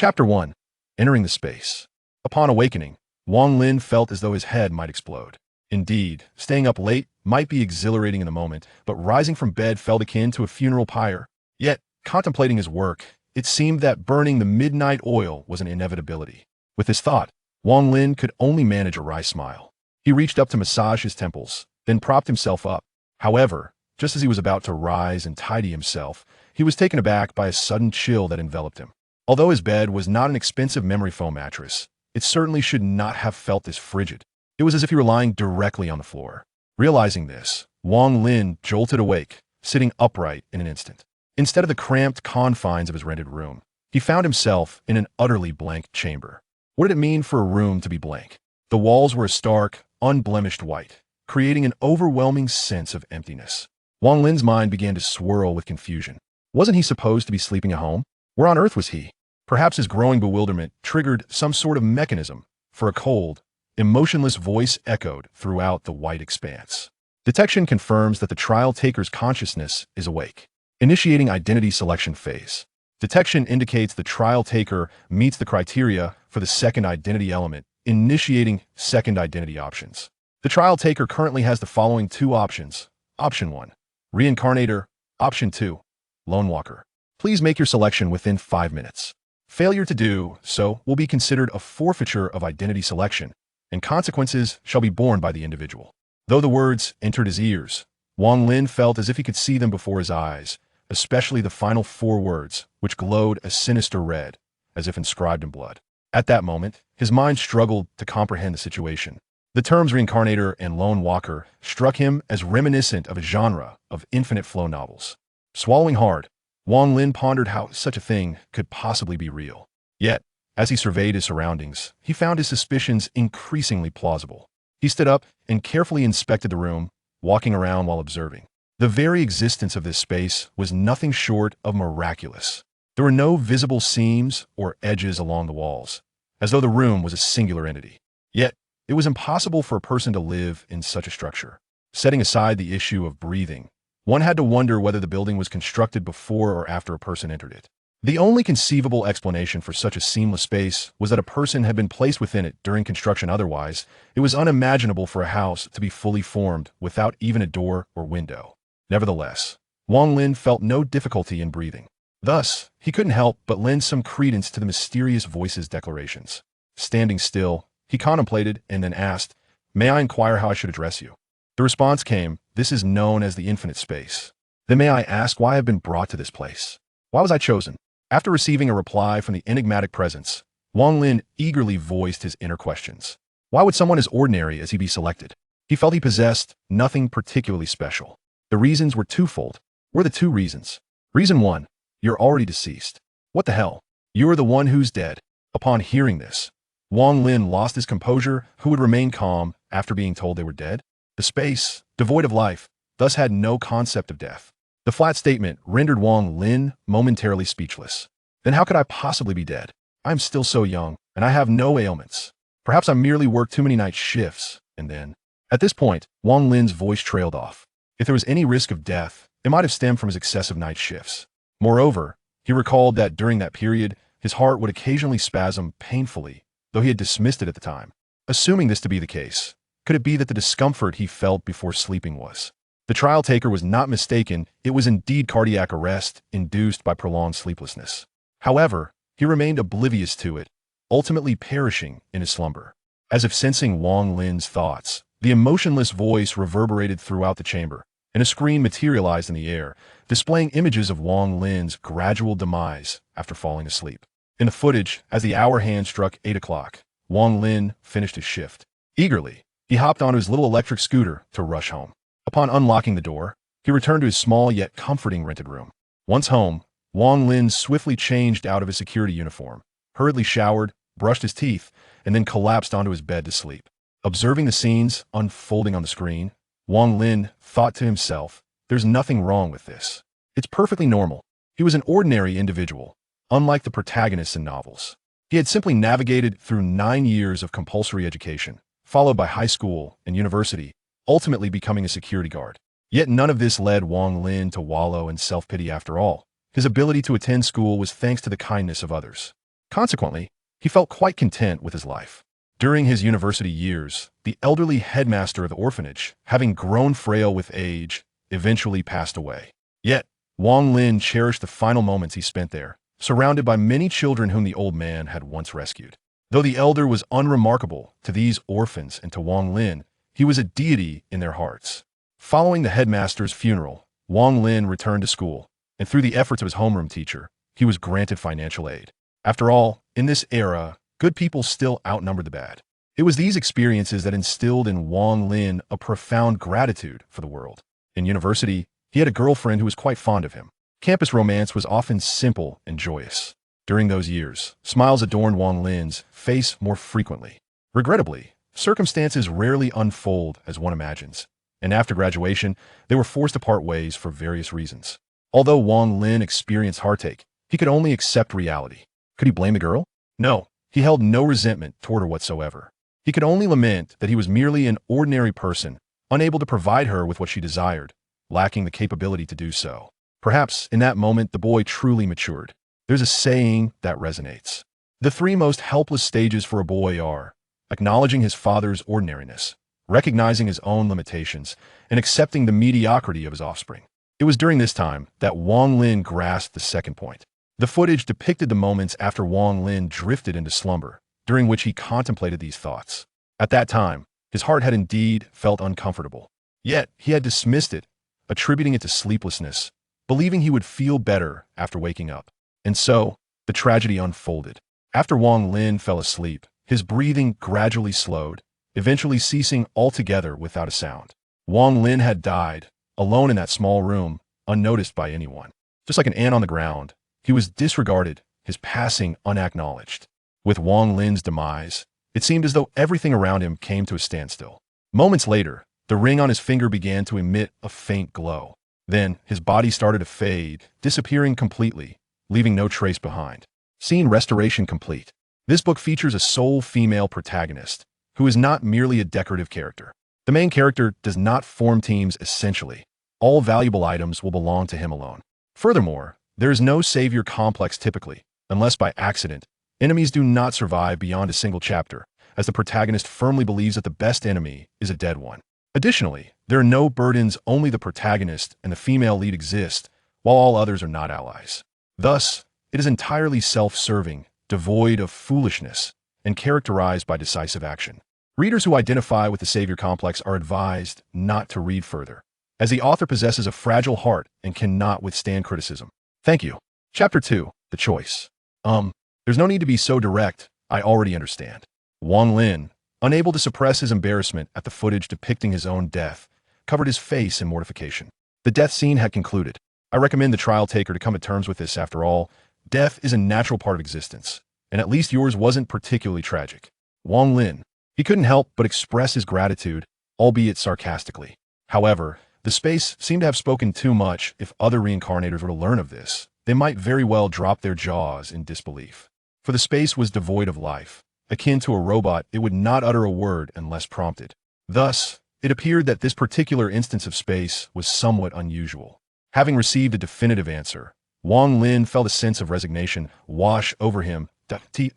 Chapter 1. Entering the Space. Upon awakening, Wang Lin felt as though his head might explode. Indeed, staying up late might be exhilarating in the moment, but rising from bed felt akin to a funeral pyre. Yet, contemplating his work, it seemed that burning the midnight oil was an inevitability. With this thought, Wang Lin could only manage a wry smile. He reached up to massage his temples, then propped himself up. However, just as he was about to rise and tidy himself, he was taken aback by a sudden chill that enveloped him. Although his bed was not an expensive memory foam mattress, it certainly should not have felt this frigid. It was as if he were lying directly on the floor. Realizing this, Wang Lin jolted awake, sitting upright in an instant. Instead of the cramped confines of his rented room, he found himself in an utterly blank chamber. What did it mean for a room to be blank? The walls were a stark, unblemished white, creating an overwhelming sense of emptiness. Wang Lin's mind began to swirl with confusion. Wasn't he supposed to be sleeping at home? Where on earth was he? Perhaps his growing bewilderment triggered some sort of mechanism, for a cold, emotionless voice echoed throughout the white expanse. Detection confirms that the trial taker's consciousness is awake. Initiating identity selection phase. Detection indicates the trial taker meets the criteria for the second identity element, initiating second identity options. The trial taker currently has the following two options. Option 1, Reincarnator. Option 2, Lone Walker. Please make your selection within 5 minutes. Failure to do so will be considered a forfeiture of identity selection, and consequences shall be borne by the individual. Though the words entered his ears, Wang Lin felt as if he could see them before his eyes, especially the final 4 words, which glowed a sinister red, as if inscribed in blood. At that moment, his mind struggled to comprehend the situation. The terms Reincarnator and Lone Walker struck him as reminiscent of a genre of infinite flow novels. Swallowing hard, Wang Lin pondered how such a thing could possibly be real. Yet, as he surveyed his surroundings, he found his suspicions increasingly plausible. He stood up and carefully inspected the room, walking around while observing. The very existence of this space was nothing short of miraculous. There were no visible seams or edges along the walls, as though the room was a singular entity. Yet, it was impossible for a person to live in such a structure. Setting aside the issue of breathing, one had to wonder whether the building was constructed before or after a person entered it. The only conceivable explanation for such a seamless space was that a person had been placed within it during construction. Otherwise, it was unimaginable for a house to be fully formed without even a door or window. Nevertheless, Wang Lin felt no difficulty in breathing. Thus, he couldn't help but lend some credence to the mysterious voice's declarations. Standing still, he contemplated and then asked, "May I inquire how I should address you?" The response came, "This is known as the infinite space." "Then may I ask why I have been brought to this place? Why was I chosen?" After receiving a reply from the enigmatic presence, Wang Lin eagerly voiced his inner questions. Why would someone as ordinary as he be selected? He felt he possessed nothing particularly special. The reasons were twofold. Were the 2 reasons? Reason 1, you're already deceased. What the hell? You are the one who's dead. Upon hearing this, Wang Lin lost his composure. Who would remain calm after being told they were dead? The space, devoid of life, thus had no concept of death. The flat statement rendered Wang Lin momentarily speechless. Then how could I possibly be dead? I'm still so young, and I have no ailments. Perhaps I merely worked too many night shifts, and then... At this point, Wang Lin's voice trailed off. If there was any risk of death, it might have stemmed from his excessive night shifts. Moreover, he recalled that during that period, his heart would occasionally spasm painfully, though he had dismissed it at the time. Assuming this to be the case, could it be that the discomfort he felt before sleeping was? The trial taker was not mistaken. It was indeed cardiac arrest induced by prolonged sleeplessness. However, he remained oblivious to it, ultimately perishing in his slumber. As if sensing Wang Lin's thoughts, the emotionless voice reverberated throughout the chamber, and a screen materialized in the air, displaying images of Wang Lin's gradual demise after falling asleep. In the footage, as the hour hand struck 8 o'clock, Wang Lin finished his shift. Eagerly, he hopped onto his little electric scooter to rush home. Upon unlocking the door, he returned to his small yet comforting rented room. Once home, Wang Lin swiftly changed out of his security uniform, hurriedly showered, brushed his teeth, and then collapsed onto his bed to sleep. Observing the scenes unfolding on the screen, Wang Lin thought to himself, "There's nothing wrong with this. It's perfectly normal." He was an ordinary individual, unlike the protagonists in novels. He had simply navigated through 9 years of compulsory education, followed by high school and university, ultimately becoming a security guard. Yet none of this led Wang Lin to wallow in self-pity after all. His ability to attend school was thanks to the kindness of others. Consequently, he felt quite content with his life. During his university years, the elderly headmaster of the orphanage, having grown frail with age, eventually passed away. Yet, Wang Lin cherished the final moments he spent there, surrounded by many children whom the old man had once rescued. Though the elder was unremarkable to these orphans and to Wang Lin, he was a deity in their hearts. Following the headmaster's funeral, Wang Lin returned to school, and through the efforts of his homeroom teacher, he was granted financial aid. After all, in this era, good people still outnumbered the bad. It was these experiences that instilled in Wang Lin a profound gratitude for the world. In university, he had a girlfriend who was quite fond of him. Campus romance was often simple and joyous. During those years, smiles adorned Wang Lin's face more frequently. Regrettably, circumstances rarely unfold as one imagines, and after graduation, they were forced to part ways for various reasons. Although Wang Lin experienced heartache, he could only accept reality. Could he blame the girl? No, he held no resentment toward her whatsoever. He could only lament that he was merely an ordinary person, unable to provide her with what she desired, lacking the capability to do so. Perhaps in that moment the boy truly matured. There's a saying that resonates. The three most helpless stages for a boy are acknowledging his father's ordinariness, recognizing his own limitations, and accepting the mediocrity of his offspring. It was during this time that Wang Lin grasped the second point. The footage depicted the moments after Wang Lin drifted into slumber, during which he contemplated these thoughts. At that time, his heart had indeed felt uncomfortable. Yet, he had dismissed it, attributing it to sleeplessness, believing he would feel better after waking up. And so, the tragedy unfolded. After Wang Lin fell asleep, his breathing gradually slowed, eventually ceasing altogether without a sound. Wang Lin had died, alone in that small room, unnoticed by anyone. Just like an ant on the ground, he was disregarded, his passing unacknowledged. With Wang Lin's demise, it seemed as though everything around him came to a standstill. Moments later, the ring on his finger began to emit a faint glow. Then, his body started to fade, disappearing completely, leaving no trace behind. Scene restoration complete. This book features a sole female protagonist, who is not merely a decorative character. The main character does not form teams essentially. All valuable items will belong to him alone. Furthermore, there is no savior complex typically, unless by accident. Enemies do not survive beyond a single chapter, as the protagonist firmly believes that the best enemy is a dead one. Additionally, there are no burdens, only the protagonist and the female lead exist, while all others are not allies. Thus, it is entirely self-serving, devoid of foolishness, and characterized by decisive action. Readers who identify with the savior complex are advised not to read further, as the author possesses a fragile heart and cannot withstand criticism. Thank you. Chapter 2, The Choice. There's no need to be so direct, I already understand. Wang Lin, unable to suppress his embarrassment at the footage depicting his own death, covered his face in mortification. The death scene had concluded. I recommend the trial taker to come to terms with this. After all, death is a natural part of existence, and at least yours wasn't particularly tragic. Wang Lin. He couldn't help but express his gratitude, albeit sarcastically. However, the space seemed to have spoken too much. If other reincarnators were to learn of this, they might very well drop their jaws in disbelief. For the space was devoid of life. Akin to a robot, it would not utter a word unless prompted. Thus, it appeared that this particular instance of space was somewhat unusual. Having received a definitive answer, Wang Lin felt a sense of resignation wash over him.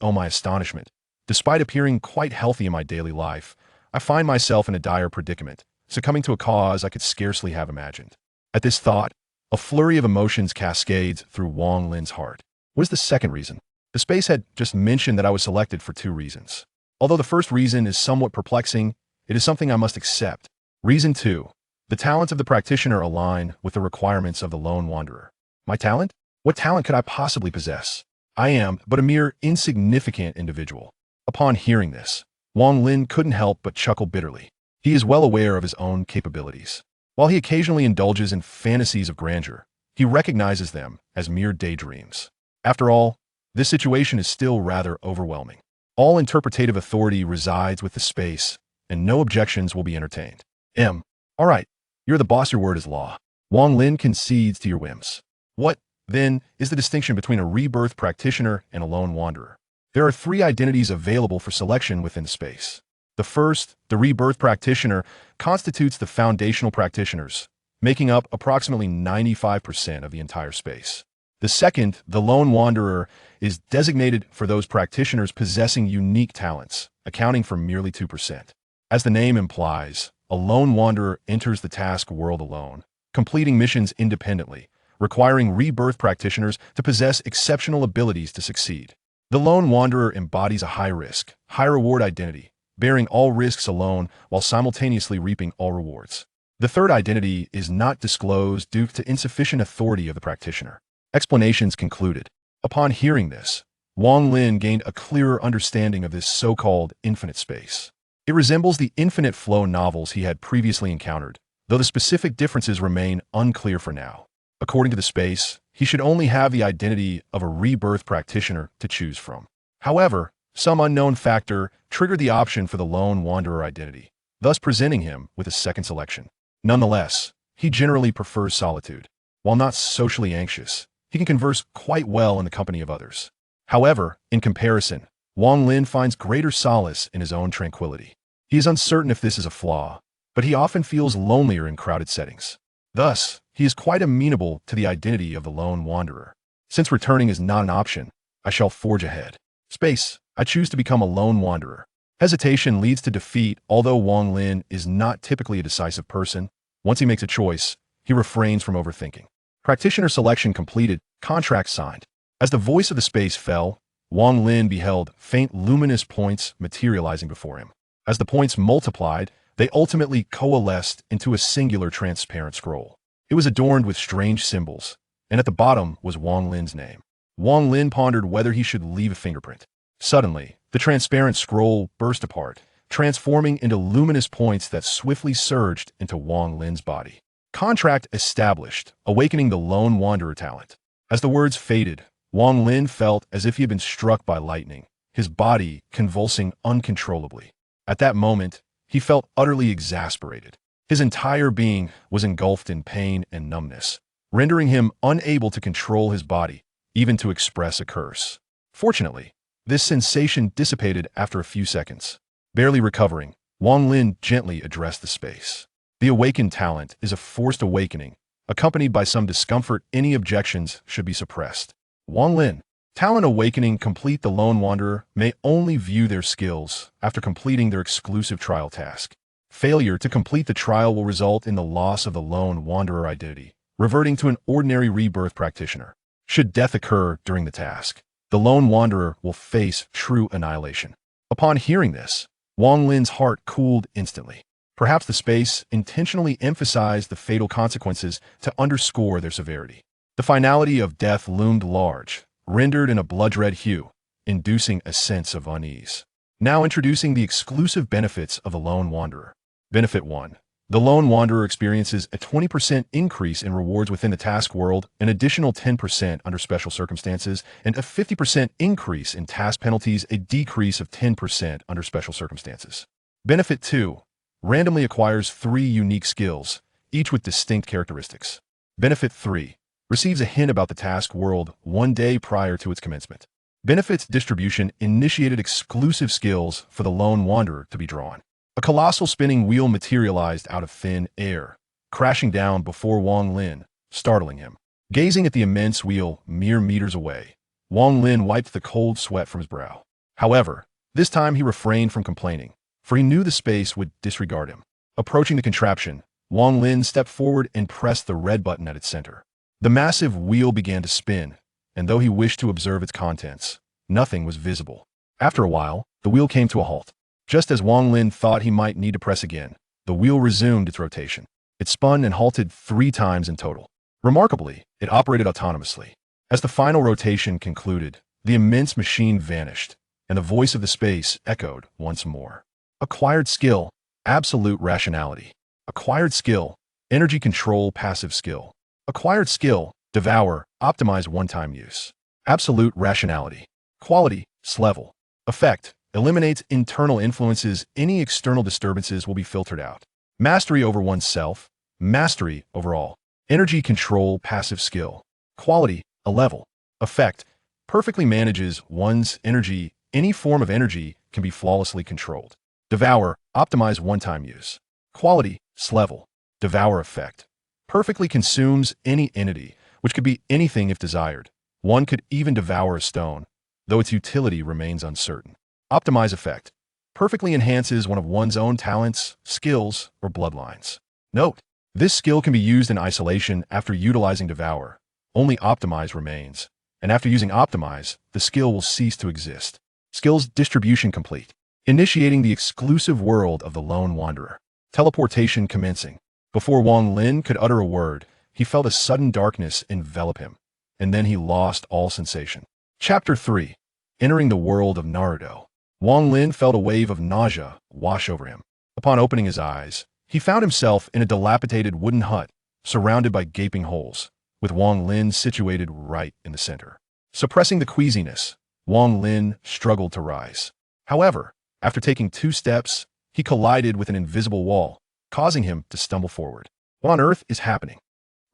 Oh, my astonishment. Despite appearing quite healthy in my daily life, I find myself in a dire predicament, succumbing to a cause I could scarcely have imagined. At this thought, a flurry of emotions cascades through Wang Lin's heart. What is the second reason? The space had just mentioned that I was selected for two reasons. Although the first reason is somewhat perplexing, it is something I must accept. Reason 2. The talents of the practitioner align with the requirements of the lone wanderer. My talent? What talent could I possibly possess? I am but a mere insignificant individual. Upon hearing this, Wang Lin couldn't help but chuckle bitterly. He is well aware of his own capabilities. While he occasionally indulges in fantasies of grandeur, he recognizes them as mere daydreams. After all, this situation is still rather overwhelming. All interpretative authority resides with the space, and no objections will be entertained. All right, you're the boss, your word is law. Wang Lin concedes to your whims. What, then, is the distinction between a rebirth practitioner and a lone wanderer? There are three identities available for selection within the space. The first, the rebirth practitioner, constitutes the foundational practitioners, making up approximately 95% of the entire space. The second, the lone wanderer, is designated for those practitioners possessing unique talents, accounting for merely 2%. As the name implies, a lone wanderer enters the task world alone, completing missions independently, requiring rebirth practitioners to possess exceptional abilities to succeed. The lone wanderer embodies a high-risk, high-reward identity, bearing all risks alone while simultaneously reaping all rewards. The third identity is not disclosed due to insufficient authority of the practitioner. Explanations concluded. Upon hearing this, Wang Lin gained a clearer understanding of this so-called infinite space. It resembles the infinite flow novels he had previously encountered, though the specific differences remain unclear for now. According to the space, he should only have the identity of a rebirth practitioner to choose from. However, some unknown factor triggered the option for the lone wanderer identity, thus presenting him with a second selection. Nonetheless, he generally prefers solitude. While not socially anxious, he can converse quite well in the company of others. However, in comparison, Wang Lin finds greater solace in his own tranquility. He is uncertain if this is a flaw, but he often feels lonelier in crowded settings. Thus, he is quite amenable to the identity of the lone wanderer. Since returning is not an option, I shall forge ahead. Space, I choose to become a lone wanderer. Hesitation leads to defeat. Although Wang Lin is not typically a decisive person, once he makes a choice, he refrains from overthinking. Practitioner selection completed, contract signed. As the voice of the space fell, Wang Lin beheld faint luminous points materializing before him. As the points multiplied, they ultimately coalesced into a singular transparent scroll. It was adorned with strange symbols, and at the bottom was Wang Lin's name. Wang Lin pondered whether he should leave a fingerprint. Suddenly, the transparent scroll burst apart, transforming into luminous points that swiftly surged into Wang Lin's body. Contract established, awakening the lone wanderer talent. As the words faded, Wang Lin felt as if he had been struck by lightning, his body convulsing uncontrollably. At that moment, he felt utterly exasperated. His entire being was engulfed in pain and numbness, rendering him unable to control his body, even to express a curse. Fortunately, this sensation dissipated after a few seconds. Barely recovering, Wang Lin gently addressed the space. The awakened talent is a forced awakening, accompanied by some discomfort. Any objections should be suppressed. Wang Lin, talent awakening complete. The lone wanderer may only view their skills after completing their exclusive trial task. Failure to complete the trial will result in the loss of the lone wanderer identity, reverting to an ordinary rebirth practitioner. Should death occur during the task, the lone wanderer will face true annihilation. Upon hearing this, Wang Lin's heart cooled instantly. Perhaps the space intentionally emphasized the fatal consequences to underscore their severity. The finality of death loomed large, rendered in a blood-red hue, inducing a sense of unease. Now introducing the exclusive benefits of the lone wanderer. Benefit 1. The lone wanderer experiences a 20% increase in rewards within the task world, an additional 10% under special circumstances, and a 50% increase in task penalties, a decrease of 10% under special circumstances. Benefit 2. Randomly acquires 3 unique skills, each with distinct characteristics. Benefit 3. Receives a hint about the task world 1 day prior to its commencement. Benefits distribution initiated exclusive skills for the lone wanderer to be drawn. A colossal spinning wheel materialized out of thin air, crashing down before Wang Lin, startling him. Gazing at the immense wheel mere meters away, Wang Lin wiped the cold sweat from his brow. However, this time he refrained from complaining, for he knew the space would disregard him. Approaching the contraption, Wang Lin stepped forward and pressed the red button at its center. The massive wheel began to spin, and though he wished to observe its contents, nothing was visible. After a while, the wheel came to a halt. Just as Wang Lin thought he might need to press again, the wheel resumed its rotation. It spun and halted 3 times in total. Remarkably, it operated autonomously. As the final rotation concluded, the immense machine vanished, and the voice of the space echoed once more. Acquired skill, absolute rationality. Acquired skill, energy control, passive skill. Acquired skill, devour, optimize one-time use. Absolute rationality. Quality, level. Effect, eliminates internal influences. Any external disturbances will be filtered out. Mastery over oneself, mastery over all. Energy control, passive skill. Quality, a level. Effect, perfectly manages one's energy. Any form of energy can be flawlessly controlled. Devour, optimize one-time use. Quality, level. Devour effect, perfectly consumes any entity which could be anything if desired. One could even devour a stone, though its utility remains uncertain. Optimize effect perfectly enhances one of one's own talents, skills, or bloodlines. Note, this skill can be used in isolation after utilizing devour. Only optimize remains, and after using optimize, the skill will cease to exist. Skills distribution complete. Initiating the exclusive world of the lone wanderer. Teleportation commencing. Before Wang Lin could utter a word, he felt a sudden darkness envelop him, and then he lost all sensation. Chapter 3. Entering the world of Naruto. Wang Lin felt a wave of nausea wash over him. Upon opening his eyes, he found himself in a dilapidated wooden hut, surrounded by gaping holes, with Wang Lin situated right in the center. Suppressing the queasiness, Wang Lin struggled to rise. However, after taking 2 steps, he collided with an invisible wall, causing him to stumble forward. What on earth is happening?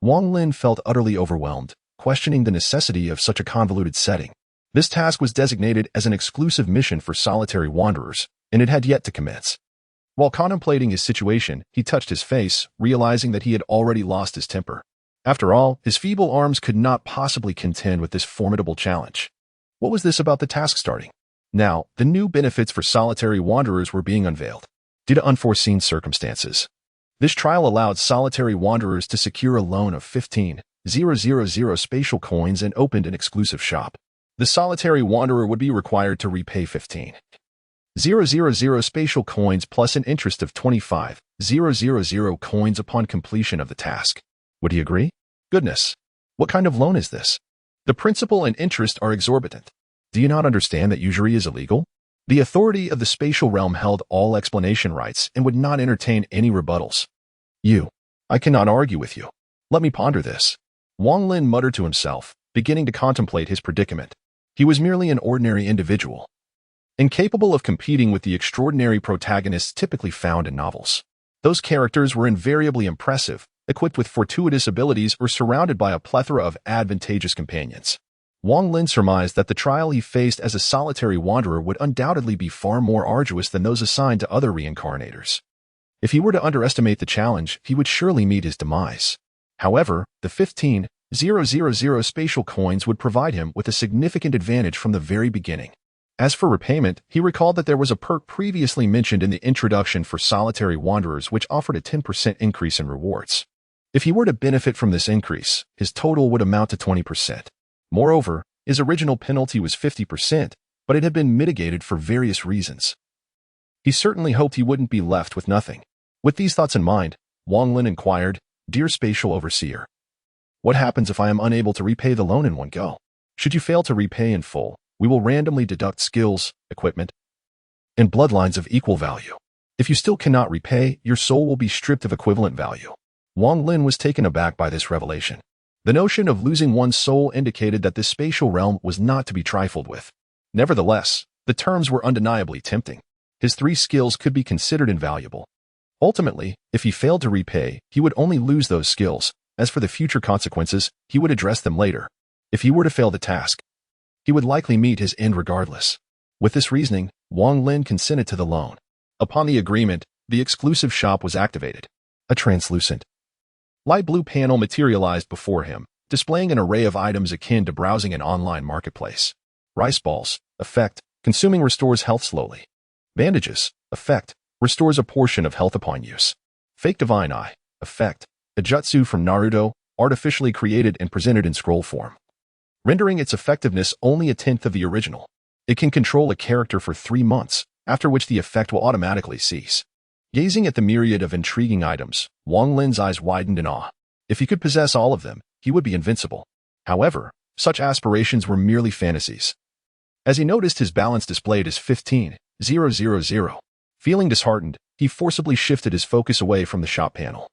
Wang Lin felt utterly overwhelmed, questioning the necessity of such a convoluted setting. This task was designated as an exclusive mission for solitary wanderers, and it had yet to commence. While contemplating his situation, he touched his face, realizing that he had already lost his temper. After all, his feeble arms could not possibly contend with this formidable challenge. What was this about the task starting? Now, the new benefits for solitary wanderers were being unveiled. Due to unforeseen circumstances, this trial allowed solitary wanderers to secure a loan of 15,000 spatial coins and opened an exclusive shop. The solitary wanderer would be required to repay 15,000 spatial coins plus an interest of 25,000 coins upon completion of the task. Would he agree? Goodness, what kind of loan is this? The principal and interest are exorbitant. Do you not understand that usury is illegal? The authority of the spatial realm held all explanation rights and would not entertain any rebuttals. I cannot argue with you. Let me ponder this. Wang Lin muttered to himself, beginning to contemplate his predicament. He was merely an ordinary individual, incapable of competing with the extraordinary protagonists typically found in novels. Those characters were invariably impressive, equipped with fortuitous abilities or surrounded by a plethora of advantageous companions. Wang Lin surmised that the trial he faced as a solitary wanderer would undoubtedly be far more arduous than those assigned to other reincarnators. If he were to underestimate the challenge, he would surely meet his demise. However, the 15,000 spatial coins would provide him with a significant advantage from the very beginning. As for repayment, he recalled that there was a perk previously mentioned in the introduction for solitary wanderers which offered a 10% increase in rewards. If he were to benefit from this increase, his total would amount to 20%. Moreover, his original penalty was 50%, but it had been mitigated for various reasons. He certainly hoped he wouldn't be left with nothing. With these thoughts in mind, Wang Lin inquired, "Dear Spatial Overseer, what happens if I am unable to repay the loan in one go? Should you fail to repay in full, we will randomly deduct skills, equipment, and bloodlines of equal value. If you still cannot repay, your soul will be stripped of equivalent value." Wang Lin was taken aback by this revelation. The notion of losing one's soul indicated that this spatial realm was not to be trifled with. Nevertheless, the terms were undeniably tempting. His 3 skills could be considered invaluable. Ultimately, if he failed to repay, he would only lose those skills. As for the future consequences, he would address them later. If he were to fail the task, he would likely meet his end regardless. With this reasoning, Wang Lin consented to the loan. Upon the agreement, the exclusive shop was activated. A translucent, light blue panel materialized before him, displaying an array of items akin to browsing an online marketplace. Rice balls, effect, consuming restores health slowly. Bandages, effect, restores a portion of health upon use. Fake divine eye, effect, a jutsu from Naruto, artificially created and presented in scroll form, rendering its effectiveness only a tenth of the original. It can control a character for 3 months, after which the effect will automatically cease. Gazing at the myriad of intriguing items, Wang Lin's eyes widened in awe. If he could possess all of them, he would be invincible. However, such aspirations were merely fantasies. As he noticed his balance displayed as 15,000, feeling disheartened, he forcibly shifted his focus away from the shop panel.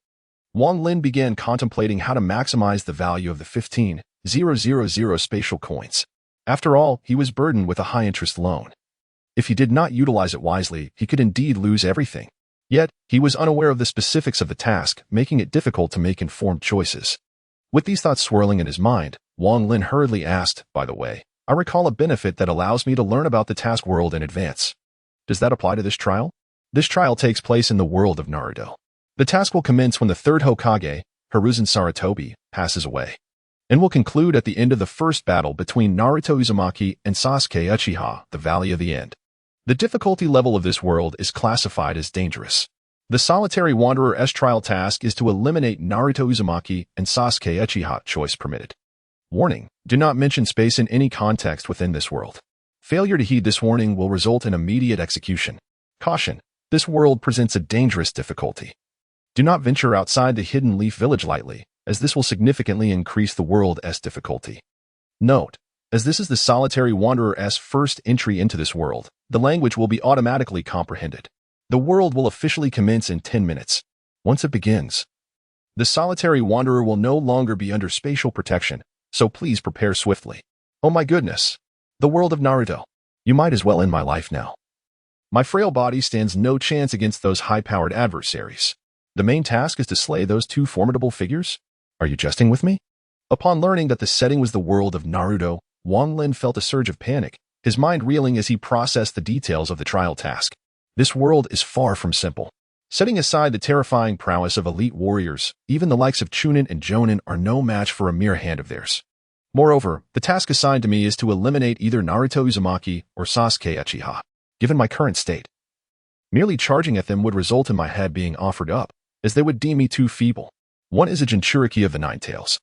Wang Lin began contemplating how to maximize the value of the 15,000 spatial coins. After all, he was burdened with a high-interest loan. If he did not utilize it wisely, he could indeed lose everything. Yet, he was unaware of the specifics of the task, making it difficult to make informed choices. With these thoughts swirling in his mind, Wang Lin hurriedly asked, "By the way, I recall a benefit that allows me to learn about the task world in advance. Does that apply to this trial?" This trial takes place in the world of Naruto. The task will commence when the 3rd Hokage, Hiruzen Sarutobi, passes away. and will conclude at the end of the first battle between Naruto Uzumaki and Sasuke Uchiha, the Valley of the End. The difficulty level of this world is classified as dangerous. The solitary wanderer's trial task is to eliminate Naruto Uzumaki and Sasuke Uchiha, choice permitted. Warning: do not mention space in any context within this world. Failure to heed this warning will result in immediate execution. Caution: this world presents a dangerous difficulty. Do not venture outside the Hidden Leaf Village lightly, as this will significantly increase the world's difficulty. Note: as this is the solitary wanderer's first entry into this world, the language will be automatically comprehended. The world will officially commence in 10 minutes. Once it begins, the solitary wanderer will no longer be under spatial protection, so please prepare swiftly. Oh my goodness! The world of Naruto. You might as well end my life now. My frail body stands no chance against those high-powered adversaries. The main task is to slay those two formidable figures? Are you jesting with me? Upon learning that the setting was the world of Naruto, Wang Lin felt a surge of panic, his mind reeling as he processed the details of the trial task. This world is far from simple. Setting aside the terrifying prowess of elite warriors, even the likes of Chunin and Jonin are no match for a mere hand of theirs. Moreover, the task assigned to me is to eliminate either Naruto Uzumaki or Sasuke Uchiha. Given my current state, merely charging at them would result in my head being offered up, as they would deem me too feeble. One is a Jinchuriki of the Nine Tails,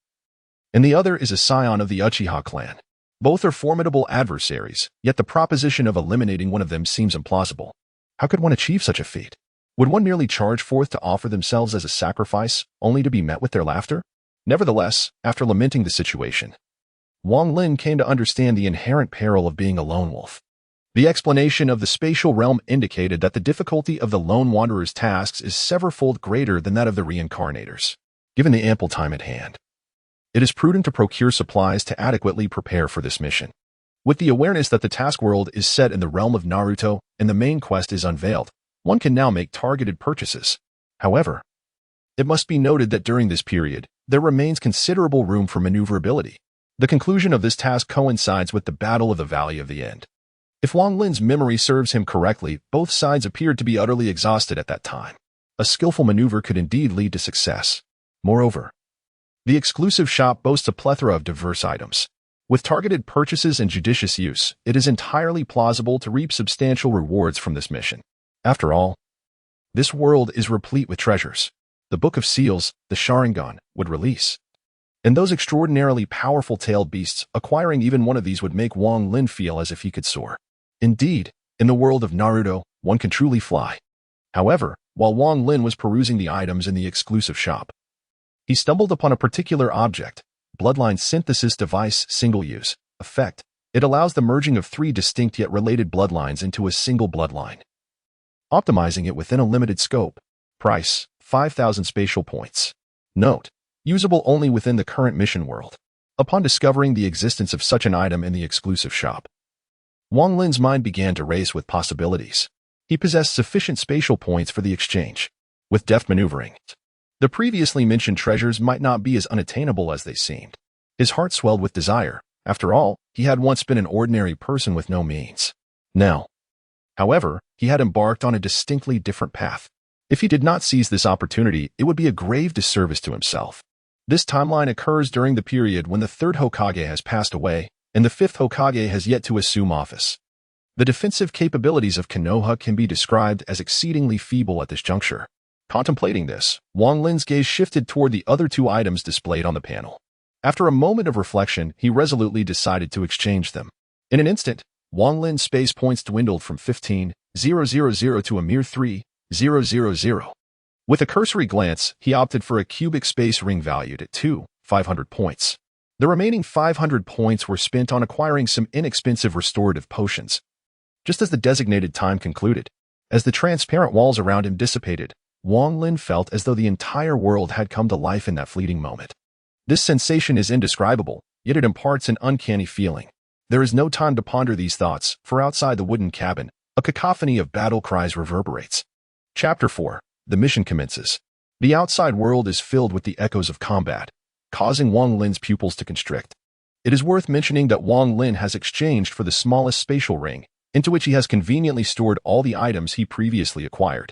and the other is a scion of the Uchiha clan. Both are formidable adversaries, yet the proposition of eliminating one of them seems implausible. How could one achieve such a feat? Would one merely charge forth to offer themselves as a sacrifice, only to be met with their laughter? Nevertheless, after lamenting the situation, Wang Lin came to understand the inherent peril of being a lone wolf. The explanation of the spatial realm indicated that the difficulty of the lone wanderer's tasks is severfold greater than that of the reincarnators. Given the ample time at hand, it is prudent to procure supplies to adequately prepare for this mission. With the awareness that the task world is set in the realm of Naruto and the main quest is unveiled, one can now make targeted purchases. However, it must be noted that during this period, there remains considerable room for maneuverability. The conclusion of this task coincides with the Battle of the Valley of the End. If Wang Lin's memory serves him correctly, both sides appeared to be utterly exhausted at that time. A skillful maneuver could indeed lead to success. Moreover, the exclusive shop boasts a plethora of diverse items. With targeted purchases and judicious use, it is entirely plausible to reap substantial rewards from this mission. After all, this world is replete with treasures. The Book of Seals, the Sharingan, would release. And those extraordinarily powerful tailed beasts, acquiring even one of these would make Wang Lin feel as if he could soar. Indeed, in the world of Naruto, one can truly fly. However, while Wang Lin was perusing the items in the exclusive shop, he stumbled upon a particular object, Bloodline Synthesis Device Single Use Effect. It allows the merging of 3 distinct yet related bloodlines into a single bloodline, optimizing it within a limited scope. Price: 5,000 spatial points. Note: usable only within the current mission world. Upon discovering the existence of such an item in the exclusive shop, Wang Lin's mind began to race with possibilities. He possessed sufficient spatial points for the exchange. With deft maneuvering, the previously mentioned treasures might not be as unattainable as they seemed. His heart swelled with desire. After all, he had once been an ordinary person with no means. Now, however, he had embarked on a distinctly different path. If he did not seize this opportunity, it would be a grave disservice to himself. This timeline occurs during the period when the 3rd Hokage has passed away, and the 5th Hokage has yet to assume office. The defensive capabilities of Konoha can be described as exceedingly feeble at this juncture. Contemplating this, Wang Lin's gaze shifted toward the other 2 items displayed on the panel. After a moment of reflection, he resolutely decided to exchange them. In an instant, Wang Lin's space points dwindled from 15,000 to a mere 3,000. With a cursory glance, he opted for a cubic space ring valued at 2,500 points. The remaining 500 points were spent on acquiring some inexpensive restorative potions. Just as the designated time concluded, as the transparent walls around him dissipated, Wang Lin felt as though the entire world had come to life in that fleeting moment. This sensation is indescribable, yet it imparts an uncanny feeling. There is no time to ponder these thoughts, for outside the wooden cabin, a cacophony of battle cries reverberates. Chapter 4. The mission commences. The outside world is filled with the echoes of combat, causing Wang Lin's pupils to constrict. It is worth mentioning that Wang Lin has exchanged for the smallest spatial ring, into which he has conveniently stored all the items he previously acquired.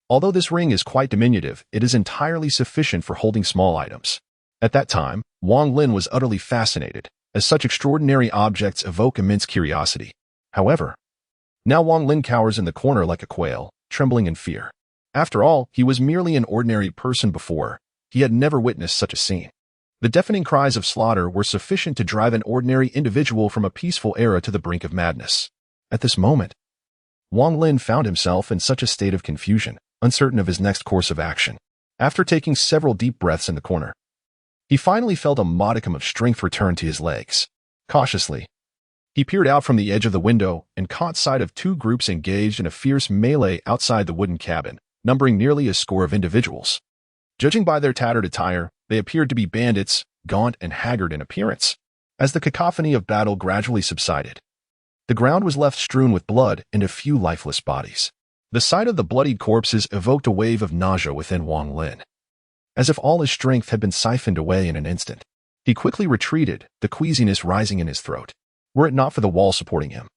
Although this ring is quite diminutive, it is entirely sufficient for holding small items. At that time, Wang Lin was utterly fascinated, as such extraordinary objects evoke immense curiosity. However, now Wang Lin cowers in the corner like a quail, trembling in fear. After all, he was merely an ordinary person before. He had never witnessed such a scene. The deafening cries of slaughter were sufficient to drive an ordinary individual from a peaceful era to the brink of madness. At this moment, Wang Lin found himself in such a state of confusion, uncertain of his next course of action. After taking several deep breaths in the corner, he finally felt a modicum of strength return to his legs. Cautiously, he peered out from the edge of the window and caught sight of two groups engaged in a fierce melee outside the wooden cabin, numbering nearly a score of individuals. Judging by their tattered attire, they appeared to be bandits, gaunt and haggard in appearance. As the cacophony of battle gradually subsided, the ground was left strewn with blood and a few lifeless bodies. The sight of the bloodied corpses evoked a wave of nausea within Wang Lin. As if all his strength had been siphoned away in an instant, he quickly retreated, the queasiness rising in his throat. Were it not for the wall supporting him,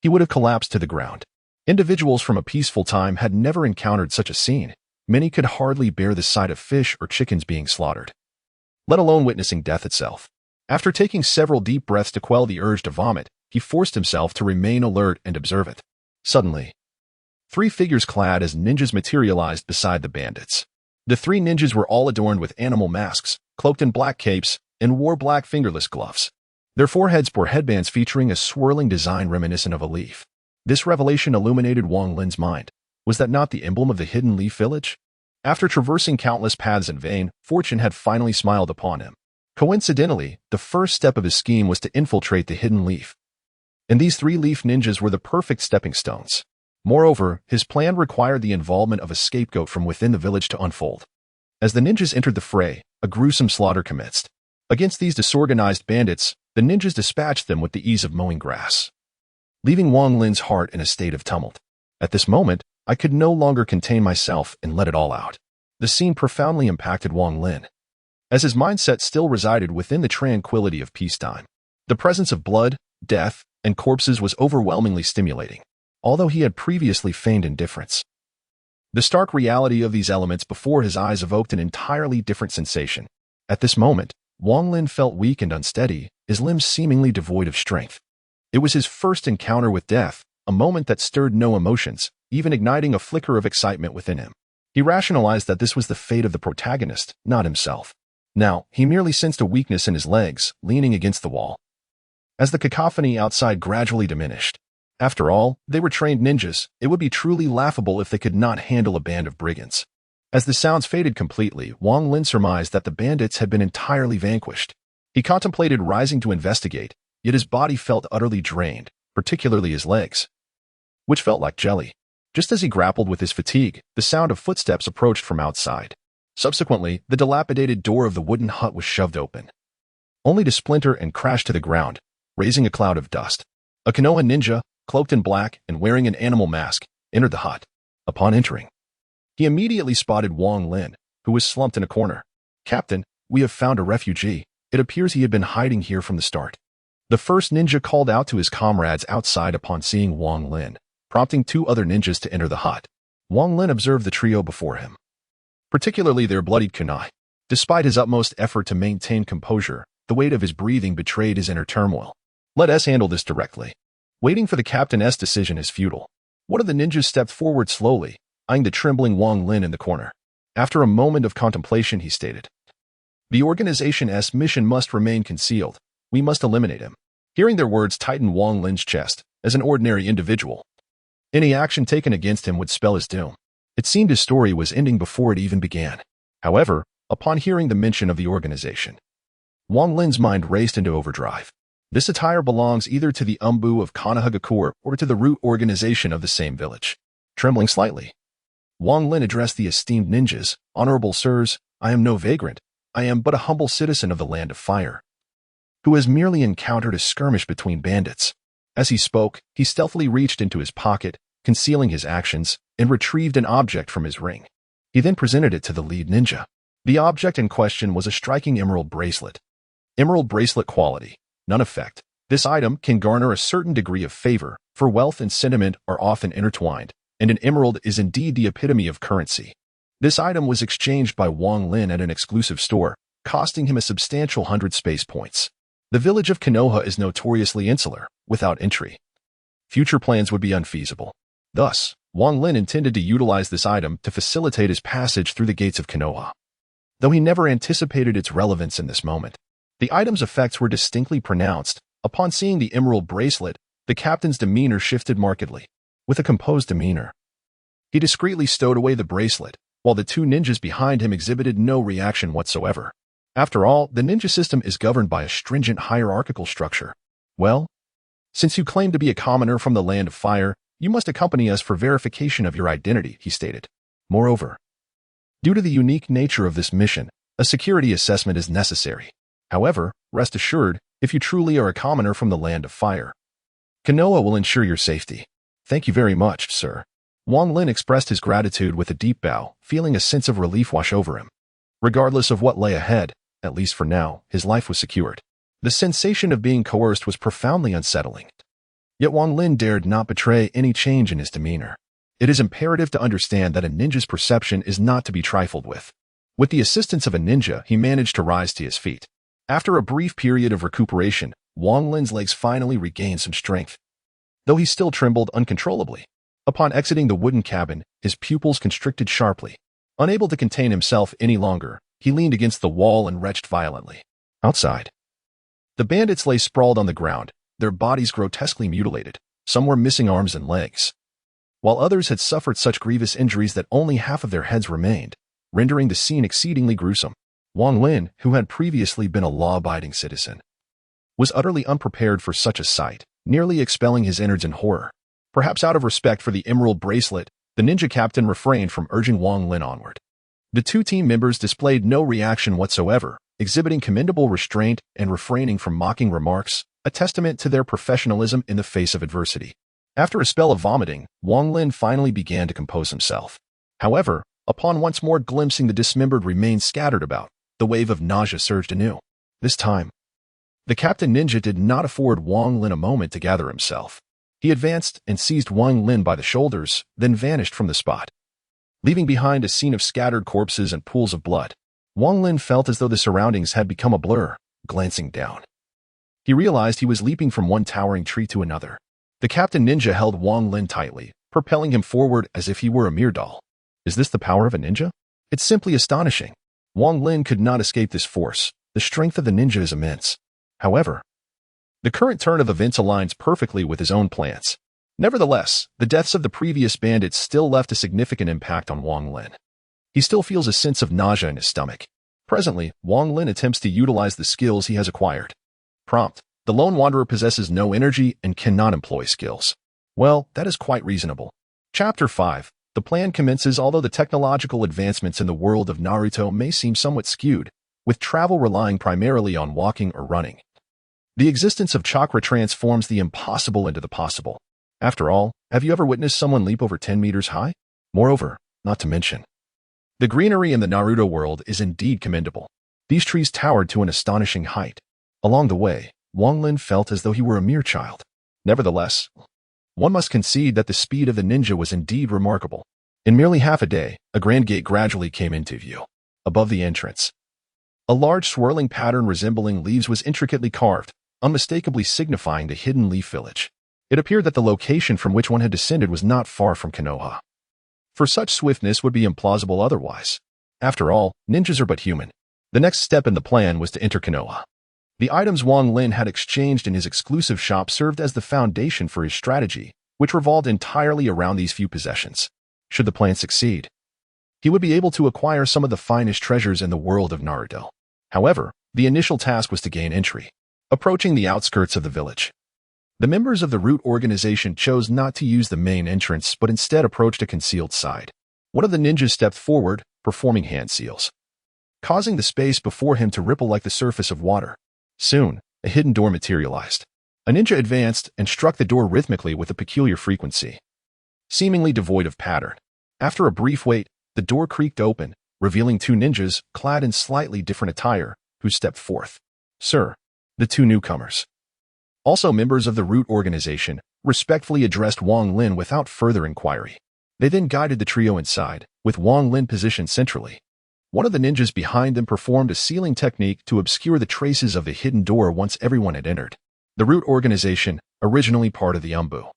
he would have collapsed to the ground. Individuals from a peaceful time had never encountered such a scene. Many could hardly bear the sight of fish or chickens being slaughtered, let alone witnessing death itself. After taking several deep breaths to quell the urge to vomit, he forced himself to remain alert and observant. Suddenly, three figures clad as ninjas materialized beside the bandits. The three ninjas were all adorned with animal masks, cloaked in black capes, and wore black fingerless gloves. Their foreheads bore headbands featuring a swirling design reminiscent of a leaf. This revelation illuminated Wang Lin's mind. Was that not the emblem of the Hidden Leaf Village? After traversing countless paths in vain, fortune had finally smiled upon him. Coincidentally, the first step of his scheme was to infiltrate the Hidden Leaf. And these three leaf ninjas were the perfect stepping stones. Moreover, his plan required the involvement of a scapegoat from within the village to unfold. As the ninjas entered the fray, a gruesome slaughter commenced. Against these disorganized bandits, the ninjas dispatched them with the ease of mowing grass, leaving Wang Lin's heart in a state of tumult. At this moment, I could no longer contain myself and let it all out. The scene profoundly impacted Wang Lin, as his mindset still resided within the tranquility of peacetime. The presence of blood, death, and corpses was overwhelmingly stimulating, although he had previously feigned indifference. The stark reality of these elements before his eyes evoked an entirely different sensation. At this moment, Wang Lin felt weak and unsteady, his limbs seemingly devoid of strength. It was his first encounter with death, a moment that stirred no emotions, even igniting a flicker of excitement within him. He rationalized that this was the fate of the protagonist, not himself. Now, he merely sensed a weakness in his legs, leaning against the wall. As the cacophony outside gradually diminished, after all, they were trained ninjas. It would be truly laughable if they could not handle a band of brigands. As the sounds faded completely, Wang Lin surmised that the bandits had been entirely vanquished. He contemplated rising to investigate, yet his body felt utterly drained, particularly his legs, which felt like jelly. Just as he grappled with his fatigue, the sound of footsteps approached from outside. Subsequently, the dilapidated door of the wooden hut was shoved open, only to splinter and crash to the ground, raising a cloud of dust. A Konoha ninja, cloaked in black and wearing an animal mask, entered the hut. Upon entering, he immediately spotted Wang Lin, who was slumped in a corner. "Captain, we have found a refugee. It appears he had been hiding here from the start." The first ninja called out to his comrades outside upon seeing Wang Lin, prompting two other ninjas to enter the hut. Wang Lin observed the trio before him, particularly their bloodied kunai. Despite his utmost effort to maintain composure, the weight of his breathing betrayed his inner turmoil. "Let us handle this directly. Waiting for the captain's decision is futile." One of the ninjas stepped forward slowly, eyeing the trembling Wang Lin in the corner. After a moment of contemplation, he stated, "The organization's mission must remain concealed. We must eliminate him." Hearing their words tightened Wang Lin's chest. As an ordinary individual, any action taken against him would spell his doom. It seemed his story was ending before it even began. However, upon hearing the mention of the organization, Wang Lin's mind raced into overdrive. This attire belongs either to the Umbu of Konohagakure or to the root organization of the same village. Trembling slightly, Wang Lin addressed the esteemed ninjas. "Honorable sirs, I am no vagrant. I am but a humble citizen of the Land of Fire, who has merely encountered a skirmish between bandits." As he spoke, he stealthily reached into his pocket, concealing his actions, and retrieved an object from his ring. He then presented it to the lead ninja. The object in question was a striking emerald bracelet. Emerald bracelet quality, none effect. This item can garner a certain degree of favor, for wealth and sentiment are often intertwined, and an emerald is indeed the epitome of currency. This item was exchanged by Wang Lin at an exclusive store, costing him a substantial 100 space points. The village of Konoha is notoriously insular, without entry. Future plans would be unfeasible. Thus, Wang Lin intended to utilize this item to facilitate his passage through the gates of Konoha. Though he never anticipated its relevance in this moment, the item's effects were distinctly pronounced. Upon seeing the emerald bracelet, the captain's demeanor shifted markedly. With a composed demeanor, he discreetly stowed away the bracelet, while the two ninjas behind him exhibited no reaction whatsoever. After all, the ninja system is governed by a stringent hierarchical structure. Well, since you claim to be a commoner from the land of fire, you must accompany us for verification of your identity, he stated. Moreover, due to the unique nature of this mission, a security assessment is necessary. However, rest assured, if you truly are a commoner from the land of fire, Konoha will ensure your safety. Thank you very much, sir. Wang Lin expressed his gratitude with a deep bow, feeling a sense of relief wash over him. Regardless of what lay ahead, at least for now, his life was secured. The sensation of being coerced was profoundly unsettling. Yet Wang Lin dared not betray any change in his demeanor. It is imperative to understand that a ninja's perception is not to be trifled with. With the assistance of a ninja, he managed to rise to his feet. After a brief period of recuperation, Wang Lin's legs finally regained some strength, though he still trembled uncontrollably. Upon exiting the wooden cabin, his pupils constricted sharply. Unable to contain himself any longer, he leaned against the wall and retched violently. Outside, the bandits lay sprawled on the ground, their bodies grotesquely mutilated. Some were missing arms and legs, while others had suffered such grievous injuries that only half of their heads remained, rendering the scene exceedingly gruesome. Wang Lin, who had previously been a law-abiding citizen, was utterly unprepared for such a sight, nearly expelling his innards in horror. Perhaps out of respect for the emerald bracelet, the ninja captain refrained from urging Wang Lin onward. The two team members displayed no reaction whatsoever, exhibiting commendable restraint and refraining from mocking remarks, a testament to their professionalism in the face of adversity. After a spell of vomiting, Wang Lin finally began to compose himself. However, upon once more glimpsing the dismembered remains scattered about, the wave of nausea surged anew. This time, the captain ninja did not afford Wang Lin a moment to gather himself. He advanced and seized Wang Lin by the shoulders, then vanished from the spot, leaving behind a scene of scattered corpses and pools of blood. Wang Lin felt as though the surroundings had become a blur. Glancing down, he realized he was leaping from one towering tree to another. The captain ninja held Wang Lin tightly, propelling him forward as if he were a mere doll. Is this the power of a ninja? It's simply astonishing. Wang Lin could not escape this force. The strength of the ninja is immense. However, the current turn of events aligns perfectly with his own plans. Nevertheless, the deaths of the previous bandits still left a significant impact on Wang Lin. He still feels a sense of nausea in his stomach. Presently, Wang Lin attempts to utilize the skills he has acquired. Prompt: the lone wanderer possesses no energy and cannot employ skills. Well, that is quite reasonable. Chapter 5. The plan commences. Although the technological advancements in the world of Naruto may seem somewhat skewed, with travel relying primarily on walking or running, the existence of chakra transforms the impossible into the possible. After all, have you ever witnessed someone leap over 10 meters high? Moreover, not to mention, the greenery in the Naruto world is indeed commendable. These trees towered to an astonishing height. Along the way, Wang Lin felt as though he were a mere child. Nevertheless, one must concede that the speed of the ninja was indeed remarkable. In merely half a day, a grand gate gradually came into view. Above the entrance, a large swirling pattern resembling leaves was intricately carved, unmistakably signifying the hidden leaf village. It appeared that the location from which one had descended was not far from Konoha, for such swiftness would be implausible otherwise. After all, ninjas are but human. The next step in the plan was to enter Konoha. The items Wang Lin had exchanged in his exclusive shop served as the foundation for his strategy, which revolved entirely around these few possessions. Should the plan succeed, he would be able to acquire some of the finest treasures in the world of Naruto. However, the initial task was to gain entry. Approaching the outskirts of the village, the members of the root organization chose not to use the main entrance but instead approached a concealed side. One of the ninjas stepped forward, performing hand seals, causing the space before him to ripple like the surface of water. Soon, a hidden door materialized. A ninja advanced and struck the door rhythmically with a peculiar frequency, seemingly devoid of pattern. After a brief wait, the door creaked open, revealing two ninjas clad in slightly different attire, who stepped forth. Sir, the two newcomers, also members of the root organization, respectfully addressed Wang Lin without further inquiry. They then guided the trio inside, with Wang Lin positioned centrally. One of the ninjas behind them performed a sealing technique to obscure the traces of the hidden door once everyone had entered. The Root organization, originally part of the Umbu,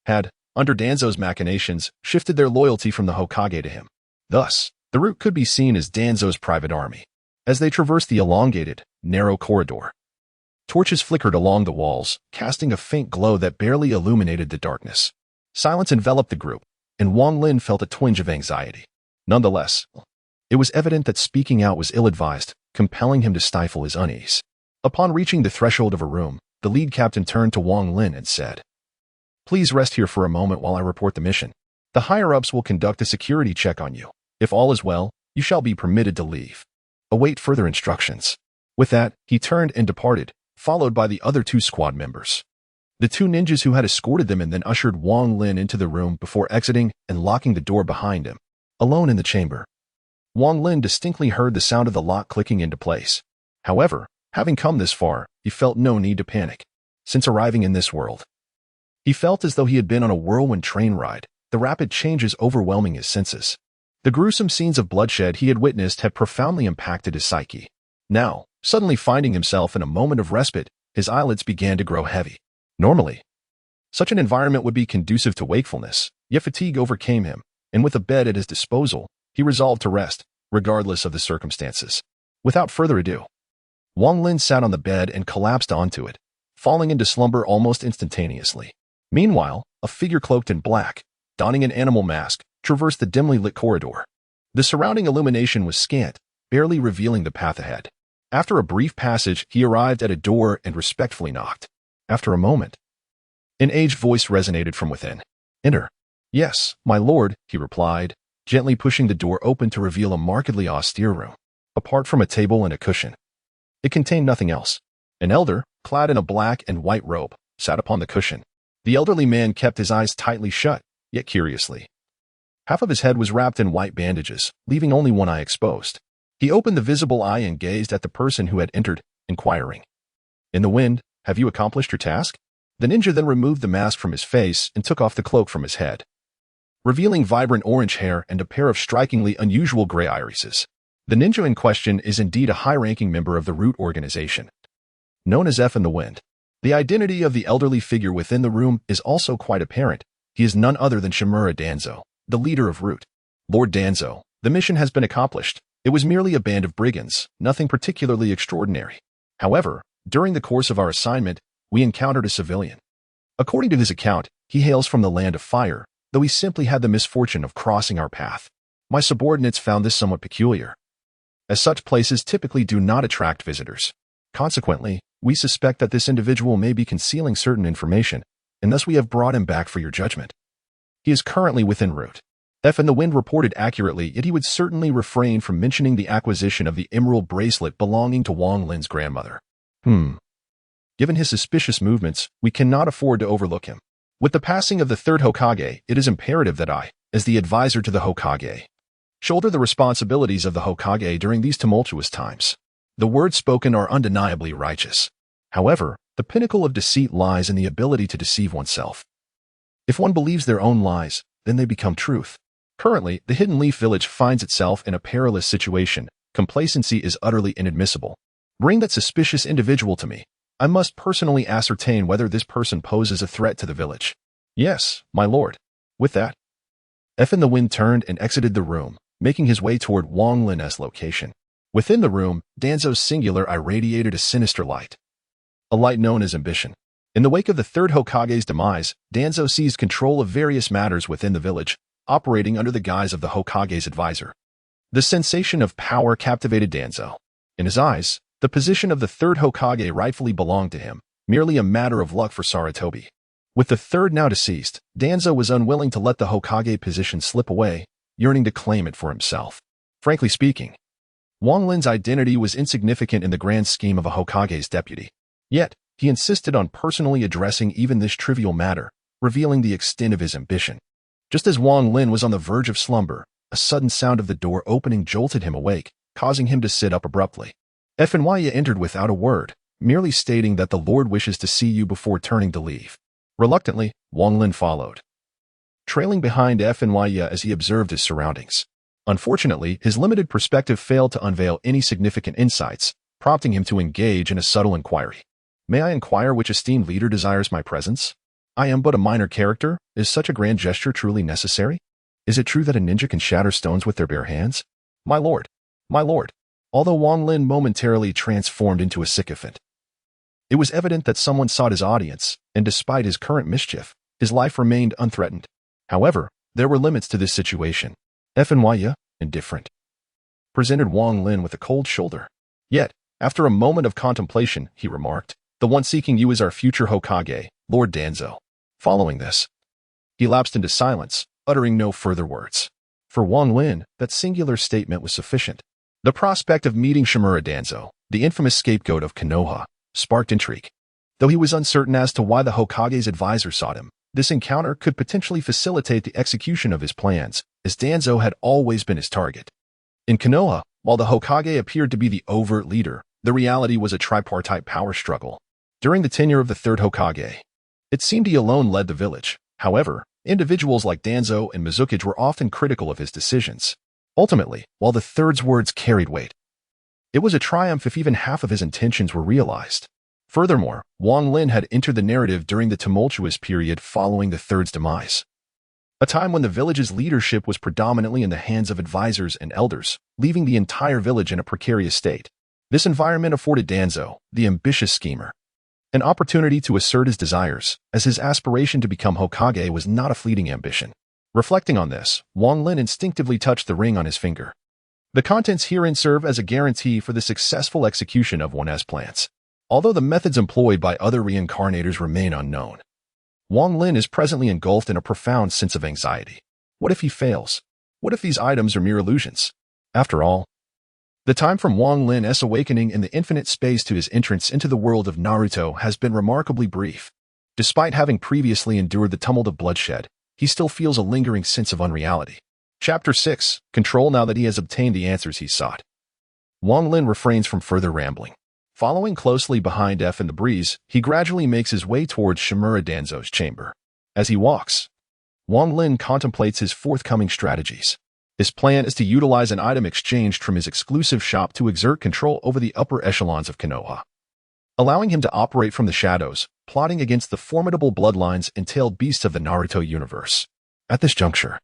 had, under Danzo's machinations, shifted their loyalty from the Hokage to him. Thus, the Root could be seen as Danzo's private army. As they traversed the elongated, narrow corridor, torches flickered along the walls, casting a faint glow that barely illuminated the darkness. Silence enveloped the group, and Wang Lin felt a twinge of anxiety. Nonetheless, it was evident that speaking out was ill-advised, compelling him to stifle his unease. Upon reaching the threshold of a room, the lead captain turned to Wang Lin and said, "Please rest here for a moment while I report the mission. The higher-ups will conduct a security check on you. If all is well, you shall be permitted to leave. Await further instructions." With that, he turned and departed, followed by the other two squad members. The two ninjas who had escorted them and then ushered Wang Lin into the room before exiting and locking the door behind him. Alone in the chamber, Wang Lin distinctly heard the sound of the lock clicking into place. However, having come this far, he felt no need to panic. Since arriving in this world, he felt as though he had been on a whirlwind train ride, the rapid changes overwhelming his senses. The gruesome scenes of bloodshed he had witnessed had profoundly impacted his psyche. Now, suddenly finding himself in a moment of respite, his eyelids began to grow heavy. Normally, such an environment would be conducive to wakefulness, yet fatigue overcame him, and with a bed at his disposal, he resolved to rest, regardless of the circumstances. Without further ado, Wang Lin sat on the bed and collapsed onto it, falling into slumber almost instantaneously. Meanwhile, a figure cloaked in black, donning an animal mask, traversed the dimly lit corridor. The surrounding illumination was scant, barely revealing the path ahead. After a brief passage, he arrived at a door and respectfully knocked. After a moment, an aged voice resonated from within. "Enter." "Yes, my lord," he replied, gently pushing the door open to reveal a markedly austere room. Apart from a table and a cushion, it contained nothing else. An elder, clad in a black and white robe, sat upon the cushion. The elderly man kept his eyes tightly shut, yet curiously. Half of his head was wrapped in white bandages, leaving only one eye exposed. He opened the visible eye and gazed at the person who had entered, inquiring, "In the wind, have you accomplished your task?" The ninja then removed the mask from his face and took off the cloak from his head, revealing vibrant orange hair and a pair of strikingly unusual gray irises. The ninja in question is indeed a high-ranking member of the Root organization, known as F in the Wind. The identity of the elderly figure within the room is also quite apparent. He is none other than Shimura Danzo, the leader of Root. "Lord Danzo, the mission has been accomplished. It was merely a band of brigands, nothing particularly extraordinary. However, during the course of our assignment, we encountered a civilian. According to his account, he hails from the land of fire, though he simply had the misfortune of crossing our path. My subordinates found this somewhat peculiar, as such places typically do not attract visitors. Consequently, we suspect that this individual may be concealing certain information, and thus we have brought him back for your judgment. He is currently within Root." F in the Wind reported accurately, yet he would certainly refrain from mentioning the acquisition of the emerald bracelet belonging to Wang Lin's grandmother. Given his suspicious movements, we cannot afford to overlook him. With the passing of the third Hokage, it is imperative that I, as the advisor to the Hokage, shoulder the responsibilities of the Hokage during these tumultuous times. The words spoken are undeniably righteous. However, the pinnacle of deceit lies in the ability to deceive oneself. If one believes their own lies, then they become truth. Currently, the Hidden Leaf Village finds itself in a perilous situation. Complacency is utterly inadmissible. Bring that suspicious individual to me. I must personally ascertain whether this person poses a threat to the village. "Yes, my lord." With that, F in the Wind turned and exited the room, making his way toward Wang Lin's location. Within the room, Danzo's singular eye radiated a sinister light, a light known as ambition. In the wake of the third Hokage's demise, Danzo seized control of various matters within the village, operating under the guise of the Hokage's advisor. The sensation of power captivated Danzo. In his eyes, the position of the third Hokage rightfully belonged to him, merely a matter of luck for Sarutobi. With the third now deceased, Danzo was unwilling to let the Hokage position slip away, yearning to claim it for himself. Frankly speaking, Wang Lin's identity was insignificant in the grand scheme of a Hokage's deputy. Yet, he insisted on personally addressing even this trivial matter, revealing the extent of his ambition. Just as Wang Lin was on the verge of slumber, a sudden sound of the door opening jolted him awake, causing him to sit up abruptly. F.N.Y. entered without a word, merely stating that the Lord wishes to see you before turning to leave. Reluctantly, Wang Lin followed, trailing behind F.N.Y. as he observed his surroundings. Unfortunately, his limited perspective failed to unveil any significant insights, prompting him to engage in a subtle inquiry. May I inquire which esteemed leader desires my presence? I am but a minor character. Is such a grand gesture truly necessary? Is it true that a ninja can shatter stones with their bare hands? My lord, my lord. Although Wang Lin momentarily transformed into a sycophant, it was evident that someone sought his audience, and despite his current mischief, his life remained unthreatened. However, there were limits to this situation. FNY, indifferent, presented Wang Lin with a cold shoulder. Yet, after a moment of contemplation, he remarked, the one seeking you is our future Hokage, Lord Danzo. Following this, he lapsed into silence, uttering no further words. For Wang Lin, that singular statement was sufficient. The prospect of meeting Shimura Danzo, the infamous scapegoat of Konoha, sparked intrigue. Though he was uncertain as to why the Hokage's advisor sought him, this encounter could potentially facilitate the execution of his plans, as Danzo had always been his target. In Konoha, while the Hokage appeared to be the overt leader, the reality was a tripartite power struggle. During the tenure of the third Hokage, it seemed he alone led the village. However, individuals like Danzo and Mizukage were often critical of his decisions. Ultimately, while the third's words carried weight, it was a triumph if even half of his intentions were realized. Furthermore, Wang Lin had entered the narrative during the tumultuous period following the third's demise, a time when the village's leadership was predominantly in the hands of advisors and elders, leaving the entire village in a precarious state. This environment afforded Danzo, the ambitious schemer, an opportunity to assert his desires, as his aspiration to become Hokage was not a fleeting ambition. Reflecting on this, Wang Lin instinctively touched the ring on his finger. The contents herein serve as a guarantee for the successful execution of one's plans. Although the methods employed by other reincarnators remain unknown, Wang Lin is presently engulfed in a profound sense of anxiety. What if he fails? What if these items are mere illusions? After all, the time from Wang Lin's awakening in the infinite space to his entrance into the world of Naruto has been remarkably brief. Despite having previously endured the tumult of bloodshed, he still feels a lingering sense of unreality. Chapter 6. Control. Now that he has obtained the answers he sought, Wang Lin refrains from further rambling. Following closely behind F in the breeze, he gradually makes his way towards Shimura Danzo's chamber. As he walks, Wang Lin contemplates his forthcoming strategies. His plan is to utilize an item exchanged from his exclusive shop to exert control over the upper echelons of Konoha, allowing him to operate from the shadows, plotting against the formidable bloodlines and tailed beasts of the Naruto universe. At this juncture,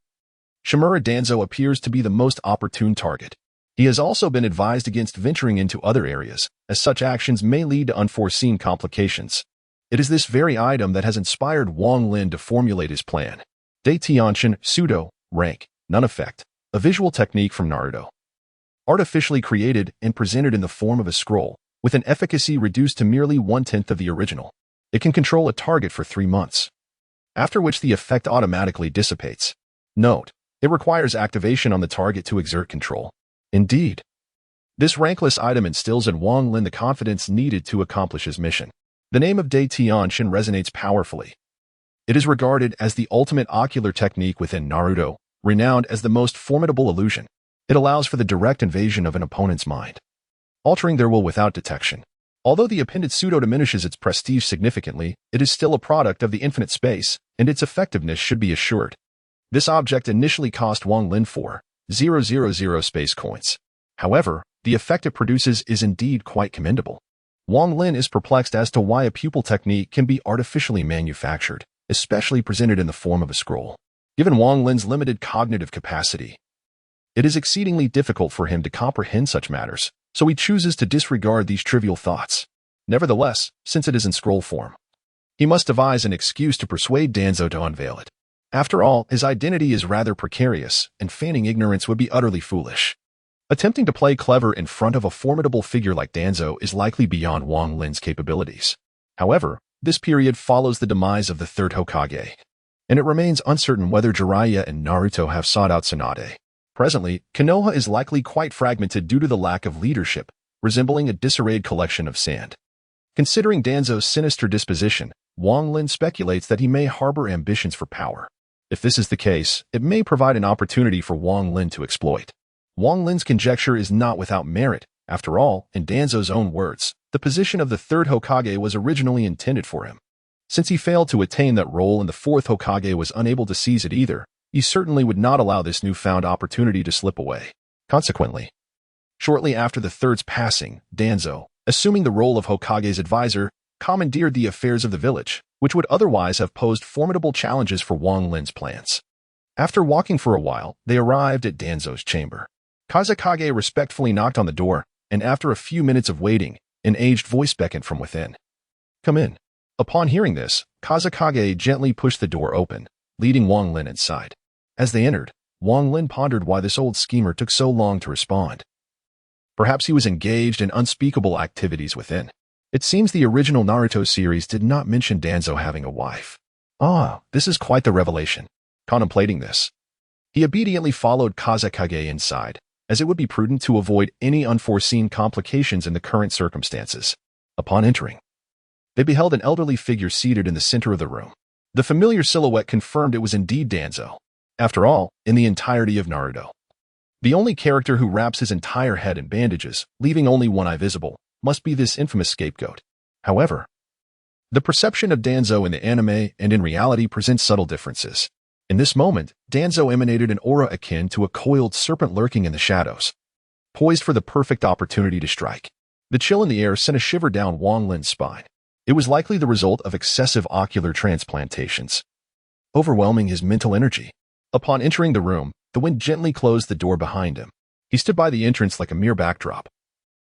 Shimura Danzo appears to be the most opportune target. He has also been advised against venturing into other areas, as such actions may lead to unforeseen complications. It is this very item that has inspired Wang Lin to formulate his plan. Daitianshin, pseudo, rank, none effect, a visual technique from Naruto, artificially created and presented in the form of a scroll, with an efficacy reduced to merely 1/10 of the original. It can control a target for 3 months, after which the effect automatically dissipates. Note: it requires activation on the target to exert control. Indeed, this rankless item instills in Wang Lin the confidence needed to accomplish his mission. The name of Daitianshin resonates powerfully. It is regarded as the ultimate ocular technique within Naruto, renowned as the most formidable illusion. It allows for the direct invasion of an opponent's mind, altering their will without detection. Although the appended pseudo diminishes its prestige significantly, it is still a product of the infinite space, and its effectiveness should be assured. This object initially cost Wang Lin 4,000 space coins. However, the effect it produces is indeed quite commendable. Wang Lin is perplexed as to why a pupil technique can be artificially manufactured, especially presented in the form of a scroll. Given Wang Lin's limited cognitive capacity, it is exceedingly difficult for him to comprehend such matters, so he chooses to disregard these trivial thoughts. Nevertheless, since it is in scroll form, he must devise an excuse to persuade Danzo to unveil it. After all, his identity is rather precarious, and feigning ignorance would be utterly foolish. Attempting to play clever in front of a formidable figure like Danzo is likely beyond Wang Lin's capabilities. However, this period follows the demise of the third Hokage, and it remains uncertain whether Jiraiya and Naruto have sought out Tsunade. Presently, Konoha is likely quite fragmented due to the lack of leadership, resembling a disarrayed collection of sand. Considering Danzo's sinister disposition, Wang Lin speculates that he may harbor ambitions for power. If this is the case, it may provide an opportunity for Wang Lin to exploit. Wang Lin's conjecture is not without merit. After all, in Danzo's own words, the position of the third Hokage was originally intended for him. Since he failed to attain that role and the fourth Hokage was unable to seize it either, he certainly would not allow this newfound opportunity to slip away. Consequently, shortly after the third's passing, Danzo, assuming the role of Hokage's advisor, commandeered the affairs of the village, which would otherwise have posed formidable challenges for Wang Lin's plans. After walking for a while, they arrived at Danzo's chamber. Kazekage respectfully knocked on the door, and after a few minutes of waiting, an aged voice beckoned from within. "Come in." Upon hearing this, Kazekage gently pushed the door open, leading Wang Lin inside. As they entered, Wang Lin pondered why this old schemer took so long to respond. Perhaps he was engaged in unspeakable activities within. It seems the original Naruto series did not mention Danzo having a wife. This is quite the revelation. Contemplating this, he obediently followed Kazekage inside, as it would be prudent to avoid any unforeseen complications in the current circumstances. Upon entering, they beheld an elderly figure seated in the center of the room. The familiar silhouette confirmed it was indeed Danzo. After all, in the entirety of Naruto, the only character who wraps his entire head in bandages, leaving only one eye visible, must be this infamous scapegoat. However, the perception of Danzo in the anime and in reality presents subtle differences. In this moment, Danzo emanated an aura akin to a coiled serpent lurking in the shadows, poised for the perfect opportunity to strike. The chill in the air sent a shiver down Wang Lin's spine. It was likely the result of excessive ocular transplantations, overwhelming his mental energy. Upon entering the room, the wind gently closed the door behind him. He stood by the entrance like a mere backdrop,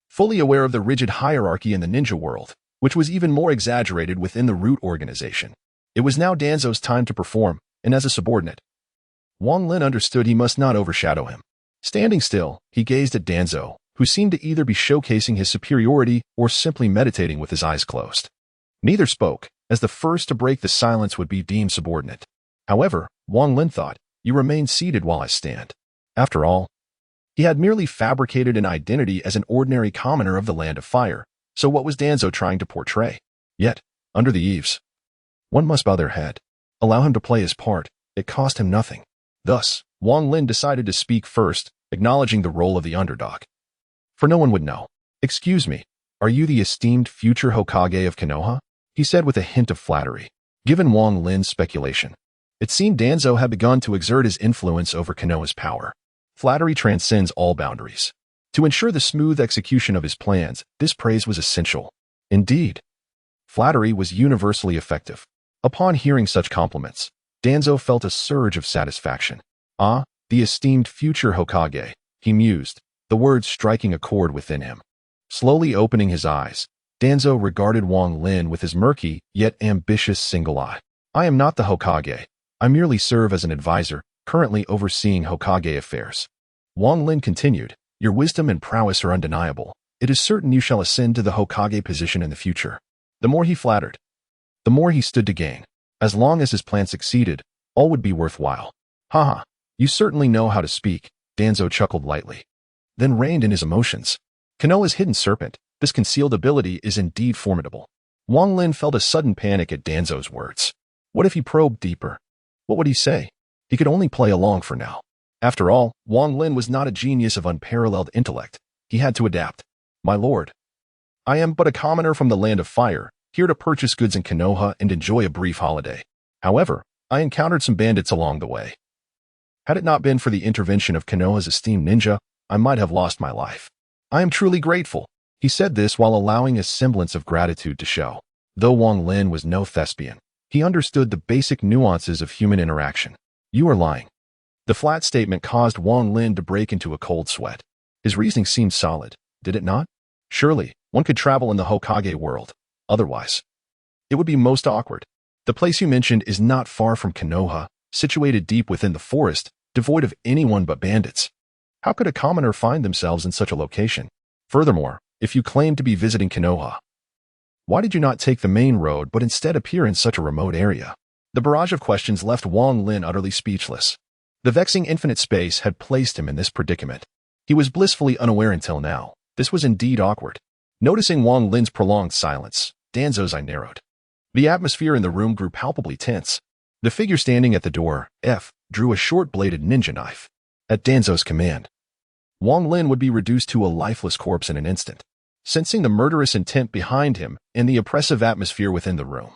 fully aware of the rigid hierarchy in the ninja world, which was even more exaggerated within the root organization. It was now Danzo's time to perform, and as a subordinate, Wang Lin understood he must not overshadow him. Standing still, he gazed at Danzo, who seemed to either be showcasing his superiority or simply meditating with his eyes closed. Neither spoke, as the first to break the silence would be deemed subordinate. However, Wang Lin thought, "You remain seated while I stand." After all, he had merely fabricated an identity as an ordinary commoner of the Land of Fire, so what was Danzo trying to portray? Yet, under the eaves, one must bow their head. Allow him to play his part. It cost him nothing. Thus, Wang Lin decided to speak first, acknowledging the role of the underdog. For no one would know. "Excuse me, are you the esteemed future Hokage of Konoha?" he said with a hint of flattery. Given Wang Lin's speculation, it seemed Danzo had begun to exert his influence over Konoha's power. Flattery transcends all boundaries. To ensure the smooth execution of his plans, this praise was essential. Indeed, flattery was universally effective. Upon hearing such compliments, Danzo felt a surge of satisfaction. "The esteemed future Hokage," he mused, the words striking a chord within him. Slowly opening his eyes, Danzo regarded Wang Lin with his murky, yet ambitious single eye. "I am not the Hokage. I merely serve as an advisor, currently overseeing Hokage affairs." Wang Lin continued, "Your wisdom and prowess are undeniable. It is certain you shall ascend to the Hokage position in the future." The more he flattered, the more he stood to gain. As long as his plan succeeded, all would be worthwhile. "Haha, you certainly know how to speak," Danzo chuckled lightly, then reined in his emotions. Konoha's hidden serpent, this concealed ability is indeed formidable. Wang Lin felt a sudden panic at Danzo's words. What if he probed deeper? What would he say? He could only play along for now. After all, Wang Lin was not a genius of unparalleled intellect. He had to adapt. "My lord, I am but a commoner from the Land of Fire, here to purchase goods in Konoha and enjoy a brief holiday. However, I encountered some bandits along the way. Had it not been for the intervention of Konoha's esteemed ninja, I might have lost my life. I am truly grateful." He said this while allowing a semblance of gratitude to show. Though Wang Lin was no thespian, he understood the basic nuances of human interaction. "You are lying." The flat statement caused Wang Lin to break into a cold sweat. His reasoning seemed solid, did it not? Surely, one could travel in the Hokage world. Otherwise, it would be most awkward. The place you mentioned is not far from Konoha, situated deep within the forest, devoid of anyone but bandits. How could a commoner find themselves in such a location? Furthermore, if you claim to be visiting Konoha, why did you not take the main road but instead appear in such a remote area? The barrage of questions left Wang Lin utterly speechless. The vexing infinite space had placed him in this predicament. He was blissfully unaware until now. This was indeed awkward. Noticing Wang Lin's prolonged silence, Danzo's eye narrowed. The atmosphere in the room grew palpably tense. The figure standing at the door, drew a short-bladed ninja knife. At Danzo's command, Wang Lin would be reduced to a lifeless corpse in an instant. Sensing the murderous intent behind him and the oppressive atmosphere within the room,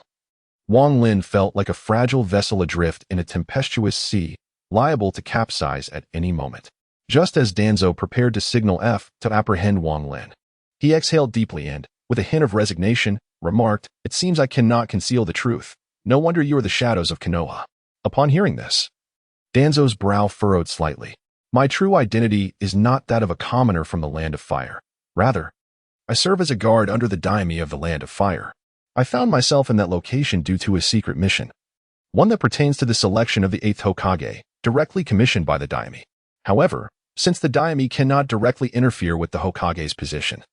Wang Lin felt like a fragile vessel adrift in a tempestuous sea, liable to capsize at any moment. Just as Danzo prepared to signal F to apprehend Wang Lin, he exhaled deeply and, with a hint of resignation, remarked, "It seems I cannot conceal the truth. No wonder you are the shadows of Konoha." Upon hearing this, Danzo's brow furrowed slightly. "My true identity is not that of a commoner from the Land of Fire. Rather, I serve as a guard under the daime of the Land of Fire. I found myself in that location due to a secret mission, one that pertains to the selection of the 8th Hokage, directly commissioned by the daime. However, since the daime cannot directly interfere with the Hokage's position,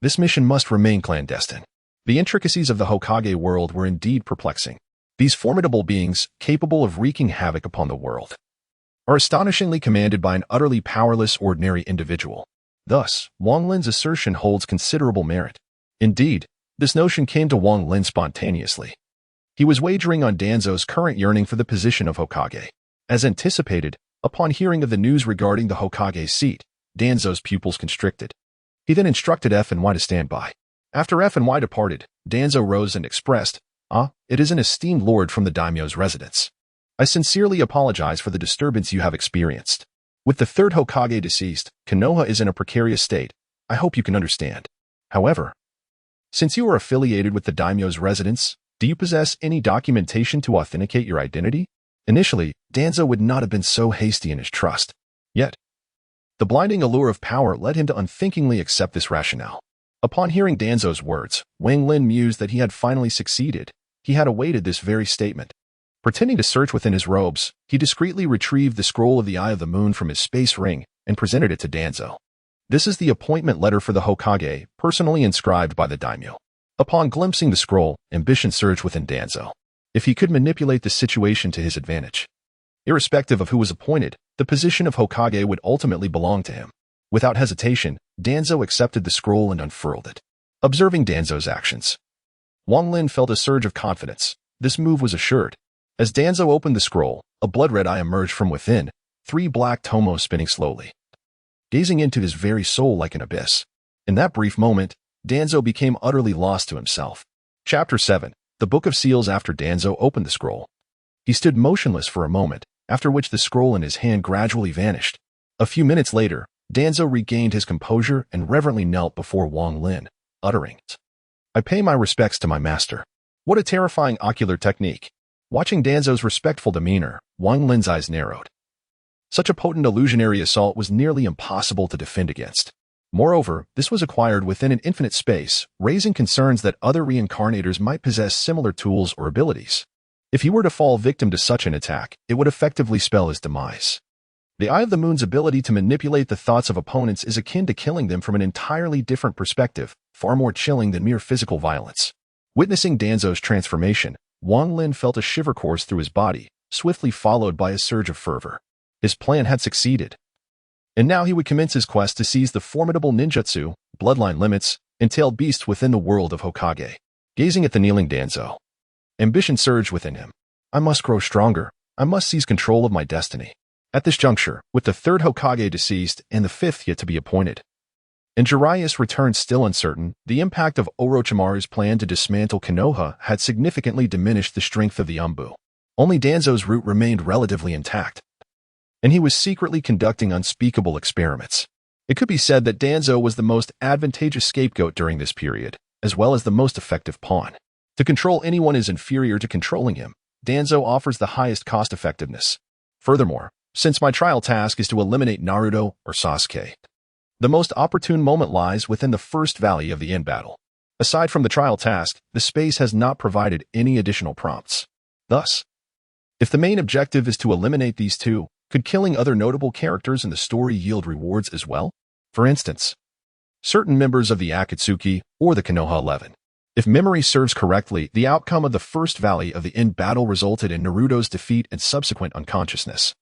this mission must remain clandestine." The intricacies of the Hokage world were indeed perplexing. These formidable beings, capable of wreaking havoc upon the world, are astonishingly commanded by an utterly powerless ordinary individual. Thus, Wang Lin's assertion holds considerable merit. Indeed, this notion came to Wang Lin spontaneously. He was wagering on Danzo's current yearning for the position of Hokage. As anticipated, upon hearing of the news regarding the Hokage's seat, Danzo's pupils constricted. He then instructed F and Y to stand by. After F and Y departed, Danzo rose and expressed, "It is an esteemed lord from the daimyo's residence. I sincerely apologize for the disturbance you have experienced. With the 3rd Hokage deceased, Konoha is in a precarious state. I hope you can understand. However, since you are affiliated with the daimyo's residence, do you possess any documentation to authenticate your identity?" Initially, Danzo would not have been so hasty in his trust. Yet, the blinding allure of power led him to unthinkingly accept this rationale. Upon hearing Danzo's words, Wang Lin mused that he had finally succeeded. He had awaited this very statement. Pretending to search within his robes, he discreetly retrieved the scroll of the Eye of the Moon from his space ring and presented it to Danzo. This is the appointment letter for the Hokage, personally inscribed by the daimyo. Upon glimpsing the scroll, ambition surged within Danzo. If he could manipulate the situation to his advantage, irrespective of who was appointed, the position of Hokage would ultimately belong to him. Without hesitation, Danzo accepted the scroll and unfurled it. Observing Danzo's actions, Wang Lin felt a surge of confidence. This move was assured. As Danzo opened the scroll, a blood-red eye emerged from within, 3 black tomos spinning slowly, gazing into his very soul like an abyss. In that brief moment, Danzo became utterly lost to himself. Chapter 7. The Book of Seals. After Danzo opened the scroll, he stood motionless for a moment, after which the scroll in his hand gradually vanished. A few minutes later, Danzo regained his composure and reverently knelt before Wang Lin, uttering, "I pay my respects to my master." What a terrifying ocular technique. Watching Danzo's respectful demeanor, Wang Lin's eyes narrowed. Such a potent illusionary assault was nearly impossible to defend against. Moreover, this was acquired within an infinite space, raising concerns that other reincarnators might possess similar tools or abilities. If he were to fall victim to such an attack, it would effectively spell his demise. The Eye of the Moon's ability to manipulate the thoughts of opponents is akin to killing them from an entirely different perspective, far more chilling than mere physical violence. Witnessing Danzo's transformation, Wang Lin felt a shiver course through his body, swiftly followed by a surge of fervor. His plan had succeeded. And now he would commence his quest to seize the formidable ninjutsu, bloodline limits, entailed beasts within the world of Hokage. Gazing at the kneeling Danzo, ambition surged within him. "I must grow stronger. I must seize control of my destiny." At this juncture, with the 3rd Hokage deceased and the 5th yet to be appointed, and Jiraiya's return still uncertain, the impact of Orochimaru's plan to dismantle Konoha had significantly diminished the strength of the Anbu. Only Danzo's root remained relatively intact, and he was secretly conducting unspeakable experiments. It could be said that Danzo was the most advantageous scapegoat during this period, as well as the most effective pawn. To control anyone is inferior to controlling him. Danzo offers the highest cost-effectiveness. Furthermore, since my trial task is to eliminate Naruto or Sasuke, the most opportune moment lies within the first valley of the end battle. Aside from the trial task, the space has not provided any additional prompts. Thus, if the main objective is to eliminate these two, could killing other notable characters in the story yield rewards as well? For instance, certain members of the Akatsuki or the Konoha 11. If memory serves correctly, the outcome of the first valley of the end battle resulted in Naruto's defeat and subsequent unconsciousness,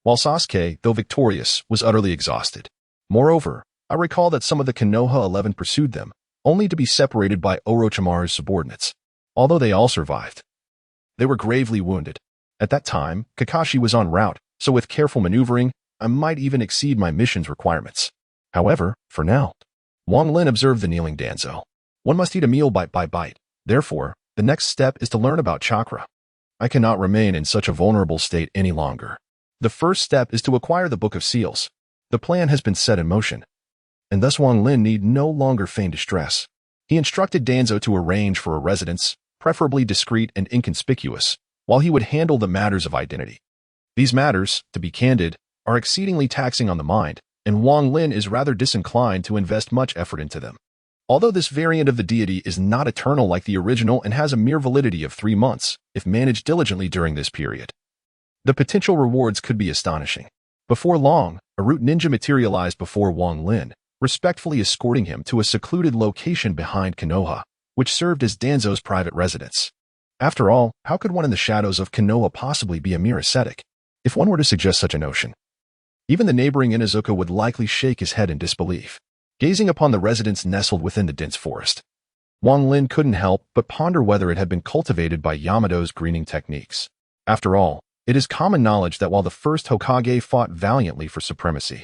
while Sasuke, though victorious, was utterly exhausted. Moreover, I recall that some of the Konoha 11 pursued them, only to be separated by Orochimaru's subordinates. Although they all survived, they were gravely wounded. At that time, Kakashi was en route, so with careful maneuvering, I might even exceed my mission's requirements. However, for now, Wang Lin observed the kneeling Danzo. One must eat a meal bite by bite. Therefore, the next step is to learn about chakra. I cannot remain in such a vulnerable state any longer. The first step is to acquire the Book of Seals. The plan has been set in motion, and thus Wang Lin need no longer feign distress. He instructed Danzo to arrange for a residence, preferably discreet and inconspicuous, while he would handle the matters of identity. These matters, to be candid, are exceedingly taxing on the mind, and Wang Lin is rather disinclined to invest much effort into them. Although this variant of the deity is not eternal like the original and has a mere validity of 3 months, if managed diligently during this period, the potential rewards could be astonishing. Before long, a root ninja materialized before Wang Lin, respectfully escorting him to a secluded location behind Konoha, which served as Danzo's private residence. After all, how could one in the shadows of Konoha possibly be a mere ascetic, if one were to suggest such a notion? Even the neighboring Inuzuka would likely shake his head in disbelief, gazing upon the residence nestled within the dense forest. Wang Lin couldn't help but ponder whether it had been cultivated by Yamato's greening techniques. After all, it is common knowledge that while the first Hokage fought valiantly for supremacy,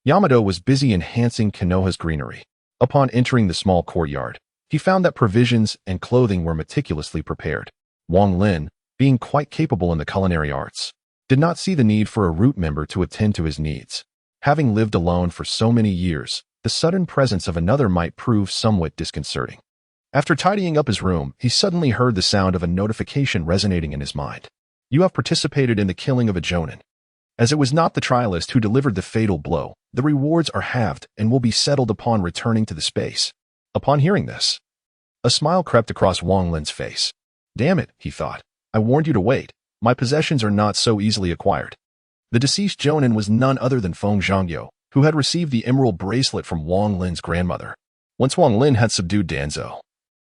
Yamato was busy enhancing Konoha's greenery. Upon entering the small courtyard, he found that provisions and clothing were meticulously prepared. Wang Lin, being quite capable in the culinary arts, did not see the need for a root member to attend to his needs. Having lived alone for so many years, the sudden presence of another might prove somewhat disconcerting. After tidying up his room, he suddenly heard the sound of a notification resonating in his mind. You have participated in the killing of a Jonin. As it was not the trialist who delivered the fatal blow, the rewards are halved and will be settled upon returning to the space. Upon hearing this, a smile crept across Wang Lin's face. Damn it, he thought. I warned you to wait. My possessions are not so easily acquired. The deceased Jonin was none other than Feng Zhangyo, who had received the emerald bracelet from Wang Lin's grandmother. Once Wang Lin had subdued Danzo,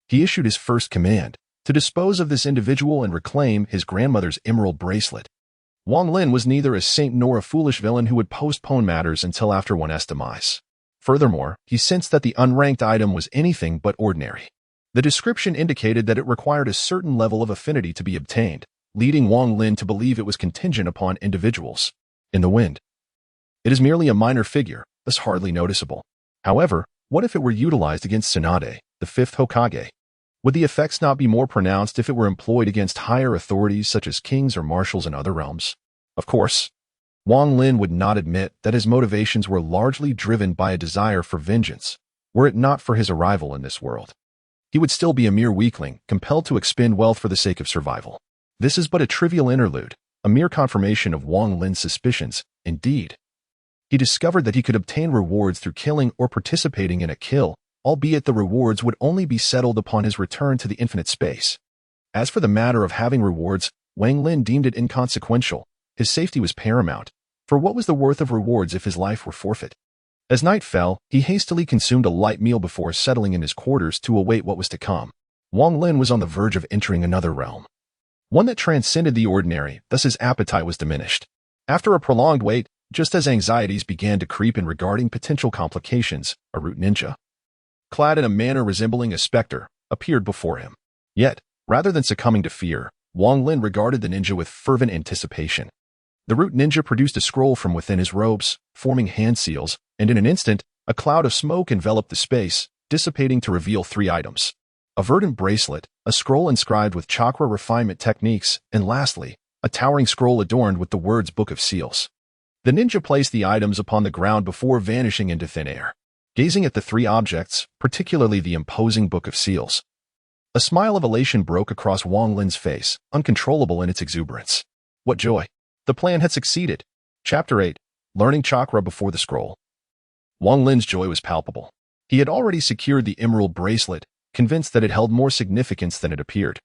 he issued his first command, to dispose of this individual and reclaim his grandmother's emerald bracelet. Wang Lin was neither a saint nor a foolish villain who would postpone matters until after one's demise. Furthermore, he sensed that the unranked item was anything but ordinary. The description indicated that it required a certain level of affinity to be obtained, leading Wang Lin to believe it was contingent upon individuals. In the wind. It is merely a minor figure, thus hardly noticeable. However, what if it were utilized against Tsunade, the fifth Hokage? Would the effects not be more pronounced if it were employed against higher authorities such as kings or marshals in other realms? Of course, Wang Lin would not admit that his motivations were largely driven by a desire for vengeance, were it not for his arrival in this world. He would still be a mere weakling, compelled to expend wealth for the sake of survival. This is but a trivial interlude, a mere confirmation of Wang Lin's suspicions. Indeed, he discovered that he could obtain rewards through killing or participating in a kill, albeit the rewards would only be settled upon his return to the infinite space. As for the matter of having rewards, Wang Lin deemed it inconsequential. His safety was paramount, for what was the worth of rewards if his life were forfeit? As night fell, he hastily consumed a light meal before settling in his quarters to await what was to come. Wang Lin was on the verge of entering another realm, one that transcended the ordinary, thus his appetite was diminished. After a prolonged wait, just as anxieties began to creep in regarding potential complications, a root ninja, clad in a manner resembling a specter, appeared before him. Yet, rather than succumbing to fear, Wang Lin regarded the ninja with fervent anticipation. The root ninja produced a scroll from within his robes, forming hand seals, and in an instant, a cloud of smoke enveloped the space, dissipating to reveal 3 items. A verdant bracelet, a scroll inscribed with chakra refinement techniques, and lastly, a towering scroll adorned with the words Book of Seals. The ninja placed the items upon the ground before vanishing into thin air. Gazing at the 3 objects, particularly the imposing Book of Seals, a smile of elation broke across Wang Lin's face, uncontrollable in its exuberance. What joy! The plan had succeeded. Chapter 8. Learning Chakra Before the Scroll. Wang Lin's joy was palpable. He had already secured the emerald bracelet, convinced that it held more significance than it appeared,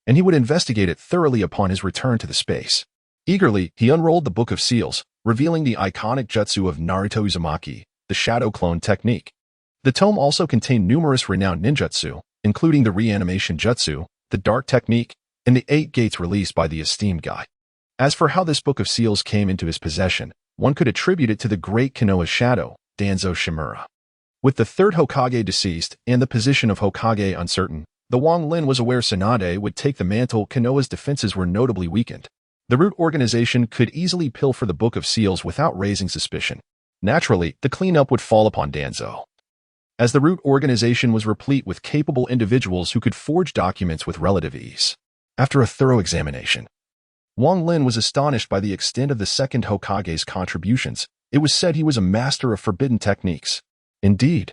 and he would investigate it thoroughly upon his return to the space. Eagerly, he unrolled the Book of Seals, revealing the iconic jutsu of Naruto Uzumaki, the shadow clone technique. The tome also contained numerous renowned ninjutsu, including the reanimation jutsu, the dark technique, and the 8 gates released by the esteemed guy. As for how this Book of Seals came into his possession, one could attribute it to the great Konoha's shadow, Danzo Shimura. With the 3rd Hokage deceased and the position of Hokage uncertain, the Wang Lin was aware Tsunade would take the mantle. Konoha's defenses were notably weakened. The root organization could easily pilfer the Book of Seals without raising suspicion. Naturally, the cleanup would fall upon Danzo, as the root organization was replete with capable individuals who could forge documents with relative ease. After a thorough examination, Wang Lin was astonished by the extent of the second Hokage's contributions. It was said he was a master of forbidden techniques. Indeed,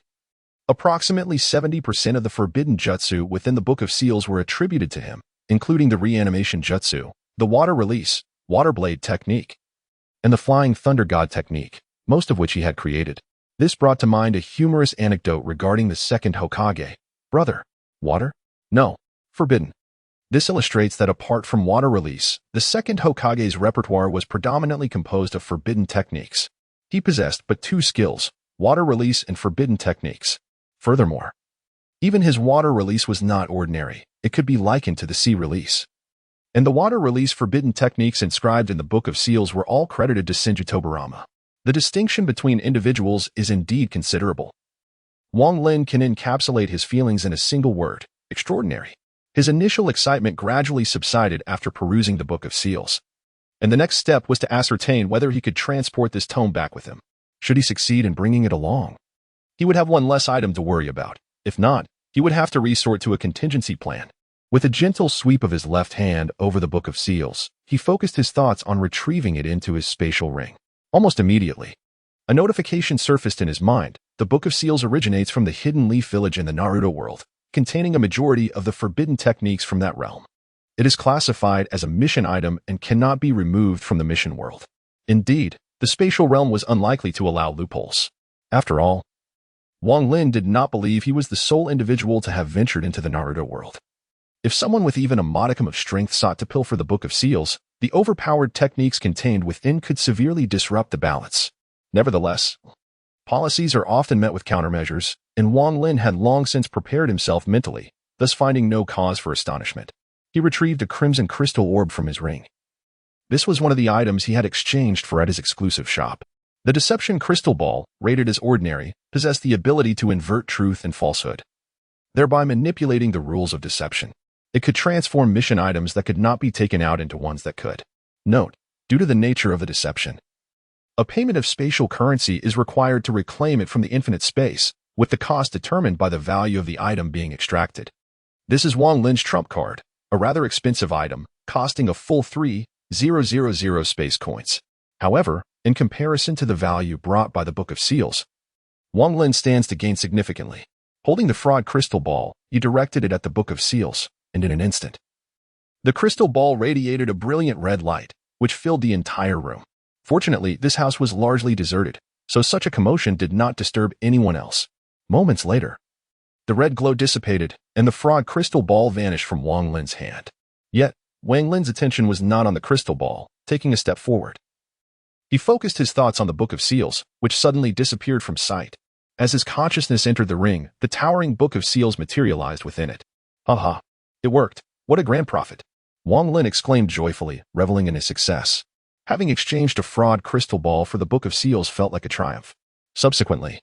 approximately 70% of the forbidden jutsu within the Book of Seals were attributed to him, including the reanimation jutsu, the water release, water blade technique, and the flying thunder god technique, most of which he had created. This brought to mind a humorous anecdote regarding the second Hokage. Brother, water? No, forbidden. This illustrates that apart from water release, the second Hokage's repertoire was predominantly composed of forbidden techniques. He possessed but two skills, water release and forbidden techniques. Furthermore, even his water release was not ordinary. It could be likened to the sea release. And the water release forbidden techniques inscribed in the Book of Seals were all credited to Shinjutobarama. The distinction between individuals is indeed considerable. Wang Lin can encapsulate his feelings in a single word, extraordinary. His initial excitement gradually subsided after perusing the Book of Seals. And the next step was to ascertain whether he could transport this tome back with him. Should he succeed in bringing it along, he would have one less item to worry about. If not, he would have to resort to a contingency plan. With a gentle sweep of his left hand over the Book of Seals, he focused his thoughts on retrieving it into his spatial ring. Almost immediately, a notification surfaced in his mind. The Book of Seals originates from the Hidden Leaf Village in the Naruto world, containing a majority of the forbidden techniques from that realm. It is classified as a mission item and cannot be removed from the mission world. Indeed, the spatial realm was unlikely to allow loopholes. After all, Wang Lin did not believe he was the sole individual to have ventured into the Naruto world. If someone with even a modicum of strength sought to pilfer the Book of Seals, the overpowered techniques contained within could severely disrupt the balance. Nevertheless, policies are often met with countermeasures, and Wang Lin had long since prepared himself mentally, thus finding no cause for astonishment. He retrieved a crimson crystal orb from his ring. This was one of the items he had exchanged for at his exclusive shop. The Deception Crystal Ball, rated as ordinary, possessed the ability to invert truth and falsehood, thereby manipulating the rules of deception. It could transform mission items that could not be taken out into ones that could. Note, due to the nature of the deception, a payment of spatial currency is required to reclaim it from the infinite space, with the cost determined by the value of the item being extracted. This is Wang Lin's trump card, a rather expensive item, costing a full 3,000 space coins. However, in comparison to the value brought by the Book of Seals, Wang Lin stands to gain significantly. Holding the fraud crystal ball, he directed it at the Book of Seals, and in an instant, the crystal ball radiated a brilliant red light, which filled the entire room. Fortunately, this house was largely deserted, so such a commotion did not disturb anyone else. Moments later, the red glow dissipated, and the fraud crystal ball vanished from Wang Lin's hand. Yet, Wang Lin's attention was not on the crystal ball. Taking a step forward, he focused his thoughts on the Book of Seals, which suddenly disappeared from sight. As his consciousness entered the ring, the towering Book of Seals materialized within it. Haha, it worked. What a grand profit! Wang Lin exclaimed joyfully, reveling in his success. Having exchanged a fraud crystal ball for the Book of Seals felt like a triumph. Subsequently,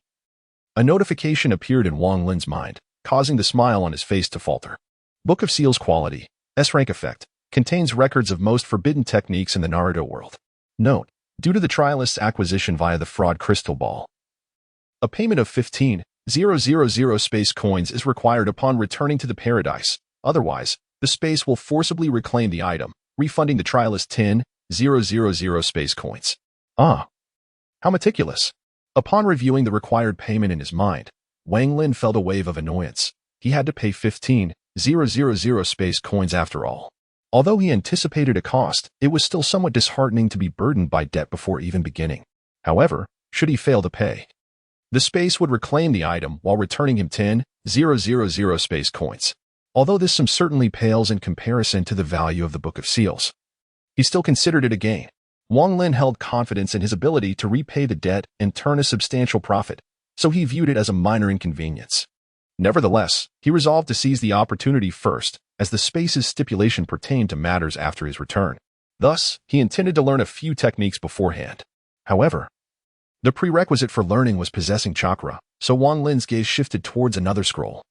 a notification appeared in Wang Lin's mind, causing the smile on his face to falter. Book of Seals quality, S-rank effect, contains records of most forbidden techniques in the Naruto world. Note, due to the trialist's acquisition via the fraud crystal ball, a payment of 15,000 space coins is required upon returning to the paradise. Otherwise, the space will forcibly reclaim the item, refunding the trialist 10,000 space coins. Ah, how meticulous! Upon reviewing the required payment in his mind, Wang Lin felt a wave of annoyance. He had to pay 15,000 space coins after all. Although he anticipated a cost, it was still somewhat disheartening to be burdened by debt before even beginning. However, should he fail to pay, the space would reclaim the item while returning him 10,000 space coins. Although this sum certainly pales in comparison to the value of the Book of Seals, he still considered it a gain. Wang Lin held confidence in his ability to repay the debt and turn a substantial profit, so he viewed it as a minor inconvenience. Nevertheless, he resolved to seize the opportunity first, as the space's stipulation pertained to matters after his return. Thus, he intended to learn a few techniques beforehand. However, the prerequisite for learning was possessing chakra, so Wang Lin's gaze shifted towards another scroll.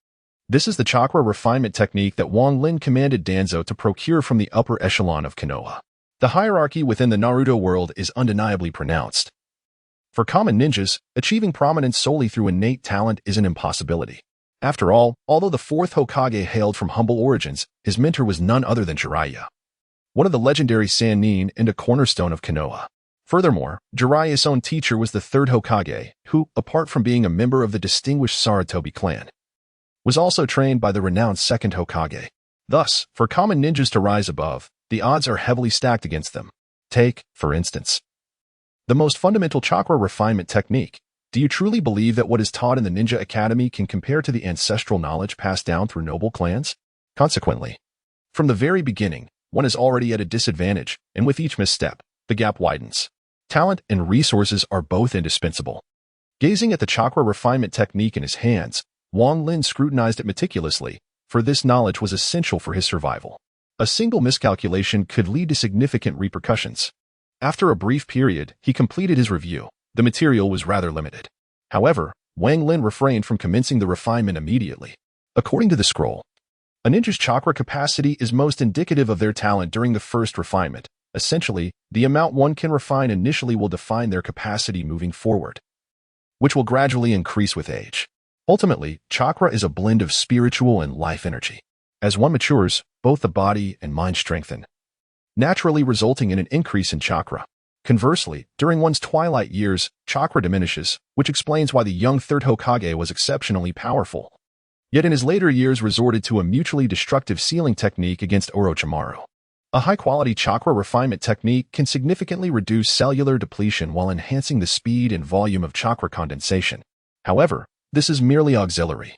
This is the chakra refinement technique that Wang Lin commanded Danzo to procure from the upper echelon of Konoha. The hierarchy within the Naruto world is undeniably pronounced. For common ninjas, achieving prominence solely through innate talent is an impossibility. After all, although the fourth Hokage hailed from humble origins, his mentor was none other than Jiraiya. one of the legendary Sannin and a cornerstone of Konoha. Furthermore, Jiraiya's own teacher was the third Hokage, who, apart from being a member of the distinguished Sarutobi clan, was also trained by the renowned second Hokage. Thus, for common ninjas to rise above, the odds are heavily stacked against them. Take, for instance, the most fundamental chakra refinement technique. Do you truly believe that what is taught in the Ninja Academy can compare to the ancestral knowledge passed down through noble clans? Consequently, from the very beginning, one is already at a disadvantage, and with each misstep, the gap widens. Talent and resources are both indispensable. Gazing at the chakra refinement technique in his hands, Wang Lin scrutinized it meticulously, for this knowledge was essential for his survival. A single miscalculation could lead to significant repercussions. After a brief period, he completed his review. The material was rather limited. However, Wang Lin refrained from commencing the refinement immediately. According to the scroll, a ninja's chakra capacity is most indicative of their talent during the first refinement. Essentially, the amount one can refine initially will define their capacity moving forward, which will gradually increase with age. Ultimately, chakra is a blend of spiritual and life energy. As one matures, both the body and mind strengthen, naturally resulting in an increase in chakra. Conversely, during one's twilight years, chakra diminishes, which explains why the young third Hokage was exceptionally powerful, yet in his later years resorted to a mutually destructive sealing technique against Orochimaru. A high-quality chakra refinement technique can significantly reduce cellular depletion while enhancing the speed and volume of chakra condensation. However, this is merely auxiliary.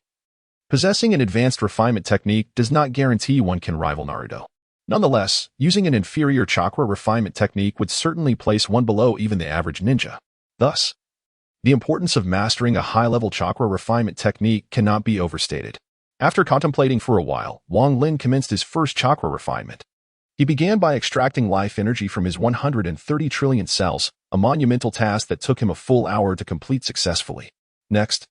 Possessing an advanced refinement technique does not guarantee one can rival Naruto. Nonetheless, using an inferior chakra refinement technique would certainly place one below even the average ninja. Thus, the importance of mastering a high-level chakra refinement technique cannot be overstated. After contemplating for a while, Wang Lin commenced his first chakra refinement. He began by extracting life energy from his 130 trillion cells, a monumental task that took him a full hour to complete successfully. Next,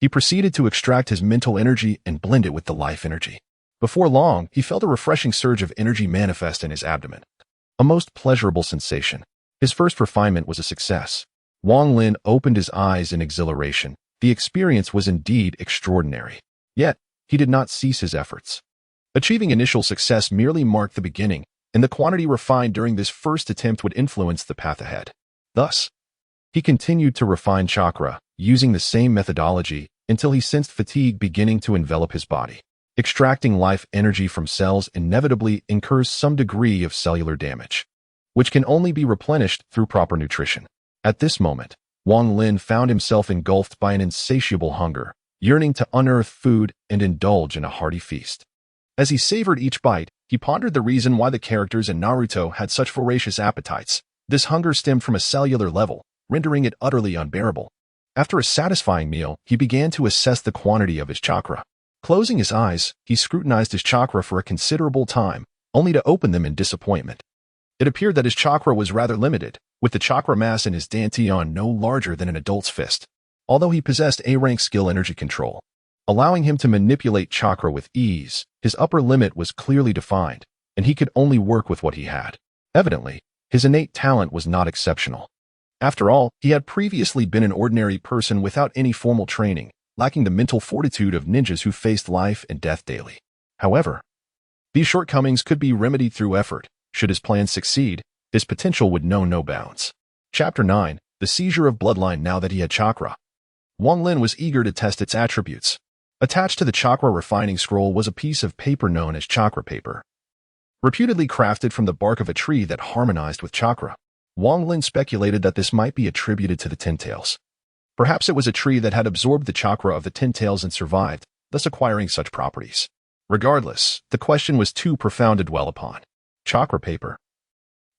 he proceeded to extract his mental energy and blend it with the life energy. Before long, he felt a refreshing surge of energy manifest in his abdomen. A most pleasurable sensation. His first refinement was a success. Wang Lin opened his eyes in exhilaration. The experience was indeed extraordinary. Yet, he did not cease his efforts. Achieving initial success merely marked the beginning, and the quantity refined during this first attempt would influence the path ahead. Thus, he continued to refine chakra, using the same methodology, until he sensed fatigue beginning to envelop his body. Extracting life energy from cells inevitably incurs some degree of cellular damage, which can only be replenished through proper nutrition. At this moment, Wang Lin found himself engulfed by an insatiable hunger, yearning to unearth food and indulge in a hearty feast. As he savored each bite, he pondered the reason why the characters in Naruto had such voracious appetites. This hunger stemmed from a cellular level, rendering it utterly unbearable. After a satisfying meal, he began to assess the quantity of his chakra. Closing his eyes, he scrutinized his chakra for a considerable time, only to open them in disappointment. It appeared that his chakra was rather limited, with the chakra mass in his dantian no larger than an adult's fist. Although he possessed A-rank skill energy control, allowing him to manipulate chakra with ease, his upper limit was clearly defined, and he could only work with what he had. Evidently, his innate talent was not exceptional. After all, he had previously been an ordinary person without any formal training, lacking the mental fortitude of ninjas who faced life and death daily. However, these shortcomings could be remedied through effort. Should his plan succeed, his potential would know no bounds. Chapter 9. The Seizure of Bloodline. Now that he had chakra, Wang Lin was eager to test its attributes. Attached to the chakra refining scroll was a piece of paper known as chakra paper, reputedly crafted from the bark of a tree that harmonized with chakra. Wang Lin speculated that this might be attributed to the Ten Tails. Perhaps it was a tree that had absorbed the chakra of the Ten Tails and survived, thus acquiring such properties. Regardless, the question was too profound to dwell upon. Chakra paper,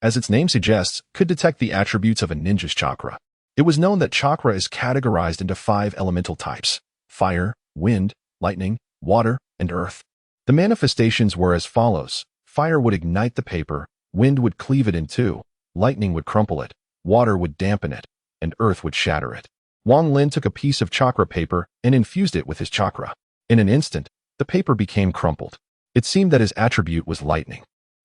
as its name suggests, could detect the attributes of a ninja's chakra. It was known that chakra is categorized into 5 elemental types: fire, wind, lightning, water, and earth. The manifestations were as follows: fire would ignite the paper, wind would cleave it in two, lightning would crumple it, water would dampen it, and earth would shatter it. Wang Lin took a piece of chakra paper and infused it with his chakra. In an instant, the paper became crumpled. It seemed that his attribute was lightning.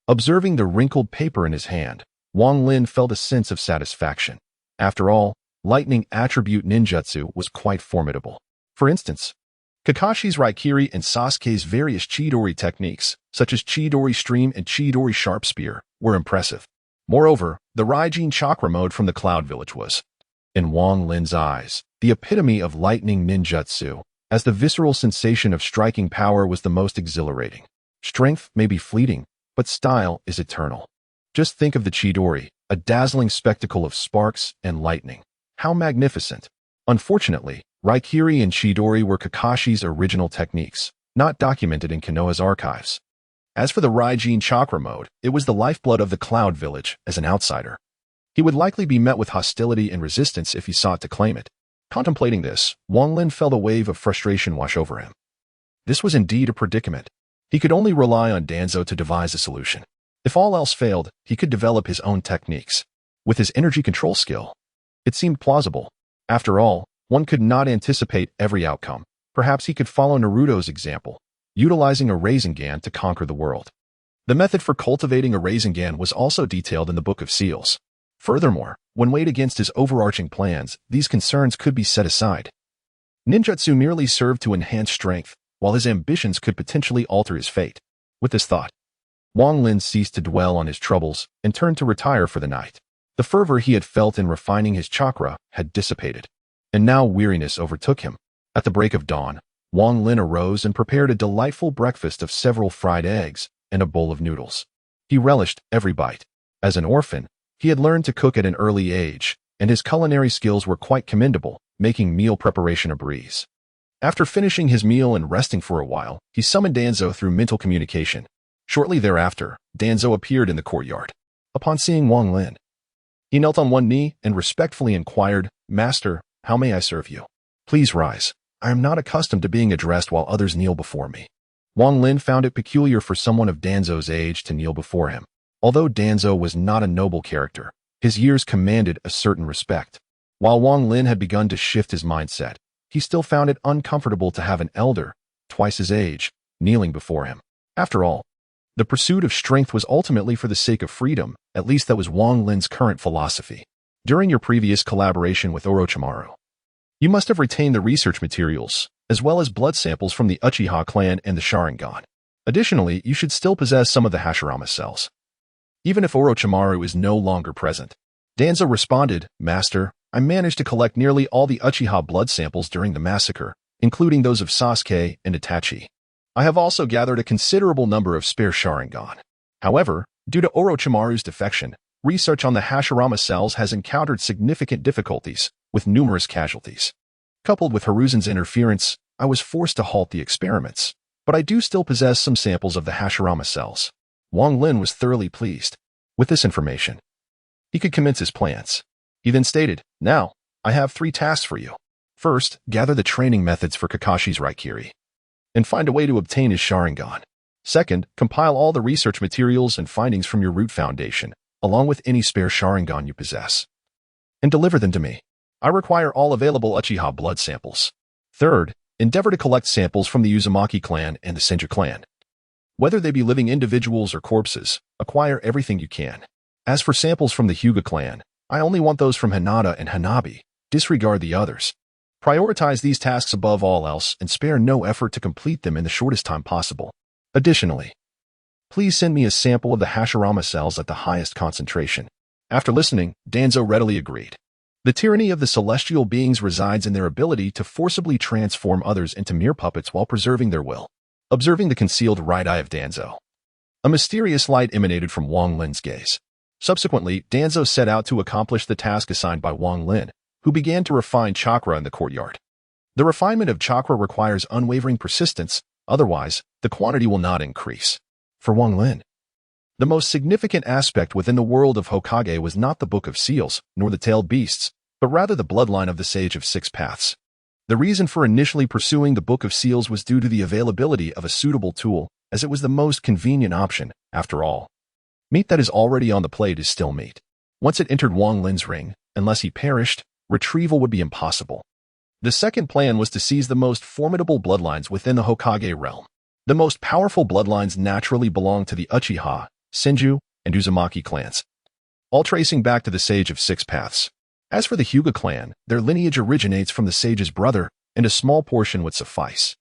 Observing the wrinkled paper in his hand, Wang Lin felt a sense of satisfaction. After all, lightning attribute ninjutsu was quite formidable. For instance, Kakashi's Raikiri and Sasuke's various Chidori techniques, such as Chidori Stream and Chidori Sharp Spear, were impressive. Moreover, the Raijin Chakra mode from the Cloud Village was, in Wang Lin's eyes, the epitome of lightning ninjutsu, as the visceral sensation of striking power was the most exhilarating. Strength may be fleeting, but style is eternal. Just think of the Chidori, a dazzling spectacle of sparks and lightning. How magnificent! Unfortunately, Raikiri and Chidori were Kakashi's original techniques, not documented in Konoha's archives. As for the Raijin Chakra mode, it was the lifeblood of the Cloud Village as an outsider. He would likely be met with hostility and resistance if he sought to claim it. Contemplating this, Wang Lin felt a wave of frustration wash over him. This was indeed a predicament. He could only rely on Danzo to devise a solution. If all else failed, he could develop his own techniques. With his energy control skill, it seemed plausible. After all, one could not anticipate every outcome. Perhaps he could follow Naruto's example, utilizing a Rasengan to conquer the world. The method for cultivating a Rasengan was also detailed in the Book of Seals. Furthermore, when weighed against his overarching plans, these concerns could be set aside. Ninjutsu merely served to enhance strength, while his ambitions could potentially alter his fate. With this thought, Wang Lin ceased to dwell on his troubles and turned to retire for the night. The fervor he had felt in refining his chakra had dissipated, and now weariness overtook him. At the break of dawn, Wang Lin arose and prepared a delightful breakfast of several fried eggs and a bowl of noodles. He relished every bite. As an orphan, he had learned to cook at an early age, and his culinary skills were quite commendable, making meal preparation a breeze. After finishing his meal and resting for a while, he summoned Danzo through mental communication. Shortly thereafter, Danzo appeared in the courtyard. Upon seeing Wang Lin, he knelt on one knee and respectfully inquired, "Master, how may I serve you? Please rise. I am not accustomed to being addressed while others kneel before me." Wang Lin found it peculiar for someone of Danzo's age to kneel before him. Although Danzo was not a noble character, his years commanded a certain respect. While Wang Lin had begun to shift his mindset, he still found it uncomfortable to have an elder, twice his age, kneeling before him. After all, the pursuit of strength was ultimately for the sake of freedom. At least that was Wang Lin's current philosophy. During your previous collaboration with Orochimaru, you must have retained the research materials, as well as blood samples from the Uchiha clan and the Sharingan. Additionally, you should still possess some of the Hashirama cells, even if Orochimaru is no longer present. Danzo responded, "Master, I managed to collect nearly all the Uchiha blood samples during the massacre, including those of Sasuke and Itachi. I have also gathered a considerable number of spare Sharingan. However, due to Orochimaru's defection, research on the Hashirama cells has encountered significant difficulties, with numerous casualties. Coupled with Hiruzen's interference, I was forced to halt the experiments, but I do still possess some samples of the Hashirama cells." Wang Lin was thoroughly pleased. With this information, he could commence his plans. He then stated, "Now, I have 3 tasks for you. First, gather the training methods for Kakashi's Raikiri, and find a way to obtain his Sharingan. Second, compile all the research materials and findings from your Root Foundation, along with any spare Sharingan you possess, and deliver them to me. I require all available Uchiha blood samples. Third, endeavor to collect samples from the Uzumaki clan and the Senju clan. Whether they be living individuals or corpses, acquire everything you can. As for samples from the Hyuga clan, I only want those from Hinata and Hanabi. Disregard the others. Prioritize these tasks above all else and spare no effort to complete them in the shortest time possible. Additionally, please send me a sample of the Hashirama cells at the highest concentration." After listening, Danzo readily agreed. The tyranny of the celestial beings resides in their ability to forcibly transform others into mere puppets while preserving their will. Observing the concealed right eye of Danzo, a mysterious light emanated from Wang Lin's gaze. Subsequently, Danzo set out to accomplish the task assigned by Wang Lin, who began to refine chakra in the courtyard. The refinement of chakra requires unwavering persistence, otherwise, the quantity will not increase. For Wang Lin, the most significant aspect within the world of Hokage was not the Book of Seals, nor the tailed beasts, but rather the bloodline of the Sage of Six Paths. The reason for initially pursuing the Book of Seals was due to the availability of a suitable tool, as it was the most convenient option. After all, meat that is already on the plate is still meat. Once it entered Wang Lin's ring, unless he perished, retrieval would be impossible. The second plan was to seize the most formidable bloodlines within the Hokage realm. The most powerful bloodlines naturally belong to the Uchiha, Senju, and Uzumaki clans, all tracing back to the Sage of Six Paths. As for the Hyuga clan, their lineage originates from the Sage's brother, and a small portion would suffice.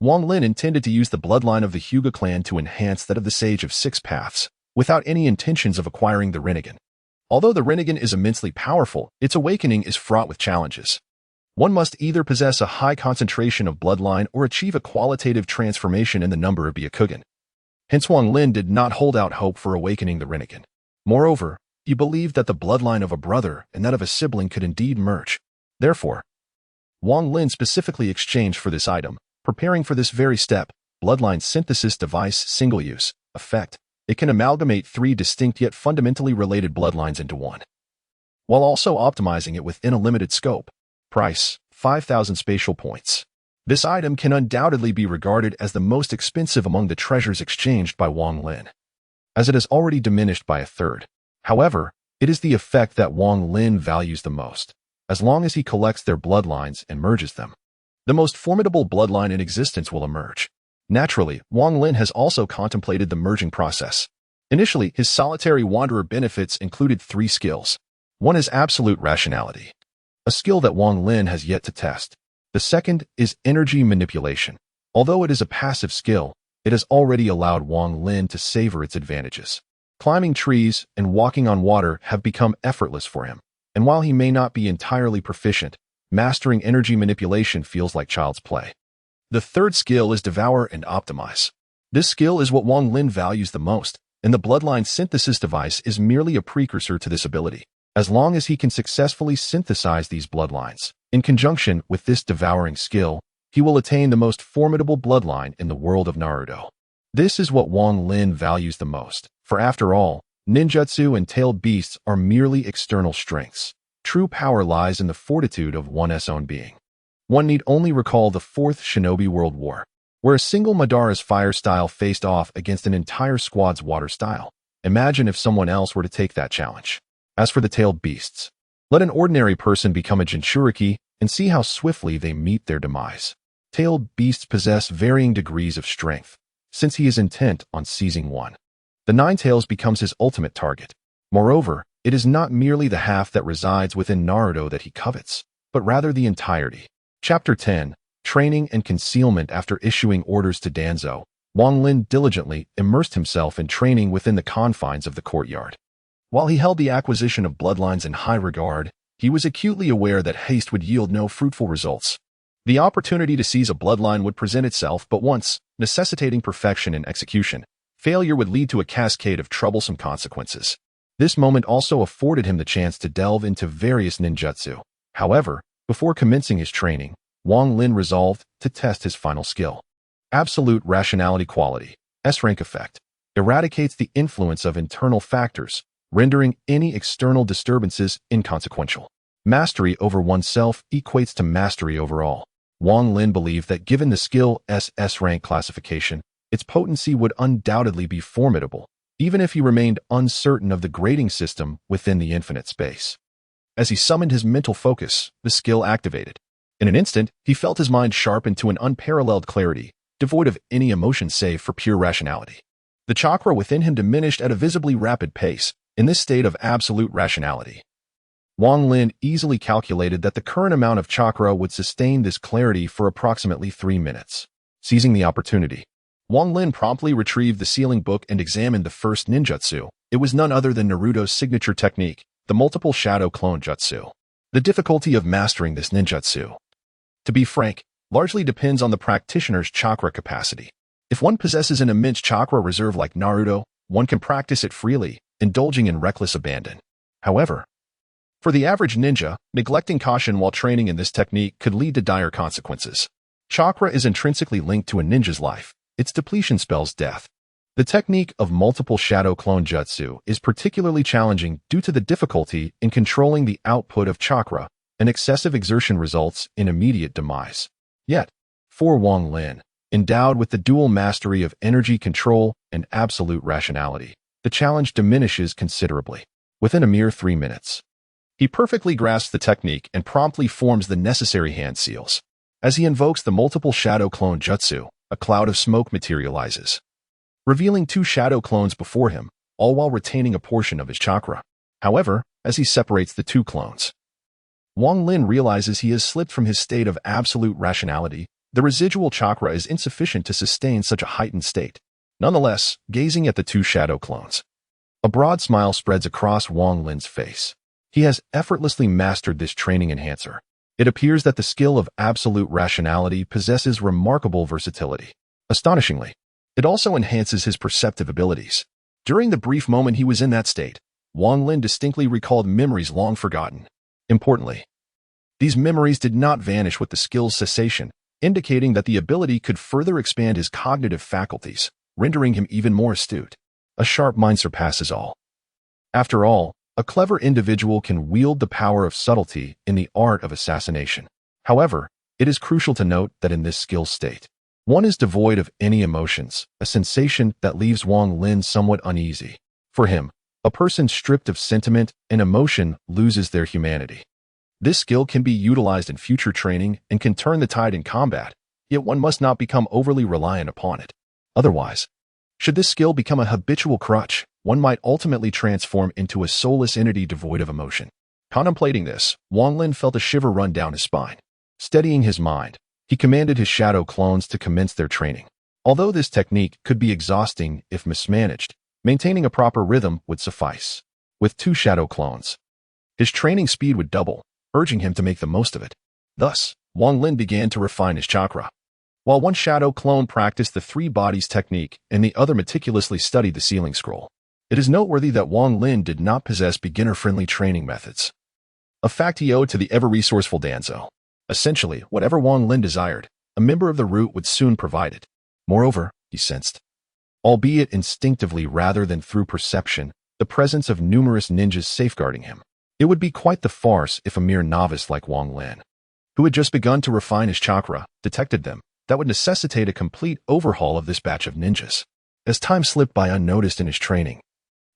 Wang Lin intended to use the bloodline of the Hyuga clan to enhance that of the Sage of Six Paths, without any intentions of acquiring the Rinnegan. Although the Rinnegan is immensely powerful, its awakening is fraught with challenges. One must either possess a high concentration of bloodline or achieve a qualitative transformation in the number of Byakugan. Hence Wang Lin did not hold out hope for awakening the Rinnegan. Moreover, he believed that the bloodline of a brother and that of a sibling could indeed merge. Therefore, Wang Lin specifically exchanged for this item, preparing for this very step, bloodline synthesis device single-use effect. It can amalgamate three distinct yet fundamentally related bloodlines into one, while also optimizing it within a limited scope. Price, 5,000 spatial points. This item can undoubtedly be regarded as the most expensive among the treasures exchanged by Wang Lin, as it has already diminished by a third. However, it is the effect that Wang Lin values the most, as long as he collects their bloodlines and merges them. The most formidable bloodline in existence will emerge. Naturally, Wang Lin has also contemplated the merging process. Initially, his solitary wanderer benefits included 3 skills. One is absolute rationality, a skill that Wang Lin has yet to test. The second is energy manipulation. Although it is a passive skill, it has already allowed Wang Lin to savor its advantages. Climbing trees and walking on water have become effortless for him, and while he may not be entirely proficient, mastering energy manipulation feels like child's play. The third skill is devour and optimize. This skill is what Wang Lin values the most, and the bloodline synthesis device is merely a precursor to this ability. As long as he can successfully synthesize these bloodlines, in conjunction with this devouring skill, he will attain the most formidable bloodline in the world of Naruto. This is what Wang Lin values the most, for after all, ninjutsu and tailed beasts are merely external strengths. True power lies in the fortitude of one's own being. One need only recall the Fourth Shinobi World War, where a single Madara's fire style faced off against an entire squad's water style. Imagine if someone else were to take that challenge. As for the tailed beasts, let an ordinary person become a Jinchuriki and see how swiftly they meet their demise. Tailed beasts possess varying degrees of strength, since he is intent on seizing one. The Nine Tails becomes his ultimate target. Moreover, it is not merely the half that resides within Naruto that he covets, but rather the entirety. Chapter 10, Training and Concealment. After issuing orders to Danzo, Wang Lin diligently immersed himself in training within the confines of the courtyard. While he held the acquisition of bloodlines in high regard, he was acutely aware that haste would yield no fruitful results. The opportunity to seize a bloodline would present itself but once, necessitating perfection in execution. Failure would lead to a cascade of troublesome consequences. This moment also afforded him the chance to delve into various ninjutsu. However, before commencing his training, Wang Lin resolved to test his final skill. Absolute rationality quality, S-rank effect, eradicates the influence of internal factors, rendering any external disturbances inconsequential. Mastery over oneself equates to mastery over all. Wang Lin believed that given the skill S-rank classification, its potency would undoubtedly be formidable, even if he remained uncertain of the grading system within the infinite space. As he summoned his mental focus, the skill activated. In an instant, he felt his mind sharpened to an unparalleled clarity, devoid of any emotion save for pure rationality. The chakra within him diminished at a visibly rapid pace, in this state of absolute rationality. Wang Lin easily calculated that the current amount of chakra would sustain this clarity for approximately 3 minutes. Seizing the opportunity, Wang Lin promptly retrieved the sealing book and examined the first ninjutsu. It was none other than Naruto's signature technique, the multiple shadow clone jutsu. The difficulty of mastering this ninjutsu, to be frank, largely depends on the practitioner's chakra capacity. If one possesses an immense chakra reserve like Naruto, one can practice it freely, indulging in reckless abandon. However, for the average ninja, neglecting caution while training in this technique could lead to dire consequences. Chakra is intrinsically linked to a ninja's life. Its depletion spells death. The technique of multiple shadow clone jutsu is particularly challenging due to the difficulty in controlling the output of chakra, and excessive exertion results in immediate demise. Yet, for Wang Lin, endowed with the dual mastery of energy control and absolute rationality, the challenge diminishes considerably. Within a mere 3 minutes, he perfectly grasps the technique and promptly forms the necessary hand seals. As he invokes the multiple shadow clone jutsu, a cloud of smoke materializes, revealing 2 shadow clones before him, all while retaining a portion of his chakra. However, as he separates the 2 clones, Wang Lin realizes he has slipped from his state of absolute rationality The residual chakra is insufficient to sustain such a heightened state. Nonetheless, gazing at the two shadow clones, a broad smile spreads across Wang Lin's face. He has effortlessly mastered this training enhancer. It appears that the skill of absolute rationality possesses remarkable versatility. Astonishingly, it also enhances his perceptive abilities. During the brief moment he was in that state, Wang Lin distinctly recalled memories long forgotten. Importantly, these memories did not vanish with the skill's cessation, indicating that the ability could further expand his cognitive faculties, rendering him even more astute. A sharp mind surpasses all. After all, a clever individual can wield the power of subtlety in the art of assassination. However, it is crucial to note that in this skill state, one is devoid of any emotions, a sensation that leaves Wang Lin somewhat uneasy. For him, a person stripped of sentiment and emotion loses their humanity. This skill can be utilized in future training and can turn the tide in combat, yet one must not become overly reliant upon it. Otherwise, should this skill become a habitual crutch, one might ultimately transform into a soulless entity devoid of emotion. Contemplating this, Wang Lin felt a shiver run down his spine. Steadying his mind, he commanded his shadow clones to commence their training. Although this technique could be exhausting if mismanaged, maintaining a proper rhythm would suffice. With two shadow clones, his training speed would double, urging him to make the most of it. Thus, Wang Lin began to refine his chakra. While one shadow clone practiced the three bodies technique and the other meticulously studied the sealing scroll, it is noteworthy that Wang Lin did not possess beginner-friendly training methods, a fact he owed to the ever-resourceful Danzo. Essentially, whatever Wang Lin desired, a member of the root would soon provide it. Moreover, he sensed, albeit instinctively rather than through perception, the presence of numerous ninjas safeguarding him. It would be quite the farce if a mere novice like Wang Lin, who had just begun to refine his chakra, detected them. That would necessitate a complete overhaul of this batch of ninjas. As time slipped by unnoticed in his training,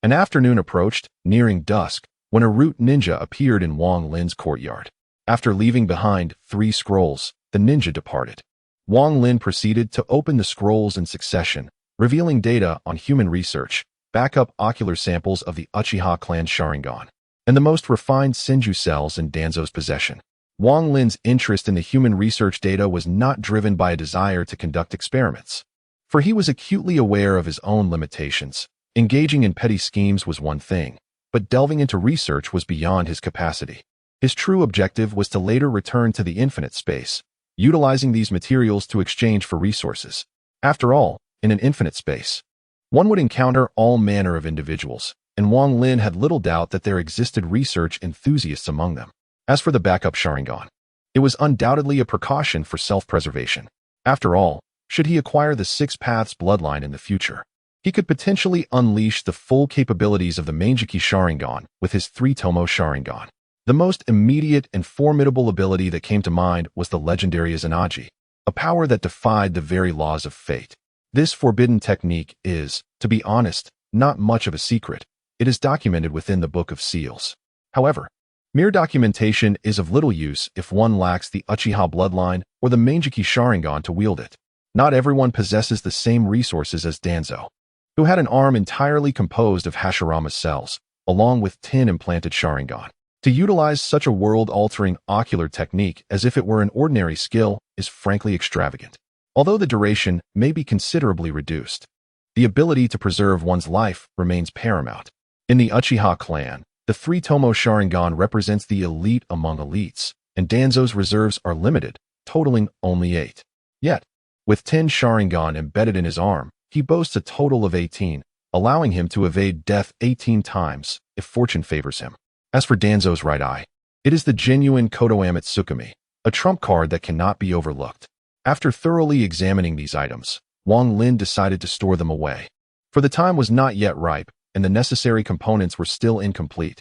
an afternoon approached, nearing dusk, when a root ninja appeared in Wang Lin's courtyard. After leaving behind 3 scrolls, the ninja departed. Wang Lin proceeded to open the scrolls in succession, revealing data on human research, backup ocular samples of the Uchiha clan Sharingan, and the most refined Senju cells in Danzo's possession. Wang Lin's interest in the human research data was not driven by a desire to conduct experiments, for he was acutely aware of his own limitations. Engaging in petty schemes was one thing, but delving into research was beyond his capacity. His true objective was to later return to the infinite space, utilizing these materials to exchange for resources. After all, in an infinite space, one would encounter all manner of individuals, and Wang Lin had little doubt that there existed research enthusiasts among them. As for the backup Sharingan, it was undoubtedly a precaution for self-preservation. After all, should he acquire the Six Paths bloodline in the future, he could potentially unleash the full capabilities of the Manjiki Sharingan with his 3-Tomo Sharingan. The most immediate and formidable ability that came to mind was the legendary Izanagi, a power that defied the very laws of fate. This forbidden technique is, to be honest, not much of a secret. It is documented within the Book of Seals. However, mere documentation is of little use if one lacks the Uchiha bloodline or the Manjiki Sharingan to wield it. Not everyone possesses the same resources as Danzo, who had an arm entirely composed of Hashirama cells, along with 10 implanted Sharingan. To utilize such a world-altering ocular technique as if it were an ordinary skill is frankly extravagant. Although the duration may be considerably reduced, the ability to preserve one's life remains paramount. In the Uchiha clan, the 3-Tomo Sharingan represents the elite among elites, and Danzo's reserves are limited, totaling only 8. Yet, with 10 Sharingan embedded in his arm, he boasts a total of 18, allowing him to evade death 18 times if fortune favors him. As for Danzo's right eye, it is the genuine Kotoame Tsukumi, a trump card that cannot be overlooked. After thoroughly examining these items, Wang Lin decided to store them away, for the time was not yet ripe, and the necessary components were still incomplete.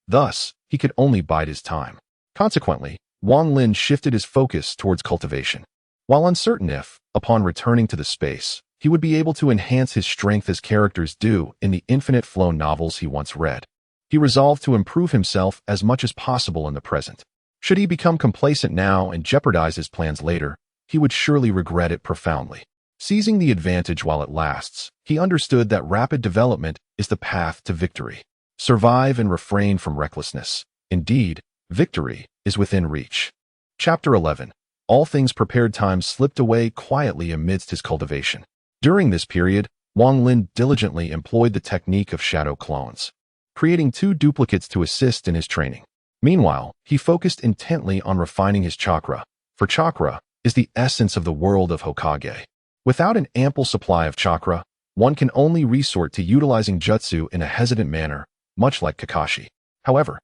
Thus, he could only bide his time. Consequently, Wang Lin shifted his focus towards cultivation. While uncertain if, upon returning to the space, he would be able to enhance his strength as characters do in the Infinite Flow novels he once read, he resolved to improve himself as much as possible in the present. Should he become complacent now and jeopardize his plans later, he would surely regret it profoundly. Seizing the advantage while it lasts, he understood that rapid development is the path to victory. Survive and refrain from recklessness. Indeed, victory is within reach. Chapter 11. All things prepared time slipped away quietly amidst his cultivation. During this period, Wang Lin diligently employed the technique of shadow clones, creating 2 duplicates to assist in his training. Meanwhile, he focused intently on refining his chakra, for chakra is the essence of the world of Hokage. Without an ample supply of chakra, one can only resort to utilizing jutsu in a hesitant manner, much like Kakashi. However,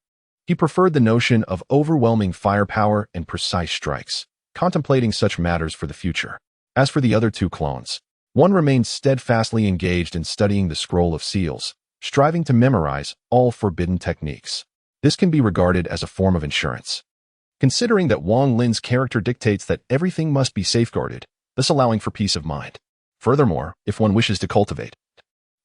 he preferred the notion of overwhelming firepower and precise strikes, contemplating such matters for the future. As for the other 2 clones, one remained steadfastly engaged in studying the Scroll of Seals, striving to memorize all forbidden techniques. This can be regarded as a form of insurance, considering that Wang Lin's character dictates that everything must be safeguarded, thus allowing for peace of mind. Furthermore, if one wishes to cultivate,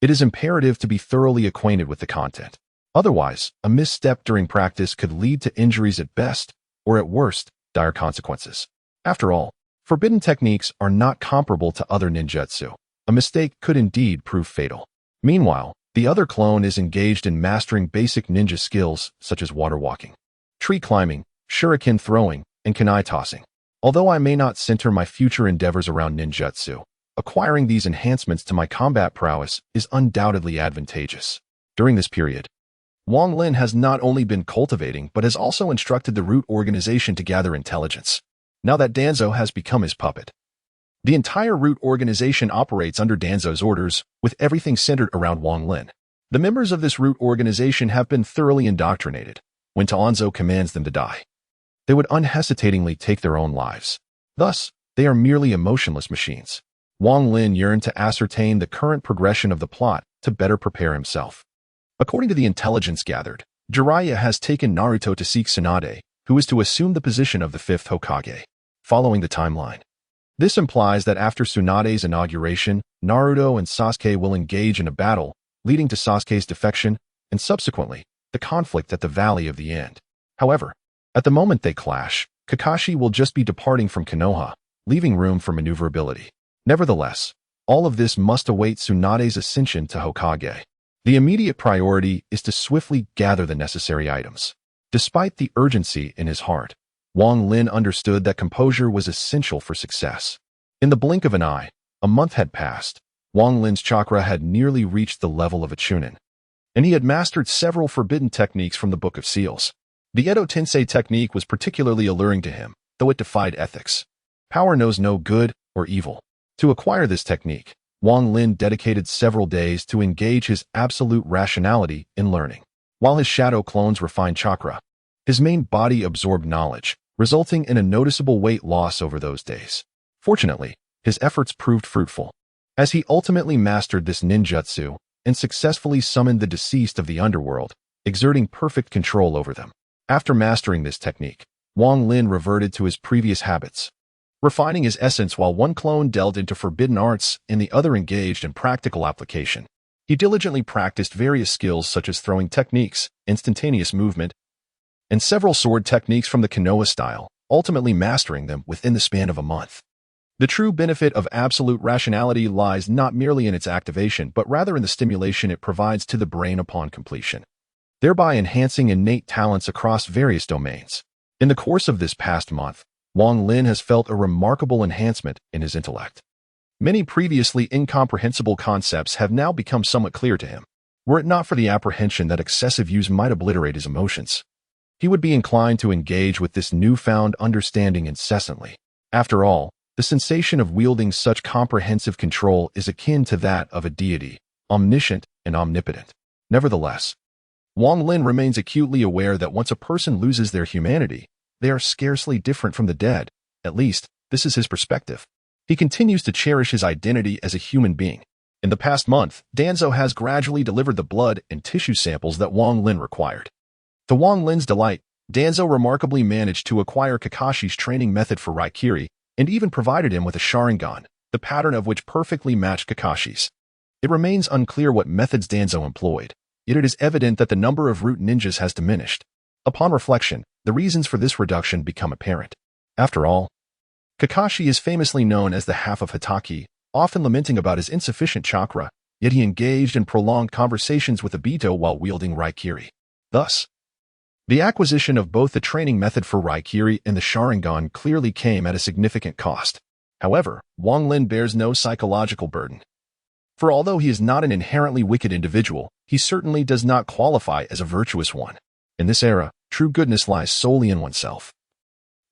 it is imperative to be thoroughly acquainted with the content. Otherwise, a misstep during practice could lead to injuries at best, or at worst, dire consequences. After all, forbidden techniques are not comparable to other ninjutsu. A mistake could indeed prove fatal. Meanwhile, the other clone is engaged in mastering basic ninja skills such as water walking, tree climbing, shuriken throwing, and kunai tossing. Although I may not center my future endeavors around ninjutsu, acquiring these enhancements to my combat prowess is undoubtedly advantageous. During this period, Wang Lin has not only been cultivating but has also instructed the root organization to gather intelligence. Now that Danzo has become his puppet, the entire root organization operates under Danzo's orders, with everything centered around Wang Lin. The members of this root organization have been thoroughly indoctrinated. When Danzo commands them to die, they would unhesitatingly take their own lives. Thus, they are merely emotionless machines. Wang Lin yearned to ascertain the current progression of the plot to better prepare himself. According to the intelligence gathered, Jiraiya has taken Naruto to seek Tsunade, who is to assume the position of the 5th Hokage. Following the timeline, this implies that after Tsunade's inauguration, Naruto and Sasuke will engage in a battle, leading to Sasuke's defection, and subsequently, the conflict at the Valley of the End. However, at the moment they clash, Kakashi will just be departing from Konoha, leaving room for maneuverability. Nevertheless, all of this must await Tsunade's ascension to Hokage. The immediate priority is to swiftly gather the necessary items. Despite the urgency in his heart, Wang Lin understood that composure was essential for success. In the blink of an eye, a month had passed. Wang Lin's chakra had nearly reached the level of a chunin, and he had mastered several forbidden techniques from the Book of Seals. The Edo Tensei technique was particularly alluring to him, though it defied ethics. Power knows no good or evil. To acquire this technique, Wang Lin dedicated several days to engage his absolute rationality in learning. While his shadow clones refined chakra, his main body absorbed knowledge, resulting in a noticeable weight loss over those days. Fortunately, his efforts proved fruitful, as he ultimately mastered this ninjutsu and successfully summoned the deceased of the underworld, exerting perfect control over them. After mastering this technique, Wang Lin reverted to his previous habits, refining his essence while one clone delved into forbidden arts and the other engaged in practical application. He diligently practiced various skills such as throwing techniques, instantaneous movement, and several sword techniques from the Konoha style, ultimately mastering them within the span of a month. The true benefit of absolute rationality lies not merely in its activation, but rather in the stimulation it provides to the brain upon completion, thereby enhancing innate talents across various domains. In the course of this past month, Wang Lin has felt a remarkable enhancement in his intellect. Many previously incomprehensible concepts have now become somewhat clear to him. Were it not for the apprehension that excessive use might obliterate his emotions, he would be inclined to engage with this newfound understanding incessantly. After all, the sensation of wielding such comprehensive control is akin to that of a deity, omniscient and omnipotent. Nevertheless, Wang Lin remains acutely aware that once a person loses their humanity, they are scarcely different from the dead. At least, this is his perspective. He continues to cherish his identity as a human being. In the past month, Danzo has gradually delivered the blood and tissue samples that Wang Lin required. To Wang Lin's delight, Danzo remarkably managed to acquire Kakashi's training method for Raikiri and even provided him with a Sharingan, the pattern of which perfectly matched Kakashi's. It remains unclear what methods Danzo employed, yet it is evident that the number of root ninjas has diminished. Upon reflection, the reasons for this reduction become apparent. After all, Kakashi is famously known as the half of Hataki, often lamenting about his insufficient chakra, yet he engaged in prolonged conversations with Obito while wielding Raikiri. Thus, The acquisition of both the training method for Raikiri and the Sharingan clearly came at a significant cost. However, Wang Lin bears no psychological burden. For although he is not an inherently wicked individual, he certainly does not qualify as a virtuous one. In this era, true goodness lies solely in oneself.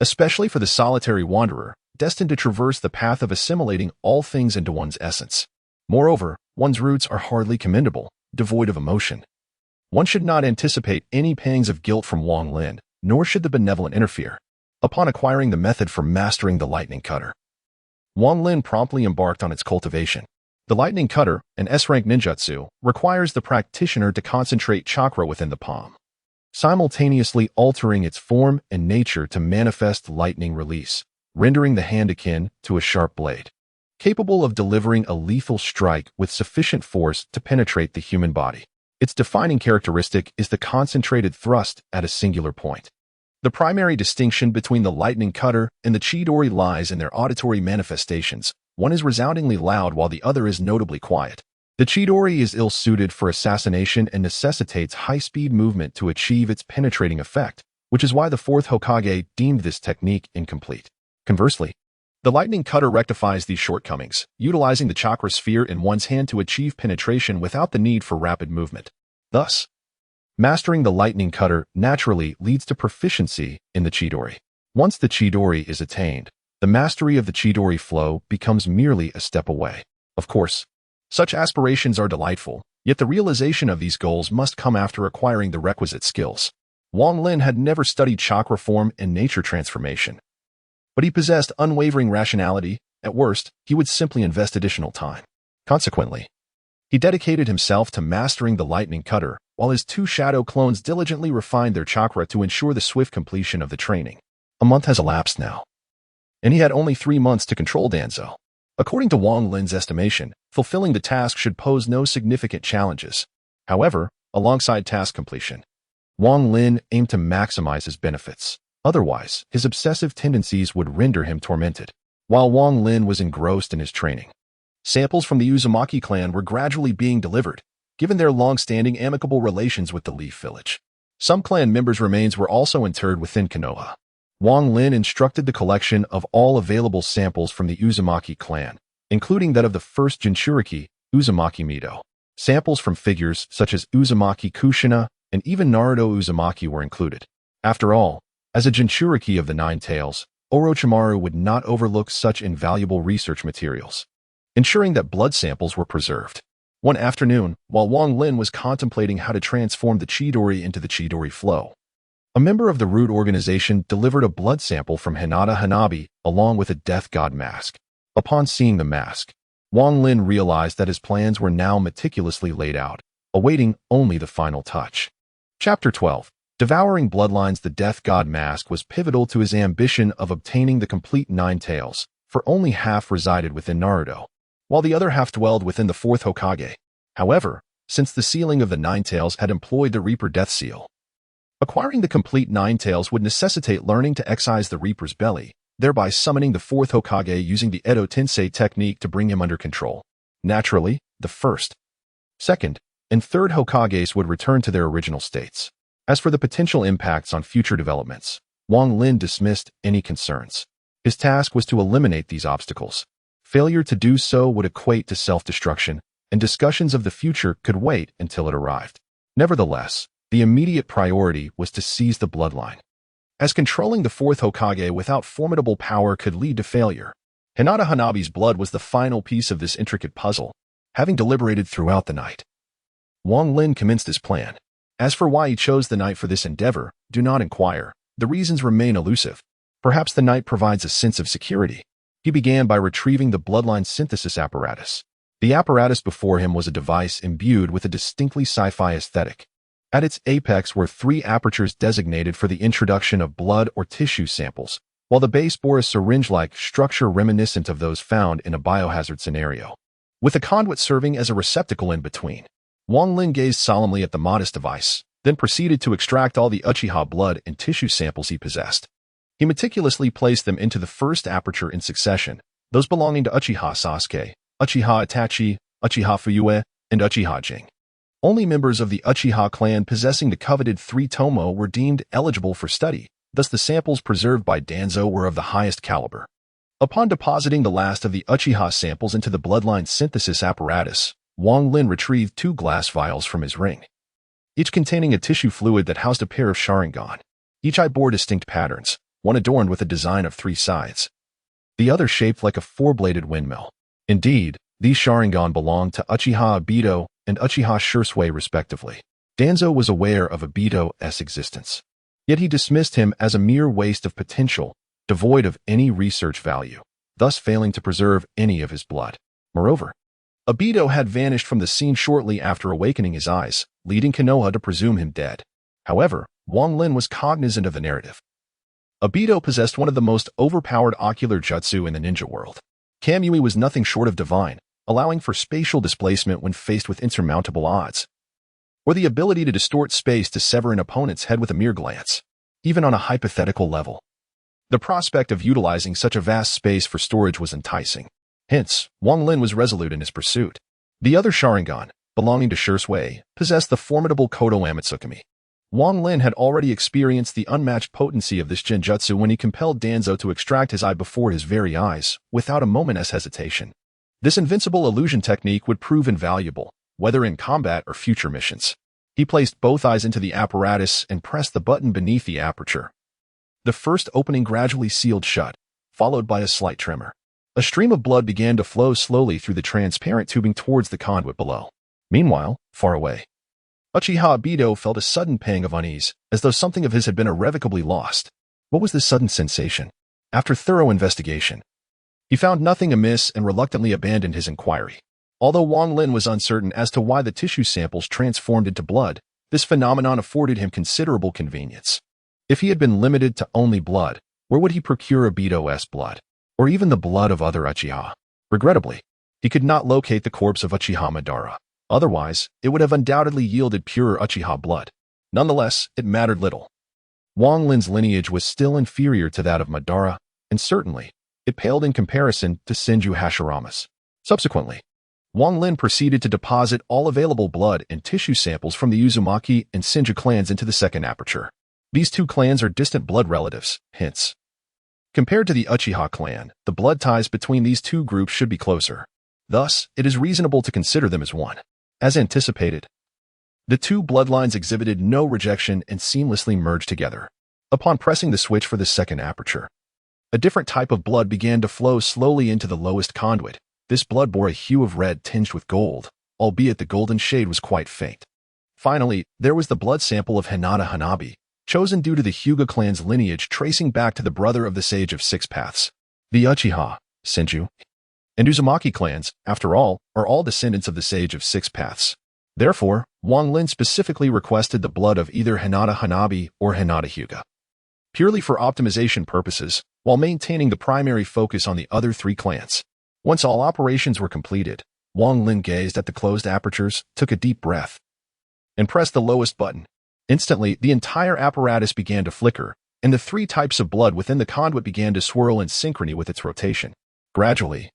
Especially for the solitary wanderer, destined to traverse the path of assimilating all things into one's essence. Moreover, one's roots are hardly commendable, devoid of emotion. One should not anticipate any pangs of guilt from Wang Lin, nor should the benevolent interfere. Upon acquiring the method for mastering the lightning cutter, Wang Lin promptly embarked on its cultivation. The lightning cutter, an S-rank ninjutsu, requires the practitioner to concentrate chakra within the palm, simultaneously altering its form and nature to manifest lightning release, rendering the hand akin to a sharp blade, capable of delivering a lethal strike with sufficient force to penetrate the human body. Its defining characteristic is the concentrated thrust at a singular point. The primary distinction between the lightning cutter and the Chidori lies in their auditory manifestations. One is resoundingly loud while the other is notably quiet. The Chidori is ill-suited for assassination and necessitates high-speed movement to achieve its penetrating effect, which is why the fourth Hokage deemed this technique incomplete. Conversely, the lightning cutter rectifies these shortcomings, utilizing the chakra sphere in one's hand to achieve penetration without the need for rapid movement. Thus, mastering the lightning cutter naturally leads to proficiency in the Chidori. Once the Chidori is attained, the mastery of the Chidori flow becomes merely a step away. Of course, such aspirations are delightful, yet the realization of these goals must come after acquiring the requisite skills. Wang Lin had never studied chakra form and nature transformation, but he possessed unwavering rationality. At worst, he would simply invest additional time. Consequently, he dedicated himself to mastering the lightning cutter, while his two shadow clones diligently refined their chakra to ensure the swift completion of the training. A month has elapsed now, and he had only 3 months to control Danzo. According to Wang Lin's estimation, fulfilling the task should pose no significant challenges. However, alongside task completion, Wang Lin aimed to maximize his benefits. Otherwise, his obsessive tendencies would render him tormented. While Wang Lin was engrossed in his training, samples from the Uzumaki clan were gradually being delivered, given their long-standing amicable relations with the Leaf Village. Some clan members' remains were also interred within Konoha. Wang Lin instructed the collection of all available samples from the Uzumaki clan, including that of the first Jinchuriki, Uzumaki Mido. Samples from figures such as Uzumaki Kushina and even Naruto Uzumaki were included. After all, as a Jinchuriki of the Nine Tails, Orochimaru would not overlook such invaluable research materials, ensuring that blood samples were preserved. One afternoon, while Wang Lin was contemplating how to transform the Chidori into the Chidori flow, a member of the Root organization delivered a blood sample from Hinata Hanabi along with a death god mask. Upon seeing the mask, Wang Lin realized that his plans were now meticulously laid out, awaiting only the final touch. Chapter 12. Devouring Bloodlines. The death god mask was pivotal to his ambition of obtaining the complete Nine Tails, for only half resided within Naruto, while the other half dwelled within the fourth Hokage. However, since the sealing of the Nine Tails had employed the Reaper Death Seal, acquiring the complete Nine Tails would necessitate learning to excise the Reaper's belly, thereby summoning the fourth Hokage using the Edo Tensei technique to bring him under control. Naturally, the first, second, and third Hokages would return to their original states. As for the potential impacts on future developments, Wang Lin dismissed any concerns. His task was to eliminate these obstacles. Failure to do so would equate to self-destruction, and discussions of the future could wait until it arrived. Nevertheless, the immediate priority was to seize the bloodline, as controlling the fourth Hokage without formidable power could lead to failure. Hinata Hanabi's blood was the final piece of this intricate puzzle. Having deliberated throughout the night, Wang Lin commenced his plan. As for why he chose the night for this endeavor, do not inquire. The reasons remain elusive. Perhaps the night provides a sense of security. He began by retrieving the bloodline synthesis apparatus. The apparatus before him was a device imbued with a distinctly sci-fi aesthetic. At its apex were 3 apertures designated for the introduction of blood or tissue samples, while the base bore a syringe-like structure reminiscent of those found in a biohazard scenario, with a conduit serving as a receptacle in between. Wang Lin gazed solemnly at the modest device, then proceeded to extract all the Uchiha blood and tissue samples he possessed. He meticulously placed them into the first aperture in succession, those belonging to Uchiha Sasuke, Uchiha Itachi, Uchiha Fuyue, and Uchiha Jing. Only members of the Uchiha clan possessing the coveted 3 tomo were deemed eligible for study, thus the samples preserved by Danzo were of the highest caliber. Upon depositing the last of the Uchiha samples into the bloodline synthesis apparatus, Wang Lin retrieved 2 glass vials from his ring, each containing a tissue fluid that housed a pair of Sharingan. Each eye bore distinct patterns, one adorned with a design of 3 sides, the other shaped like a 4-bladed windmill. Indeed, these Sharingan belonged to Uchiha Obito and Uchiha Shursui respectively. Danzo was aware of Obito's existence, yet he dismissed him as a mere waste of potential, devoid of any research value, thus failing to preserve any of his blood. Moreover, Obito had vanished from the scene shortly after awakening his eyes, leading Konoha to presume him dead. However, Wang Lin was cognizant of the narrative. Obito possessed one of the most overpowered ocular jutsu in the ninja world. Kamui was nothing short of divine, allowing for spatial displacement when faced with insurmountable odds, or the ability to distort space to sever an opponent's head with a mere glance, even on a hypothetical level. The prospect of utilizing such a vast space for storage was enticing. Hence, Wang Lin was resolute in his pursuit. The other Sharingan, belonging to Shursui, possessed the formidable Kodo Amatsukami. Wang Lin had already experienced the unmatched potency of this genjutsu when he compelled Danzo to extract his eye before his very eyes, without a moment's hesitation. This invincible illusion technique would prove invaluable, whether in combat or future missions. He placed both eyes into the apparatus and pressed the button beneath the aperture. The first opening gradually sealed shut, followed by a slight tremor. A stream of blood began to flow slowly through the transparent tubing towards the conduit below. Meanwhile, far away, Uchiha Obito felt a sudden pang of unease, as though something of his had been irrevocably lost. What was this sudden sensation? After thorough investigation, he found nothing amiss and reluctantly abandoned his inquiry. Although Wang Lin was uncertain as to why the tissue samples transformed into blood, this phenomenon afforded him considerable convenience. If he had been limited to only blood, where would he procure Obito's blood? Or even the blood of other Uchiha? Regrettably, he could not locate the corpse of Uchiha Madara. Otherwise, it would have undoubtedly yielded pure Uchiha blood. Nonetheless, it mattered little. Wang Lin's lineage was still inferior to that of Madara, and certainly, it paled in comparison to Senju Hashirama's. Subsequently, Wang Lin proceeded to deposit all available blood and tissue samples from the Uzumaki and Senju clans into the second aperture. These 2 clans are distant blood relatives, hence, compared to the Uchiha clan, the blood ties between these 2 groups should be closer. Thus, it is reasonable to consider them as one. As anticipated, the 2 bloodlines exhibited no rejection and seamlessly merged together. Upon pressing the switch for the second aperture, a different type of blood began to flow slowly into the lowest conduit. This blood bore a hue of red tinged with gold, albeit the golden shade was quite faint. Finally, there was the blood sample of Hinata Hanabi, chosen due to the Hyuga clan's lineage tracing back to the brother of the Sage of Six Paths. The Uchiha, Senju, and Uzumaki clans, after all, are all descendants of the Sage of Six Paths. Therefore, Wang Lin specifically requested the blood of either Hinata Hanabi or Hinata Hyuga, purely for optimization purposes, while maintaining the primary focus on the other 3 clans. Once all operations were completed, Wang Lin gazed at the closed apertures, took a deep breath, and pressed the lowest button. Instantly, the entire apparatus began to flicker, and the 3 types of blood within the conduit began to swirl in synchrony with its rotation. Gradually,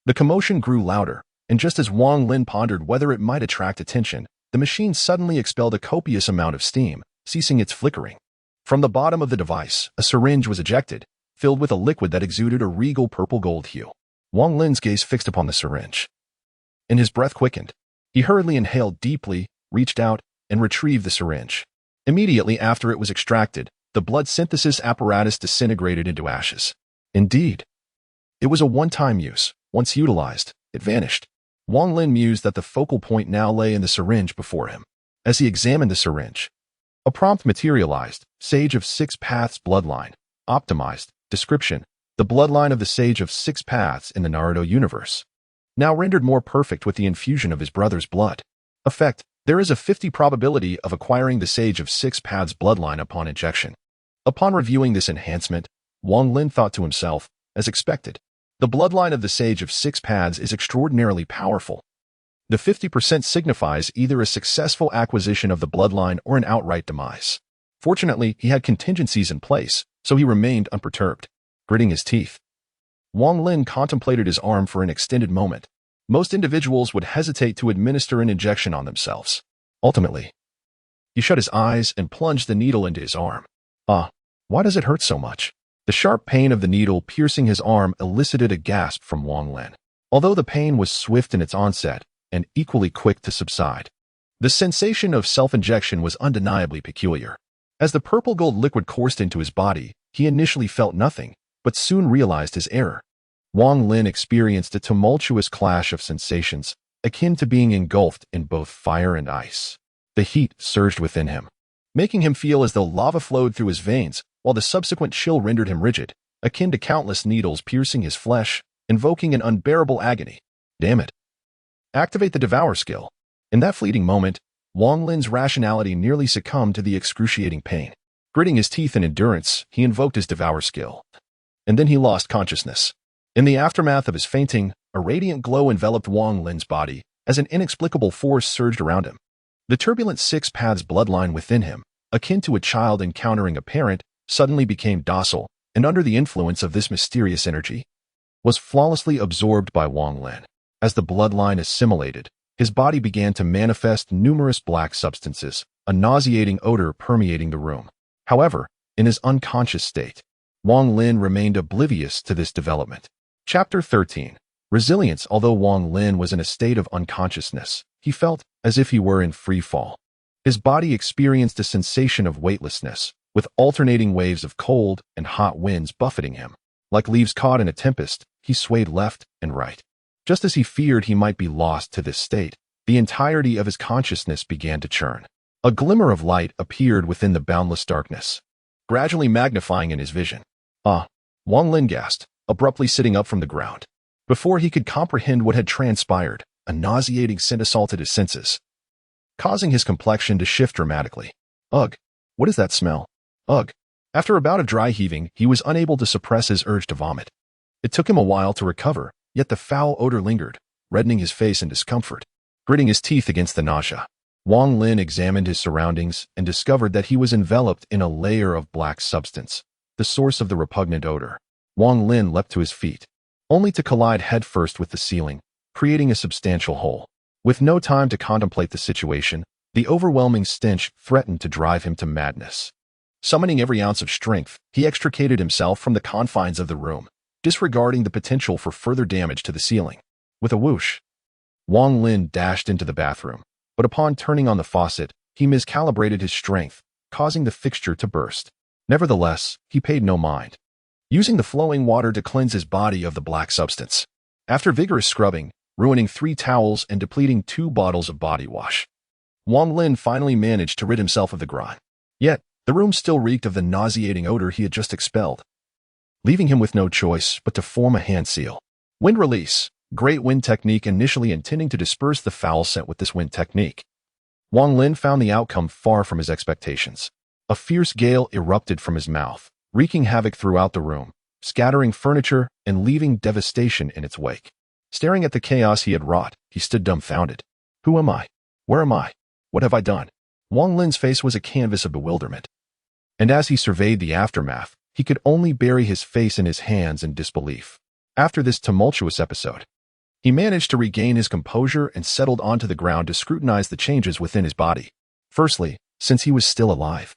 the commotion grew louder, and just as Wang Lin pondered whether it might attract attention, the machine suddenly expelled a copious amount of steam, ceasing its flickering. From the bottom of the device, a syringe was ejected, filled with a liquid that exuded a regal purple-gold hue. Wang Lin's gaze fixed upon the syringe, and his breath quickened. He hurriedly inhaled deeply, reached out, and retrieved the syringe. Immediately after it was extracted, the blood synthesis apparatus disintegrated into ashes. Indeed, it was a one-time use. Once utilized, it vanished. Wang Lin mused that the focal point now lay in the syringe before him. As he examined the syringe, a prompt materialized: Sage of Six Paths bloodline. Optimized. Description: the bloodline of the Sage of Six Paths in the Naruto universe, now rendered more perfect with the infusion of his brother's blood. Effect: there is a 50% probability of acquiring the Sage of Six Paths bloodline upon injection. Upon reviewing this enhancement, Wang Lin thought to himself, as expected, the bloodline of the Sage of Six Paths is extraordinarily powerful. The 50% signifies either a successful acquisition of the bloodline or an outright demise. Fortunately, he had contingencies in place, so he remained unperturbed. Gritting his teeth, Wang Lin contemplated his arm for an extended moment. Most individuals would hesitate to administer an injection on themselves. Ultimately, he shut his eyes and plunged the needle into his arm. Why does it hurt so much? The sharp pain of the needle piercing his arm elicited a gasp from Wang Lin. Although the pain was swift in its onset and equally quick to subside, the sensation of self-injection was undeniably peculiar. As the purple-gold liquid coursed into his body, he initially felt nothing, but soon realized his error. Wang Lin experienced a tumultuous clash of sensations, akin to being engulfed in both fire and ice. The heat surged within him, making him feel as though lava flowed through his veins, while the subsequent chill rendered him rigid, akin to countless needles piercing his flesh, invoking an unbearable agony. Damn it. Activate the Devour skill. In that fleeting moment, Wang Lin's rationality nearly succumbed to the excruciating pain. Gritting his teeth in endurance, he invoked his Devour skill. And then he lost consciousness. In the aftermath of his fainting, a radiant glow enveloped Wang Lin's body as an inexplicable force surged around him. The turbulent Six Paths bloodline within him, akin to a child encountering a parent, suddenly became docile, and under the influence of this mysterious energy, was flawlessly absorbed by Wang Lin. As the bloodline assimilated, his body began to manifest numerous black substances, a nauseating odor permeating the room. However, in his unconscious state, Wang Lin remained oblivious to this development. Chapter 13. Resilience. Although Wang Lin was in a state of unconsciousness, he felt as if he were in free fall. His body experienced a sensation of weightlessness, with alternating waves of cold and hot winds buffeting him. Like leaves caught in a tempest, he swayed left and right. Just as he feared he might be lost to this state, the entirety of his consciousness began to churn. A glimmer of light appeared within the boundless darkness, gradually magnifying in his vision. Wang Lin gasped, abruptly sitting up from the ground. Before he could comprehend what had transpired, a nauseating scent assaulted his senses, causing his complexion to shift dramatically. Ugh! What is that smell? Ugh! After a bout of dry heaving, he was unable to suppress his urge to vomit. It took him a while to recover, yet the foul odor lingered, reddening his face in discomfort. Gritting his teeth against the nausea, Wang Lin examined his surroundings and discovered that he was enveloped in a layer of black substance, the source of the repugnant odor. Wang Lin leapt to his feet, only to collide headfirst with the ceiling, creating a substantial hole. With no time to contemplate the situation, the overwhelming stench threatened to drive him to madness. Summoning every ounce of strength, he extricated himself from the confines of the room, disregarding the potential for further damage to the ceiling. With a whoosh, Wang Lin dashed into the bathroom, but upon turning on the faucet, he miscalibrated his strength, causing the fixture to burst. Nevertheless, he paid no mind, using the flowing water to cleanse his body of the black substance. After vigorous scrubbing, ruining 3 towels and depleting 2 bottles of body wash, Wang Lin finally managed to rid himself of the grime. Yet, the room still reeked of the nauseating odor he had just expelled, leaving him with no choice but to form a hand seal. Wind release. Great wind technique. Initially intending to disperse the foul scent with this wind technique, Wang Lin found the outcome far from his expectations. A fierce gale erupted from his mouth, wreaking havoc throughout the room, scattering furniture and leaving devastation in its wake. Staring at the chaos he had wrought, he stood dumbfounded. Who am I? Where am I? What have I done? Wang Lin's face was a canvas of bewilderment, and as he surveyed the aftermath, he could only bury his face in his hands in disbelief. After this tumultuous episode, he managed to regain his composure and settled onto the ground to scrutinize the changes within his body. Firstly, since he was still alive,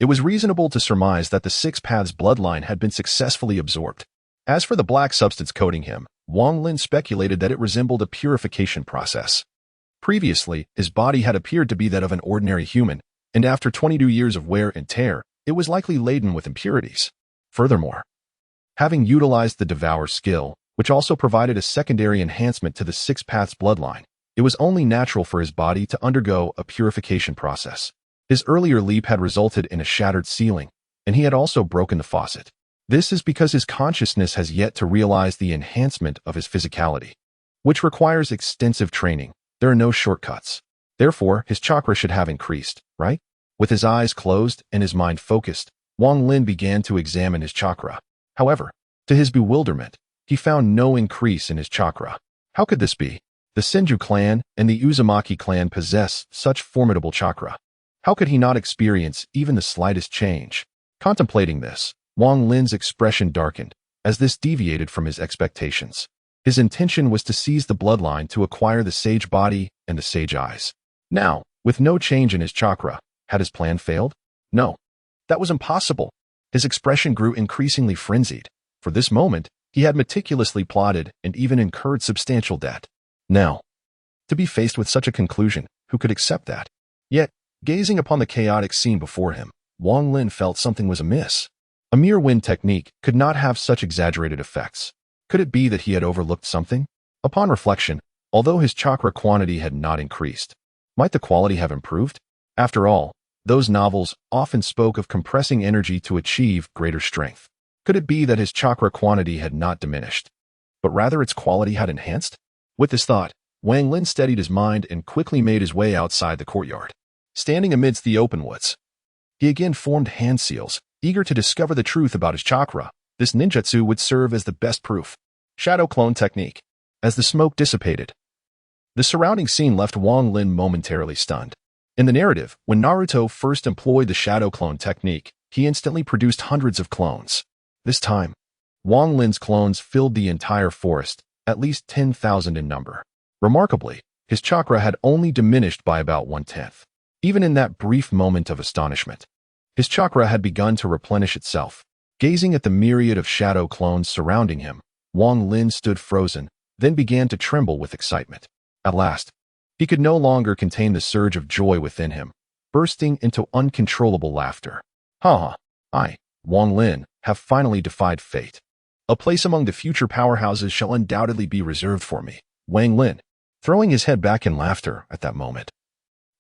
it was reasonable to surmise that the Six Paths bloodline had been successfully absorbed. As for the black substance coating him, Wang Lin speculated that it resembled a purification process. Previously, his body had appeared to be that of an ordinary human, and after 22 years of wear and tear, it was likely laden with impurities. Furthermore, having utilized the Devour skill, which also provided a secondary enhancement to the Six Paths bloodline, it was only natural for his body to undergo a purification process. His earlier leap had resulted in a shattered ceiling, and he had also broken the faucet. This is because his consciousness has yet to realize the enhancement of his physicality, which requires extensive training. There are no shortcuts. Therefore, his chakra should have increased, right? With his eyes closed and his mind focused, Wang Lin began to examine his chakra. However, to his bewilderment, he found no increase in his chakra. How could this be? The Senju clan and the Uzumaki clan possess such formidable chakra. How could he not experience even the slightest change? Contemplating this, Wang Lin's expression darkened, as this deviated from his expectations. His intention was to seize the bloodline to acquire the sage body and the sage eyes. Now, with no change in his chakra, had his plan failed? No. That was impossible. His expression grew increasingly frenzied. For this moment, he had meticulously plotted and even incurred substantial debt. Now, to be faced with such a conclusion, who could accept that? Yet, gazing upon the chaotic scene before him, Wang Lin felt something was amiss. A mere wind technique could not have such exaggerated effects. Could it be that he had overlooked something? Upon reflection, although his chakra quantity had not increased, might the quality have improved? After all, those novels often spoke of compressing energy to achieve greater strength. Could it be that his chakra quantity had not diminished, but rather its quality had enhanced? With this thought, Wang Lin steadied his mind and quickly made his way outside the courtyard. Standing amidst the open woods, he again formed hand seals, eager to discover the truth about his chakra. This ninjutsu would serve as the best proof. Shadow clone technique. As the smoke dissipated, the surrounding scene left Wang Lin momentarily stunned. In the narrative, when Naruto first employed the shadow clone technique, he instantly produced hundreds of clones. This time, Wang Lin's clones filled the entire forest, at least 10,000 in number. Remarkably, his chakra had only diminished by about 1/10. Even in that brief moment of astonishment, his chakra had begun to replenish itself. Gazing at the myriad of shadow clones surrounding him, Wang Lin stood frozen, then began to tremble with excitement. At last, he could no longer contain the surge of joy within him, bursting into uncontrollable laughter. Ha! I, Wang Lin, have finally defied fate. A place among the future powerhouses shall undoubtedly be reserved for me. Wang Lin, throwing his head back in laughter at that moment.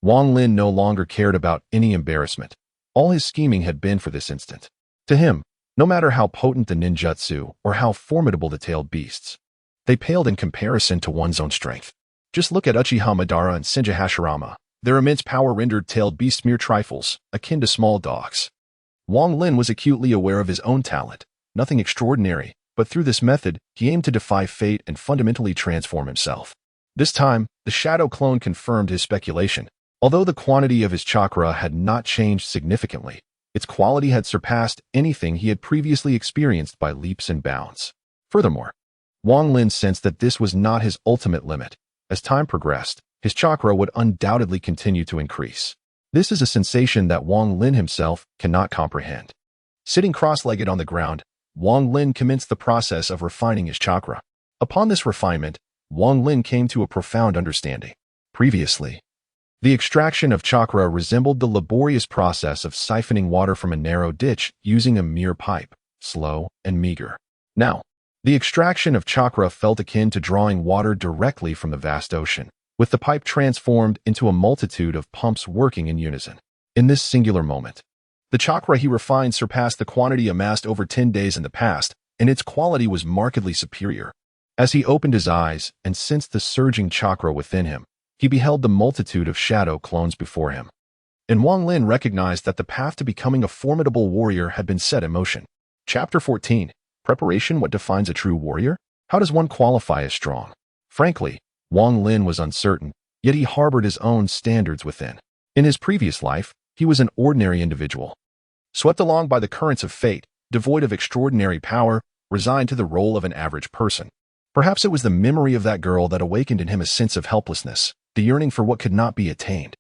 Wang Lin no longer cared about any embarrassment. All his scheming had been for this instant. To him, no matter how potent the ninjutsu or how formidable the tailed beasts, they paled in comparison to one's own strength. Just look at Uchiha Madara and Senju Hashirama. Their immense power rendered tailed beasts mere trifles, akin to small dogs. Wang Lin was acutely aware of his own talent, nothing extraordinary, but through this method, he aimed to defy fate and fundamentally transform himself. This time, the shadow clone confirmed his speculation. Although the quantity of his chakra had not changed significantly, its quality had surpassed anything he had previously experienced by leaps and bounds. Furthermore, Wang Lin sensed that this was not his ultimate limit. As time progressed, his chakra would undoubtedly continue to increase. This is a sensation that Wang Lin himself cannot comprehend. Sitting cross-legged on the ground, Wang Lin commenced the process of refining his chakra. Upon this refinement, Wang Lin came to a profound understanding. Previously, the extraction of chakra resembled the laborious process of siphoning water from a narrow ditch using a mere pipe, slow and meager. Now, the extraction of chakra felt akin to drawing water directly from the vast ocean, with the pipe transformed into a multitude of pumps working in unison. In this singular moment, the chakra he refined surpassed the quantity amassed over 10 days in the past, and its quality was markedly superior. As he opened his eyes and sensed the surging chakra within him, he beheld the multitude of shadow clones before him. And Wang Lin recognized that the path to becoming a formidable warrior had been set in motion. Chapter 14. Preparation: What defines a true warrior? How does one qualify as strong? Frankly, Wang Lin was uncertain, yet he harbored his own standards within. In his previous life, he was an ordinary individual, swept along by the currents of fate, devoid of extraordinary power, resigned to the role of an average person. Perhaps it was the memory of that girl that awakened in him a sense of helplessness, the yearning for what could not be attained,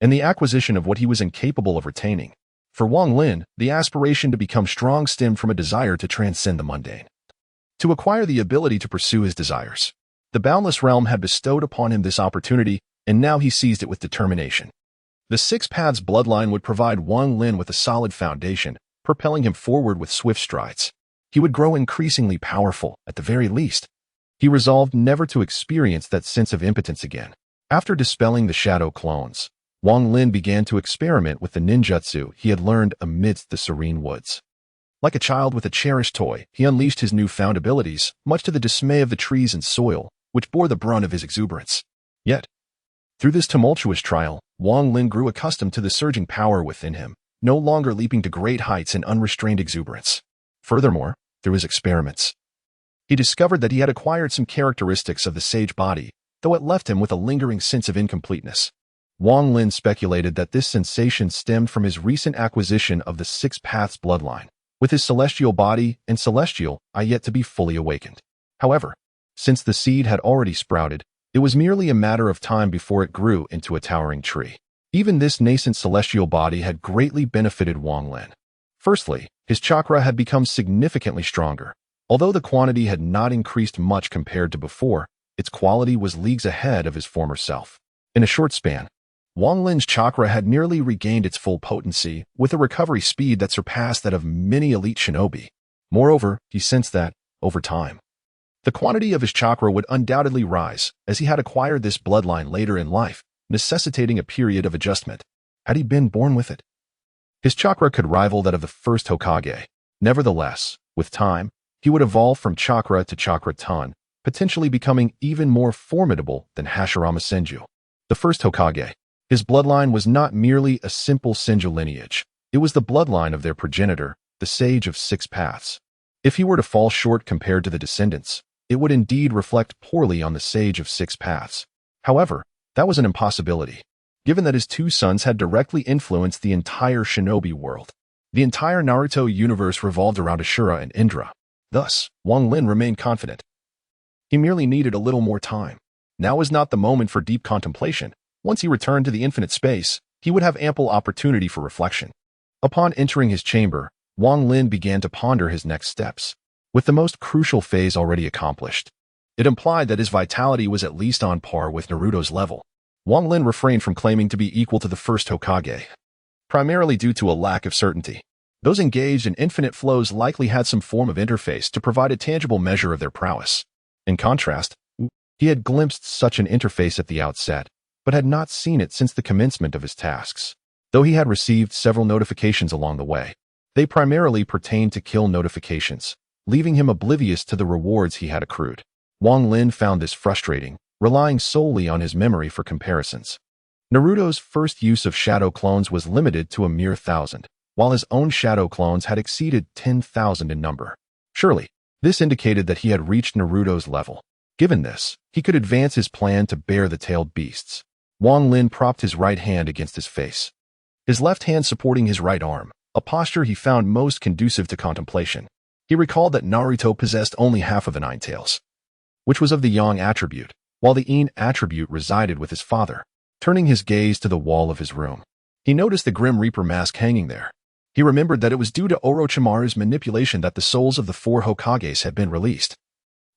and the acquisition of what he was incapable of retaining. For Wang Lin, the aspiration to become strong stemmed from a desire to transcend the mundane, to acquire the ability to pursue his desires. The boundless realm had bestowed upon him this opportunity, and now he seized it with determination. The Six Paths bloodline would provide Wang Lin with a solid foundation, propelling him forward with swift strides. He would grow increasingly powerful, at the very least. He resolved never to experience that sense of impotence again. After dispelling the shadow clones, Wang Lin began to experiment with the ninjutsu he had learned amidst the serene woods. Like a child with a cherished toy, he unleashed his newfound abilities, much to the dismay of the trees and soil, which bore the brunt of his exuberance. Yet, through this tumultuous trial, Wang Lin grew accustomed to the surging power within him, no longer leaping to great heights in unrestrained exuberance. Furthermore, through his experiments, he discovered that he had acquired some characteristics of the sage body, though it left him with a lingering sense of incompleteness. Wang Lin speculated that this sensation stemmed from his recent acquisition of the Six Paths bloodline, with his celestial body and celestial eye yet to be fully awakened. However, Since the seed had already sprouted, it was merely a matter of time before it grew into a towering tree. Even this nascent celestial body had greatly benefited Wang Lin. Firstly, his chakra had become significantly stronger. Although the quantity had not increased much compared to before, its quality was leagues ahead of his former self. In a short span, Wang Lin's chakra had nearly regained its full potency, with a recovery speed that surpassed that of many elite shinobi. Moreover, he sensed that, over time, the quantity of his chakra would undoubtedly rise, as he had acquired this bloodline later in life, necessitating a period of adjustment. Had he been born with it? His chakra could rival that of the first Hokage. Nevertheless, with time, he would evolve from chakra to chakra ton, potentially becoming even more formidable than Hashirama Senju. The first Hokage. His bloodline was not merely a simple Senju lineage. It was the bloodline of their progenitor, the Sage of Six Paths. If he were to fall short compared to the descendants, it would indeed reflect poorly on the Sage of Six Paths. However, that was an impossibility, given that his two sons had directly influenced the entire shinobi world. The entire Naruto universe revolved around Ashura and Indra. Thus, Wang Lin remained confident. He merely needed a little more time. Now was not the moment for deep contemplation. Once he returned to the infinite space, he would have ample opportunity for reflection. Upon entering his chamber, Wang Lin began to ponder his next steps. With the most crucial phase already accomplished, it implied that his vitality was at least on par with Naruto's level. Wang Lin refrained from claiming to be equal to the first Hokage, primarily due to a lack of certainty. Those engaged in infinite flows likely had some form of interface to provide a tangible measure of their prowess. In contrast, he had glimpsed such an interface at the outset, but had not seen it since the commencement of his tasks. Though he had received several notifications along the way, they primarily pertained to kill notifications, leaving him oblivious to the rewards he had accrued. Wang Lin found this frustrating, relying solely on his memory for comparisons. Naruto's first use of shadow clones was limited to a mere 1,000, while his own shadow clones had exceeded 10,000 in number. Surely, this indicated that he had reached Naruto's level. Given this, he could advance his plan to bear the tailed beasts. Wang Lin propped his right hand against his face, his left hand supporting his right arm, a posture he found most conducive to contemplation. He recalled that Naruto possessed only half of the nine tails, which was of the yang attribute, while the yin attribute resided with his father. Turning his gaze to the wall of his room, he noticed the Grim Reaper mask hanging there. He remembered that it was due to Orochimaru's manipulation that the souls of the four Hokages had been released.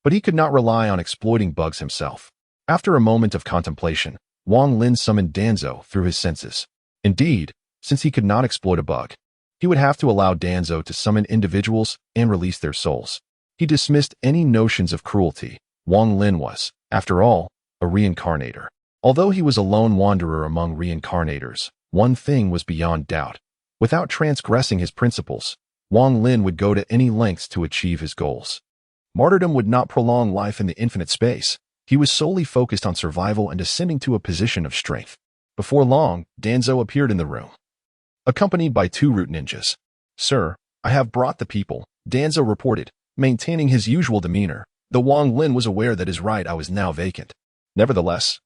But he could not rely on exploiting bugs himself. After a moment of contemplation, Wang Lin summoned Danzo through his senses. Indeed, since he could not exploit a bug, he would have to allow Danzo to summon individuals and release their souls. He dismissed any notions of cruelty. Wang Lin was, after all, a reincarnator. Although he was a lone wanderer among reincarnators, one thing was beyond doubt. Without transgressing his principles, Wang Lin would go to any lengths to achieve his goals. Martyrdom would not prolong life in the infinite space. He was solely focused on survival and ascending to a position of strength. Before long, Danzo appeared in the room, accompanied by two root ninjas. "Sir, I have brought the people," Danzo reported, maintaining his usual demeanor, though Wang Lin was aware that his right eye was now vacant. Nevertheless,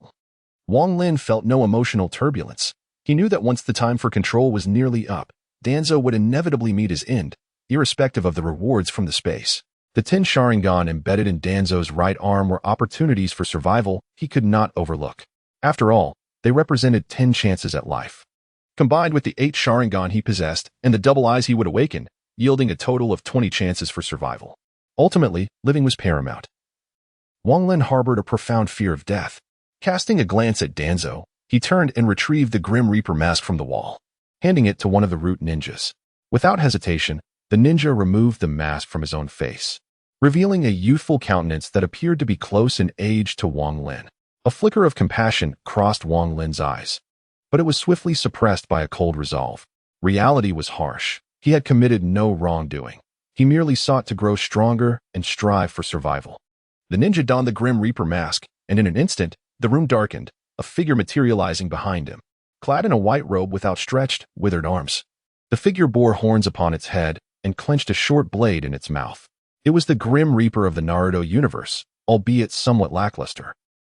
Wang Lin felt no emotional turbulence. He knew that once the time for control was nearly up, Danzo would inevitably meet his end, irrespective of the rewards from the space. The 10 Sharingan embedded in Danzo's right arm were opportunities for survival he could not overlook. After all, they represented 10 chances at life. Combined with the 8 Sharingan he possessed and the double eyes he would awaken, yielding a total of 20 chances for survival. Ultimately, living was paramount. Wang Lin harbored a profound fear of death. Casting a glance at Danzo, he turned and retrieved the Grim Reaper mask from the wall, handing it to one of the root ninjas. Without hesitation, the ninja removed the mask from his own face, revealing a youthful countenance that appeared to be close in age to Wang Lin. A flicker of compassion crossed Wang Lin's eyes, but it was swiftly suppressed by a cold resolve. Reality was harsh. He had committed no wrongdoing. He merely sought to grow stronger and strive for survival. The ninja donned the Grim Reaper mask, and in an instant, the room darkened, a figure materializing behind him, clad in a white robe with outstretched, withered arms. The figure bore horns upon its head and clenched a short blade in its mouth. It was the Grim Reaper of the Naruto universe, albeit somewhat lackluster,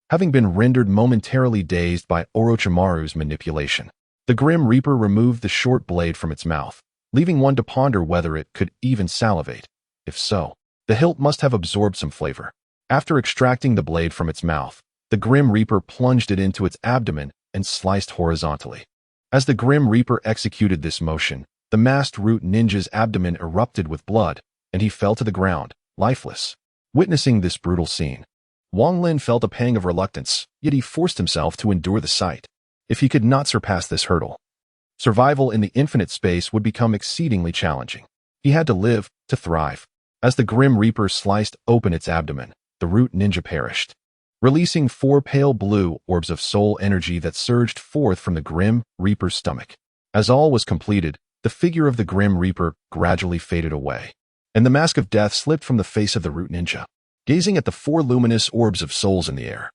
having been rendered momentarily dazed by Orochimaru's manipulation. The Grim Reaper removed the short blade from its mouth, leaving one to ponder whether it could even salivate. If so, the hilt must have absorbed some flavor. After extracting the blade from its mouth, the Grim Reaper plunged it into its abdomen and sliced horizontally. As the Grim Reaper executed this motion, the masked root ninja's abdomen erupted with blood, and he fell to the ground, lifeless. Witnessing this brutal scene, Wang Lin felt a pang of reluctance, yet he forced himself to endure the sight. If he could not surpass this hurdle, survival in the infinite space would become exceedingly challenging. He had to live, to thrive. As the Grim Reaper sliced open its abdomen, the root ninja perished, releasing 4 pale blue orbs of soul energy that surged forth from the Grim Reaper's stomach. As all was completed, the figure of the Grim Reaper gradually faded away, and the mask of death slipped from the face of the root ninja. Gazing at the 4 luminous orbs of souls in the air,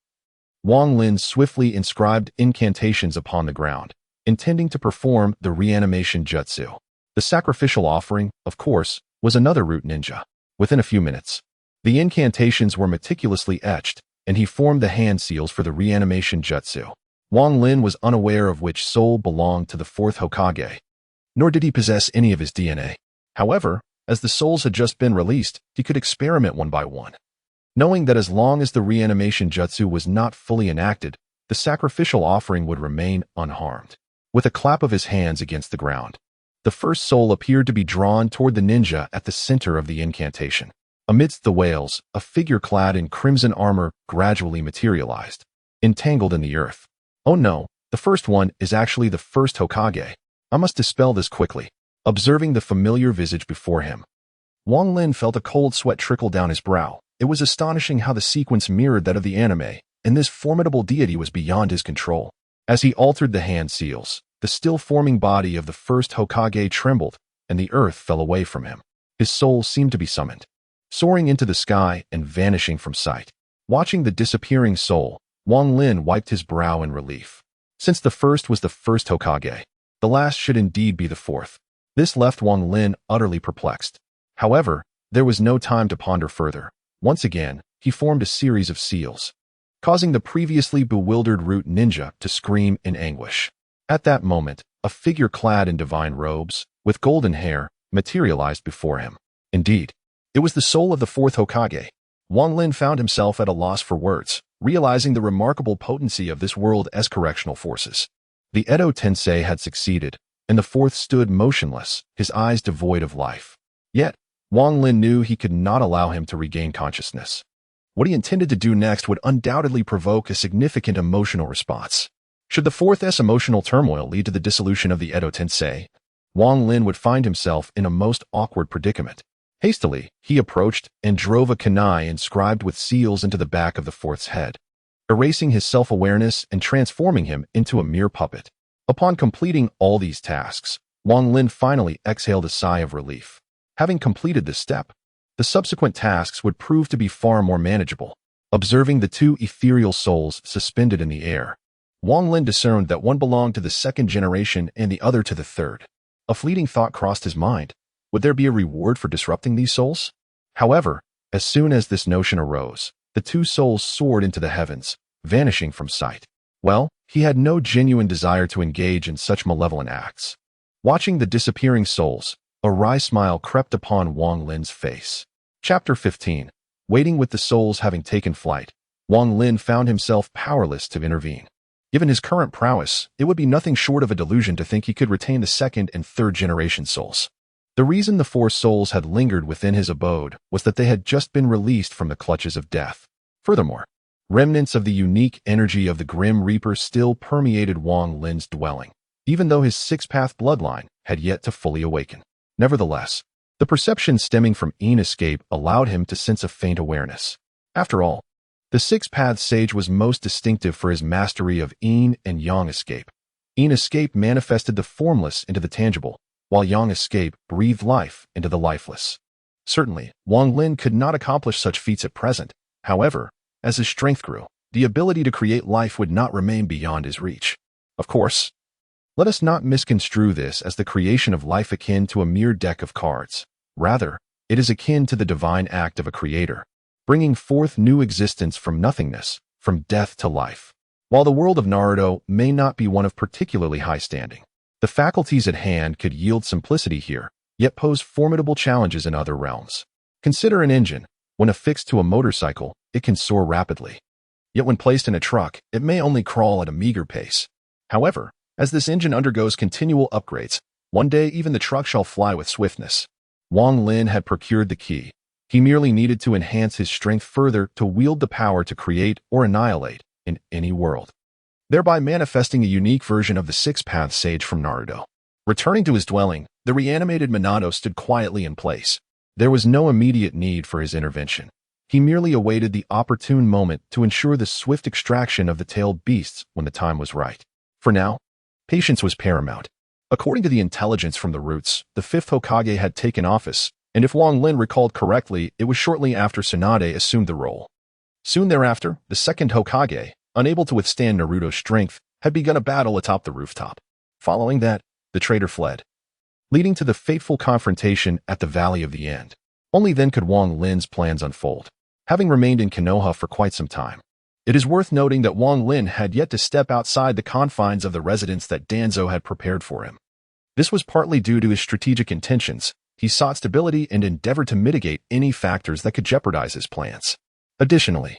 Wang Lin swiftly inscribed incantations upon the ground, intending to perform the reanimation jutsu. The sacrificial offering, of course, was another root ninja. Within a few minutes, the incantations were meticulously etched, and he formed the hand seals for the reanimation jutsu. Wang Lin was unaware of which soul belonged to the 4th Hokage, nor did he possess any of his DNA. However, as the souls had just been released, he could experiment one by one. Knowing that as long as the reanimation jutsu was not fully enacted, the sacrificial offering would remain unharmed. With a clap of his hands against the ground, the first soul appeared to be drawn toward the ninja at the center of the incantation. Amidst the wails, a figure clad in crimson armor gradually materialized, entangled in the earth. Oh no, the first one is actually the 1st Hokage. I must dispel this quickly. Observing the familiar visage before him, Wang Lin felt a cold sweat trickle down his brow. It was astonishing how the sequence mirrored that of the anime, and this formidable deity was beyond his control. As he altered the hand seals, the still-forming body of the 1st Hokage trembled, and the earth fell away from him. His soul seemed to be summoned, soaring into the sky and vanishing from sight. Watching the disappearing soul, Wang Lin wiped his brow in relief. Since the first was the 1st Hokage, the last should indeed be the 4th. This left Wang Lin utterly perplexed. However, there was no time to ponder further. Once again, he formed a series of seals, causing the previously bewildered root ninja to scream in anguish. At that moment, a figure clad in divine robes, with golden hair, materialized before him. Indeed, it was the soul of the 4th Hokage. Wang Lin found himself at a loss for words, realizing the remarkable potency of this world as correctional forces. The Edo Tensei had succeeded, and the 4th stood motionless, his eyes devoid of life. Yet, Wang Lin knew he could not allow him to regain consciousness. What he intended to do next would undoubtedly provoke a significant emotional response. Should the 4th's emotional turmoil lead to the dissolution of the Edo Tensei, Wang Lin would find himself in a most awkward predicament. Hastily, he approached and drove a kunai inscribed with seals into the back of the 4th's head, erasing his self-awareness and transforming him into a mere puppet. Upon completing all these tasks, Wang Lin finally exhaled a sigh of relief. Having completed this step, the subsequent tasks would prove to be far more manageable. Observing the 2 ethereal souls suspended in the air, Wang Lin discerned that one belonged to the 2nd generation and the other to the 3rd. A fleeting thought crossed his mind. Would there be a reward for disrupting these souls? However, as soon as this notion arose, the 2 souls soared into the heavens, vanishing from sight. Well, he had no genuine desire to engage in such malevolent acts. Watching the disappearing souls, a wry smile crept upon Wang Lin's face. Chapter 15. Waiting with the souls having taken flight, Wang Lin found himself powerless to intervene. Given his current prowess, it would be nothing short of a delusion to think he could retain the 2nd and 3rd generation souls. The reason the 4 souls had lingered within his abode was that they had just been released from the clutches of death. Furthermore, remnants of the unique energy of the Grim Reaper still permeated Wang Lin's dwelling, even though his 6th-path bloodline had yet to fully awaken. Nevertheless, the perception stemming from Yin escape allowed him to sense a faint awareness. After all, the 6th-path sage was most distinctive for his mastery of Yin and Yang escape. Yin escape manifested the formless into the tangible, while Yang escape breathed life into the lifeless. Certainly, Wang Lin could not accomplish such feats at present. However, as his strength grew, the ability to create life would not remain beyond his reach. Of course, let us not misconstrue this as the creation of life akin to a mere deck of cards. Rather, it is akin to the divine act of a creator, bringing forth new existence from nothingness, from death to life. While the world of Naruto may not be one of particularly high standing, the faculties at hand could yield simplicity here, yet pose formidable challenges in other realms. Consider an engine. When affixed to a motorcycle, it can soar rapidly. Yet when placed in a truck, it may only crawl at a meager pace. However, as this engine undergoes continual upgrades, one day even the truck shall fly with swiftness. Wang Lin had procured the key. He merely needed to enhance his strength further to wield the power to create or annihilate in any world, thereby manifesting a unique version of the six-path sage from Naruto. Returning to his dwelling, the reanimated Minato stood quietly in place. There was no immediate need for his intervention. He merely awaited the opportune moment to ensure the swift extraction of the tailed beasts when the time was right. For now, patience was paramount. According to the intelligence from the roots, the fifth Hokage had taken office, and if Wang Lin recalled correctly, it was shortly after Tsunade assumed the role. Soon thereafter, the second Hokage, unable to withstand Naruto's strength, had begun a battle atop the rooftop. Following that, the traitor fled, leading to the fateful confrontation at the Valley of the End. Only then could Wang Lin's plans unfold, having remained in Konoha for quite some time. It is worth noting that Wang Lin had yet to step outside the confines of the residence that Danzo had prepared for him. This was partly due to his strategic intentions. He sought stability and endeavored to mitigate any factors that could jeopardize his plans. Additionally,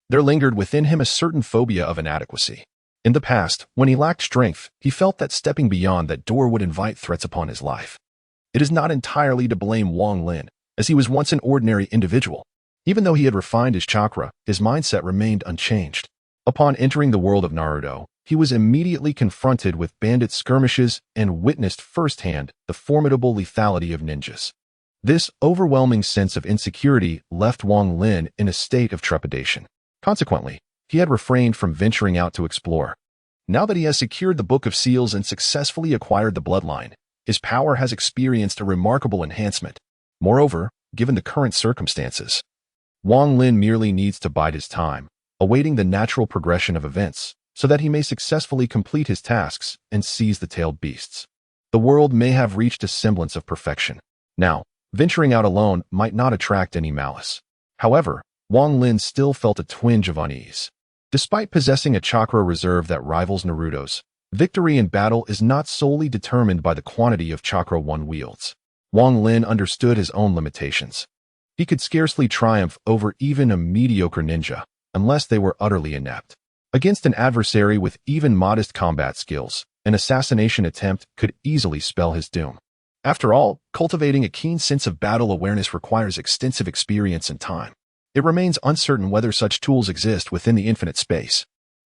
there lingered within him a certain phobia of inadequacy. In the past, when he lacked strength, he felt that stepping beyond that door would invite threats upon his life. It is not entirely to blame Wang Lin, as he was once an ordinary individual. Even though he had refined his chakra, his mindset remained unchanged. Upon entering the world of Naruto, he was immediately confronted with bandit skirmishes and witnessed firsthand the formidable lethality of ninjas. This overwhelming sense of insecurity left Wang Lin in a state of trepidation. Consequently, he had refrained from venturing out to explore. Now that he has secured the Book of Seals and successfully acquired the bloodline, his power has experienced a remarkable enhancement. Moreover, given the current circumstances, Wang Lin merely needs to bide his time, awaiting the natural progression of events, so that he may successfully complete his tasks and seize the tailed beasts. The world may have reached a semblance of perfection. Now, venturing out alone might not attract any malice. However, Wang Lin still felt a twinge of unease. Despite possessing a chakra reserve that rivals Naruto's, victory in battle is not solely determined by the quantity of chakra one wields. Wang Lin understood his own limitations. He could scarcely triumph over even a mediocre ninja, unless they were utterly inept. Against an adversary with even modest combat skills, an assassination attempt could easily spell his doom. After all, cultivating a keen sense of battle awareness requires extensive experience and time. It remains uncertain whether such tools exist within the infinite space.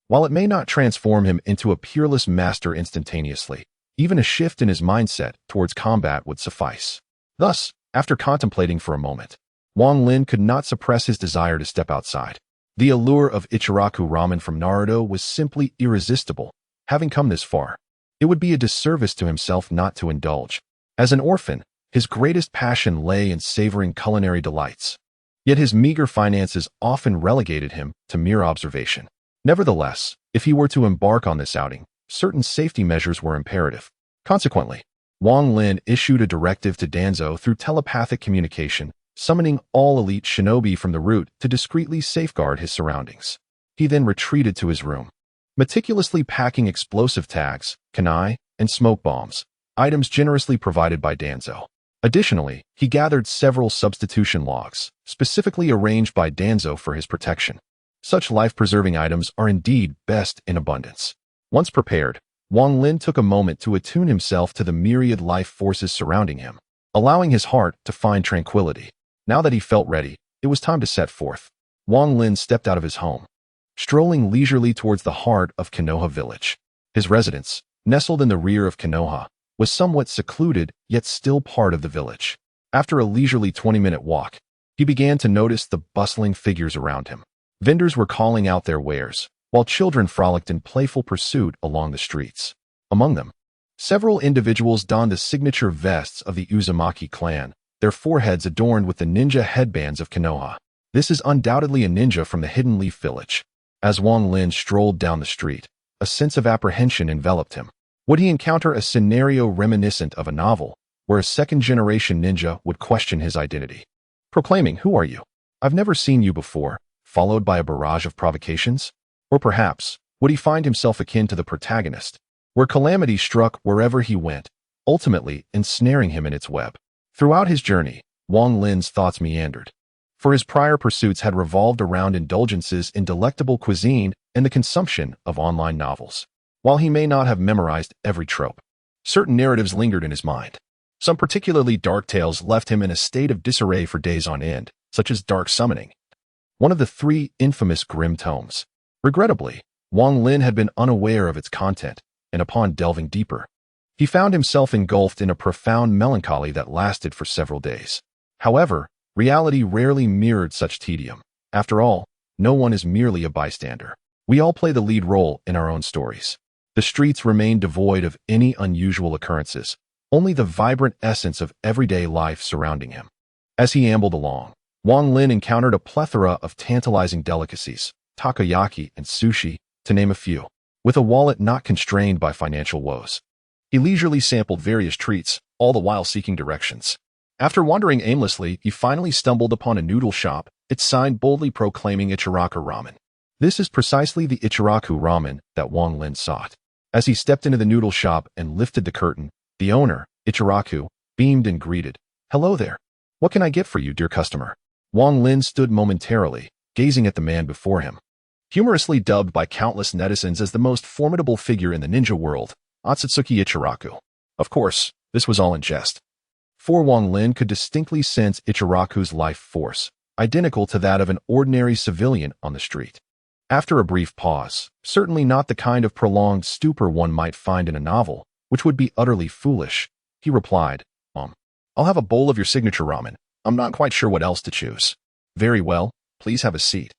While it may not transform him into a peerless master instantaneously, even a shift in his mindset towards combat would suffice. Thus, after contemplating for a moment, Wang Lin could not suppress his desire to step outside. The allure of Ichiraku ramen from Naruto was simply irresistible. Having come this far, it would be a disservice to himself not to indulge. As an orphan, his greatest passion lay in savoring culinary delights. Yet his meager finances often relegated him to mere observation. Nevertheless, if he were to embark on this outing, certain safety measures were imperative. Consequently, Wang Lin issued a directive to Danzo through telepathic communication, summoning all elite shinobi from the route to discreetly safeguard his surroundings. He then retreated to his room, meticulously packing explosive tags, kunai, and smoke bombs, items generously provided by Danzo. Additionally, he gathered several substitution logs, specifically arranged by Danzo for his protection. Such life-preserving items are indeed best in abundance. Once prepared, Wang Lin took a moment to attune himself to the myriad life forces surrounding him, allowing his heart to find tranquility. Now that he felt ready, it was time to set forth. Wang Lin stepped out of his home, strolling leisurely towards the heart of Konoha village. His residence, nestled in the rear of Konoha, was somewhat secluded yet still part of the village. After a leisurely 20-minute walk, he began to notice the bustling figures around him. Vendors were calling out their wares, while children frolicked in playful pursuit along the streets. Among them, several individuals donned the signature vests of the Uzumaki clan, their foreheads adorned with the ninja headbands of Konoha. This is undoubtedly a ninja from the Hidden Leaf village. As Wang Lin strolled down the street, a sense of apprehension enveloped him. Would he encounter a scenario reminiscent of a novel, where a second-generation ninja would question his identity, proclaiming, "Who are you? I've never seen you before," followed by a barrage of provocations? Or perhaps, would he find himself akin to the protagonist, where calamity struck wherever he went, ultimately ensnaring him in its web? Throughout his journey, Wang Lin's thoughts meandered. for his prior pursuits had revolved around indulgences in delectable cuisine and the consumption of online novels. While he may not have memorized every trope, certain narratives lingered in his mind. Some particularly dark tales left him in a state of disarray for days on end, such as Dark Summoning, one of the 3 infamous grim tomes. Regrettably, Wang Lin had been unaware of its content, and upon delving deeper, he found himself engulfed in a profound melancholy that lasted for several days. However, reality rarely mirrored such tedium. After all, no one is merely a bystander. We all play the lead role in our own stories. The streets remained devoid of any unusual occurrences, only the vibrant essence of everyday life surrounding him. As he ambled along, Wang Lin encountered a plethora of tantalizing delicacies, takoyaki and sushi, to name a few, with a wallet not constrained by financial woes. He leisurely sampled various treats, all the while seeking directions. After wandering aimlessly, he finally stumbled upon a noodle shop, its sign boldly proclaiming Ichiraku ramen. This is precisely the Ichiraku ramen that Wang Lin sought. As he stepped into the noodle shop and lifted the curtain, the owner, Ichiraku, beamed and greeted. "Hello there. What can I get for you, dear customer?" Wang Lin stood momentarily, gazing at the man before him. Humorously dubbed by countless netizens as the most formidable figure in the ninja world, Otsutsuki Ichiraku. Of course, this was all in jest. For Wang Lin could distinctly sense Ichiraku's life force, identical to that of an ordinary civilian on the street. After a brief pause, certainly not the kind of prolonged stupor one might find in a novel, which would be utterly foolish, he replied, I'll have a bowl of your signature ramen. I'm not quite sure what else to choose." "Very well, please have a seat."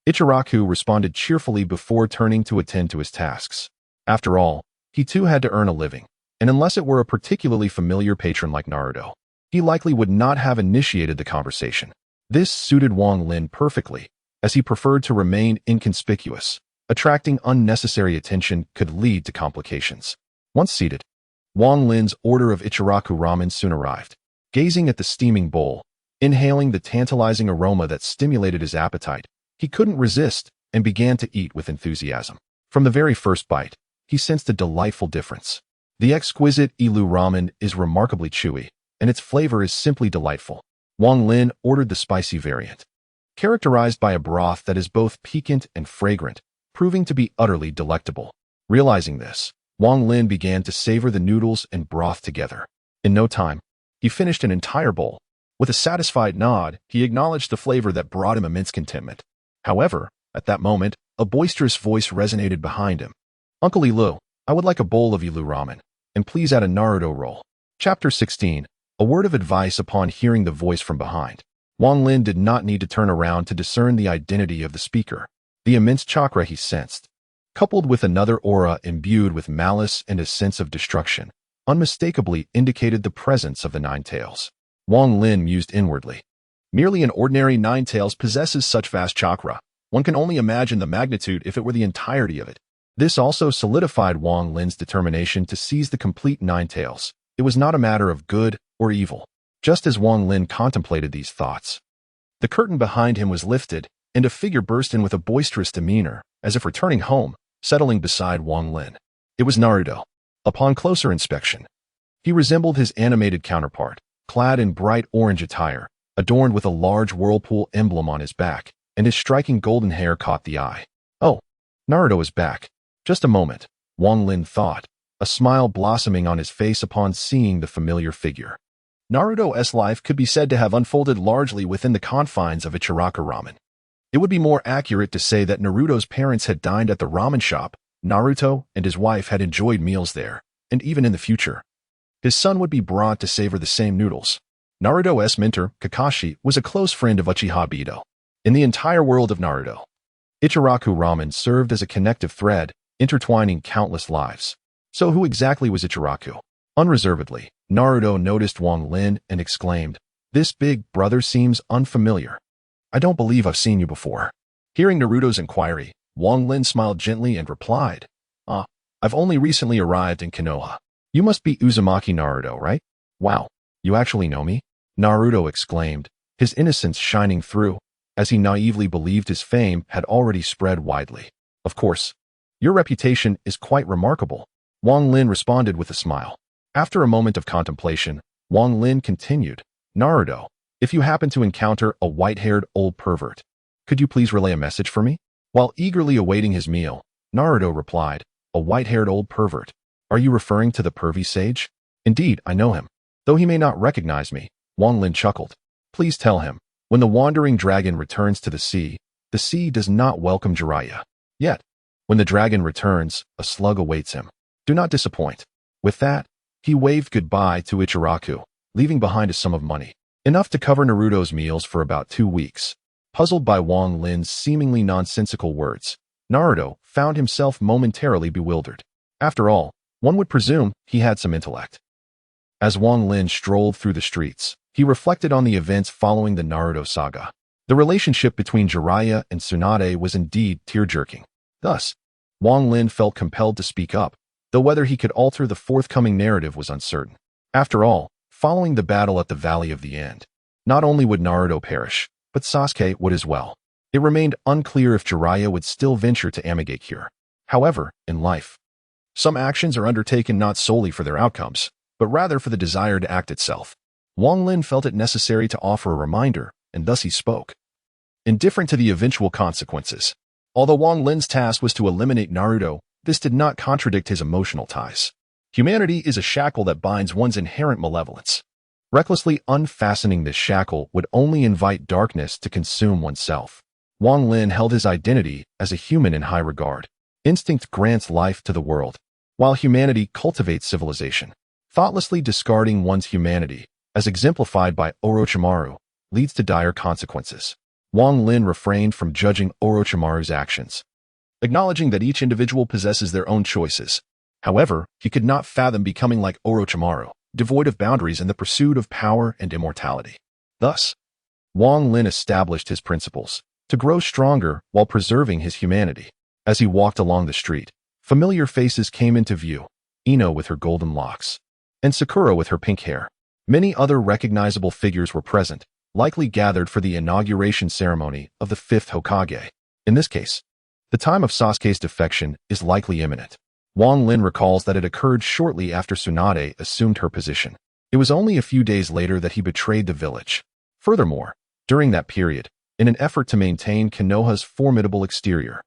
Ichiraku responded cheerfully before turning to attend to his tasks. After all, he too had to earn a living, and unless it were a particularly familiar patron like Naruto, he likely would not have initiated the conversation. This suited Wang Lin perfectly, as he preferred to remain inconspicuous. Attracting unnecessary attention could lead to complications. Once seated, Wang Lin's order of Ichiraku ramen soon arrived. Gazing at the steaming bowl, inhaling the tantalizing aroma that stimulated his appetite, he couldn't resist and began to eat with enthusiasm. From the very first bite, he sensed a delightful difference. The exquisite Ilu ramen is remarkably chewy, and its flavor is simply delightful. Wang Lin ordered the spicy variant, characterized by a broth that is both piquant and fragrant, proving to be utterly delectable. Realizing this, Wang Lin began to savor the noodles and broth together. In no time, he finished an entire bowl. With a satisfied nod, he acknowledged the flavor that brought him immense contentment. However, at that moment, a boisterous voice resonated behind him. "Uncle Ilu, I would like a bowl of Ilu ramen, and please add a Naruto roll." Chapter 16. A word of advice upon hearing the voice from behind. Wang Lin did not need to turn around to discern the identity of the speaker. The immense chakra he sensed, coupled with another aura imbued with malice and a sense of destruction, unmistakably indicated the presence of the Nine Tails. Wang Lin mused inwardly. Merely an ordinary Nine Tails possesses such vast chakra. One can only imagine the magnitude if it were the entirety of it. This also solidified Wang Lin's determination to seize the complete Nine Tails. It was not a matter of good or evil. Just as Wang Lin contemplated these thoughts, the curtain behind him was lifted, and a figure burst in with a boisterous demeanor, as if returning home, settling beside Wang Lin. It was Naruto. Upon closer inspection, he resembled his animated counterpart, clad in bright orange attire, adorned with a large whirlpool emblem on his back, and his striking golden hair caught the eye. "Oh, Naruto is back." Just a moment, Wang Lin thought, a smile blossoming on his face upon seeing the familiar figure. Naruto's life could be said to have unfolded largely within the confines of Ichiraku ramen. It would be more accurate to say that Naruto's parents had dined at the ramen shop. Naruto and his wife had enjoyed meals there, and even in the future, his son would be brought to savor the same noodles. Naruto's mentor, Kakashi, was a close friend of Uchiha Bido. In the entire world of Naruto, Ichiraku ramen served as a connective thread, intertwining countless lives. So who exactly was Ichiraku? Unreservedly, Naruto noticed Wang Lin and exclaimed, "This big brother seems unfamiliar. I don't believe I've seen you before." Hearing Naruto's inquiry, Wang Lin smiled gently and replied, I've only recently arrived in Konoha. You must be Uzumaki Naruto, right?" "Wow, you actually know me?" Naruto exclaimed, his innocence shining through, as he naively believed his fame had already spread widely. "Of course. Your reputation is quite remarkable," Wang Lin responded with a smile. After a moment of contemplation, Wang Lin continued, "Naruto, If you happen to encounter a white-haired old pervert, could you please relay a message for me? While eagerly awaiting his meal, Naruto replied, a white-haired old pervert. Are you referring to the pervy sage? Indeed, I know him. Though he may not recognize me, Wang Lin chuckled. Please tell him, when the wandering dragon returns to the sea does not welcome Jiraiya. Yet, when the dragon returns, a slug awaits him. Do not disappoint. With that, he waved goodbye to Ichiraku, leaving behind a sum of money, enough to cover Naruto's meals for about 2 weeks. Puzzled by Wang Lin's seemingly nonsensical words, Naruto found himself momentarily bewildered. After all, one would presume he had some intellect. As Wang Lin strolled through the streets, he reflected on the events following the Naruto saga. The relationship between Jiraiya and Tsunade was indeed tear-jerking. Thus, Wang Lin felt compelled to speak up, though whether he could alter the forthcoming narrative was uncertain. After all, following the battle at the Valley of the End, not only would Naruto perish, but Sasuke would as well. It remained unclear if Jiraiya would still venture to Amigakure. However, in life, some actions are undertaken not solely for their outcomes, but rather for the desire to act itself. Wang Lin felt it necessary to offer a reminder, and thus he spoke. Indifferent to the eventual consequences. Although Wang Lin's task was to eliminate Naruto, this did not contradict his emotional ties. Humanity is a shackle that binds one's inherent malevolence. Recklessly unfastening this shackle would only invite darkness to consume oneself. Wang Lin held his identity as a human in high regard. Instinct grants life to the world, while humanity cultivates civilization. Thoughtlessly discarding one's humanity, as exemplified by Orochimaru, leads to dire consequences. Wang Lin refrained from judging Orochimaru's actions, acknowledging that each individual possesses their own choices. However, he could not fathom becoming like Orochimaru, devoid of boundaries in the pursuit of power and immortality. Thus, Wang Lin established his principles to grow stronger while preserving his humanity. As he walked along the street, familiar faces came into view, Ino with her golden locks, and Sakura with her pink hair. Many other recognizable figures were present, likely gathered for the inauguration ceremony of the 5th Hokage. In this case, the time of Sasuke's defection is likely imminent. Wang Lin recalls that it occurred shortly after Tsunade assumed her position. It was only a few days later that he betrayed the village. Furthermore, during that period, in an effort to maintain Konoha's formidable exterior,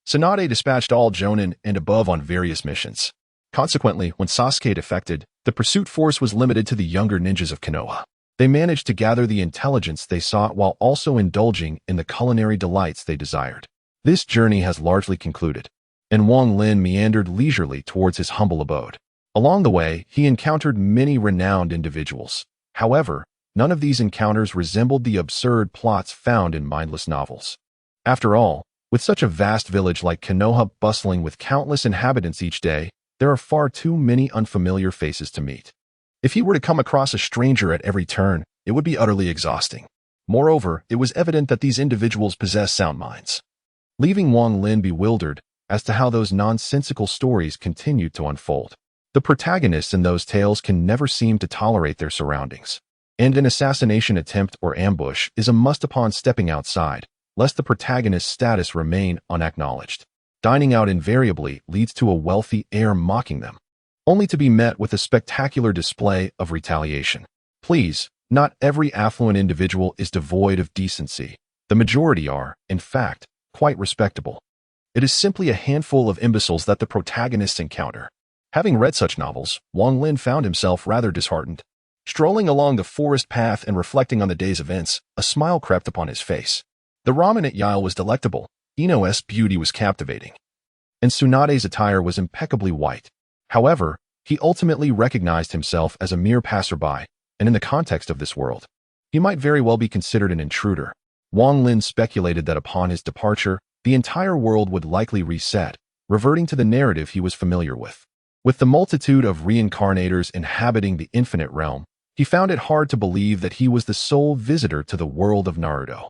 Tsunade dispatched all Jonin and above on various missions. Consequently, when Sasuke defected, the pursuit force was limited to the younger ninjas of Konoha. They managed to gather the intelligence they sought while also indulging in the culinary delights they desired. This journey has largely concluded, and Wang Lin meandered leisurely towards his humble abode. Along the way, he encountered many renowned individuals. However, none of these encounters resembled the absurd plots found in mindless novels. After all, with such a vast village like Konoha bustling with countless inhabitants each day, there are far too many unfamiliar faces to meet. If he were to come across a stranger at every turn, it would be utterly exhausting. Moreover, it was evident that these individuals possessed sound minds, leaving Wang Lin bewildered as to how those nonsensical stories continued to unfold. The protagonists in those tales can never seem to tolerate their surroundings, and an assassination attempt or ambush is a must upon stepping outside, lest the protagonist's status remain unacknowledged. Dining out invariably leads to a wealthy heir mocking them, only to be met with a spectacular display of retaliation. Please, not every affluent individual is devoid of decency. The majority are, in fact, quite respectable. It is simply a handful of imbeciles that the protagonists encounter. Having read such novels, Wang Lin found himself rather disheartened. Strolling along the forest path and reflecting on the day's events, a smile crept upon his face. The ramen at Yale was delectable, Ino's beauty was captivating, and Tsunade's attire was impeccably white. However, he ultimately recognized himself as a mere passerby, and in the context of this world, he might very well be considered an intruder. Wang Lin speculated that upon his departure, the entire world would likely reset, reverting to the narrative he was familiar with. With the multitude of reincarnators inhabiting the infinite realm, he found it hard to believe that he was the sole visitor to the world of Naruto.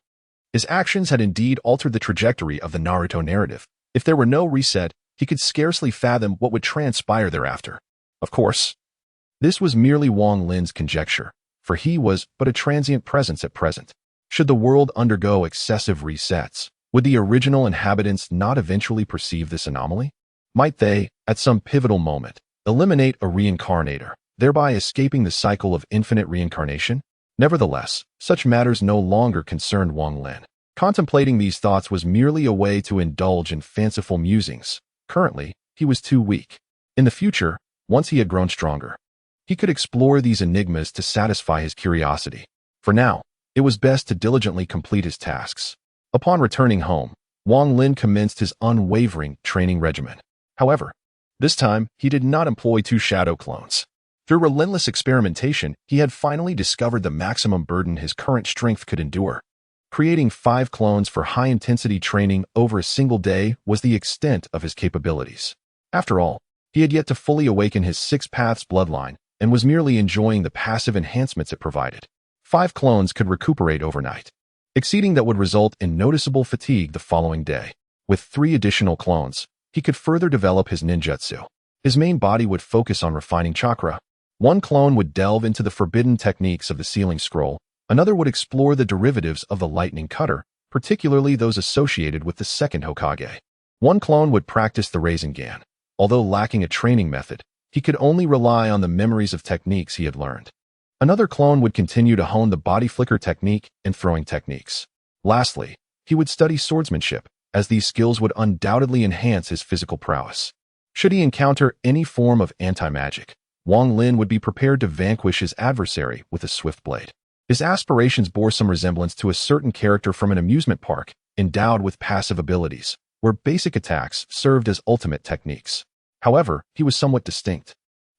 His actions had indeed altered the trajectory of the Naruto narrative. If there were no reset, he could scarcely fathom what would transpire thereafter. Of course, this was merely Wang Lin's conjecture, for he was but a transient presence at present. Should the world undergo excessive resets, would the original inhabitants not eventually perceive this anomaly? Might they, at some pivotal moment, eliminate a reincarnator, thereby escaping the cycle of infinite reincarnation? Nevertheless, such matters no longer concerned Wang Lin. Contemplating these thoughts was merely a way to indulge in fanciful musings. Currently, he was too weak. In the future, once he had grown stronger, he could explore these enigmas to satisfy his curiosity. For now, it was best to diligently complete his tasks. Upon returning home, Wang Lin commenced his unwavering training regimen. However, this time, he did not employ 2 shadow clones. Through relentless experimentation, he had finally discovered the maximum burden his current strength could endure. Creating 5 clones for high-intensity training over a single day was the extent of his capabilities. After all, he had yet to fully awaken his 6 paths bloodline and was merely enjoying the passive enhancements it provided. 5 clones could recuperate overnight, exceeding that would result in noticeable fatigue the following day. With 3 additional clones, he could further develop his ninjutsu. His main body would focus on refining chakra. 1 clone would delve into the forbidden techniques of the sealing scroll. Another would explore the derivatives of the lightning cutter, particularly those associated with the second Hokage. 1 clone would practice the Rasengan. Although lacking a training method, he could only rely on the memories of techniques he had learned. Another clone would continue to hone the body flicker technique and throwing techniques. Lastly, he would study swordsmanship, as these skills would undoubtedly enhance his physical prowess. Should he encounter any form of anti-magic, Wang Lin would be prepared to vanquish his adversary with a swift blade. His aspirations bore some resemblance to a certain character from an amusement park, endowed with passive abilities, where basic attacks served as ultimate techniques. However, he was somewhat distinct,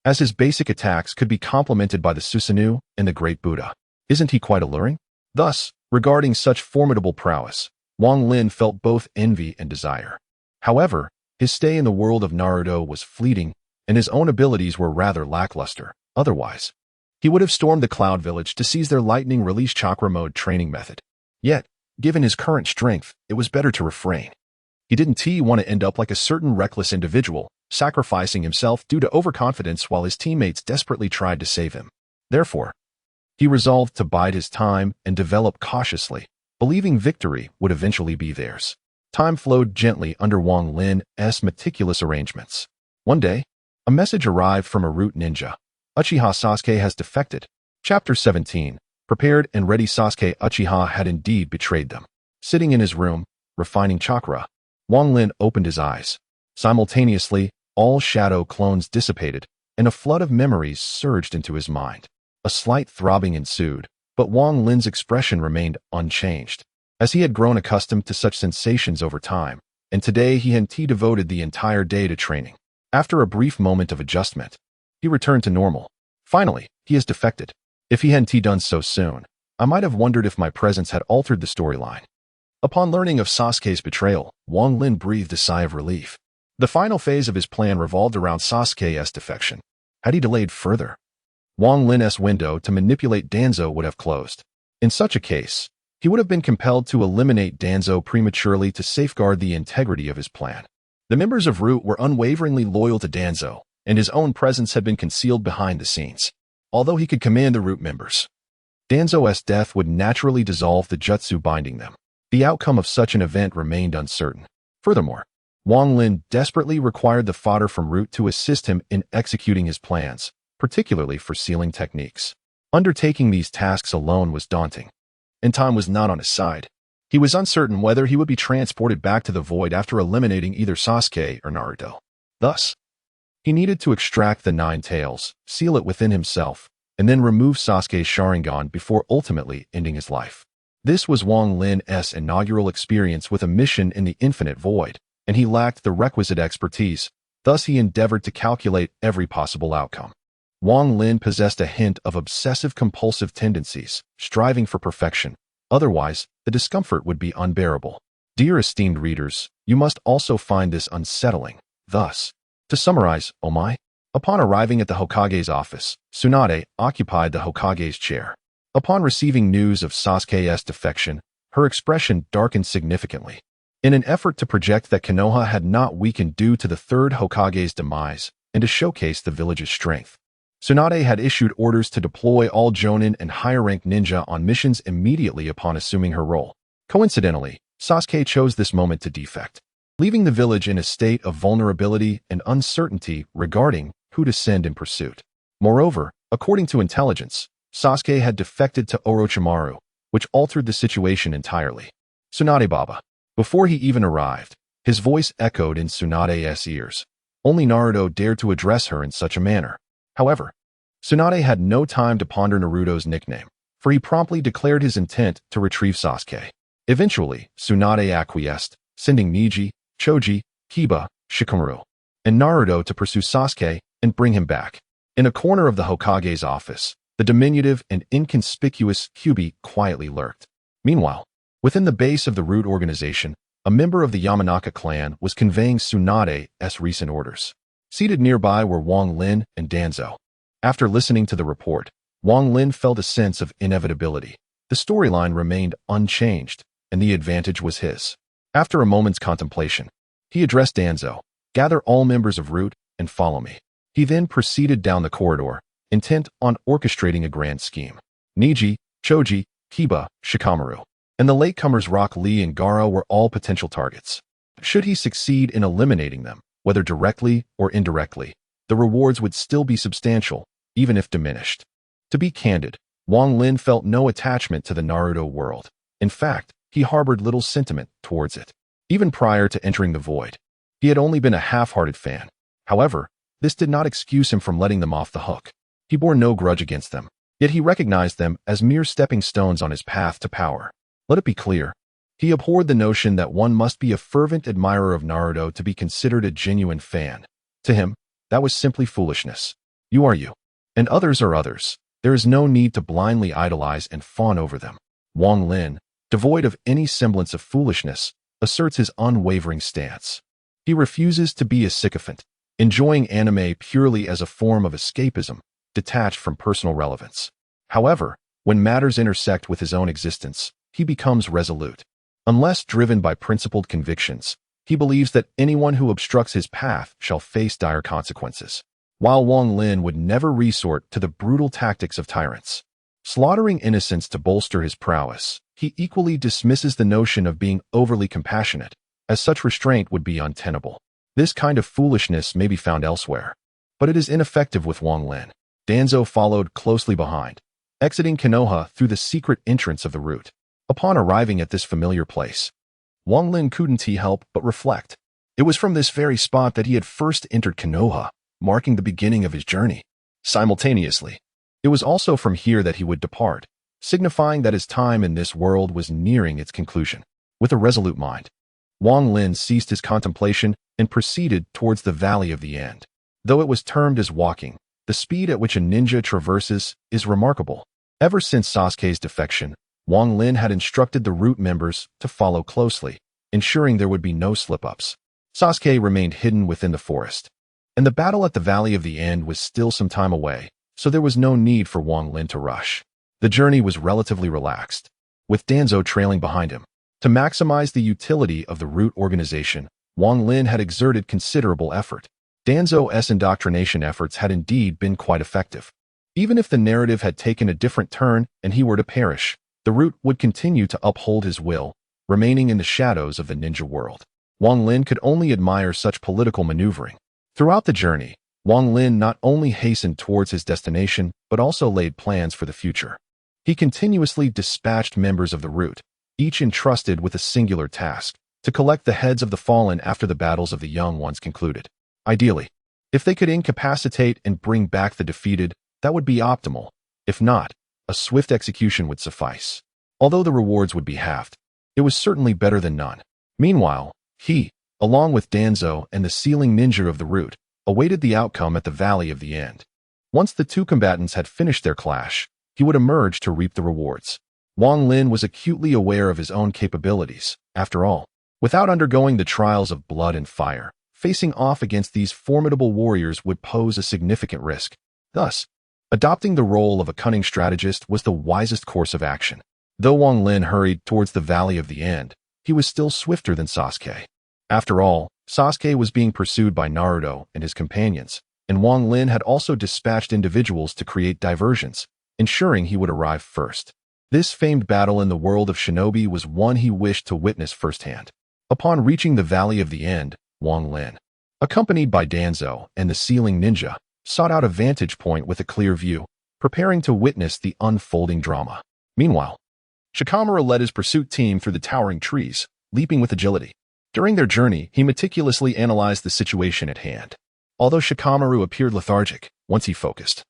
as his basic attacks could be complemented by the Susanoo and the Great Buddha. Isn't he quite alluring? Thus, regarding such formidable prowess, Wang Lin felt both envy and desire. However, his stay in the world of Naruto was fleeting, and his own abilities were rather lackluster. Otherwise, he would have stormed the Cloud Village to seize their lightning release chakra mode training method. Yet, given his current strength, it was better to refrain. He didn't want to end up like a certain reckless individual, sacrificing himself due to overconfidence while his teammates desperately tried to save him. Therefore, he resolved to bide his time and develop cautiously, believing victory would eventually be theirs. Time flowed gently under Wang Lin's meticulous arrangements. One day, a message arrived from a root ninja. Uchiha Sasuke has defected. Chapter 17. Prepared and ready. Sasuke Uchiha had indeed betrayed them. Sitting in his room, refining chakra, Wang Lin opened his eyes. Simultaneously, all shadow clones dissipated, and a flood of memories surged into his mind. A slight throbbing ensued, but Wang Lin's expression remained unchanged, as he had grown accustomed to such sensations over time, and today he had devoted the entire day to training. After a brief moment of adjustment, he returned to normal. Finally, he has defected. If he hadn't done so soon, I might have wondered if my presence had altered the storyline. Upon learning of Sasuke's betrayal, Wang Lin breathed a sigh of relief. The final phase of his plan revolved around Sasuke's defection. Had he delayed further, Wang Lin's window to manipulate Danzo would have closed. In such a case, he would have been compelled to eliminate Danzo prematurely to safeguard the integrity of his plan. The members of Root were unwaveringly loyal to Danzo, and his own presence had been concealed behind the scenes. Although he could command the Root members, Danzo's death would naturally dissolve the jutsu binding them. The outcome of such an event remained uncertain. Furthermore, Wang Lin desperately required the fodder from Root to assist him in executing his plans, particularly for sealing techniques. Undertaking these tasks alone was daunting, and time was not on his side. He was uncertain whether he would be transported back to the void after eliminating either Sasuke or Naruto. Thus, he needed to extract the 9 tails, seal it within himself, and then remove Sasuke's Sharingan before ultimately ending his life. This was Wang Lin's inaugural experience with a mission in the infinite void, and he lacked the requisite expertise. Thus he endeavored to calculate every possible outcome. Wang Lin possessed a hint of obsessive-compulsive tendencies, striving for perfection. Otherwise, the discomfort would be unbearable. Dear esteemed readers, you must also find this unsettling. Thus, to summarize, upon arriving at the Hokage's office, Tsunade occupied the Hokage's chair. Upon receiving news of Sasuke's defection, her expression darkened significantly. In an effort to project that Konoha had not weakened due to the third Hokage's demise, and to showcase the village's strength, Tsunade had issued orders to deploy all Jonin and higher-ranked ninja on missions immediately upon assuming her role. Coincidentally, Sasuke chose this moment to defect, leaving the village in a state of vulnerability and uncertainty regarding who to send in pursuit. Moreover, according to intelligence, Sasuke had defected to Orochimaru, which altered the situation entirely. Tsunade Baba. Before he even arrived, his voice echoed in Tsunade's ears. Only Naruto dared to address her in such a manner. However, Tsunade had no time to ponder Naruto's nickname, for he promptly declared his intent to retrieve Sasuke. Eventually, Tsunade acquiesced, sending Neji, Choji, Kiba, Shikamaru, and Naruto to pursue Sasuke and bring him back. In a corner of the Hokage's office, the diminutive and inconspicuous Kyuubi quietly lurked. Meanwhile, within the base of the Root organization, a member of the Yamanaka clan was conveying Tsunade's recent orders. Seated nearby were Wang Lin and Danzo. After listening to the report, Wang Lin felt a sense of inevitability. The storyline remained unchanged, and the advantage was his. After a moment's contemplation, he addressed Danzo, "Gather all members of Root and follow me." He then proceeded down the corridor, intent on orchestrating a grand scheme. Neji, Choji, Kiba, Shikamaru, and the latecomers Rock Lee and Gaara were all potential targets. Should he succeed in eliminating them, whether directly or indirectly, the rewards would still be substantial, even if diminished. To be candid, Wang Lin felt no attachment to the Naruto world. In fact, he harbored little sentiment towards it. Even prior to entering the Void, he had only been a half-hearted fan. However, this did not excuse him from letting them off the hook. He bore no grudge against them, yet he recognized them as mere stepping stones on his path to power. Let it be clear, he abhorred the notion that one must be a fervent admirer of Naruto to be considered a genuine fan. To him, that was simply foolishness. You are you, and others are others. There is no need to blindly idolize and fawn over them. Wang Lin, devoid of any semblance of foolishness, asserts his unwavering stance. He refuses to be a sycophant, enjoying anime purely as a form of escapism, detached from personal relevance. However, when matters intersect with his own existence, he becomes resolute. Unless driven by principled convictions, he believes that anyone who obstructs his path shall face dire consequences. While Wang Lin would never resort to the brutal tactics of tyrants, slaughtering innocents to bolster his prowess, he equally dismisses the notion of being overly compassionate, as such restraint would be untenable. This kind of foolishness may be found elsewhere, but it is ineffective with Wang Lin. Danzo followed closely behind, exiting Konoha through the secret entrance of the Root. Upon arriving at this familiar place, Wang Lin couldn't help but reflect. It was from this very spot that he had first entered Konoha, marking the beginning of his journey. Simultaneously, it was also from here that he would depart, signifying that his time in this world was nearing its conclusion. With a resolute mind, Wang Lin ceased his contemplation and proceeded towards the Valley of the End. Though it was termed as walking, the speed at which a ninja traverses is remarkable. Ever since Sasuke's defection, Wang Lin had instructed the Root members to follow closely, ensuring there would be no slip-ups. Sasuke remained hidden within the forest, and the battle at the Valley of the End was still some time away, so there was no need for Wang Lin to rush. The journey was relatively relaxed, with Danzo trailing behind him. To maximize the utility of the Root organization, Wang Lin had exerted considerable effort. Danzo's indoctrination efforts had indeed been quite effective. Even if the narrative had taken a different turn and he were to perish, the Root would continue to uphold his will, remaining in the shadows of the ninja world. Wang Lin could only admire such political maneuvering. Throughout the journey, Wang Lin not only hastened towards his destination, but also laid plans for the future. He continuously dispatched members of the Root, each entrusted with a singular task, to collect the heads of the fallen after the battles of the young ones concluded. Ideally, if they could incapacitate and bring back the defeated, that would be optimal. If not, a swift execution would suffice. Although the rewards would be halved, it was certainly better than none. Meanwhile, he, along with Danzo and the sealing ninja of the Root, awaited the outcome at the Valley of the End. Once the two combatants had finished their clash, he would emerge to reap the rewards. Wang Lin was acutely aware of his own capabilities. After all, without undergoing the trials of blood and fire, facing off against these formidable warriors would pose a significant risk. Thus, adopting the role of a cunning strategist was the wisest course of action. Though Wang Lin hurried towards the Valley of the End, he was still swifter than Sasuke. After all, Sasuke was being pursued by Naruto and his companions, and Wang Lin had also dispatched individuals to create diversions, ensuring he would arrive first. This famed battle in the world of shinobi was one he wished to witness firsthand. Upon reaching the Valley of the End, Wang Lin, accompanied by Danzo and the sealing ninja, sought out a vantage point with a clear view, preparing to witness the unfolding drama. Meanwhile, Shikamaru led his pursuit team through the towering trees, leaping with agility. During their journey, he meticulously analyzed the situation at hand. Although Shikamaru appeared lethargic, once he focused,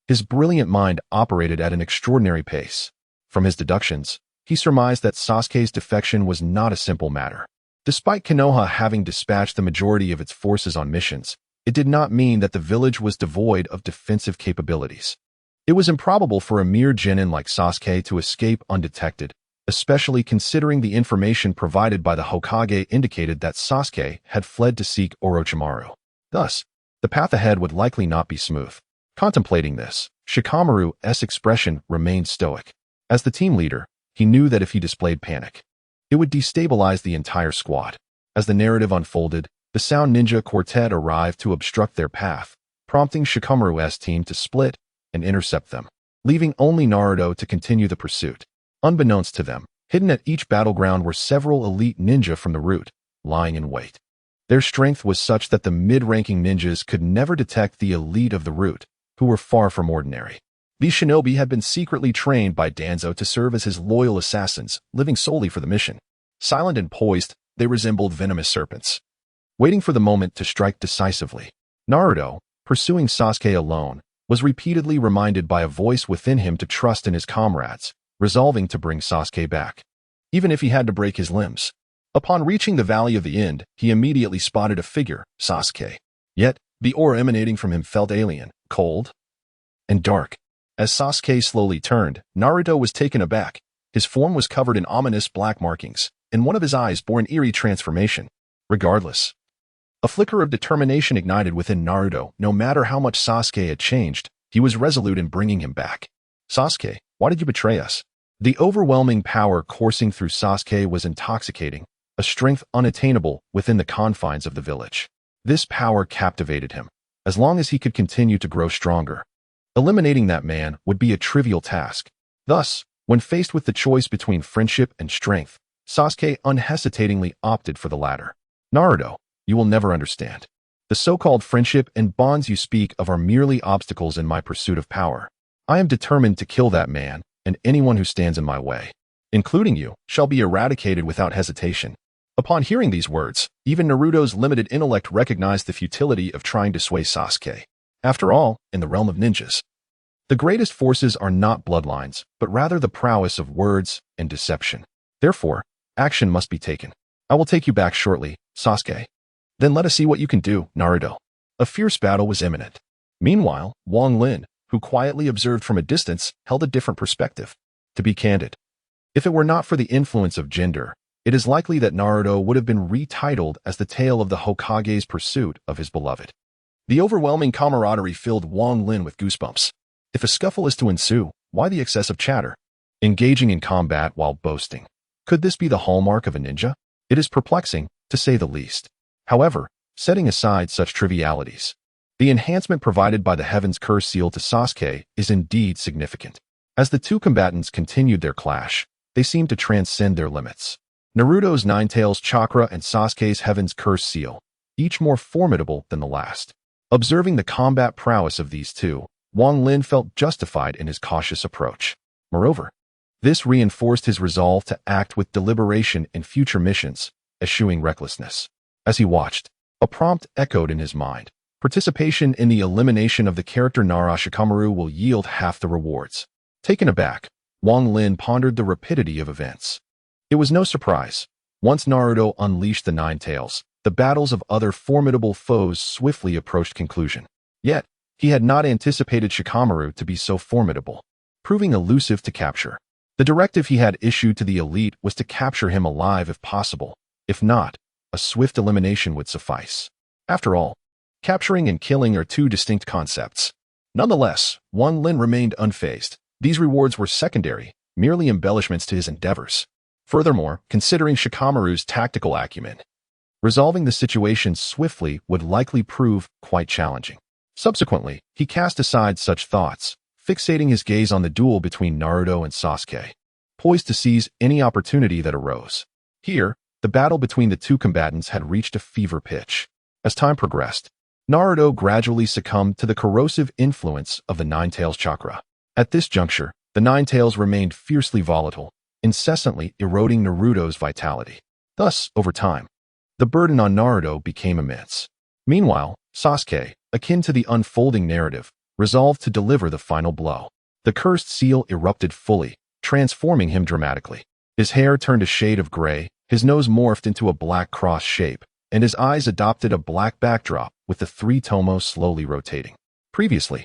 his brilliant mind operated at an extraordinary pace. From his deductions, he surmised that Sasuke's defection was not a simple matter. Despite Konoha having dispatched the majority of its forces on missions, it did not mean that the village was devoid of defensive capabilities. It was improbable for a mere genin like Sasuke to escape undetected, especially considering the information provided by the Hokage indicated that Sasuke had fled to seek Orochimaru. Thus, the path ahead would likely not be smooth. Contemplating this, Shikamaru's expression remained stoic. As the team leader, he knew that if he displayed panic, it would destabilize the entire squad. As the narrative unfolded, the Sound Ninja Quartet arrived to obstruct their path, prompting Shikamaru's team to split and intercept them, leaving only Naruto to continue the pursuit. Unbeknownst to them, hidden at each battleground were several elite ninja from the route, lying in wait. Their strength was such that the mid-ranking ninjas could never detect the elite of the route, who were far from ordinary. These shinobi had been secretly trained by Danzo to serve as his loyal assassins, living solely for the mission. Silent and poised, they resembled venomous serpents, waiting for the moment to strike decisively. Naruto, pursuing Sasuke alone, was repeatedly reminded by a voice within him to trust in his comrades, resolving to bring Sasuke back, even if he had to break his limbs. Upon reaching the Valley of the End, he immediately spotted a figure, Sasuke. Yet, the aura emanating from him felt alien, cold, and dark. As Sasuke slowly turned, Naruto was taken aback. His form was covered in ominous black markings, and one of his eyes bore an eerie transformation. Regardless, a flicker of determination ignited within Naruto. No matter how much Sasuke had changed, he was resolute in bringing him back. Sasuke, why did you betray us? The overwhelming power coursing through Sasuke was intoxicating, a strength unattainable within the confines of the village. This power captivated him. As long as he could continue to grow stronger, eliminating that man would be a trivial task. Thus, when faced with the choice between friendship and strength, Sasuke unhesitatingly opted for the latter. Naruto, you will never understand. The so-called friendship and bonds you speak of are merely obstacles in my pursuit of power. I am determined to kill that man, and anyone who stands in my way, including you, shall be eradicated without hesitation. Upon hearing these words, even Naruto's limited intellect recognized the futility of trying to sway Sasuke. After all, in the realm of ninjas, the greatest forces are not bloodlines, but rather the prowess of words and deception. Therefore, action must be taken. I will take you back shortly, Sasuke. Then let us see what you can do, Naruto. A fierce battle was imminent. Meanwhile, Wang Lin, who quietly observed from a distance, held a different perspective. To be candid, if it were not for the influence of gender, it is likely that Naruto would have been retitled as the tale of the Hokage's pursuit of his beloved. The overwhelming camaraderie filled Wang Lin with goosebumps. If a scuffle is to ensue, why the excessive chatter? Engaging in combat while boasting. Could this be the hallmark of a ninja? It is perplexing, to say the least. However, setting aside such trivialities, the enhancement provided by the Heaven's Curse seal to Sasuke is indeed significant. As the two combatants continued their clash, they seemed to transcend their limits. Naruto's Nine Tails chakra and Sasuke's Heaven's Curse seal, each more formidable than the last. Observing the combat prowess of these two, Wang Lin felt justified in his cautious approach. Moreover, this reinforced his resolve to act with deliberation in future missions, eschewing recklessness. As he watched, a prompt echoed in his mind. Participation in the elimination of the character Nara Shikamaru will yield half the rewards. Taken aback, Wang Lin pondered the rapidity of events. It was no surprise. Once Naruto unleashed the Nine Tails, the battles of other formidable foes swiftly approached conclusion. Yet, he had not anticipated Shikamaru to be so formidable, proving elusive to capture. The directive he had issued to the elite was to capture him alive if possible. If not, a swift elimination would suffice. After all, capturing and killing are two distinct concepts. Nonetheless, Wang Lin remained unfazed. These rewards were secondary, merely embellishments to his endeavors. Furthermore, considering Shikamaru's tactical acumen, resolving the situation swiftly would likely prove quite challenging. Subsequently, he cast aside such thoughts, fixating his gaze on the duel between Naruto and Sasuke, poised to seize any opportunity that arose. Here, the battle between the two combatants had reached a fever pitch. As time progressed, Naruto gradually succumbed to the corrosive influence of the Nine Tails chakra. At this juncture, the Nine Tails remained fiercely volatile, incessantly eroding Naruto's vitality. Thus, over time, the burden on Naruto became immense. Meanwhile, Sasuke, akin to the unfolding narrative, resolved to deliver the final blow. The cursed seal erupted fully, transforming him dramatically. His hair turned a shade of gray, his nose morphed into a black cross shape, and his eyes adopted a black backdrop with the three tomo slowly rotating. Previously,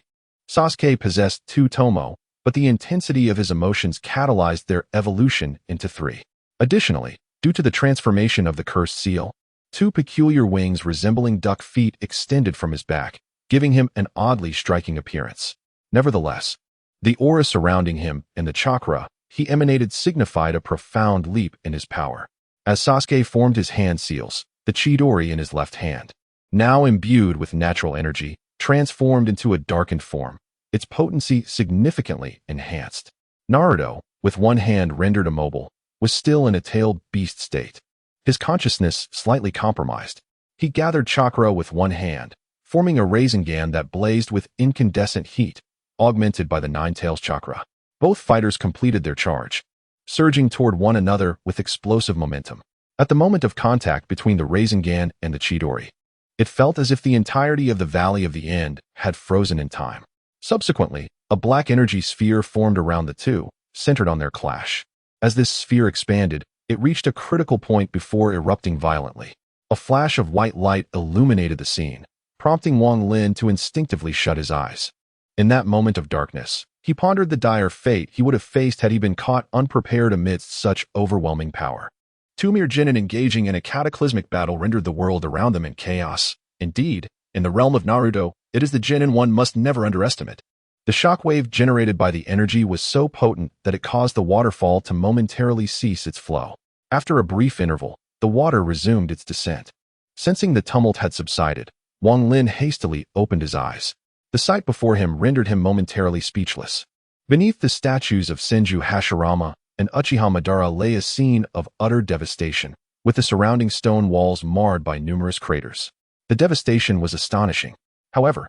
Sasuke possessed two tomo, but the intensity of his emotions catalyzed their evolution into three. Additionally, due to the transformation of the cursed seal, two peculiar wings resembling duck feet extended from his back, giving him an oddly striking appearance. Nevertheless, the aura surrounding him and the chakra he emanated signified a profound leap in his power. As Sasuke formed his hand seals, the Chidori in his left hand, now imbued with natural energy, transformed into a darkened form, its potency significantly enhanced. Naruto, with one hand rendered immobile, was still in a tailed beast state. His consciousness slightly compromised. He gathered chakra with one hand, forming a Rasengan that blazed with incandescent heat, augmented by the Nine Tails chakra. Both fighters completed their charge, surging toward one another with explosive momentum. At the moment of contact between the Rasengan and the Chidori, it felt as if the entirety of the Valley of the End had frozen in time. Subsequently, a black energy sphere formed around the two, centered on their clash. As this sphere expanded, it reached a critical point before erupting violently. A flash of white light illuminated the scene, prompting Wang Lin to instinctively shut his eyes. In that moment of darkness, he pondered the dire fate he would have faced had he been caught unprepared amidst such overwhelming power. Two mere genin engaging in a cataclysmic battle rendered the world around them in chaos. Indeed, in the realm of Naruto, it is the genin one must never underestimate. The shockwave generated by the energy was so potent that it caused the waterfall to momentarily cease its flow. After a brief interval, the water resumed its descent. Sensing the tumult had subsided, Wang Lin hastily opened his eyes. The sight before him rendered him momentarily speechless. Beneath the statues of Senju Hashirama and Uchiha Madara lay a scene of utter devastation, with the surrounding stone walls marred by numerous craters. The devastation was astonishing. However,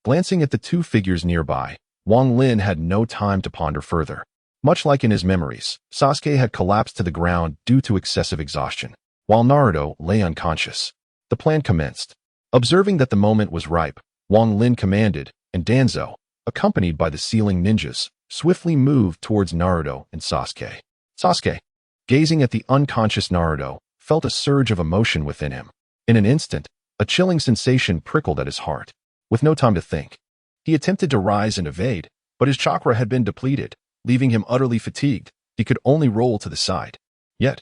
glancing at the two figures nearby, Wang Lin had no time to ponder further. Much like in his memories, Sasuke had collapsed to the ground due to excessive exhaustion, while Naruto lay unconscious. The plan commenced. Observing that the moment was ripe, Wang Lin commanded, and Danzo, accompanied by the sealing ninjas, swiftly moved towards Naruto and Sasuke. Sasuke, gazing at the unconscious Naruto, felt a surge of emotion within him. In an instant, a chilling sensation prickled at his heart. With no time to think, he attempted to rise and evade, but his chakra had been depleted, leaving him utterly fatigued. He could only roll to the side. Yet,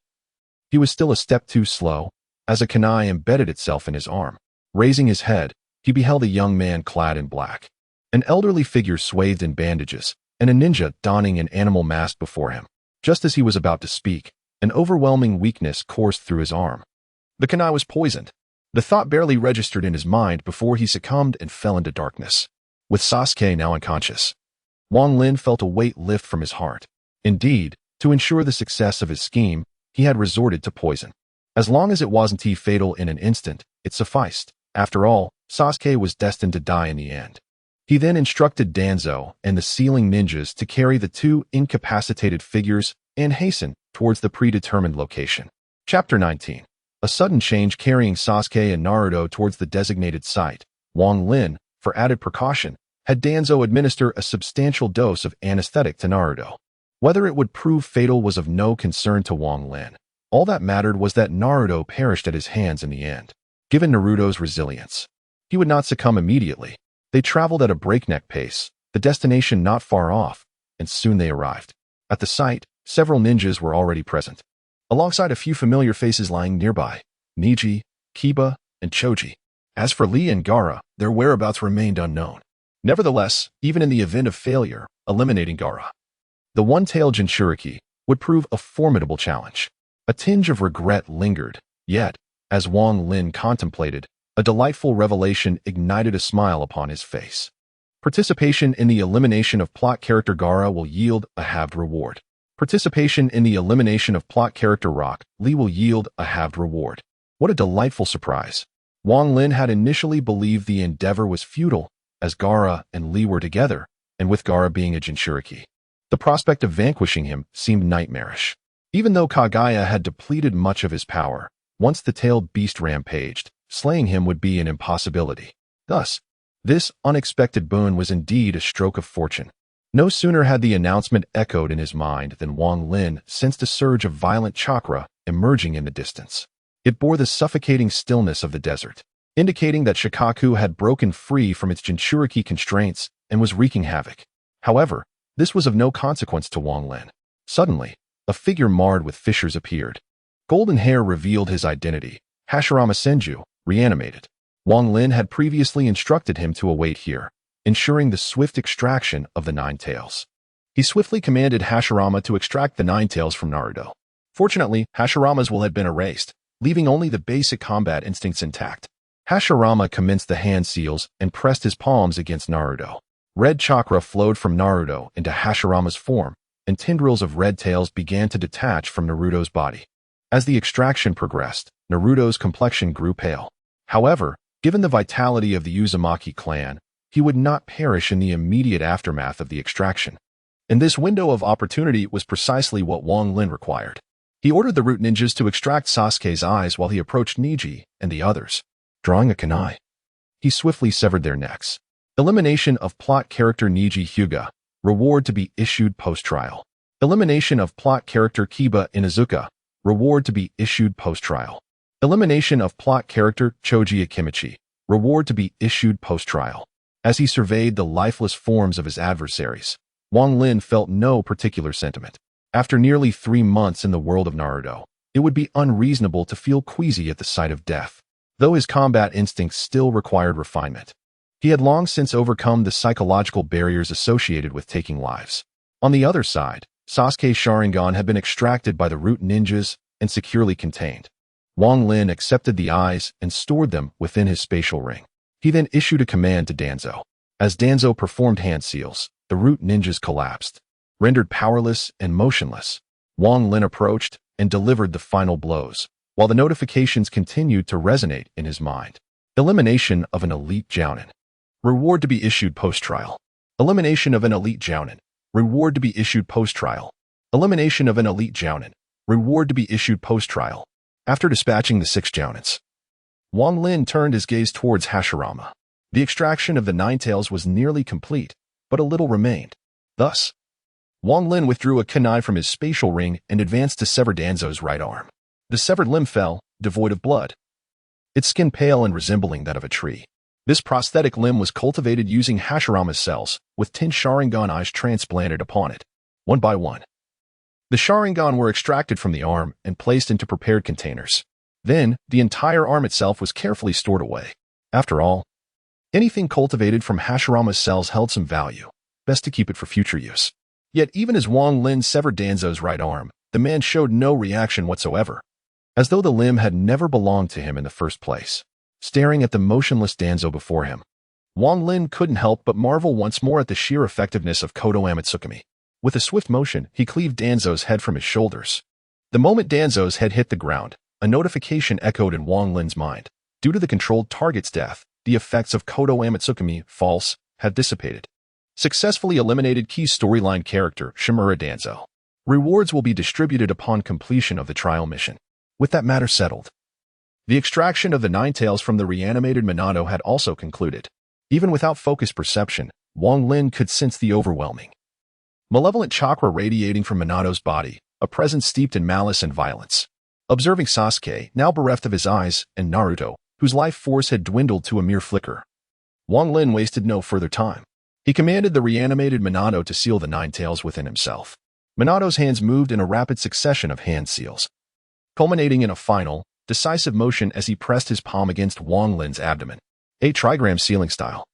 he was still a step too slow, as a kunai embedded itself in his arm. Raising his head, he beheld a young man clad in black. An elderly figure swathed in bandages, and a ninja donning an animal mask before him. Just as he was about to speak, an overwhelming weakness coursed through his arm. The kunai was poisoned. The thought barely registered in his mind before he succumbed and fell into darkness. With Sasuke now unconscious, Wang Lin felt a weight lift from his heart. Indeed, to ensure the success of his scheme, he had resorted to poison. As long as it wasn't fatal in an instant, it sufficed. After all, Sasuke was destined to die in the end. He then instructed Danzo and the sealing ninjas to carry the two incapacitated figures and hasten towards the predetermined location. Chapter 19. A sudden change carrying Sasuke and Naruto towards the designated site. Wang Lin, for added precaution, had Danzo administer a substantial dose of anesthetic to Naruto. Whether it would prove fatal was of no concern to Wang Lin. All that mattered was that Naruto perished at his hands in the end. Given Naruto's resilience, he would not succumb immediately. They traveled at a breakneck pace, the destination not far off, and soon they arrived. At the site, several ninjas were already present, alongside a few familiar faces lying nearby, Niji, Kiba, and Choji. As for Lee and Gaara, their whereabouts remained unknown. Nevertheless, even in the event of failure, eliminating Gaara, the one-tailed Jinchuriki, would prove a formidable challenge. A tinge of regret lingered, yet, as Wang Lin contemplated, a delightful revelation ignited a smile upon his face. Participation in the elimination of plot character Gaara will yield a halved reward. Participation in the elimination of plot character Rock Lee will yield a halved reward. What a delightful surprise. Wang Lin had initially believed the endeavor was futile, as Gaara and Lee were together, and with Gaara being a Jinchuriki, the prospect of vanquishing him seemed nightmarish. Even though Kagaya had depleted much of his power, once the tailed beast rampaged, slaying him would be an impossibility. Thus, this unexpected boon was indeed a stroke of fortune. No sooner had the announcement echoed in his mind than Wang Lin sensed a surge of violent chakra emerging in the distance. It bore the suffocating stillness of the desert, indicating that Shikaku had broken free from its Jinchuriki constraints and was wreaking havoc. However, this was of no consequence to Wang Lin. Suddenly, a figure marred with fissures appeared. Golden hair revealed his identity, Hashirama Senju, reanimated. Wang Lin had previously instructed him to await here, ensuring the swift extraction of the Nine Tails. He swiftly commanded Hashirama to extract the Nine Tails from Naruto. Fortunately, Hashirama's will had been erased, leaving only the basic combat instincts intact. Hashirama commenced the hand seals and pressed his palms against Naruto. Red chakra flowed from Naruto into Hashirama's form, and tendrils of red tails began to detach from Naruto's body. As the extraction progressed, Naruto's complexion grew pale. However, given the vitality of the Uzumaki clan, he would not perish in the immediate aftermath of the extraction. And this window of opportunity was precisely what Wang Lin required. He ordered the root ninjas to extract Sasuke's eyes while he approached Niji and the others. Drawing a kunai, he swiftly severed their necks. Elimination of plot character Niji Hyuga. Reward to be issued post-trial. Elimination of plot character Kiba Inuzuka. Reward to be issued post-trial. Elimination of plot character Choji Akimichi. Reward to be issued post-trial. As he surveyed the lifeless forms of his adversaries, Wang Lin felt no particular sentiment. After nearly 3 months in the world of Naruto, it would be unreasonable to feel queasy at the sight of death, though his combat instincts still required refinement. He had long since overcome the psychological barriers associated with taking lives. On the other side, Sasuke's Sharingan had been extracted by the root ninjas and securely contained. Wang Lin accepted the eyes and stored them within his spatial ring. He then issued a command to Danzo. As Danzo performed hand seals, the root ninjas collapsed. Rendered powerless and motionless, Wang Lin approached and delivered the final blows, while the notifications continued to resonate in his mind. Elimination of an elite Jounin. Reward to be issued post-trial. Elimination of an elite Jounin. Reward to be issued post-trial. Elimination of an elite Jounin. Reward to be issued post-trial. After dispatching the 6 Jounins, Wang Lin turned his gaze towards Hashirama. The extraction of the Nine Tails was nearly complete, but a little remained. Thus, Wang Lin withdrew a kunai from his spatial ring and advanced to sever Danzo's right arm. The severed limb fell, devoid of blood, its skin pale and resembling that of a tree. This prosthetic limb was cultivated using Hashirama's cells, with 10 Sharingan eyes transplanted upon it, one by one. The Sharingan were extracted from the arm and placed into prepared containers. Then, the entire arm itself was carefully stored away. After all, anything cultivated from Hashirama's cells held some value. Best to keep it for future use. Yet even as Wang Lin severed Danzo's right arm, the man showed no reaction whatsoever, as though the limb had never belonged to him in the first place. Staring at the motionless Danzo before him, Wang Lin couldn't help but marvel once more at the sheer effectiveness of Kodo Amatsukami. With a swift motion, he cleaved Danzo's head from his shoulders. The moment Danzo's head hit the ground, a notification echoed in Wang Lin's mind. Due to the controlled target's death, the effects of Kodo Amatsukami, false, had dissipated. Successfully eliminated key storyline character Shimura Danzo. Rewards will be distributed upon completion of the trial mission. With that matter settled, the extraction of the Nine Tails from the reanimated Minato had also concluded. Even without focused perception, Wang Lin could sense the overwhelming, malevolent chakra radiating from Minato's body, a presence steeped in malice and violence. Observing Sasuke, now bereft of his eyes, and Naruto, whose life force had dwindled to a mere flicker, Wang Lin wasted no further time. He commanded the reanimated Minato to seal the Nine Tails within himself. Minato's hands moved in a rapid succession of hand seals, culminating in a final, decisive motion as he pressed his palm against Wang Lin's abdomen. A trigram sealing style.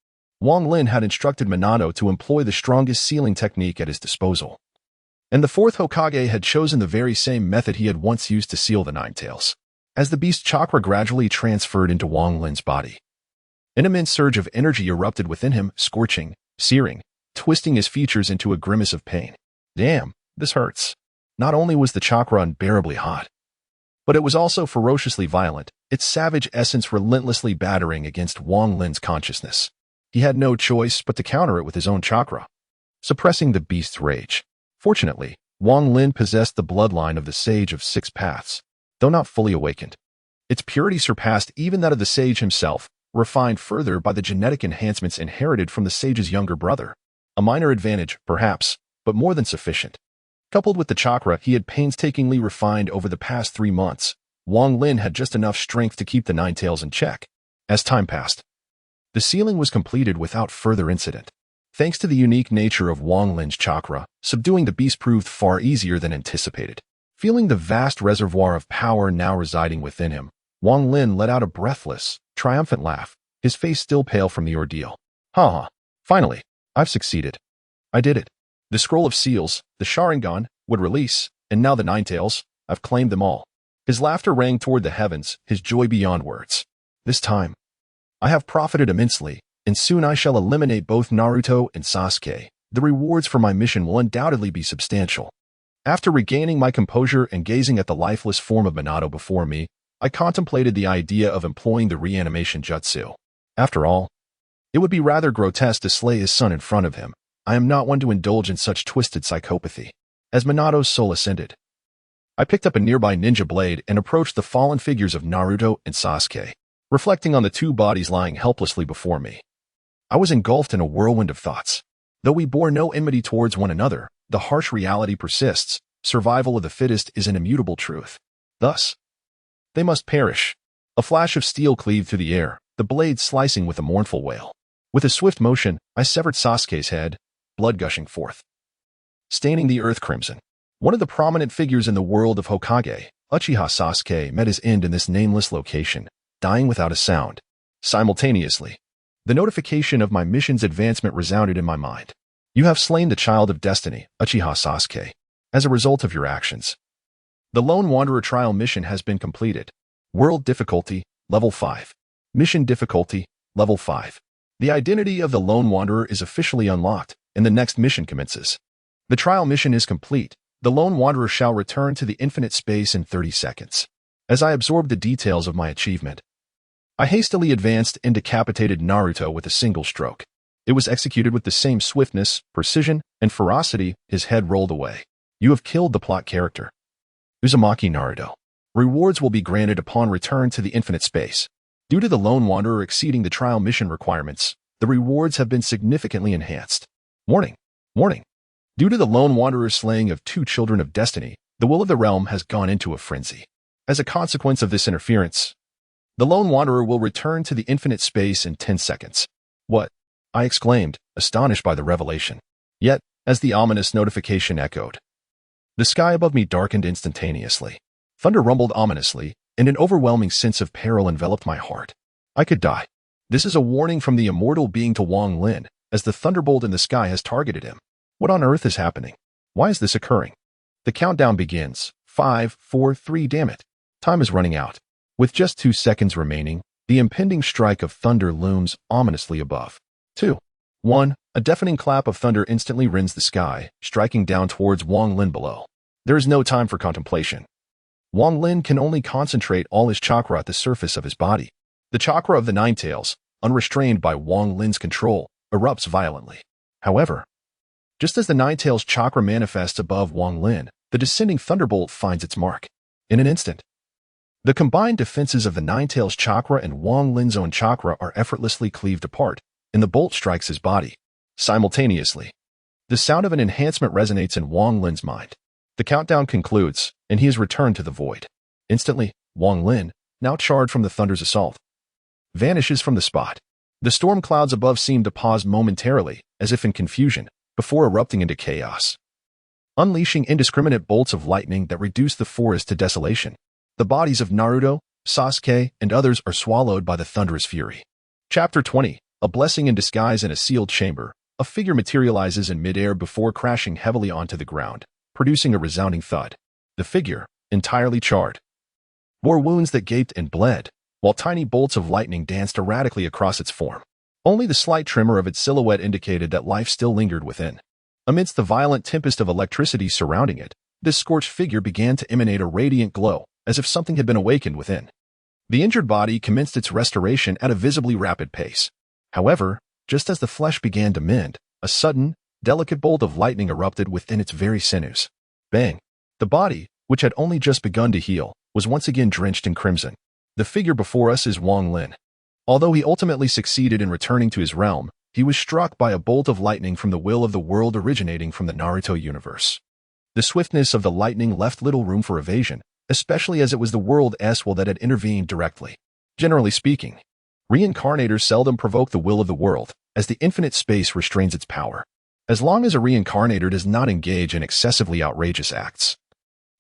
Wang Lin had instructed Minato to employ the strongest sealing technique at his disposal, and the 4th Hokage had chosen the very same method he had once used to seal the Nine Tails. As the beast chakra gradually transferred into Wang Lin's body, an immense surge of energy erupted within him, scorching, searing, twisting his features into a grimace of pain. Damn, this hurts. Not only was the chakra unbearably hot, but it was also ferociously violent, its savage essence relentlessly battering against Wang Lin's consciousness. He had no choice but to counter it with his own chakra. suppressing the beast's rage. Fortunately, Wang Lin possessed the bloodline of the Sage of Six Paths, though not fully awakened. Its purity surpassed even that of the sage himself, refined further by the genetic enhancements inherited from the sage's younger brother. A minor advantage, perhaps, but more than sufficient. Coupled with the chakra he had painstakingly refined over the past 3 months, Wang Lin had just enough strength to keep the Nine Tails in check. As time passed, the sealing was completed without further incident. Thanks to the unique nature of Wang Lin's chakra, subduing the beast proved far easier than anticipated. Feeling the vast reservoir of power now residing within him, Wang Lin let out a breathless, triumphant laugh, his face still pale from the ordeal. Ha! Finally, I've succeeded. I did it. The Scroll of Seals, the Sharingan, would release, and now the Nine Tails, I've claimed them all. His laughter rang toward the heavens, his joy beyond words. This time, I have profited immensely, and soon I shall eliminate both Naruto and Sasuke. The rewards for my mission will undoubtedly be substantial. After regaining my composure and gazing at the lifeless form of Minato before me, I contemplated the idea of employing the reanimation jutsu. After all, it would be rather grotesque to slay his son in front of him. I am not one to indulge in such twisted psychopathy. As Minato's soul ascended, I picked up a nearby ninja blade and approached the fallen figures of Naruto and Sasuke, reflecting on the two bodies lying helplessly before me. I was engulfed in a whirlwind of thoughts. Though we bore no enmity towards one another, the harsh reality persists. Survival of the fittest is an immutable truth. Thus, they must perish. A flash of steel cleaved through the air, the blade slicing with a mournful wail. With a swift motion, I severed Sasuke's head, blood gushing forth, staining the earth crimson. One of the prominent figures in the world of Hokage, Uchiha Sasuke, met his end in this nameless location, dying without a sound. Simultaneously, the notification of my mission's advancement resounded in my mind. You have slain the child of destiny, Uchiha Sasuke. As a result of your actions, the Lone Wanderer trial mission has been completed. World difficulty, level 5. Mission difficulty, level 5. The identity of the Lone Wanderer is officially unlocked, and the next mission commences. The trial mission is complete. The Lone Wanderer shall return to the infinite space in 30 seconds. As I absorbed the details of my achievement, I hastily advanced and decapitated Naruto with a single stroke. It was executed with the same swiftness, precision, and ferocity. His head rolled away. You have killed the plot character, Uzumaki Naruto. Rewards will be granted upon return to the infinite space. Due to the Lone Wanderer exceeding the trial mission requirements, the rewards have been significantly enhanced. Warning! Warning! Due to the Lone Wanderer's slaying of 2 children of destiny, the will of the realm has gone into a frenzy. As a consequence of this interference, the Lone Wanderer will return to the infinite space in 10 seconds. What? I exclaimed, astonished by the revelation. Yet, as the ominous notification echoed, the sky above me darkened instantaneously. Thunder rumbled ominously, and an overwhelming sense of peril enveloped my heart. I could die. This is a warning from the immortal being to Wang Lin, as the thunderbolt in the sky has targeted him. What on earth is happening? Why is this occurring? The countdown begins. 5, 4, 3, damn it. Time is running out. With just 2 seconds remaining, the impending strike of thunder looms ominously above. 2, 1, a deafening clap of thunder instantly rends the sky, striking down towards Wang Lin below. There is no time for contemplation. Wang Lin can only concentrate all his chakra at the surface of his body. The chakra of the Nine Tails, unrestrained by Wang Lin's control, erupts violently. However, just as the Nine Tails chakra manifests above Wang Lin, the descending thunderbolt finds its mark. In an instant, the combined defenses of the Nine Tails chakra and Wang Lin's own chakra are effortlessly cleaved apart, and the bolt strikes his body. Simultaneously, the sound of an enhancement resonates in Wang Lin's mind. The countdown concludes, and he is returned to the void. Instantly, Wang Lin, now charred from the thunder's assault, vanishes from the spot. The storm clouds above seem to pause momentarily, as if in confusion, before erupting into chaos, unleashing indiscriminate bolts of lightning that reduce the forest to desolation. The bodies of Naruto, Sasuke, and others are swallowed by the thunderous fury. Chapter 20, A Blessing in Disguise in a Sealed Chamber. A figure materializes in midair before crashing heavily onto the ground, producing a resounding thud. The figure, entirely charred, bore wounds that gaped and bled, while tiny bolts of lightning danced erratically across its form. Only the slight tremor of its silhouette indicated that life still lingered within. Amidst the violent tempest of electricity surrounding it, this scorched figure began to emanate a radiant glow, as if something had been awakened within. The injured body commenced its restoration at a visibly rapid pace. However, just as the flesh began to mend, a sudden, delicate bolt of lightning erupted within its very sinews. Bang! The body, which had only just begun to heal, was once again drenched in crimson. The figure before us is Wang Lin. Although he ultimately succeeded in returning to his realm, he was struck by a bolt of lightning from the will of the world originating from the Naruto universe. The swiftness of the lightning left little room for evasion, especially as it was the world's will that had intervened directly. Generally speaking, reincarnators seldom provoke the will of the world, as the infinite space restrains its power. As long as a reincarnator does not engage in excessively outrageous acts,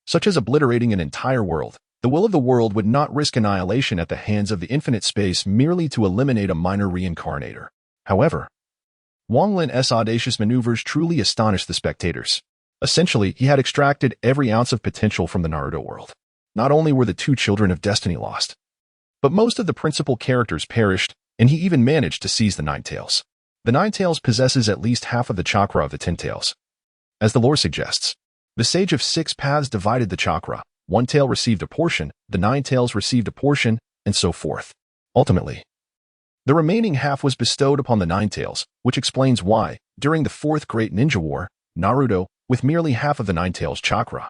such as obliterating an entire world, the will of the world would not risk annihilation at the hands of the infinite space merely to eliminate a minor reincarnator. However, Wang Lin's audacious maneuvers truly astonished the spectators. Essentially, he had extracted every ounce of potential from the Naruto world. Not only were the two children of destiny lost, but most of the principal characters perished, and he even managed to seize the Nine Tails. The Nine Tails possesses at least half of the chakra of the Ten Tails. As the lore suggests, the Sage of Six Paths divided the chakra. One tail received a portion, the Nine Tails received a portion, and so forth. Ultimately, the remaining half was bestowed upon the Nine Tails, which explains why, during the Fourth Great Ninja War, Naruto, with merely half of the Nine Tails chakra,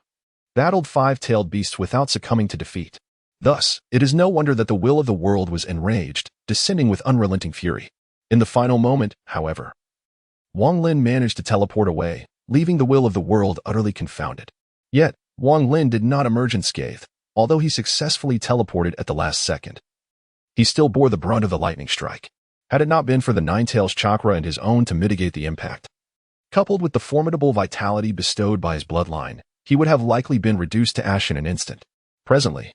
battled five-tailed beasts without succumbing to defeat. Thus, it is no wonder that the will of the world was enraged, descending with unrelenting fury. In the final moment, however, Wang Lin managed to teleport away, leaving the will of the world utterly confounded. Yet, Wang Lin did not emerge unscathed, although he successfully teleported at the last second. He still bore the brunt of the lightning strike. Had it not been for the Nine Tails chakra and his own to mitigate the impact, coupled with the formidable vitality bestowed by his bloodline, he would have likely been reduced to ash in an instant. Presently,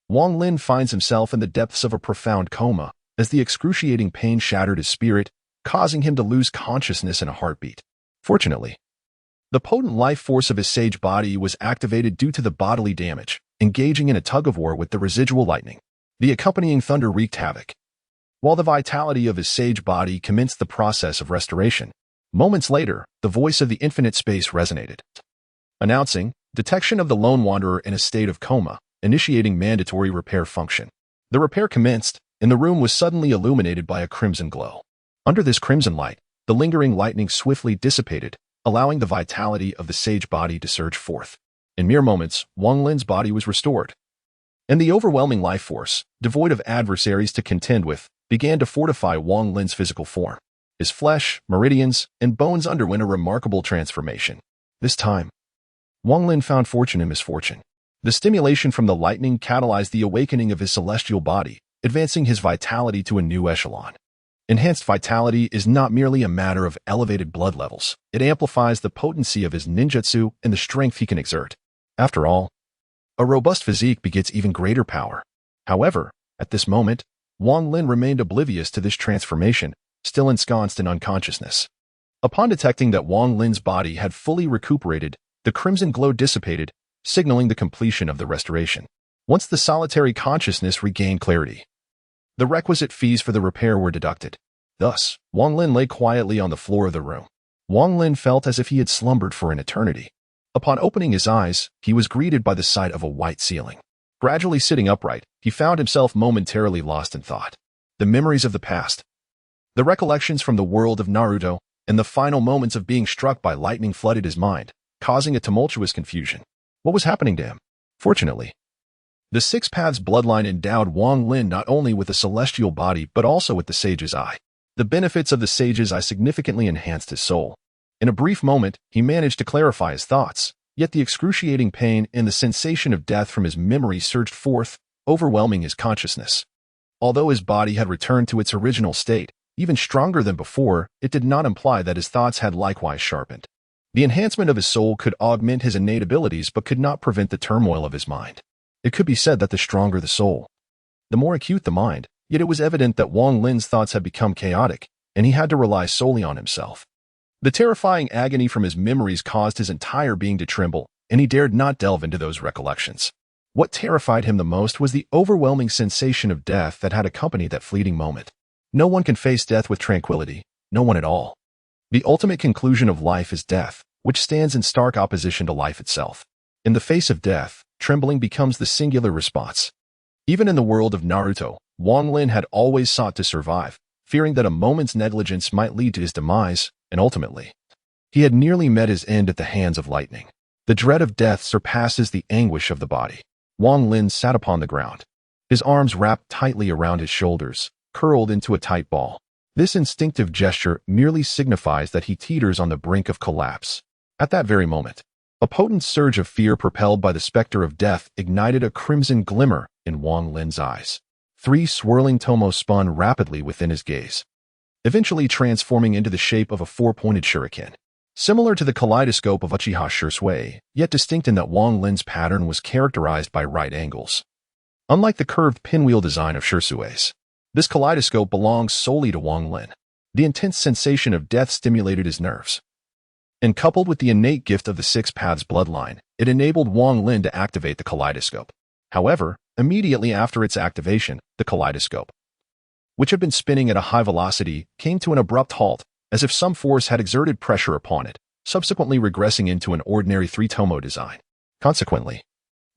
Wang Lin finds himself in the depths of a profound coma, as the excruciating pain shattered his spirit, causing him to lose consciousness in a heartbeat. Fortunately, the potent life force of his sage body was activated due to the bodily damage, engaging in a tug-of-war with the residual lightning. The accompanying thunder wreaked havoc, while the vitality of his sage body commenced the process of restoration. Moments later, the voice of the infinite space resonated, announcing detection of the lone wanderer in a state of coma, initiating mandatory repair function. The repair commenced, and the room was suddenly illuminated by a crimson glow. Under this crimson light, the lingering lightning swiftly dissipated, allowing the vitality of the sage body to surge forth. In mere moments, Wang Lin's body was restored, and the overwhelming life force, devoid of adversaries to contend with, began to fortify Wang Lin's physical form. His flesh, meridians, and bones underwent a remarkable transformation. This time, Wang Lin found fortune in misfortune. The stimulation from the lightning catalyzed the awakening of his celestial body, advancing his vitality to a new echelon. Enhanced vitality is not merely a matter of elevated blood levels. It amplifies the potency of his ninjutsu and the strength he can exert. After all, a robust physique begets even greater power. However, at this moment, Wang Lin remained oblivious to this transformation, still ensconced in unconsciousness. Upon detecting that Wang Lin's body had fully recuperated, the crimson glow dissipated, signaling the completion of the restoration. Once the solitary consciousness regained clarity, the requisite fees for the repair were deducted. Thus, Wang Lin lay quietly on the floor of the room. Wang Lin felt as if he had slumbered for an eternity. Upon opening his eyes, he was greeted by the sight of a white ceiling. Gradually sitting upright, he found himself momentarily lost in thought. The memories of the past, the recollections from the world of Naruto, and the final moments of being struck by lightning flooded his mind, causing a tumultuous confusion. What was happening to him? Fortunately, the Six Paths bloodline endowed Wang Lin not only with a celestial body but also with the Sage's Eye. The benefits of the Sage's Eye significantly enhanced his soul. In a brief moment, he managed to clarify his thoughts, yet the excruciating pain and the sensation of death from his memory surged forth, overwhelming his consciousness. Although his body had returned to its original state, even stronger than before, it did not imply that his thoughts had likewise sharpened. The enhancement of his soul could augment his innate abilities but could not prevent the turmoil of his mind. It could be said that the stronger the soul, the more acute the mind, yet it was evident that Wang Lin's thoughts had become chaotic, and he had to rely solely on himself. The terrifying agony from his memories caused his entire being to tremble, and he dared not delve into those recollections. What terrified him the most was the overwhelming sensation of death that had accompanied that fleeting moment. No one can face death with tranquility, no one at all. The ultimate conclusion of life is death, which stands in stark opposition to life itself. In the face of death, trembling becomes the singular response. Even in the world of Naruto, Wang Lin had always sought to survive, fearing that a moment's negligence might lead to his demise, and ultimately, He had nearly met his end at the hands of lightning. The dread of death surpasses the anguish of the body. Wang Lin sat upon the ground, his arms wrapped tightly around his shoulders, curled into a tight ball. This instinctive gesture merely signifies that he teeters on the brink of collapse. At that very moment, a potent surge of fear propelled by the specter of death ignited a crimson glimmer in Wang Lin's eyes. 3 swirling tomo spun rapidly within his gaze, eventually transforming into the shape of a 4-pointed shuriken. Similar to the kaleidoscope of Uchiha Shisui, yet distinct in that Wang Lin's pattern was characterized by right angles. Unlike the curved pinwheel design of Shisui's, this kaleidoscope belongs solely to Wang Lin. The intense sensation of death stimulated his nerves, and coupled with the innate gift of the 6 Paths bloodline, it enabled Wang Lin to activate the kaleidoscope. However, immediately after its activation, the kaleidoscope, which had been spinning at a high velocity, came to an abrupt halt, as if some force had exerted pressure upon it, subsequently regressing into an ordinary 3-tomo design. Consequently,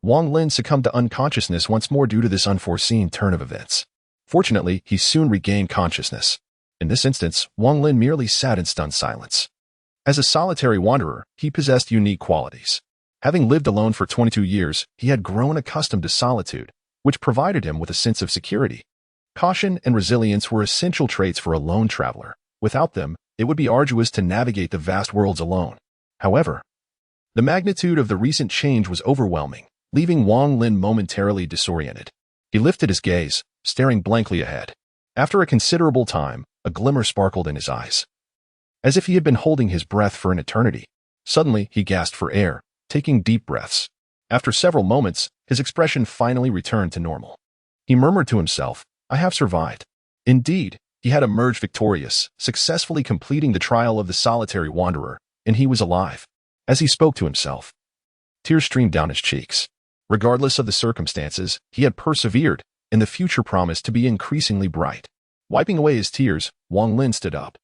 Wang Lin succumbed to unconsciousness once more due to this unforeseen turn of events. Fortunately, he soon regained consciousness. In this instance, Wang Lin merely sat in stunned silence. As a solitary wanderer, he possessed unique qualities. Having lived alone for 22 years, he had grown accustomed to solitude, which provided him with a sense of security. Caution and resilience were essential traits for a lone traveler. Without them, it would be arduous to navigate the vast worlds alone. However, the magnitude of the recent change was overwhelming, leaving Wang Lin momentarily disoriented. He lifted his gaze, staring blankly ahead. After a considerable time, a glimmer sparkled in his eyes, as if he had been holding his breath for an eternity. Suddenly, he gasped for air, taking deep breaths. After several moments, his expression finally returned to normal. He murmured to himself, "I have survived." Indeed, he had emerged victorious, successfully completing the trial of the solitary wanderer, and he was alive. As he spoke to himself, tears streamed down his cheeks. Regardless of the circumstances, he had persevered, and the future promised to be increasingly bright. Wiping away his tears, Wang Lin stood up.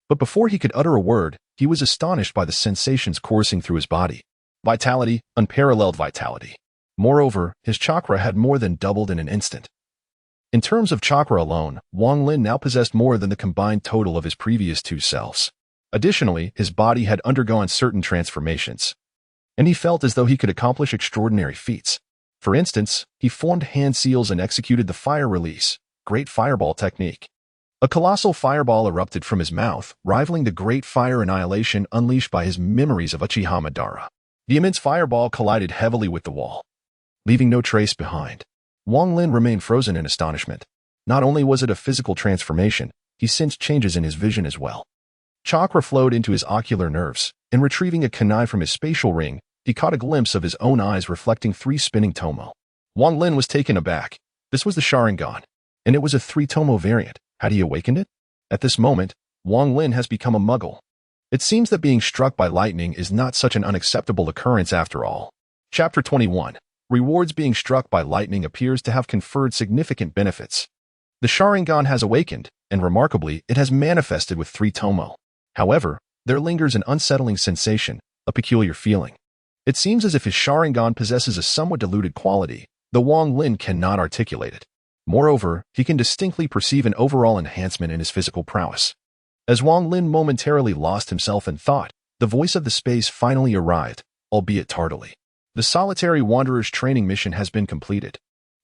But before he could utter a word, he was astonished by the sensations coursing through his body. Vitality, unparalleled vitality. Moreover, his chakra had more than doubled in an instant. In terms of chakra alone, Wang Lin now possessed more than the combined total of his previous 2 selves. Additionally, his body had undergone certain transformations, and he felt as though he could accomplish extraordinary feats. For instance, he formed hand seals and executed the fire release, Great Fireball technique. A colossal fireball erupted from his mouth, rivaling the great fire annihilation unleashed by his memories of Uchiha Madara. The immense fireball collided heavily with the wall, leaving no trace behind. Wang Lin remained frozen in astonishment. Not only was it a physical transformation, he sensed changes in his vision as well. Chakra flowed into his ocular nerves, and retrieving a kunai from his spatial ring, he caught a glimpse of his own eyes reflecting 3 spinning tomo. Wang Lin was taken aback. This was the Sharingan, and it was a 3-tomo variant. Had he awakened it? At this moment, Wang Lin has become a muggle. It seems that being struck by lightning is not such an unacceptable occurrence after all. Chapter 21. Rewards. Being struck by lightning appears to have conferred significant benefits. The Sharingan has awakened, and remarkably, it has manifested with 3-tomo. However, there lingers an unsettling sensation, a peculiar feeling. It seems as if his Sharingan possesses a somewhat diluted quality, though Wang Lin cannot articulate it. Moreover, he can distinctly perceive an overall enhancement in his physical prowess. As Wang Lin momentarily lost himself in thought, the voice of the space finally arrived, albeit tardily. The solitary wanderer's training mission has been completed.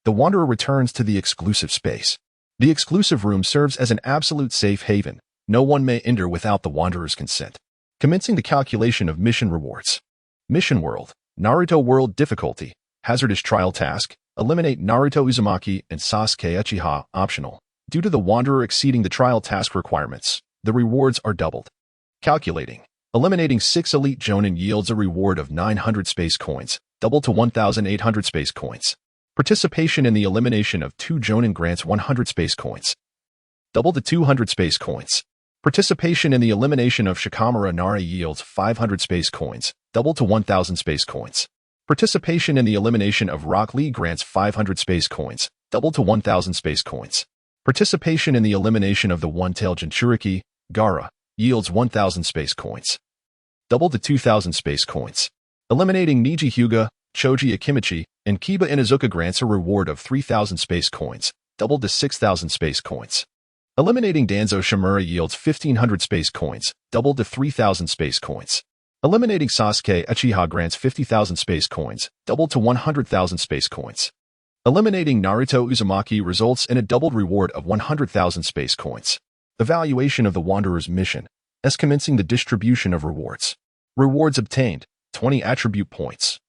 The wanderer returns to the exclusive space. The exclusive room serves as an absolute safe haven. No one may enter without the wanderer's consent. Commencing the calculation of mission rewards. Mission World, Naruto World Difficulty, Hazardous Trial Task, Eliminate Naruto Uzumaki and Sasuke Uchiha, optional. Due to the wanderer exceeding the trial task requirements, the rewards are doubled. Calculating. Eliminating 6 elite jonin yields a reward of 900 space coins, doubled to 1,800 space coins. Participation in the elimination of 2 jonin grants 100 space coins, doubled to 200 space coins. Participation in the elimination of Shikamaru Nare yields 500 space coins, doubled to 1,000 space coins. Participation in the elimination of Rock Lee grants 500 space coins, doubled to 1,000 space coins. Participation in the elimination of the one-tailed Jinchuriki, Gaara, yields 1,000 space coins, doubled to 2,000 space coins. Eliminating Niji Hyuga, Choji Akimichi, and Kiba Inazuka grants a reward of 3,000 space coins, doubled to 6,000 space coins. Eliminating Danzo Shimura yields 1,500 space coins, doubled to 3,000 space coins. Eliminating Sasuke Uchiha grants 50,000 space coins, doubled to 100,000 space coins. Eliminating Naruto Uzumaki results in a doubled reward of 100,000 space coins. Evaluation of the Wanderer's mission, as commencing the distribution of rewards. Rewards obtained, 20 attribute points.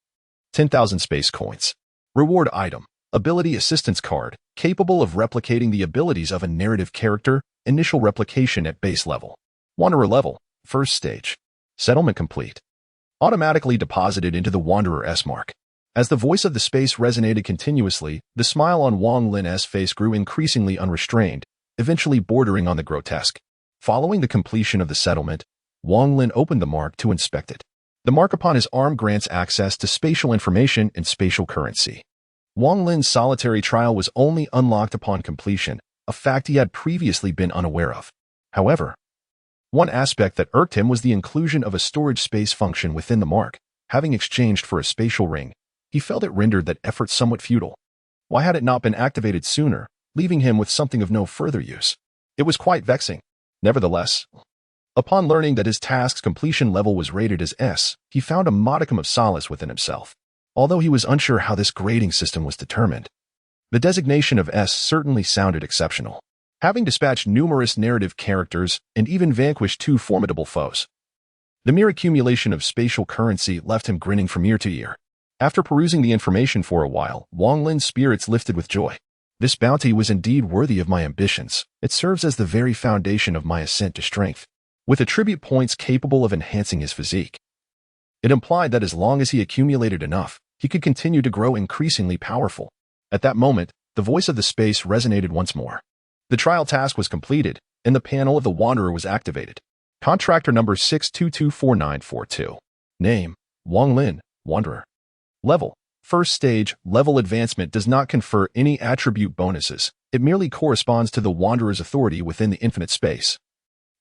10,000 space coins. Reward item, ability assistance card, capable of replicating the abilities of a narrative character, initial replication at base level. Wanderer level, first stage. Settlement complete. Automatically deposited into the Wanderer S mark. As the voice of the space resonated continuously, the smile on Wang Lin's face grew increasingly unrestrained, eventually bordering on the grotesque. Following the completion of the settlement, Wang Lin opened the mark to inspect it. The mark upon his arm grants access to spatial information and spatial currency. Wang Lin's solitary trial was only unlocked upon completion, a fact he had previously been unaware of. However, one aspect that irked him was the inclusion of a storage space function within the mark. Having exchanged for a spatial ring, he felt it rendered that effort somewhat futile. Why had it not been activated sooner, leaving him with something of no further use? It was quite vexing. Nevertheless, upon learning that his task's completion level was rated as S, he found a modicum of solace within himself. Although he was unsure how this grading system was determined, the designation of S certainly sounded exceptional. Having dispatched numerous narrative characters and even vanquished 2 formidable foes, the mere accumulation of spatial currency left him grinning from ear to ear. After perusing the information for a while, Wang Lin's spirits lifted with joy. This bounty was indeed worthy of my ambitions. It serves as the very foundation of my ascent to strength, with attribute points capable of enhancing his physique. It implied that as long as he accumulated enough, he could continue to grow increasingly powerful. At that moment, the voice of the space resonated once more. The trial task was completed, and the panel of the Wanderer was activated. Contractor number 6224942. Name, Wang Lin, Wanderer. Level, first stage. Level advancement does not confer any attribute bonuses. It merely corresponds to the Wanderer's authority within the infinite space,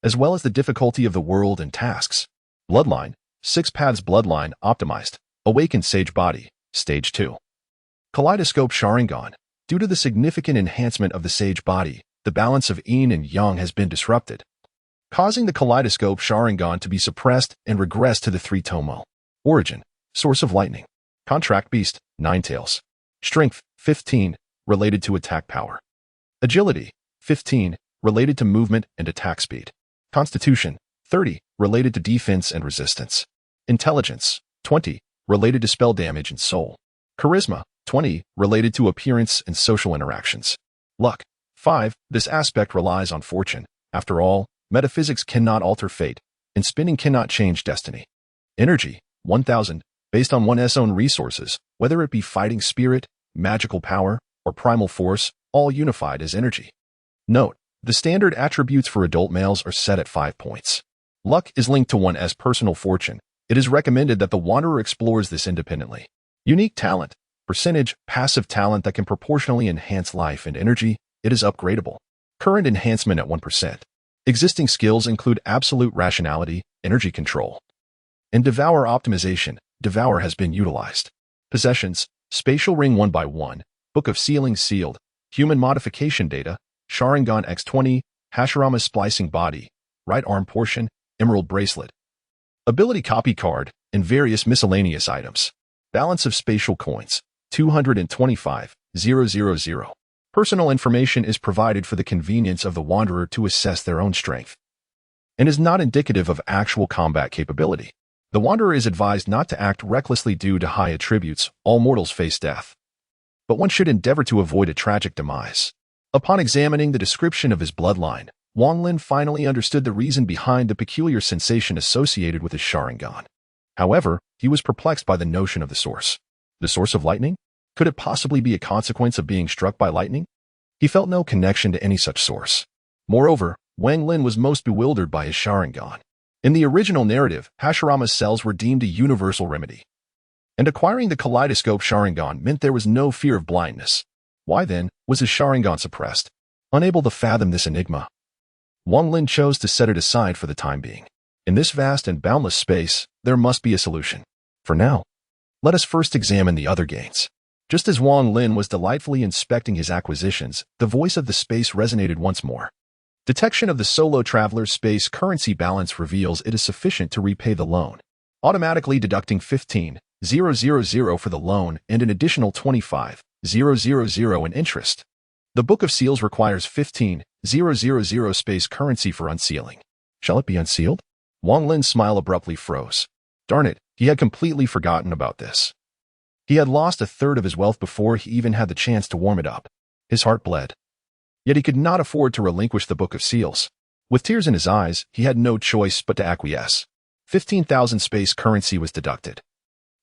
as well as the difficulty of the world and tasks. Bloodline, 6 paths bloodline optimized. Awakened Sage Body, Stage 2. Kaleidoscope Sharingan. Due to the significant enhancement of the Sage Body, the balance of yin and yang has been disrupted, causing the Kaleidoscope Sharingan to be suppressed and regress to the 3-tomo. Origin, Source of Lightning. Contract Beast, 9 tails. Strength, 15, related to attack power. Agility, 15, related to movement and attack speed. Constitution, 30, related to defense and resistance. Intelligence, 20, related to spell damage and soul. Charisma, 20, related to appearance and social interactions. Luck, 5, this aspect relies on fortune. After all, metaphysics cannot alter fate, and spinning cannot change destiny. Energy, 1000, based on one's own resources, whether it be fighting spirit, magical power, or primal force, all unified as energy. Note, the standard attributes for adult males are set at 5 points. Luck is linked to one's personal fortune. It is recommended that the Wanderer explores this independently. Unique talent, percentage, passive talent that can proportionally enhance life and energy. It is upgradable. Current enhancement at 1%. Existing skills include absolute rationality, energy control, and Devour optimization. Devour has been utilized. Possessions, Spatial Ring 1x1, Book of Sealings sealed, Human Modification Data, Sharingan X20, Hashirama's Splicing Body, Right Arm Portion, Emerald Bracelet. Ability Copy Card, and various miscellaneous items. Balance of Spatial Coins, 225,000. Personal information is provided for the convenience of the Wanderer to assess their own strength, and is not indicative of actual combat capability. The Wanderer is advised not to act recklessly due to high attributes. All mortals face death, but one should endeavor to avoid a tragic demise. Upon examining the description of his bloodline, Wang Lin finally understood the reason behind the peculiar sensation associated with his Sharingan. However, he was perplexed by the notion of the source. The source of lightning? Could it possibly be a consequence of being struck by lightning? He felt no connection to any such source. Moreover, Wang Lin was most bewildered by his Sharingan. In the original narrative, Hashirama's cells were deemed a universal remedy, and acquiring the Kaleidoscope Sharingan meant there was no fear of blindness. Why then was his Sharingan suppressed? Unable to fathom this enigma, Wang Lin chose to set it aside for the time being. In this vast and boundless space, there must be a solution. For now, let us first examine the other gains. Just as Wang Lin was delightfully inspecting his acquisitions, the voice of the space resonated once more. Detection of the solo traveler's space currency balance reveals it is sufficient to repay the loan, automatically deducting 15,000 for the loan and an additional 25,000 in interest. The Book of Seals requires 15,000 space currency for unsealing. Shall it be unsealed? Wang Lin's smile abruptly froze. Darn it, he had completely forgotten about this. He had lost a third of his wealth before he even had the chance to warm it up. His heart bled. Yet he could not afford to relinquish the Book of Seals. With tears in his eyes, he had no choice but to acquiesce. 15,000 space currency was deducted,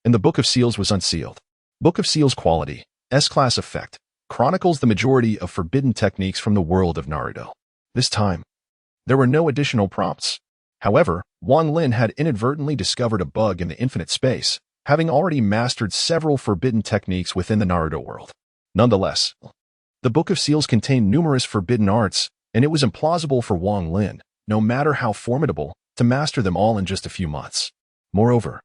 and the Book of Seals was unsealed. Book of Seals quality, S-class effect, chronicles the majority of forbidden techniques from the world of Naruto. This time, there were no additional prompts. However, Wang Lin had inadvertently discovered a bug in the infinite space, having already mastered several forbidden techniques within the Naruto world. Nonetheless, the Book of Seals contained numerous forbidden arts, and it was implausible for Wang Lin, no matter how formidable, to master them all in just a few months. Moreover,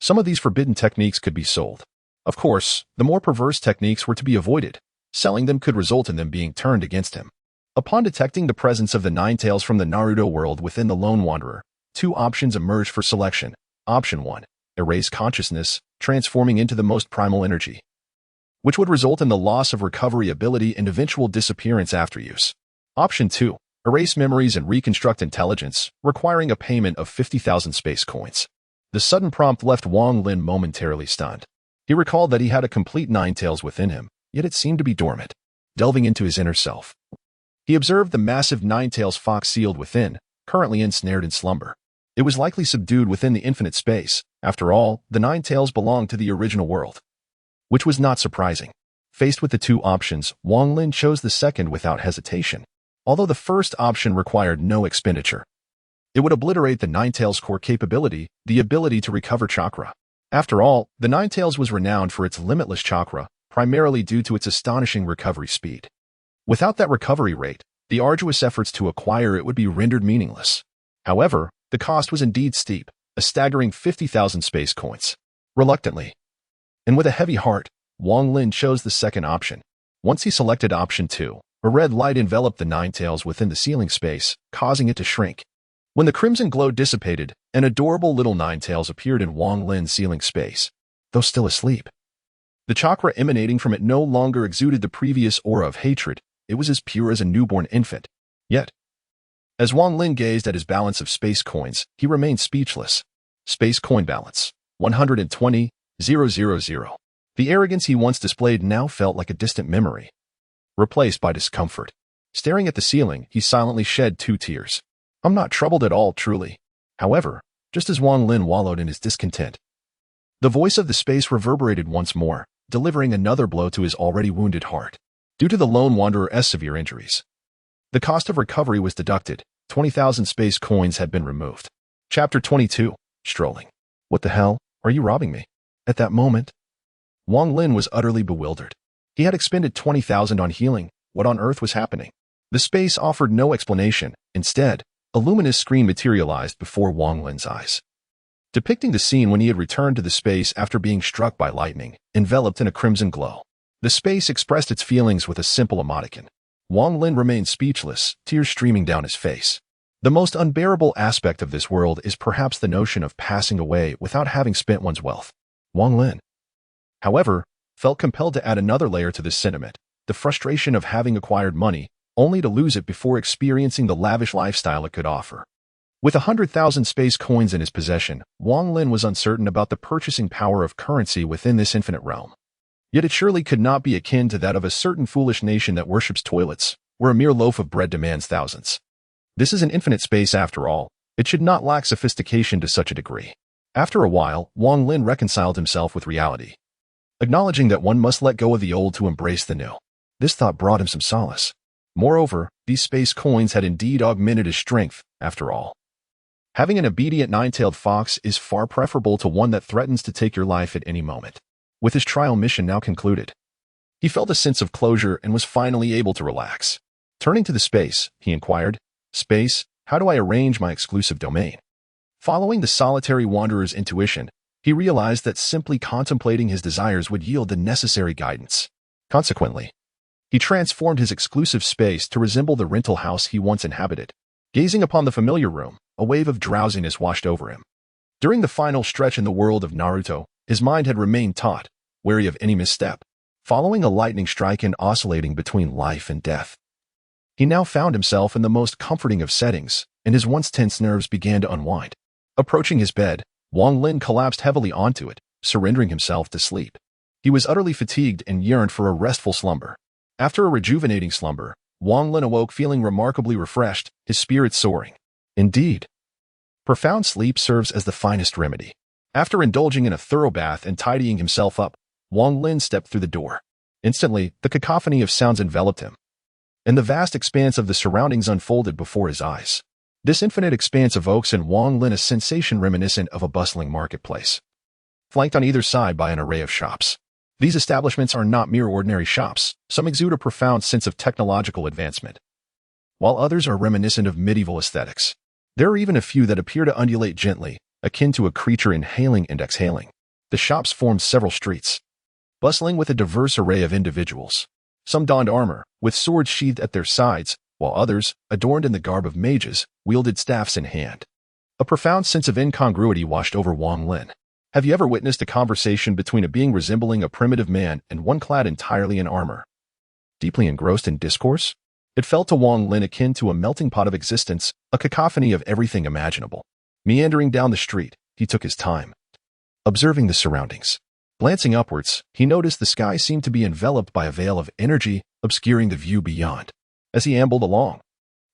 some of these forbidden techniques could be sold. Of course, the more perverse techniques were to be avoided. Selling them could result in them being turned against him. Upon detecting the presence of the Nine Tails from the Naruto world within the Lone Wanderer, two options emerged for selection. Option 1. Erase consciousness, transforming into the most primal energy, which would result in the loss of recovery ability and eventual disappearance after use. Option 2. Erase memories and reconstruct intelligence, requiring a payment of 50,000 space coins. The sudden prompt left Wang Lin momentarily stunned. He recalled that he had a complete Nine Tails within him, yet it seemed to be dormant. Delving into his inner self, he observed the massive Nine Tails fox sealed within, currently ensnared in slumber. It was likely subdued within the infinite space. After all, the Nine Tails belonged to the original world, which was not surprising. Faced with the two options, Wang Lin chose the second without hesitation. Although the first option required no expenditure, it would obliterate the Nine Tails' core capability, the ability to recover chakra. After all, the Nine Tails was renowned for its limitless chakra, primarily due to its astonishing recovery speed. Without that recovery rate, the arduous efforts to acquire it would be rendered meaningless. However, the cost was indeed steep, a staggering 50,000 space coins. Reluctantly, and with a heavy heart, Wang Lin chose the second option. Once he selected option 2, a red light enveloped the Nine Tails within the ceiling space, causing it to shrink. When the crimson glow dissipated, an adorable little Nine Tails appeared in Wang Lin's ceiling space. Though still asleep, the chakra emanating from it no longer exuded the previous aura of hatred. It was as pure as a newborn infant. Yet, as Wang Lin gazed at his balance of space coins, he remained speechless. Space coin balance, 120,000. The arrogance he once displayed now felt like a distant memory, replaced by discomfort. Staring at the ceiling, he silently shed 2 tears. I'm not troubled at all, truly. However, just as Wang Lin wallowed in his discontent, the voice of the space reverberated once more, delivering another blow to his already wounded heart. Due to the Lone Wanderer's severe injuries, the cost of recovery was deducted. 20,000 space coins had been removed. Chapter 22. Strolling. What the hell? Are you robbing me? At that moment, Wang Lin was utterly bewildered. He had expended 20,000 on healing. What on earth was happening? The space offered no explanation. Instead, a luminous screen materialized before Wang Lin's eyes, depicting the scene when he had returned to the space after being struck by lightning, enveloped in a crimson glow. The space expressed its feelings with a simple emoticon. Wang Lin remained speechless, tears streaming down his face. The most unbearable aspect of this world is perhaps the notion of passing away without having spent one's wealth. Wang Lin, however, felt compelled to add another layer to this sentiment, the frustration of having acquired money, only to lose it before experiencing the lavish lifestyle it could offer. With 100,000 space coins in his possession, Wang Lin was uncertain about the purchasing power of currency within this infinite realm. Yet it surely could not be akin to that of a certain foolish nation that worships toilets, where a mere loaf of bread demands thousands. This is an infinite space after all. It should not lack sophistication to such a degree. After a while, Wang Lin reconciled himself with reality, acknowledging that one must let go of the old to embrace the new. This thought brought him some solace. Moreover, these space coins had indeed augmented his strength, after all. Having an obedient nine-tailed fox is far preferable to one that threatens to take your life at any moment. With his trial mission now concluded, he felt a sense of closure and was finally able to relax. Turning to the space, he inquired, "Space, how do I arrange my exclusive domain?" Following the solitary wanderer's intuition, he realized that simply contemplating his desires would yield the necessary guidance. Consequently, He transformed his exclusive space to resemble the rental house he once inhabited. Gazing upon the familiar room, a wave of drowsiness washed over him. During the final stretch in the world of Naruto, his mind had remained taut, wary of any misstep, following a lightning strike and oscillating between life and death. He now found himself in the most comforting of settings, and his once tense nerves began to unwind. Approaching his bed, Wang Lin collapsed heavily onto it, surrendering himself to sleep. He was utterly fatigued and yearned for a restful slumber. After a rejuvenating slumber, Wang Lin awoke feeling remarkably refreshed, his spirits soaring. Indeed, profound sleep serves as the finest remedy. After indulging in a thorough bath and tidying himself up, Wang Lin stepped through the door. Instantly, the cacophony of sounds enveloped him, and the vast expanse of the surroundings unfolded before his eyes. This infinite expanse evokes in Wang Lin a sensation reminiscent of a bustling marketplace, flanked on either side by an array of shops. These establishments are not mere ordinary shops. Some exude a profound sense of technological advancement, while others are reminiscent of medieval aesthetics. There are even a few that appear to undulate gently, akin to a creature inhaling and exhaling. The shops formed several streets, bustling with a diverse array of individuals. Some donned armor, with swords sheathed at their sides, while others, adorned in the garb of mages, wielded staffs in hand. A profound sense of incongruity washed over Wang Lin. Have you ever witnessed a conversation between a being resembling a primitive man and one clad entirely in armor, deeply engrossed in discourse? It felt to Wang Lin akin to a melting pot of existence, a cacophony of everything imaginable. Meandering down the street, he took his time, observing the surroundings. Glancing upwards, he noticed the sky seemed to be enveloped by a veil of energy, obscuring the view beyond. As he ambled along,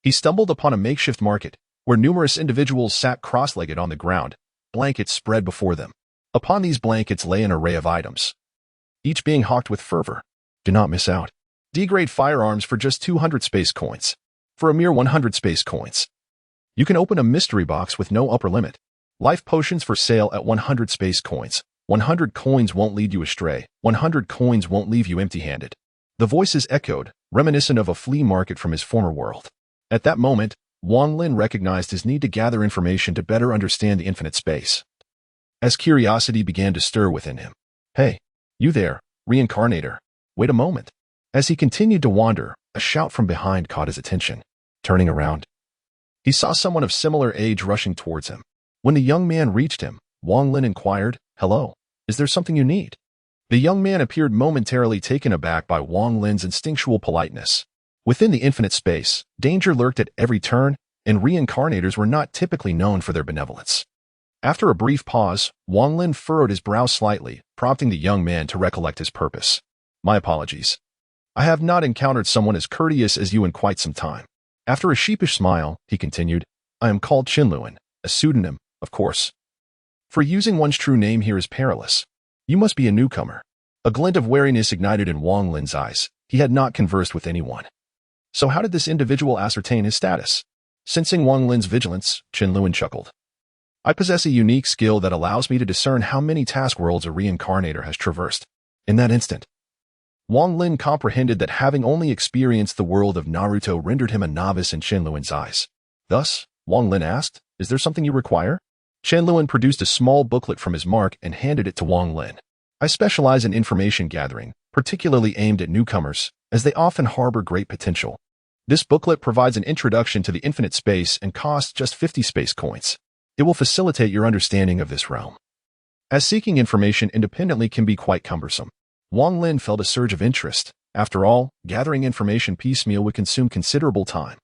he stumbled upon a makeshift market, where numerous individuals sat cross-legged on the ground, blankets spread before them. Upon these blankets lay an array of items, each being hawked with fervor. Do not miss out. D-grade firearms for just 200 space coins. For a mere 100 space coins, you can open a mystery box with no upper limit. Life potions for sale at 100 space coins. 100 coins won't lead you astray. 100 coins won't leave you empty-handed. The voices echoed, reminiscent of a flea market from his former world. At that moment, Wang Lin recognized his need to gather information to better understand the infinite space. As curiosity began to stir within him. Hey, you there, reincarnator. Wait a moment. As he continued to wander, a shout from behind caught his attention. Turning around, he saw someone of similar age rushing towards him. When the young man reached him, Wang Lin inquired, "Hello, is there something you need?" The young man appeared momentarily taken aback by Wang Lin's instinctual politeness. Within the infinite space, danger lurked at every turn, and reincarnators were not typically known for their benevolence. After a brief pause, Wang Lin furrowed his brow slightly, prompting the young man to recollect his purpose. My apologies. I have not encountered someone as courteous as you in quite some time. After a sheepish smile, he continued, I am called Qinluan, a pseudonym, of course. For using one's true name here is perilous. You must be a newcomer. A glint of wariness ignited in Wang Lin's eyes. He had not conversed with anyone. So how did this individual ascertain his status? Sensing Wang Lin's vigilance, Qinluan chuckled. I possess a unique skill that allows me to discern how many task worlds a reincarnator has traversed. In that instant, Wang Lin comprehended that having only experienced the world of Naruto rendered him a novice in Qinluan's eyes. Thus, Wang Lin asked, is there something you require? Qinluan produced a small booklet from his mark and handed it to Wang Lin. I specialize in information gathering, particularly aimed at newcomers, as they often harbor great potential. This booklet provides an introduction to the infinite space and costs just 50 space coins. It will facilitate your understanding of this realm, as seeking information independently can be quite cumbersome. Wang Lin felt a surge of interest. After all, gathering information piecemeal would consume considerable time.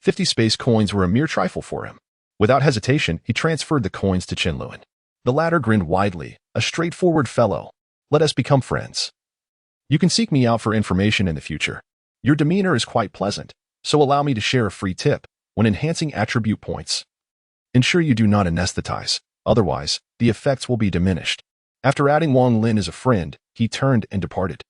50 space coins were a mere trifle for him. Without hesitation, he transferred the coins to Qinluan. The latter grinned widely, a straightforward fellow. Let us become friends. You can seek me out for information in the future. Your demeanor is quite pleasant, so allow me to share a free tip. When enhancing attribute points, ensure you do not anesthetize, otherwise, the effects will be diminished. After adding Wang Lin as a friend, he turned and departed.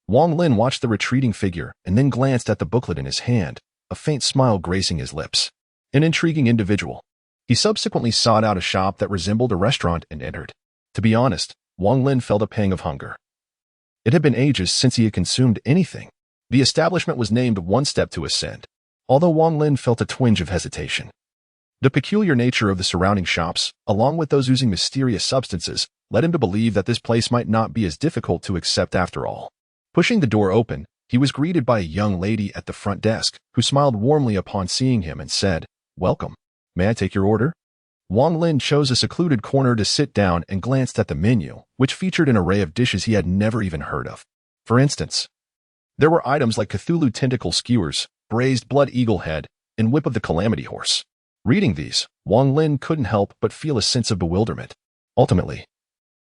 Wang Lin watched the retreating figure and then glanced at the booklet in his hand, a faint smile gracing his lips. An intriguing individual. He subsequently sought out a shop that resembled a restaurant and entered. To be honest, Wang Lin felt a pang of hunger. It had been ages since he had consumed anything. The establishment was named One Step to Ascend, although Wang Lin felt a twinge of hesitation. The peculiar nature of the surrounding shops, along with those using mysterious substances, led him to believe that this place might not be as difficult to accept after all. Pushing the door open, He was greeted by a young lady at the front desk, who smiled warmly upon seeing him and said, "Welcome. May I take your order?" Wang Lin chose a secluded corner to sit down and glanced at the menu, which featured an array of dishes he had never even heard of. For instance, there were items like Cthulhu tentacle skewers, braised blood eagle head, and whip of the calamity horse. Reading these, Wang Lin couldn't help but feel a sense of bewilderment. Ultimately,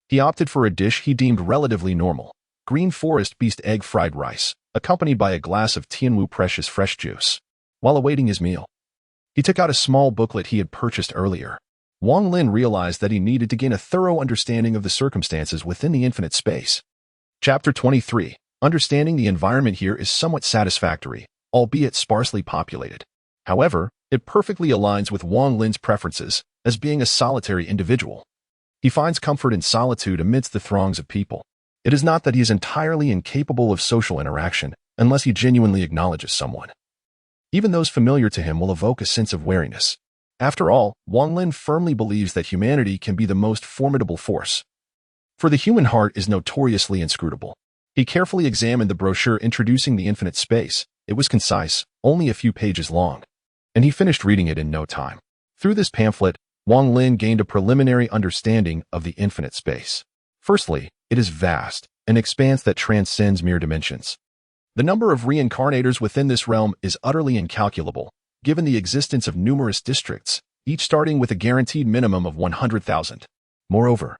he opted for a dish he deemed relatively normal: green forest beast egg fried rice, accompanied by a glass of Tianwu precious fresh juice. While awaiting his meal, he took out a small booklet he had purchased earlier. Wang Lin realized that he needed to gain a thorough understanding of the circumstances within the infinite space. Chapter 23. Understanding the environment here is somewhat satisfactory, albeit sparsely populated. However, it perfectly aligns with Wang Lin's preferences as being a solitary individual. He finds comfort in solitude amidst the throngs of people. It is not that he is entirely incapable of social interaction unless he genuinely acknowledges someone. Even those familiar to him will evoke a sense of wariness. After all, Wang Lin firmly believes that humanity can be the most formidable force. For the human heart is notoriously inscrutable. He carefully examined the brochure introducing the infinite space. It was concise, only a few pages long, and he finished reading it in no time. Through this pamphlet, Wang Lin gained a preliminary understanding of the infinite space. Firstly, it is vast, an expanse that transcends mere dimensions. The number of reincarnators within this realm is utterly incalculable, given the existence of numerous districts, each starting with a guaranteed minimum of 100,000. Moreover,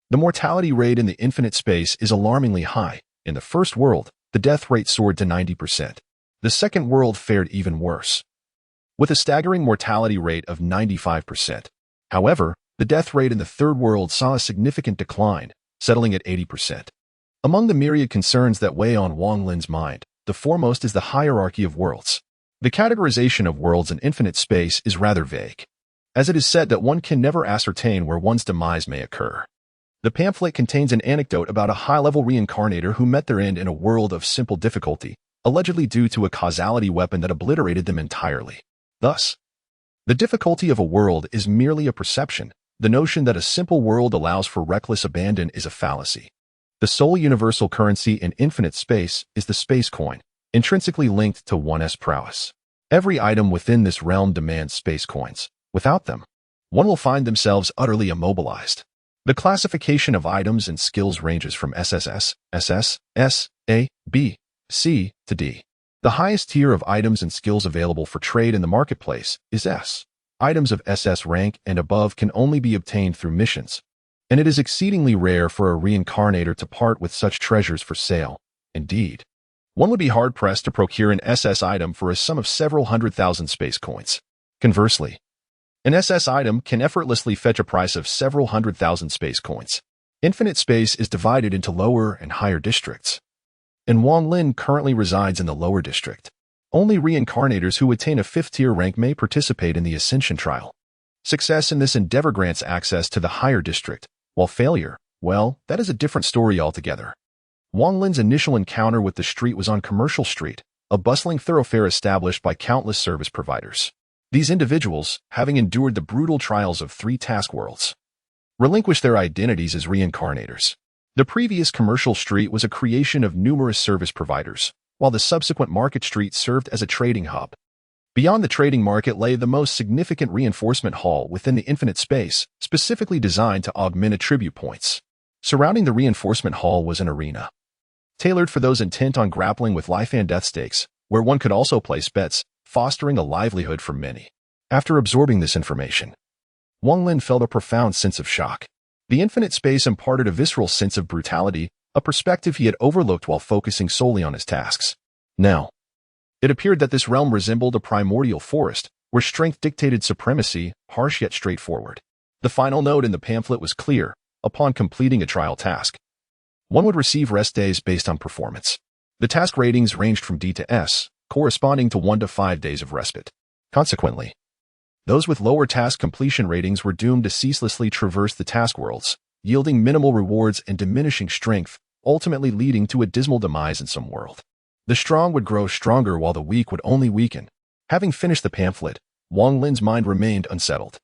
the mortality rate in the infinite space is alarmingly high. In the first world, the death rate soared to 90%. The second world fared even worse, with a staggering mortality rate of 95%. However, the death rate in the third world saw a significant decline, settling at 80%. Among the myriad concerns that weigh on Wang Lin's mind, the foremost is the hierarchy of worlds. The categorization of worlds in infinite space is rather vague, as it is said that one can never ascertain where one's demise may occur. The pamphlet contains an anecdote about a high-level reincarnator who met their end in a world of simple difficulty, allegedly due to a causality weapon that obliterated them entirely. Thus, the difficulty of a world is merely a perception. The notion that a simple world allows for reckless abandon is a fallacy. The sole universal currency in infinite space is the space coin, intrinsically linked to one's prowess. Every item within this realm demands space coins. Without them, one will find themselves utterly immobilized. The classification of items and skills ranges from SSS, SS, S, A, B, C, to D. The highest tier of items and skills available for trade in the marketplace is S. Items of SS rank and above can only be obtained through missions, and it is exceedingly rare for a reincarnator to part with such treasures for sale. Indeed, one would be hard-pressed to procure an SS item for a sum of several 100,000 space coins. Conversely, an SS item can effortlessly fetch a price of several 100,000 space coins. Infinite space is divided into lower and higher districts, and Wang Lin currently resides in the lower district. Only reincarnators who attain a 5th-tier rank may participate in the Ascension Trial. Success in this endeavor grants access to the higher district, while failure, well, that is a different story altogether. Wang Lin's initial encounter with the street was on Commercial Street, a bustling thoroughfare established by countless service providers. These individuals, having endured the brutal trials of 3 task worlds, relinquished their identities as reincarnators. The previous Commercial Street was a creation of numerous service providers, while the subsequent Market Street served as a trading hub. Beyond the trading market lay the most significant reinforcement hall within the infinite space, specifically designed to augment attribute points. Surrounding the reinforcement hall was an arena, tailored for those intent on grappling with life and death stakes, where one could also place bets, fostering a livelihood for many. After absorbing this information, Wang Lin felt a profound sense of shock. The infinite space imparted a visceral sense of brutality, a perspective he had overlooked while focusing solely on his tasks. Now, it appeared that this realm resembled a primordial forest, where strength dictated supremacy, harsh yet straightforward. The final note in the pamphlet was clear: upon completing a trial task, one would receive rest days based on performance. The task ratings ranged from D to S, corresponding to 1 to 5 days of respite. Consequently, those with lower task completion ratings were doomed to ceaselessly traverse the task worlds, yielding minimal rewards and diminishing strength, ultimately leading to a dismal demise in some world. The strong would grow stronger while the weak would only weaken. Having finished the pamphlet, Wang Lin's mind remained unsettled.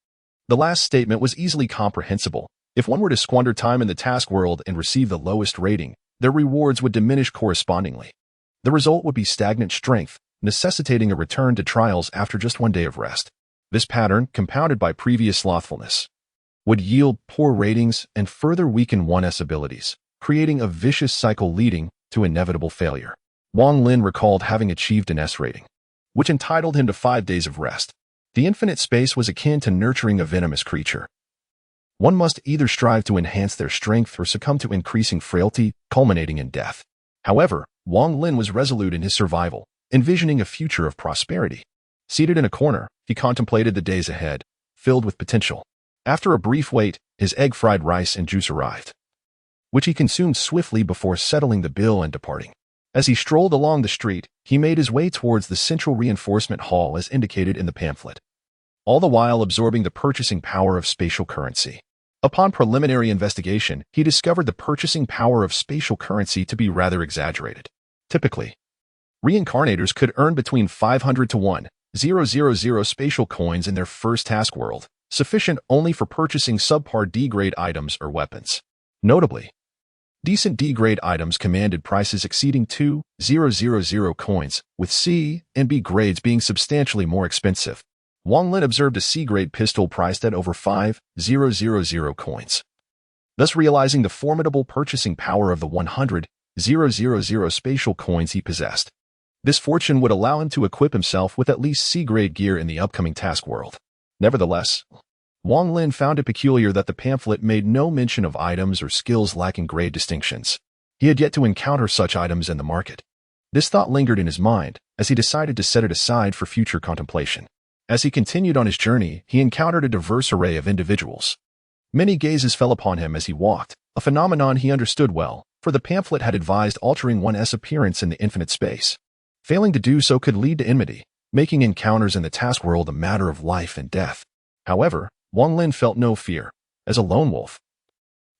The last statement was easily comprehensible. If one were to squander time in the task world and receive the lowest rating, their rewards would diminish correspondingly. The result would be stagnant strength, necessitating a return to trials after just one day of rest. This pattern, compounded by previous slothfulness, would yield poor ratings and further weaken one's abilities, creating a vicious cycle leading to inevitable failure. Wang Lin recalled having achieved an S rating, which entitled him to 5 days of rest. The infinite space was akin to nurturing a venomous creature. One must either strive to enhance their strength or succumb to increasing frailty, culminating in death. However, Wang Lin was resolute in his survival, envisioning a future of prosperity. Seated in a corner, he contemplated the days ahead, filled with potential. After a brief wait, his egg-fried rice and juice arrived, which he consumed swiftly before settling the bill and departing. As he strolled along the street, he made his way towards the central reinforcement hall as indicated in the pamphlet, all the while absorbing the purchasing power of spatial currency. Upon preliminary investigation, he discovered the purchasing power of spatial currency to be rather exaggerated. Typically, reincarnators could earn between 500 to 1,000 spatial coins in their first task world, sufficient only for purchasing subpar D-grade items or weapons. Notably, decent D-grade items commanded prices exceeding 2,000 coins, with C and B grades being substantially more expensive. Wang Lin observed a C-grade pistol priced at over 5,000 coins, thus realizing the formidable purchasing power of the 100,000 spatial coins he possessed. This fortune would allow him to equip himself with at least C-grade gear in the upcoming task world. Nevertheless, Wang Lin found it peculiar that the pamphlet made no mention of items or skills lacking grade distinctions. He had yet to encounter such items in the market. This thought lingered in his mind as he decided to set it aside for future contemplation. As he continued on his journey, he encountered a diverse array of individuals. Many gazes fell upon him as he walked, a phenomenon he understood well, for the pamphlet had advised altering one's appearance in the infinite space. Failing to do so could lead to enmity, making encounters in the task world a matter of life and death. However, Wang Lin felt no fear. As a lone wolf,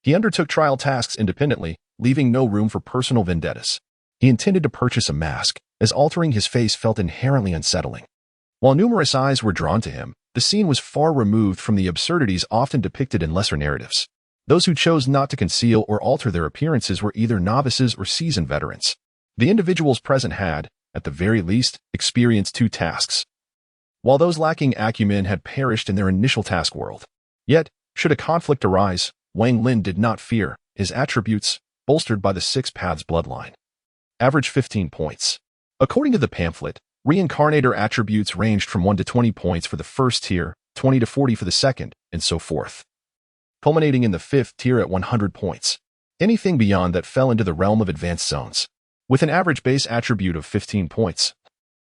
he undertook trial tasks independently, leaving no room for personal vendettas. He intended to purchase a mask, as altering his face felt inherently unsettling. While numerous eyes were drawn to him, the scene was far removed from the absurdities often depicted in lesser narratives. Those who chose not to conceal or alter their appearances were either novices or seasoned veterans. The individuals present had, at the very least, experienced 2 tasks, while those lacking acumen had perished in their initial task world. Yet, should a conflict arise, Wang Lin did not fear. His attributes, bolstered by the 6 Paths bloodline, averaged 15 points. According to the pamphlet, reincarnator attributes ranged from 1 to 20 points for the first tier, 20 to 40 for the second, and so forth, culminating in the 5th tier at 100 points. Anything beyond that fell into the realm of advanced zones. With an average base attribute of 15 points,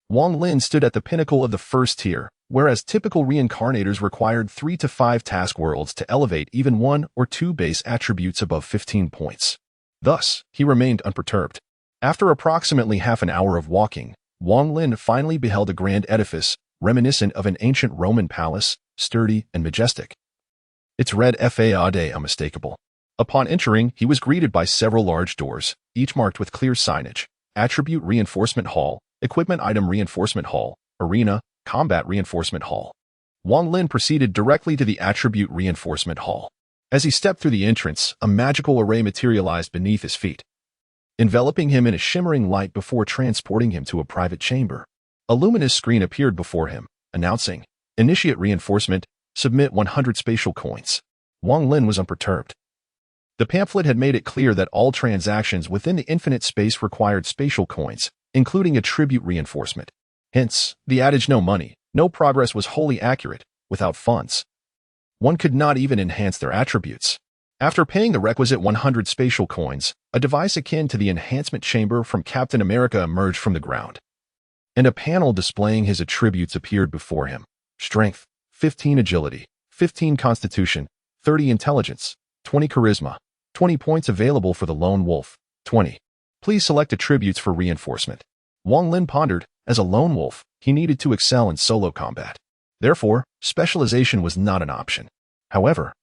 Wang Lin stood at the pinnacle of the first tier, whereas typical reincarnators required 3 to 5 task worlds to elevate even 1 or 2 base attributes above 15 points. Thus, he remained unperturbed. After approximately half an hour of walking, Wang Lin finally beheld a grand edifice, reminiscent of an ancient Roman palace, sturdy and majestic. Its red façade unmistakable. Upon entering, he was greeted by several large doors, each marked with clear signage: Attribute Reinforcement Hall, Equipment Item Reinforcement Hall, Arena, Combat Reinforcement Hall. Wang Lin proceeded directly to the Attribute Reinforcement Hall. As he stepped through the entrance, a magical array materialized beneath his feet, enveloping him in a shimmering light before transporting him to a private chamber. A luminous screen appeared before him, announcing, Initiate Reinforcement, submit 100 spatial coins. Wang Lin was unperturbed. The pamphlet had made it clear that all transactions within the infinite space required spatial coins, including attribute reinforcement. Hence, the adage no money, no progress was wholly accurate. Without funds, one could not even enhance their attributes. After paying the requisite 100 spatial coins, a device akin to the enhancement chamber from Captain America emerged from the ground, and a panel displaying his attributes appeared before him. Strength, 15 agility, 15 constitution, 30 intelligence, 20 charisma, 20 points available for the lone wolf, 20. Please select attributes for reinforcement. Wang Lin pondered. As a lone wolf, he needed to excel in solo combat. Therefore, specialization was not an option. However,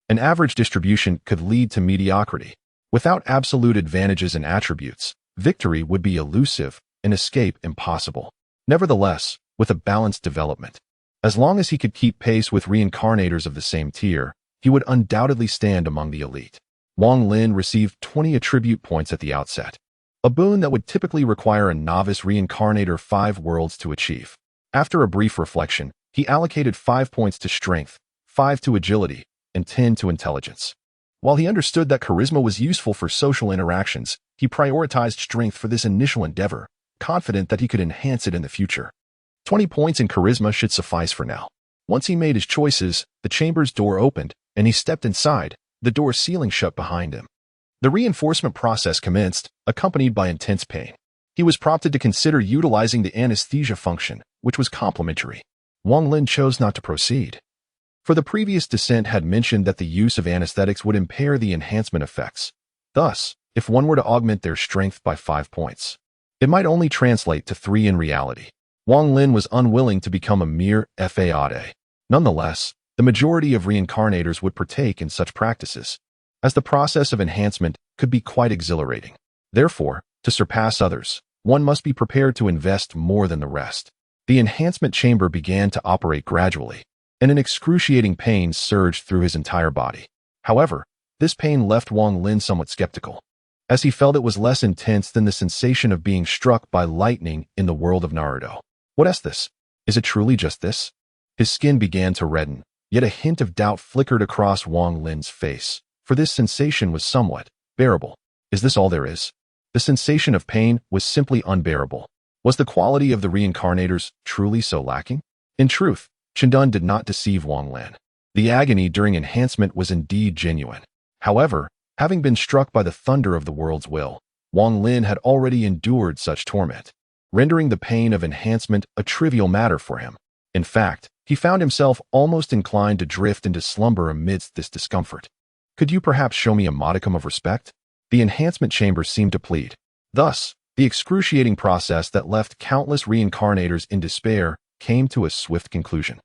an average distribution could lead to mediocrity. Without absolute advantages and attributes, victory would be elusive and escape impossible. Nevertheless, with a balanced development, as long as he could keep pace with reincarnators of the same tier, he would undoubtedly stand among the elite. Wang Lin received 20 attribute points at the outset. a boon that would typically require a novice reincarnator 5 worlds to achieve. After a brief reflection, he allocated 5 points to strength, 5 to agility, and 10 to intelligence. While he understood that charisma was useful for social interactions, he prioritized strength for this initial endeavor, confident that he could enhance it in the future. 20 points in charisma should suffice for now. Once he made his choices, the chamber's door opened, and he stepped inside, the door sealing shut behind him. The reinforcement process commenced, accompanied by intense pain. He was prompted to consider utilizing the anesthesia function, which was complimentary. Wang Lin chose not to proceed. For the previous descent had mentioned that the use of anesthetics would impair the enhancement effects. Thus, if one were to augment their strength by 5 points, it might only translate to 3 in reality. Wang Lin was unwilling to become a mere fade. Nonetheless, the majority of reincarnators would partake in such practices, as the process of enhancement could be quite exhilarating. Therefore, to surpass others, one must be prepared to invest more than the rest. The enhancement chamber began to operate gradually, and an excruciating pain surged through his entire body. However, this pain left Wang Lin somewhat skeptical, as he felt it was less intense than the sensation of being struck by lightning in the world of Naruto. What is this? Is it truly just this? His skin began to redden, yet a hint of doubt flickered across Wang Lin's face, for this sensation was somewhat bearable. Is this all there is? The sensation of pain was simply unbearable. Was the quality of the reincarnators truly so lacking? In truth, Chandun did not deceive Wang Lin. The agony during enhancement was indeed genuine. However, having been struck by the thunder of the world's will, Wang Lin had already endured such torment, rendering the pain of enhancement a trivial matter for him. In fact, he found himself almost inclined to drift into slumber amidst this discomfort. Could you perhaps show me a modicum of respect? The enhancement chamber seemed to plead. Thus, the excruciating process that left countless reincarnators in despair came to a swift conclusion,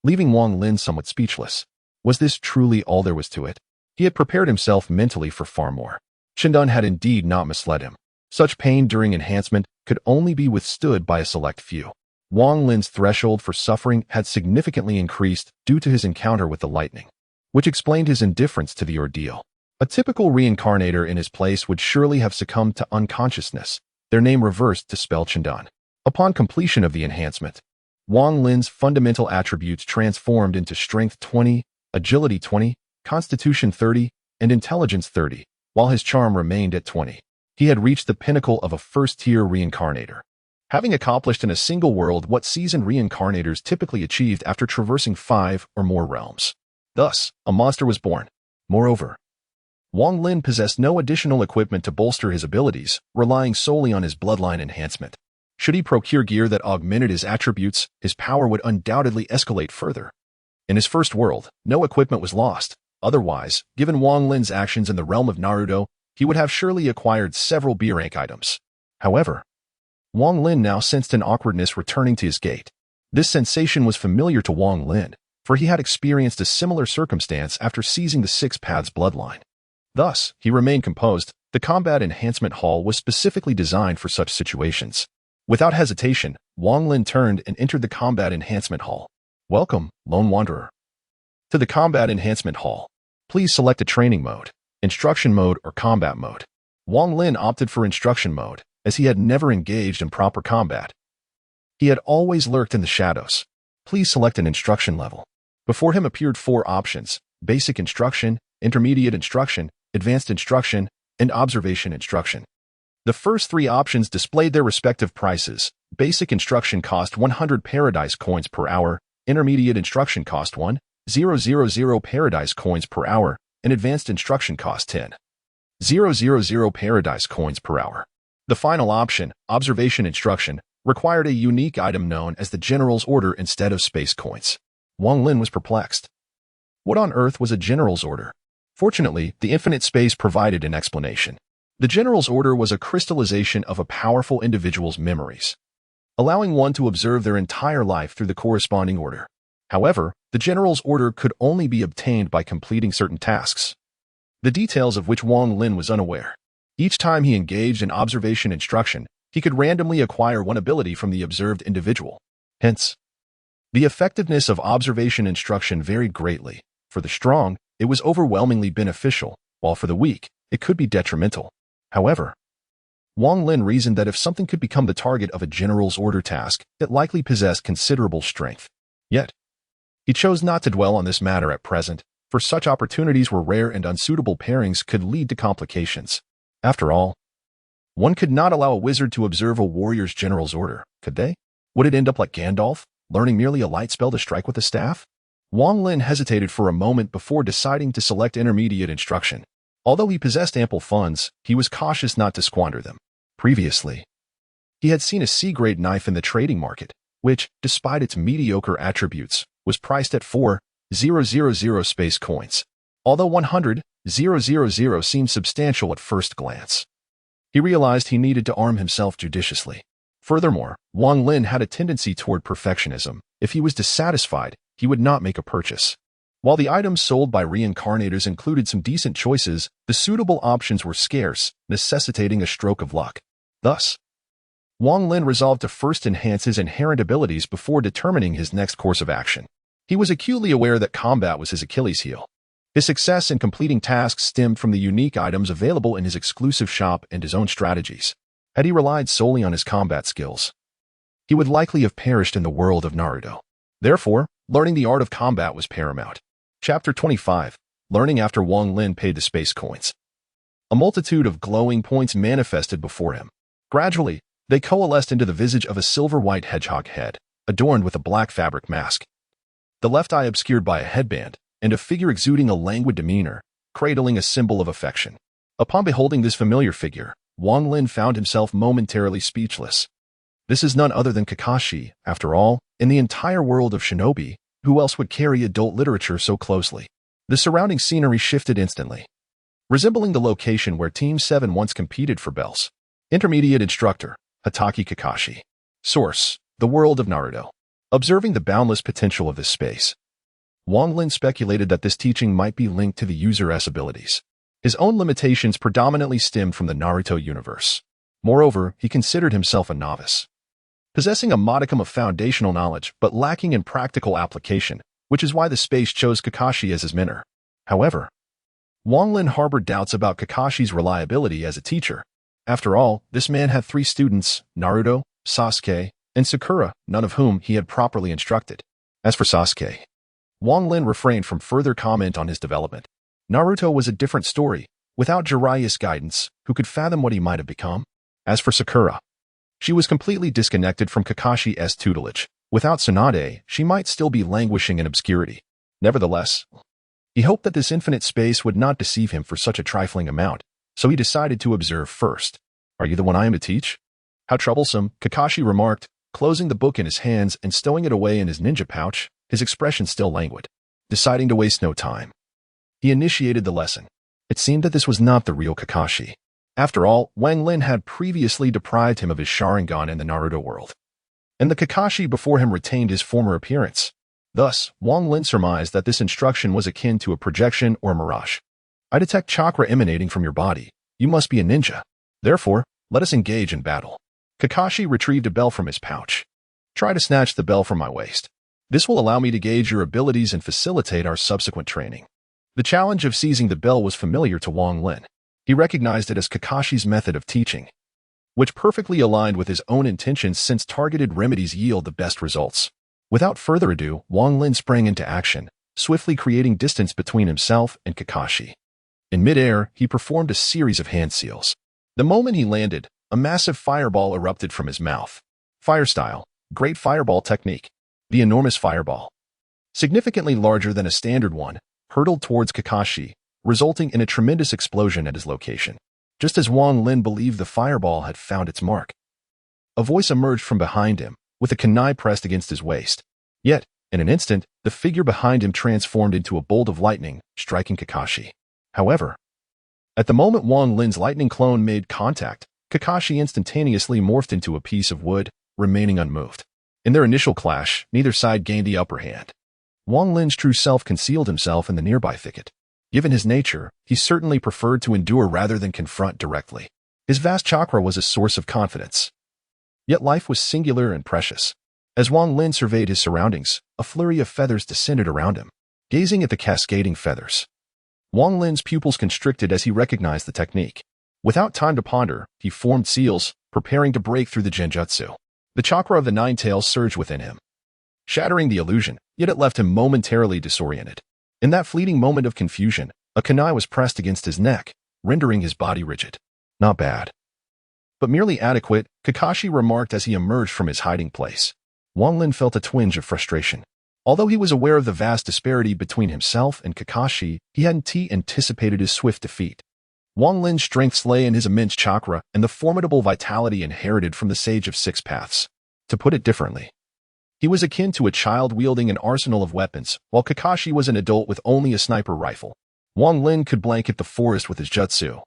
leaving Wang Lin somewhat speechless. Was this truly all there was to it? He had prepared himself mentally for far more. Chandun had indeed not misled him. Such pain during enhancement could only be withstood by a select few. Wang Lin's threshold for suffering had significantly increased due to his encounter with the lightning, which explained his indifference to the ordeal. A typical reincarnator in his place would surely have succumbed to unconsciousness, their name reversed to spell Chandun. Upon completion of the enhancement, Wang Lin's fundamental attributes transformed into Strength 20, Agility 20, Constitution 30, and Intelligence 30, while his charm remained at 20. He had reached the pinnacle of a first-tier reincarnator, having accomplished in a single world what seasoned reincarnators typically achieved after traversing 5 or more realms. Thus, a monster was born. Moreover, Wang Lin possessed no additional equipment to bolster his abilities, relying solely on his bloodline enhancement. Should he procure gear that augmented his attributes, his power would undoubtedly escalate further. In his first world, no equipment was lost. Otherwise, given Wang Lin's actions in the realm of Naruto, he would have surely acquired several B-rank items. However, Wang Lin now sensed an awkwardness returning to his gait. This sensation was familiar to Wang Lin, for he had experienced a similar circumstance after seizing the Six Paths bloodline. Thus, he remained composed. The combat enhancement hall was specifically designed for such situations. Without hesitation, Wang Lin turned and entered the combat enhancement hall. Welcome, Lone Wanderer, to the combat enhancement hall. Please select a training mode, instruction mode, or combat mode. Wang Lin opted for instruction mode, as he had never engaged in proper combat. He had always lurked in the shadows. Please select an instruction level. Before him appeared 4 options: basic instruction, intermediate instruction, advanced instruction, and observation instruction. The first 3 options displayed their respective prices. Basic instruction cost 100 paradise coins per hour, intermediate instruction cost 1,000 paradise coins per hour, and advanced instruction cost 10,000 paradise coins per hour. The final option, observation instruction, required a unique item known as the General's Order instead of space coins. Wang Lin was perplexed. What on earth was a General's Order? Fortunately, the infinite space provided an explanation. The General's Order was a crystallization of a powerful individual's memories, allowing one to observe their entire life through the corresponding order. However, the General's Order could only be obtained by completing certain tasks, the details of which Wang Lin was unaware. Each time he engaged in observation instruction, he could randomly acquire one ability from the observed individual. Hence, the effectiveness of observation instruction varied greatly. For the strong, it was overwhelmingly beneficial, while for the weak, it could be detrimental. However, Wang Lin reasoned that if something could become the target of a general's order task, it likely possessed considerable strength. Yet, he chose not to dwell on this matter at present, for such opportunities were rare and unsuitable pairings could lead to complications. After all, one could not allow a wizard to observe a warrior's general's order, could they? Would it end up like Gandalf, learning merely a light spell to strike with a staff? Wang Lin hesitated for a moment before deciding to select intermediate instruction. Although he possessed ample funds, he was cautious not to squander them. Previously, he had seen a C-grade knife in the trading market, which, despite its mediocre attributes, was priced at 4,000 space coins. Although 100,000 seemed substantial at first glance, he realized he needed to arm himself judiciously. Furthermore, Wang Lin had a tendency toward perfectionism. If he was dissatisfied, he would not make a purchase. While the items sold by reincarnators included some decent choices, the suitable options were scarce, necessitating a stroke of luck. Thus, Wang Lin resolved to first enhance his inherent abilities before determining his next course of action. He was acutely aware that combat was his Achilles heel. His success in completing tasks stemmed from the unique items available in his exclusive shop and his own strategies. Had he relied solely on his combat skills, he would likely have perished in the world of Naruto. Therefore, learning the art of combat was paramount. Chapter 25. Learning after Wang Lin paid the space coins. A multitude of glowing points manifested before him. Gradually, they coalesced into the visage of a silver-white hedgehog head, adorned with a black fabric mask. The left eye obscured by a headband, and a figure exuding a languid demeanor, cradling a symbol of affection. Upon beholding this familiar figure, Wang Lin found himself momentarily speechless. This is none other than Kakashi, after all. In the entire world of shinobi, who else would carry adult literature so closely? The surrounding scenery shifted instantly, resembling the location where Team 7 once competed for bells. Intermediate Instructor, Hatake Kakashi. Source, The World of Naruto. Observing the boundless potential of this space, Wang Lin speculated that this teaching might be linked to the user's abilities. His own limitations predominantly stemmed from the Naruto universe. Moreover, he considered himself a novice, possessing a modicum of foundational knowledge but lacking in practical application, which is why the space chose Kakashi as his mentor. However, Wang Lin harbored doubts about Kakashi's reliability as a teacher. After all, this man had 3 students, Naruto, Sasuke, and Sakura, none of whom he had properly instructed. As for Sasuke, Wang Lin refrained from further comment on his development. Naruto was a different story, without Jiraiya's guidance, who could fathom what he might have become? As for Sakura, she was completely disconnected from Kakashi's tutelage. Without Tsunade, she might still be languishing in obscurity. Nevertheless, he hoped that this infinite space would not deceive him for such a trifling amount, so he decided to observe first. Are you the one I am to teach? How troublesome, Kakashi remarked, closing the book in his hands and stowing it away in his ninja pouch, his expression still languid. Deciding to waste no time, he initiated the lesson. It seemed that this was not the real Kakashi. After all, Wang Lin had previously deprived him of his Sharingan in the Naruto world, and the Kakashi before him retained his former appearance. Thus, Wang Lin surmised that this instruction was akin to a projection or mirage. I detect chakra emanating from your body. You must be a ninja. Therefore, let us engage in battle. Kakashi retrieved a bell from his pouch. Try to snatch the bell from my waist. This will allow me to gauge your abilities and facilitate our subsequent training. The challenge of seizing the bell was familiar to Wang Lin. He recognized it as Kakashi's method of teaching, which perfectly aligned with his own intentions since targeted remedies yield the best results. Without further ado, Wang Lin sprang into action, swiftly creating distance between himself and Kakashi. In midair, he performed a series of hand seals. The moment he landed, a massive fireball erupted from his mouth. Fire style, great fireball technique. The enormous fireball, significantly larger than a standard one, hurtled towards Kakashi, resulting in a tremendous explosion at his location. Just as Wang Lin believed the fireball had found its mark, a voice emerged from behind him, with a kunai pressed against his waist. Yet, in an instant, the figure behind him transformed into a bolt of lightning, striking Kakashi. However, at the moment Wang Lin's lightning clone made contact, Kakashi instantaneously morphed into a piece of wood, remaining unmoved. In their initial clash, neither side gained the upper hand. Wang Lin's true self concealed himself in the nearby thicket. Given his nature, he certainly preferred to endure rather than confront directly. His vast chakra was a source of confidence. Yet life was singular and precious. As Wang Lin surveyed his surroundings, a flurry of feathers descended around him. Gazing at the cascading feathers, Wang Lin's pupils constricted as he recognized the technique. Without time to ponder, he formed seals, preparing to break through the genjutsu. The chakra of the nine tails surged within him, shattering the illusion, yet it left him momentarily disoriented. In that fleeting moment of confusion, a kunai was pressed against his neck, rendering his body rigid. Not bad, but merely adequate, Kakashi remarked as he emerged from his hiding place. Wang Lin felt a twinge of frustration. Although he was aware of the vast disparity between himself and Kakashi, he hadn't anticipated his swift defeat. Wang Lin's strengths lay in his immense chakra and the formidable vitality inherited from the Sage of Six Paths. To put it differently, he was akin to a child wielding an arsenal of weapons, while Kakashi was an adult with only a sniper rifle. Wang Lin could blanket the forest with his jutsu,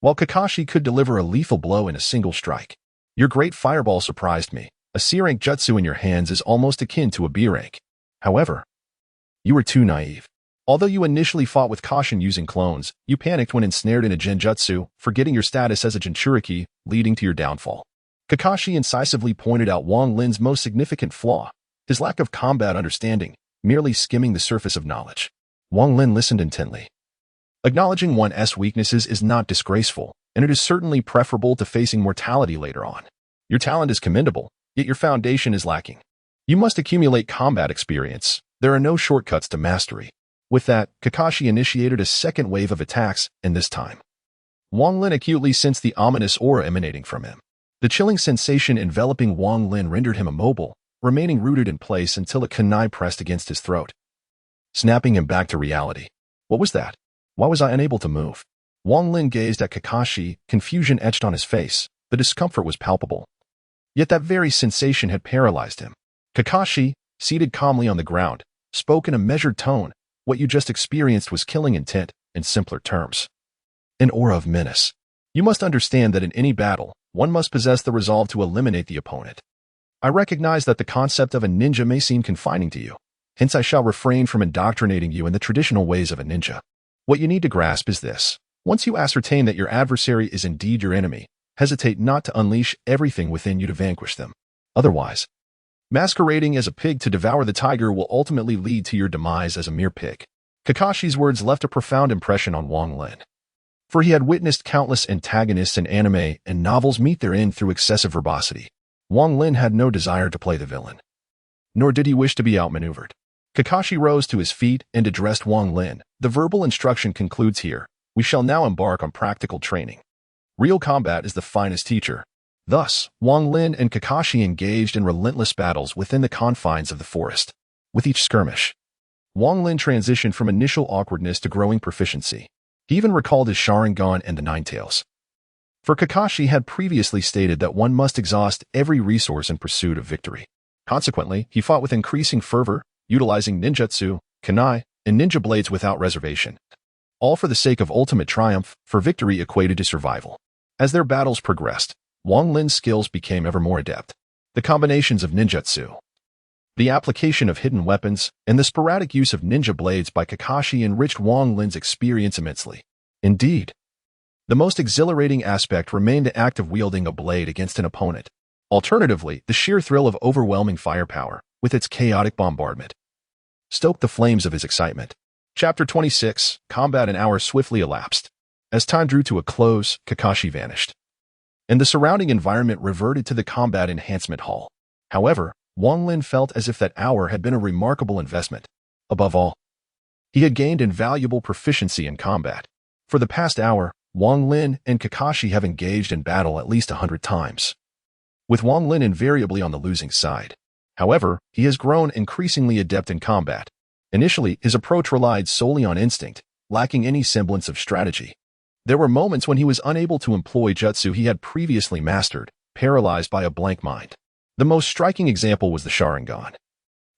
while Kakashi could deliver a lethal blow in a single strike. Your great fireball surprised me. A C-rank jutsu in your hands is almost akin to a B-rank. However, you were too naive. Although you initially fought with caution using clones, you panicked when ensnared in a genjutsu, forgetting your status as a jinchuriki, leading to your downfall. Kakashi incisively pointed out Wang Lin's most significant flaw, his lack of combat understanding, merely skimming the surface of knowledge. Wang Lin listened intently. Acknowledging one's weaknesses is not disgraceful, and it is certainly preferable to facing mortality later on. Your talent is commendable, yet your foundation is lacking. You must accumulate combat experience. There are no shortcuts to mastery. With that, Kakashi initiated a second wave of attacks, and this time, Wang Lin acutely sensed the ominous aura emanating from him. The chilling sensation enveloping Wang Lin rendered him immobile, remaining rooted in place until a kunai pressed against his throat, snapping him back to reality. What was that? Why was I unable to move? Wang Lin gazed at Kakashi, confusion etched on his face. The discomfort was palpable. Yet that very sensation had paralyzed him. Kakashi, seated calmly on the ground, spoke in a measured tone. What you just experienced was killing intent, in simpler terms. An aura of menace. You must understand that in any battle, one must possess the resolve to eliminate the opponent. I recognize that the concept of a ninja may seem confining to you. Hence I shall refrain from indoctrinating you in the traditional ways of a ninja. What you need to grasp is this. Once you ascertain that your adversary is indeed your enemy, hesitate not to unleash everything within you to vanquish them. Otherwise, masquerading as a pig to devour the tiger will ultimately lead to your demise as a mere pig. Kakashi's words left a profound impression on Wang Lin, for he had witnessed countless antagonists in anime and novels meet their end through excessive verbosity. Wang Lin had no desire to play the villain, nor did he wish to be outmaneuvered. Kakashi rose to his feet and addressed Wang Lin. The verbal instruction concludes here. We shall now embark on practical training. Real combat is the finest teacher. Thus, Wang Lin and Kakashi engaged in relentless battles within the confines of the forest. With each skirmish, Wang Lin transitioned from initial awkwardness to growing proficiency. He even recalled his Sharingan and the Nine Tails. For Kakashi had previously stated that one must exhaust every resource in pursuit of victory. Consequently, he fought with increasing fervor, utilizing ninjutsu, kunai, and ninja blades without reservation. All for the sake of ultimate triumph, for victory equated to survival. As their battles progressed, Wang Lin's skills became ever more adept. The combinations of ninjutsu, the application of hidden weapons, and the sporadic use of ninja blades by Kakashi enriched Wang Lin's experience immensely. Indeed, the most exhilarating aspect remained the act of wielding a blade against an opponent. Alternatively, the sheer thrill of overwhelming firepower, with its chaotic bombardment, stoked the flames of his excitement. Chapter 26, Combat. An hour swiftly elapsed. As time drew to a close, Kakashi vanished, and the surrounding environment reverted to the combat enhancement hall. However, Wang Lin felt as if that hour had been a remarkable investment. Above all, he had gained invaluable proficiency in combat. For the past hour, Wang Lin and Kakashi have engaged in battle at least 100 times, with Wang Lin invariably on the losing side. However, he has grown increasingly adept in combat. Initially, his approach relied solely on instinct, lacking any semblance of strategy. There were moments when he was unable to employ jutsu he had previously mastered, paralyzed by a blank mind. The most striking example was the Sharingan.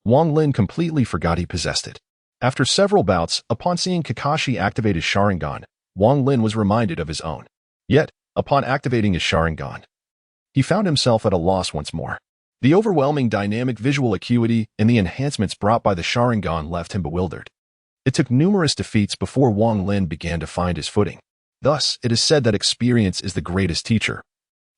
Wang Lin completely forgot he possessed it. After several bouts, upon seeing Kakashi activate his Sharingan, Wang Lin was reminded of his own. Yet, upon activating his Sharingan, he found himself at a loss once more. The overwhelming dynamic visual acuity and the enhancements brought by the Sharingan left him bewildered. It took numerous defeats before Wang Lin began to find his footing. Thus, it is said that experience is the greatest teacher.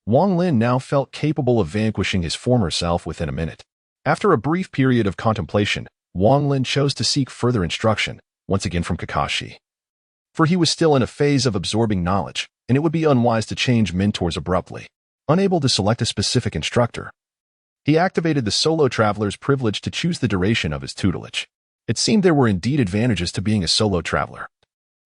Wang Lin now felt capable of vanquishing his former self within a minute. After a brief period of contemplation, Wang Lin chose to seek further instruction, once again from Kakashi. for he was still in a phase of absorbing knowledge, and it would be unwise to change mentors abruptly. Unable to select a specific instructor, he activated the solo traveler's privilege to choose the duration of his tutelage. It seemed there were indeed advantages to being a solo traveler,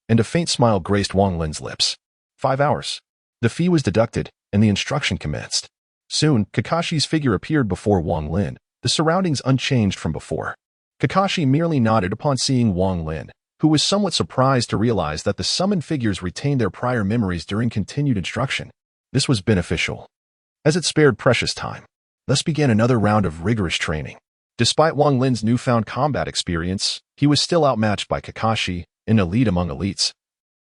and a faint smile graced Wang Lin's lips. 5 hours. The fee was deducted, and the instruction commenced. Soon, Kakashi's figure appeared before Wang Lin, the surroundings unchanged from before. Kakashi merely nodded upon seeing Wang Lin, who was somewhat surprised to realize that the summoned figures retained their prior memories during continued instruction. This was beneficial, as it spared precious time. Thus began another round of rigorous training. Despite Wang Lin's newfound combat experience, he was still outmatched by Kakashi, an elite among elites,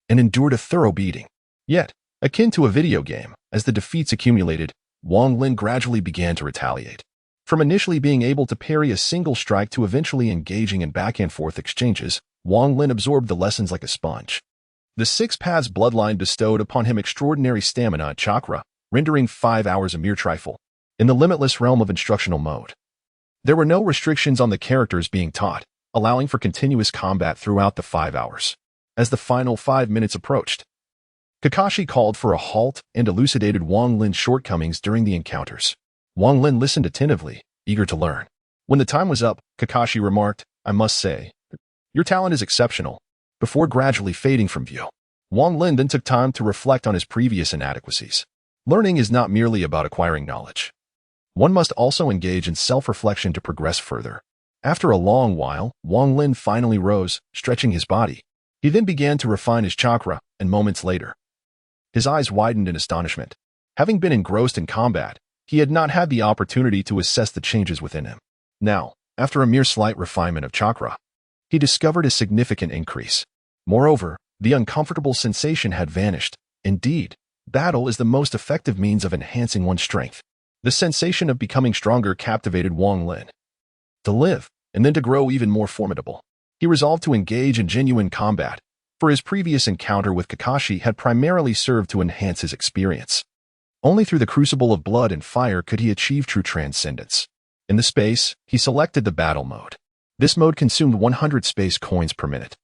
and endured a thorough beating. Yet, akin to a video game, as the defeats accumulated, Wang Lin gradually began to retaliate. From initially being able to parry a single strike to eventually engaging in back-and-forth exchanges, Wang Lin absorbed the lessons like a sponge. The Six Paths bloodline bestowed upon him extraordinary stamina and chakra, rendering 5 hours a mere trifle. In the limitless realm of instructional mode, there were no restrictions on the characters being taught, allowing for continuous combat throughout the 5 hours. As the final 5 minutes approached, Kakashi called for a halt and elucidated Wang Lin's shortcomings during the encounters. Wang Lin listened attentively, eager to learn. When the time was up, Kakashi remarked, "I must say, your talent is exceptional," before gradually fading from view. Wang Lin then took time to reflect on his previous inadequacies. Learning is not merely about acquiring knowledge. One must also engage in self-reflection to progress further. After a long while, Wang Lin finally rose, stretching his body. He then began to refine his chakra, and moments later, his eyes widened in astonishment. Having been engrossed in combat, he had not had the opportunity to assess the changes within him. Now, after a mere slight refinement of chakra, he discovered a significant increase. Moreover, the uncomfortable sensation had vanished. Indeed, battle is the most effective means of enhancing one's strength. The sensation of becoming stronger captivated Wang Lin. To live, and then to grow even more formidable, he resolved to engage in genuine combat, for his previous encounter with Kakashi had primarily served to enhance his experience. Only through the crucible of blood and fire could he achieve true transcendence. In the space, he selected the battle mode. This mode consumed 100 space coins per minute.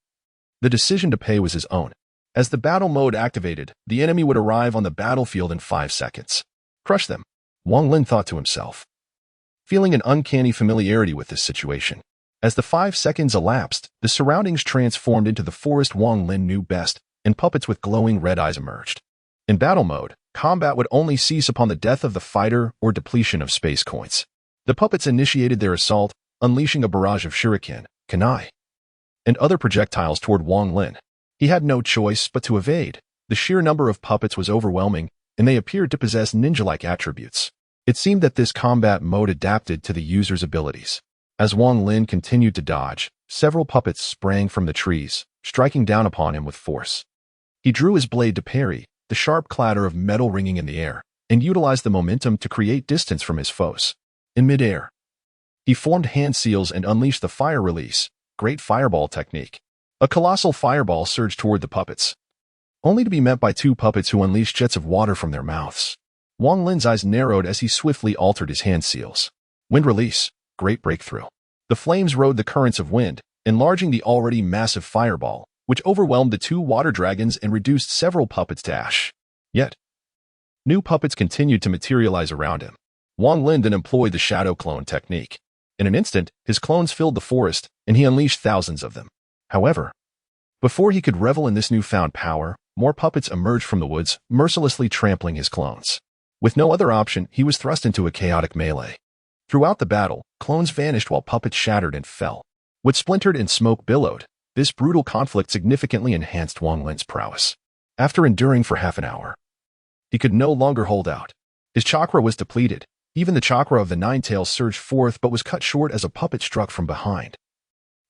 The decision to pay was his own. As the battle mode activated, the enemy would arrive on the battlefield in 5 seconds. Crush them, Wang Lin thought to himself, feeling an uncanny familiarity with this situation. As the 5 seconds elapsed, the surroundings transformed into the forest Wang Lin knew best, and puppets with glowing red eyes emerged. In battle mode, combat would only cease upon the death of the fighter or depletion of space coins. The puppets initiated their assault, unleashing a barrage of shuriken, kunai, and other projectiles toward Wang Lin. He had no choice but to evade. The sheer number of puppets was overwhelming, and they appeared to possess ninja-like attributes. It seemed that this combat mode adapted to the user's abilities. As Wang Lin continued to dodge, several puppets sprang from the trees, striking down upon him with force. He drew his blade to parry, the sharp clatter of metal ringing in the air, and utilized the momentum to create distance from his foes. In midair, he formed hand seals and unleashed the fire release, great fireball technique. A colossal fireball surged toward the puppets, only to be met by 2 puppets who unleashed jets of water from their mouths. Wang Lin's eyes narrowed as he swiftly altered his hand seals. Wind release, great breakthrough. The flames rode the currents of wind, enlarging the already massive fireball, which overwhelmed the 2 water dragons and reduced several puppets to ash. Yet, new puppets continued to materialize around him. Wang Lin then employed the shadow clone technique. In an instant, his clones filled the forest, and he unleashed thousands of them. However, before he could revel in this newfound power, more puppets emerged from the woods, mercilessly trampling his clones. With no other option, he was thrust into a chaotic melee. Throughout the battle, clones vanished while puppets shattered and fell. Wood splintered and smoke billowed. This brutal conflict significantly enhanced Wang Lin's prowess. After enduring for half an hour, he could no longer hold out. His chakra was depleted. Even the chakra of the Nine Tails surged forth but was cut short as a puppet struck from behind,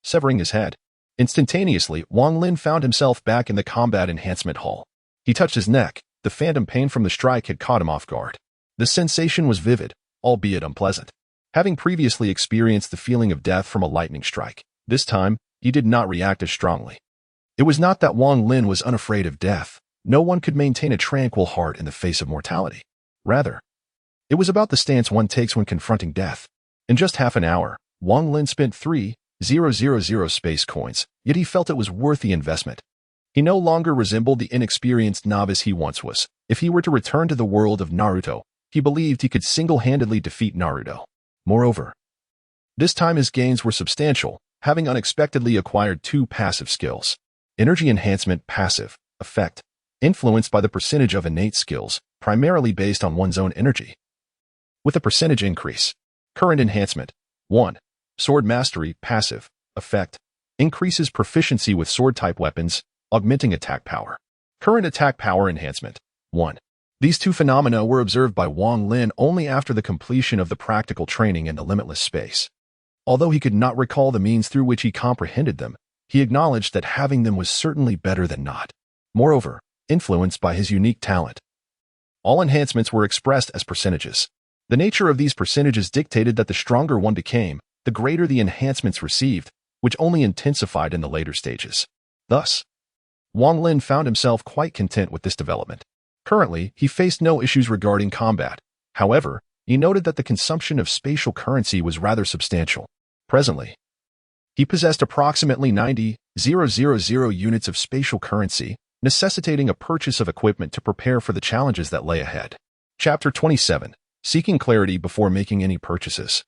severing his head. Instantaneously, Wang Lin found himself back in the combat enhancement hall. He touched his neck. The phantom pain from the strike had caught him off guard. The sensation was vivid, albeit unpleasant. Having previously experienced the feeling of death from a lightning strike, this time, he did not react as strongly. It was not that Wang Lin was unafraid of death. No one could maintain a tranquil heart in the face of mortality. Rather, it was about the stance one takes when confronting death. In just half an hour, Wang Lin spent 3,000 space coins, yet he felt it was worth the investment. He no longer resembled the inexperienced novice he once was. If he were to return to the world of Naruto, he believed he could single-handedly defeat Naruto. Moreover, this time his gains were substantial, having unexpectedly acquired two passive skills. Energy enhancement passive, effect, influenced by the percentage of innate skills, primarily based on one's own energy. With a percentage increase. Current enhancement, 1. Sword mastery passive, effect, increases proficiency with sword-type weapons, augmenting attack power. Current attack power enhancement, 1. These two phenomena were observed by Wang Lin only after the completion of the practical training in the limitless space. Although he could not recall the means through which he comprehended them, he acknowledged that having them was certainly better than not. Moreover, influenced by his unique talent. All enhancements were expressed as percentages. The nature of these percentages dictated that the stronger one became, the greater the enhancements received, which only intensified in the later stages. Thus, Wang Lin found himself quite content with this development. Currently, he faced no issues regarding combat. However, he noted that the consumption of spatial currency was rather substantial. Presently, he possessed approximately 90,000 units of spatial currency, necessitating a purchase of equipment to prepare for the challenges that lay ahead. Chapter 27. Seeking clarity before making any purchases.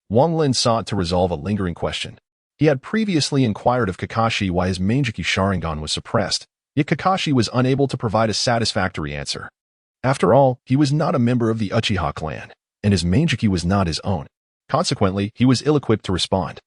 Wang Lin sought to resolve a lingering question. He had previously inquired of Kakashi why his Mangeki Sharingan was suppressed, yet Kakashi was unable to provide a satisfactory answer. After all, he was not a member of the Uchiha clan, and his Mangeki was not his own. Consequently, he was ill-equipped to respond.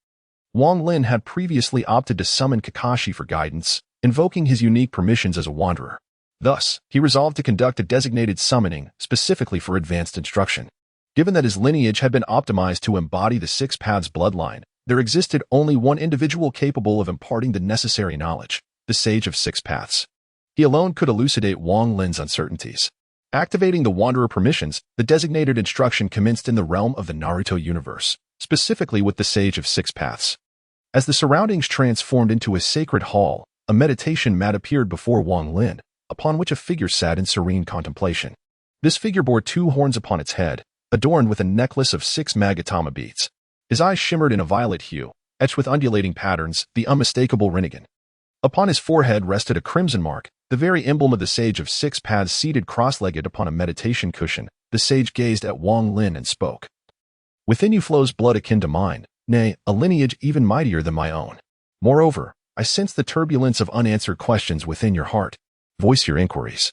Wang Lin had previously opted to summon Kakashi for guidance, invoking his unique permissions as a wanderer. Thus, he resolved to conduct a designated summoning specifically for advanced instruction. Given that his lineage had been optimized to embody the Six Paths bloodline, there existed only one individual capable of imparting the necessary knowledge, the Sage of Six Paths. He alone could elucidate Wang Lin's uncertainties. Activating the Wanderer permissions, the designated instruction commenced in the realm of the Naruto universe, specifically with the Sage of Six Paths. As the surroundings transformed into a sacred hall, a meditation mat appeared before Wang Lin, upon which a figure sat in serene contemplation. This figure bore two horns upon its head, adorned with a necklace of 6 Magatama beads. His eyes shimmered in a violet hue, etched with undulating patterns, the unmistakable Rinnegan. Upon his forehead rested a crimson mark, the very emblem of the Sage of Six Paths seated cross-legged upon a meditation cushion. The sage gazed at Wang Lin and spoke. Within you flows blood akin to mine, nay, a lineage even mightier than my own. Moreover, I sense the turbulence of unanswered questions within your heart. Voice your inquiries,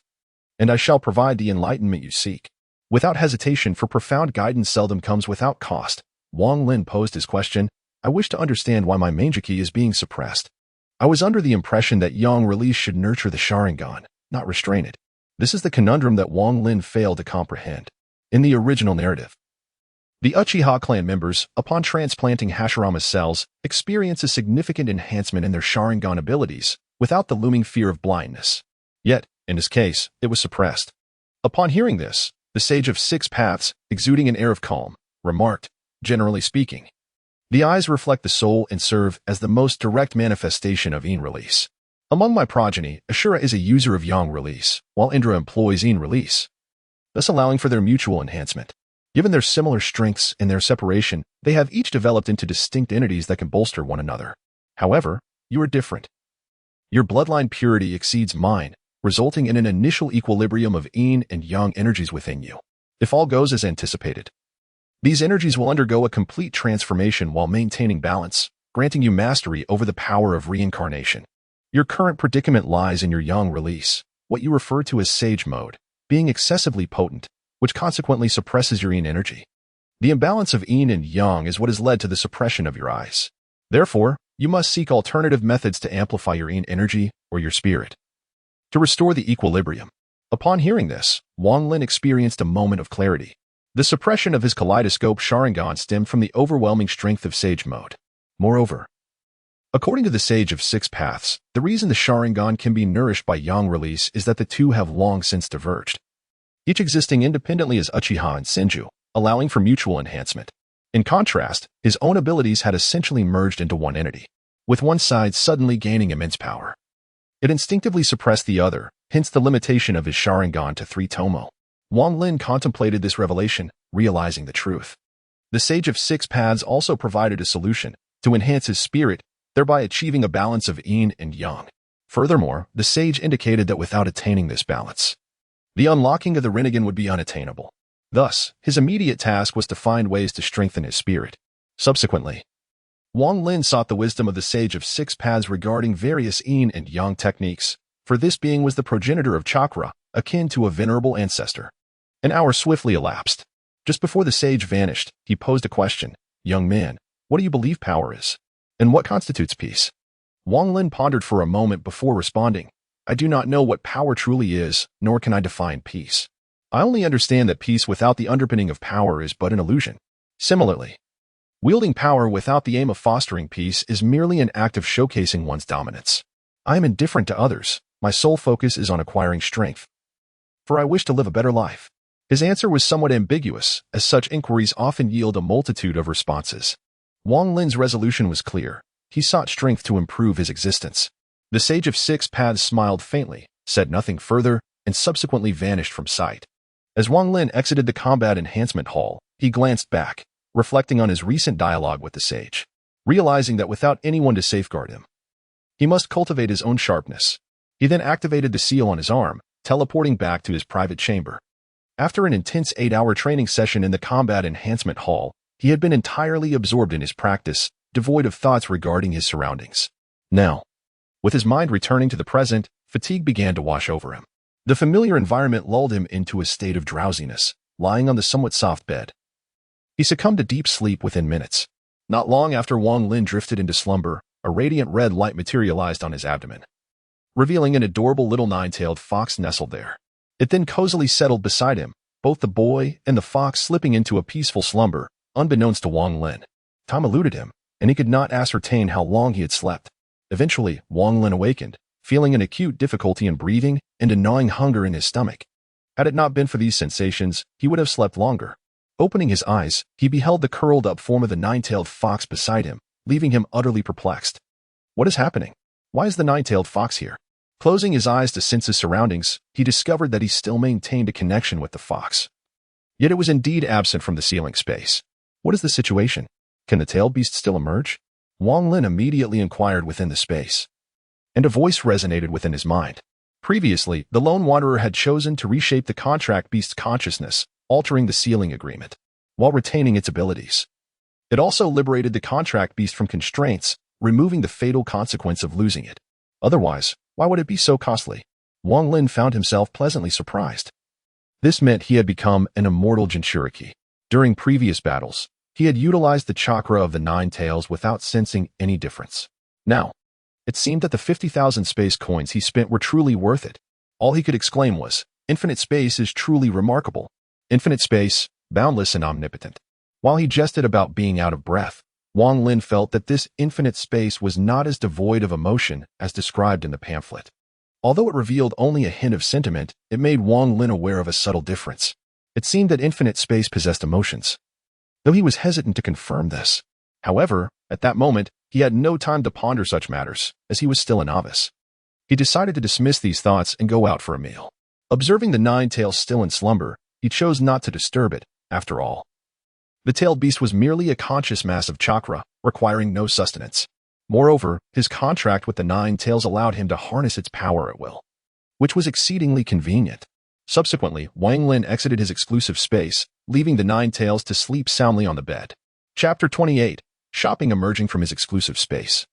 and I shall provide the enlightenment you seek. Without hesitation, for profound guidance seldom comes without cost. Wang Lin posed his question. I wish to understand why my Mangeki is being suppressed. I was under the impression that Yang release should nurture the Sharingan, not restrain it. This is the conundrum that Wang Lin failed to comprehend. In the original narrative, the Uchiha clan members, upon transplanting Hashirama's cells, experience a significant enhancement in their Sharingan abilities, without the looming fear of blindness. Yet, in his case, it was suppressed. Upon hearing this, the Sage of Six Paths, exuding an air of calm, remarked, generally speaking, the eyes reflect the soul and serve as the most direct manifestation of Yin release. Among my progeny, Ashura is a user of Yang release, while Indra employs Yin release, thus allowing for their mutual enhancement. Given their similar strengths and their separation, they have each developed into distinct entities that can bolster one another. However, you are different. Your bloodline purity exceeds mine, resulting in an initial equilibrium of Yin and Yang energies within you. If all goes as anticipated, these energies will undergo a complete transformation while maintaining balance, granting you mastery over the power of reincarnation. Your current predicament lies in your Yang release, what you refer to as Sage mode, being excessively potent, which consequently suppresses your Yin energy. The imbalance of Yin and Yang is what has led to the suppression of your eyes. Therefore, you must seek alternative methods to amplify your Yin energy or your spirit, to restore the equilibrium. Upon hearing this, Wang Lin experienced a moment of clarity. The suppression of his kaleidoscope Sharingan stemmed from the overwhelming strength of Sage mode. Moreover, according to the Sage of Six Paths, the reason the Sharingan can be nourished by Yang release is that the two have long since diverged, each existing independently as Uchiha and Senju, allowing for mutual enhancement. In contrast, his own abilities had essentially merged into one entity, with one side suddenly gaining immense power. It instinctively suppressed the other, hence the limitation of his Sharingan to 3 tomo. Wang Lin contemplated this revelation, realizing the truth. The Sage of Six Paths also provided a solution to enhance his spirit, thereby achieving a balance of Yin and Yang. Furthermore, the sage indicated that without attaining this balance, the unlocking of the Rinnegan would be unattainable. Thus, his immediate task was to find ways to strengthen his spirit. Subsequently, Wang Lin sought the wisdom of the Sage of Six Paths regarding various yin and yang techniques, for this being was the progenitor of chakra, akin to a venerable ancestor. An hour swiftly elapsed. Just before the sage vanished, he posed a question. "Young man, what do you believe power is? And what constitutes peace?" Wang Lin pondered for a moment before responding. "I do not know what power truly is, nor can I define peace. I only understand that peace without the underpinning of power is but an illusion. Similarly, wielding power without the aim of fostering peace is merely an act of showcasing one's dominance. I am indifferent to others. My sole focus is on acquiring strength, for I wish to live a better life." His answer was somewhat ambiguous, as such inquiries often yield a multitude of responses. Wang Lin's resolution was clear. He sought strength to improve his existence. The Sage of Six Paths smiled faintly, said nothing further, and subsequently vanished from sight. As Wang Lin exited the combat enhancement hall, he glanced back, reflecting on his recent dialogue with the sage. Realizing that without anyone to safeguard him, he must cultivate his own sharpness. He then activated the seal on his arm, teleporting back to his private chamber. After an intense 8-hour training session in the combat enhancement hall, he had been entirely absorbed in his practice, devoid of thoughts regarding his surroundings. Now, with his mind returning to the present, fatigue began to wash over him. The familiar environment lulled him into a state of drowsiness, lying on the somewhat soft bed. He succumbed to deep sleep within minutes. Not long after Wang Lin drifted into slumber, a radiant red light materialized on his abdomen, revealing an adorable little nine-tailed fox nestled there. It then cozily settled beside him, both the boy and the fox slipping into a peaceful slumber, unbeknownst to Wang Lin. Time eluded him, and he could not ascertain how long he had slept. Eventually, Wang Lin awakened, feeling an acute difficulty in breathing and a gnawing hunger in his stomach. Had it not been for these sensations, he would have slept longer. Opening his eyes, he beheld the curled-up form of the nine-tailed fox beside him, leaving him utterly perplexed. What is happening? Why is the nine-tailed fox here? Closing his eyes to sense his surroundings, he discovered that he still maintained a connection with the fox. Yet it was indeed absent from the ceiling space. What is the situation? Can the tailed beast still emerge? Wang Lin immediately inquired within the space, and a voice resonated within his mind. Previously, the lone wanderer had chosen to reshape the contract beast's consciousness, altering the sealing agreement, while retaining its abilities. It also liberated the contract beast from constraints, removing the fatal consequence of losing it. Otherwise, why would it be so costly? Wang Lin found himself pleasantly surprised. This meant he had become an immortal Jinchuriki. During previous battles, he had utilized the chakra of the nine tails without sensing any difference. Now, it seemed that the 50,000 space coins he spent were truly worth it. All he could exclaim was, "Infinite space is truly remarkable. Infinite space, boundless and omnipotent." While he jested about being out of breath, Wang Lin felt that this infinite space was not as devoid of emotion as described in the pamphlet. Although it revealed only a hint of sentiment, it made Wang Lin aware of a subtle difference. It seemed that infinite space possessed emotions, though he was hesitant to confirm this. However, at that moment, he had no time to ponder such matters, as he was still a novice. He decided to dismiss these thoughts and go out for a meal. Observing the nine tails still in slumber, he chose not to disturb it. After all, the tailed beast was merely a conscious mass of chakra, requiring no sustenance. Moreover, his contract with the nine tails allowed him to harness its power at will, which was exceedingly convenient. Subsequently, Wang Lin exited his exclusive space, leaving the nine tails to sleep soundly on the bed. Chapter 28. Shopping. Emerging from his exclusive space,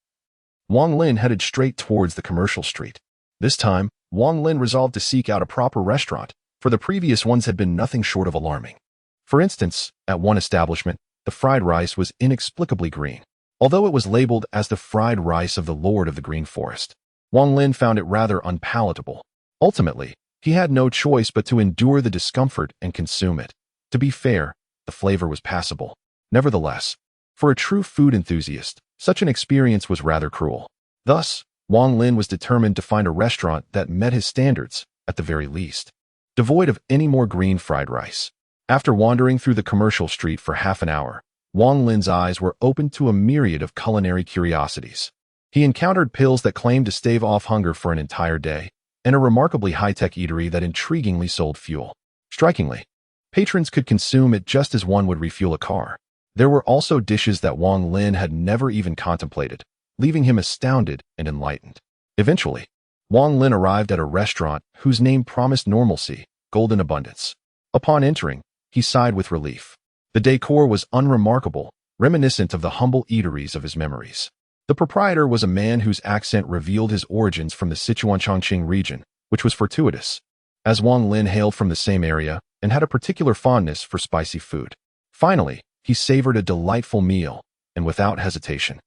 Wang Lin headed straight towards the commercial street. This time, Wang Lin resolved to seek out a proper restaurant, for the previous ones had been nothing short of alarming. For instance, at one establishment, the fried rice was inexplicably green, although it was labeled as the fried rice of the Lord of the Green Forest. Wang Lin found it rather unpalatable. Ultimately, he had no choice but to endure the discomfort and consume it. To be fair, the flavor was passable. Nevertheless, for a true food enthusiast, such an experience was rather cruel. Thus, Wang Lin was determined to find a restaurant that met his standards, at the very least, devoid of any more green fried rice. After wandering through the commercial street for half an hour, Wang Lin's eyes were opened to a myriad of culinary curiosities. He encountered pills that claimed to stave off hunger for an entire day, and a remarkably high-tech eatery that intriguingly sold fuel. Strikingly, patrons could consume it just as one would refuel a car. There were also dishes that Wang Lin had never even contemplated, leaving him astounded and enlightened. Eventually, Wang Lin arrived at a restaurant whose name promised normalcy, golden abundance. Upon entering, he sighed with relief. The decor was unremarkable, reminiscent of the humble eateries of his memories. The proprietor was a man whose accent revealed his origins from the Sichuan-Chongqing region, which was fortuitous, as Wang Lin hailed from the same area and had a particular fondness for spicy food. Finally, he savored a delightful meal, and without hesitation,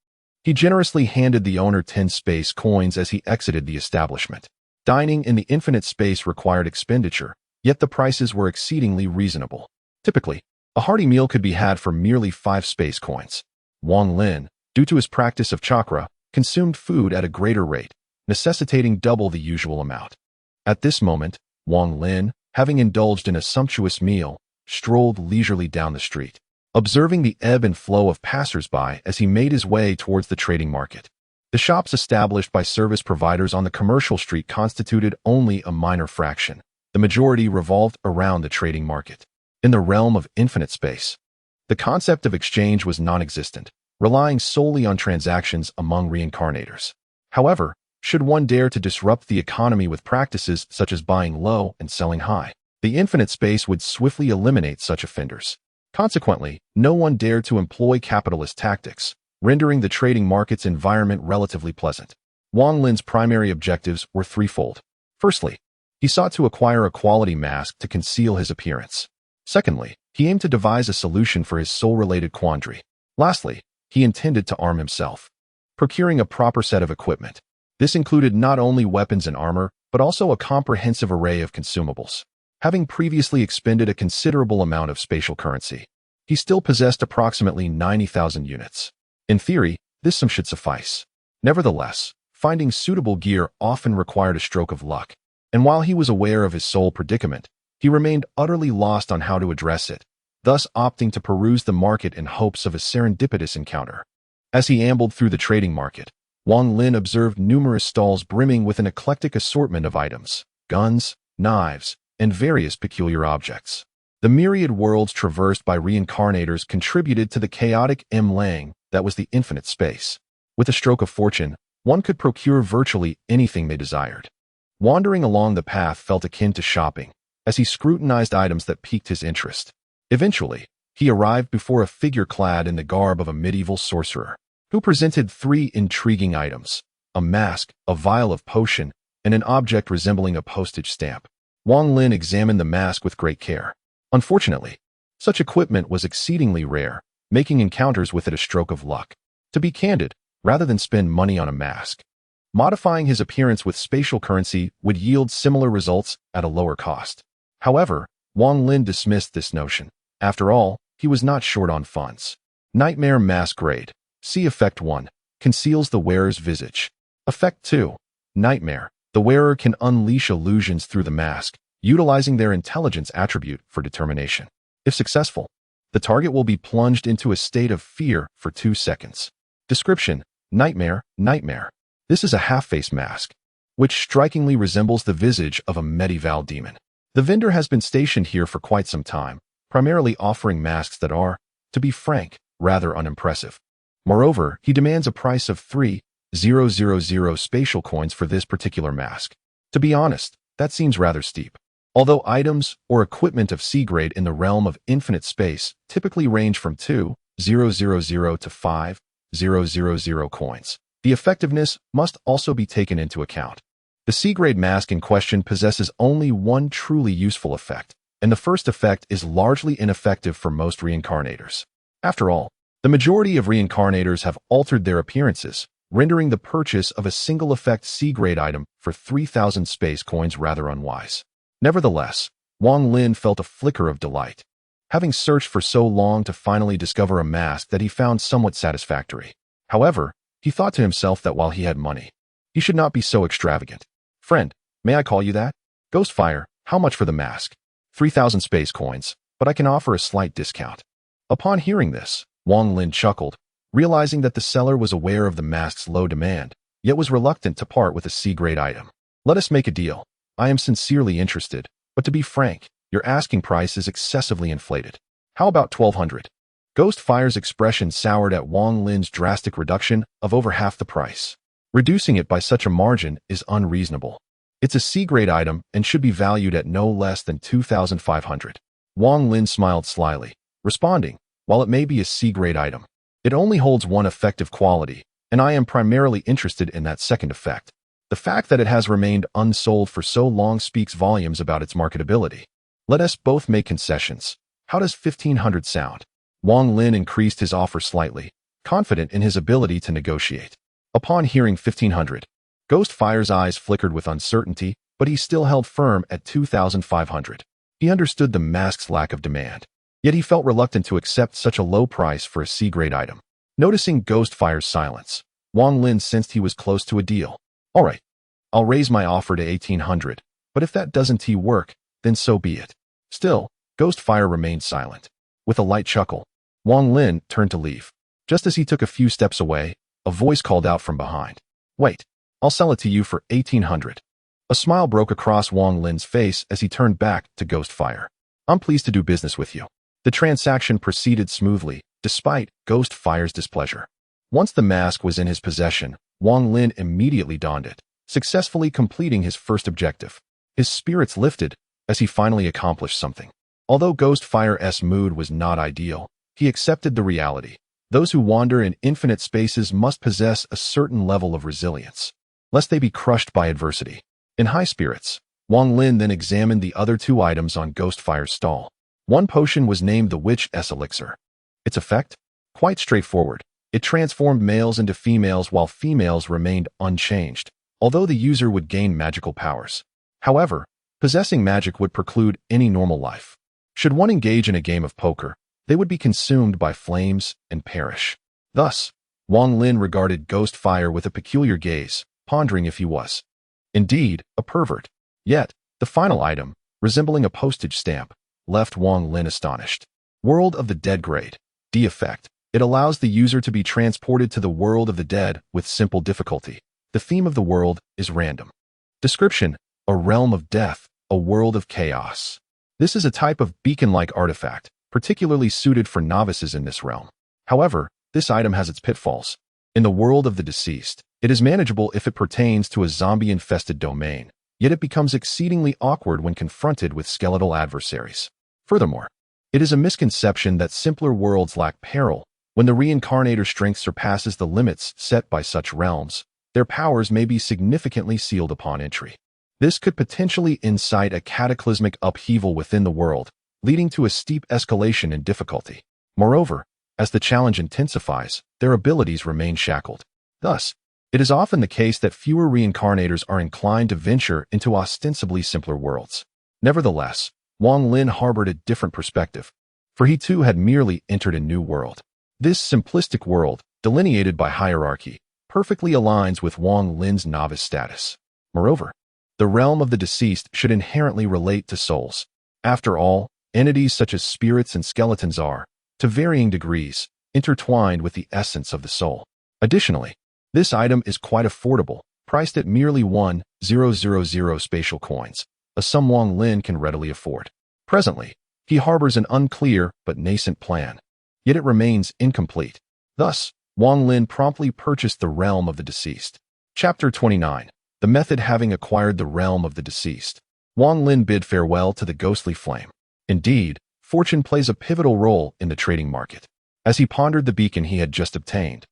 he generously handed the owner 10 space coins as he exited the establishment. Dining in the infinite space required expenditure, yet the prices were exceedingly reasonable. Typically, a hearty meal could be had for merely 5 space coins. Wang Lin, due to his practice of chakra, consumed food at a greater rate, necessitating double the usual amount. At this moment, Wang Lin, having indulged in a sumptuous meal, strolled leisurely down the street, observing the ebb and flow of passers-by as he made his way towards the trading market. The shops established by service providers on the commercial street constituted only a minor fraction. The majority revolved around the trading market. In the realm of infinite space, the concept of exchange was non-existent, relying solely on transactions among reincarnators. However, should one dare to disrupt the economy with practices such as buying low and selling high, the infinite space would swiftly eliminate such offenders. Consequently, no one dared to employ capitalist tactics, rendering the trading market's environment relatively pleasant. Wang Lin's primary objectives were threefold. Firstly, he sought to acquire a quality mask to conceal his appearance. Secondly, he aimed to devise a solution for his soul-related quandary. Lastly, he intended to arm himself, procuring a proper set of equipment. This included not only weapons and armor, but also a comprehensive array of consumables. Having previously expended a considerable amount of spatial currency, he still possessed approximately 90,000 units. In theory, this sum should suffice. Nevertheless, finding suitable gear often required a stroke of luck, and while he was aware of his soul predicament, he remained utterly lost on how to address it, thus opting to peruse the market in hopes of a serendipitous encounter. As he ambled through the trading market, Wang Lin observed numerous stalls brimming with an eclectic assortment of items, guns, knives, and various peculiar objects. The myriad worlds traversed by reincarnators contributed to the chaotic Lang that was the infinite space. With a stroke of fortune, one could procure virtually anything they desired. Wandering along the path felt akin to shopping, as he scrutinized items that piqued his interest. Eventually, he arrived before a figure clad in the garb of a medieval sorcerer, who presented 3 intriguing items: a mask, a vial of potion, and an object resembling a postage stamp. Wang Lin examined the mask with great care. Unfortunately, such equipment was exceedingly rare, making encounters with it a stroke of luck. To be candid, rather than spend money on a mask, modifying his appearance with spatial currency would yield similar results at a lower cost. However, Wang Lin dismissed this notion. After all, he was not short on funds. Nightmare Masquerade. See Effect 1. Conceals the wearer's visage. Effect 2. Nightmare. The wearer can unleash illusions through the mask, utilizing their intelligence attribute for determination. If successful, the target will be plunged into a state of fear for 2 seconds. Description: Nightmare. This is a half-face mask, which strikingly resembles the visage of a medieval demon. The vendor has been stationed here for quite some time, primarily offering masks that are, to be frank, rather unimpressive. Moreover, he demands a price of 3,000 spatial coins for this particular mask. To be honest, that seems rather steep. Although items or equipment of C grade in the realm of infinite space typically range from 2,000 to 5,000 coins, the effectiveness must also be taken into account. The C grade mask in question possesses only one truly useful effect, and the first effect is largely ineffective for most reincarnators. After all, the majority of reincarnators have altered their appearances, rendering the purchase of a single effect C grade item for 3,000 space coins rather unwise. Nevertheless, Wang Lin felt a flicker of delight, having searched for so long to finally discover a mask that he found somewhat satisfactory. However, he thought to himself that while he had money, he should not be so extravagant. "Friend, may I call you that? Ghostfire, how much for the mask?" 3,000 space coins, but I can offer a slight discount." Upon hearing this, Wang Lin chuckled, realizing that the seller was aware of the mask's low demand, yet was reluctant to part with a C-grade item. "Let us make a deal. I am sincerely interested, but to be frank, your asking price is excessively inflated. How about 1,200? Ghostfire's expression soured at Wang Lin's drastic reduction of over half the price. Reducing it by such a margin is unreasonable. It's a C-grade item and should be valued at no less than 2,500. Wang Lin smiled slyly, responding, while it may be a C-grade item, it only holds one effective quality, and I am primarily interested in that second effect. The fact that it has remained unsold for so long speaks volumes about its marketability. Let us both make concessions. How does 1,500 sound? Wang Lin increased his offer slightly, confident in his ability to negotiate. Upon hearing 1,500, Ghostfire's eyes flickered with uncertainty, but he still held firm at 2,500. He understood the mask's lack of demand, yet he felt reluctant to accept such a low price for a C-grade item. Noticing Ghostfire's silence, Wang Lin sensed he was close to a deal. All right, I'll raise my offer to 1,800, but if that doesn't work, then so be it. Still, Ghostfire remained silent. With a light chuckle, Wang Lin turned to leave. Just as he took a few steps away, a voice called out from behind. Wait, I'll sell it to you for 1,800. A smile broke across Wang Lin's face as he turned back to Ghostfire. I'm pleased to do business with you. The transaction proceeded smoothly, despite Ghostfire's displeasure. Once the mask was in his possession, Wang Lin immediately donned it, successfully completing his first objective. His spirits lifted as he finally accomplished something. Although Ghostfire's mood was not ideal, he accepted the reality. Those who wander in infinite spaces must possess a certain level of resilience, lest they be crushed by adversity. In high spirits, Wang Lin then examined the other two items on Ghostfire's stall. One potion was named the Witch's Elixir. Its effect? Quite straightforward. It transformed males into females while females remained unchanged, although the user would gain magical powers. However, possessing magic would preclude any normal life. Should one engage in a game of poker, they would be consumed by flames and perish. Thus, Wang Lin regarded Ghostfire with a peculiar gaze, pondering if he was, indeed, a pervert. Yet, the final item, resembling a postage stamp, left Wang Lin astonished. World of the Dead grade. D effect. It allows the user to be transported to the world of the dead with simple difficulty. The theme of the world is random. Description: a realm of death, a world of chaos. This is a type of beacon-like artifact, particularly suited for novices in this realm. However, this item has its pitfalls. In the world of the deceased, it is manageable if it pertains to a zombie-infested domain, yet it becomes exceedingly awkward when confronted with skeletal adversaries. Furthermore, it is a misconception that simpler worlds lack peril. When the reincarnator strength surpasses the limits set by such realms, their powers may be significantly sealed upon entry. This could potentially incite a cataclysmic upheaval within the world, leading to a steep escalation in difficulty. Moreover, as the challenge intensifies, their abilities remain shackled. Thus, it is often the case that fewer reincarnators are inclined to venture into ostensibly simpler worlds. Nevertheless, Wang Lin harbored a different perspective, for he too had merely entered a new world. This simplistic world, delineated by hierarchy, perfectly aligns with Wang Lin's novice status. Moreover, the realm of the deceased should inherently relate to souls. After all, entities such as spirits and skeletons are, to varying degrees, intertwined with the essence of the soul. Additionally, this item is quite affordable, priced at merely 1,000 spatial coins, a sum Wang Lin can readily afford. Presently, he harbors an unclear but nascent plan, yet it remains incomplete. Thus, Wang Lin promptly purchased the realm of the deceased. Chapter 29. The method. Having acquired the realm of the deceased, Wang Lin bid farewell to the ghostly flame. Indeed, fortune plays a pivotal role in the trading market. As he pondered the beacon he had just obtained,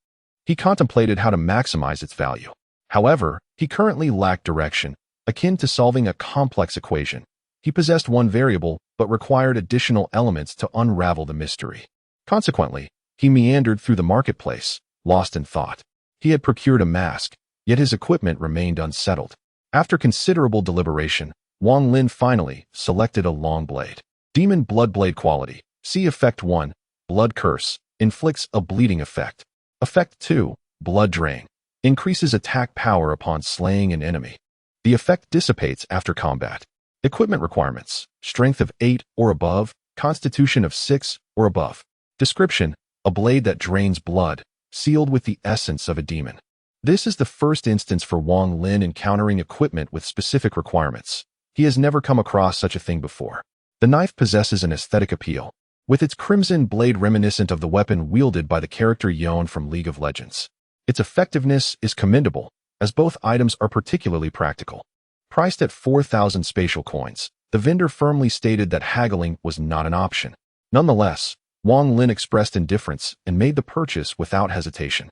he contemplated how to maximize its value. However, he currently lacked direction, akin to solving a complex equation. He possessed one variable, but required additional elements to unravel the mystery. Consequently, he meandered through the marketplace, lost in thought. He had procured a mask, yet his equipment remained unsettled. After considerable deliberation, Wang Lin finally selected a long blade. Demon Blood Blade quality. See Effect 1, Blood Curse, inflicts a bleeding effect. Effect 2, Blood Drain, increases attack power upon slaying an enemy. The effect dissipates after combat. Equipment requirements: strength of 8 or above, constitution of 6 or above. Description: a blade that drains blood, sealed with the essence of a demon. This is the first instance for Wang Lin encountering equipment with specific requirements. He has never come across such a thing before. The knife possesses an aesthetic appeal, with its crimson blade reminiscent of the weapon wielded by the character Yon from League of Legends. Its effectiveness is commendable, as both items are particularly practical. Priced at 4,000 spatial coins, the vendor firmly stated that haggling was not an option. Nonetheless, Wang Lin expressed indifference and made the purchase without hesitation,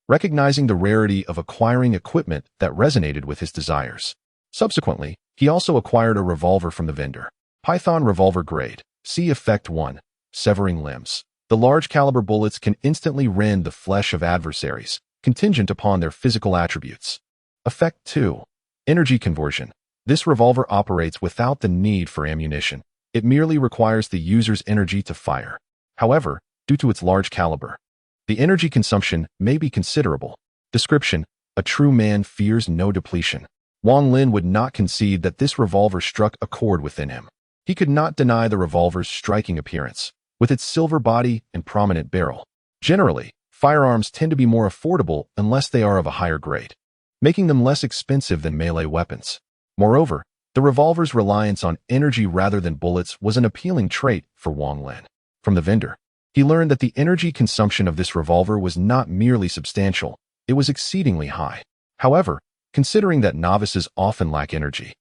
recognizing the rarity of acquiring equipment that resonated with his desires. Subsequently, he also acquired a revolver from the vendor. Python revolver grade. See Effect 1. Severing limbs. The large caliber bullets can instantly rend the flesh of adversaries, contingent upon their physical attributes. Effect 2. Energy conversion. This revolver operates without the need for ammunition. It merely requires the user's energy to fire. However, due to its large caliber, the energy consumption may be considerable. Description: a true man fears no depletion. Wang Lin would not concede that this revolver struck a chord within him. He could not deny the revolver's striking appearance, with its silver body and prominent barrel. Generally, firearms tend to be more affordable unless they are of a higher grade, making them less expensive than melee weapons. Moreover, the revolver's reliance on energy rather than bullets was an appealing trait for Wang Lin. From the vendor, he learned that the energy consumption of this revolver was not merely substantial, it was exceedingly high. However, considering that novices often lack energy,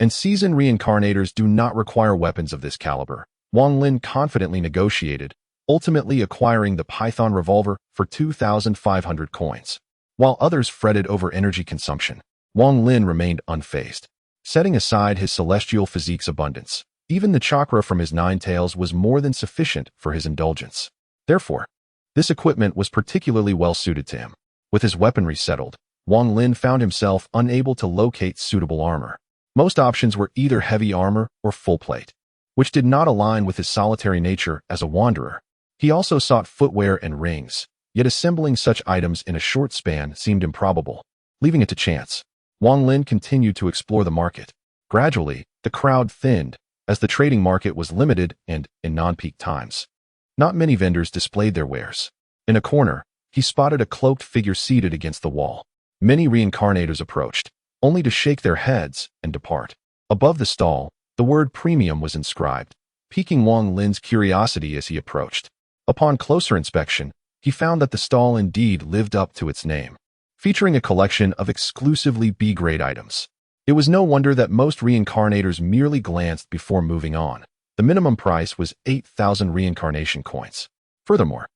and seasoned reincarnators do not require weapons of this caliber, Wang Lin confidently negotiated, ultimately acquiring the Python revolver for 2,500 coins. While others fretted over energy consumption, Wang Lin remained unfazed. Setting aside his celestial physique's abundance, even the chakra from his 9 tails was more than sufficient for his indulgence. Therefore, this equipment was particularly well suited to him. With his weaponry settled, Wang Lin found himself unable to locate suitable armor. Most options were either heavy armor or full plate, which did not align with his solitary nature as a wanderer. He also sought footwear and rings, yet assembling such items in a short span seemed improbable. Leaving it to chance, Wang Lin continued to explore the market. Gradually, the crowd thinned, as the trading market was limited and, in non-peak times, not many vendors displayed their wares. In a corner, he spotted a cloaked figure seated against the wall. Many reincarnators approached, only to shake their heads and depart. Above the stall, the word premium was inscribed, piquing Wang Lin's curiosity as he approached. Upon closer inspection, he found that the stall indeed lived up to its name, featuring a collection of exclusively B-grade items. It was no wonder that most reincarnators merely glanced before moving on. The minimum price was 8,000 reincarnation coins. Furthermore,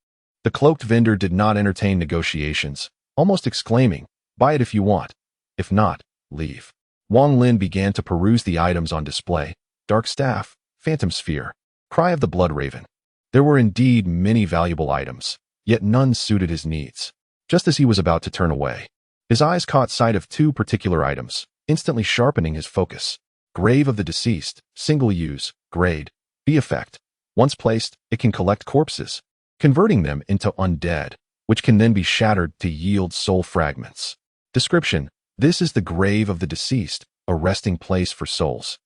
the cloaked vendor did not entertain negotiations, almost exclaiming, "Buy it if you want. If not, leave." Wang Lin began to peruse the items on display: dark staff, phantom sphere, cry of the blood raven. There were indeed many valuable items, yet none suited his needs. Just as he was about to turn away, his eyes caught sight of 2 particular items, instantly sharpening his focus. Grave of the deceased, single use, grade, B effect. Once placed, it can collect corpses, converting them into undead, which can then be shattered to yield soul fragments. Description: this is the grave of the deceased, a resting place for souls.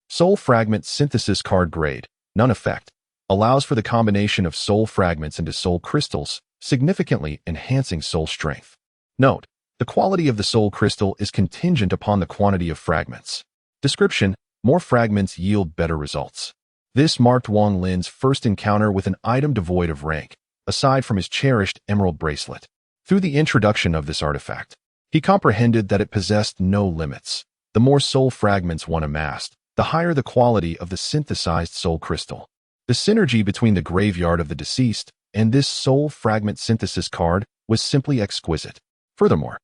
Soul fragment synthesis card grade, none effect. Allows for the combination of soul fragments into soul crystals, significantly enhancing soul strength. Note: the quality of the soul crystal is contingent upon the quantity of fragments. Description: more fragments yield better results. This marked Wang Lin's first encounter with an item devoid of rank, aside from his cherished emerald bracelet. Through the introduction of this artifact, he comprehended that it possessed no limits. The more soul fragments one amassed, the higher the quality of the synthesized soul crystal. The synergy between the graveyard of the deceased and this soul fragment synthesis card was simply exquisite. Furthermore,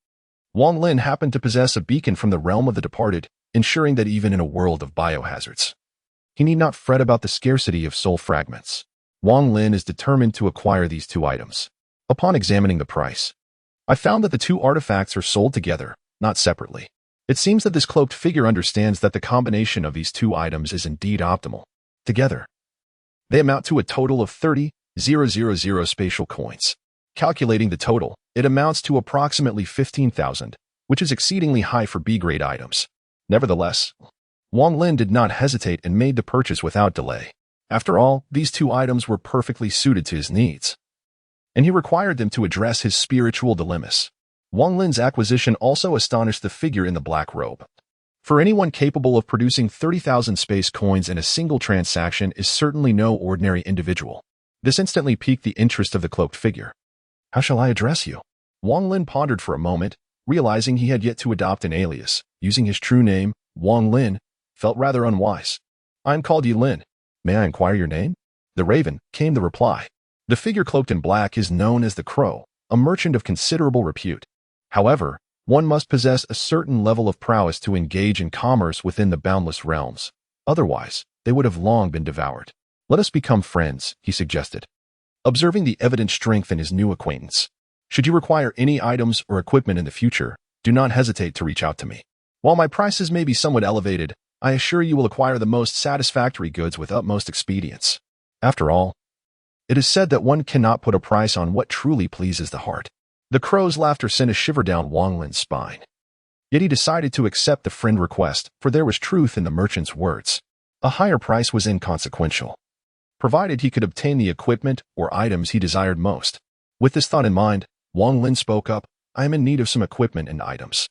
Wang Lin happened to possess a beacon from the realm of the departed, ensuring that even in a world of biohazards, he need not fret about the scarcity of soul fragments. Wang Lin is determined to acquire these 2 items. Upon examining the price, I found that the 2 artifacts are sold together, not separately. It seems that this cloaked figure understands that the combination of these 2 items is indeed optimal. Together, they amount to a total of 30,000 spatial coins. Calculating the total, it amounts to approximately 15,000, which is exceedingly high for B-grade items. Nevertheless, Wang Lin did not hesitate and made the purchase without delay. After all, these 2 items were perfectly suited to his needs, and he required them to address his spiritual dilemmas. Wang Lin's acquisition also astonished the figure in the black robe. For anyone capable of producing 30,000 space coins in a single transaction is certainly no ordinary individual. This instantly piqued the interest of the cloaked figure. "How shall I address you?" Wang Lin pondered for a moment, realizing he had yet to adopt an alias. Using his true name, Wang Lin, felt rather unwise. "I'm called Yi Lin. May I inquire your name?" The raven, came the reply. The figure cloaked in black is known as the Crow, a merchant of considerable repute. However, one must possess a certain level of prowess to engage in commerce within the boundless realms. Otherwise, they would have long been devoured. "Let us become friends," he suggested, observing the evident strength in his new acquaintance. "Should you require any items or equipment in the future, do not hesitate to reach out to me. While my prices may be somewhat elevated, I assure you will acquire the most satisfactory goods with utmost expedience. After all, it is said that one cannot put a price on what truly pleases the heart." The crow's laughter sent a shiver down Wang Lin's spine. Yet he decided to accept the friend request, for there was truth in the merchant's words. A higher price was inconsequential, provided he could obtain the equipment or items he desired most. With this thought in mind, Wang Lin spoke up, "I am in need of some equipment and items.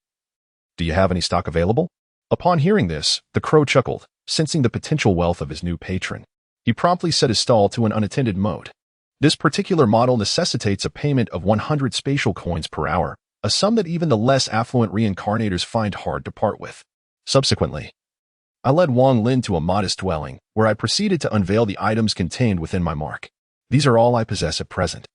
Do you have any stock available?" Upon hearing this, the crow chuckled, sensing the potential wealth of his new patron. He promptly set his stall to an unattended mode. This particular model necessitates a payment of 100 spatial coins per hour, a sum that even the less affluent reincarnators find hard to part with. Subsequently, I led Wang Lin to a modest dwelling, where I proceeded to unveil the items contained within my mark. "These are all I possess at present.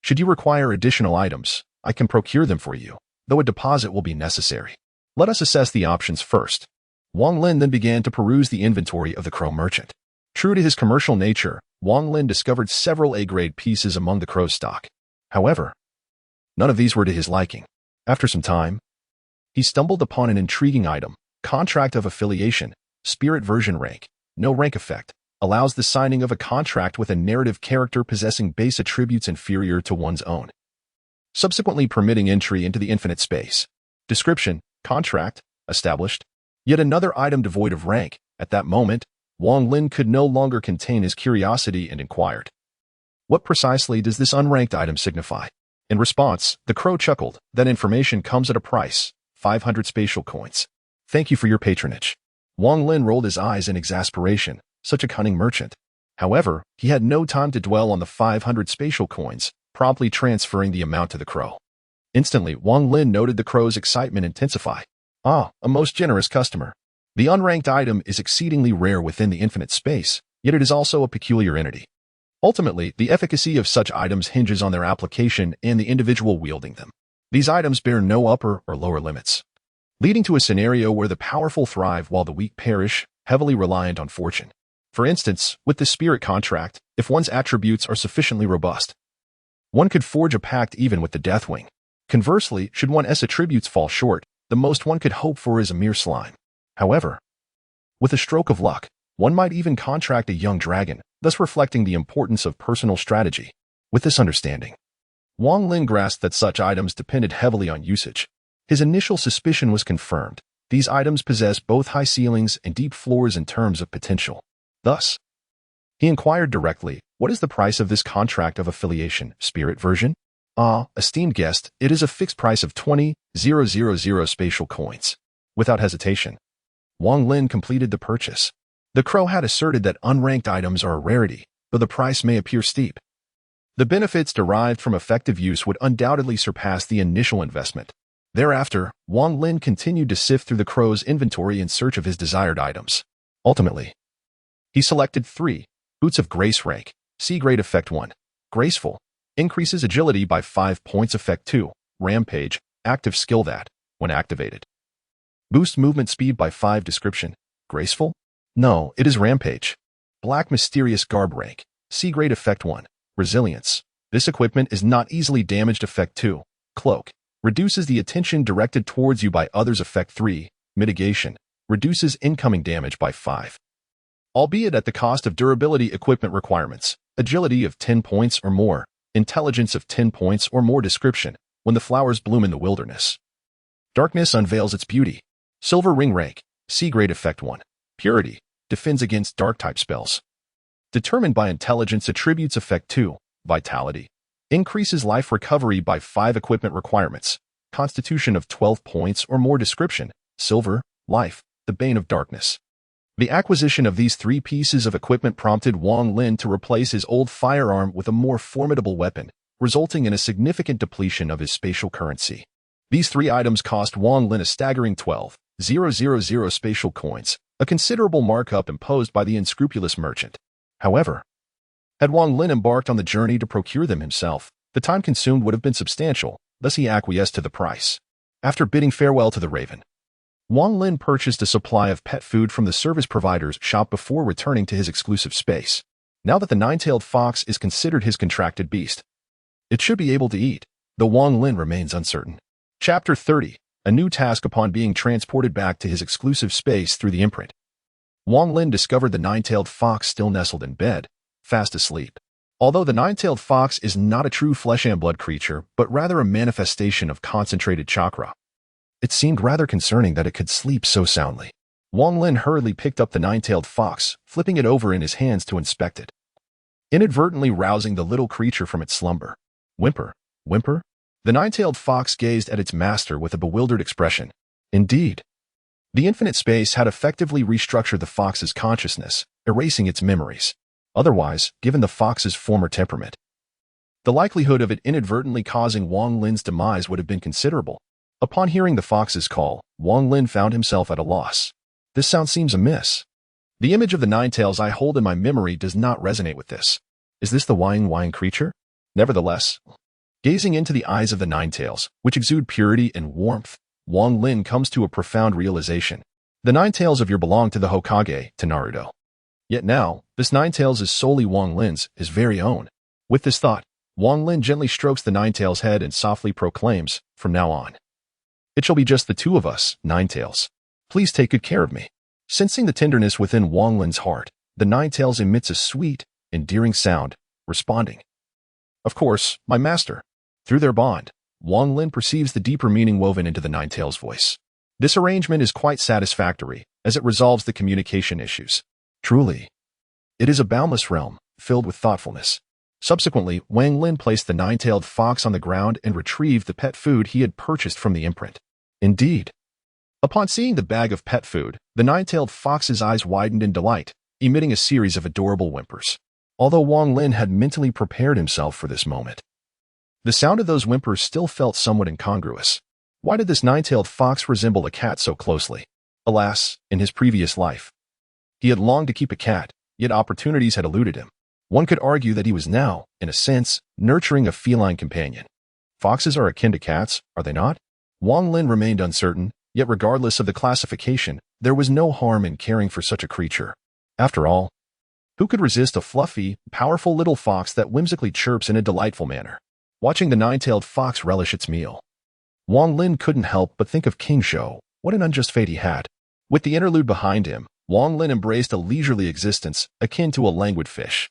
Should you require additional items, I can procure them for you, though a deposit will be necessary. Let us assess the options first." Wang Lin then began to peruse the inventory of the crow merchant. True to his commercial nature, Wang Lin discovered several A-grade pieces among the crow's stock. However, none of these were to his liking. After some time, he stumbled upon an intriguing item: contract of affiliation, spirit version rank, no rank effect, allows the signing of a contract with a narrative character possessing base attributes inferior to one's own, subsequently permitting entry into the infinite space. Description: contract, established. Yet another item devoid of rank. At that moment, Wang Lin could no longer contain his curiosity and inquired, "What precisely does this unranked item signify?" In response, the crow chuckled, "That information comes at a price, 500 spatial coins. Thank you for your patronage." Wang Lin rolled his eyes in exasperation. Such a cunning merchant. However, he had no time to dwell on the 500 spatial coins, promptly transferring the amount to the crow. Instantly, Wang Lin noted the crow's excitement intensify. "Ah, a most generous customer. The unranked item is exceedingly rare within the infinite space, yet it is also a peculiar entity. Ultimately, the efficacy of such items hinges on their application and the individual wielding them. These items bear no upper or lower limits, leading to a scenario where the powerful thrive while the weak perish, heavily reliant on fortune. For instance, with the spirit contract, if one's attributes are sufficiently robust, one could forge a pact even with the Deathwing. Conversely, should one's attributes fall short, the most one could hope for is a mere slime. However, with a stroke of luck, one might even contract a young dragon, thus reflecting the importance of personal strategy. With this understanding, Wang Lin grasped that such items depended heavily on usage. His initial suspicion was confirmed. These items possess both high ceilings and deep floors in terms of potential. Thus, he inquired directly, "What is the price of this contract of affiliation, spirit version?" "Ah, esteemed guest, it is a fixed price of 20,000 spatial coins." Without hesitation, Wang Lin completed the purchase. The crow had asserted that unranked items are a rarity, though the price may appear steep. The benefits derived from effective use would undoubtedly surpass the initial investment. Thereafter, Wang Lin continued to sift through the crow's inventory in search of his desired items. Ultimately, he selected 3. Boots of Grace rank, C-grade effect 1. Graceful, increases agility by 5 points effect 2. Rampage, active skill that, when activated, boost movement speed by 5. Description: graceful? No, it is Rampage. Black Mysterious Garb rank, C-grade effect 1. Resilience. This equipment is not easily damaged effect 2. Cloak. Reduces the attention directed towards you by others effect 3. Mitigation. Reduces incoming damage by 5. Albeit at the cost of durability equipment requirements. Agility of 10 points or more. Intelligence of 10 points or more. Description: when the flowers bloom in the wilderness, darkness unveils its beauty. Silver Ring rank, C-grade effect 1. Purity. Defends against dark-type spells. Determined by intelligence attributes effect 2. Vitality. Increases life recovery by 5 equipment requirements. Constitution of 12 points or more. Description: silver, life, the bane of darkness. The acquisition of these 3 pieces of equipment prompted Wang Lin to replace his old firearm with a more formidable weapon, resulting in a significant depletion of his spatial currency. These 3 items cost Wang Lin a staggering 12,000 spatial coins, a considerable markup imposed by the unscrupulous merchant. However, had Wang Lin embarked on the journey to procure them himself, the time consumed would have been substantial, thus he acquiesced to the price. After bidding farewell to the raven, Wang Lin purchased a supply of pet food from the service provider's shop before returning to his exclusive space. Now that the nine-tailed fox is considered his contracted beast, it should be able to eat, though Wang Lin remains uncertain. Chapter 30. A new task upon being transported back to his exclusive space through the imprint. Wang Lin discovered the nine-tailed fox still nestled in bed, fast asleep. Although the nine-tailed fox is not a true flesh and blood creature, but rather a manifestation of concentrated chakra, it seemed rather concerning that it could sleep so soundly. Wang Lin hurriedly picked up the nine-tailed fox, flipping it over in his hands to inspect it, inadvertently rousing the little creature from its slumber. Whimper, whimper. The nine-tailed fox gazed at its master with a bewildered expression. Indeed, the infinite space had effectively restructured the fox's consciousness, erasing its memories. Otherwise, given the fox's former temperament, the likelihood of it inadvertently causing Wang Lin's demise would have been considerable. Upon hearing the fox's call, Wang Lin found himself at a loss. This sound seems amiss. The image of the nine-tails I hold in my memory does not resonate with this. Is this the Wang creature? Nevertheless, gazing into the eyes of the nine-tails, which exude purity and warmth, Wang Lin comes to a profound realization. The nine-tails of your belong to the Hokage, to Naruto. Yet now, this nine-tails is solely Wang Lin's, his very own. With this thought, Wang Lin gently strokes the nine-tails' head and softly proclaims, from now on, it shall be just the 2 of us, nine-tails. Please take good care of me. Sensing the tenderness within Wang Lin's heart, the nine-tails emits a sweet, endearing sound, responding, of course, my master. Through their bond, Wang Lin perceives the deeper meaning woven into the nine-tails' voice. This arrangement is quite satisfactory, as it resolves the communication issues. Truly, it is a boundless realm, filled with thoughtfulness. Subsequently, Wang Lin placed the nine-tailed fox on the ground and retrieved the pet food he had purchased from the imprint. Indeed, upon seeing the bag of pet food, the nine-tailed fox's eyes widened in delight, emitting a series of adorable whimpers. Although Wang Lin had mentally prepared himself for this moment, the sound of those whimpers still felt somewhat incongruous. Why did this nine-tailed fox resemble a cat so closely? Alas, in his previous life, he had longed to keep a cat, yet opportunities had eluded him. One could argue that he was now, in a sense, nurturing a feline companion. Foxes are akin to cats, are they not? Wang Lin remained uncertain, yet regardless of the classification, there was no harm in caring for such a creature. After all, who could resist a fluffy, powerful little fox that whimsically chirps in a delightful manner? Watching the nine-tailed fox relish its meal, Wang Lin couldn't help but think of King Zhou. What an unjust fate he had. With the interlude behind him, Wang Lin embraced a leisurely existence akin to a languid fish.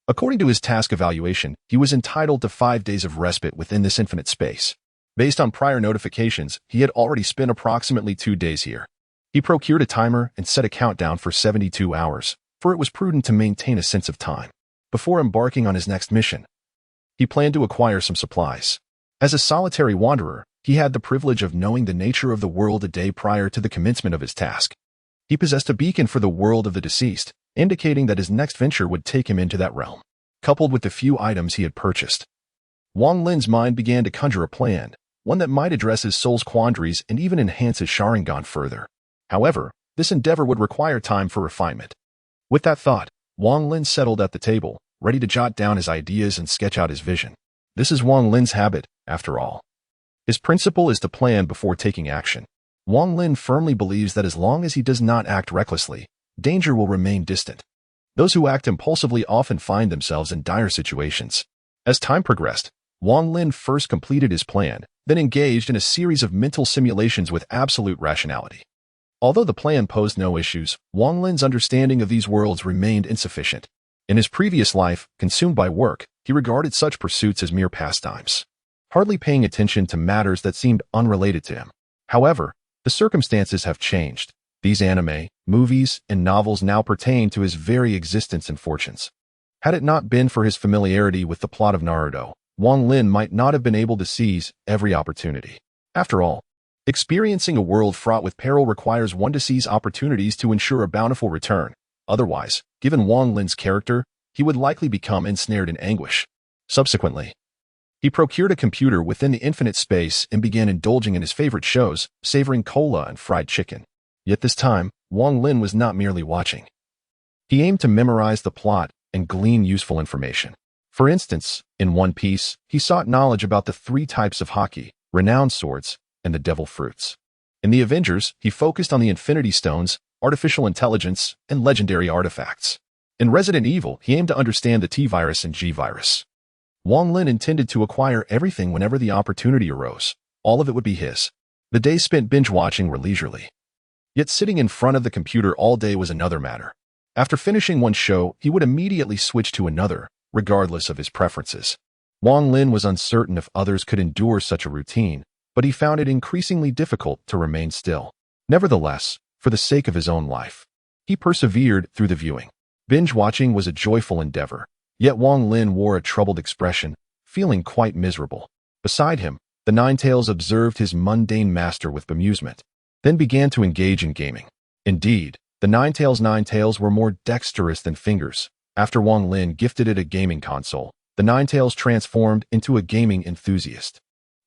According to his task evaluation, he was entitled to 5 days of respite within this infinite space. Based on prior notifications, he had already spent approximately 2 days here. He procured a timer and set a countdown for 72 hours, for it was prudent to maintain a sense of time. Before embarking on his next mission, he planned to acquire some supplies. As a solitary wanderer, he had the privilege of knowing the nature of the world a day prior to the commencement of his task. He possessed a beacon for the world of the deceased, indicating that his next venture would take him into that realm. Coupled with the few items he had purchased, Wang Lin's mind began to conjure a plan, one that might address his soul's quandaries and even enhance his Sharingan further. However, this endeavor would require time for refinement. With that thought, Wang Lin settled at the table, ready to jot down his ideas and sketch out his vision. This is Wang Lin's habit, after all. His principle is to plan before taking action. Wang Lin firmly believes that as long as he does not act recklessly, danger will remain distant. Those who act impulsively often find themselves in dire situations. As time progressed, Wang Lin first completed his plan, then engaged in a series of mental simulations with absolute rationality. Although the plan posed no issues, Wang Lin's understanding of these worlds remained insufficient. In his previous life, consumed by work, he regarded such pursuits as mere pastimes, hardly paying attention to matters that seemed unrelated to him. However, the circumstances have changed. These anime, movies, and novels now pertain to his very existence and fortunes. Had it not been for his familiarity with the plot of Naruto, Wang Lin might not have been able to seize every opportunity. After all, experiencing a world fraught with peril requires one to seize opportunities to ensure a bountiful return. Otherwise, given Wang Lin's character, he would likely become ensnared in anguish. Subsequently, He procured a computer within the infinite space and began indulging in his favorite shows, savoring cola and fried chicken. Yet this time, Wang Lin was not merely watching. He aimed to memorize the plot and glean useful information. For instance, in One Piece, he sought knowledge about the 3 types of haki, renowned swords, and the devil fruits. In the Avengers, he focused on the Infinity Stones, artificial intelligence, and legendary artifacts. In Resident Evil, he aimed to understand the T-virus and G-virus. Wang Lin intended to acquire everything whenever the opportunity arose. All of it would be his. The days spent binge-watching were leisurely. Yet sitting in front of the computer all day was another matter. After finishing one show, he would immediately switch to another, regardless of his preferences. Wang Lin was uncertain if others could endure such a routine, but he found it increasingly difficult to remain still. Nevertheless, for the sake of his own life, he persevered through the viewing. Binge-watching was a joyful endeavor, yet Wang Lin wore a troubled expression, feeling quite miserable. Beside him, the Ninetales observed his mundane master with bemusement, then began to engage in gaming. Indeed, the Ninetales were more dexterous than fingers. After Wang Lin gifted it a gaming console, the Ninetales transformed into a gaming enthusiast.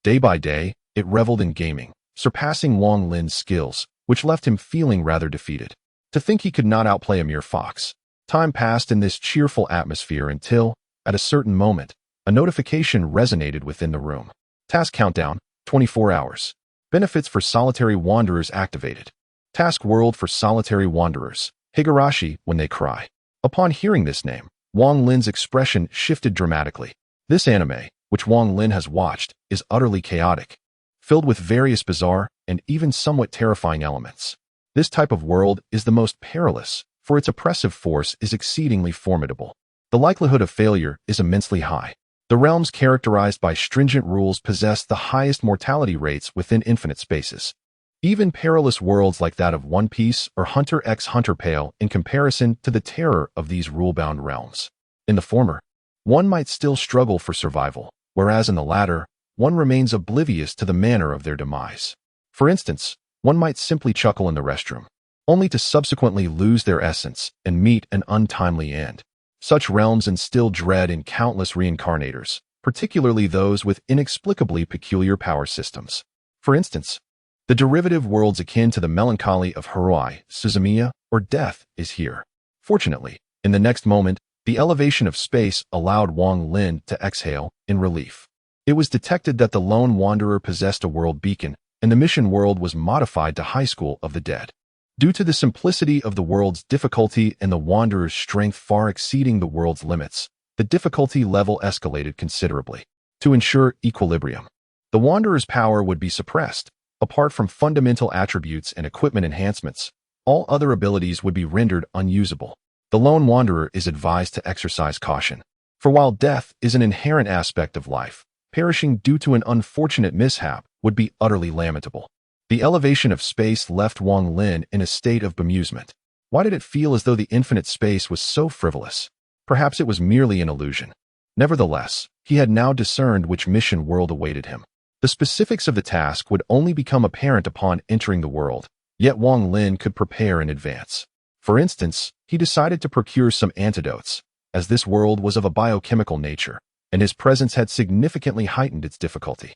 Day by day, it reveled in gaming, surpassing Wang Lin's skills, which left him feeling rather defeated. To think he could not outplay a mere fox. Time passed in this cheerful atmosphere until, at a certain moment, a notification resonated within the room. Task countdown, 24 hours. Benefits for solitary wanderers activated. Task world for solitary wanderers. Higurashi when they cry. Upon hearing this name, Wang Lin's expression shifted dramatically. This anime, which Wang Lin has watched, is utterly chaotic, filled with various bizarre and even somewhat terrifying elements. This type of world is the most perilous, for its oppressive force is exceedingly formidable. The likelihood of failure is immensely high. The realms characterized by stringent rules possess the highest mortality rates within infinite spaces. Even perilous worlds like that of One Piece or Hunter x Hunter pale in comparison to the terror of these rule-bound realms. In the former, one might still struggle for survival, whereas in the latter, one remains oblivious to the manner of their demise. For instance, one might simply chuckle in the restroom, only to subsequently lose their essence and meet an untimely end. Such realms instill dread in countless reincarnators, particularly those with inexplicably peculiar power systems. For instance, the derivative worlds akin to the melancholy of Haruhi, Suzumiya, or death is here. Fortunately, in the next moment, the elevation of space allowed Wang Lin to exhale in relief. It was detected that the lone wanderer possessed a world beacon, and the mission world was modified to High School of the Dead. Due to the simplicity of the world's difficulty and the wanderer's strength far exceeding the world's limits, the difficulty level escalated considerably. To ensure equilibrium, the wanderer's power would be suppressed. Apart from fundamental attributes and equipment enhancements, all other abilities would be rendered unusable. The lone wanderer is advised to exercise caution. For while death is an inherent aspect of life, perishing due to an unfortunate mishap would be utterly lamentable. The elevation of space left Wang Lin in a state of bemusement. Why did it feel as though the infinite space was so frivolous? Perhaps it was merely an illusion. Nevertheless, he had now discerned which mission world awaited him. The specifics of the task would only become apparent upon entering the world, yet Wang Lin could prepare in advance. For instance, he decided to procure some antidotes, as this world was of a biochemical nature, and his presence had significantly heightened its difficulty.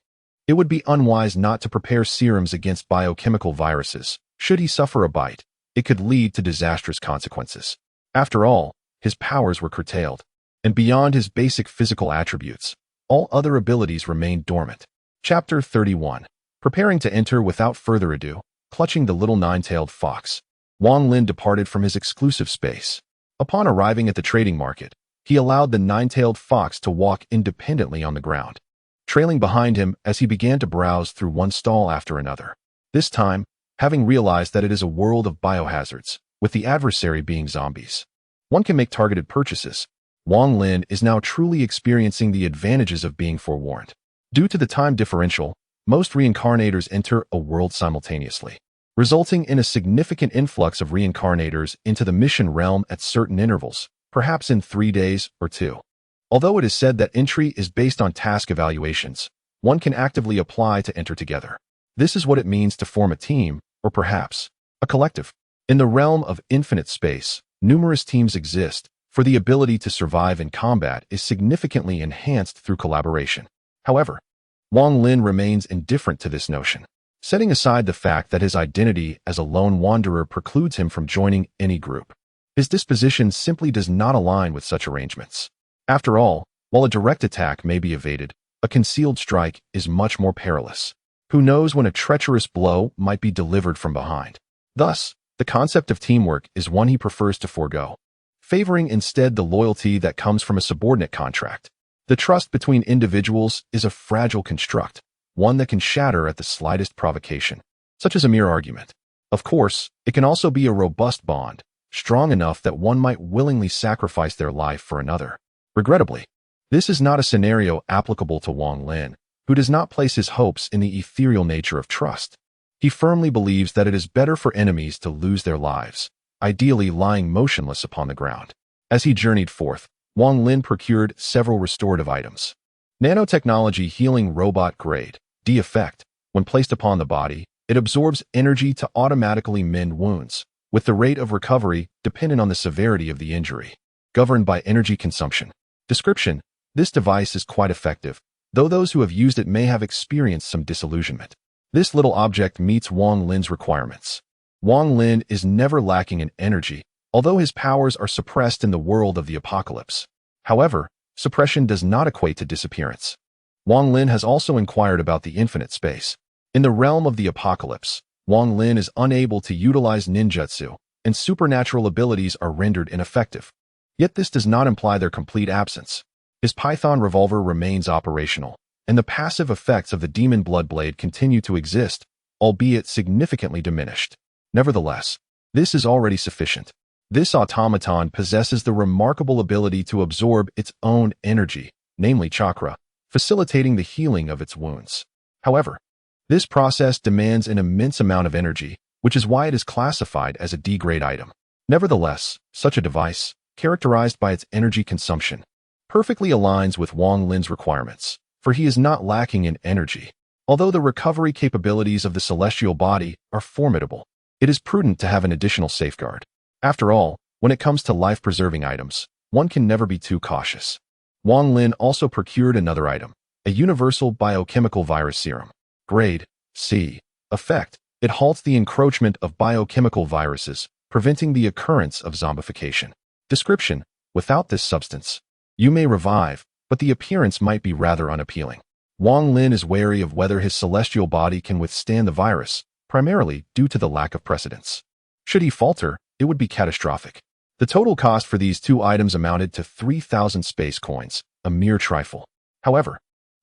It would be unwise not to prepare serums against biochemical viruses. Should he suffer a bite, it could lead to disastrous consequences. After all, his powers were curtailed, and beyond his basic physical attributes, all other abilities remained dormant. Chapter 31. Preparing to enter without further ado, clutching the little nine-tailed fox, Wang Lin departed from his exclusive space. Upon arriving at the trading market, he allowed the nine-tailed fox to walk independently on the ground, trailing behind him as he began to browse through one stall after another. This time, having realized that it is a world of biohazards, with the adversary being zombies. One can make targeted purchases. Wang Lin is now truly experiencing the advantages of being forewarned. Due to the time differential, most reincarnators enter a world simultaneously, resulting in a significant influx of reincarnators into the mission realm at certain intervals, perhaps in 3 days or 2. Although it is said that entry is based on task evaluations, one can actively apply to enter together. This is what it means to form a team, or perhaps a collective. In the realm of infinite space, numerous teams exist, for the ability to survive in combat is significantly enhanced through collaboration. However, Wang Lin remains indifferent to this notion, setting aside the fact that his identity as a lone wanderer precludes him from joining any group. His disposition simply does not align with such arrangements. After all, while a direct attack may be evaded, a concealed strike is much more perilous. Who knows when a treacherous blow might be delivered from behind? Thus, the concept of teamwork is one he prefers to forego, favoring instead the loyalty that comes from a subordinate contract. The trust between individuals is a fragile construct, one that can shatter at the slightest provocation, such as a mere argument. Of course, it can also be a robust bond, strong enough that one might willingly sacrifice their life for another. Regrettably, this is not a scenario applicable to Wang Lin, who does not place his hopes in the ethereal nature of trust. He firmly believes that it is better for enemies to lose their lives, ideally lying motionless upon the ground. As he journeyed forth, Wang Lin procured several restorative items. Nanotechnology healing robot grade, D effect. When placed upon the body, it absorbs energy to automatically mend wounds, with the rate of recovery dependent on the severity of the injury, governed by energy consumption. Description: this device is quite effective, though those who have used it may have experienced some disillusionment. This little object meets Wang Lin's requirements. Wang Lin is never lacking in energy, although his powers are suppressed in the world of the apocalypse. However, suppression does not equate to disappearance. Wang Lin has also inquired about the infinite space. In the realm of the apocalypse, Wang Lin is unable to utilize ninjutsu, and supernatural abilities are rendered ineffective. Yet this does not imply their complete absence. His Python revolver remains operational, and the passive effects of the demon bloodblade continue to exist, albeit significantly diminished. Nevertheless, this is already sufficient. This automaton possesses the remarkable ability to absorb its own energy, namely chakra, facilitating the healing of its wounds. However, this process demands an immense amount of energy, which is why it is classified as a D-grade item. Nevertheless, such a device, characterized by its energy consumption, perfectly aligns with Wang Lin's requirements, for he is not lacking in energy. Although the recovery capabilities of the celestial body are formidable, it is prudent to have an additional safeguard. After all, when it comes to life-preserving items, one can never be too cautious. Wang Lin also procured another item, a universal biochemical virus serum. Grade C. Effect: it halts the encroachment of biochemical viruses, preventing the occurrence of zombification. Description: without this substance, you may revive, but the appearance might be rather unappealing. Wang Lin is wary of whether his celestial body can withstand the virus, primarily due to the lack of precedence. Should he falter, it would be catastrophic. The total cost for these two items amounted to 3,000 space coins, a mere trifle. However,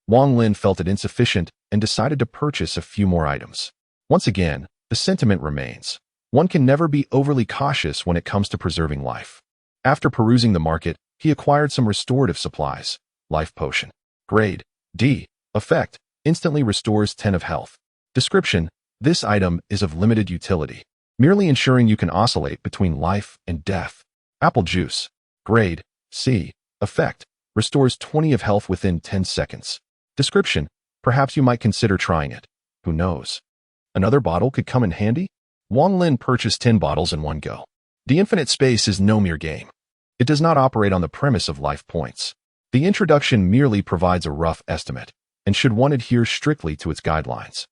Wang Lin felt it insufficient and decided to purchase a few more items. Once again, the sentiment remains. One can never be overly cautious when it comes to preserving life. After perusing the market, he acquired some restorative supplies. Life potion. Grade D. Effect: instantly restores 10 of health. Description: this item is of limited utility, merely ensuring you can oscillate between life and death. Apple juice. Grade C. Effect: restores 20 of health within 10 seconds. Description: perhaps you might consider trying it. Who knows? Another bottle could come in handy? Wang Lin purchased 10 bottles in one go. The infinite space is no mere game. It does not operate on the premise of life points. The introduction merely provides a rough estimate, and should one adhere strictly to its guidelines,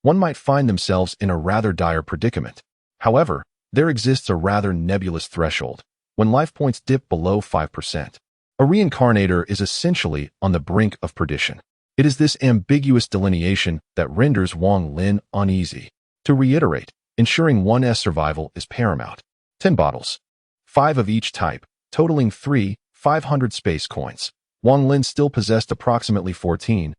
one might find themselves in a rather dire predicament. However, there exists a rather nebulous threshold, when life points dip below 5%. A reincarnator is essentially on the brink of perdition. It is this ambiguous delineation that renders Wang Lin uneasy. To reiterate, ensuring one's survival is paramount. 10 bottles, 5 of each type, totaling 500 space coins. Wang Lin still possessed approximately 14,000.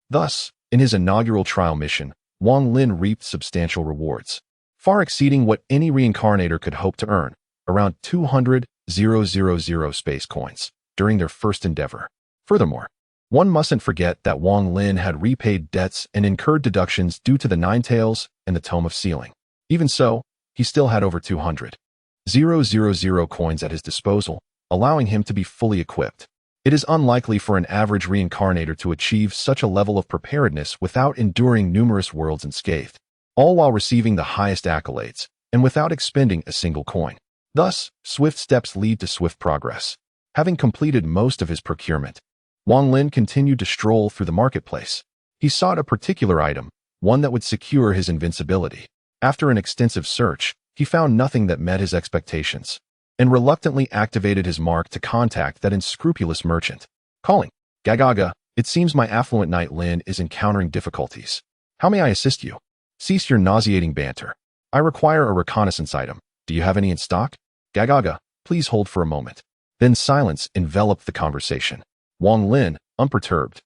Thus, in his inaugural trial mission, Wang Lin reaped substantial rewards, far exceeding what any reincarnator could hope to earn, around 200,000 space coins, during their first endeavor. Furthermore, one mustn't forget that Wang Lin had repaid debts and incurred deductions due to the Nine Tails and the Tome of Sealing. Even so, he still had over 200,000 coins at his disposal, allowing him to be fully equipped. It is unlikely for an average reincarnator to achieve such a level of preparedness without enduring numerous worlds unscathed, all while receiving the highest accolades, and without expending a single coin. Thus, swift steps lead to swift progress. Having completed most of his procurement, Wang Lin continued to stroll through the marketplace. He sought a particular item, one that would secure his invincibility. After an extensive search, he found nothing that met his expectations, and reluctantly activated his mark to contact that unscrupulous merchant. Calling. Gagaga, it seems my affluent knight Lin is encountering difficulties. How may I assist you? Cease your nauseating banter. I require a reconnaissance item. Do you have any in stock? Gagaga, please hold for a moment. Then silence enveloped the conversation. Wang Lin, unperturbed,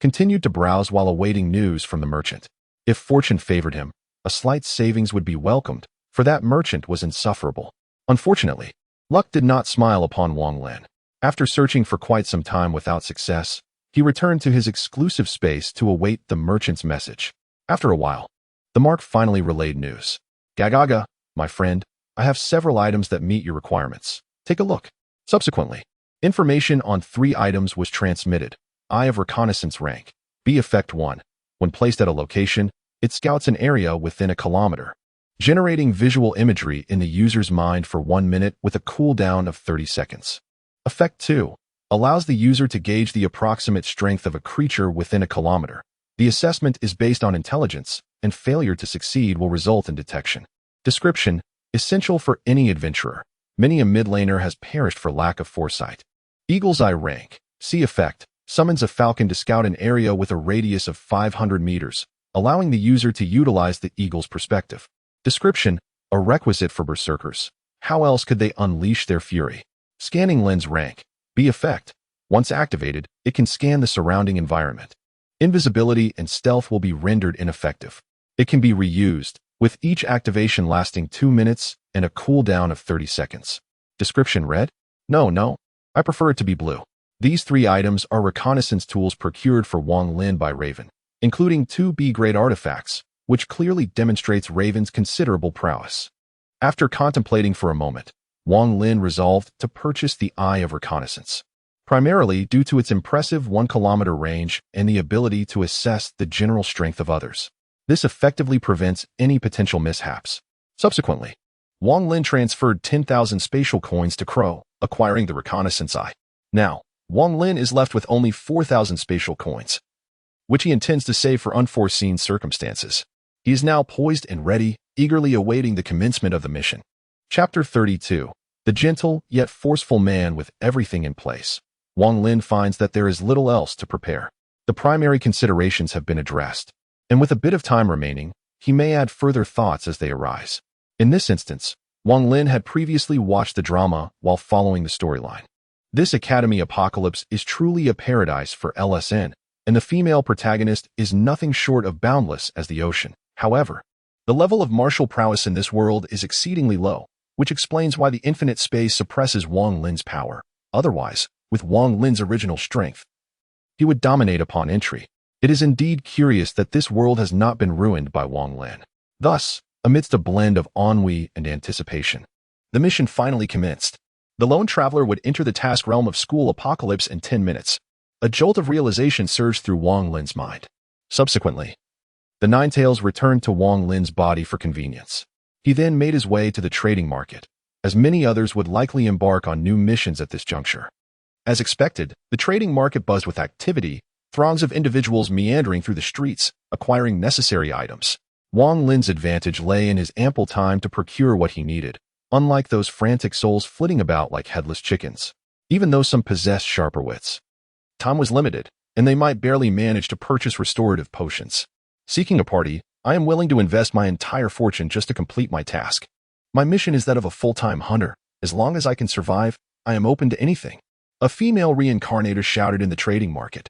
continued to browse while awaiting news from the merchant. If fortune favored him, a slight savings would be welcomed, for that merchant was insufferable. Unfortunately, luck did not smile upon Wang Lin. After searching for quite some time without success, he returned to his exclusive space to await the merchant's message. After a while, the mark finally relayed news. Gagaga, my friend, I have several items that meet your requirements. Take a look. Subsequently, information on 3 items was transmitted. Eye of Reconnaissance rank. B Effect 1. When placed at a location, it scouts an area within a kilometer, generating visual imagery in the user's mind for 1 minute with a cooldown of 30 seconds. Effect 2. Allows the user to gauge the approximate strength of a creature within a kilometer. The assessment is based on intelligence, and failure to succeed will result in detection. Description. Essential for any adventurer. Many a mid-laner has perished for lack of foresight. Eagle's Eye rank. C Effect. Summons a falcon to scout an area with a radius of 500 meters, allowing the user to utilize the eagle's perspective. Description. A requisite for berserkers. How else could they unleash their fury? Scanning Lens rank. B Effect. Once activated, it can scan the surrounding environment. Invisibility and stealth will be rendered ineffective. It can be reused, with each activation lasting 2 minutes and a cooldown of 30 seconds. Description red? No, I prefer it to be blue. These 3 items are reconnaissance tools procured for Wang Lin by Raven, including 2 B-grade artifacts, which clearly demonstrates Raven's considerable prowess. After contemplating for a moment, Wang Lin resolved to purchase the Eye of Reconnaissance, primarily due to its impressive 1-kilometer range and the ability to assess the general strength of others. This effectively prevents any potential mishaps. Subsequently, Wang Lin transferred 10,000 spatial coins to Crow, acquiring the Reconnaissance Eye. Now, Wang Lin is left with only 4,000 spatial coins, which he intends to save for unforeseen circumstances. He is now poised and ready, eagerly awaiting the commencement of the mission. Chapter 32. The gentle yet forceful man with everything in place. Wang Lin finds that there is little else to prepare. The primary considerations have been addressed, and with a bit of time remaining, he may add further thoughts as they arise. In this instance, Wang Lin had previously watched the drama while following the storyline. This Academy apocalypse is truly a paradise for LSN, and the female protagonist is nothing short of boundless as the ocean. However, the level of martial prowess in this world is exceedingly low, which explains why the infinite space suppresses Wang Lin's power. Otherwise, with Wang Lin's original strength, he would dominate upon entry. It is indeed curious that this world has not been ruined by Wang Lin. Thus, amidst a blend of ennui and anticipation, the mission finally commenced. The lone traveler would enter the task realm of school apocalypse in 10 minutes. A jolt of realization surged through Wang Lin's mind. Subsequently, the Ninetales returned to Wang Lin's body for convenience. He then made his way to the trading market, as many others would likely embark on new missions at this juncture. As expected, the trading market buzzed with activity, throngs of individuals meandering through the streets, acquiring necessary items. Wang Lin's advantage lay in his ample time to procure what he needed, unlike those frantic souls flitting about like headless chickens. Even though some possessed sharper wits, time was limited, and they might barely manage to purchase restorative potions. Seeking a party, I am willing to invest my entire fortune just to complete my task. My mission is that of a full-time hunter. As long as I can survive, I am open to anything. A female reincarnator shouted in the trading market.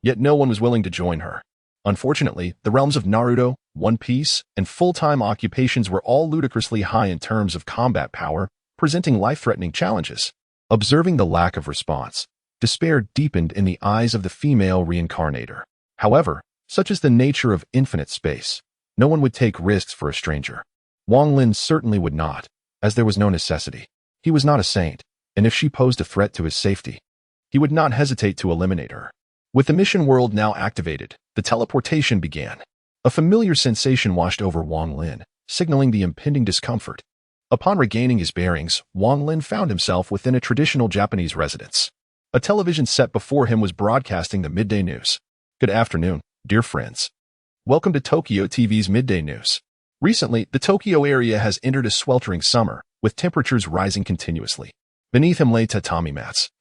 Yet no one was willing to join her. Unfortunately, the realms of Naruto, One Piece, and full-time occupations were all ludicrously high in terms of combat power, presenting life-threatening challenges. Observing the lack of response, despair deepened in the eyes of the female reincarnator. However, such is the nature of infinite space. No one would take risks for a stranger. Wang Lin certainly would not, as there was no necessity. He was not a saint, and if she posed a threat to his safety, he would not hesitate to eliminate her. With the mission world now activated, the teleportation began. A familiar sensation washed over Wang Lin, signaling the impending discomfort. Upon regaining his bearings, Wang Lin found himself within a traditional Japanese residence. A television set before him was broadcasting the midday news. Good afternoon, dear friends. Welcome to Tokyo TV's midday news. Recently, the Tokyo area has entered a sweltering summer, with temperatures rising continuously. Beneath him lay tatami mats.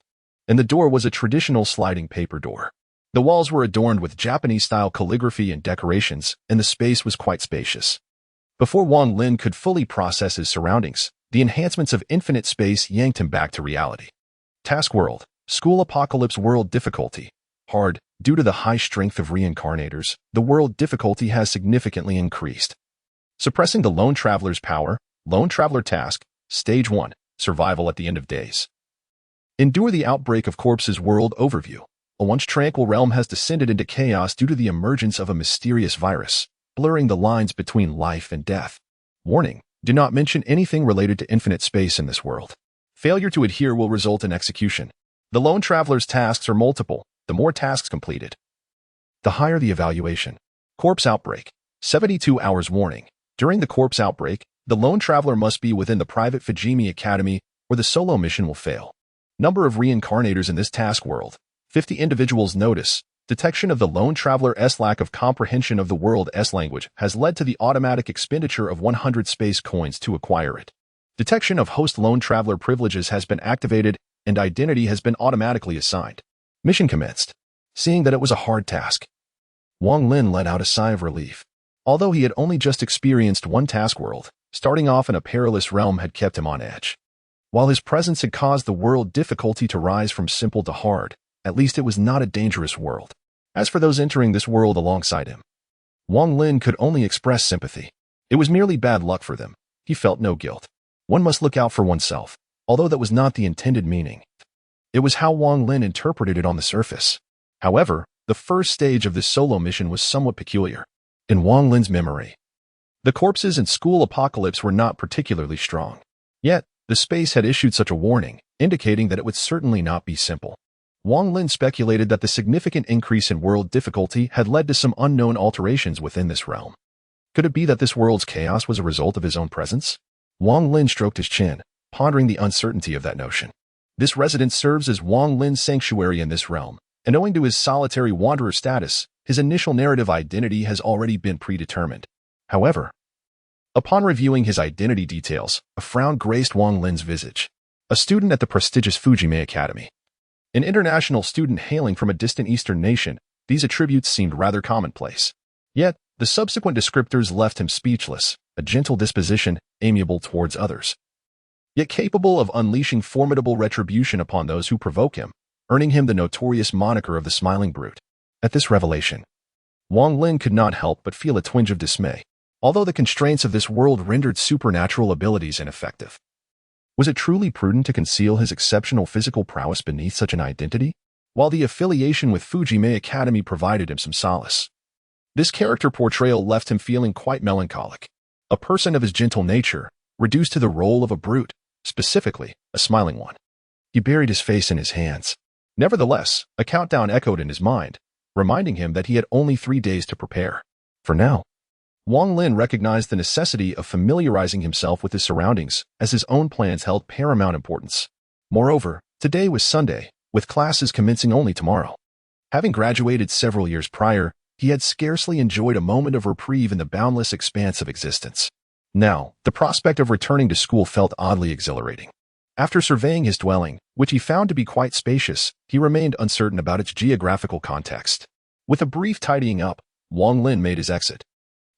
In the door was a traditional sliding paper door. The walls were adorned with Japanese-style calligraphy and decorations, and the space was quite spacious. Before Wang Lin could fully process his surroundings, the enhancements of infinite space yanked him back to reality. Task World, School Apocalypse World Difficulty. Hard. Due to the high strength of reincarnators, the world difficulty has significantly increased. Suppressing the Lone Traveler's power. Lone Traveler Task. Stage 1. Survival at the end of days. Endure the outbreak of corpses. World overview. A once tranquil realm has descended into chaos due to the emergence of a mysterious virus, blurring the lines between life and death. Warning: do not mention anything related to infinite space in this world. Failure to adhere will result in execution. The Lone Traveler's tasks are multiple, the more tasks completed, the higher the evaluation. Corpse Outbreak. 72 hours warning. During the corpse outbreak, the Lone Traveler must be within the private Fujimi Academy or the solo mission will fail. Number of reincarnators in this task world. 50 individuals. Notice: detection of the Lone Traveler's lack of comprehension of the world's language has led to the automatic expenditure of 100 space coins to acquire it. Detection of host Lone Traveler privileges has been activated and identity has been automatically assigned. Mission commenced. Seeing that it was a hard task, Wang Lin let out a sigh of relief. Although he had only just experienced one task world, starting off in a perilous realm had kept him on edge. While his presence had caused the world difficulty to rise from simple to hard, at least it was not a dangerous world. As for those entering this world alongside him, Wang Lin could only express sympathy. It was merely bad luck for them. He felt no guilt. One must look out for oneself, although that was not the intended meaning. It was how Wang Lin interpreted it on the surface. However, the first stage of this solo mission was somewhat peculiar. In Wang Lin's memory, the corpses in School Apocalypse were not particularly strong. Yet, the space had issued such a warning, indicating that it would certainly not be simple. Wang Lin speculated that the significant increase in world difficulty had led to some unknown alterations within this realm. Could it be that this world's chaos was a result of his own presence? Wang Lin stroked his chin, pondering the uncertainty of that notion. This residence serves as Wang Lin's sanctuary in this realm, and owing to his solitary wanderer status, his initial narrative identity has already been predetermined. However, upon reviewing his identity details, a frown graced Wang Lin's visage. A student at the prestigious Fujimi Academy. An international student hailing from a distant Eastern nation, these attributes seemed rather commonplace. Yet, the subsequent descriptors left him speechless: a gentle disposition, amiable towards others, yet capable of unleashing formidable retribution upon those who provoke him, earning him the notorious moniker of the Smiling Brute. At this revelation, Wang Lin could not help but feel a twinge of dismay, although the constraints of this world rendered supernatural abilities ineffective. Was it truly prudent to conceal his exceptional physical prowess beneath such an identity? While the affiliation with Fujimi Academy provided him some solace, this character portrayal left him feeling quite melancholic. A person of his gentle nature, reduced to the role of a brute, specifically, a smiling one. He buried his face in his hands. Nevertheless, a countdown echoed in his mind, reminding him that he had only 3 days to prepare. For now, Wang Lin recognized the necessity of familiarizing himself with his surroundings, as his own plans held paramount importance. Moreover, today was Sunday, with classes commencing only tomorrow. Having graduated several years prior, he had scarcely enjoyed a moment of reprieve in the boundless expanse of existence. Now, the prospect of returning to school felt oddly exhilarating. After surveying his dwelling, which he found to be quite spacious, he remained uncertain about its geographical context. With a brief tidying up, Wang Lin made his exit.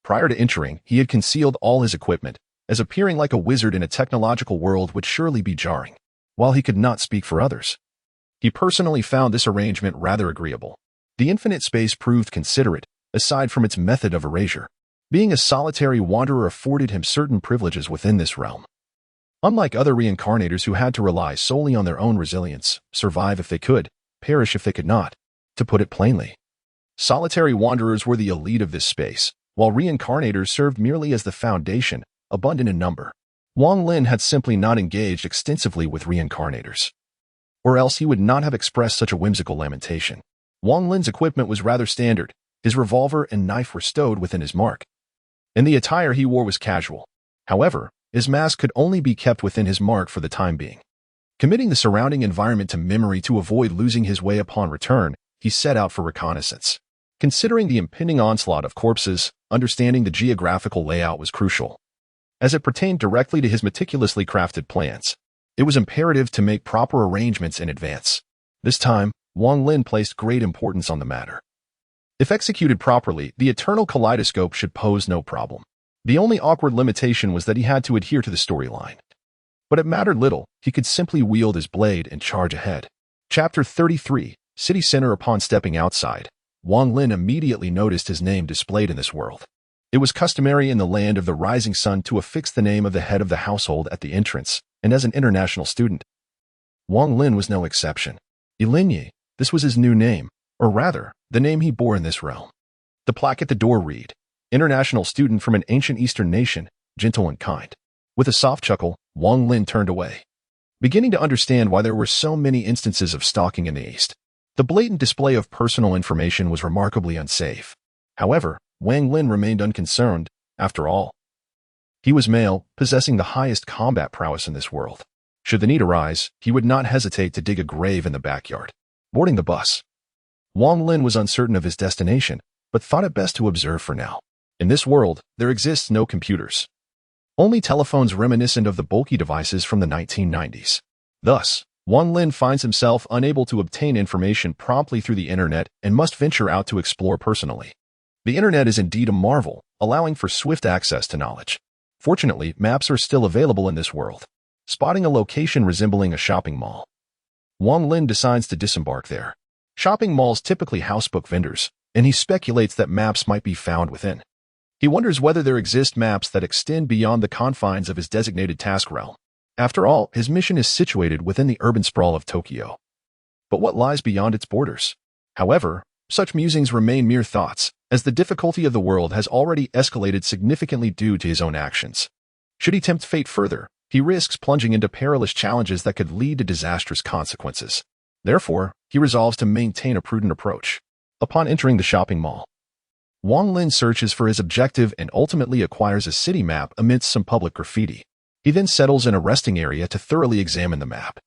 Prior to entering, he had concealed all his equipment, as appearing like a wizard in a technological world would surely be jarring. While he could not speak for others, he personally found this arrangement rather agreeable. The infinite space proved considerate, aside from its method of erasure. Being a solitary wanderer afforded him certain privileges within this realm. Unlike other reincarnators who had to rely solely on their own resilience, survive if they could, perish if they could not. To put it plainly, solitary wanderers were the elite of this space, while reincarnators served merely as the foundation, abundant in number. Wang Lin had simply not engaged extensively with reincarnators, or else he would not have expressed such a whimsical lamentation. Wang Lin's equipment was rather standard. His revolver and knife were stowed within his mark, and the attire he wore was casual. However, his mask could only be kept within his mark for the time being. Committing the surrounding environment to memory to avoid losing his way upon return, he set out for reconnaissance. Considering the impending onslaught of corpses, understanding the geographical layout was crucial. As it pertained directly to his meticulously crafted plans, it was imperative to make proper arrangements in advance. This time, Wang Lin placed great importance on the matter. If executed properly, the eternal kaleidoscope should pose no problem. The only awkward limitation was that he had to adhere to the storyline. But it mattered little, he could simply wield his blade and charge ahead. Chapter 33, City Center. Upon stepping outside, Wang Lin immediately noticed his name displayed in this world. It was customary in the land of the rising sun to affix the name of the head of the household at the entrance, and as an international student, Wang Lin was no exception. Ilinyi, this was his new name, or rather, the name he bore in this realm. The plaque at the door read, "International student from an ancient Eastern nation, gentle and kind." With a soft chuckle, Wang Lin turned away, beginning to understand why there were so many instances of stalking in the East. The blatant display of personal information was remarkably unsafe. However, Wang Lin remained unconcerned. After all, he was male, possessing the highest combat prowess in this world. Should the need arise, he would not hesitate to dig a grave in the backyard. Boarding the bus, Wang Lin was uncertain of his destination, but thought it best to observe for now. In this world, there exists no computers. Only telephones reminiscent of the bulky devices from the 1990s. Thus, Wang Lin finds himself unable to obtain information promptly through the internet and must venture out to explore personally. The internet is indeed a marvel, allowing for swift access to knowledge. Fortunately, maps are still available in this world. Spotting a location resembling a shopping mall, Wang Lin decides to disembark there. Shopping malls typically house book vendors, and he speculates that maps might be found within. He wonders whether there exist maps that extend beyond the confines of his designated task realm. After all, his mission is situated within the urban sprawl of Tokyo. But what lies beyond its borders? However, such musings remain mere thoughts, as the difficulty of the world has already escalated significantly due to his own actions. Should he tempt fate further, he risks plunging into perilous challenges that could lead to disastrous consequences. Therefore, he resolves to maintain a prudent approach. Upon entering the shopping mall, Wang Lin searches for his objective and ultimately acquires a city map amidst some public graffiti. He then settles in a resting area to thoroughly examine the map.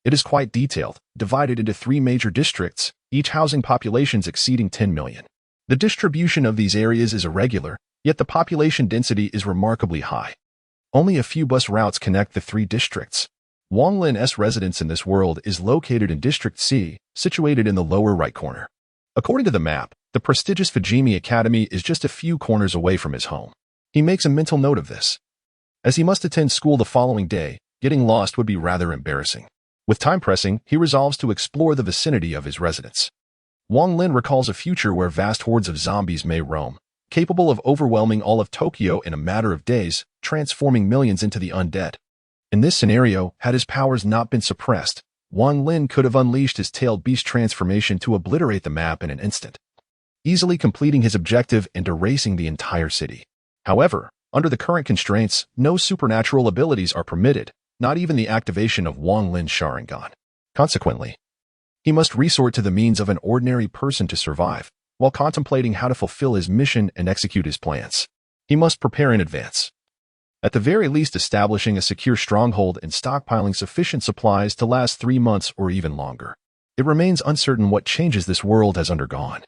It is quite detailed, divided into 3 major districts, each housing populations exceeding 10 million. The distribution of these areas is irregular, yet the population density is remarkably high. Only a few bus routes connect the 3 districts. Wang Lin's residence in this world is located in District C, situated in the lower right corner. According to the map, the prestigious Fujimi Academy is just a few corners away from his home. He makes a mental note of this. As he must attend school the following day, getting lost would be rather embarrassing. With time pressing, he resolves to explore the vicinity of his residence. Wang Lin recalls a future where vast hordes of zombies may roam, capable of overwhelming all of Tokyo in a matter of days, transforming millions into the undead. In this scenario, had his powers not been suppressed, Wang Lin could have unleashed his tailed beast transformation to obliterate the map in an instant, easily completing his objective and erasing the entire city. However, under the current constraints, no supernatural abilities are permitted, not even the activation of Wang Lin's Sharingan. Consequently, he must resort to the means of an ordinary person to survive, while contemplating how to fulfill his mission and execute his plans. He must prepare in advance, at the very least establishing a secure stronghold and stockpiling sufficient supplies to last 3 months or even longer. It remains uncertain what changes this world has undergone.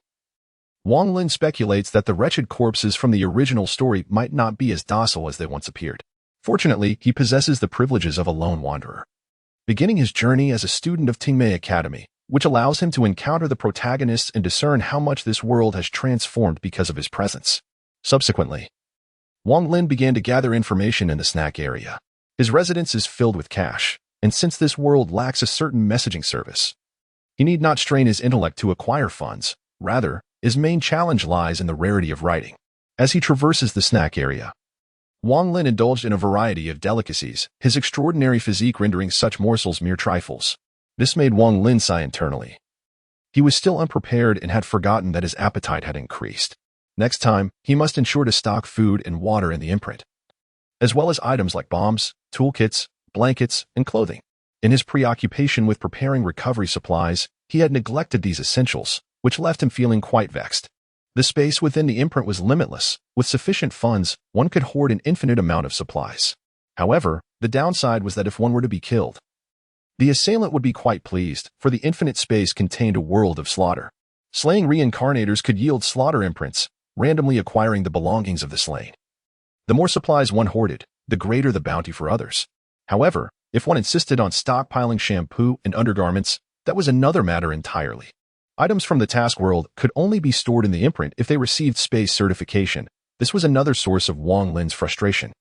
Wang Lin speculates that the wretched corpses from the original story might not be as docile as they once appeared. Fortunately, he possesses the privileges of a lone wanderer, beginning his journey as a student of Tingmei Academy, which allows him to encounter the protagonists and discern how much this world has transformed because of his presence. Subsequently, Wang Lin began to gather information in the snack area. His residence is filled with cash, and since this world lacks a certain messaging service, he need not strain his intellect to acquire funds. Rather, his main challenge lies in the rarity of writing. As he traverses the snack area, Wang Lin indulged in a variety of delicacies, his extraordinary physique rendering such morsels mere trifles. This made Wang Lin sigh internally. He was still unprepared and had forgotten that his appetite had increased. Next time, he must ensure to stock food and water in the imprint, as well as items like bombs, toolkits, blankets, and clothing. In his preoccupation with preparing recovery supplies, he had neglected these essentials, which left him feeling quite vexed. The space within the imprint was limitless. With sufficient funds, one could hoard an infinite amount of supplies. However, the downside was that if one were to be killed, The assailant would be quite pleased, for the infinite space contained a world of slaughter. Slaying reincarnators could yield slaughter imprints, randomly acquiring the belongings of the slain. The more supplies one hoarded, the greater the bounty for others. However, if one insisted on stockpiling shampoo and undergarments, that was another matter entirely. Items from the task world could only be stored in the imprint if they received space certification. This was another source of Wang Lin's frustration.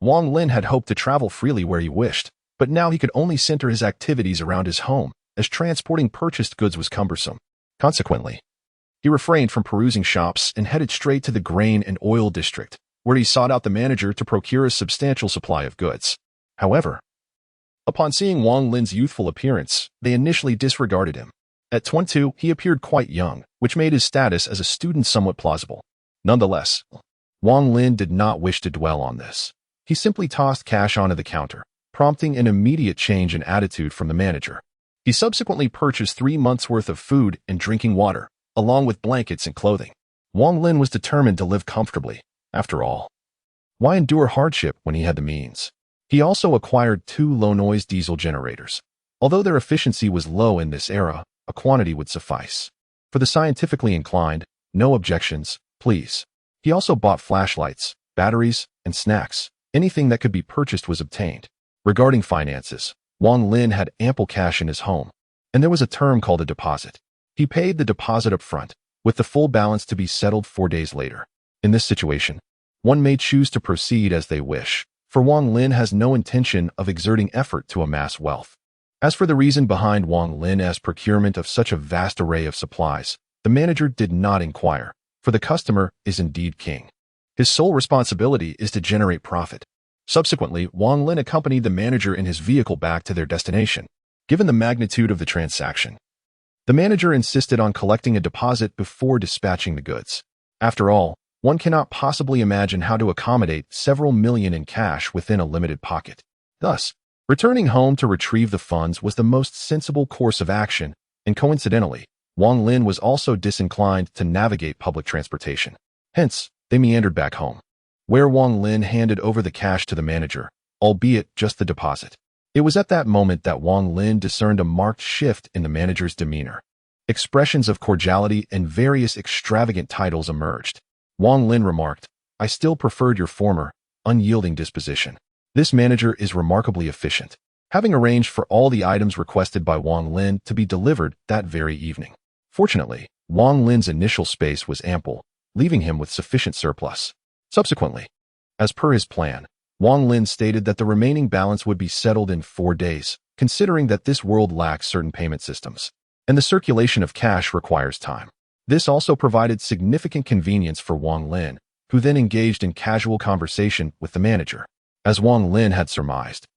Wang Lin had hoped to travel freely where he wished, but now he could only center his activities around his home, as transporting purchased goods was cumbersome. Consequently, he refrained from perusing shops and headed straight to the grain and oil district, where he sought out the manager to procure a substantial supply of goods. However, upon seeing Wang Lin's youthful appearance, they initially disregarded him. At 22, he appeared quite young, which made his status as a student somewhat plausible. Nonetheless, Wang Lin did not wish to dwell on this. He simply tossed cash onto the counter, prompting an immediate change in attitude from the manager. He subsequently purchased 3 months' worth of food and drinking water, along with blankets and clothing. Wang Lin was determined to live comfortably. After all, why endure hardship when he had the means? He also acquired 2 low-noise diesel generators. Although their efficiency was low in this era, a quantity would suffice. For the scientifically inclined, no objections, please. He also bought flashlights, batteries, and snacks. Anything that could be purchased was obtained. Regarding finances, Wang Lin had ample cash in his home, and there was a term called a deposit. He paid the deposit up front, with the full balance to be settled 4 days later. In this situation, one may choose to proceed as they wish, for Wang Lin has no intention of exerting effort to amass wealth. As for the reason behind Wang Lin's procurement of such a vast array of supplies, the manager did not inquire, for the customer is indeed king. His sole responsibility is to generate profit. Subsequently, Wang Lin accompanied the manager in his vehicle back to their destination. Given the magnitude of the transaction, the manager insisted on collecting a deposit before dispatching the goods. After all, one cannot possibly imagine how to accommodate several million in cash within a limited pocket. Thus, returning home to retrieve the funds was the most sensible course of action, and coincidentally, Wang Lin was also disinclined to navigate public transportation. Hence, they meandered back home, where Wang Lin handed over the cash to the manager, albeit just the deposit. It was at that moment that Wang Lin discerned a marked shift in the manager's demeanor. Expressions of cordiality and various extravagant titles emerged. Wang Lin remarked, "I still preferred your former, unyielding disposition. This manager is remarkably efficient," having arranged for all the items requested by Wang Lin to be delivered that very evening. Fortunately, Wang Lin's initial space was ample, leaving him with sufficient surplus. Subsequently, as per his plan, Wang Lin stated that the remaining balance would be settled in 4 days, considering that this world lacks certain payment systems, and the circulation of cash requires time. This also provided significant convenience for Wang Lin, who then engaged in casual conversation with the manager. As Wang Lin had surmised,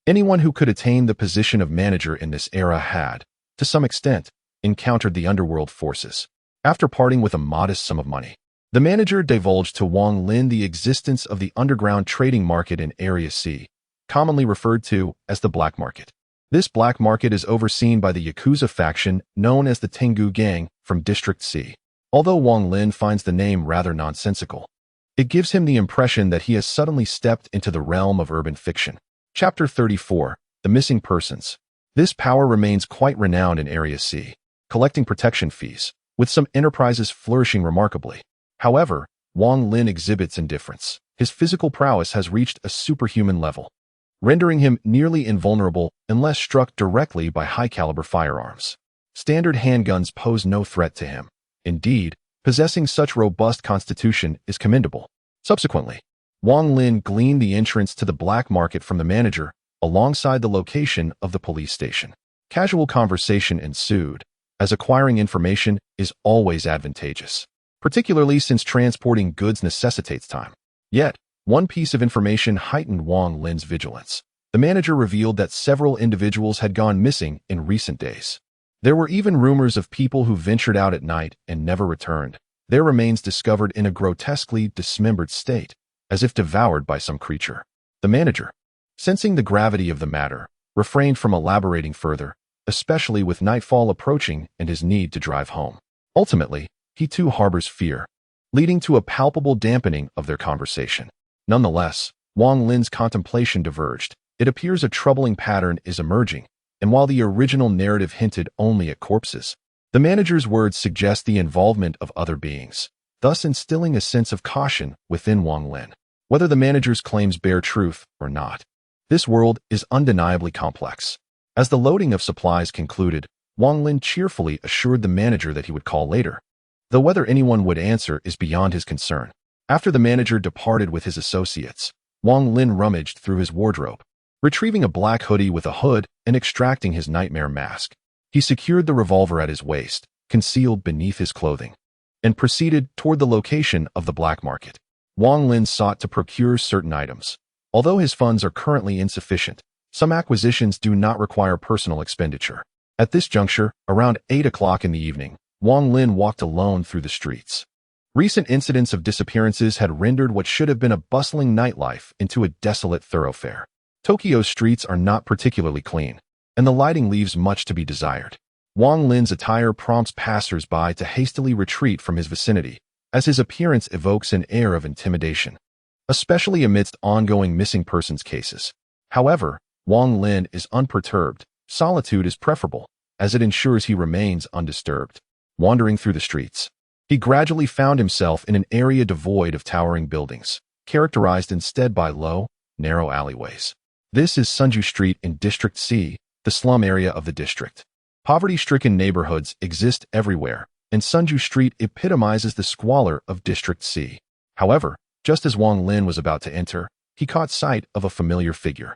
anyone who could attain the position of manager in this era had, to some extent, encountered the underworld forces. After parting with a modest sum of money, the manager divulged to Wang Lin the existence of the underground trading market in Area C, commonly referred to as the black market. This black market is overseen by the Yakuza faction known as the Tengu Gang from District C. Although Wang Lin finds the name rather nonsensical, it gives him the impression that he has suddenly stepped into the realm of urban fiction. Chapter 34, The Missing Persons. This power remains quite renowned in Area C, collecting protection fees, with some enterprises flourishing remarkably. However, Wang Lin exhibits indifference. His physical prowess has reached a superhuman level, rendering him nearly invulnerable unless struck directly by high-caliber firearms. Standard handguns pose no threat to him. Indeed, possessing such robust constitution is commendable. Subsequently, Wang Lin gleaned the entrance to the black market from the manager alongside the location of the police station. Casual conversation ensued, as acquiring information is always advantageous, particularly since transporting goods necessitates time. Yet, one piece of information heightened Wang Lin's vigilance. The manager revealed that several individuals had gone missing in recent days. There were even rumors of people who ventured out at night and never returned, their remains discovered in a grotesquely dismembered state, as if devoured by some creature. The manager, sensing the gravity of the matter, refrained from elaborating further, especially with nightfall approaching and his need to drive home. Ultimately, he too harbors fear, leading to a palpable dampening of their conversation. Nonetheless, Wang Lin's contemplation diverged. It appears a troubling pattern is emerging. and while the original narrative hinted only at corpses, the manager's words suggest the involvement of other beings, thus instilling a sense of caution within Wang Lin. Whether the manager's claims bear truth or not, this world is undeniably complex. As the loading of supplies concluded, Wang Lin cheerfully assured the manager that he would call later, though whether anyone would answer is beyond his concern. After the manager departed with his associates, Wang Lin rummaged through his wardrobe, retrieving a black hoodie with a hood and extracting his nightmare mask. He secured the revolver at his waist, concealed beneath his clothing, and proceeded toward the location of the black market. Wang Lin sought to procure certain items. Although his funds are currently insufficient, some acquisitions do not require personal expenditure. At this juncture, around 8 o'clock in the evening, Wang Lin walked alone through the streets. Recent incidents of disappearances had rendered what should have been a bustling nightlife into a desolate thoroughfare. Tokyo's streets are not particularly clean, and the lighting leaves much to be desired. Wang Lin's attire prompts passers-by to hastily retreat from his vicinity, as his appearance evokes an air of intimidation, especially amidst ongoing missing persons cases. However, Wang Lin is unperturbed. Solitude is preferable, as it ensures he remains undisturbed. Wandering through the streets, he gradually found himself in an area devoid of towering buildings, characterized instead by low, narrow alleyways. This is Sunju Street in District C, the slum area of the district. Poverty-stricken neighborhoods exist everywhere, and Sunju Street epitomizes the squalor of District C. However, just as Wang Lin was about to enter, he caught sight of a familiar figure.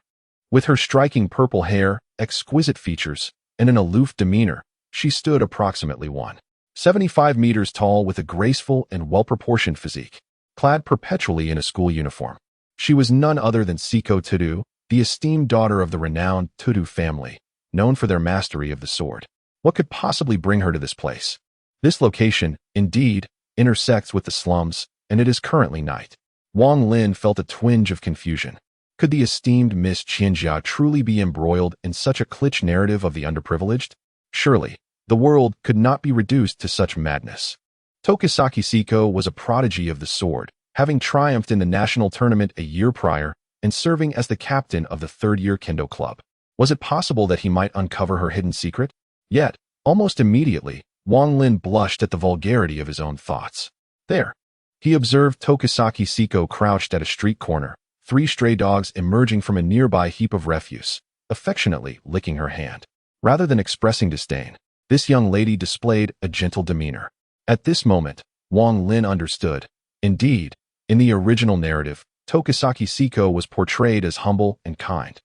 With her striking purple hair, exquisite features, and an aloof demeanor, she stood approximately 1.75 meters tall with a graceful and well-proportioned physique, clad perpetually in a school uniform. She was none other than Siko Tudu, the esteemed daughter of the renowned Tudu family, known for their mastery of the sword. What could possibly bring her to this place? This location, indeed, intersects with the slums, and it is currently night. Wang Lin felt a twinge of confusion. Could the esteemed Miss Qianjia truly be embroiled in such a kitsch narrative of the underprivileged? Surely, the world could not be reduced to such madness. Tokisaki Siko was a prodigy of the sword, having triumphed in the national tournament a year prior and serving as the captain of the third-year Kendo club. Was it possible that he might uncover her hidden secret? Yet, almost immediately, Wang Lin blushed at the vulgarity of his own thoughts. There, he observed Tokisaki Siko crouched at a street corner, 3 stray dogs emerging from a nearby heap of refuse, affectionately licking her hand. Rather than expressing disdain, this young lady displayed a gentle demeanor. At this moment, Wang Lin understood. Indeed, in the original narrative, Tokisaki Siko was portrayed as humble and kind,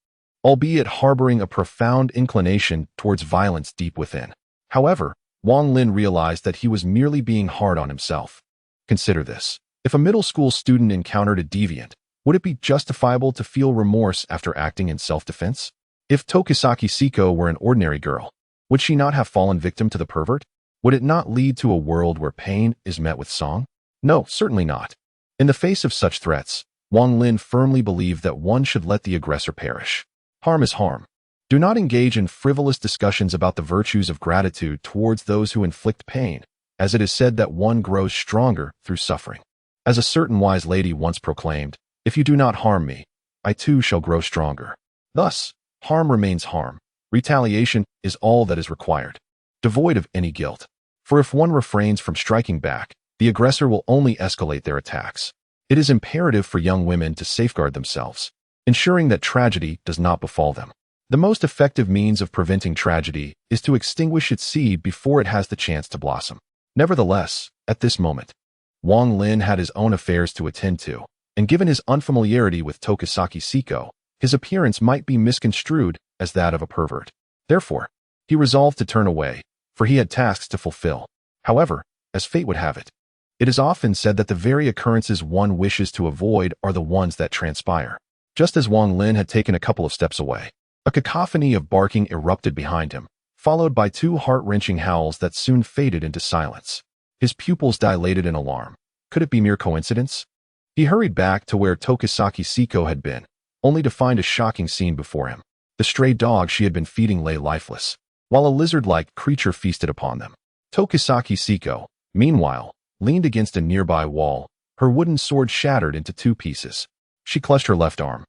albeit harboring a profound inclination towards violence deep within. However, Wang Lin realized that he was merely being hard on himself. Consider this. If a middle school student encountered a deviant, would it be justifiable to feel remorse after acting in self-defense? If Tokisaki Siko were an ordinary girl, would she not have fallen victim to the pervert? Would it not lead to a world where pain is met with song? No, certainly not. In the face of such threats, Wang Lin firmly believed that one should let the aggressor perish. Harm is harm. Do not engage in frivolous discussions about the virtues of gratitude towards those who inflict pain, as it is said that one grows stronger through suffering. As a certain wise lady once proclaimed, "If you do not harm me, I too shall grow stronger." Thus, harm remains harm. Retaliation is all that is required, devoid of any guilt. For if one refrains from striking back, the aggressor will only escalate their attacks. It is imperative for young women to safeguard themselves, ensuring that tragedy does not befall them. The most effective means of preventing tragedy is to extinguish its seed before it has the chance to blossom. Nevertheless, at this moment, Wang Lin had his own affairs to attend to, and given his unfamiliarity with Tokisaki Siko, his appearance might be misconstrued as that of a pervert. Therefore, he resolved to turn away, for he had tasks to fulfill. However, as fate would have it, it is often said that the very occurrences one wishes to avoid are the ones that transpire. Just as Wang Lin had taken a couple of steps away, a cacophony of barking erupted behind him, followed by 2 heart-wrenching howls that soon faded into silence. His pupils dilated in alarm. Could it be mere coincidence? He hurried back to where Tokisaki Siko had been, only to find a shocking scene before him. The stray dog she had been feeding lay lifeless, while a lizard-like creature feasted upon them. Tokisaki Siko, meanwhile, leaned against a nearby wall, her wooden sword shattered into 2 pieces. She clutched her left arm,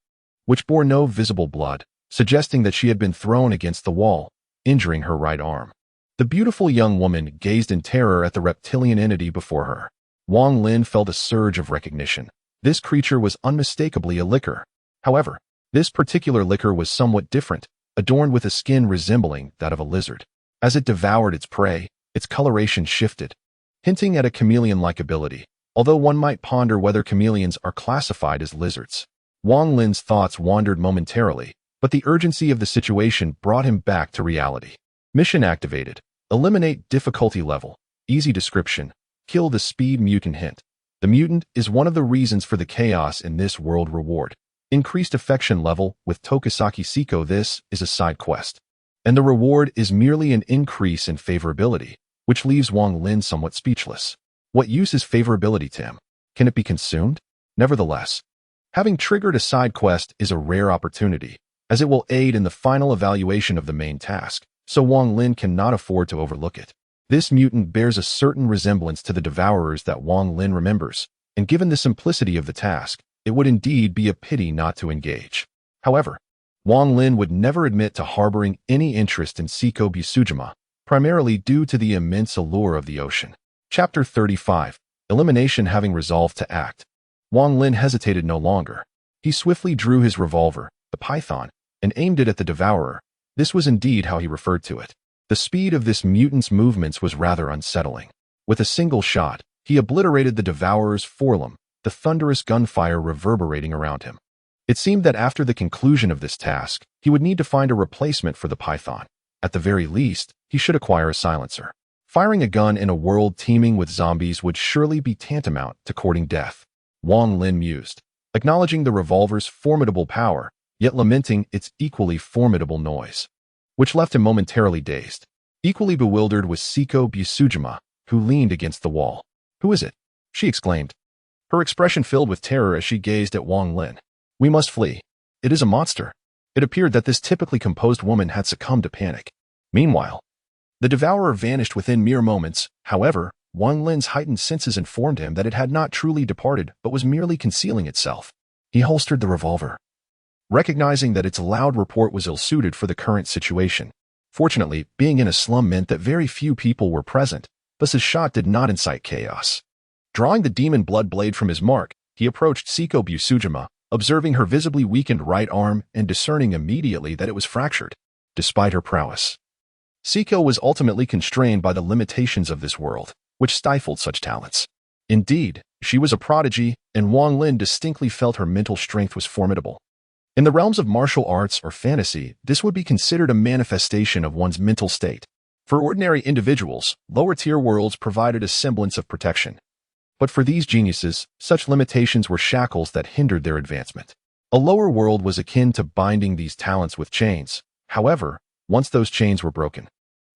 which bore no visible blood, suggesting that she had been thrown against the wall, injuring her right arm. The beautiful young woman gazed in terror at the reptilian entity before her. Wang Lin felt a surge of recognition. This creature was unmistakably a licker. However, this particular licker was somewhat different, adorned with a skin resembling that of a lizard. As it devoured its prey, its coloration shifted, hinting at a chameleon-like ability, although one might ponder whether chameleons are classified as lizards. Wang Lin's thoughts wandered momentarily, but the urgency of the situation brought him back to reality. Mission activated. Eliminate difficulty level. Easy description. Kill the speed mutant hint. The mutant is one of the reasons for the chaos in this world reward. Increased affection level with Tokisaki Seiko. This is a side quest, and the reward is merely an increase in favorability, which leaves Wang Lin somewhat speechless. What use is favorability to him? Can it be consumed? Nevertheless, having triggered a side quest is a rare opportunity, as it will aid in the final evaluation of the main task, so Wang Lin cannot afford to overlook it. This mutant bears a certain resemblance to the devourers that Wang Lin remembers, and given the simplicity of the task, it would indeed be a pity not to engage. However, Wang Lin would never admit to harboring any interest in Seiko Busujima, primarily due to the immense allure of the ocean. Chapter 35. Elimination. Having resolved to act, Wang Lin hesitated no longer. He swiftly drew his revolver, the python, and aimed it at the devourer. This was indeed how he referred to it. The speed of this mutant's movements was rather unsettling. With a single shot, he obliterated the devourer's forelimb, the thunderous gunfire reverberating around him. It seemed that after the conclusion of this task, he would need to find a replacement for the python. At the very least, he should acquire a silencer. Firing a gun in a world teeming with zombies would surely be tantamount to courting death. Wang Lin mused, acknowledging the revolver's formidable power, yet lamenting its equally formidable noise, which left him momentarily dazed. Equally bewildered was Seiko Busujima, who leaned against the wall. "Who is it?" she exclaimed, her expression filled with terror as she gazed at Wang Lin. "We must flee. It is a monster." It appeared that this typically composed woman had succumbed to panic. Meanwhile, the devourer vanished within mere moments. However, Wang Lin's heightened senses informed him that it had not truly departed but was merely concealing itself. He holstered the revolver, recognizing that its loud report was ill-suited for the current situation. Fortunately, being in a slum meant that very few people were present, thus his shot did not incite chaos. Drawing the demon blood blade from his mark, he approached Seiko Busujima, observing her visibly weakened right arm and discerning immediately that it was fractured. Despite her prowess, Seiko was ultimately constrained by the limitations of this world, which stifled such talents. Indeed, she was a prodigy, and Wang Lin distinctly felt her mental strength was formidable. In the realms of martial arts or fantasy, this would be considered a manifestation of one's mental state. For ordinary individuals, lower-tier worlds provided a semblance of protection. But for these geniuses, such limitations were shackles that hindered their advancement. A lower world was akin to binding these talents with chains. However, once those chains were broken,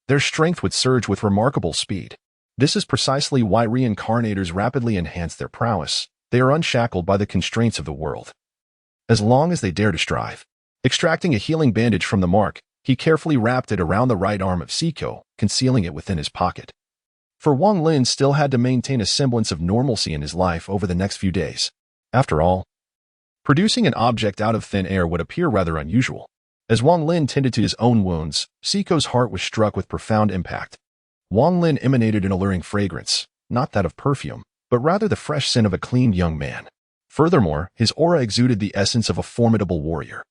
their strength would surge with remarkable speed. This is precisely why reincarnators rapidly enhance their prowess. They are unshackled by the constraints of the world, as long as they dare to strive. Extracting a healing bandage from the mark, he carefully wrapped it around the right arm of Seiko, concealing it within his pocket. For Wang Lin still had to maintain a semblance of normalcy in his life over the next few days. After all, producing an object out of thin air would appear rather unusual. As Wang Lin tended to his own wounds, Seiko's heart was struck with profound impact. Wang Lin emanated an alluring fragrance, not that of perfume, but rather the fresh scent of a clean young man. Furthermore, his aura exuded the essence of a formidable warrior,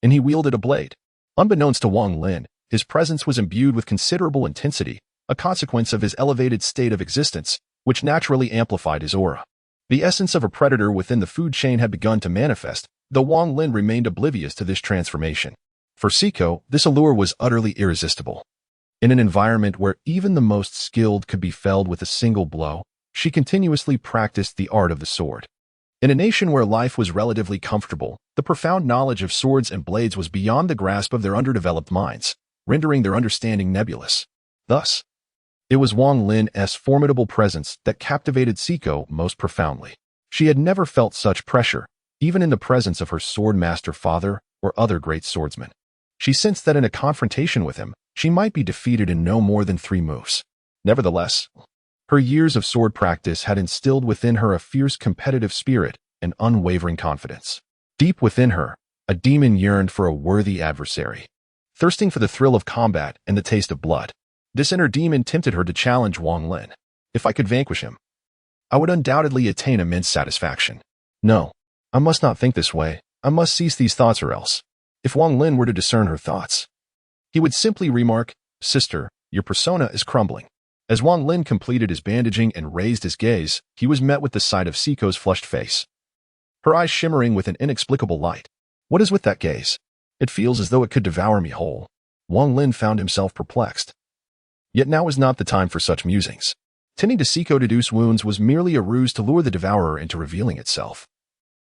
and he wielded a blade. Unbeknownst to Wang Lin, his presence was imbued with considerable intensity, a consequence of his elevated state of existence, which naturally amplified his aura. The essence of a predator within the food chain had begun to manifest, though Wang Lin remained oblivious to this transformation. For Seiko, this allure was utterly irresistible. In an environment where even the most skilled could be felled with a single blow, she continuously practiced the art of the sword. In a nation where life was relatively comfortable, the profound knowledge of swords and blades was beyond the grasp of their underdeveloped minds, rendering their understanding nebulous. Thus, it was Wang Lin's formidable presence that captivated Seiko most profoundly. She had never felt such pressure, even in the presence of her sword-master father or other great swordsmen. She sensed that in a confrontation with him, she might be defeated in no more than 3 moves. Nevertheless, her years of sword practice had instilled within her a fierce competitive spirit and unwavering confidence. Deep within her, A demon yearned for a worthy adversary, thirsting for the thrill of combat and the taste of blood. This inner demon tempted her to challenge Wang Lin. If I could vanquish him, I would undoubtedly attain immense satisfaction. No, I must not think this way. I must cease these thoughts or else. If Wang Lin were to discern her thoughts, he would simply remark, "Sister, your persona is crumbling." As Wang Lin completed his bandaging and raised his gaze, he was met with the sight of Siko's flushed face, her eyes shimmering with an inexplicable light. What is with that gaze? It feels as though it could devour me whole. Wang Lin found himself perplexed. Yet now was not the time for such musings. Tending to Siko Deduce's wounds was merely a ruse to lure the devourer into revealing itself,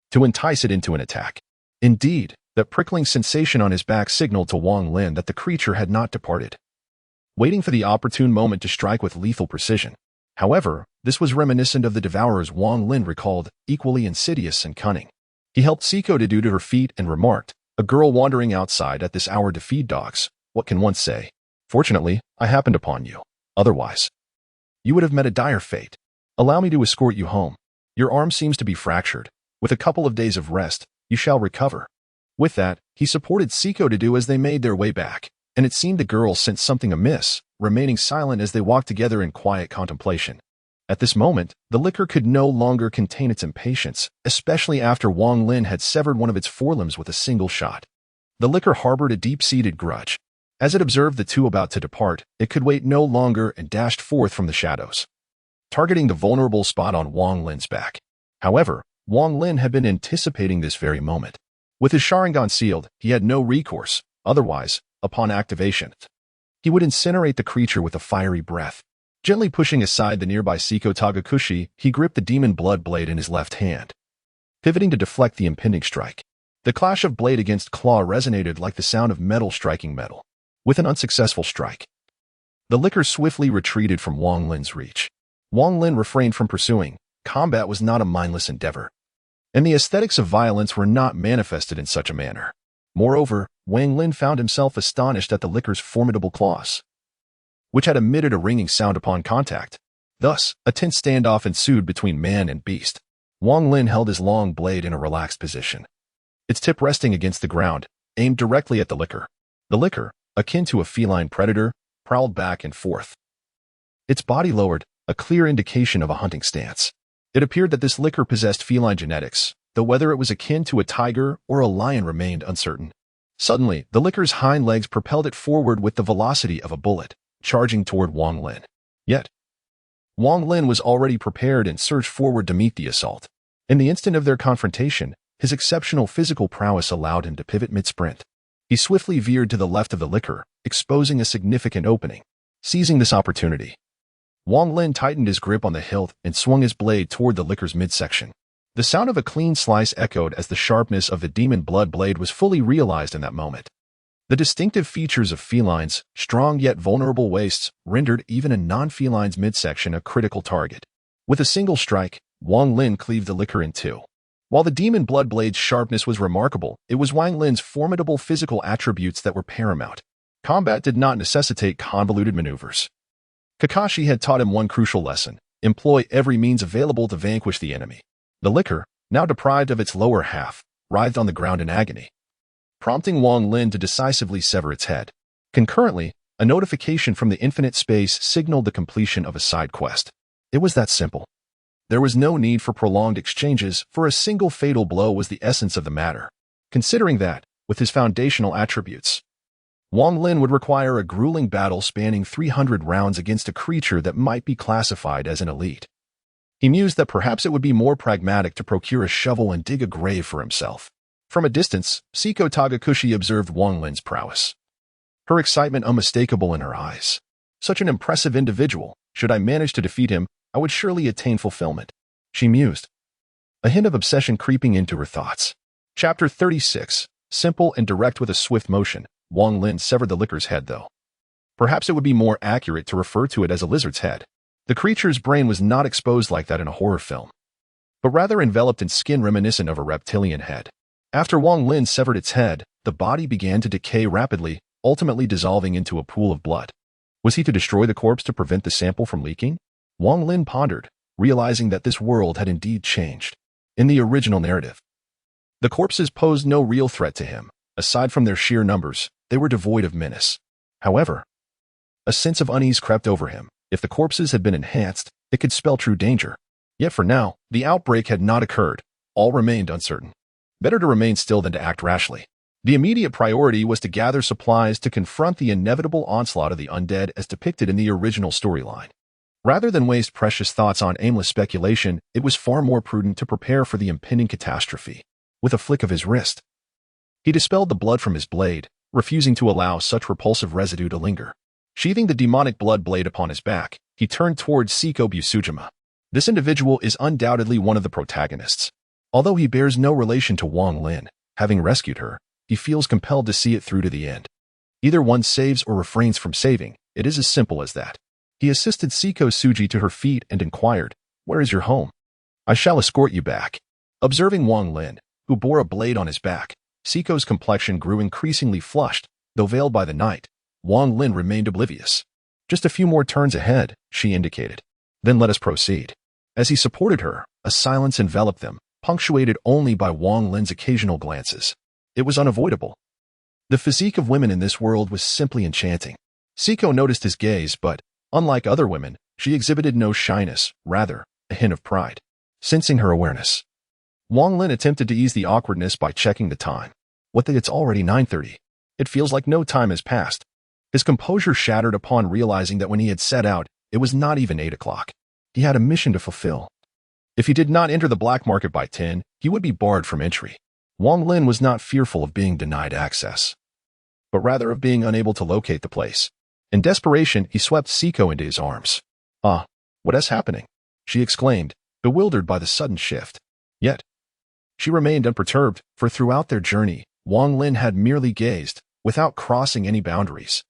to entice it into an attack. Indeed, that prickling sensation on his back signaled to Wang Lin that the creature had not departed, waiting for the opportune moment to strike with lethal precision. However, this was reminiscent of the devourers Wang Lin recalled, equally insidious and cunning. He helped Siko Deduce to her feet and remarked, "A girl wandering outside at this hour to feed dogs. What can one say? Fortunately, I happened upon you. Otherwise, you would have met a dire fate. Allow me to escort you home. Your arm seems to be fractured. With a couple of days of rest, you shall recover." With that, he supported Siko Deduce as they made their way back, and it seemed the girl sensed something amiss, remaining silent as they walked together in quiet contemplation. At this moment, the liquor could no longer contain its impatience, especially after Wang Lin had severed one of its forelimbs with a single shot. The liquor harbored a deep-seated grudge. As it observed the two about to depart, it could wait no longer and dashed forth from the shadows, targeting the vulnerable spot on Wang Lin's back. However, Wang Lin had been anticipating this very moment. With his Sharingan sealed, he had no recourse. Otherwise, upon activation, he would incinerate the creature with a fiery breath. Gently pushing aside the nearby Siko Tagakushi, he gripped the demon blood blade in his left hand, pivoting to deflect the impending strike. The clash of blade against claw resonated like the sound of metal striking metal. With an unsuccessful strike, the liquor swiftly retreated from Wang Lin's reach. Wang Lin refrained from pursuing. Combat was not a mindless endeavor, and the aesthetics of violence were not manifested in such a manner. Moreover, Wang Lin found himself astonished at the liquor's formidable claws, which had emitted a ringing sound upon contact. Thus, a tense standoff ensued between man and beast. Wang Lin held his long blade in a relaxed position, its tip resting against the ground, aimed directly at the liquor. The liquor, akin to a feline predator, prowled back and forth, its body lowered, a clear indication of a hunting stance. It appeared that this liquor possessed feline genetics, though whether it was akin to a tiger or a lion remained uncertain. Suddenly, the liquor's hind legs propelled it forward with the velocity of a bullet, charging toward Wang Lin. Yet, Wang Lin was already prepared and surged forward to meet the assault. In the instant of their confrontation, his exceptional physical prowess allowed him to pivot mid-sprint. He swiftly veered to the left of the liquor, exposing a significant opening. Seizing this opportunity, Wang Lin tightened his grip on the hilt and swung his blade toward the liquor's midsection. The sound of a clean slice echoed as the sharpness of the demon blood blade was fully realized in that moment. The distinctive features of felines, strong yet vulnerable waists, rendered even a non-feline's midsection a critical target. With a single strike, Wang Lin cleaved the liquor in two. While the demon blood blade's sharpness was remarkable, it was Wang Lin's formidable physical attributes that were paramount. Combat did not necessitate convoluted maneuvers. Kakashi had taught him one crucial lesson: employ every means available to vanquish the enemy. The liquor, now deprived of its lower half, writhed on the ground in agony, prompting Wang Lin to decisively sever its head. Concurrently, a notification from the infinite space signaled the completion of a side quest. It was that simple. There was no need for prolonged exchanges, for a single fatal blow was the essence of the matter. Considering that, with his foundational attributes, Wang Lin would require a grueling battle spanning 300 rounds against a creature that might be classified as an elite. He mused that perhaps it would be more pragmatic to procure a shovel and dig a grave for himself. From a distance, Siko Tagakushi observed Wang Lin's prowess, her excitement unmistakable in her eyes. Such an impressive individual. Should I manage to defeat him, I would surely attain fulfillment, she mused, a hint of obsession creeping into her thoughts. Chapter 36. Simple and direct with a swift motion, Wang Lin severed the liquor's head, though. Perhaps it would be more accurate to refer to it as a lizard's head. The creature's brain was not exposed like that in a horror film, but rather enveloped in skin reminiscent of a reptilian head. After Wang Lin severed its head, the body began to decay rapidly, ultimately dissolving into a pool of blood. Was he to destroy the corpse to prevent the sample from leaking? Wang Lin pondered, realizing that this world had indeed changed. In the original narrative, The corpses posed no real threat to him. Aside from their sheer numbers, they were devoid of menace. However, a sense of unease crept over him. If the corpses had been enhanced, it could spell true danger. Yet for now, the outbreak had not occurred. All remained uncertain. Better to remain still than to act rashly. The immediate priority was to gather supplies to confront the inevitable onslaught of the undead as depicted in the original storyline. Rather than waste precious thoughts on aimless speculation, it was far more prudent to prepare for the impending catastrophe. With a flick of his wrist, he dispelled the blood from his blade, refusing to allow such repulsive residue to linger. Sheathing the demonic blood blade upon his back, he turned towards Seiko Busujima. This individual is undoubtedly one of the protagonists. Although he bears no relation to Wang Lin, having rescued her, he feels compelled to see it through to the end. Either one saves or refrains from saving. It is as simple as that. He assisted Seiko Suji to her feet and inquired, "Where is your home?" "I shall escort you back." Observing Wang Lin, who bore a blade on his back, Seiko's complexion grew increasingly flushed, though veiled by the night. Wang Lin remained oblivious. "Just a few more turns ahead," she indicated. "Then let us proceed." As he supported her, a silence enveloped them, punctuated only by Wang Lin's occasional glances. It was unavoidable. The physique of women in this world was simply enchanting. Seiko noticed his gaze, but, unlike other women, she exhibited no shyness, rather, a hint of pride. Sensing her awareness, Wang Lin attempted to ease the awkwardness by checking the time. It's already 9:30. It feels like no time has passed. His composure shattered upon realizing that when he had set out, it was not even 8 o'clock. He had a mission to fulfill. If he did not enter the black market by 10, he would be barred from entry. Wang Lin was not fearful of being denied access, but rather of being unable to locate the place. In desperation, he swept Seiko into his arms. "Ah, what is happening?" she exclaimed, bewildered by the sudden shift. Yet, she remained unperturbed, for throughout their journey, Wang Lin had merely gazed, without crossing any boundaries.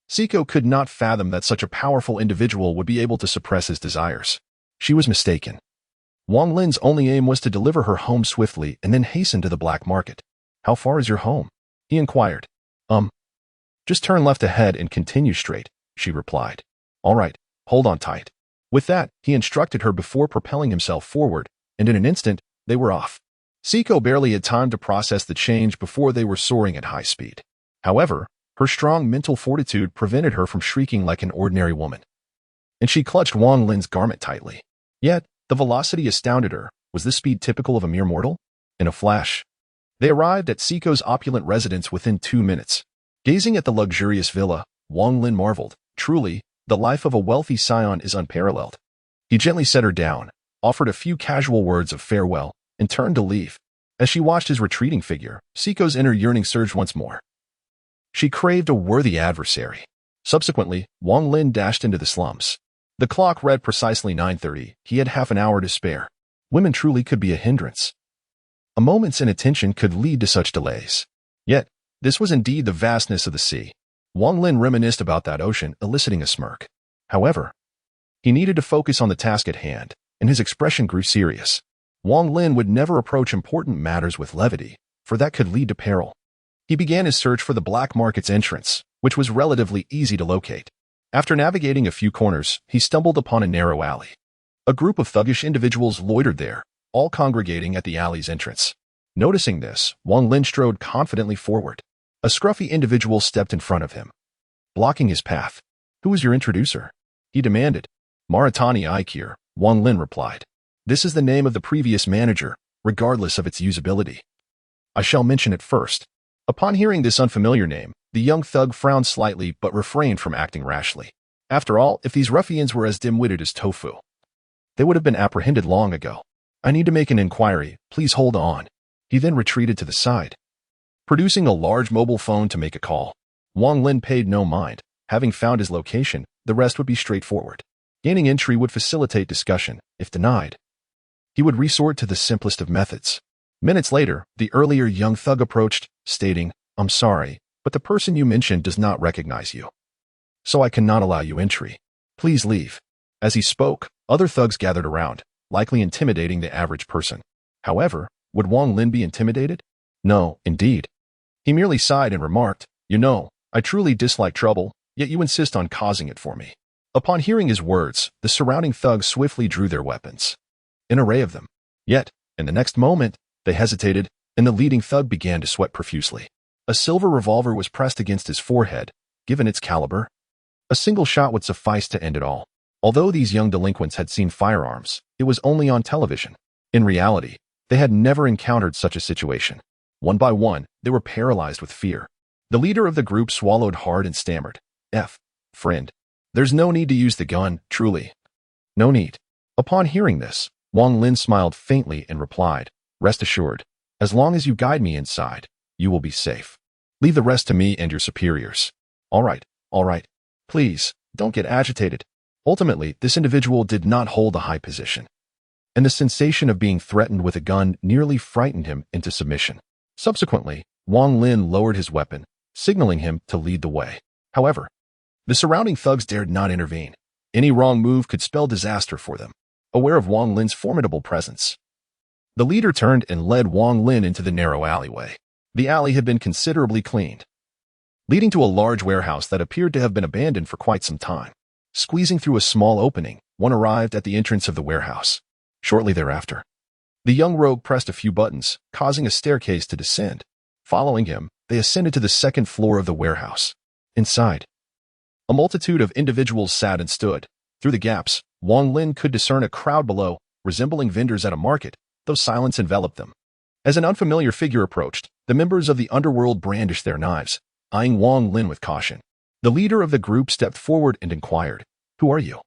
Seiko could not fathom that such a powerful individual would be able to suppress his desires. She was mistaken. Wang Lin's only aim was to deliver her home swiftly and then hasten to the black market. "How far is your home?" he inquired. Just turn left ahead and continue straight," she replied. "All right, hold on tight." With that, he instructed her before propelling himself forward, and in an instant, they were off. Seiko barely had time to process the change before they were soaring at high speed. However, her strong mental fortitude prevented her from shrieking like an ordinary woman, and she clutched Wang Lin's garment tightly. Yet, the velocity astounded her. Was this speed typical of a mere mortal? In a flash, they arrived at Seiko's opulent residence within 2 minutes. Gazing at the luxurious villa, Wang Lin marveled. Truly, the life of a wealthy scion is unparalleled. He gently set her down, offered a few casual words of farewell, and turned to leave. As she watched his retreating figure, Seiko's inner yearning surged once more. She craved a worthy adversary. Subsequently, Wang Lin dashed into the slums. The clock read precisely 9:30. He had half an hour to spare. Women truly could be a hindrance. A moment's inattention could lead to such delays. Yet, this was indeed the vastness of the sea. Wang Lin reminisced about that ocean, eliciting a smirk. However, he needed to focus on the task at hand, and his expression grew serious. Wang Lin would never approach important matters with levity, for that could lead to peril. He began his search for the black market's entrance, which was relatively easy to locate. After navigating a few corners, he stumbled upon a narrow alley. A group of thuggish individuals loitered there, all congregating at the alley's entrance. Noticing this, Wang Lin strode confidently forward. A scruffy individual stepped in front of him, blocking his path. "Who is your introducer?" he demanded. "Maritani Aikir," Wang Lin replied. "This is the name of the previous manager, regardless of its usability. I shall mention it first." Upon hearing this unfamiliar name, the young thug frowned slightly but refrained from acting rashly. After all, if these ruffians were as dim-witted as tofu, they would have been apprehended long ago. "I need to make an inquiry. Please hold on." He then retreated to the side, producing a large mobile phone to make a call. Wang Lin paid no mind. Having found his location, the rest would be straightforward. Gaining entry would facilitate discussion. If denied, he would resort to the simplest of methods. Minutes later, the earlier young thug approached, stating, "I'm sorry, but the person you mentioned does not recognize you, so I cannot allow you entry. Please leave." As he spoke, other thugs gathered around, likely intimidating the average person. However, would Wang Lin be intimidated? No, indeed. He merely sighed and remarked, "You know, I truly dislike trouble, yet you insist on causing it for me." Upon hearing his words, the surrounding thugs swiftly drew their weapons, an array of them. Yet, in the next moment, they hesitated, and the leading thug began to sweat profusely. A silver revolver was pressed against his forehead. Given its caliber, a single shot would suffice to end it all. Although these young delinquents had seen firearms, it was only on television. In reality, they had never encountered such a situation. One by one, they were paralyzed with fear. The leader of the group swallowed hard and stammered, Friend. There's no need to use the gun, truly. No need. Upon hearing this, Wang Lin smiled faintly and replied, Rest assured, as long as you guide me inside, you will be safe. Leave the rest to me and your superiors. All right. Please, don't get agitated. Ultimately, this individual did not hold a high position, and the sensation of being threatened with a gun nearly frightened him into submission. Subsequently, Wang Lin lowered his weapon, signaling him to lead the way. However, the surrounding thugs dared not intervene. Any wrong move could spell disaster for them. Aware of Wang Lin's formidable presence, the leader turned and led Wang Lin into the narrow alleyway. The alley had been considerably cleaned, leading to a large warehouse that appeared to have been abandoned for quite some time. Squeezing through a small opening, one arrived at the entrance of the warehouse. Shortly thereafter, the young rogue pressed a few buttons, causing a staircase to descend. Following him, they ascended to the second floor of the warehouse. Inside, a multitude of individuals sat and stood. Through the gaps, Wang Lin could discern a crowd below, resembling vendors at a market, though silence enveloped them. As an unfamiliar figure approached, the members of the underworld brandished their knives, eyeing Wang Lin with caution. The leader of the group stepped forward and inquired, Who are you?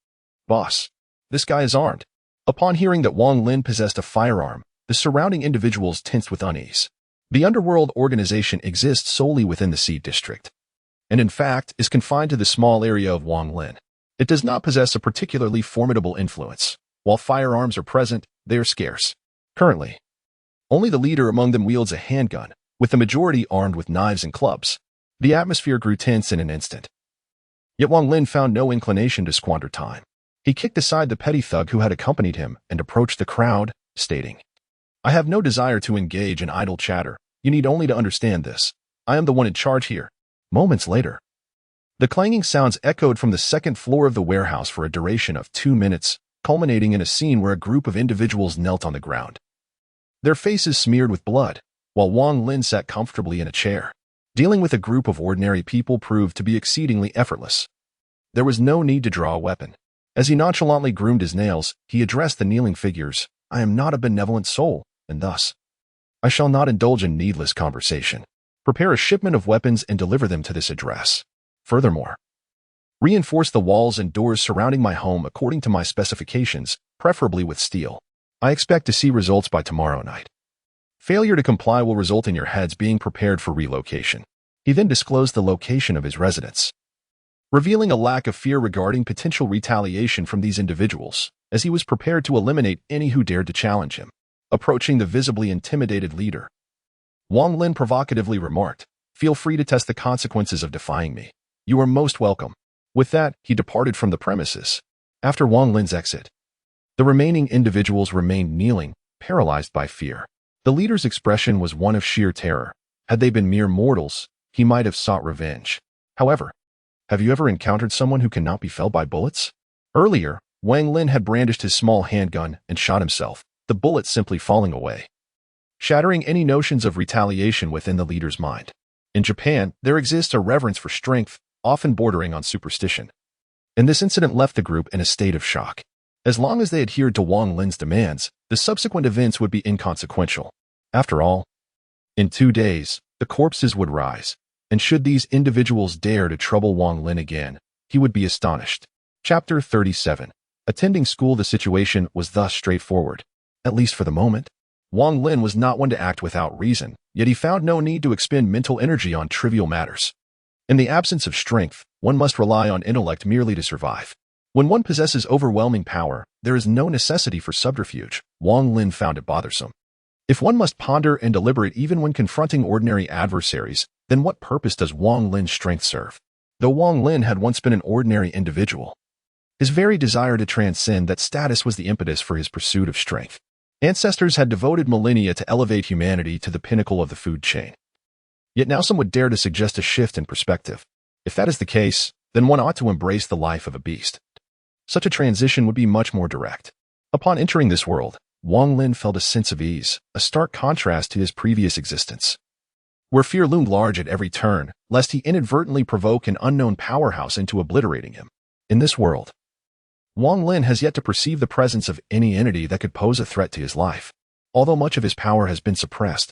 Boss, this guy is armed. Upon hearing that Wang Lin possessed a firearm, the surrounding individuals tensed with unease. The underworld organization exists solely within the Seed District, and in fact is confined to the small area of Wang Lin. It does not possess a particularly formidable influence. While firearms are present, they are scarce. Currently, only the leader among them wields a handgun, with the majority armed with knives and clubs. The atmosphere grew tense in an instant. Yet Wang Lin found no inclination to squander time. He kicked aside the petty thug who had accompanied him and approached the crowd, stating, I have no desire to engage in idle chatter. You need only to understand this. I am the one in charge here. Moments later, the clanging sounds echoed from the second floor of the warehouse for a duration of 2 minutes, culminating in a scene where a group of individuals knelt on the ground, their faces smeared with blood, while Wang Lin sat comfortably in a chair. Dealing with a group of ordinary people proved to be exceedingly effortless. There was no need to draw a weapon. As he nonchalantly groomed his nails, he addressed the kneeling figures, I am not a benevolent soul, and thus, I shall not indulge in needless conversation. Prepare a shipment of weapons and deliver them to this address. Furthermore, reinforce the walls and doors surrounding my home according to my specifications, preferably with steel. I expect to see results by tomorrow night. Failure to comply will result in your heads being prepared for relocation. He then disclosed the location of his residence, revealing a lack of fear regarding potential retaliation from these individuals, as he was prepared to eliminate any who dared to challenge him. Approaching the visibly intimidated leader, Wang Lin provocatively remarked, Feel free to test the consequences of defying me. You are most welcome. With that, he departed from the premises. After Wang Lin's exit, the remaining individuals remained kneeling, paralyzed by fear. The leader's expression was one of sheer terror. Had they been mere mortals, he might have sought revenge. However, have you ever encountered someone who cannot be felled by bullets? Earlier, Wang Lin had brandished his small handgun and shot himself, the bullet simply falling away, shattering any notions of retaliation within the leader's mind. In Japan, there exists a reverence for strength, often bordering on superstition, and this incident left the group in a state of shock. As long as they adhered to Wang Lin's demands, the subsequent events would be inconsequential. After all, in 2 days, the corpses would rise, and should these individuals dare to trouble Wang Lin again, he would be astonished. Chapter 37. Attending school. The situation was thus straightforward, at least for the moment. Wang Lin was not one to act without reason, yet he found no need to expend mental energy on trivial matters. In the absence of strength, one must rely on intellect merely to survive. When one possesses overwhelming power, there is no necessity for subterfuge. Wang Lin found it bothersome. If one must ponder and deliberate even when confronting ordinary adversaries, then what purpose does Wang Lin's strength serve? Though Wang Lin had once been an ordinary individual, his very desire to transcend that status was the impetus for his pursuit of strength. Ancestors had devoted millennia to elevate humanity to the pinnacle of the food chain. Yet now some would dare to suggest a shift in perspective. If that is the case, then one ought to embrace the life of a beast. Such a transition would be much more direct. Upon entering this world, Wang Lin felt a sense of ease, a stark contrast to his previous existence, where fear loomed large at every turn, lest he inadvertently provoke an unknown powerhouse into obliterating him. In this world, Wang Lin has yet to perceive the presence of any entity that could pose a threat to his life. Although much of his power has been suppressed,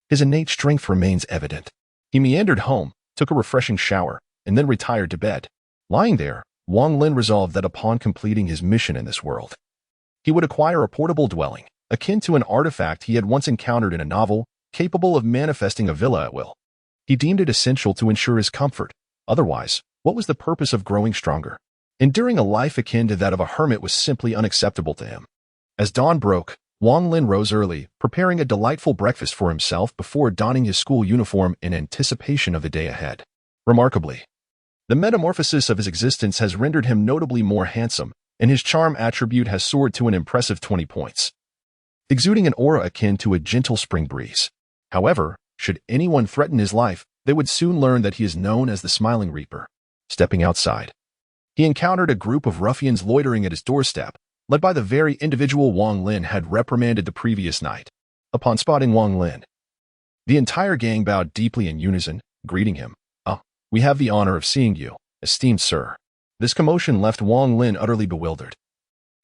his innate strength remains evident. He meandered home, took a refreshing shower, and then retired to bed. Lying there, Wang Lin resolved that upon completing his mission in this world, he would acquire a portable dwelling, akin to an artifact he had once encountered in a novel, capable of manifesting a villa at will. He deemed it essential to ensure his comfort. Otherwise, what was the purpose of growing stronger? Enduring a life akin to that of a hermit was simply unacceptable to him. As dawn broke, Wang Lin rose early, preparing a delightful breakfast for himself before donning his school uniform in anticipation of the day ahead. Remarkably, the metamorphosis of his existence has rendered him notably more handsome, and his charm attribute has soared to an impressive 20 points, exuding an aura akin to a gentle spring breeze. However, should anyone threaten his life, they would soon learn that he is known as the Smiling Reaper. Stepping outside, he encountered a group of ruffians loitering at his doorstep, led by the very individual Wang Lin had reprimanded the previous night. Upon spotting Wang Lin, the entire gang bowed deeply in unison, greeting him. "Oh, we have the honor of seeing you, esteemed sir." This commotion left Wang Lin utterly bewildered,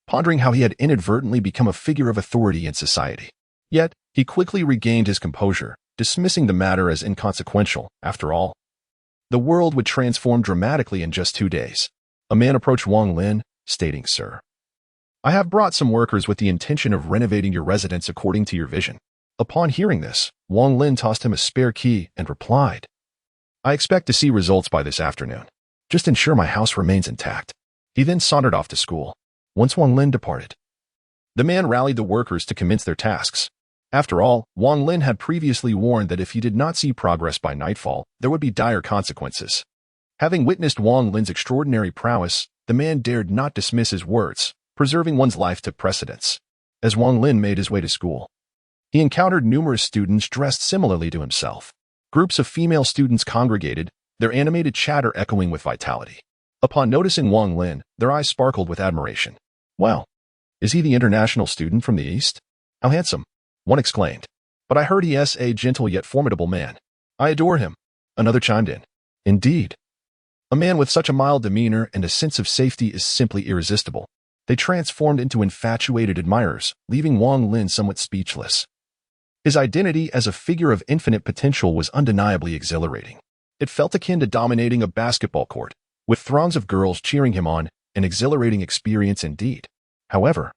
pondering how he had inadvertently become a figure of authority in society. Yet, he quickly regained his composure, dismissing the matter as inconsequential. After all, the world would transform dramatically in just 2 days. A man approached Wang Lin, stating, "Sir, I have brought some workers with the intention of renovating your residence according to your vision." Upon hearing this, Wang Lin tossed him a spare key and replied, "I expect to see results by this afternoon. Just ensure my house remains intact." He then sauntered off to school. Once Wang Lin departed, the man rallied the workers to commence their tasks. After all, Wang Lin had previously warned that if he did not see progress by nightfall, there would be dire consequences. Having witnessed Wang Lin's extraordinary prowess, the man dared not dismiss his words. Preserving one's life took precedence. As Wang Lin made his way to school, he encountered numerous students dressed similarly to himself. Groups of female students congregated, their animated chatter echoing with vitality. Upon noticing Wang Lin, their eyes sparkled with admiration. "Wow, is he the international student from the East? How handsome," one exclaimed. "But I heard he is a gentle yet formidable man. I adore him," another chimed in. "Indeed. A man with such a mild demeanor and a sense of safety is simply irresistible." They transformed into infatuated admirers, leaving Wang Lin somewhat speechless. His identity as a figure of infinite potential was undeniably exhilarating. It felt akin to dominating a basketball court, with throngs of girls cheering him on, an exhilarating experience indeed. However,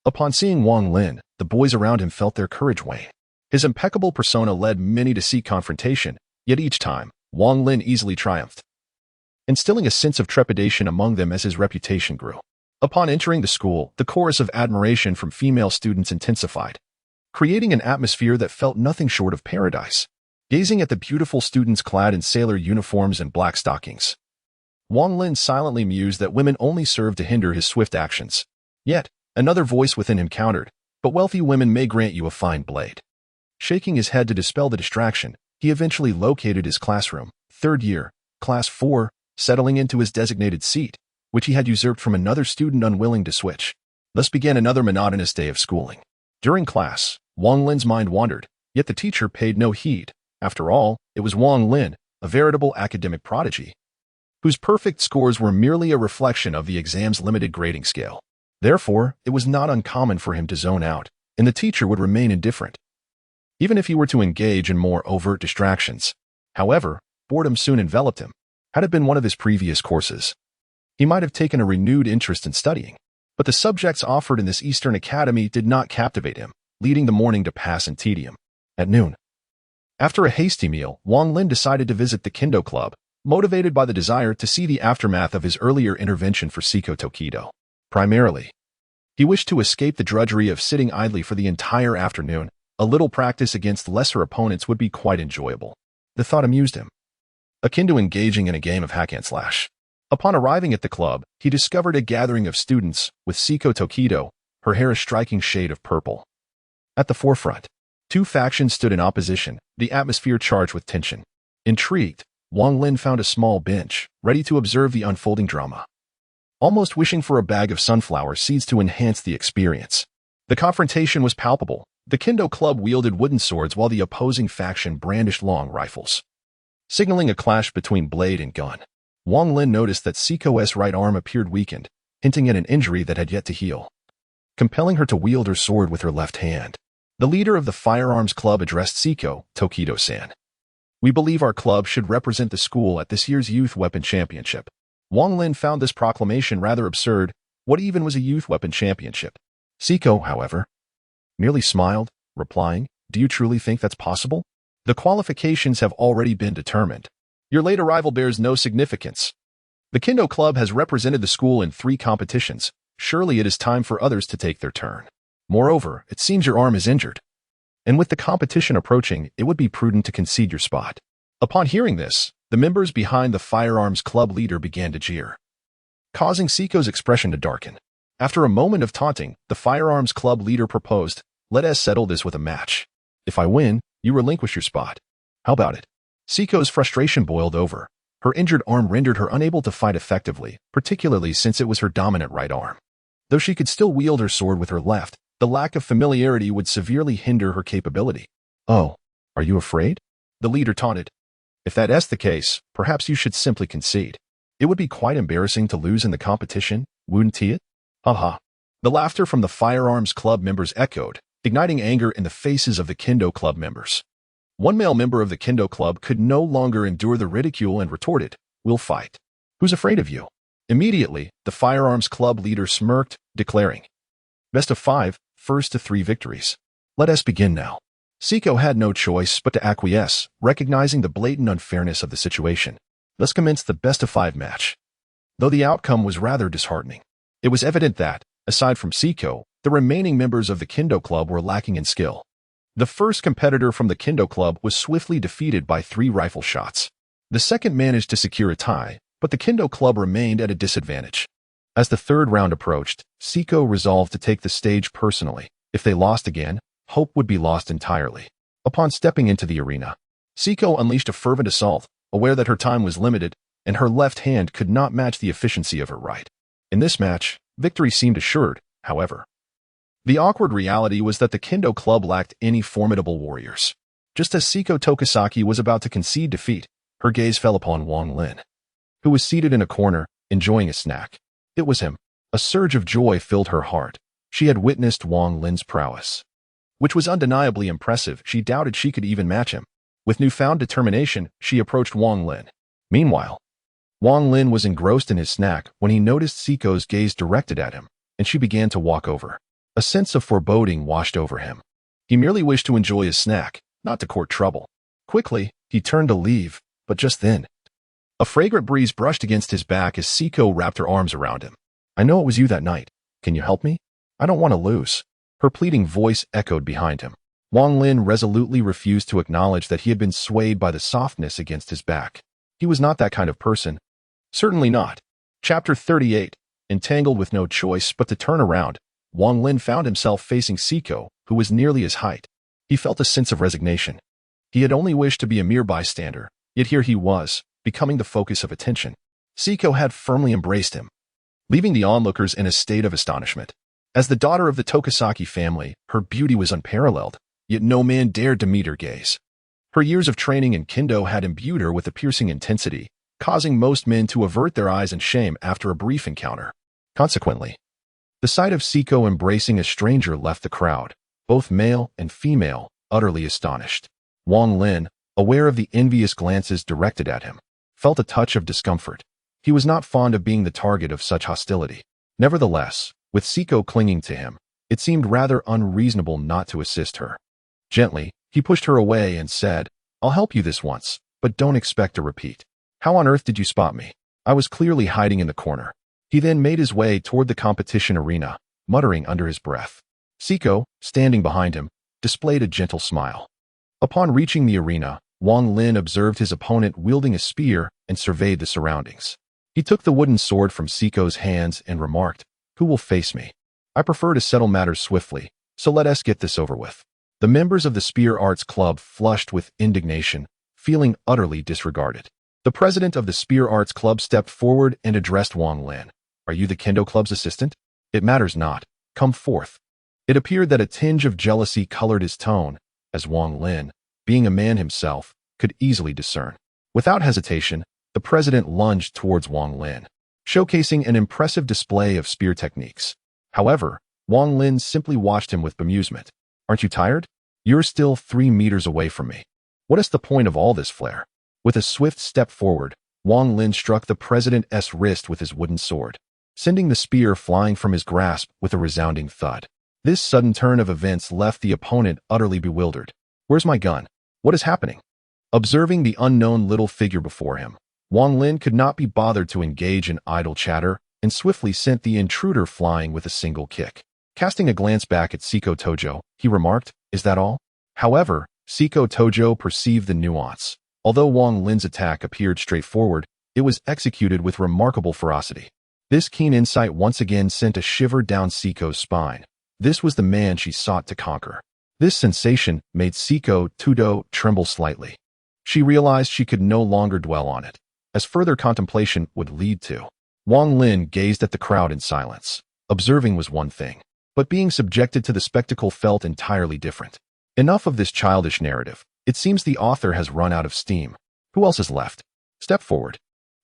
upon seeing Wang Lin, the boys around him felt their courage wane. His impeccable persona led many to seek confrontation, yet each time, Wang Lin easily triumphed, instilling a sense of trepidation among them as his reputation grew. Upon entering the school, the chorus of admiration from female students intensified, creating an atmosphere that felt nothing short of paradise. Gazing at the beautiful students clad in sailor uniforms and black stockings, Wang Lin silently mused that women only served to hinder his swift actions. Yet, another voice within him countered, "But wealthy women may grant you a fine blade." Shaking his head to dispel the distraction, he eventually located his classroom, 3rd year, Class 4, settling into his designated seat, which he had usurped from another student unwilling to switch. Thus began another monotonous day of schooling. During class, Wang Lin's mind wandered, yet the teacher paid no heed. After all, it was Wang Lin, a veritable academic prodigy, whose perfect scores were merely a reflection of the exam's limited grading scale. Therefore, it was not uncommon for him to zone out, and the teacher would remain indifferent, even if he were to engage in more overt distractions. However, boredom soon enveloped him. Had it been one of his previous courses, he might have taken a renewed interest in studying. But the subjects offered in this Eastern Academy did not captivate him, leading the morning to pass in tedium. At noon, after a hasty meal, Wang Lin decided to visit the Kendo Club, motivated by the desire to see the aftermath of his earlier intervention for Seiko Tokido. Primarily, he wished to escape the drudgery of sitting idly for the entire afternoon. A little practice against lesser opponents would be quite enjoyable. The thought amused him, akin to engaging in a game of hack and slash. Upon arriving at the club, he discovered a gathering of students, with Seiko Tokido, her hair a striking shade of purple. At the forefront, 2 factions stood in opposition, the atmosphere charged with tension. Intrigued, Wang Lin found a small bench, ready to observe the unfolding drama, almost wishing for a bag of sunflower seeds to enhance the experience. The confrontation was palpable. The Kendo Club wielded wooden swords while the opposing faction brandished long rifles, signaling a clash between blade and gun. Wang Lin noticed that Siko's right arm appeared weakened, hinting at an injury that had yet to heal, compelling her to wield her sword with her left hand. The leader of the firearms club addressed Siko, Tokido-san. We believe our club should represent the school at this year's Youth Weapon Championship. Wang Lin found this proclamation rather absurd. What even was a Youth Weapon Championship? Siko, however, merely smiled, replying, "Do you truly think that's possible? The qualifications have already been determined. Your late arrival bears no significance. The Kendo Club has represented the school in 3 competitions. Surely it is time for others to take their turn. Moreover, it seems your arm is injured, and with the competition approaching, it would be prudent to concede your spot." Upon hearing this, the members behind the firearms club leader began to jeer, causing Siko's expression to darken. After a moment of taunting, the firearms club leader proposed, "Let us settle this with a match. If I win, you relinquish your spot. How about it?" Siko's frustration boiled over. Her injured arm rendered her unable to fight effectively, particularly since it was her dominant right arm. Though she could still wield her sword with her left, the lack of familiarity would severely hinder her capability. "Oh, are you afraid?" the leader taunted. "If that is the case, perhaps you should simply concede. It would be quite embarrassing to lose in the competition, wouldn't it?" Haha. The laughter from the firearms club members echoed, igniting anger in the faces of the Kendo Club members. One male member of the Kendo Club could no longer endure the ridicule and retorted, "We'll fight. Who's afraid of you?" Immediately, the firearms club leader smirked, declaring, "Best of 5, first to 3 victories. Let us begin now." Siko had no choice but to acquiesce, recognizing the blatant unfairness of the situation. Thus commenced the best of 5 match. Though the outcome was rather disheartening, it was evident that, aside from Siko, the remaining members of the Kendo Club were lacking in skill. The first competitor from the Kendo Club was swiftly defeated by 3 rifle shots. The second managed to secure a tie, but the Kendo Club remained at a disadvantage. As the third round approached, Siko resolved to take the stage personally. If they lost again, hope would be lost entirely. Upon stepping into the arena, Siko unleashed a fervent assault, aware that her time was limited, and her left hand could not match the efficiency of her right. In this match, victory seemed assured, however. The awkward reality was that the Kendo Club lacked any formidable warriors. Just as Siko Tokisaki was about to concede defeat, her gaze fell upon Wang Lin, who was seated in a corner, enjoying a snack. It was him. A surge of joy filled her heart. She had witnessed Wang Lin's prowess, which was undeniably impressive. She doubted she could even match him. With newfound determination, she approached Wang Lin. Meanwhile, Wang Lin was engrossed in his snack when he noticed Siko's gaze directed at him, and she began to walk over. A sense of foreboding washed over him. He merely wished to enjoy his snack, not to court trouble. Quickly, he turned to leave, but just then, a fragrant breeze brushed against his back as Siko wrapped her arms around him. "I know it was you that night. Can you help me? I don't want to lose." Her pleading voice echoed behind him. Wang Lin resolutely refused to acknowledge that he had been swayed by the softness against his back. He was not that kind of person. Certainly not. Chapter 38. Entangled with no choice but to turn around, Wang Lin found himself facing Siko, who was nearly his height. He felt a sense of resignation. He had only wished to be a mere bystander, yet here he was, becoming the focus of attention. Siko had firmly embraced him, leaving the onlookers in a state of astonishment. As the daughter of the Tokisaki family, her beauty was unparalleled, yet no man dared to meet her gaze. Her years of training in Kendo had imbued her with a piercing intensity, causing most men to avert their eyes in shame after a brief encounter. Consequently, the sight of Siko embracing a stranger left the crowd, both male and female, utterly astonished. Wang Lin, aware of the envious glances directed at him, felt a touch of discomfort. He was not fond of being the target of such hostility. Nevertheless, with Siko clinging to him, it seemed rather unreasonable not to assist her. Gently, he pushed her away and said, "I'll help you this once, but don't expect a repeat. How on earth did you spot me? I was clearly hiding in the corner." He then made his way toward the competition arena, muttering under his breath. Siko, standing behind him, displayed a gentle smile. Upon reaching the arena, Wang Lin observed his opponent wielding a spear and surveyed the surroundings. He took the wooden sword from Siko's hands and remarked, "Who will face me? I prefer to settle matters swiftly, so let us get this over with." The members of the Spear Arts Club flushed with indignation, feeling utterly disregarded. The president of the Spear Arts Club stepped forward and addressed Wang Lin. "Are you the Kendo Club's assistant? It matters not. Come forth." It appeared that a tinge of jealousy colored his tone, as Wang Lin, being a man himself, could easily discern. Without hesitation, the president lunged towards Wang Lin, showcasing an impressive display of spear techniques. However, Wang Lin simply watched him with bemusement. "Aren't you tired? You're still 3 meters away from me. What is the point of all this flair?" With a swift step forward, Wang Lin struck the president's wrist with his wooden sword, sending the spear flying from his grasp with a resounding thud. This sudden turn of events left the opponent utterly bewildered. "Where's my gun? What is happening?" Observing the unknown little figure before him, Wang Lin could not be bothered to engage in idle chatter and swiftly sent the intruder flying with a single kick. Casting a glance back at Seiko Tojo, he remarked, "Is that all?" However, Seiko Tojo perceived the nuance. Although Wang Lin's attack appeared straightforward, it was executed with remarkable ferocity. This keen insight once again sent a shiver down Seiko's spine. This was the man she sought to conquer. This sensation made Seiko Tojo tremble slightly. She realized she could no longer dwell on it, as further contemplation would lead to. Wang Lin gazed at the crowd in silence. Observing was one thing, but being subjected to the spectacle felt entirely different. Enough of this childish narrative. It seems the author has run out of steam. Who else is left? Step forward,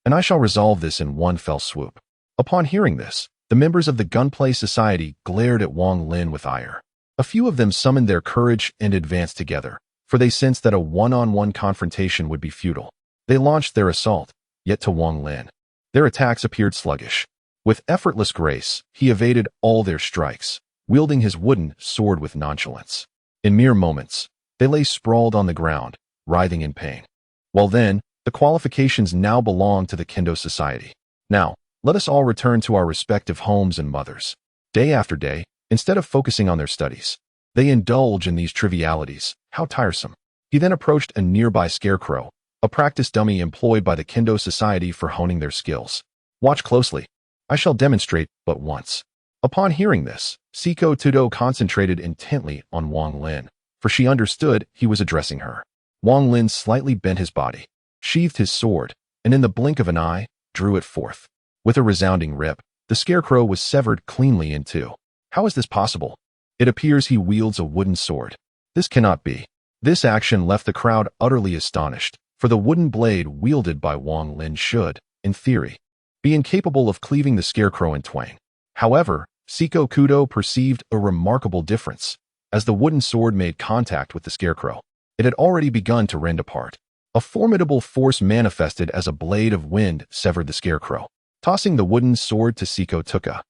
and I shall resolve this in one fell swoop. Upon hearing this, the members of the Gunplay Society glared at Wang Lin with ire. A few of them summoned their courage and advanced together, for they sensed that a one-on-one confrontation would be futile. They launched their assault, yet to Wang Lin, their attacks appeared sluggish. With effortless grace, he evaded all their strikes, wielding his wooden sword with nonchalance. In mere moments, they lay sprawled on the ground, writhing in pain. Well then, the qualifications now belong to the Kendo Society. Now, let us all return to our respective homes and mothers. Day after day, instead of focusing on their studies, they indulge in these trivialities. How tiresome. He then approached a nearby scarecrow, a practice dummy employed by the Kendo Society for honing their skills. "Watch closely. I shall demonstrate but once." Upon hearing this, Seiko Tojo concentrated intently on Wang Lin, for she understood he was addressing her. Wang Lin slightly bent his body, sheathed his sword, and in the blink of an eye, drew it forth. With a resounding rip, the scarecrow was severed cleanly in two. How is this possible? It appears he wields a wooden sword. This cannot be. This action left the crowd utterly astonished, for the wooden blade wielded by Wang Lin should, in theory, be incapable of cleaving the scarecrow in twain. However, Seiko Tojo perceived a remarkable difference. As the wooden sword made contact with the scarecrow, it had already begun to rend apart. A formidable force manifested as a blade of wind severed the scarecrow. Tossing the wooden sword to Seiko Tojo,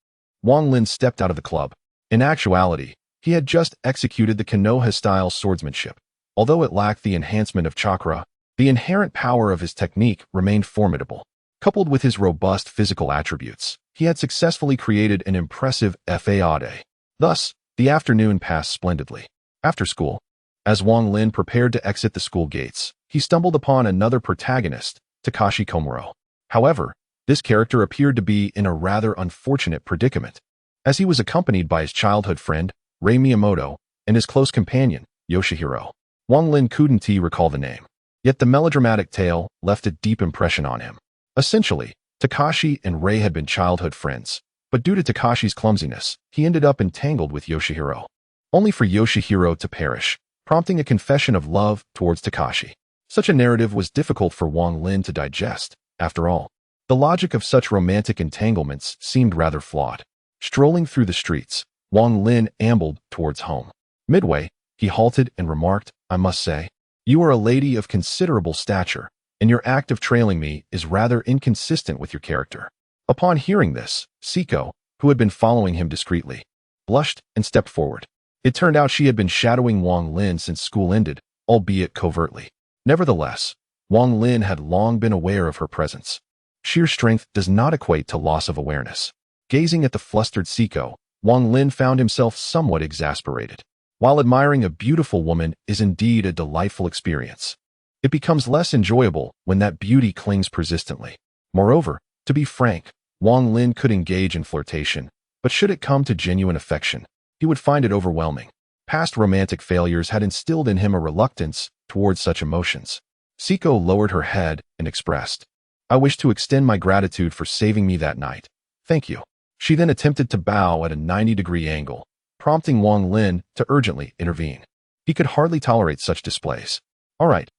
Wang Lin stepped out of the club. In actuality, he had just executed the Konoha-style swordsmanship. Although it lacked the enhancement of chakra, the inherent power of his technique remained formidable. Coupled with his robust physical attributes, he had successfully created an impressive fade. Thus, the afternoon passed splendidly. After school, as Wang Lin prepared to exit the school gates, he stumbled upon another protagonist, Takashi Komuro. However, this character appeared to be in a rather unfortunate predicament, as he was accompanied by his childhood friend, Rei Miyamoto, and his close companion, Yoshihiro. Wang Lin couldn't recall the name, yet the melodramatic tale left a deep impression on him. Essentially, Takashi and Rei had been childhood friends, but due to Takashi's clumsiness, he ended up entangled with Yoshihiro, only for Yoshihiro to perish, prompting a confession of love towards Takashi. Such a narrative was difficult for Wang Lin to digest. After all, the logic of such romantic entanglements seemed rather flawed. Strolling through the streets, Wang Lin ambled towards home. Midway, he halted and remarked, "I must say, you are a lady of considerable stature, and your act of trailing me is rather inconsistent with your character." Upon hearing this, Seiko, who had been following him discreetly, blushed and stepped forward. It turned out she had been shadowing Wang Lin since school ended, albeit covertly. Nevertheless, Wang Lin had long been aware of her presence. Sheer strength does not equate to loss of awareness. Gazing at the flustered Seiko, Wang Lin found himself somewhat exasperated. While admiring a beautiful woman is indeed a delightful experience, it becomes less enjoyable when that beauty clings persistently. Moreover, to be frank, Wang Lin could engage in flirtation, but should it come to genuine affection, he would find it overwhelming. Past romantic failures had instilled in him a reluctance towards such emotions. Seiko lowered her head and expressed, "I wish to extend my gratitude for saving me that night. Thank you." She then attempted to bow at a 90-degree angle, prompting Wang Lin to urgently intervene. He could hardly tolerate such displays. All right,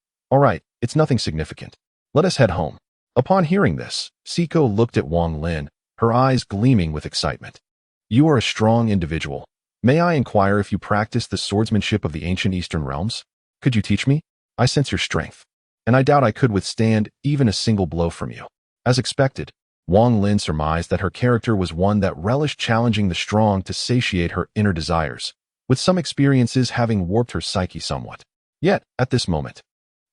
it's nothing significant. Let us head home. Upon hearing this, Siko looked at Wang Lin, her eyes gleaming with excitement. You are a strong individual. May I inquire if you practice the swordsmanship of the ancient Eastern realms? Could you teach me? I sense your strength, and I doubt I could withstand even a single blow from you. As expected, Wang Lin surmised that her character was one that relished challenging the strong to satiate her inner desires, with some experiences having warped her psyche somewhat. Yet, at this moment,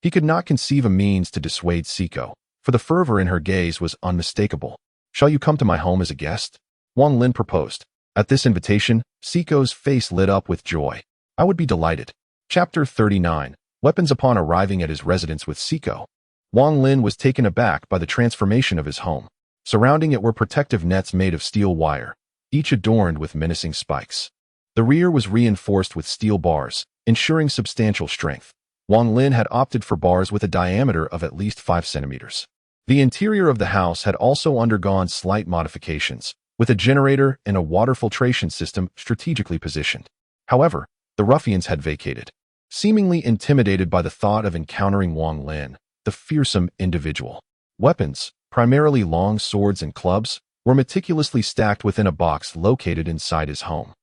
he could not conceive a means to dissuade Siko, for the fervor in her gaze was unmistakable. Shall you come to my home as a guest? Wang Lin proposed. At this invitation, Siko's face lit up with joy. I would be delighted. Chapter 39. Weapons. Upon arriving at his residence with Siko, Wang Lin was taken aback by the transformation of his home. Surrounding it were protective nets made of steel wire, each adorned with menacing spikes. The rear was reinforced with steel bars, ensuring substantial strength. Wang Lin had opted for bars with a diameter of at least 5 centimeters. The interior of the house had also undergone slight modifications, with a generator and a water filtration system strategically positioned. However, the ruffians had vacated, seemingly intimidated by the thought of encountering Wang Lin, the fearsome individual. Weapons, primarily long swords and clubs, were meticulously stacked within a box located inside his home.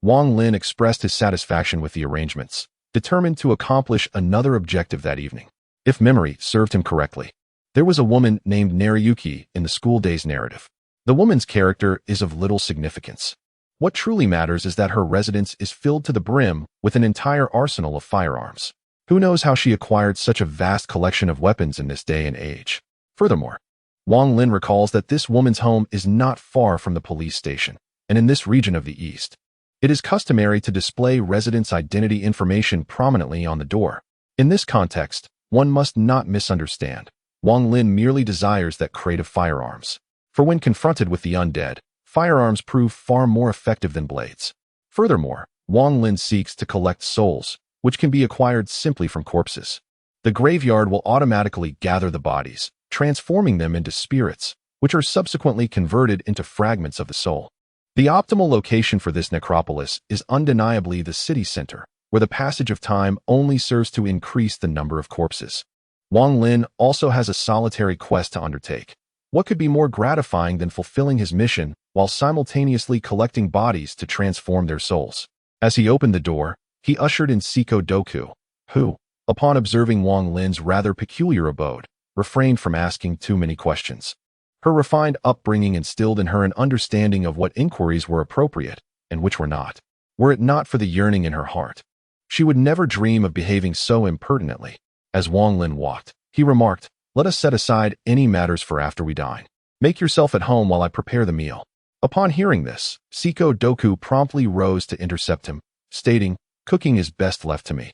Wang Lin expressed his satisfaction with the arrangements, determined to accomplish another objective that evening. If memory served him correctly, there was a woman named Naruyuki in the school days narrative. The woman's character is of little significance. What truly matters is that her residence is filled to the brim with an entire arsenal of firearms. Who knows how she acquired such a vast collection of weapons in this day and age? Furthermore, Wang Lin recalls that this woman's home is not far from the police station, and in this region of the East, it is customary to display residents' identity information prominently on the door. In this context, one must not misunderstand. Wang Lin merely desires that crate of firearms. For when confronted with the undead, firearms prove far more effective than blades. Furthermore, Wang Lin seeks to collect souls, which can be acquired simply from corpses. The graveyard will automatically gather the bodies, transforming them into spirits, which are subsequently converted into fragments of the soul. The optimal location for this necropolis is undeniably the city center, where the passage of time only serves to increase the number of corpses. Wang Lin also has a solitary quest to undertake. What could be more gratifying than fulfilling his mission while simultaneously collecting bodies to transform their souls? As he opened the door, he ushered in Siko Doku, who, upon observing Wang Lin's rather peculiar abode, refrained from asking too many questions. Her refined upbringing instilled in her an understanding of what inquiries were appropriate and which were not. Were it not for the yearning in her heart, she would never dream of behaving so impertinently. As Wang Lin walked, he remarked, "Let us set aside any matters for after we dine. Make yourself at home while I prepare the meal." Upon hearing this, Siko Doku promptly rose to intercept him, stating, "Cooking is best left to me.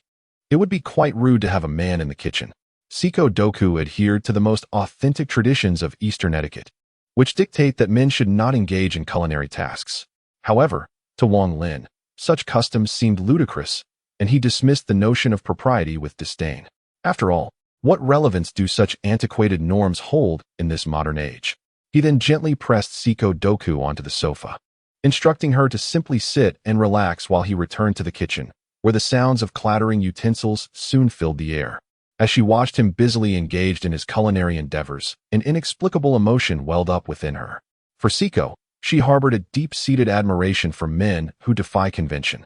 It would be quite rude to have a man in the kitchen." Siko Doku adhered to the most authentic traditions of Eastern etiquette, which dictate that men should not engage in culinary tasks. However, to Wang Lin, such customs seemed ludicrous, and he dismissed the notion of propriety with disdain. After all, what relevance do such antiquated norms hold in this modern age? He then gently pressed Siko Doku onto the sofa, instructing her to simply sit and relax while he returned to the kitchen, where the sounds of clattering utensils soon filled the air. As she watched him busily engaged in his culinary endeavors, an inexplicable emotion welled up within her. For Siko, she harbored a deep-seated admiration for men who defy convention.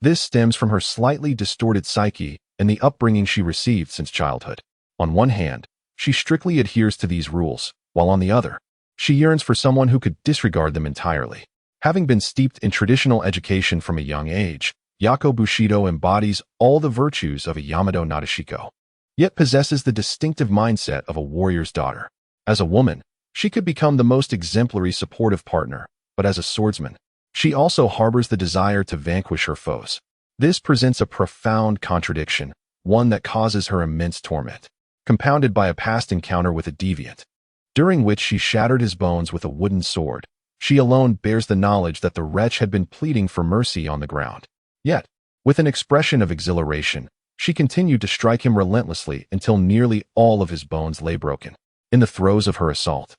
This stems from her slightly distorted psyche and the upbringing she received since childhood. On one hand, she strictly adheres to these rules, while on the other, she yearns for someone who could disregard them entirely. Having been steeped in traditional education from a young age, Yako Bushido embodies all the virtues of a Yamato Nadeshiko, yet possesses the distinctive mindset of a warrior's daughter. As a woman, she could become the most exemplary supportive partner, but as a swordsman, she also harbors the desire to vanquish her foes. This presents a profound contradiction, one that causes her immense torment, compounded by a past encounter with a deviant, during which she shattered his bones with a wooden sword. She alone bears the knowledge that the wretch had been pleading for mercy on the ground. Yet, with an expression of exhilaration, she continued to strike him relentlessly until nearly all of his bones lay broken. In the throes of her assault,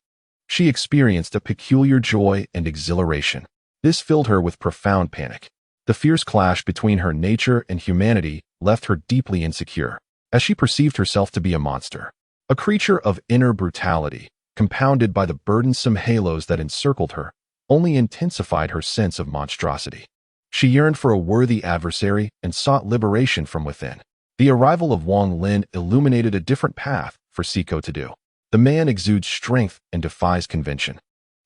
she experienced a peculiar joy and exhilaration. This filled her with profound panic. The fierce clash between her nature and humanity left her deeply insecure, as she perceived herself to be a monster, a creature of inner brutality, compounded by the burdensome halos that encircled her, only intensified her sense of monstrosity. She yearned for a worthy adversary and sought liberation from within. The arrival of Wang Lin illuminated a different path for Siko to do. The man exudes strength and defies convention.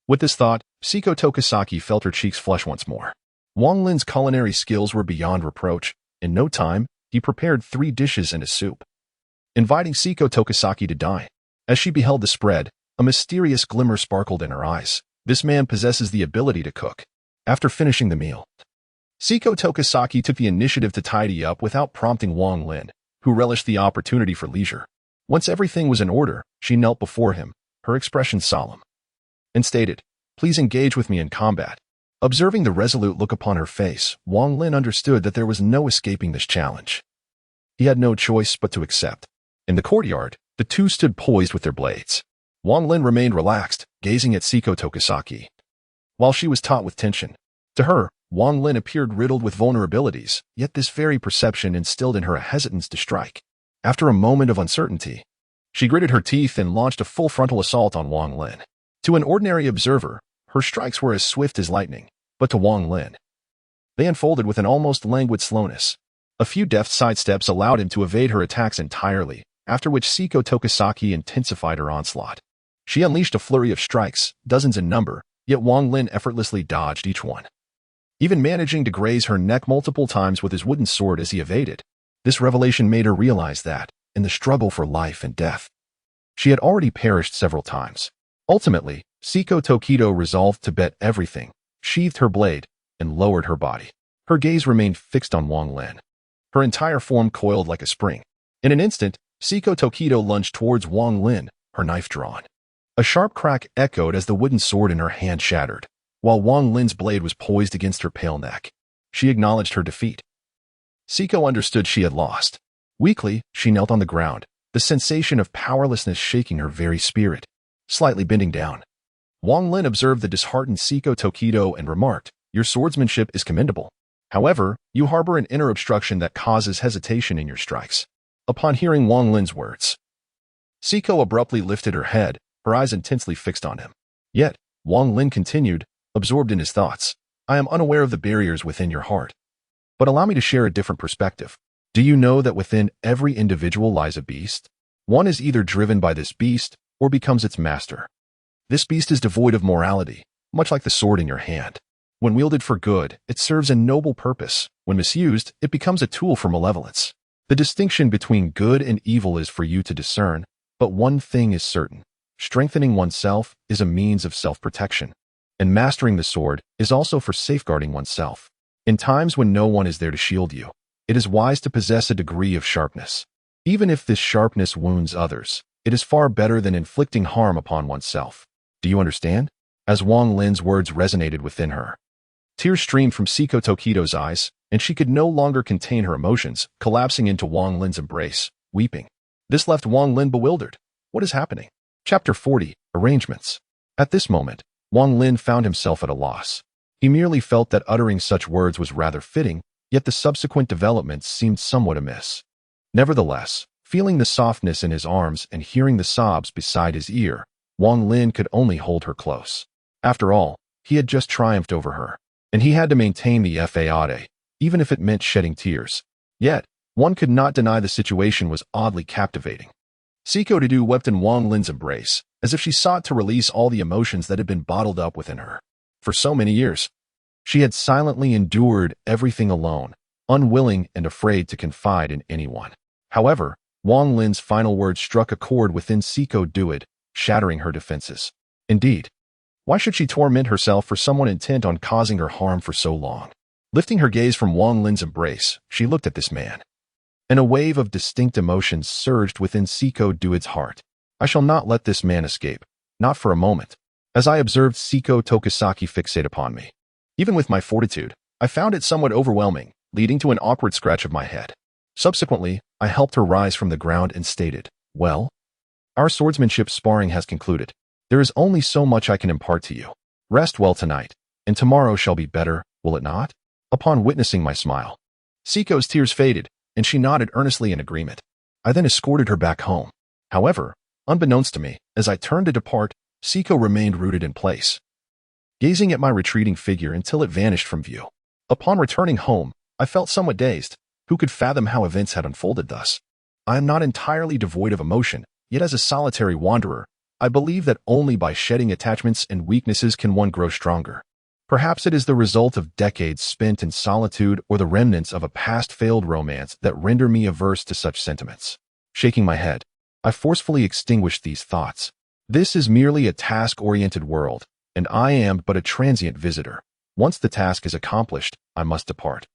With this thought, Siko Tokisaki felt her cheeks flush once more. Wang Lin's culinary skills were beyond reproach. In no time, he prepared 3 dishes and a soup, inviting Siko Tokisaki to dine. As she beheld the spread, a mysterious glimmer sparkled in her eyes. This man possesses the ability to cook. After finishing the meal, Siko Tokisaki took the initiative to tidy up without prompting Wang Lin, who relished the opportunity for leisure. Once everything was in order, she knelt before him, her expression solemn, and stated, "Please engage with me in combat." Observing the resolute look upon her face, Wang Lin understood that there was no escaping this challenge. He had no choice but to accept. In the courtyard, the two stood poised with their blades. Wang Lin remained relaxed, gazing at Siko Tokisaki, while she was taut with tension. To her, Wang Lin appeared riddled with vulnerabilities, yet this very perception instilled in her a hesitance to strike. After a moment of uncertainty, she gritted her teeth and launched a full frontal assault on Wang Lin. To an ordinary observer, her strikes were as swift as lightning, but to Wang Lin, they unfolded with an almost languid slowness. A few deft sidesteps allowed him to evade her attacks entirely, after which Siko Tokisaki intensified her onslaught. She unleashed a flurry of strikes, dozens in number, yet Wang Lin effortlessly dodged each one, even managing to graze her neck multiple times with his wooden sword as he evaded. This revelation made her realize that, in the struggle for life and death, she had already perished several times. Ultimately, Siko Tokido resolved to bet everything, sheathed her blade, and lowered her body. Her gaze remained fixed on Wang Lin. Her entire form coiled like a spring. In an instant, Siko Tokido lunged towards Wang Lin, her knife drawn. A sharp crack echoed as the wooden sword in her hand shattered, while Wang Lin's blade was poised against her pale neck. She acknowledged her defeat. Siko understood she had lost. Weakly, she knelt on the ground, the sensation of powerlessness shaking her very spirit. Slightly bending down, Wang Lin observed the disheartened Siko Tokido and remarked, "Your swordsmanship is commendable. However, you harbor an inner obstruction that causes hesitation in your strikes." Upon hearing Wang Lin's words, Siko abruptly lifted her head, her eyes intensely fixed on him. Yet, Wang Lin continued, absorbed in his thoughts, "I am unaware of the barriers within your heart. But allow me to share a different perspective. Do you know that within every individual lies a beast? One is either driven by this beast or becomes its master. This beast is devoid of morality, much like the sword in your hand. When wielded for good, it serves a noble purpose. When misused, it becomes a tool for malevolence. The distinction between good and evil is for you to discern, but one thing is certain. Strengthening oneself is a means of self-protection, and mastering the sword is also for safeguarding oneself. In times when no one is there to shield you, it is wise to possess a degree of sharpness. Even if this sharpness wounds others, it is far better than inflicting harm upon oneself. Do you understand?" As Wang Lin's words resonated within her, tears streamed from Siko Tokido's eyes, and she could no longer contain her emotions, collapsing into Wang Lin's embrace, weeping. This left Wang Lin bewildered. What is happening? Chapter 40, Arrangements. At this moment, Wang Lin found himself at a loss. He merely felt that uttering such words was rather fitting, yet the subsequent developments seemed somewhat amiss. Nevertheless, feeling the softness in his arms and hearing the sobs beside his ear, Wang Lin could only hold her close. After all, he had just triumphed over her, and he had to maintain the faade, even if it meant shedding tears. Yet, one could not deny the situation was oddly captivating. Siko Tokido wept in Wang Lin's embrace, as if she sought to release all the emotions that had been bottled up within her. For so many years, she had silently endured everything alone, unwilling and afraid to confide in anyone. However, Wang Lin's final words struck a chord within Siko Tokido, shattering her defenses. Indeed, why should she torment herself for someone intent on causing her harm for so long? Lifting her gaze from Wang Lin's embrace, she looked at this man, and a wave of distinct emotions surged within Siko Tokido's heart. I shall not let this man escape, not for a moment. As I observed Siko Tokisaki fixate upon me, even with my fortitude, I found it somewhat overwhelming, leading to an awkward scratch of my head. Subsequently, I helped her rise from the ground and stated, "Well, our swordsmanship sparring has concluded. There is only so much I can impart to you. Rest well tonight, and tomorrow shall be better, will it not?" Upon witnessing my smile, Seiko's tears faded, and she nodded earnestly in agreement. I then escorted her back home. However, unbeknownst to me, as I turned to depart, Seiko remained rooted in place, gazing at my retreating figure until it vanished from view. Upon returning home, I felt somewhat dazed. Who could fathom how events had unfolded thus? I am not entirely devoid of emotion, yet as a solitary wanderer, I believe that only by shedding attachments and weaknesses can one grow stronger. Perhaps it is the result of decades spent in solitude or the remnants of a past failed romance that render me averse to such sentiments. Shaking my head, I forcefully extinguished these thoughts. This is merely a task-oriented world, and I am but a transient visitor. Once the task is accomplished, I must depart.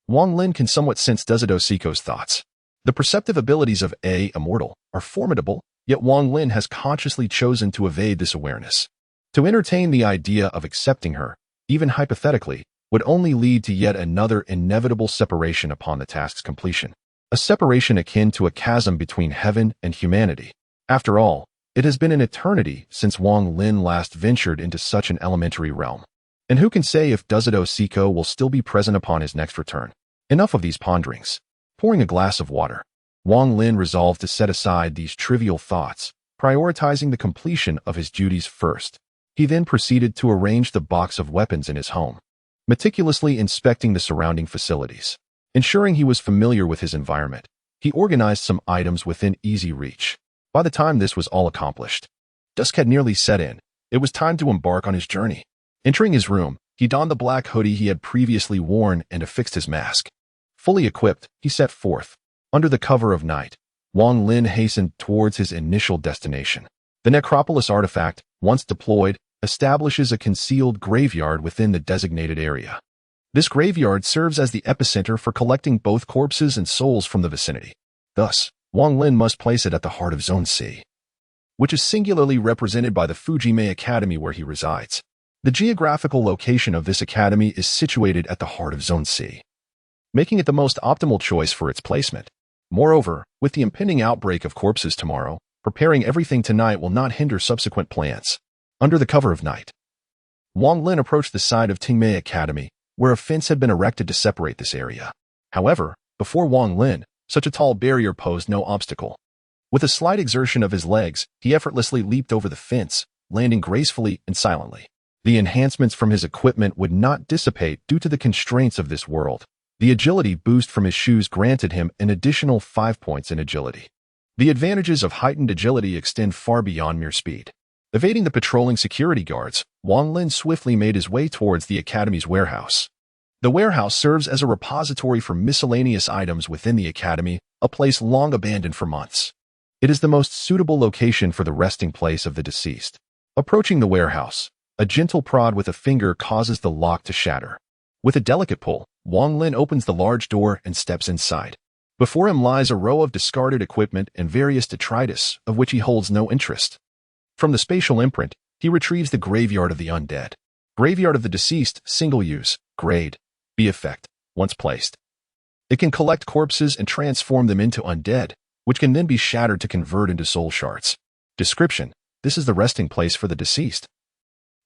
Wang Lin can somewhat sense Desido Seiko's thoughts. The perceptive abilities of a immortal are formidable, yet Wang Lin has consciously chosen to evade this awareness. To entertain the idea of accepting her, even hypothetically, would only lead to yet another inevitable separation upon the task's completion. A separation akin to a chasm between heaven and humanity. After all, it has been an eternity since Wang Lin last ventured into such an elementary realm. And who can say if Desido Seiko will still be present upon his next return? Enough of these ponderings. Pouring a glass of water, Wang Lin resolved to set aside these trivial thoughts, prioritizing the completion of his duties first. He then proceeded to arrange the box of weapons in his home, meticulously inspecting the surrounding facilities. Ensuring he was familiar with his environment, he organized some items within easy reach. By the time this was all accomplished, dusk had nearly set in. It was time to embark on his journey. Entering his room, he donned the black hoodie he had previously worn and affixed his mask. Fully equipped, he set forth. Under the cover of night, Wang Lin hastened towards his initial destination. The necropolis artifact, once deployed, establishes a concealed graveyard within the designated area. This graveyard serves as the epicenter for collecting both corpses and souls from the vicinity. Thus, Wang Lin must place it at the heart of Zone C, which is singularly represented by the Fujime Academy where he resides. The geographical location of this academy is situated at the heart of Zone C, making it the most optimal choice for its placement. Moreover, with the impending outbreak of corpses tomorrow, preparing everything tonight will not hinder subsequent plans. Under the cover of night, Wang Lin approached the side of Tingmei Academy, where a fence had been erected to separate this area. However, before Wang Lin, such a tall barrier posed no obstacle. With a slight exertion of his legs, he effortlessly leaped over the fence, landing gracefully and silently. The enhancements from his equipment would not dissipate due to the constraints of this world. The agility boost from his shoes granted him an additional 5 points in agility. The advantages of heightened agility extend far beyond mere speed. Evading the patrolling security guards, Wang Lin swiftly made his way towards the academy's warehouse. The warehouse serves as a repository for miscellaneous items within the academy, a place long abandoned for months. It is the most suitable location for the resting place of the deceased. Approaching the warehouse, a gentle prod with a finger causes the lock to shatter. With a delicate pull, Wang Lin opens the large door and steps inside. Before him lies a row of discarded equipment and various detritus, of which he holds no interest. From the spatial imprint, he retrieves the graveyard of the undead. Graveyard of the deceased, single use, grade, B effect, once placed. It can collect corpses and transform them into undead, which can then be shattered to convert into soul shards. Description: this is the resting place for the deceased.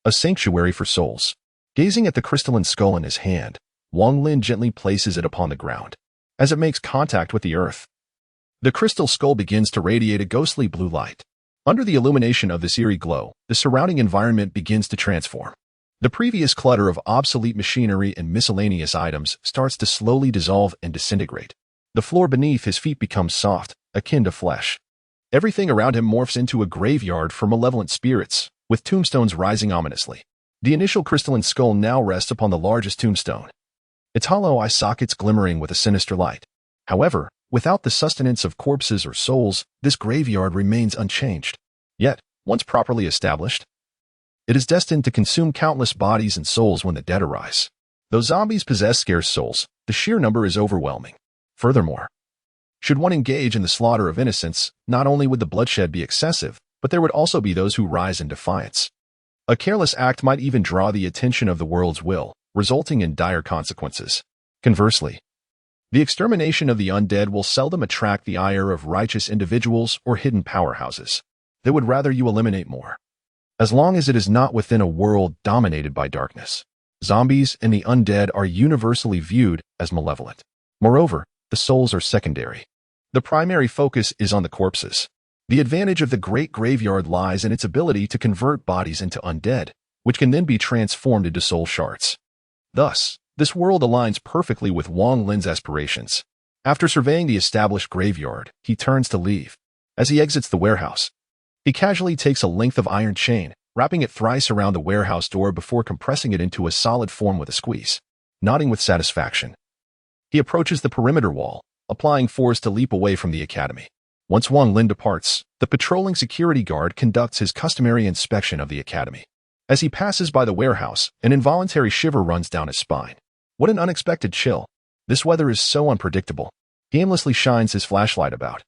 A sanctuary for souls. Gazing at the crystalline skull in his hand, Wang Lin gently places it upon the ground. As it makes contact with the earth, the crystal skull begins to radiate a ghostly blue light. Under the illumination of this eerie glow, the surrounding environment begins to transform. The previous clutter of obsolete machinery and miscellaneous items starts to slowly dissolve and disintegrate. The floor beneath his feet becomes soft, akin to flesh. Everything around him morphs into a graveyard for malevolent spirits, with tombstones rising ominously. The initial crystalline skull now rests upon the largest tombstone, its hollow eye sockets glimmering with a sinister light. However, without the sustenance of corpses or souls, this graveyard remains unchanged. Yet, once properly established, it is destined to consume countless bodies and souls when the dead arise. Though zombies possess scarce souls, the sheer number is overwhelming. Furthermore, should one engage in the slaughter of innocents, not only would the bloodshed be excessive, but there would also be those who rise in defiance. A careless act might even draw the attention of the world's will, resulting in dire consequences. Conversely, the extermination of the undead will seldom attract the ire of righteous individuals or hidden powerhouses. They would rather you eliminate more, as long as it is not within a world dominated by darkness. Zombies and the undead are universally viewed as malevolent. Moreover, the souls are secondary. The primary focus is on the corpses. The advantage of the Great Graveyard lies in its ability to convert bodies into undead, which can then be transformed into soul shards. Thus, this world aligns perfectly with Wang Lin's aspirations. After surveying the established graveyard, he turns to leave. As he exits the warehouse, he casually takes a length of iron chain, wrapping it thrice around the warehouse door before compressing it into a solid form with a squeeze. Nodding with satisfaction, he approaches the perimeter wall, applying force to leap away from the academy. Once Wang Lin departs, the patrolling security guard conducts his customary inspection of the academy. As he passes by the warehouse, an involuntary shiver runs down his spine. What an unexpected chill. This weather is so unpredictable. He aimlessly shines his flashlight about,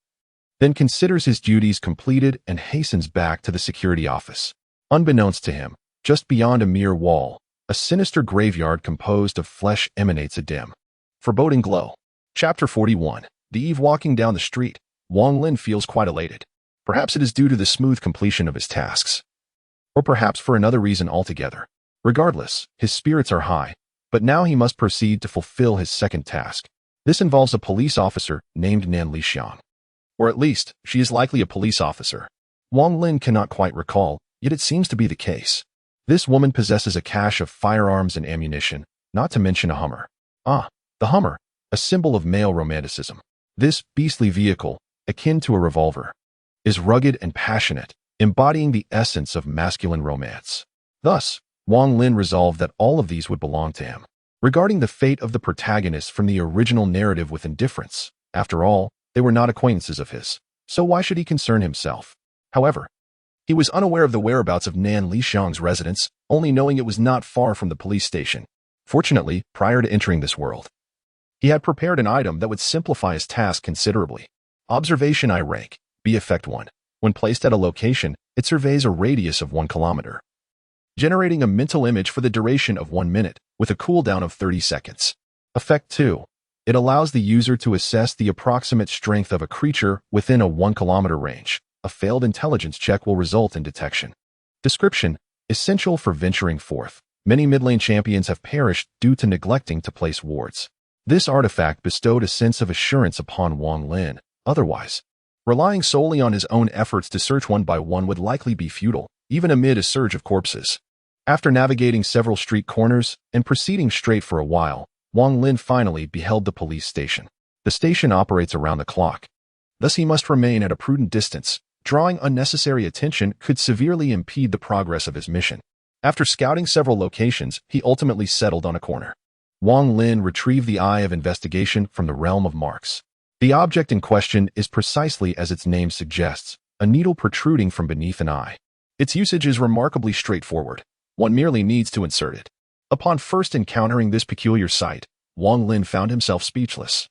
then considers his duties completed and hastens back to the security office. Unbeknownst to him, just beyond a mere wall, a sinister graveyard composed of flesh emanates a dim, foreboding glow. Chapter 41. The eve walking down the street, Wang Lin feels quite elated. Perhaps it is due to the smooth completion of his tasks, or perhaps for another reason altogether. Regardless, his spirits are high, but now he must proceed to fulfill his second task. This involves a police officer named Nan Lixiang. Or at least, she is likely a police officer. Wang Lin cannot quite recall, yet it seems to be the case. This woman possesses a cache of firearms and ammunition, not to mention a Hummer. Ah, the Hummer, a symbol of male romanticism. This beastly vehicle, akin to a revolver, is rugged and passionate, embodying the essence of masculine romance. Thus, Wang Lin resolved that all of these would belong to him. Regarding the fate of the protagonists from the original narrative with indifference, after all, they were not acquaintances of his, so why should he concern himself? However, he was unaware of the whereabouts of Nan Lixiang's residence, only knowing it was not far from the police station. Fortunately, prior to entering this world, he had prepared an item that would simplify his task considerably. Observation Eye Rank, B Effect 1. When placed at a location, it surveys a radius of 1 kilometer, generating a mental image for the duration of 1 minute, with a cooldown of 30 seconds. Effect 2. It allows the user to assess the approximate strength of a creature within a 1 kilometer range. A failed intelligence check will result in detection. Description: essential for venturing forth. Many mid-lane champions have perished due to neglecting to place wards. This artifact bestowed a sense of assurance upon Wang Lin. Otherwise, relying solely on his own efforts to search one by one would likely be futile, even amid a surge of corpses. After navigating several street corners and proceeding straight for a while, Wang Lin finally beheld the police station. The station operates around the clock. Thus he must remain at a prudent distance. Drawing unnecessary attention could severely impede the progress of his mission. After scouting several locations, he ultimately settled on a corner. Wang Lin retrieved the Eye of Investigation from the realm of marks. The object in question is precisely as its name suggests, a needle protruding from beneath an eye. Its usage is remarkably straightforward. One merely needs to insert it. Upon first encountering this peculiar sight, Wang Lin found himself speechless,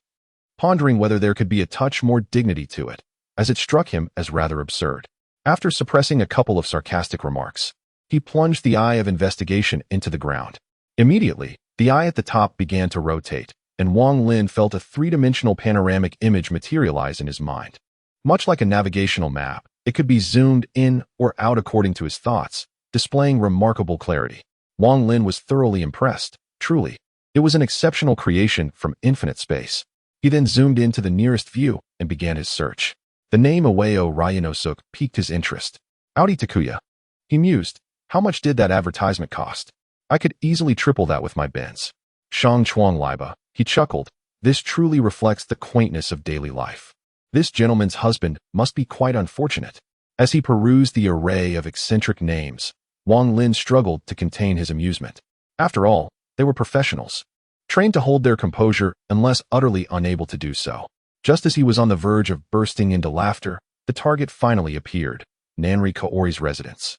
pondering whether there could be a touch more dignity to it, as it struck him as rather absurd. After suppressing a couple of sarcastic remarks, he plunged the Eye of Investigation into the ground. Immediately, the eye at the top began to rotate, and Wang Lin felt a three-dimensional panoramic image materialize in his mind. Much like a navigational map, it could be zoomed in or out according to his thoughts, displaying remarkable clarity. Wang Lin was thoroughly impressed. Truly, it was an exceptional creation from infinite space. He then zoomed into the nearest view and began his search. The name Aweo Ryanosuk piqued his interest. Audi Takuya, he mused. How much did that advertisement cost? I could easily triple that with my Benz. Shang Chuang Liba, he chuckled. This truly reflects the quaintness of daily life. This gentleman's husband must be quite unfortunate. As he perused the array of eccentric names, Wang Lin struggled to contain his amusement. After all, they were professionals, trained to hold their composure unless utterly unable to do so. Just as he was on the verge of bursting into laughter, the target finally appeared, Nanri Kaori's residence.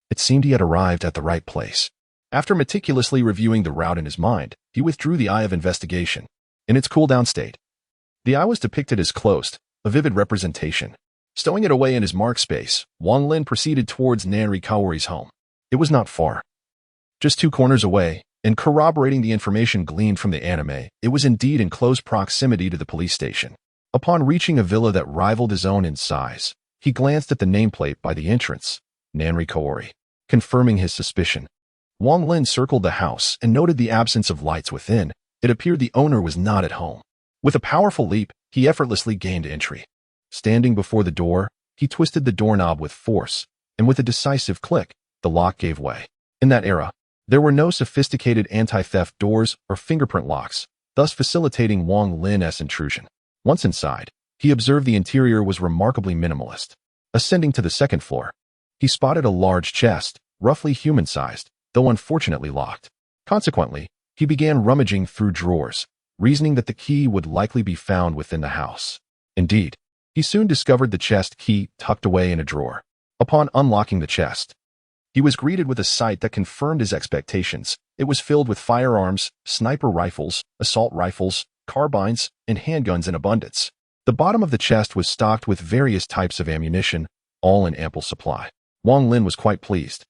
It seemed he had arrived at the right place. After meticulously reviewing the route in his mind, he withdrew the Eye of Investigation. In its cooldown state, the eye was depicted as closed, a vivid representation. Stowing it away in his mark space, Wang Lin proceeded towards Nanri Kaori's home. It was not far. Just 2 corners away, and corroborating the information gleaned from the anime, it was indeed in close proximity to the police station. Upon reaching a villa that rivaled his own in size, he glanced at the nameplate by the entrance, Nanri Kaori, confirming his suspicion. Wang Lin circled the house and noted the absence of lights within. It appeared the owner was not at home. With a powerful leap, he effortlessly gained entry. Standing before the door, he twisted the doorknob with force, and with a decisive click, the lock gave way. In that era, there were no sophisticated anti-theft doors or fingerprint locks, thus facilitating Wang Lin's intrusion. Once inside, he observed the interior was remarkably minimalist. Ascending to the second floor, he spotted a large chest, roughly human-sized, though unfortunately locked. Consequently, he began rummaging through drawers, reasoning that the key would likely be found within the house. Indeed, he soon discovered the chest key tucked away in a drawer. Upon unlocking the chest, he was greeted with a sight that confirmed his expectations. It was filled with firearms, sniper rifles, assault rifles, carbines, and handguns in abundance. The bottom of the chest was stocked with various types of ammunition, all in ample supply. Wang Lin was quite pleased,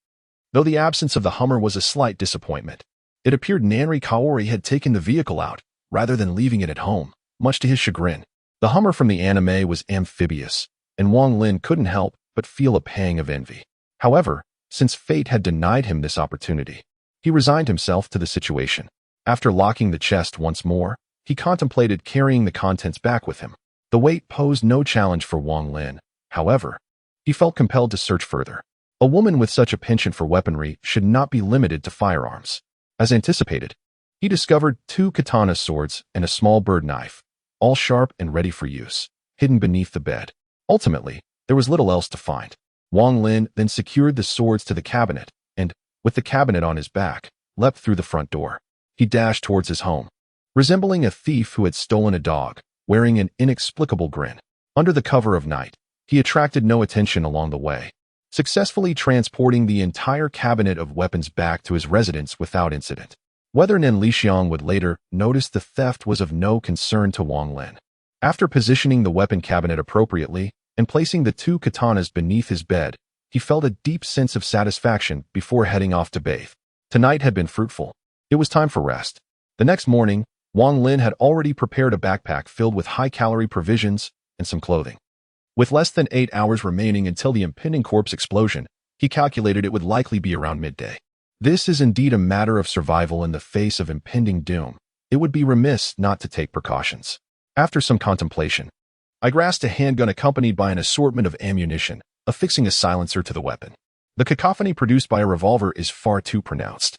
though the absence of the Hummer was a slight disappointment. It appeared Nanri Kaori had taken the vehicle out, rather than leaving it at home, much to his chagrin. The Hummer from the anime was amphibious, and Wang Lin couldn't help but feel a pang of envy. However, since fate had denied him this opportunity, he resigned himself to the situation. After locking the chest once more, he contemplated carrying the contents back with him. The weight posed no challenge for Wang Lin. However, he felt compelled to search further. A woman with such a penchant for weaponry should not be limited to firearms. As anticipated, he discovered 2 katana swords and a small bird knife, all sharp and ready for use, hidden beneath the bed. Ultimately, there was little else to find. Wang Lin then secured the swords to the cabinet and, with the cabinet on his back, leapt through the front door. He dashed towards his home, resembling a thief who had stolen a dog, wearing an inexplicable grin. Under the cover of night, he attracted no attention along the way, successfully transporting the entire cabinet of weapons back to his residence without incident. Whether Nen Lixiang would later notice the theft was of no concern to Wang Lin. After positioning the weapon cabinet appropriately and placing the 2 katanas beneath his bed, he felt a deep sense of satisfaction before heading off to bathe. Tonight had been fruitful. It was time for rest. The next morning, Wang Lin had already prepared a backpack filled with high-calorie provisions and some clothing. With less than 8 hours remaining until the impending corpse explosion, he calculated it would likely be around midday. This is indeed a matter of survival in the face of impending doom. It would be remiss not to take precautions. After some contemplation, I grasped a handgun accompanied by an assortment of ammunition, affixing a silencer to the weapon. The cacophony produced by a revolver is far too pronounced.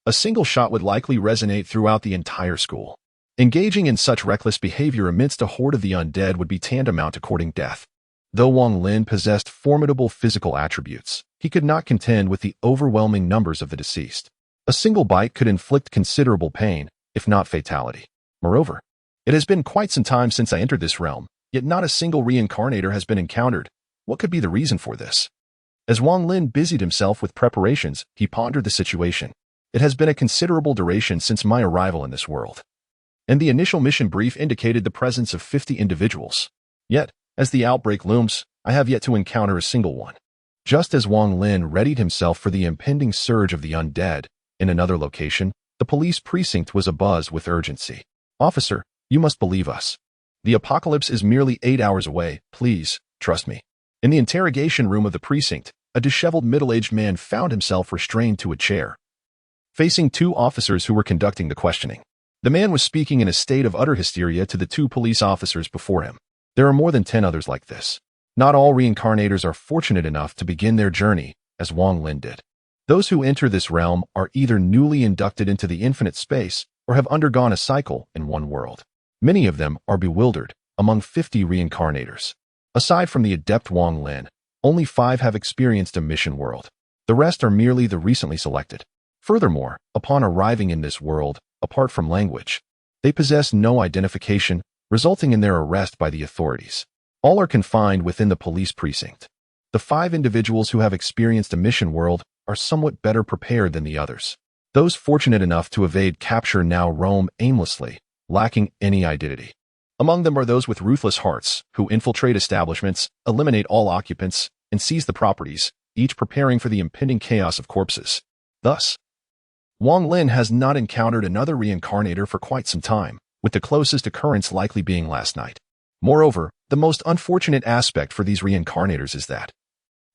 A single shot would likely resonate throughout the entire school. Engaging in such reckless behavior amidst a horde of the undead would be tantamount to courting death. Though Wang Lin possessed formidable physical attributes, he could not contend with the overwhelming numbers of the deceased. A single bite could inflict considerable pain, if not fatality. Moreover, it has been quite some time since I entered this realm, yet not a single reincarnator has been encountered. What could be the reason for this? As Wang Lin busied himself with preparations, he pondered the situation. It has been a considerable duration since my arrival in this world, and the initial mission brief indicated the presence of 50 individuals. Yet, as the outbreak looms, I have yet to encounter a single one. Just as Wang Lin readied himself for the impending surge of the undead, in another location, the police precinct was abuzz with urgency. Officer, you must believe us. The apocalypse is merely 8 hours away. Please, trust me. In the interrogation room of the precinct, a disheveled middle-aged man found himself restrained to a chair, facing 2 officers who were conducting the questioning. The man was speaking in a state of utter hysteria to the 2 police officers before him. There are more than 10 others like this. Not all reincarnators are fortunate enough to begin their journey, as Wang Lin did. Those who enter this realm are either newly inducted into the infinite space or have undergone a cycle in one world. Many of them are bewildered, among 50 reincarnators. Aside from the adept Wang Lin, only 5 have experienced a mission world. The rest are merely the recently selected. Furthermore, upon arriving in this world, apart from language, they possess no identification, resulting in their arrest by the authorities. All are confined within the police precinct. The 5 individuals who have experienced a mission world are somewhat better prepared than the others. Those fortunate enough to evade capture now roam aimlessly, lacking any identity. Among them are those with ruthless hearts, who infiltrate establishments, eliminate all occupants, and seize the properties, each preparing for the impending chaos of corpses. Thus, Wang Lin has not encountered another reincarnator for quite some time, with the closest occurrence likely being last night. Moreover, the most unfortunate aspect for these reincarnators is that,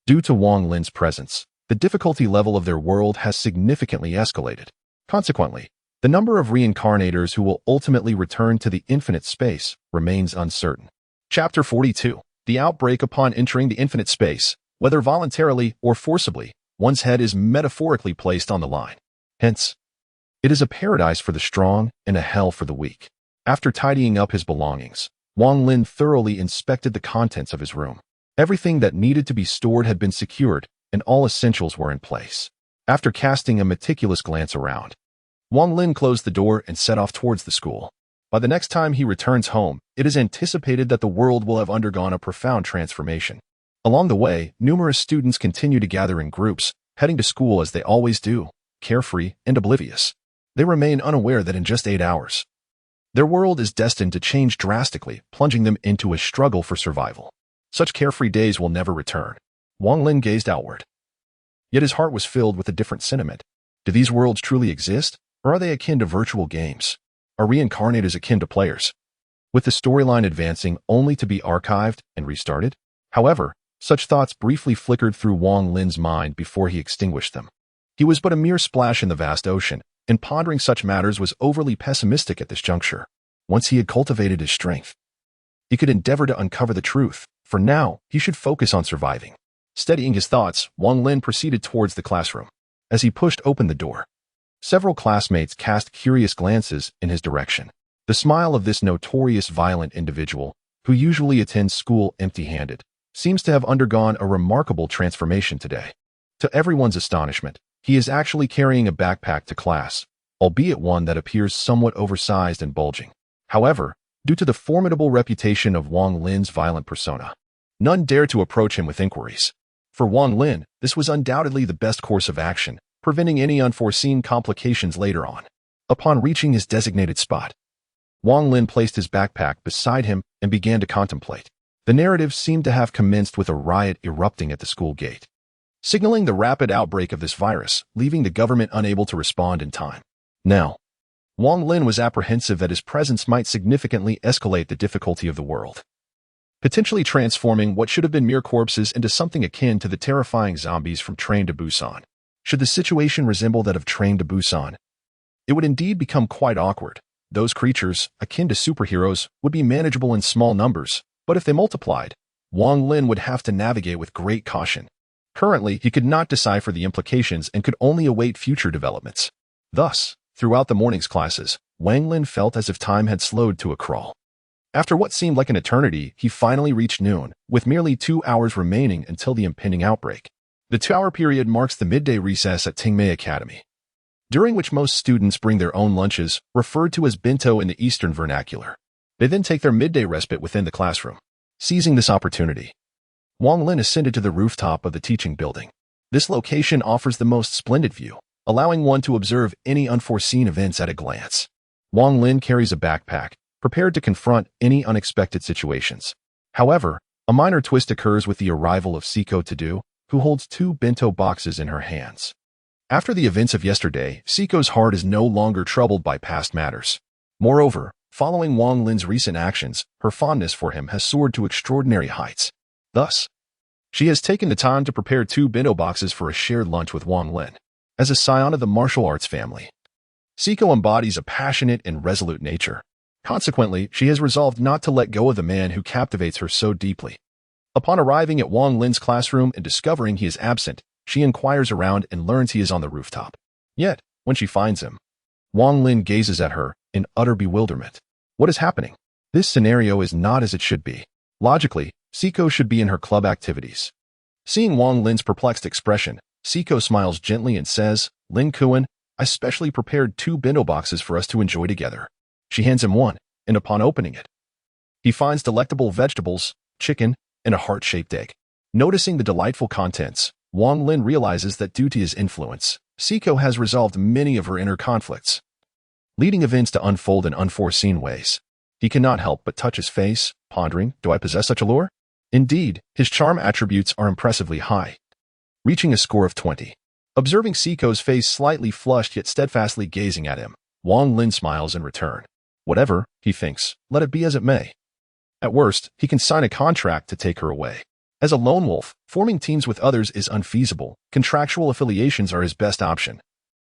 due to Wang Lin's presence, the difficulty level of their world has significantly escalated. Consequently, the number of reincarnators who will ultimately return to the infinite space remains uncertain. Chapter 42. The outbreak. Upon entering the infinite space, whether voluntarily or forcibly, one's head is metaphorically placed on the line. Hence, it is a paradise for the strong and a hell for the weak. After tidying up his belongings, Wang Lin thoroughly inspected the contents of his room. Everything that needed to be stored had been secured, and all essentials were in place. After casting a meticulous glance around, Wang Lin closed the door and set off towards the school. By the next time he returns home, it is anticipated that the world will have undergone a profound transformation. Along the way, numerous students continue to gather in groups, heading to school as they always do, carefree and oblivious. They remain unaware that in just 8 hours, their world is destined to change drastically, plunging them into a struggle for survival. Such carefree days will never return. Wang Lin gazed outward. Yet his heart was filled with a different sentiment. Do these worlds truly exist, or are they akin to virtual games? Are reincarnators akin to players, with the storyline advancing only to be archived and restarted? However, such thoughts briefly flickered through Wang Lin's mind before he extinguished them. He was but a mere splash in the vast ocean, and pondering such matters was overly pessimistic at this juncture. Once he had cultivated his strength, he could endeavor to uncover the truth. For now, he should focus on surviving. Steadying his thoughts, Wang Lin proceeded towards the classroom. As he pushed open the door, several classmates cast curious glances in his direction. The smile of this notorious violent individual, who usually attends school empty-handed, seems to have undergone a remarkable transformation today. To everyone's astonishment, he is actually carrying a backpack to class, albeit one that appears somewhat oversized and bulging. However, due to the formidable reputation of Wang Lin's violent persona, none dare to approach him with inquiries. For Wang Lin, this was undoubtedly the best course of action, preventing any unforeseen complications later on. Upon reaching his designated spot, Wang Lin placed his backpack beside him and began to contemplate. The narrative seemed to have commenced with a riot erupting at the school gate, signaling the rapid outbreak of this virus, leaving the government unable to respond in time. Now, Wang Lin was apprehensive that his presence might significantly escalate the difficulty of the world, potentially transforming what should have been mere corpses into something akin to the terrifying zombies from Train to Busan. Should the situation resemble that of Train to Busan, it would indeed become quite awkward. Those creatures, akin to superheroes, would be manageable in small numbers, but if they multiplied, Wang Lin would have to navigate with great caution. Currently, he could not decipher the implications and could only await future developments. Thus, throughout the morning's classes, Wang Lin felt as if time had slowed to a crawl. After what seemed like an eternity, he finally reached noon, with merely 2 hours remaining until the impending outbreak. The 2-hour period marks the midday recess at Tingmei Academy, during which most students bring their own lunches, referred to as bento in the Eastern vernacular. They then take their midday respite within the classroom. Seizing this opportunity, Wang Lin ascended to the rooftop of the teaching building. This location offers the most splendid view, allowing one to observe any unforeseen events at a glance. Wang Lin carries a backpack, prepared to confront any unexpected situations. However, a minor twist occurs with the arrival of Siko Tadu, who holds 2 bento boxes in her hands. After the events of yesterday, Siko's heart is no longer troubled by past matters. Moreover, following Wang Lin's recent actions, her fondness for him has soared to extraordinary heights. Thus, she has taken the time to prepare 2 bento boxes for a shared lunch with Wang Lin. As a scion of the martial arts family, Siko embodies a passionate and resolute nature. Consequently, she has resolved not to let go of the man who captivates her so deeply. Upon arriving at Wang Lin's classroom and discovering he is absent, she inquires around and learns he is on the rooftop. Yet, when she finds him, Wang Lin gazes at her in utter bewilderment. What is happening? This scenario is not as it should be. Logically, Siko should be in her club activities. Seeing Wang Lin's perplexed expression, Siko smiles gently and says, "Lin Kuan, I specially prepared 2 bento boxes for us to enjoy together." She hands him one, and upon opening it, he finds delectable vegetables, chicken, and a heart-shaped egg. Noticing the delightful contents, Wang Lin realizes that due to his influence, Siko has resolved many of her inner conflicts, leading events to unfold in unforeseen ways. He cannot help but touch his face, pondering, do I possess such allure? Indeed, his charm attributes are impressively high, reaching a score of 20. Observing Siko's face slightly flushed yet steadfastly gazing at him, Wang Lin smiles in return. Whatever, he thinks, let it be as it may. At worst, he can sign a contract to take her away. As a lone wolf, forming teams with others is unfeasible. Contractual affiliations are his best option.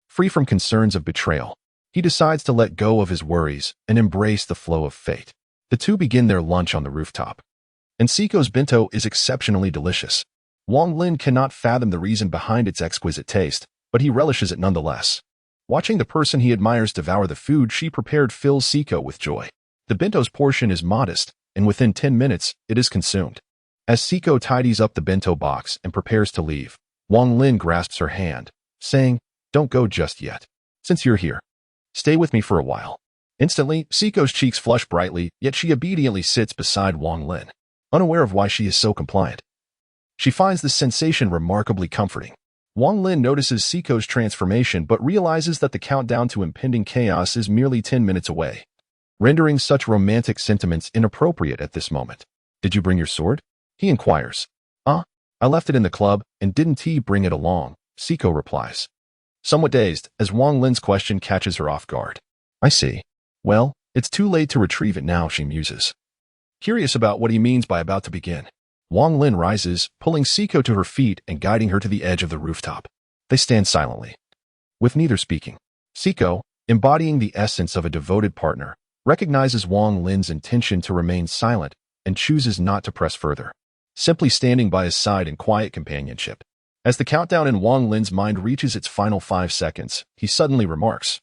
Free from concerns of betrayal, he decides to let go of his worries and embrace the flow of fate. The two begin their lunch on the rooftop. And Seiko's bento is exceptionally delicious. Wang Lin cannot fathom the reason behind its exquisite taste, but he relishes it nonetheless. Watching the person he admires devour the food she prepared fills Seiko with joy. The bento's portion is modest, and within 10 minutes, it is consumed. As Seiko tidies up the bento box and prepares to leave, Wang Lin grasps her hand, saying, "Don't go just yet. Since you're here, stay with me for a while." Instantly, Seiko's cheeks flush brightly, yet she obediently sits beside Wang Lin, unaware of why she is so compliant. She finds this sensation remarkably comforting. Wang Lin notices Seiko's transformation but realizes that the countdown to impending chaos is merely 10 minutes away, rendering such romantic sentiments inappropriate at this moment. "Did you bring your sword?" he inquires. I left it in the club, and didn't he bring it along?" Seiko replies, somewhat dazed as Wang Lin's question catches her off guard. "I see. Well, it's too late to retrieve it now," she muses, curious about what he means by about to begin. Wang Lin rises, pulling Seiko to her feet and guiding her to the edge of the rooftop. They stand silently, with neither speaking. Seiko, embodying the essence of a devoted partner, recognizes Wang Lin's intention to remain silent and chooses not to press further, simply standing by his side in quiet companionship. As the countdown in Wang Lin's mind reaches its final 5 seconds, he suddenly remarks,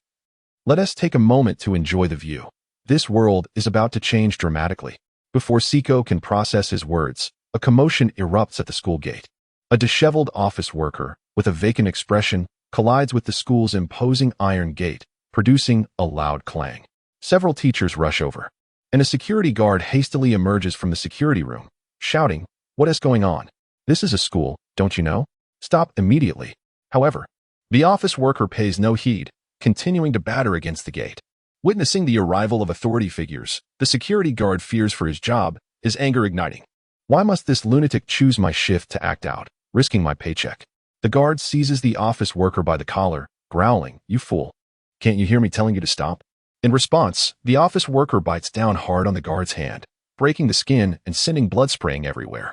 "Let us take a moment to enjoy the view. This world is about to change dramatically." Before Seiko can process his words, a commotion erupts at the school gate. A disheveled office worker, with a vacant expression, collides with the school's imposing iron gate, producing a loud clang. Several teachers rush over, and a security guard hastily emerges from the security room, shouting, "What is going on? This is a school, don't you know? Stop immediately." However, the office worker pays no heed, continuing to batter against the gate. Witnessing the arrival of authority figures, the security guard fears for his job, his anger igniting. "Why must this lunatic choose my shift to act out, risking my paycheck?" The guard seizes the office worker by the collar, growling, "You fool. Can't you hear me telling you to stop?" In response, the office worker bites down hard on the guard's hand, breaking the skin and sending blood spraying everywhere,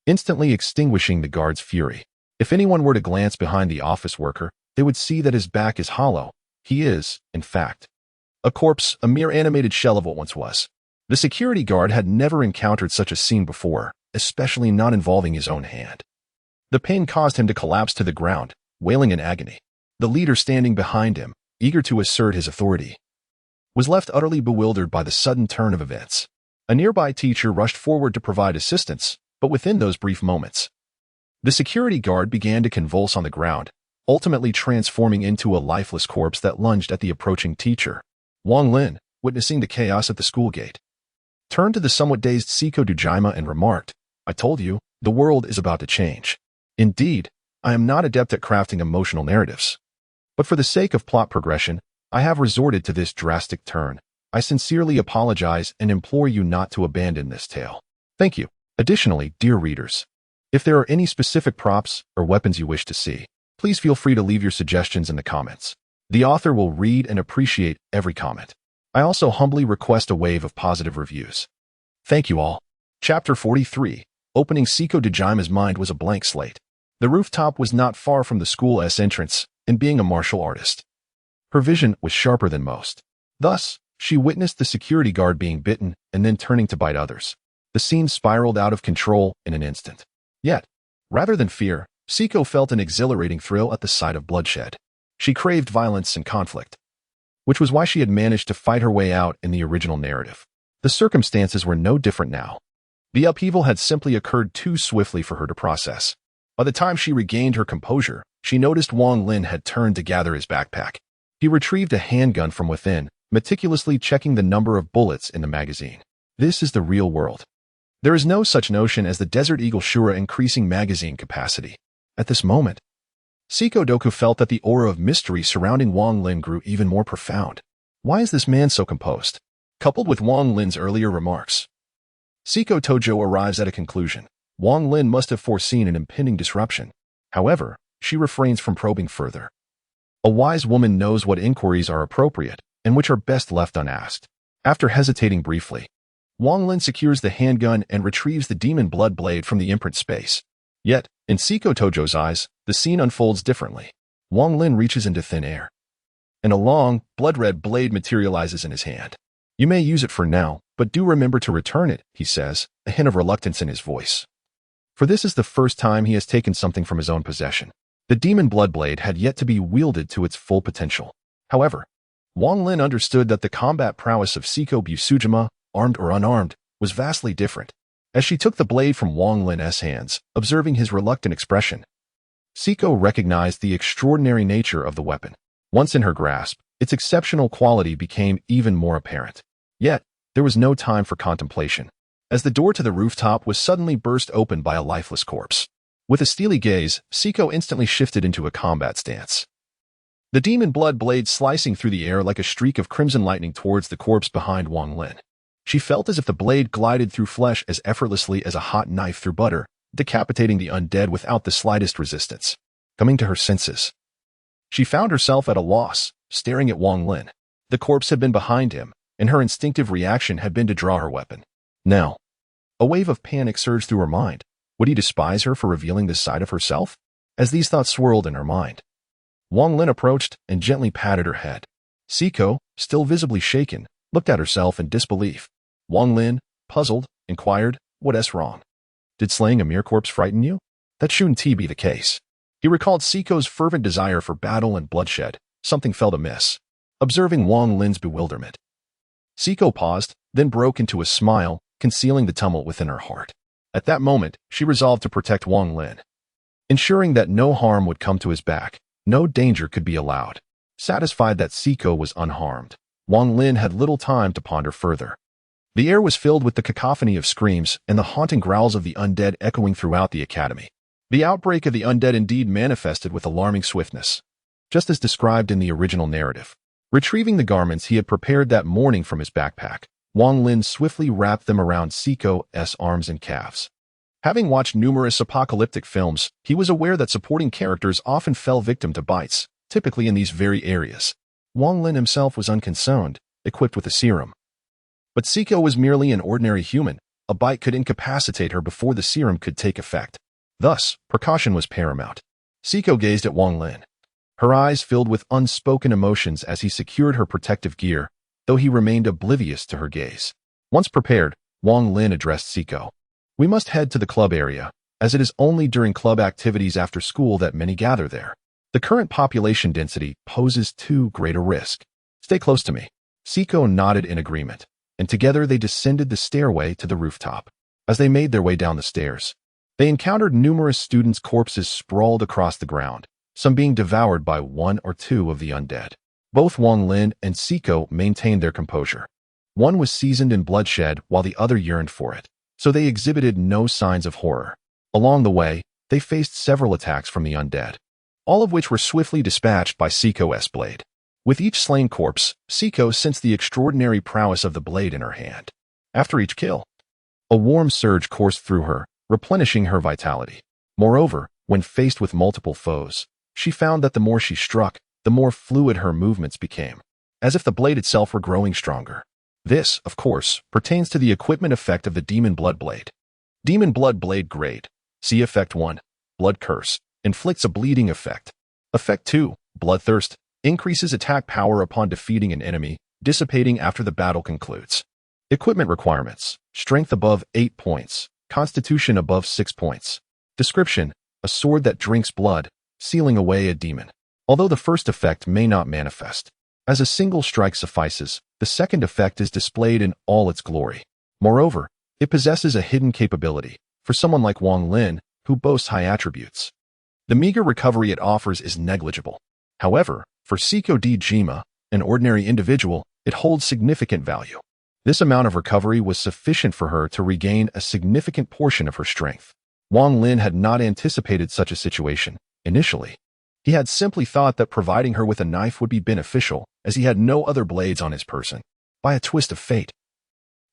instantly extinguishing the guard's fury. If anyone were to glance behind the office worker, they would see that his back is hollow. He is, in fact, a corpse, a mere animated shell of what once was. The security guard had never encountered such a scene before, especially not involving his own hand. The pain caused him to collapse to the ground, wailing in agony. The leader standing behind him, eager to assert his authority, was left utterly bewildered by the sudden turn of events. A nearby teacher rushed forward to provide assistance, but within those brief moments, the security guard began to convulse on the ground, ultimately transforming into a lifeless corpse that lunged at the approaching teacher. Wang Lin, witnessing the chaos at the school gate, turned to the somewhat dazed Seiko Dujima and remarked, "I told you, the world is about to change. Indeed, I am not adept at crafting emotional narratives. But for the sake of plot progression, I have resorted to this drastic turn. I sincerely apologize and implore you not to abandon this tale. Thank you." Additionally, dear readers, if there are any specific props or weapons you wish to see, please feel free to leave your suggestions in the comments. The author will read and appreciate every comment. I also humbly request a wave of positive reviews. Thank you all. Chapter 43. Opening Seiko Dejima's mind was a blank slate. The rooftop was not far from the school's entrance, and being a martial artist, her vision was sharper than most. Thus, she witnessed the security guard being bitten and then turning to bite others. The scene spiraled out of control in an instant. Yet, rather than fear, Seiko felt an exhilarating thrill at the sight of bloodshed. She craved violence and conflict, which was why she had managed to fight her way out in the original narrative. The circumstances were no different now. The upheaval had simply occurred too swiftly for her to process. By the time she regained her composure, she noticed Wang Lin had turned to gather his backpack. He retrieved a handgun from within, meticulously checking the number of bullets in the magazine. This is the real world. There is no such notion as the Desert Eagle Shura increasing magazine capacity. At this moment, Seiko Doku felt that the aura of mystery surrounding Wang Lin grew even more profound. Why is this man so composed? Coupled with Wang Lin's earlier remarks, Seiko Tojo arrives at a conclusion. Wang Lin must have foreseen an impending disruption. However, she refrains from probing further. A wise woman knows what inquiries are appropriate and which are best left unasked. After hesitating briefly, Wang Lin secures the handgun and retrieves the demon blood blade from the imprint space. Yet, in Seiko Tojo's eyes, the scene unfolds differently. Wang Lin reaches into thin air, and a long, blood-red blade materializes in his hand. "You may use it for now, but do remember to return it," he says, a hint of reluctance in his voice. For this is the first time he has taken something from his own possession. The demon blood blade had yet to be wielded to its full potential. However, Wang Lin understood that the combat prowess of Seiko Busujima, armed or unarmed, was vastly different. As she took the blade from Wang Lin's hands, observing his reluctant expression, Seiko recognized the extraordinary nature of the weapon. Once in her grasp, its exceptional quality became even more apparent. Yet, there was no time for contemplation, as the door to the rooftop was suddenly burst open by a lifeless corpse. With a steely gaze, Seiko instantly shifted into a combat stance. The demon blood blade slicing through the air like a streak of crimson lightning towards the corpse behind Wang Lin. She felt as if the blade glided through flesh as effortlessly as a hot knife through butter, decapitating the undead without the slightest resistance. Coming to her senses, she found herself at a loss, staring at Wang Lin. The corpse had been behind him, and her instinctive reaction had been to draw her weapon. Now, a wave of panic surged through her mind. Would he despise her for revealing this side of herself? As these thoughts swirled in her mind, Wang Lin approached and gently patted her head. Seiko, still visibly shaken, looked at herself in disbelief. Wang Lin, puzzled, inquired, "What's wrong? Did slaying a mere corpse frighten you?" That shouldn't be the case. He recalled Seiko's fervent desire for battle and bloodshed. Something felt amiss. Observing Wang Lin's bewilderment, Seiko paused, then broke into a smile, concealing the tumult within her heart. At that moment, she resolved to protect Wang Lin, ensuring that no harm would come to his back. No danger could be allowed. Satisfied that Seiko was unharmed, Wang Lin had little time to ponder further. The air was filled with the cacophony of screams and the haunting growls of the undead echoing throughout the academy. The outbreak of the undead indeed manifested with alarming swiftness, just as described in the original narrative. Retrieving the garments he had prepared that morning from his backpack, Wang Lin swiftly wrapped them around Seiko's arms and calves. Having watched numerous apocalyptic films, he was aware that supporting characters often fell victim to bites, typically in these very areas. Wang Lin himself was unconcerned, equipped with a serum. But Seiko was merely an ordinary human. A bite could incapacitate her before the serum could take effect. Thus, precaution was paramount. Seiko gazed at Wang Lin, her eyes filled with unspoken emotions as he secured her protective gear, though he remained oblivious to her gaze. Once prepared, Wang Lin addressed Seiko. "We must head to the club area, as it is only during club activities after school that many gather there. The current population density poses too great a risk. Stay close to me." Seiko nodded in agreement, and together they descended the stairway to the rooftop. As they made their way down the stairs, they encountered numerous students' corpses sprawled across the ground, some being devoured by one or two of the undead. Both Wang Lin and Seiko maintained their composure. One was seasoned in bloodshed while the other yearned for it, so they exhibited no signs of horror. Along the way, they faced several attacks from the undead, all of which were swiftly dispatched by Seiko's blade. With each slain corpse, Seiko sensed the extraordinary prowess of the blade in her hand. After each kill, a warm surge coursed through her, replenishing her vitality. Moreover, when faced with multiple foes, she found that the more she struck, the more fluid her movements became, as if the blade itself were growing stronger. This, of course, pertains to the equipment effect of the Demon Blood Blade. Demon Blood Blade Grade. See Effect 1, Blood Curse, inflicts a bleeding effect. Effect 2, Bloodthirst, increases attack power upon defeating an enemy, dissipating after the battle concludes. Equipment requirements. Strength above 8 points. Constitution above 6 points. Description: a sword that drinks blood, sealing away a demon. Although the first effect may not manifest, as a single strike suffices, the second effect is displayed in all its glory. Moreover, it possesses a hidden capability for someone like Wang Lin, who boasts high attributes. The meager recovery it offers is negligible. However, for Seiko Jima, an ordinary individual, it holds significant value. This amount of recovery was sufficient for her to regain a significant portion of her strength. Wang Lin had not anticipated such a situation initially. He had simply thought that providing her with a knife would be beneficial, as he had no other blades on his person. By a twist of fate,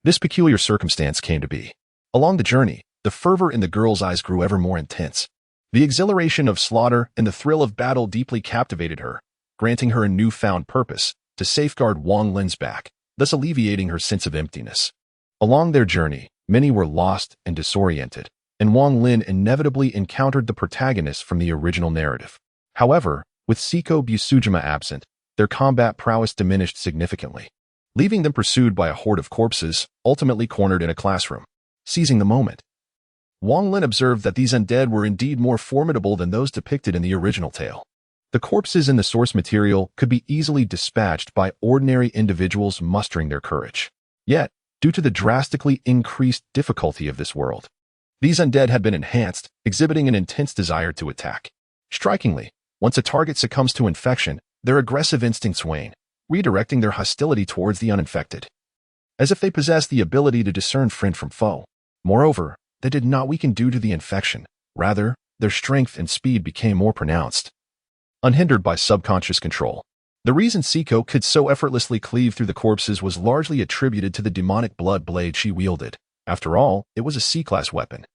this peculiar circumstance came to be. Along the journey, the fervor in the girl's eyes grew ever more intense. The exhilaration of slaughter and the thrill of battle deeply captivated her, granting her a newfound purpose to safeguard Wang Lin's back, thus alleviating her sense of emptiness. Along their journey, many were lost and disoriented, and Wang Lin inevitably encountered the protagonists from the original narrative. However, with Seiko Busujima absent, their combat prowess diminished significantly, leaving them pursued by a horde of corpses, ultimately cornered in a classroom. Seizing the moment, Wang Lin observed that these undead were indeed more formidable than those depicted in the original tale. The corpses in the source material could be easily dispatched by ordinary individuals mustering their courage. Yet, due to the drastically increased difficulty of this world, these undead had been enhanced, exhibiting an intense desire to attack. Strikingly, once a target succumbs to infection, their aggressive instincts wane, redirecting their hostility towards the uninfected, as if they possessed the ability to discern friend from foe. Moreover, they did not weaken due to the infection. Rather, their strength and speed became more pronounced, unhindered by subconscious control. The reason Seiko could so effortlessly cleave through the corpses was largely attributed to the demonic blood blade she wielded. After all, it was a C-class weapon,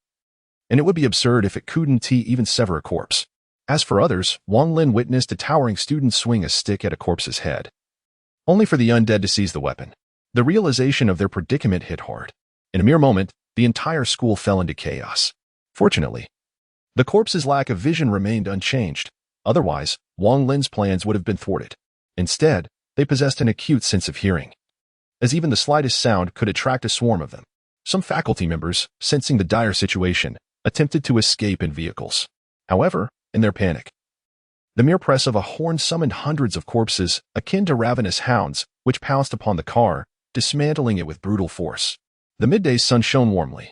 and it would be absurd if it couldn't even sever a corpse. As for others, Wang Lin witnessed a towering student swing a stick at a corpse's head, only for the undead to seize the weapon. The realization of their predicament hit hard. In a mere moment, the entire school fell into chaos. Fortunately, the corpse's lack of vision remained unchanged. Otherwise, Wang Lin's plans would have been thwarted. Instead, they possessed an acute sense of hearing, as even the slightest sound could attract a swarm of them. Some faculty members, sensing the dire situation, attempted to escape in vehicles. However, in their panic, the mere press of a horn summoned hundreds of corpses, akin to ravenous hounds, which pounced upon the car, dismantling it with brutal force. The midday sun shone warmly,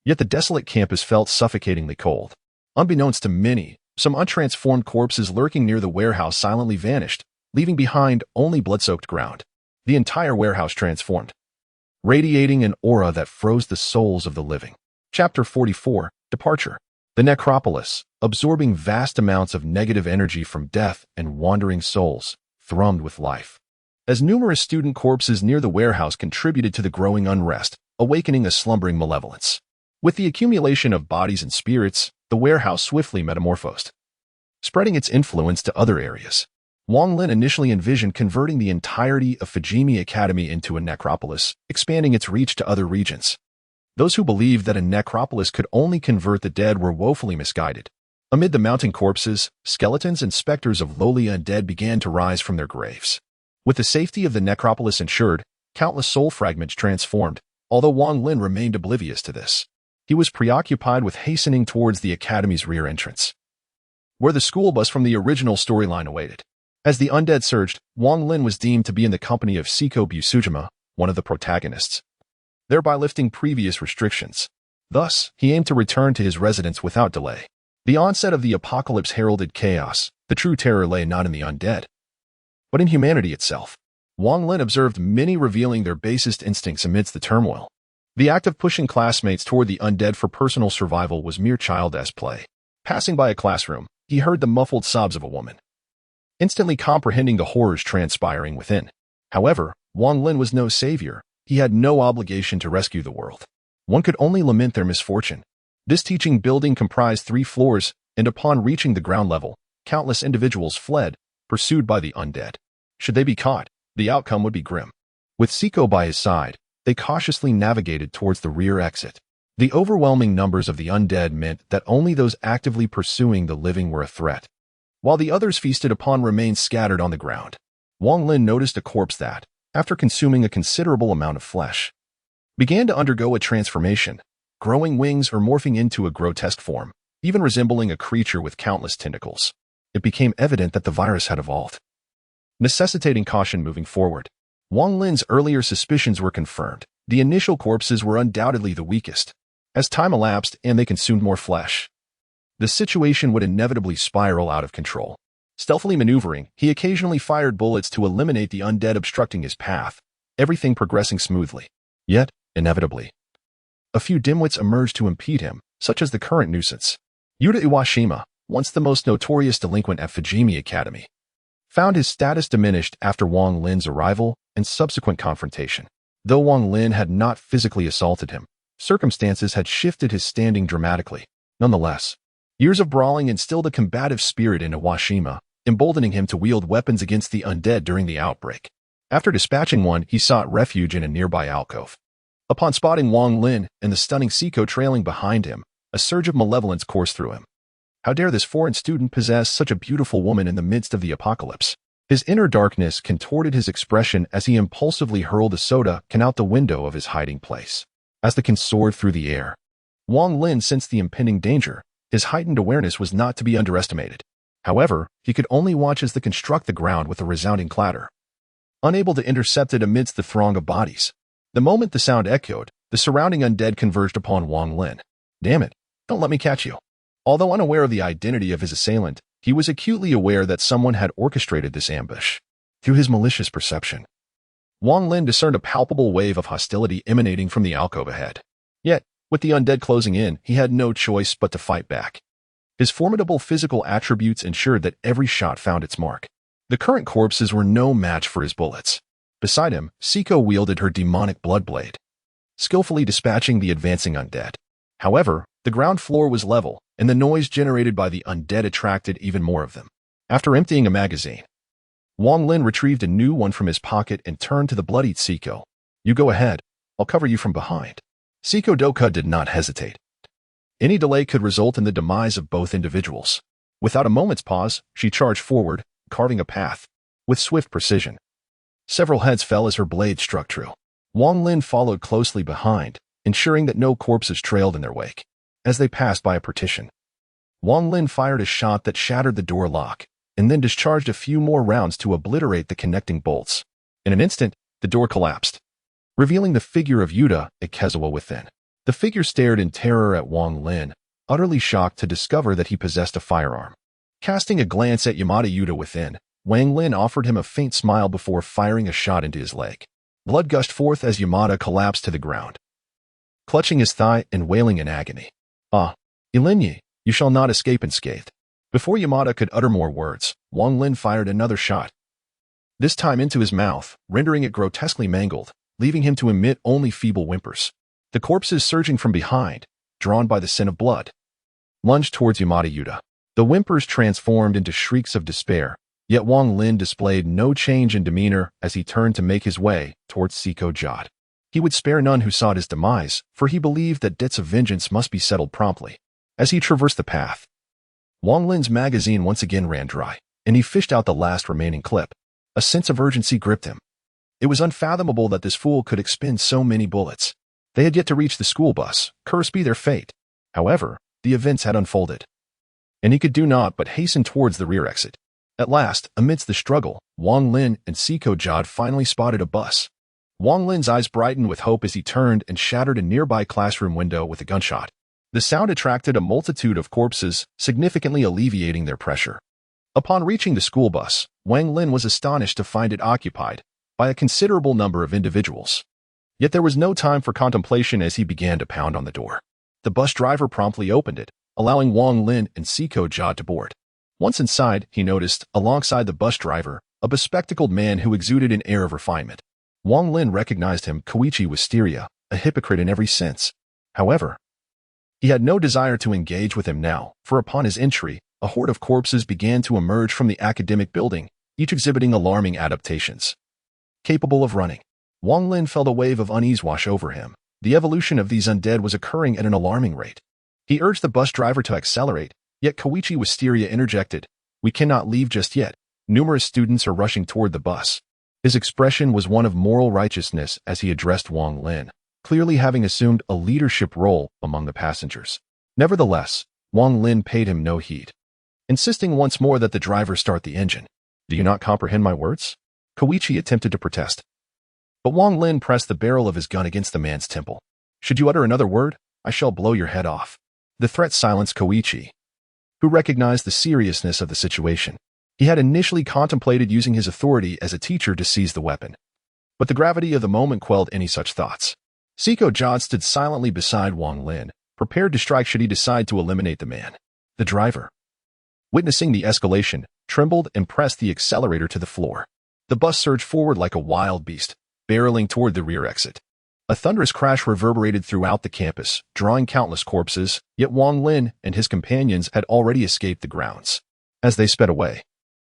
yet the desolate campus felt suffocatingly cold. Unbeknownst to many, some untransformed corpses lurking near the warehouse silently vanished, leaving behind only blood-soaked ground. The entire warehouse transformed, radiating an aura that froze the souls of the living. Chapter 44, Departure. The necropolis, absorbing vast amounts of negative energy from death and wandering souls, thrummed with life, as numerous student corpses near the warehouse contributed to the growing unrest, awakening a slumbering malevolence. With the accumulation of bodies and spirits, the warehouse swiftly metamorphosed, spreading its influence to other areas. Wang Lin initially envisioned converting the entirety of Fujimi Academy into a necropolis, expanding its reach to other regions. Those who believed that a necropolis could only convert the dead were woefully misguided. Amid the mounting corpses, skeletons and specters of lowly undead began to rise from their graves. With the safety of the necropolis ensured, countless soul fragments transformed, although Wang Lin remained oblivious to this. He was preoccupied with hastening towards the academy's rear entrance, where the school bus from the original storyline awaited. As the undead surged, Wang Lin was deemed to be in the company of Seiko Busujima, one of the protagonists, thereby lifting previous restrictions. Thus, he aimed to return to his residence without delay. The onset of the apocalypse heralded chaos. The true terror lay not in the undead, but in humanity itself. Wang Lin observed many revealing their basest instincts amidst the turmoil. The act of pushing classmates toward the undead for personal survival was mere childish play. Passing by a classroom, he heard the muffled sobs of a woman, instantly comprehending the horrors transpiring within. However, Wang Lin was no savior. He had no obligation to rescue the world. One could only lament their misfortune. This teaching building comprised 3 floors, and upon reaching the ground level, countless individuals fled, pursued by the undead. Should they be caught, the outcome would be grim. With Seiko by his side, they cautiously navigated towards the rear exit. The overwhelming numbers of the undead meant that only those actively pursuing the living were a threat, while the others feasted upon remains scattered on the ground. Wang Lin noticed a corpse that, after consuming a considerable amount of flesh, began to undergo a transformation, growing wings or morphing into a grotesque form, even resembling a creature with countless tentacles. It became evident that the virus had evolved, necessitating caution moving forward. Wang Lin's earlier suspicions were confirmed. The initial corpses were undoubtedly the weakest. As time elapsed and they consumed more flesh, the situation would inevitably spiral out of control. Stealthily maneuvering, he occasionally fired bullets to eliminate the undead obstructing his path, everything progressing smoothly. Yet, inevitably, a few dimwits emerged to impede him, such as the current nuisance. Yuta Iwashima, once the most notorious delinquent at Fujimi Academy, found his status diminished after Wang Lin's arrival and subsequent confrontation. Though Wang Lin had not physically assaulted him, circumstances had shifted his standing dramatically. Nonetheless, years of brawling instilled a combative spirit in Iwashima, emboldening him to wield weapons against the undead during the outbreak. After dispatching one, he sought refuge in a nearby alcove, Upon spotting Wang Lin and the stunning Siko trailing behind him, a surge of malevolence coursed through him. How dare this foreign student possess such a beautiful woman in the midst of the apocalypse? His inner darkness contorted his expression as he impulsively hurled a soda can out the window of his hiding place. As the can soared through the air, Wang Lin sensed the impending danger. His heightened awareness was not to be underestimated. However, he could only watch as the can struck the ground with a resounding clatter, unable to intercept it amidst the throng of bodies. The moment the sound echoed, the surrounding undead converged upon Wang Lin. Damn it, don't let me catch you. Although unaware of the identity of his assailant, he was acutely aware that someone had orchestrated this ambush. Through his malicious perception, Wang Lin discerned a palpable wave of hostility emanating from the alcove ahead. Yet, with the undead closing in, he had no choice but to fight back. His formidable physical attributes ensured that every shot found its mark. The current corpses were no match for his bullets. Beside him, Siko wielded her demonic blood blade, skillfully dispatching the advancing undead. However, the ground floor was level, and the noise generated by the undead attracted even more of them. After emptying a magazine, Wang Lin retrieved a new one from his pocket and turned to the bloodied Siko. You go ahead, I'll cover you from behind. Siko Doka did not hesitate. Any delay could result in the demise of both individuals. Without a moment's pause, she charged forward, carving a path with swift precision. Several heads fell as her blade struck true. Wang Lin followed closely behind, ensuring that no corpses trailed in their wake. As they passed by a partition, Wang Lin fired a shot that shattered the door lock, and then discharged a few more rounds to obliterate the connecting bolts. In an instant, the door collapsed, revealing the figure of Yuta Ikezawa within. The figure stared in terror at Wang Lin, utterly shocked to discover that he possessed a firearm. Casting a glance at Yamada Yuta within, Wang Lin offered him a faint smile before firing a shot into his leg. Blood gushed forth as Yamada collapsed to the ground, clutching his thigh and wailing in agony. Ah, Ilinyi, you shall not escape unscathed. Before Yamada could utter more words, Wang Lin fired another shot, this time into his mouth, rendering it grotesquely mangled, leaving him to emit only feeble whimpers. The corpses surging from behind, drawn by the scent of blood, lunged towards Yamada Yuta. The whimpers transformed into shrieks of despair, yet Wang Lin displayed no change in demeanor as he turned to make his way towards Siko Jad. He would spare none who sought his demise, for he believed that debts of vengeance must be settled promptly. As he traversed the path, Wang Lin's magazine once again ran dry, and he fished out the last remaining clip. A sense of urgency gripped him. It was unfathomable that this fool could expend so many bullets. They had yet to reach the school bus, cursed be their fate. However, the events had unfolded, and he could do naught but hasten towards the rear exit. At last, amidst the struggle, Wang Lin and Siko Jad finally spotted a bus. Wang Lin's eyes brightened with hope as he turned and shattered a nearby classroom window with a gunshot. The sound attracted a multitude of corpses, significantly alleviating their pressure. Upon reaching the school bus, Wang Lin was astonished to find it occupied by a considerable number of individuals. Yet there was no time for contemplation as he began to pound on the door. The bus driver promptly opened it, allowing Wang Lin and Siko Jad to board. Once inside, he noticed, alongside the bus driver, a bespectacled man who exuded an air of refinement. Wang Lin recognized him, Koichi Wisteria, a hypocrite in every sense. However, he had no desire to engage with him now, for upon his entry, a horde of corpses began to emerge from the academic building, each exhibiting alarming adaptations. Capable of running, Wang Lin felt a wave of unease wash over him. The evolution of these undead was occurring at an alarming rate. He urged the bus driver to accelerate, yet Koichi Wisteria interjected, "We cannot leave just yet. Numerous students are rushing toward the bus." His expression was one of moral righteousness as he addressed Wang Lin, clearly having assumed a leadership role among the passengers. Nevertheless, Wang Lin paid him no heed, insisting once more that the driver start the engine. "Do you not comprehend my words?" Koichi attempted to protest, but Wang Lin pressed the barrel of his gun against the man's temple. "Should you utter another word, I shall blow your head off." The threat silenced Koichi, who recognized the seriousness of the situation. He had initially contemplated using his authority as a teacher to seize the weapon, but the gravity of the moment quelled any such thoughts. Siko Jad stood silently beside Wang Lin, prepared to strike should he decide to eliminate the man. The driver, witnessing the escalation, trembled and pressed the accelerator to the floor. The bus surged forward like a wild beast, barreling toward the rear exit. A thunderous crash reverberated throughout the campus, drawing countless corpses, yet Wang Lin and his companions had already escaped the grounds. As they sped away,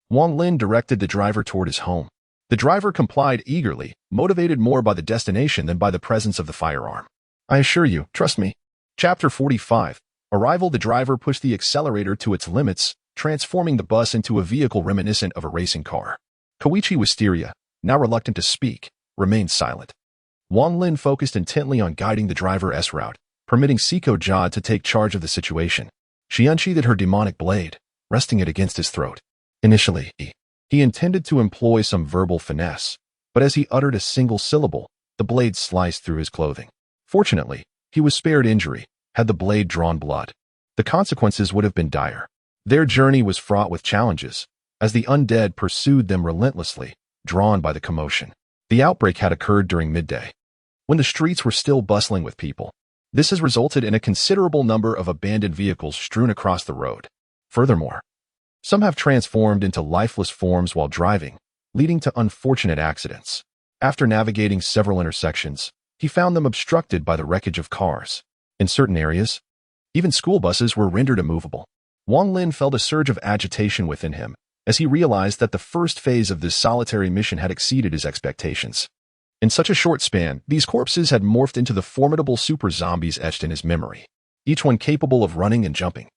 Wang Lin directed the driver toward his home. The driver complied eagerly, motivated more by the destination than by the presence of the firearm. I assure you, trust me. Chapter 45. Arrival. The driver pushed the accelerator to its limits, transforming the bus into a vehicle reminiscent of a racing car. Koichi Wisteria, now reluctant to speak, remained silent. Wang Lin focused intently on guiding the driver's route, permitting Siko Jade to take charge of the situation. She unsheathed her demonic blade, resting it against his throat. Initially, he intended to employ some verbal finesse, but as he uttered a single syllable, the blade sliced through his clothing. Fortunately, he was spared injury. Had the blade drawn blood, the consequences would have been dire. Their journey was fraught with challenges, as the undead pursued them relentlessly, drawn by the commotion. The outbreak had occurred during midday, when the streets were still bustling with people. This has resulted in a considerable number of abandoned vehicles strewn across the road. Furthermore, some have transformed into lifeless forms while driving, leading to unfortunate accidents. After navigating several intersections, he found them obstructed by the wreckage of cars. In certain areas, even school buses were rendered immovable. Wang Lin felt a surge of agitation within him as he realized that the first phase of this solitary mission had exceeded his expectations. In such a short span, these corpses had morphed into the formidable super zombies etched in his memory, each one capable of running and jumping,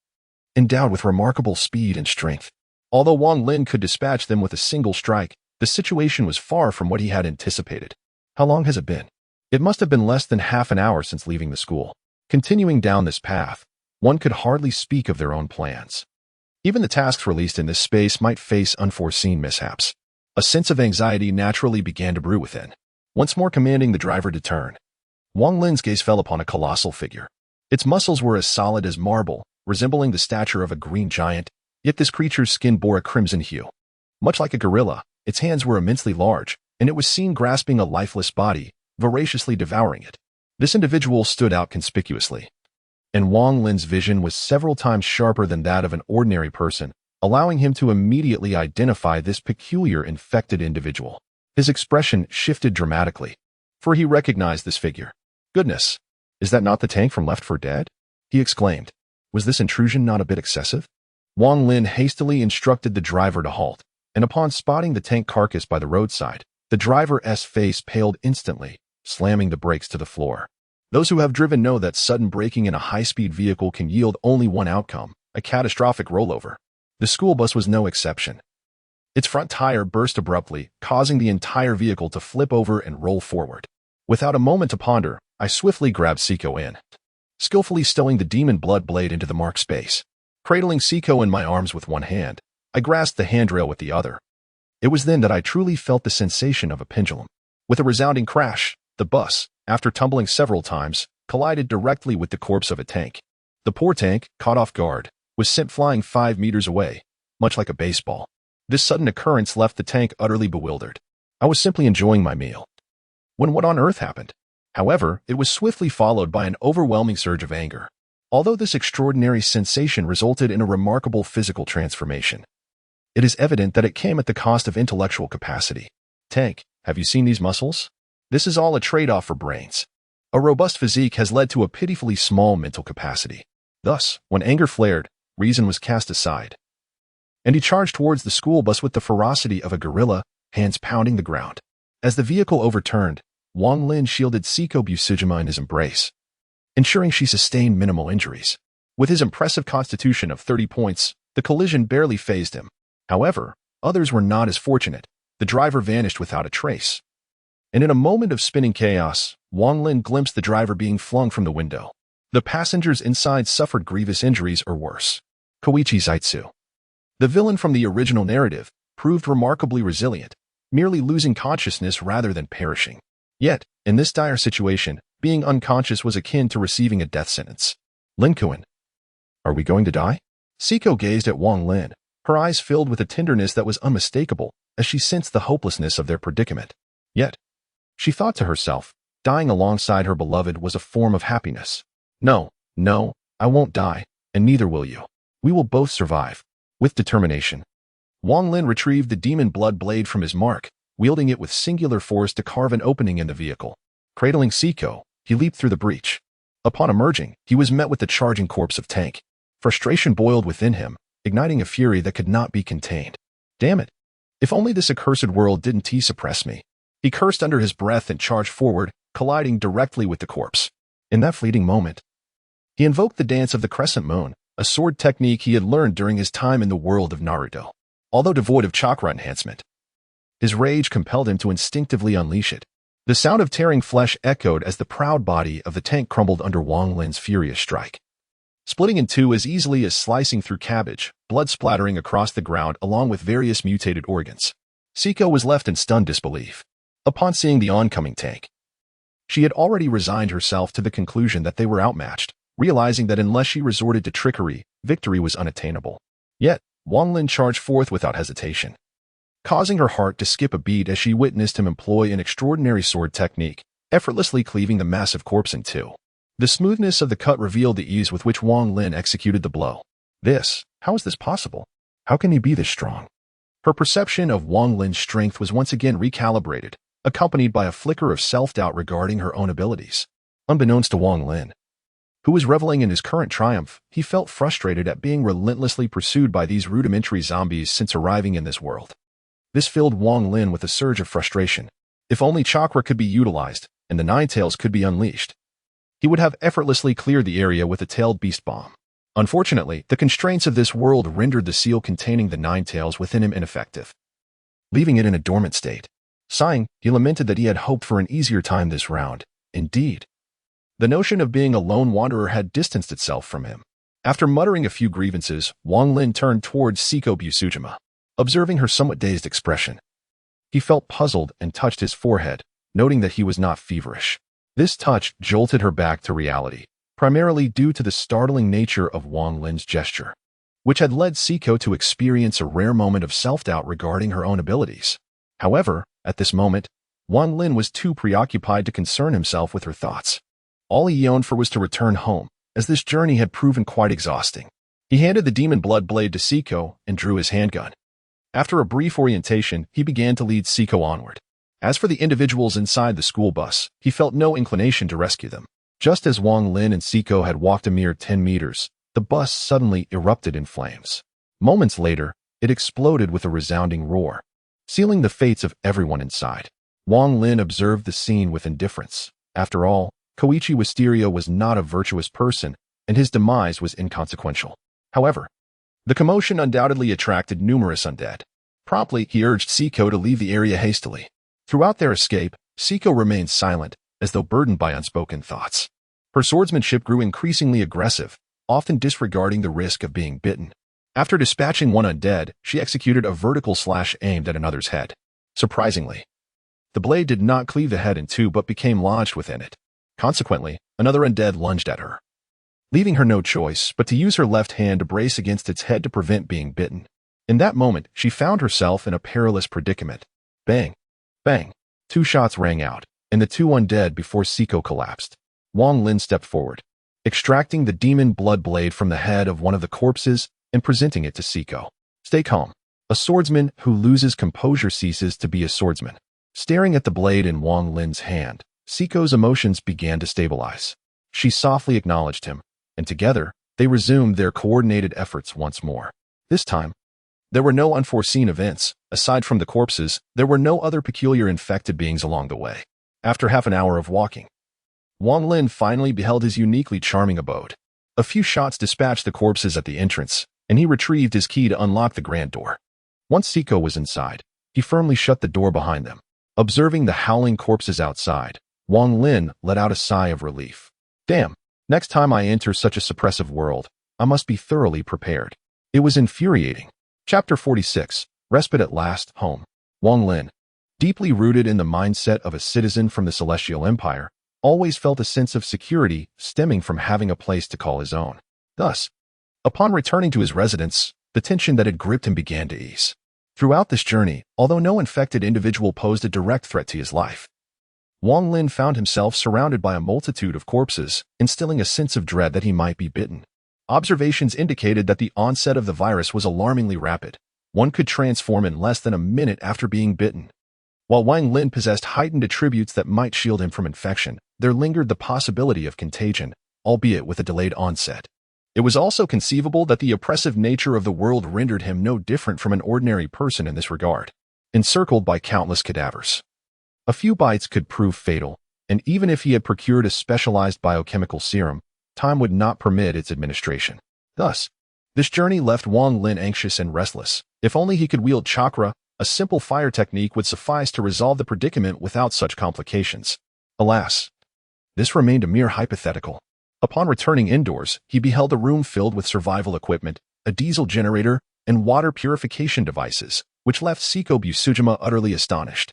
endowed with remarkable speed and strength. Although Wang Lin could dispatch them with a single strike, the situation was far from what he had anticipated. How long has it been? It must have been less than half an hour since leaving the school. Continuing down this path, one could hardly speak of their own plans. Even the tasks released in this space might face unforeseen mishaps. A sense of anxiety naturally began to brew within. Once more commanding the driver to turn, Wang Lin's gaze fell upon a colossal figure. Its muscles were as solid as marble, resembling the stature of a green giant, yet this creature's skin bore a crimson hue. Much like a gorilla, its hands were immensely large, and it was seen grasping a lifeless body, voraciously devouring it. This individual stood out conspicuously, and Wang Lin's vision was several times sharper than that of an ordinary person, allowing him to immediately identify this peculiar infected individual. His expression shifted dramatically, for he recognized this figure. Goodness, is that not the tank from Left 4 Dead? He exclaimed. Was this intrusion not a bit excessive? Wang Lin hastily instructed the driver to halt, and upon spotting the tank carcass by the roadside, the driver's face paled instantly, slamming the brakes to the floor. Those who have driven know that sudden braking in a high-speed vehicle can yield only one outcome, a catastrophic rollover. The school bus was no exception. Its front tire burst abruptly, causing the entire vehicle to flip over and roll forward. Without a moment to ponder, I swiftly grabbed Siko in, skillfully stowing the demon blood blade into the marked space. Cradling Siko in my arms with one hand, I grasped the handrail with the other. It was then that I truly felt the sensation of a pendulum. With a resounding crash, the bus, after tumbling several times, collided directly with the corpse of a tank. The poor tank, caught off guard, was sent flying 5 meters away, much like a baseball. This sudden occurrence left the tank utterly bewildered. I was simply enjoying my meal, when what on earth happened? However, it was swiftly followed by an overwhelming surge of anger. Although this extraordinary sensation resulted in a remarkable physical transformation, it is evident that it came at the cost of intellectual capacity. Tank, have you seen these muscles? This is all a trade-off for brains. A robust physique has led to a pitifully small mental capacity. Thus, when anger flared, reason was cast aside, and he charged towards the school bus with the ferocity of a gorilla, hands pounding the ground. As the vehicle overturned, Wang Lin shielded Siko Busujima in his embrace, ensuring she sustained minimal injuries. With his impressive constitution of 30 points, the collision barely fazed him. However, others were not as fortunate. The driver vanished without a trace, and in a moment of spinning chaos, Wang Lin glimpsed the driver being flung from the window. The passengers inside suffered grievous injuries or worse. Koichi Zaitsu, the villain from the original narrative, proved remarkably resilient, merely losing consciousness rather than perishing. Yet, in this dire situation, being unconscious was akin to receiving a death sentence. Lin Kuan, are we going to die? Siko gazed at Wang Lin, her eyes filled with a tenderness that was unmistakable as she sensed the hopelessness of their predicament. Yet, she thought to herself, dying alongside her beloved was a form of happiness. No, I won't die, and neither will you. We will both survive. With determination, Wang Lin retrieved the demon blood blade from his mark, wielding it with singular force to carve an opening in the vehicle. Cradling Siko, he leaped through the breach. Upon emerging, he was met with the charging corpse of Tank. Frustration boiled within him, igniting a fury that could not be contained. Damn it! If only this accursed world didn't suppress me. He cursed under his breath and charged forward, colliding directly with the corpse. In that fleeting moment, he invoked the dance of the crescent moon, a sword technique he had learned during his time in the world of Naruto. Although devoid of chakra enhancement, his rage compelled him to instinctively unleash it. The sound of tearing flesh echoed as the proud body of the tank crumbled under Wang Lin's furious strike. Splitting in two as easily as slicing through cabbage, blood splattering across the ground along with various mutated organs. Siko was left in stunned disbelief. Upon seeing the oncoming tank, she had already resigned herself to the conclusion that they were outmatched, realizing that unless she resorted to trickery, victory was unattainable. Yet, Wang Lin charged forth without hesitation, causing her heart to skip a beat as she witnessed him employ an extraordinary sword technique, effortlessly cleaving the massive corpse in two. The smoothness of the cut revealed the ease with which Wang Lin executed the blow. How is this possible? How can he be this strong? Her perception of Wang Lin's strength was once again recalibrated, accompanied by a flicker of self-doubt regarding her own abilities. Unbeknownst to Wang Lin, who was reveling in his current triumph, he felt frustrated at being relentlessly pursued by these rudimentary zombies since arriving in this world. This filled Wang Lin with a surge of frustration. If only chakra could be utilized, and the Nine Tails could be unleashed, he would have effortlessly cleared the area with a tailed beast bomb. Unfortunately, the constraints of this world rendered the seal containing the Nine Tails within him ineffective, leaving it in a dormant state. Sighing, he lamented that he had hoped for an easier time this round. Indeed, the notion of being a lone wanderer had distanced itself from him. After muttering a few grievances, Wang Lin turned towards Siko Busujima. Observing her somewhat dazed expression, he felt puzzled and touched his forehead, noting that he was not feverish. This touch jolted her back to reality, primarily due to the startling nature of Wang Lin's gesture, which had led Siko to experience a rare moment of self-doubt regarding her own abilities. However, at this moment, Wang Lin was too preoccupied to concern himself with her thoughts. All he yearned for was to return home, as this journey had proven quite exhausting. He handed the demon blood blade to Siko and drew his handgun. After a brief orientation, he began to lead Siko onward. As for the individuals inside the school bus, he felt no inclination to rescue them. Just as Wang Lin and Siko had walked a mere 10 meters, the bus suddenly erupted in flames. Moments later, it exploded with a resounding roar, sealing the fates of everyone inside. Wang Lin observed the scene with indifference. After all, Koichi Wisteria was not a virtuous person, and his demise was inconsequential. However, the commotion undoubtedly attracted numerous undead. Promptly, he urged Siko to leave the area hastily. Throughout their escape, Siko remained silent, as though burdened by unspoken thoughts. Her swordsmanship grew increasingly aggressive, often disregarding the risk of being bitten. After dispatching one undead, she executed a vertical slash aimed at another's head. Surprisingly, the blade did not cleave the head in two but became lodged within it. Consequently, another undead lunged at her, leaving her no choice but to use her left hand to brace against its head to prevent being bitten. In that moment, she found herself in a perilous predicament. Bang! Bang! 2 shots rang out, and the 2 undead before Siko collapsed. Wang Lin stepped forward, extracting the demon blood blade from the head of one of the corpses and presenting it to Siko. Stay calm. A swordsman who loses composure ceases to be a swordsman. Staring at the blade in Wang Lin's hand, Siko's emotions began to stabilize. She softly acknowledged him, and together, they resumed their coordinated efforts once more. This time, there were no unforeseen events. Aside from the corpses, there were no other peculiar infected beings along the way. After half an hour of walking, Wang Lin finally beheld his uniquely charming abode. A few shots dispatched the corpses at the entrance, and he retrieved his key to unlock the grand door. Once Siko was inside, he firmly shut the door behind them. Observing the howling corpses outside, Wang Lin let out a sigh of relief. Damn, next time I enter such a suppressive world, I must be thoroughly prepared. It was infuriating. Chapter 46, Respite at Last, Home. Wang Lin, deeply rooted in the mindset of a citizen from the Celestial Empire, always felt a sense of security stemming from having a place to call his own. Thus, upon returning to his residence, the tension that had gripped him began to ease. Throughout this journey, although no infected individual posed a direct threat to his life, Wang Lin found himself surrounded by a multitude of corpses, instilling a sense of dread that he might be bitten. Observations indicated that the onset of the virus was alarmingly rapid. One could transform in less than a minute after being bitten. While Wang Lin possessed heightened attributes that might shield him from infection, there lingered the possibility of contagion, albeit with a delayed onset. It was also conceivable that the oppressive nature of the world rendered him no different from an ordinary person in this regard. encircled by countless cadavers. A few bites could prove fatal, and even if he had procured a specialized biochemical serum, time would not permit its administration. Thus, this journey left Wang Lin anxious and restless. If only he could wield chakra, a simple fire technique would suffice to resolve the predicament without such complications. Alas, this remained a mere hypothetical. Upon returning indoors, he beheld a room filled with survival equipment, a diesel generator, and water purification devices, which left Seiko Busujima utterly astonished.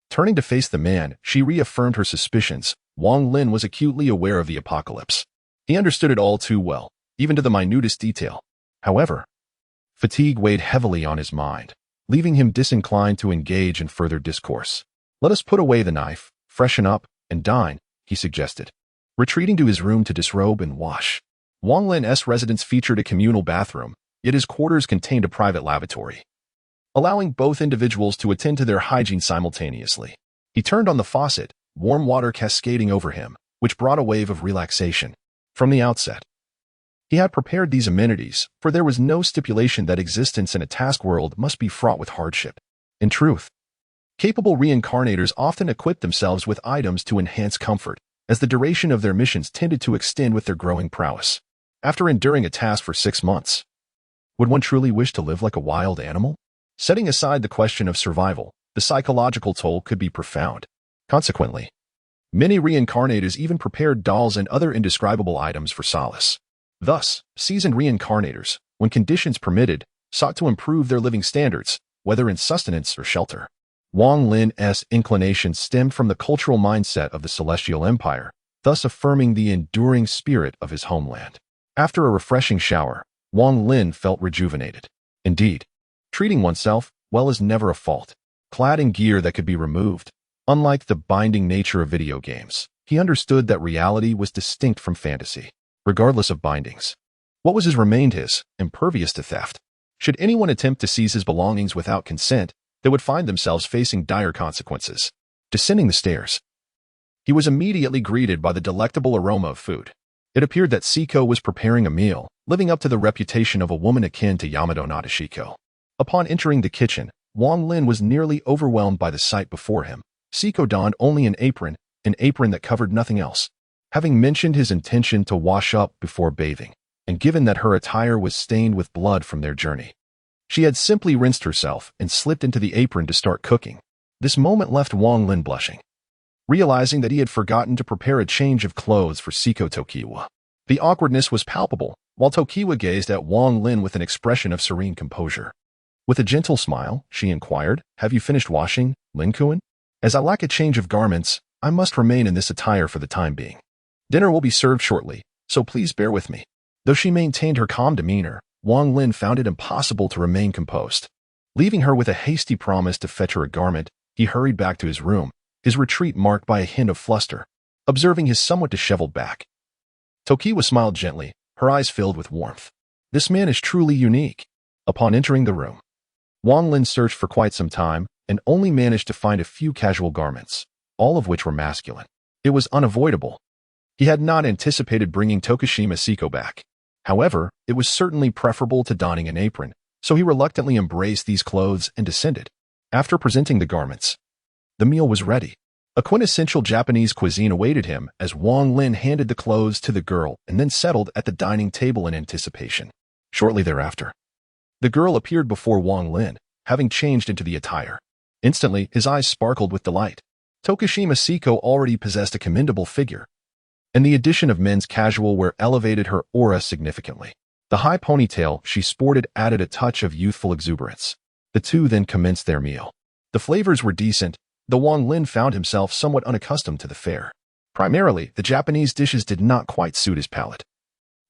Turning to face the man, she reaffirmed her suspicions. Wang Lin was acutely aware of the apocalypse. He understood it all too well, even to the minutest detail. However, fatigue weighed heavily on his mind, leaving him disinclined to engage in further discourse. "Let us put away the knife, freshen up, and dine," he suggested, retreating to his room to disrobe and wash. Wang Lin's residence featured a communal bathroom, yet his quarters contained a private lavatory, allowing both individuals to attend to their hygiene simultaneously. He turned on the faucet, warm water cascading over him, which brought a wave of relaxation. From the outset, he had prepared these amenities, for there was no stipulation that existence in a task world must be fraught with hardship. In truth, capable reincarnators often equipped themselves with items to enhance comfort, as the duration of their missions tended to extend with their growing prowess. After enduring a task for 6 months, would one truly wish to live like a wild animal? Setting aside the question of survival, the psychological toll could be profound. Consequently, many reincarnators even prepared dolls and other indescribable items for solace. Thus, seasoned reincarnators, when conditions permitted, sought to improve their living standards, whether in sustenance or shelter. Wang Lin's inclination stemmed from the cultural mindset of the Celestial Empire, thus affirming the enduring spirit of his homeland. After a refreshing shower, Wang Lin felt rejuvenated. Indeed, treating oneself well is never a fault. Clad in gear that could be removed, unlike the binding nature of video games, he understood that reality was distinct from fantasy. Regardless of bindings, what was his remained his, impervious to theft. Should anyone attempt to seize his belongings without consent, they would find themselves facing dire consequences. Descending the stairs, he was immediately greeted by the delectable aroma of food. It appeared that Seiko was preparing a meal, living up to the reputation of a woman akin to Yamado Nadeshiko. Upon entering the kitchen, Wang Lin was nearly overwhelmed by the sight before him. Seiko donned only an apron that covered nothing else. Having mentioned his intention to wash up before bathing, and given that her attire was stained with blood from their journey, she had simply rinsed herself and slipped into the apron to start cooking. This moment left Wang Lin blushing, realizing that he had forgotten to prepare a change of clothes for Seiko Tokiwa. The awkwardness was palpable, while Tokiwa gazed at Wang Lin with an expression of serene composure. With a gentle smile, she inquired, "Have you finished washing, Lin-kun? As I lack a change of garments, I must remain in this attire for the time being. Dinner will be served shortly, so please bear with me." Though she maintained her calm demeanor, Wang Lin found it impossible to remain composed. Leaving her with a hasty promise to fetch her a garment, he hurried back to his room, his retreat marked by a hint of fluster. Observing his somewhat disheveled back, Tokiwa smiled gently, her eyes filled with warmth. "This man is truly unique." Upon entering the room, Wang Lin searched for quite some time and only managed to find a few casual garments, all of which were masculine. It was unavoidable. He had not anticipated bringing Tokushima Seiko back. However, it was certainly preferable to donning an apron, so he reluctantly embraced these clothes and descended. After presenting the garments, the meal was ready. A quintessential Japanese cuisine awaited him as Wang Lin handed the clothes to the girl and then settled at the dining table in anticipation. Shortly thereafter, the girl appeared before Wang Lin, having changed into the attire. Instantly, his eyes sparkled with delight. Tokushima Seiko already possessed a commendable figure, and the addition of men's casual wear elevated her aura significantly. The high ponytail she sported added a touch of youthful exuberance. The two then commenced their meal. The flavors were decent, though Wang Lin found himself somewhat unaccustomed to the fare. Primarily, the Japanese dishes did not quite suit his palate.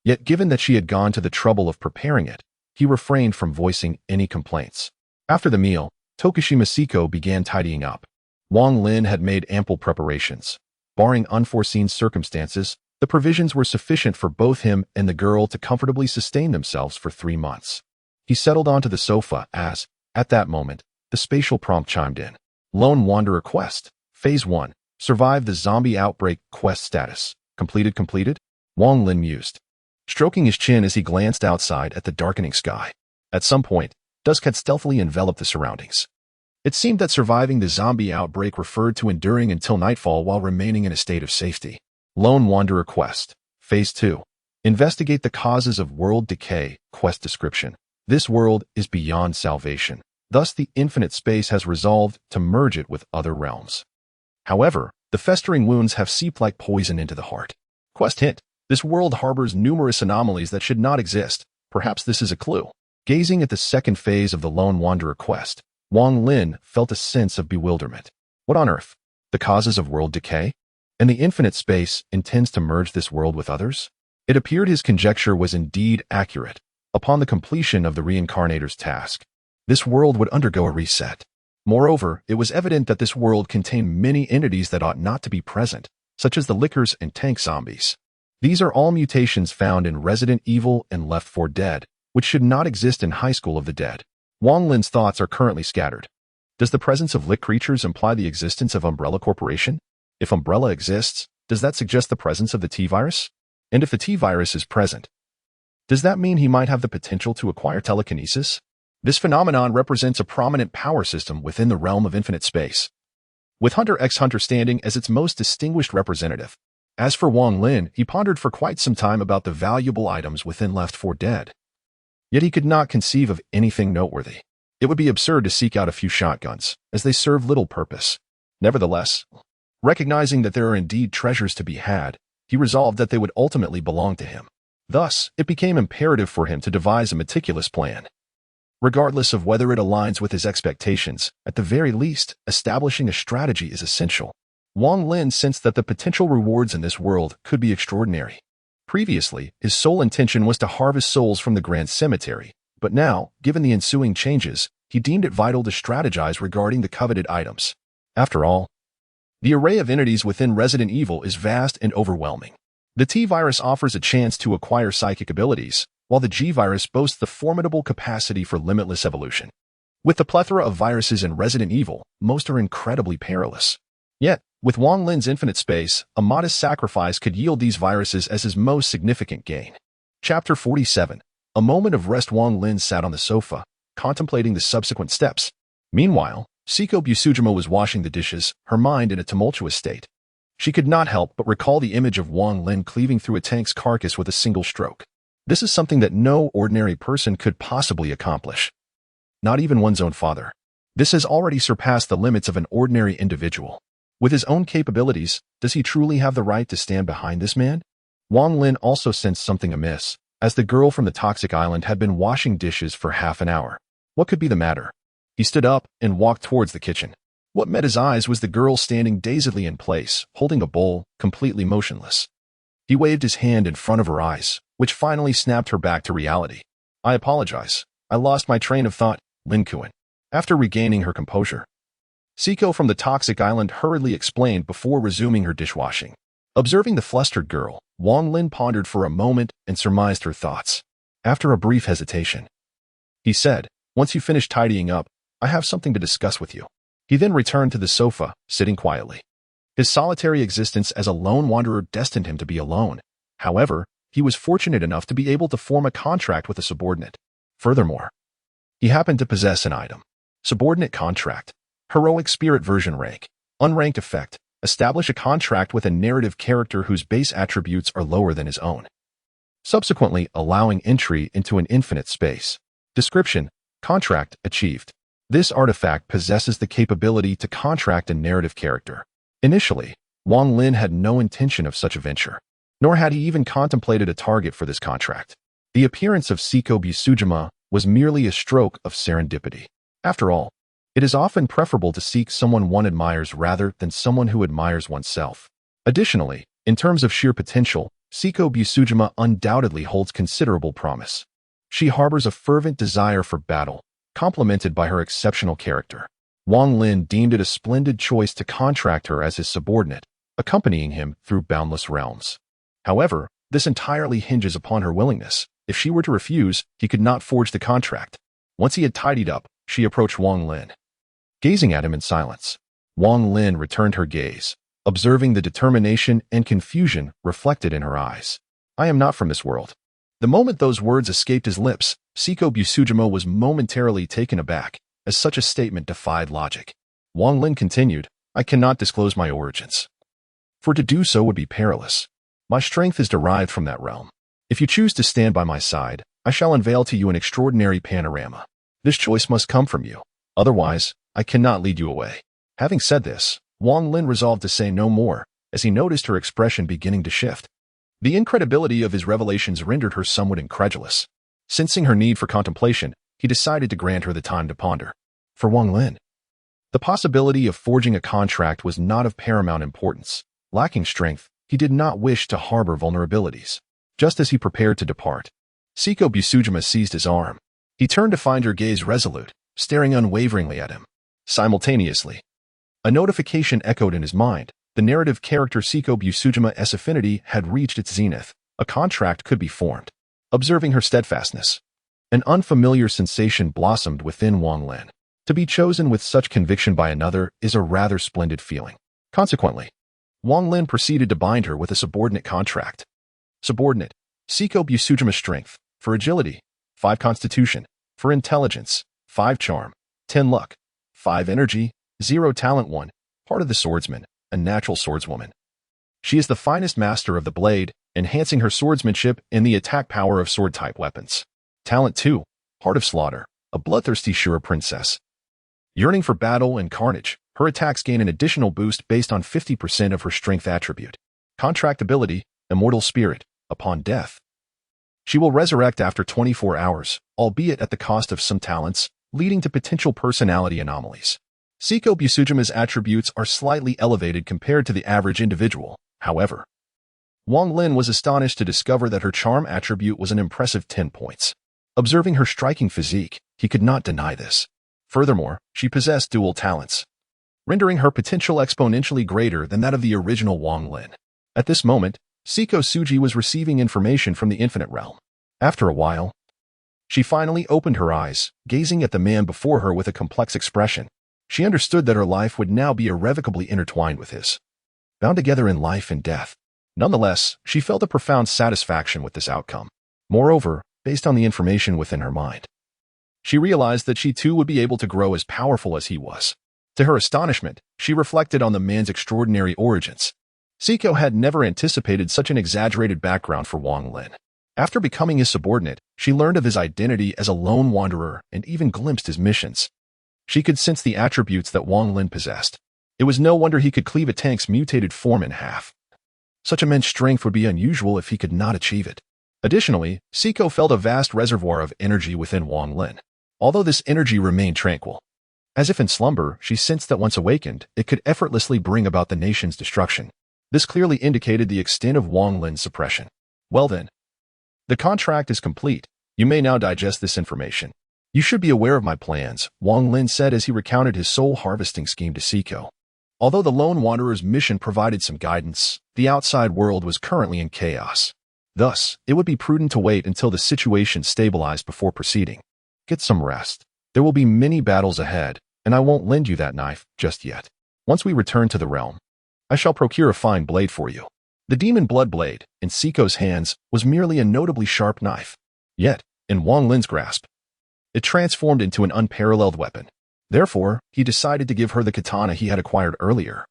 Yet given that she had gone to the trouble of preparing it, he refrained from voicing any complaints. After the meal, Tokushima Seiko began tidying up. Wang Lin had made ample preparations. Barring unforeseen circumstances, the provisions were sufficient for both him and the girl to comfortably sustain themselves for 3 months. He settled onto the sofa as, at that moment, the spatial prompt chimed in. Lone Wanderer Quest, Phase 1, Survive the Zombie Outbreak Quest Status. Completed? Wang Lin mused, stroking his chin as he glanced outside at the darkening sky. At some point, dusk had stealthily enveloped the surroundings. It seemed that surviving the zombie outbreak referred to enduring until nightfall while remaining in a state of safety. Lone Wanderer Quest. Phase 2. Investigate the causes of world decay. Quest description. This world is beyond salvation. Thus, the infinite space has resolved to merge it with other realms. However, the festering wounds have seeped like poison into the heart. Quest hint. This world harbors numerous anomalies that should not exist. Perhaps this is a clue. Gazing at the second phase of the Lone Wanderer Quest, Wang Lin felt a sense of bewilderment. What on earth? The causes of world decay? And the infinite space intends to merge this world with others? It appeared his conjecture was indeed accurate. Upon the completion of the reincarnator's task, this world would undergo a reset. Moreover, it was evident that this world contained many entities that ought not to be present, such as the lickers and tank zombies. These are all mutations found in Resident Evil and Left 4 Dead, which should not exist in High School of the Dead. Wang Lin's thoughts are currently scattered. Does the presence of lick creatures imply the existence of Umbrella Corporation? If Umbrella exists, does that suggest the presence of the T-virus? And if the T-virus is present, does that mean he might have the potential to acquire telekinesis? This phenomenon represents a prominent power system within the realm of infinite space, with Hunter x Hunter standing as its most distinguished representative. As for Wang Lin, he pondered for quite some time about the valuable items within Left 4 Dead. Yet he could not conceive of anything noteworthy. It would be absurd to seek out a few shotguns, as they serve little purpose. Nevertheless, recognizing that there are indeed treasures to be had, he resolved that they would ultimately belong to him. Thus, it became imperative for him to devise a meticulous plan. Regardless of whether it aligns with his expectations, at the very least, establishing a strategy is essential. Wang Lin sensed that the potential rewards in this world could be extraordinary. Previously, his sole intention was to harvest souls from the Grand Cemetery, but now, given the ensuing changes, he deemed it vital to strategize regarding the coveted items. After all, the array of entities within Resident Evil is vast and overwhelming. The T-virus offers a chance to acquire psychic abilities, while the G-virus boasts the formidable capacity for limitless evolution. With the plethora of viruses in Resident Evil, most are incredibly perilous. Yet, with Wang Lin's infinite space, a modest sacrifice could yield these viruses as his most significant gain. Chapter 47. A moment of rest. Wang Lin sat on the sofa, contemplating the subsequent steps. Meanwhile, Seiko Busujima was washing the dishes, her mind in a tumultuous state. She could not help but recall the image of Wang Lin cleaving through a tank's carcass with a single stroke. This is something that no ordinary person could possibly accomplish. Not even one's own father. This has already surpassed the limits of an ordinary individual. With his own capabilities, does he truly have the right to stand behind this man? Wang Lin also sensed something amiss, as the girl from the toxic island had been washing dishes for half an hour. What could be the matter? He stood up and walked towards the kitchen. What met his eyes was the girl standing dazedly in place, holding a bowl, completely motionless. He waved his hand in front of her eyes, which finally snapped her back to reality. I apologize. I lost my train of thought, Lin Kuan. After regaining her composure, Seiko from the toxic island hurriedly explained before resuming her dishwashing. Observing the flustered girl, Wang Lin pondered for a moment and surmised her thoughts. After a brief hesitation, he said, "Once you finish tidying up, I have something to discuss with you." He then returned to the sofa, sitting quietly. His solitary existence as a lone wanderer destined him to be alone. However, he was fortunate enough to be able to form a contract with a subordinate. Furthermore, he happened to possess an item. Subordinate contract. Heroic spirit version rank. Unranked effect. Establish a contract with a narrative character whose base attributes are lower than his own, subsequently allowing entry into an infinite space. Description. Contract achieved. This artifact possesses the capability to contract a narrative character. Initially, Wang Lin had no intention of such a venture, nor had he even contemplated a target for this contract. The appearance of Seiko Busujima was merely a stroke of serendipity. After all, it is often preferable to seek someone one admires rather than someone who admires oneself. Additionally, in terms of sheer potential, Seiko Busujima undoubtedly holds considerable promise. She harbors a fervent desire for battle, complemented by her exceptional character. Wang Lin deemed it a splendid choice to contract her as his subordinate, accompanying him through boundless realms. However, this entirely hinges upon her willingness. If she were to refuse, he could not forge the contract. Once he had tidied up, she approached Wang Lin. Gazing at him in silence, Wang Lin returned her gaze, observing the determination and confusion reflected in her eyes. I am not from this world. The moment those words escaped his lips, Seiko Busujima was momentarily taken aback. as such a statement defied logic. Wang Lin continued, I cannot disclose my origins, for to do so would be perilous. My strength is derived from that realm. If you choose to stand by my side, I shall unveil to you an extraordinary panorama. This choice must come from you. Otherwise, I cannot lead you away. Having said this, Wang Lin resolved to say no more, as he noticed her expression beginning to shift. The incredibility of his revelations rendered her somewhat incredulous. Sensing her need for contemplation, he decided to grant her the time to ponder. For Wang Lin, the possibility of forging a contract was not of paramount importance. Lacking strength, he did not wish to harbor vulnerabilities. Just as he prepared to depart, Seiko Busujima seized his arm. He turned to find her gaze resolute, staring unwaveringly at him. Simultaneously, a notification echoed in his mind. The narrative character Seiko Busujima's affinity had reached its zenith. A contract could be formed. Observing her steadfastness, an unfamiliar sensation blossomed within Wang Lin. To be chosen with such conviction by another is a rather splendid feeling. Consequently, Wang Lin proceeded to bind her with a subordinate contract. Subordinate, Seiko Busujima strength, for agility, 5 constitution, for intelligence, 5 charm, 10 luck, 5 energy, 0 talent 1, part of the swordsman, a natural swordswoman. She is the finest master of the blade, enhancing her swordsmanship in the attack power of sword-type weapons. Talent 2, heart of slaughter, a bloodthirsty Shura princess. Yearning for battle and carnage, her attacks gain an additional boost based on 50% of her strength attribute. Contract ability, immortal spirit, upon death. She will resurrect after 24 hours, albeit at the cost of some talents, leading to potential personality anomalies. Seiko Busujima's attributes are slightly elevated compared to the average individual, however. Wang Lin was astonished to discover that her charm attribute was an impressive 10 points. Observing her striking physique, he could not deny this. Furthermore, she possessed dual talents, rendering her potential exponentially greater than that of the original Wang Lin. At this moment, Seiko Suji was receiving information from the infinite realm. After a while, she finally opened her eyes, gazing at the man before her with a complex expression. She understood that her life would now be irrevocably intertwined with his, bound together in life and death. Nonetheless, she felt a profound satisfaction with this outcome. Moreover, based on the information within her mind, she realized that she too would be able to grow as powerful as he was. To her astonishment, she reflected on the man's extraordinary origins. Seiko had never anticipated such an exaggerated background for Wang Lin. After becoming his subordinate, she learned of his identity as a lone wanderer and even glimpsed his missions. She could sense the attributes that Wang Lin possessed. It was no wonder he could cleave a tank's mutated form in half. Such immense strength would be unusual if he could not achieve it. Additionally, Seiko felt a vast reservoir of energy within Wang Lin. Although this energy remained tranquil, as if in slumber, she sensed that once awakened, it could effortlessly bring about the nation's destruction. This clearly indicated the extent of Wang Lin's suppression. Well then, the contract is complete. You may now digest this information. You should be aware of my plans, Wang Lin said as he recounted his soul harvesting scheme to Seiko. Although the lone wanderer's mission provided some guidance, the outside world was currently in chaos. Thus, it would be prudent to wait until the situation stabilized before proceeding. Get some rest. There will be many battles ahead, and I won't lend you that knife just yet. Once we return to the realm, I shall procure a fine blade for you. The demon blood blade, in Seiko's hands, was merely a notably sharp knife. Yet, in Wang Lin's grasp, it transformed into an unparalleled weapon. Therefore, he decided to give her the katana he had acquired earlier,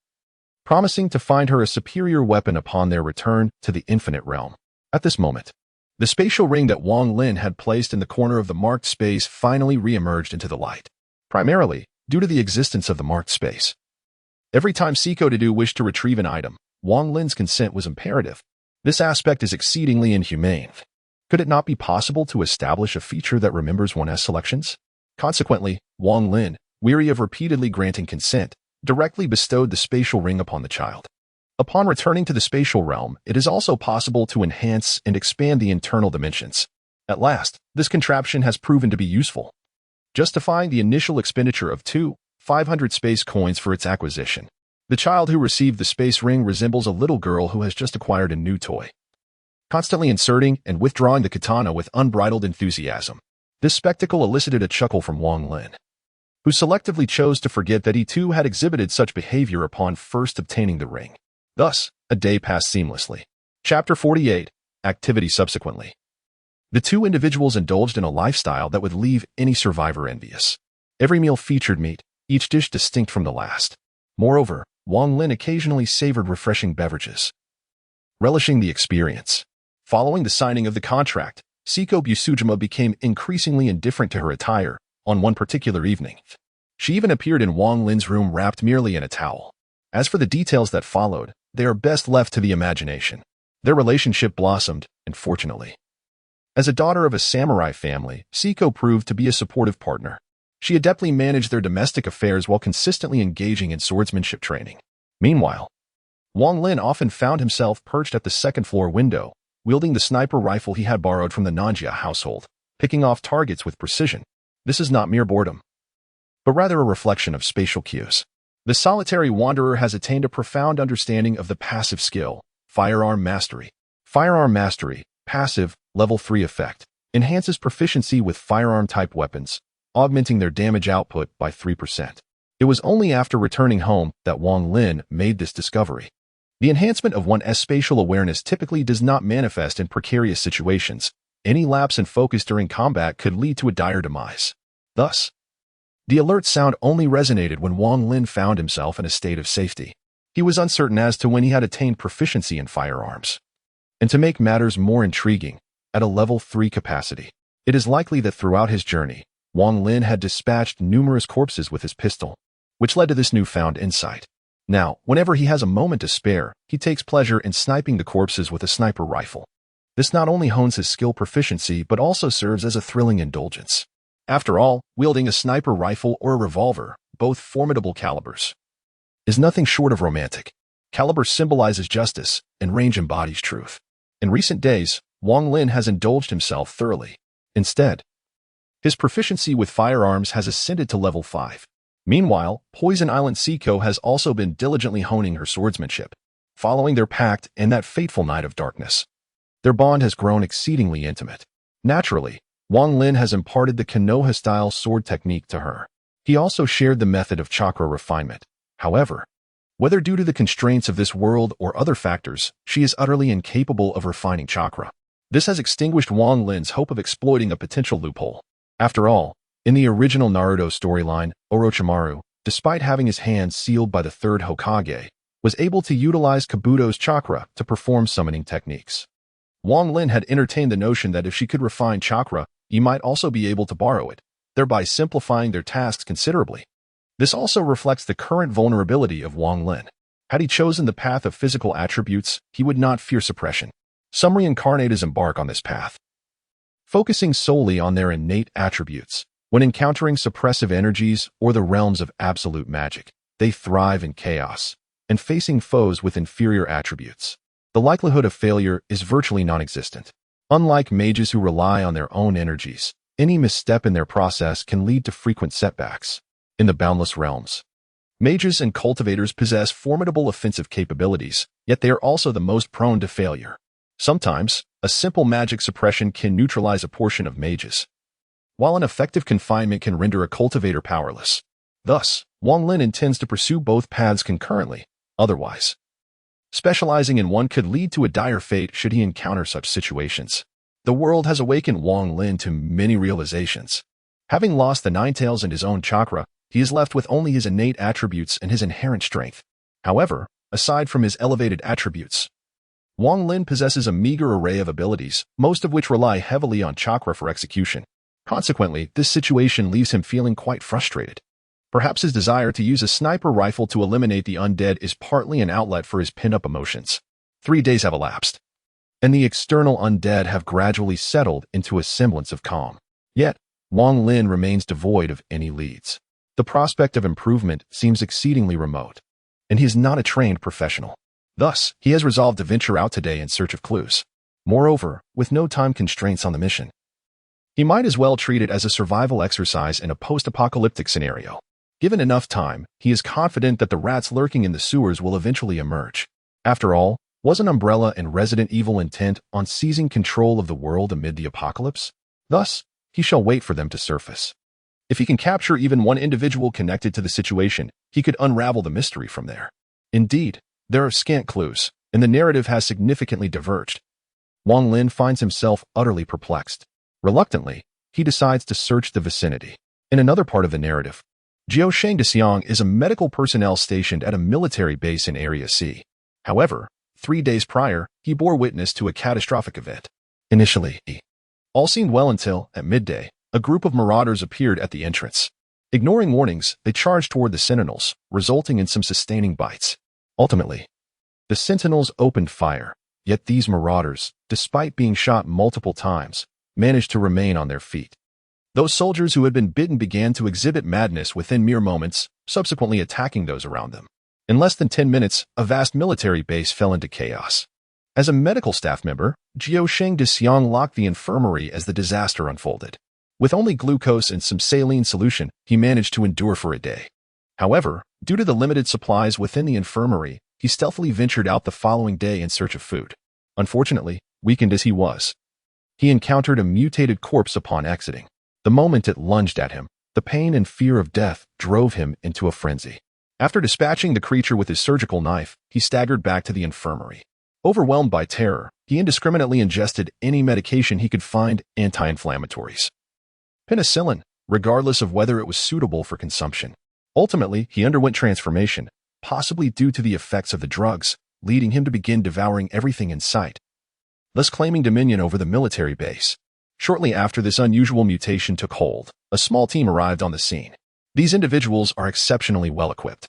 promising to find her a superior weapon upon their return to the infinite realm. At this moment, the spatial ring that Wang Lin had placed in the corner of the marked space finally re-emerged into the light, primarily due to the existence of the marked space. Every time Seiko Dadu wished to retrieve an item, Wang Lin's consent was imperative. This aspect is exceedingly inhumane. Could it not be possible to establish a feature that remembers one's selections? Consequently, Wang Lin, weary of repeatedly granting consent, directly bestowed the spatial ring upon the child. Upon returning to the spatial realm, it is also possible to enhance and expand the internal dimensions. At last, this contraption has proven to be useful, justifying the initial expenditure of 500 space coins for its acquisition. The child who received the space ring resembles a little girl who has just acquired a new toy, constantly inserting and withdrawing the katana with unbridled enthusiasm. This spectacle elicited a chuckle from Wang Lin, who selectively chose to forget that he too had exhibited such behavior upon first obtaining the ring. Thus, a day passed seamlessly. Chapter 48. Activity subsequently. The two individuals indulged in a lifestyle that would leave any survivor envious. Every meal featured meat, each dish distinct from the last. Moreover, Wang Lin occasionally savored refreshing beverages, relishing the experience. Following the signing of the contract, Seiko Busujima became increasingly indifferent to her attire on one particular evening. She even appeared in Wang Lin's room wrapped merely in a towel. As for the details that followed, they are best left to the imagination. Their relationship blossomed, and fortunately. As a daughter of a samurai family, Seiko proved to be a supportive partner. She adeptly managed their domestic affairs while consistently engaging in swordsmanship training. Meanwhile, Wang Lin often found himself perched at the second-floor window, wielding the sniper rifle he had borrowed from the Nanjia household, picking off targets with precision. This is not mere boredom, but rather a reflection of spatial cues. The solitary wanderer has attained a profound understanding of the passive skill, firearm mastery. Firearm mastery, passive, level 3 effect, enhances proficiency with firearm-type weapons, augmenting their damage output by 3%. It was only after returning home that Wang Lin made this discovery. The enhancement of one's spatial awareness typically does not manifest in precarious situations. Any lapse in focus during combat could lead to a dire demise. Thus, the alert sound only resonated when Wang Lin found himself in a state of safety. He was uncertain as to when he had attained proficiency in firearms. And to make matters more intriguing, at a level 3 capacity, it is likely that throughout his journey, Wang Lin had dispatched numerous corpses with his pistol, which led to this newfound insight. Now, whenever he has a moment to spare, he takes pleasure in sniping the corpses with a sniper rifle. This not only hones his skill proficiency but also serves as a thrilling indulgence. After all, wielding a sniper rifle or a revolver, both formidable calibers, is nothing short of romantic. Caliber symbolizes justice, and range embodies truth. In recent days, Wang Lin has indulged himself thoroughly. Instead, his proficiency with firearms has ascended to level 5. Meanwhile, Poison Island Seiko has also been diligently honing her swordsmanship. Following their pact and that fateful night of darkness, their bond has grown exceedingly intimate. Naturally, Wang Lin has imparted the Konoha-style sword technique to her. He also shared the method of chakra refinement. However, whether due to the constraints of this world or other factors, she is utterly incapable of refining chakra. This has extinguished Wang Lin's hope of exploiting a potential loophole. After all, in the original Naruto storyline, Orochimaru, despite having his hands sealed by the third Hokage, was able to utilize Kabuto's chakra to perform summoning techniques. Wang Lin had entertained the notion that if she could refine chakra, he might also be able to borrow it, thereby simplifying their tasks considerably. This also reflects the current vulnerability of Wang Lin. Had he chosen the path of physical attributes, he would not fear suppression. Some reincarnators embark on this path, focusing solely on their innate attributes. When encountering suppressive energies or the realms of absolute magic, they thrive in chaos, and facing foes with inferior attributes, the likelihood of failure is virtually non-existent. Unlike mages who rely on their own energies, any misstep in their process can lead to frequent setbacks. In the boundless realms, mages and cultivators possess formidable offensive capabilities, yet they are also the most prone to failure. Sometimes, a simple magic suppression can neutralize a portion of mages, while an effective confinement can render a cultivator powerless. Thus, Wang Lin intends to pursue both paths concurrently. Otherwise, specializing in one could lead to a dire fate should he encounter such situations. The world has awakened Wang Lin to many realizations. Having lost the Nine Tails and his own chakra, he is left with only his innate attributes and his inherent strength. However, aside from his elevated attributes, Wang Lin possesses a meager array of abilities, most of which rely heavily on chakra for execution. Consequently, this situation leaves him feeling quite frustrated. Perhaps his desire to use a sniper rifle to eliminate the undead is partly an outlet for his pent-up emotions. 3 days have elapsed, and the external undead have gradually settled into a semblance of calm. Yet, Wang Lin remains devoid of any leads. The prospect of improvement seems exceedingly remote, and he is not a trained professional. Thus, he has resolved to venture out today in search of clues. Moreover, with no time constraints on the mission, he might as well treat it as a survival exercise in a post-apocalyptic scenario. Given enough time, he is confident that the rats lurking in the sewers will eventually emerge. After all, wasn't Umbrella and Resident Evil intent on seizing control of the world amid the apocalypse? Thus, he shall wait for them to surface. If he can capture even one individual connected to the situation, he could unravel the mystery from there. Indeed, there are scant clues, and the narrative has significantly diverged. Wang Lin finds himself utterly perplexed. Reluctantly, he decides to search the vicinity. In another part of the narrative, Jiao Sheng de Xiang is a medical personnel stationed at a military base in Area C. However, 3 days prior, he bore witness to a catastrophic event. Initially, all seemed well until, at midday, a group of marauders appeared at the entrance. Ignoring warnings, they charged toward the sentinels, resulting in some sustaining bites. Ultimately, the sentinels opened fire, yet these marauders, despite being shot multiple times, managed to remain on their feet. Those soldiers who had been bitten began to exhibit madness within mere moments, subsequently attacking those around them. In less than 10 minutes, a vast military base fell into chaos. As a medical staff member, Jiao Sheng de Xiang locked the infirmary as the disaster unfolded. With only glucose and some saline solution, he managed to endure for a day. However, due to the limited supplies within the infirmary, he stealthily ventured out the following day in search of food. Unfortunately, weakened as he was, he encountered a mutated corpse upon exiting. The moment it lunged at him, the pain and fear of death drove him into a frenzy. After dispatching the creature with his surgical knife, he staggered back to the infirmary. Overwhelmed by terror, he indiscriminately ingested any medication he could find, anti-inflammatories, penicillin, regardless of whether it was suitable for consumption. Ultimately, he underwent transformation, possibly due to the effects of the drugs, leading him to begin devouring everything in sight, thus claiming dominion over the military base. Shortly after this unusual mutation took hold, a small team arrived on the scene. These individuals are exceptionally well-equipped,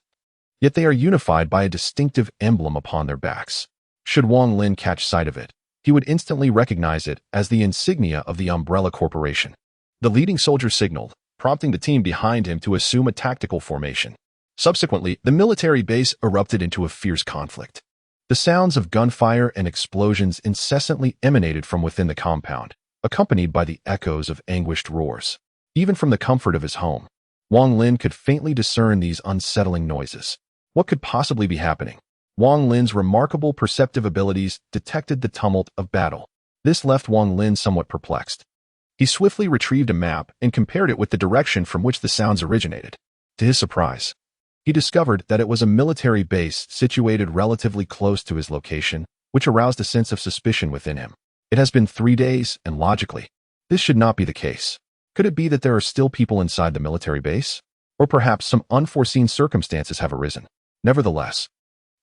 yet they are unified by a distinctive emblem upon their backs. Should Wang Lin catch sight of it, he would instantly recognize it as the insignia of the Umbrella Corporation. The leading soldier signaled, prompting the team behind him to assume a tactical formation. Subsequently, the military base erupted into a fierce conflict. The sounds of gunfire and explosions incessantly emanated from within the compound, accompanied by the echoes of anguished roars. Even from the comfort of his home, Wang Lin could faintly discern these unsettling noises. What could possibly be happening? Wang Lin's remarkable perceptive abilities detected the tumult of battle. This left Wang Lin somewhat perplexed. He swiftly retrieved a map and compared it with the direction from which the sounds originated. To his surprise, he discovered that it was a military base situated relatively close to his location, which aroused a sense of suspicion within him. It has been 3 days, and logically, this should not be the case. Could it be that there are still people inside the military base? Or perhaps some unforeseen circumstances have arisen? Nevertheless,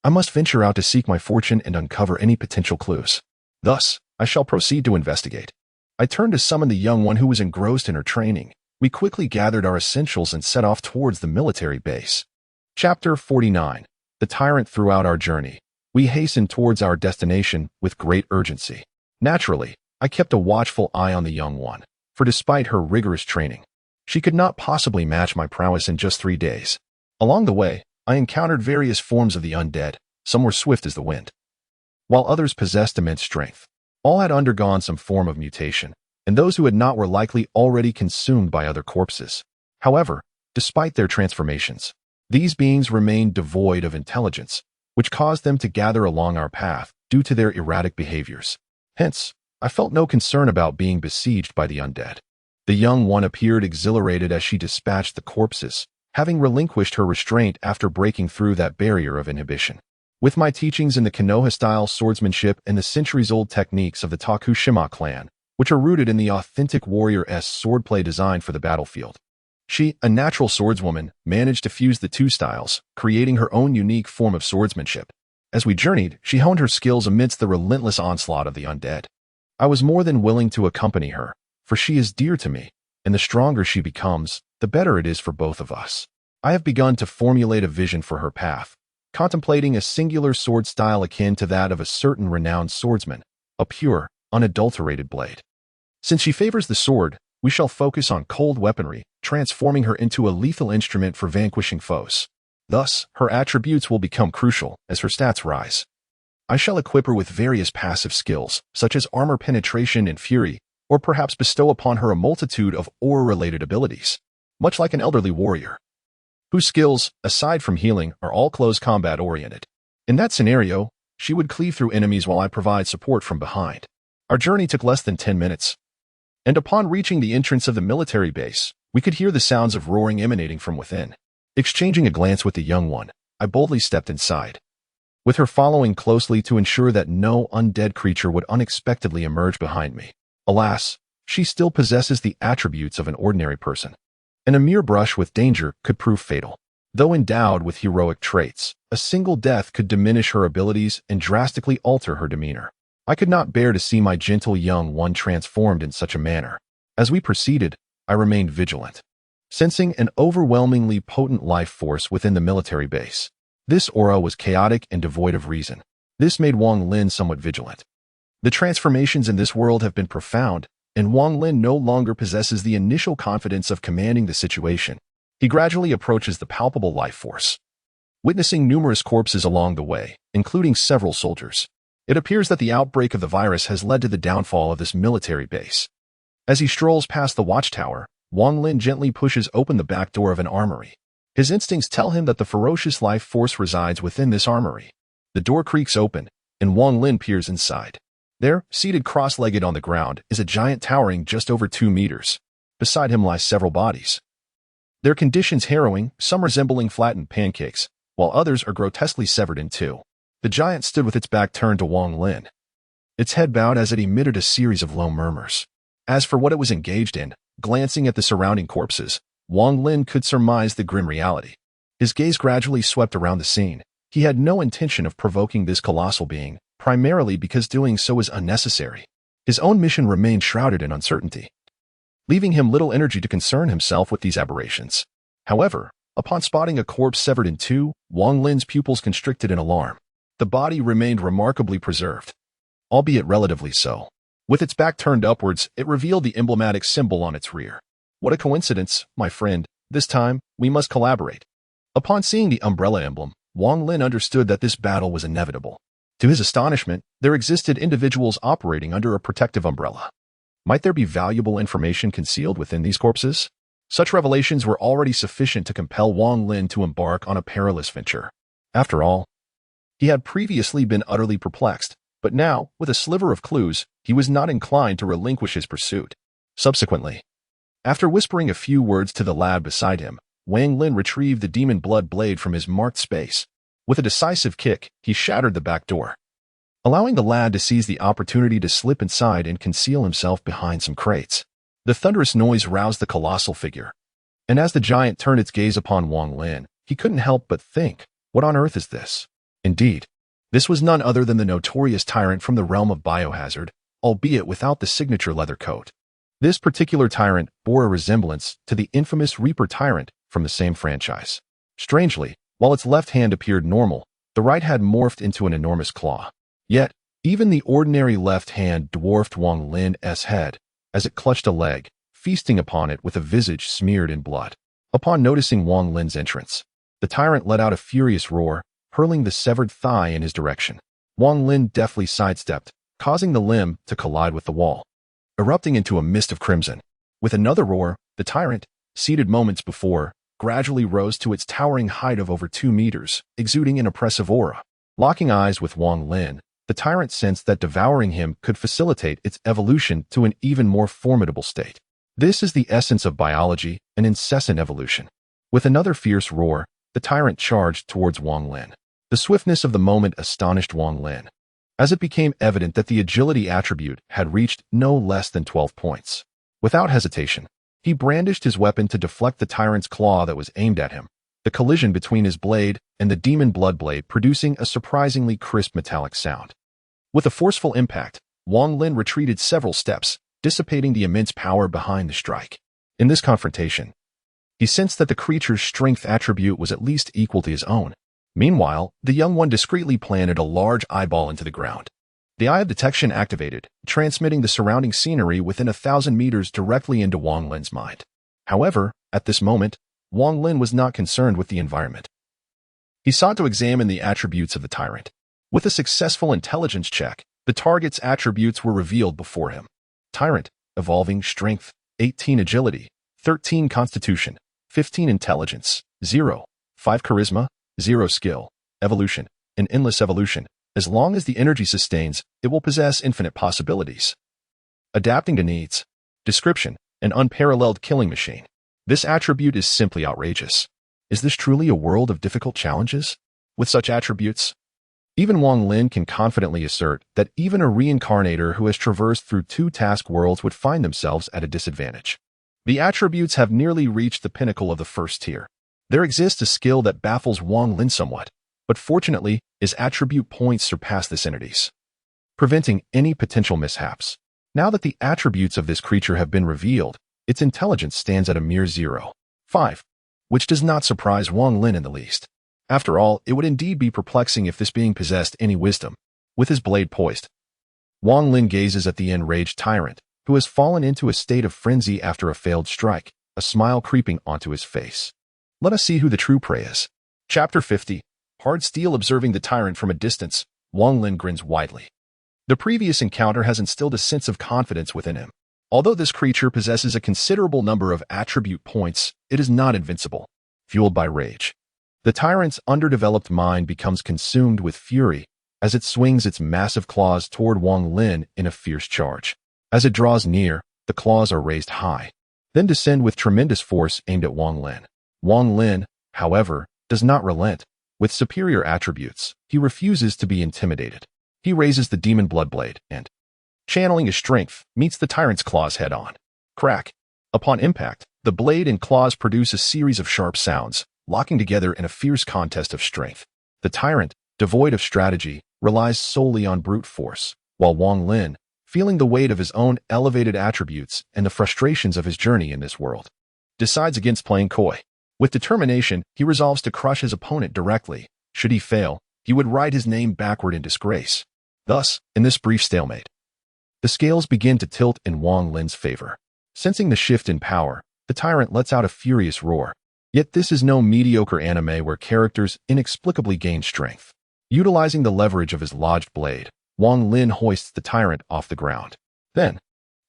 I must venture out to seek my fortune and uncover any potential clues. Thus, I shall proceed to investigate. I turned to summon the young one who was engrossed in her training. We quickly gathered our essentials and set off towards the military base. Chapter 49. The Tyrant. Throughout our journey, we hastened towards our destination with great urgency. Naturally, I kept a watchful eye on the young one, for despite her rigorous training, she could not possibly match my prowess in just 3 days. Along the way, I encountered various forms of the undead. Some were swift as the wind, while others possessed immense strength. All had undergone some form of mutation, and those who had not were likely already consumed by other corpses. However, despite their transformations, these beings remained devoid of intelligence, which caused them to gather along our path due to their erratic behaviors. Hence, I felt no concern about being besieged by the undead. The young one appeared exhilarated as she dispatched the corpses, having relinquished her restraint after breaking through that barrier of inhibition. With my teachings in the Konoha-style swordsmanship and the centuries-old techniques of the Tokushima clan, which are rooted in the authentic warrior-esque swordplay designed for the battlefield, she, a natural swordswoman, managed to fuse the two styles, creating her own unique form of swordsmanship. As we journeyed, she honed her skills amidst the relentless onslaught of the undead. I was more than willing to accompany her, for she is dear to me, and the stronger she becomes, the better it is for both of us. I have begun to formulate a vision for her path, contemplating a singular sword style akin to that of a certain renowned swordsman, a pure, unadulterated blade. Since she favors the sword, we shall focus on cold weaponry, transforming her into a lethal instrument for vanquishing foes. Thus, her attributes will become crucial as her stats rise. I shall equip her with various passive skills, such as armor penetration and fury, or perhaps bestow upon her a multitude of aura-related abilities, much like an elderly warrior, whose skills, aside from healing, are all close combat-oriented. In that scenario, she would cleave through enemies while I provide support from behind. Our journey took less than 10 minutes, and upon reaching the entrance of the military base, we could hear the sounds of roaring emanating from within. Exchanging a glance with the young one, I boldly stepped inside, with her following closely to ensure that no undead creature would unexpectedly emerge behind me. Alas, she still possesses the attributes of an ordinary person. and a mere brush with danger could prove fatal. Though endowed with heroic traits, a single death could diminish her abilities and drastically alter her demeanor. I could not bear to see my gentle young one transformed in such a manner. As we proceeded, I remained vigilant, sensing an overwhelmingly potent life force within the military base. This aura was chaotic and devoid of reason. This made Wang Lin somewhat vigilant. The transformations in this world have been profound, and Wang Lin no longer possesses the initial confidence of commanding the situation. He gradually approaches the palpable life force, witnessing numerous corpses along the way, including several soldiers. It appears that the outbreak of the virus has led to the downfall of this military base. As he strolls past the watchtower, Wang Lin gently pushes open the back door of an armory. His instincts tell him that the ferocious life force resides within this armory. The door creaks open, and Wang Lin peers inside. There, seated cross-legged on the ground, is a giant towering just over 2 meters. Beside him lie several bodies. Their conditions harrowing, some resembling flattened pancakes, while others are grotesquely severed in two. The giant stood with its back turned to Wang Lin. Its head bowed as it emitted a series of low murmurs. As for what it was engaged in, glancing at the surrounding corpses, Wang Lin could surmise the grim reality. His gaze gradually swept around the scene. He had no intention of provoking this colossal being, primarily because doing so is unnecessary. His own mission remained shrouded in uncertainty, leaving him little energy to concern himself with these aberrations. However, upon spotting a corpse severed in two, Wang Lin's pupils constricted in alarm. The body remained remarkably preserved, albeit relatively so. With its back turned upwards, it revealed the emblematic symbol on its rear. What a coincidence, my friend. This time, we must collaborate. Upon seeing the umbrella emblem, Wang Lin understood that this battle was inevitable. To his astonishment, there existed individuals operating under a protective umbrella. Might there be valuable information concealed within these corpses? Such revelations were already sufficient to compel Wang Lin to embark on a perilous venture. After all, he had previously been utterly perplexed, but now, with a sliver of clues, he was not inclined to relinquish his pursuit. Subsequently, after whispering a few words to the lad beside him, Wang Lin retrieved the demon blood blade from his marked space. With a decisive kick, he shattered the back door, allowing the lad to seize the opportunity to slip inside and conceal himself behind some crates. The thunderous noise roused the colossal figure, and as the giant turned its gaze upon Wang Lin, he couldn't help but think, what on earth is this? Indeed, this was none other than the notorious tyrant from the realm of Biohazard, albeit without the signature leather coat. This particular tyrant bore a resemblance to the infamous Reaper tyrant from the same franchise. Strangely, while its left hand appeared normal, the right had morphed into an enormous claw. Yet, even the ordinary left hand dwarfed Wang Lin's head as it clutched a leg, feasting upon it with a visage smeared in blood. Upon noticing Wang Lin's entrance, the tyrant let out a furious roar, hurling the severed thigh in his direction. Wang Lin deftly sidestepped, causing the limb to collide with the wall, erupting into a mist of crimson. With another roar, the tyrant, seated moments before, gradually rose to its towering height of over 2 meters, exuding an oppressive aura. Locking eyes with Wang Lin, the tyrant sensed that devouring him could facilitate its evolution to an even more formidable state. This is the essence of biology, an incessant evolution. With another fierce roar, the tyrant charged towards Wang Lin. The swiftness of the moment astonished Wang Lin, as it became evident that the agility attribute had reached no less than 12 points. Without hesitation, he brandished his weapon to deflect the tyrant's claw that was aimed at him, the collision between his blade and the demon blood blade producing a surprisingly crisp metallic sound. With a forceful impact, Wang Lin retreated several steps, dissipating the immense power behind the strike. In this confrontation, he sensed that the creature's strength attribute was at least equal to his own. Meanwhile, the young one discreetly planted a large eyeball into the ground. The eye of detection activated, transmitting the surrounding scenery within 1,000 meters directly into Wang Lin's mind. However, at this moment, Wang Lin was not concerned with the environment. He sought to examine the attributes of the tyrant. With a successful intelligence check, the target's attributes were revealed before him. Tyrant, evolving strength, 18 agility, 13 constitution, 15 intelligence, 0, 5 charisma, 0 skill, evolution, an endless evolution. As long as the energy sustains, it will possess infinite possibilities. Adapting to needs. Description, an unparalleled killing machine. This attribute is simply outrageous. Is this truly a world of difficult challenges? With such attributes, even Wang Lin can confidently assert that even a reincarnator who has traversed through 2 task worlds would find themselves at a disadvantage. The attributes have nearly reached the pinnacle of the first tier. There exists a skill that baffles Wang Lin somewhat, but fortunately, his attribute points surpass this entity's, preventing any potential mishaps. Now that the attributes of this creature have been revealed, its intelligence stands at a mere 0.5, which does not surprise Wang Lin in the least. After all, it would indeed be perplexing if this being possessed any wisdom. With his blade poised, Wang Lin gazes at the enraged tyrant, who has fallen into a state of frenzy after a failed strike, a smile creeping onto his face. Let us see who the true prey is. Chapter 50. Hard steel. Observing the tyrant from a distance, Wang Lin grins widely. The previous encounter has instilled a sense of confidence within him. Although this creature possesses a considerable number of attribute points, it is not invincible. Fueled by rage, the tyrant's underdeveloped mind becomes consumed with fury as it swings its massive claws toward Wang Lin in a fierce charge. As it draws near, the claws are raised high, then descend with tremendous force aimed at Wang Lin. Wang Lin, however, does not relent. With superior attributes, he refuses to be intimidated. He raises the demon blood blade and, channeling his strength, meets the tyrant's claws head-on. Crack! Upon impact, the blade and claws produce a series of sharp sounds, locking together in a fierce contest of strength. The tyrant, devoid of strategy, relies solely on brute force, while Wang Lin, feeling the weight of his own elevated attributes and the frustrations of his journey in this world, decides against playing coy. With determination, he resolves to crush his opponent directly. Should he fail, he would write his name backward in disgrace. Thus, in this brief stalemate, the scales begin to tilt in Wang Lin's favor. Sensing the shift in power, the tyrant lets out a furious roar. Yet this is no mediocre anime where characters inexplicably gain strength. Utilizing the leverage of his lodged blade, Wang Lin hoists the tyrant off the ground. Then,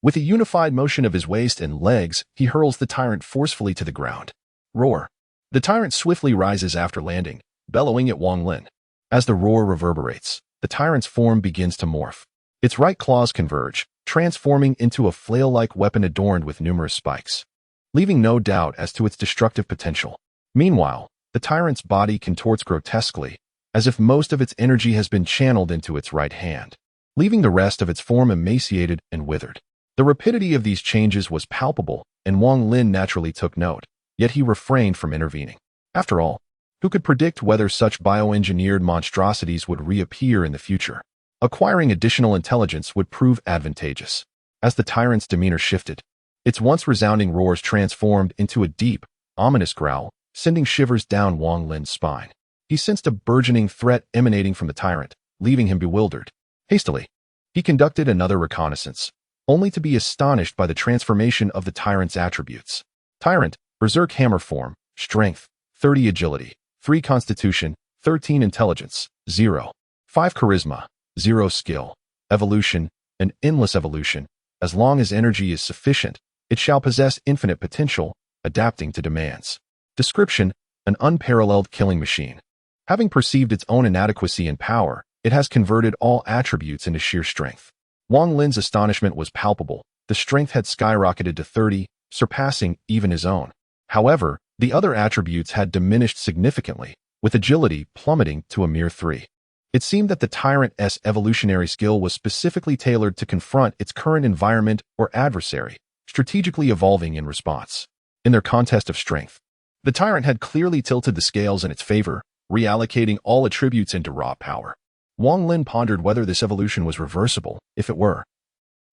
with a unified motion of his waist and legs, he hurls the tyrant forcefully to the ground. Roar. The tyrant swiftly rises after landing, bellowing at Wang Lin. As the roar reverberates, the tyrant's form begins to morph. Its right claws converge, transforming into a flail-like weapon adorned with numerous spikes, leaving no doubt as to its destructive potential. Meanwhile, the tyrant's body contorts grotesquely, as if most of its energy has been channeled into its right hand, leaving the rest of its form emaciated and withered. The rapidity of these changes was palpable, and Wang Lin naturally took note. Yet he refrained from intervening. After all, who could predict whether such bioengineered monstrosities would reappear in the future? Acquiring additional intelligence would prove advantageous. As the tyrant's demeanor shifted, its once resounding roars transformed into a deep, ominous growl, sending shivers down Wang Lin's spine. He sensed a burgeoning threat emanating from the tyrant, leaving him bewildered. Hastily, he conducted another reconnaissance, only to be astonished by the transformation of the tyrant's attributes. Tyrant, Berserk Hammer Form, Strength, 30 Agility, 3 Constitution, 13 Intelligence, 0. 5 Charisma, 0 Skill, Evolution, an endless evolution. As long as energy is sufficient, it shall possess infinite potential, adapting to demands. Description, an unparalleled killing machine. Having perceived its own inadequacy and power, it has converted all attributes into sheer strength. Wang Lin's astonishment was palpable. The strength had skyrocketed to 30, surpassing even his own. However, the other attributes had diminished significantly, with agility plummeting to a mere 3. It seemed that the tyrant's evolutionary skill was specifically tailored to confront its current environment or adversary, strategically evolving in response. In their contest of strength, the tyrant had clearly tilted the scales in its favor, reallocating all attributes into raw power. Wang Lin pondered whether this evolution was reversible. If it were,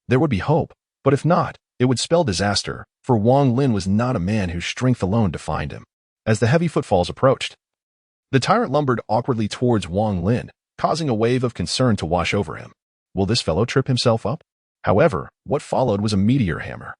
there would be hope, but if not, it would spell disaster, for Wang Lin was not a man whose strength alone defined him. As the heavy footfalls approached, the tyrant lumbered awkwardly towards Wang Lin, causing a wave of concern to wash over him. Will this fellow trip himself up? However, what followed was a meteor hammer,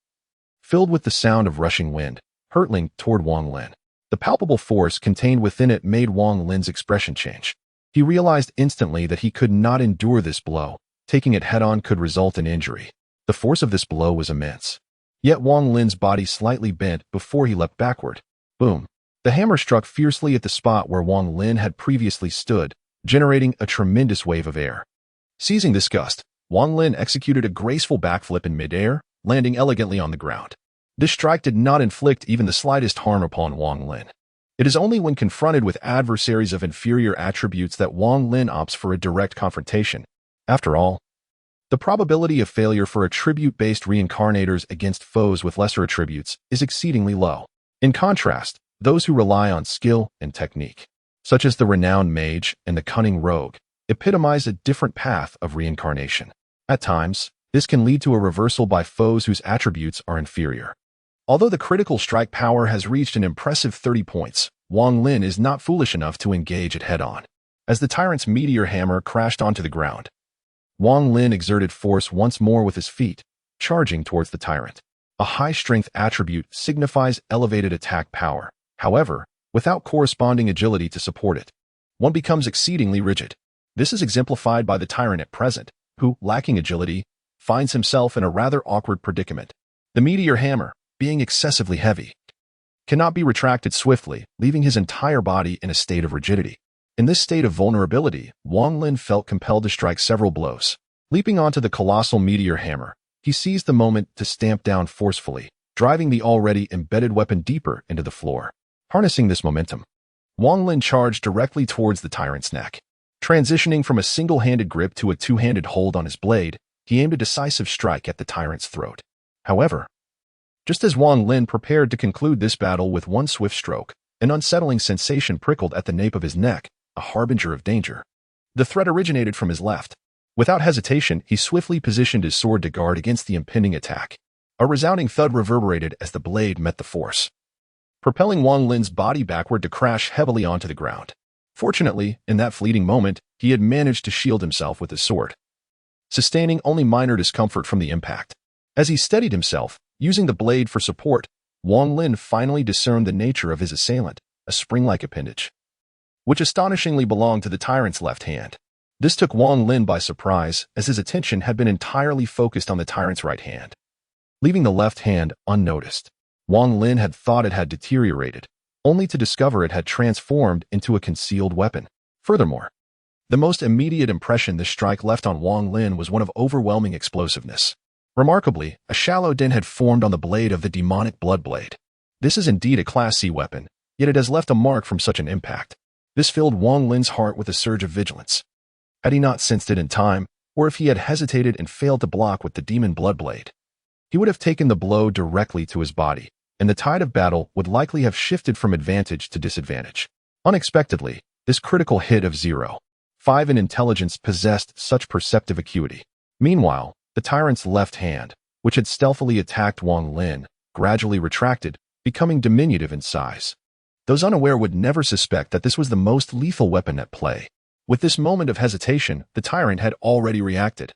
filled with the sound of rushing wind, hurtling toward Wang Lin. The palpable force contained within it made Wang Lin's expression change. He realized instantly that he could not endure this blow. Taking it head-on could result in injury. The force of this blow was immense. Yet Wang Lin's body slightly bent before he leapt backward. Boom! The hammer struck fiercely at the spot where Wang Lin had previously stood, generating a tremendous wave of air. Seizing this gust, Wang Lin executed a graceful backflip in midair, landing elegantly on the ground. This strike did not inflict even the slightest harm upon Wang Lin. It is only when confronted with adversaries of inferior attributes that Wang Lin opts for a direct confrontation. After all, The probability of failure for attribute-based reincarnators against foes with lesser attributes is exceedingly low. In contrast, those who rely on skill and technique, such as the renowned mage and the cunning rogue, epitomize a different path of reincarnation. At times, this can lead to a reversal by foes whose attributes are inferior. Although the critical strike power has reached an impressive 30 points, Wang Lin is not foolish enough to engage it head-on. As the tyrant's meteor hammer crashed onto the ground, Wang Lin exerted force once more with his feet, charging towards the tyrant. A high-strength attribute signifies elevated attack power. However, without corresponding agility to support it, one becomes exceedingly rigid. This is exemplified by the tyrant at present, who, lacking agility, finds himself in a rather awkward predicament. The meteor hammer, being excessively heavy, cannot be retracted swiftly, leaving his entire body in a state of rigidity. In this state of vulnerability, Wang Lin felt compelled to strike several blows. Leaping onto the colossal meteor hammer, he seized the moment to stamp down forcefully, driving the already embedded weapon deeper into the floor. Harnessing this momentum, Wang Lin charged directly towards the tyrant's neck. Transitioning from a single-handed grip to a two-handed hold on his blade, he aimed a decisive strike at the tyrant's throat. However, just as Wang Lin prepared to conclude this battle with one swift stroke, an unsettling sensation prickled at the nape of his neck, a harbinger of danger. The threat originated from his left. Without hesitation, he swiftly positioned his sword to guard against the impending attack. A resounding thud reverberated as the blade met the force, propelling Wang Lin's body backward to crash heavily onto the ground. Fortunately, in that fleeting moment, he had managed to shield himself with his sword, sustaining only minor discomfort from the impact. As he steadied himself, using the blade for support, Wang Lin finally discerned the nature of his assailant, a spring-like appendage, which astonishingly belonged to the tyrant's left hand. This took Wang Lin by surprise, as his attention had been entirely focused on the tyrant's right hand. Leaving the left hand unnoticed, Wang Lin had thought it had deteriorated, only to discover it had transformed into a concealed weapon. Furthermore, the most immediate impression this strike left on Wang Lin was one of overwhelming explosiveness. Remarkably, a shallow dent had formed on the blade of the demonic blood blade. This is indeed a Class C weapon, yet it has left a mark from such an impact. This filled Wang Lin's heart with a surge of vigilance. Had he not sensed it in time, or if he had hesitated and failed to block with the demon blood blade, he would have taken the blow directly to his body, and the tide of battle would likely have shifted from advantage to disadvantage. Unexpectedly, this critical hit of 0.5 in intelligence possessed such perceptive acuity. Meanwhile, the tyrant's left hand, which had stealthily attacked Wang Lin, gradually retracted, becoming diminutive in size. Those unaware would never suspect that this was the most lethal weapon at play. With this moment of hesitation, the tyrant had already reacted,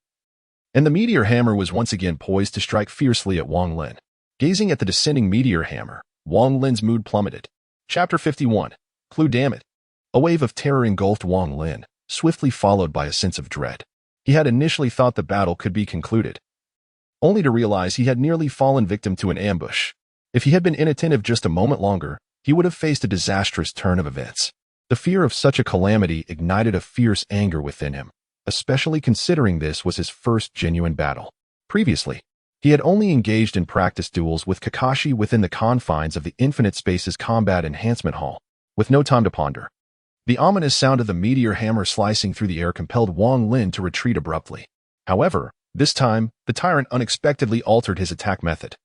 and the meteor hammer was once again poised to strike fiercely at Wang Lin. Gazing at the descending meteor hammer, Wang Lin's mood plummeted. Chapter 51. Clue Damn It. A wave of terror engulfed Wang Lin, swiftly followed by a sense of dread. He had initially thought the battle could be concluded, only to realize he had nearly fallen victim to an ambush. If he had been inattentive just a moment longer, he would have faced a disastrous turn of events. The fear of such a calamity ignited a fierce anger within him, especially considering this was his first genuine battle. Previously, he had only engaged in practice duels with Kakashi within the confines of the Infinite Spaces Combat Enhancement Hall. With no time to ponder, the ominous sound of the meteor hammer slicing through the air compelled Wang Lin to retreat abruptly. However, this time, the tyrant unexpectedly altered his attack method,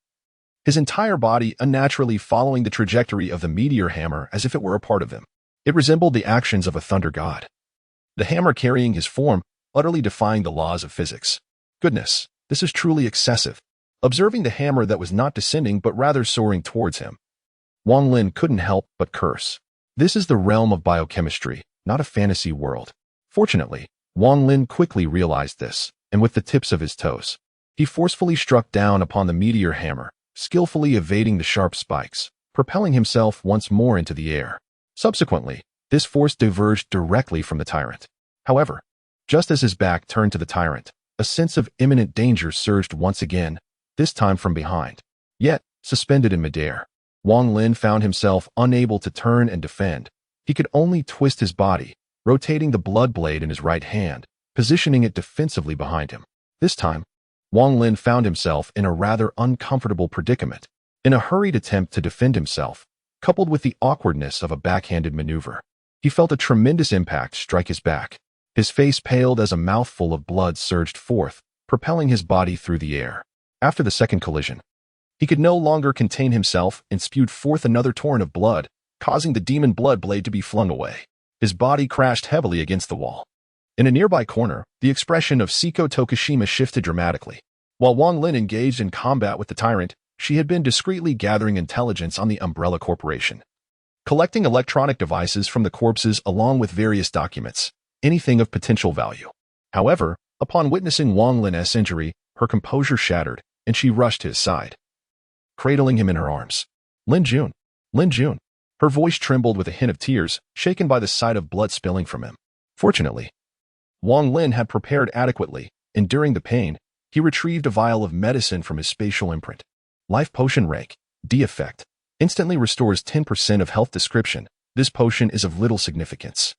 his entire body unnaturally following the trajectory of the meteor hammer as if it were a part of him. It resembled the actions of a thunder god, the hammer carrying his form, utterly defying the laws of physics. Goodness, this is truly excessive. Observing the hammer that was not descending but rather soaring towards him, Wang Lin couldn't help but curse. This is the realm of biochemistry, not a fantasy world. Fortunately, Wang Lin quickly realized this, and with the tips of his toes, he forcefully struck down upon the meteor hammer, skillfully evading the sharp spikes, propelling himself once more into the air. Subsequently, this force diverged directly from the tyrant. However, just as his back turned to the tyrant, a sense of imminent danger surged once again, this time from behind. Yet, suspended in midair, Wang Lin found himself unable to turn and defend. He could only twist his body, rotating the blood blade in his right hand, positioning it defensively behind him. This time, Wang Lin found himself in a rather uncomfortable predicament. In a hurried attempt to defend himself, coupled with the awkwardness of a backhanded maneuver, he felt a tremendous impact strike his back. His face paled as a mouthful of blood surged forth, propelling his body through the air. After the second collision, he could no longer contain himself and spewed forth another torrent of blood, causing the demon blood blade to be flung away. His body crashed heavily against the wall. In a nearby corner, the expression of Seiko Tokushima shifted dramatically. While Wang Lin engaged in combat with the tyrant, she had been discreetly gathering intelligence on the Umbrella Corporation, collecting electronic devices from the corpses along with various documents, anything of potential value. However, upon witnessing Wang Lin's injury, her composure shattered, and she rushed to his side, cradling him in her arms. Lin Jun. Lin Jun. Her voice trembled with a hint of tears, shaken by the sight of blood spilling from him. Fortunately, Wang Lin had prepared adequately, and during the pain, he retrieved a vial of medicine from his spatial imprint. Life Potion Rank, D effect. Instantly restores 10% of health description. This potion is of little significance,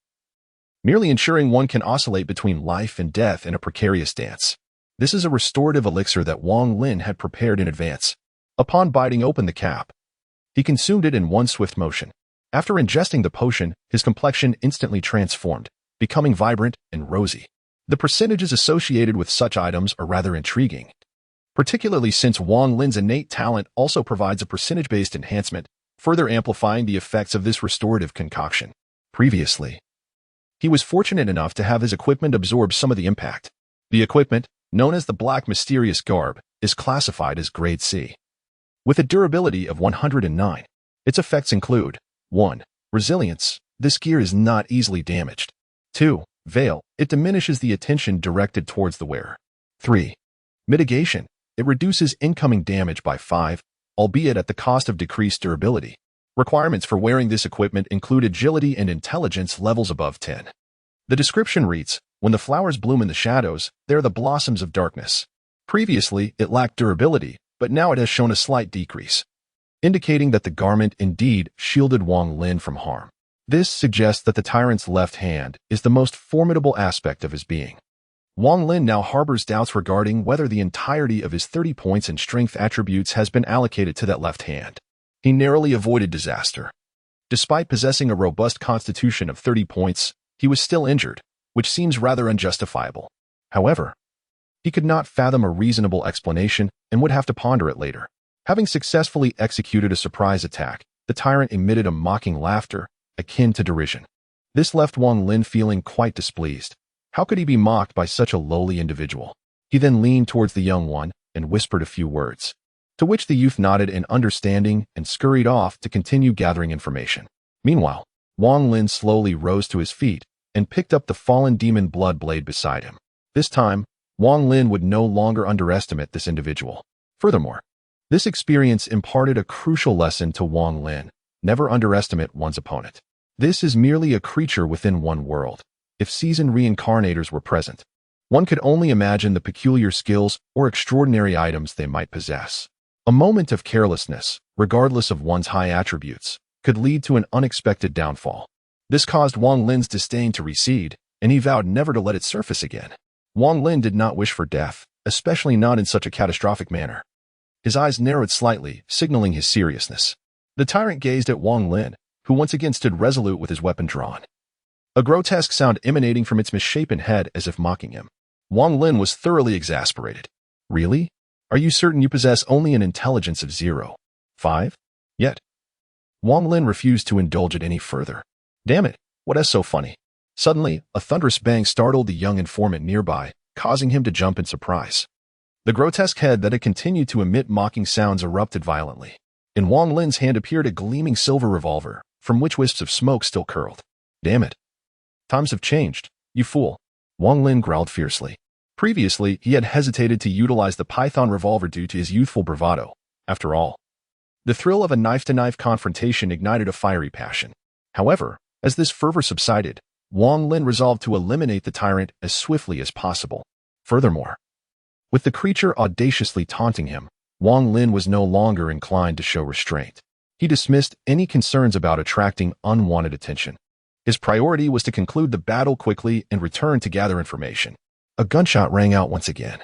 merely ensuring one can oscillate between life and death in a precarious dance. This is a restorative elixir that Wang Lin had prepared in advance. Upon biting open the cap, he consumed it in one swift motion. After ingesting the potion, his complexion instantly transformed, becoming vibrant and rosy. The percentages associated with such items are rather intriguing, particularly since Wang Lin's innate talent also provides a percentage-based enhancement, further amplifying the effects of this restorative concoction. Previously, he was fortunate enough to have his equipment absorb some of the impact. The equipment, known as the Black Mysterious Garb, is classified as Grade C, with a durability of 109. Its effects include 1. Resilience. This gear is not easily damaged. 2. Veil. It diminishes the attention directed towards the wearer. 3. Mitigation. It reduces incoming damage by 5, albeit at the cost of decreased durability. Requirements for wearing this equipment include agility and intelligence levels above 10. The description reads, when the flowers bloom in the shadows, they are the blossoms of darkness. Previously, it lacked durability, but now it has shown a slight decrease, indicating that the garment indeed shielded Wang Lin from harm. This suggests that the tyrant's left hand is the most formidable aspect of his being. Wang Lin now harbors doubts regarding whether the entirety of his 30 points in strength attributes has been allocated to that left hand. He narrowly avoided disaster. Despite possessing a robust constitution of 30 points, he was still injured, which seems rather unjustifiable. However, he could not fathom a reasonable explanation and would have to ponder it later. Having successfully executed a surprise attack, the tyrant emitted a mocking laughter, akin to derision. This left Wang Lin feeling quite displeased. How could he be mocked by such a lowly individual? He then leaned towards the young one and whispered a few words, to which the youth nodded in understanding and scurried off to continue gathering information. Meanwhile, Wang Lin slowly rose to his feet and picked up the fallen demon blood blade beside him. This time, Wang Lin would no longer underestimate this individual. Furthermore, this experience imparted a crucial lesson to Wang Lin: never underestimate one's opponent. This is merely a creature within one world. If seasoned reincarnators were present, one could only imagine the peculiar skills or extraordinary items they might possess. A moment of carelessness, regardless of one's high attributes, could lead to an unexpected downfall. This caused Wang Lin's disdain to recede, and he vowed never to let it surface again. Wang Lin did not wish for death, especially not in such a catastrophic manner. His eyes narrowed slightly, signaling his seriousness. The tyrant gazed at Wang Lin, who once again stood resolute with his weapon drawn, a grotesque sound emanating from its misshapen head as if mocking him. Wang Lin was thoroughly exasperated. Really? Are you certain you possess only an intelligence of 0.5? Yet, Wang Lin refused to indulge it any further. Damn it, what is so funny? Suddenly, a thunderous bang startled the young informant nearby, causing him to jump in surprise. The grotesque head that had continued to emit mocking sounds erupted violently. In Wang Lin's hand appeared a gleaming silver revolver, from which wisps of smoke still curled. Damn it. Times have changed, you fool, Wang Lin growled fiercely. Previously, he had hesitated to utilize the Python revolver due to his youthful bravado. After all, the thrill of a knife-to-knife confrontation ignited a fiery passion. However, as this fervor subsided, Wang Lin resolved to eliminate the tyrant as swiftly as possible. Furthermore, with the creature audaciously taunting him, Wang Lin was no longer inclined to show restraint. He dismissed any concerns about attracting unwanted attention. His priority was to conclude the battle quickly and return to gather information. A gunshot rang out once again.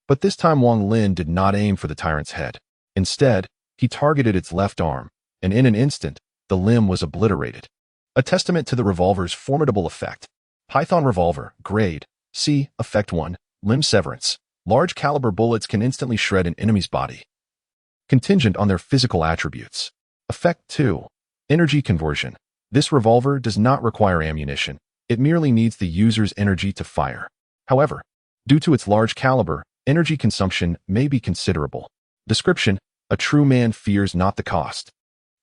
But this time Wang Lin did not aim for the tyrant's head. Instead, he targeted its left arm, and in an instant, the limb was obliterated. A testament to the revolver's formidable effect. Python revolver, grade C, effect 1, limb severance. Large caliber bullets can instantly shred an enemy's body, contingent on their physical attributes. Effect 2. Energy conversion. This revolver does not require ammunition. It merely needs the user's energy to fire. However, due to its large caliber, energy consumption may be considerable. Description: a true man fears not the cost.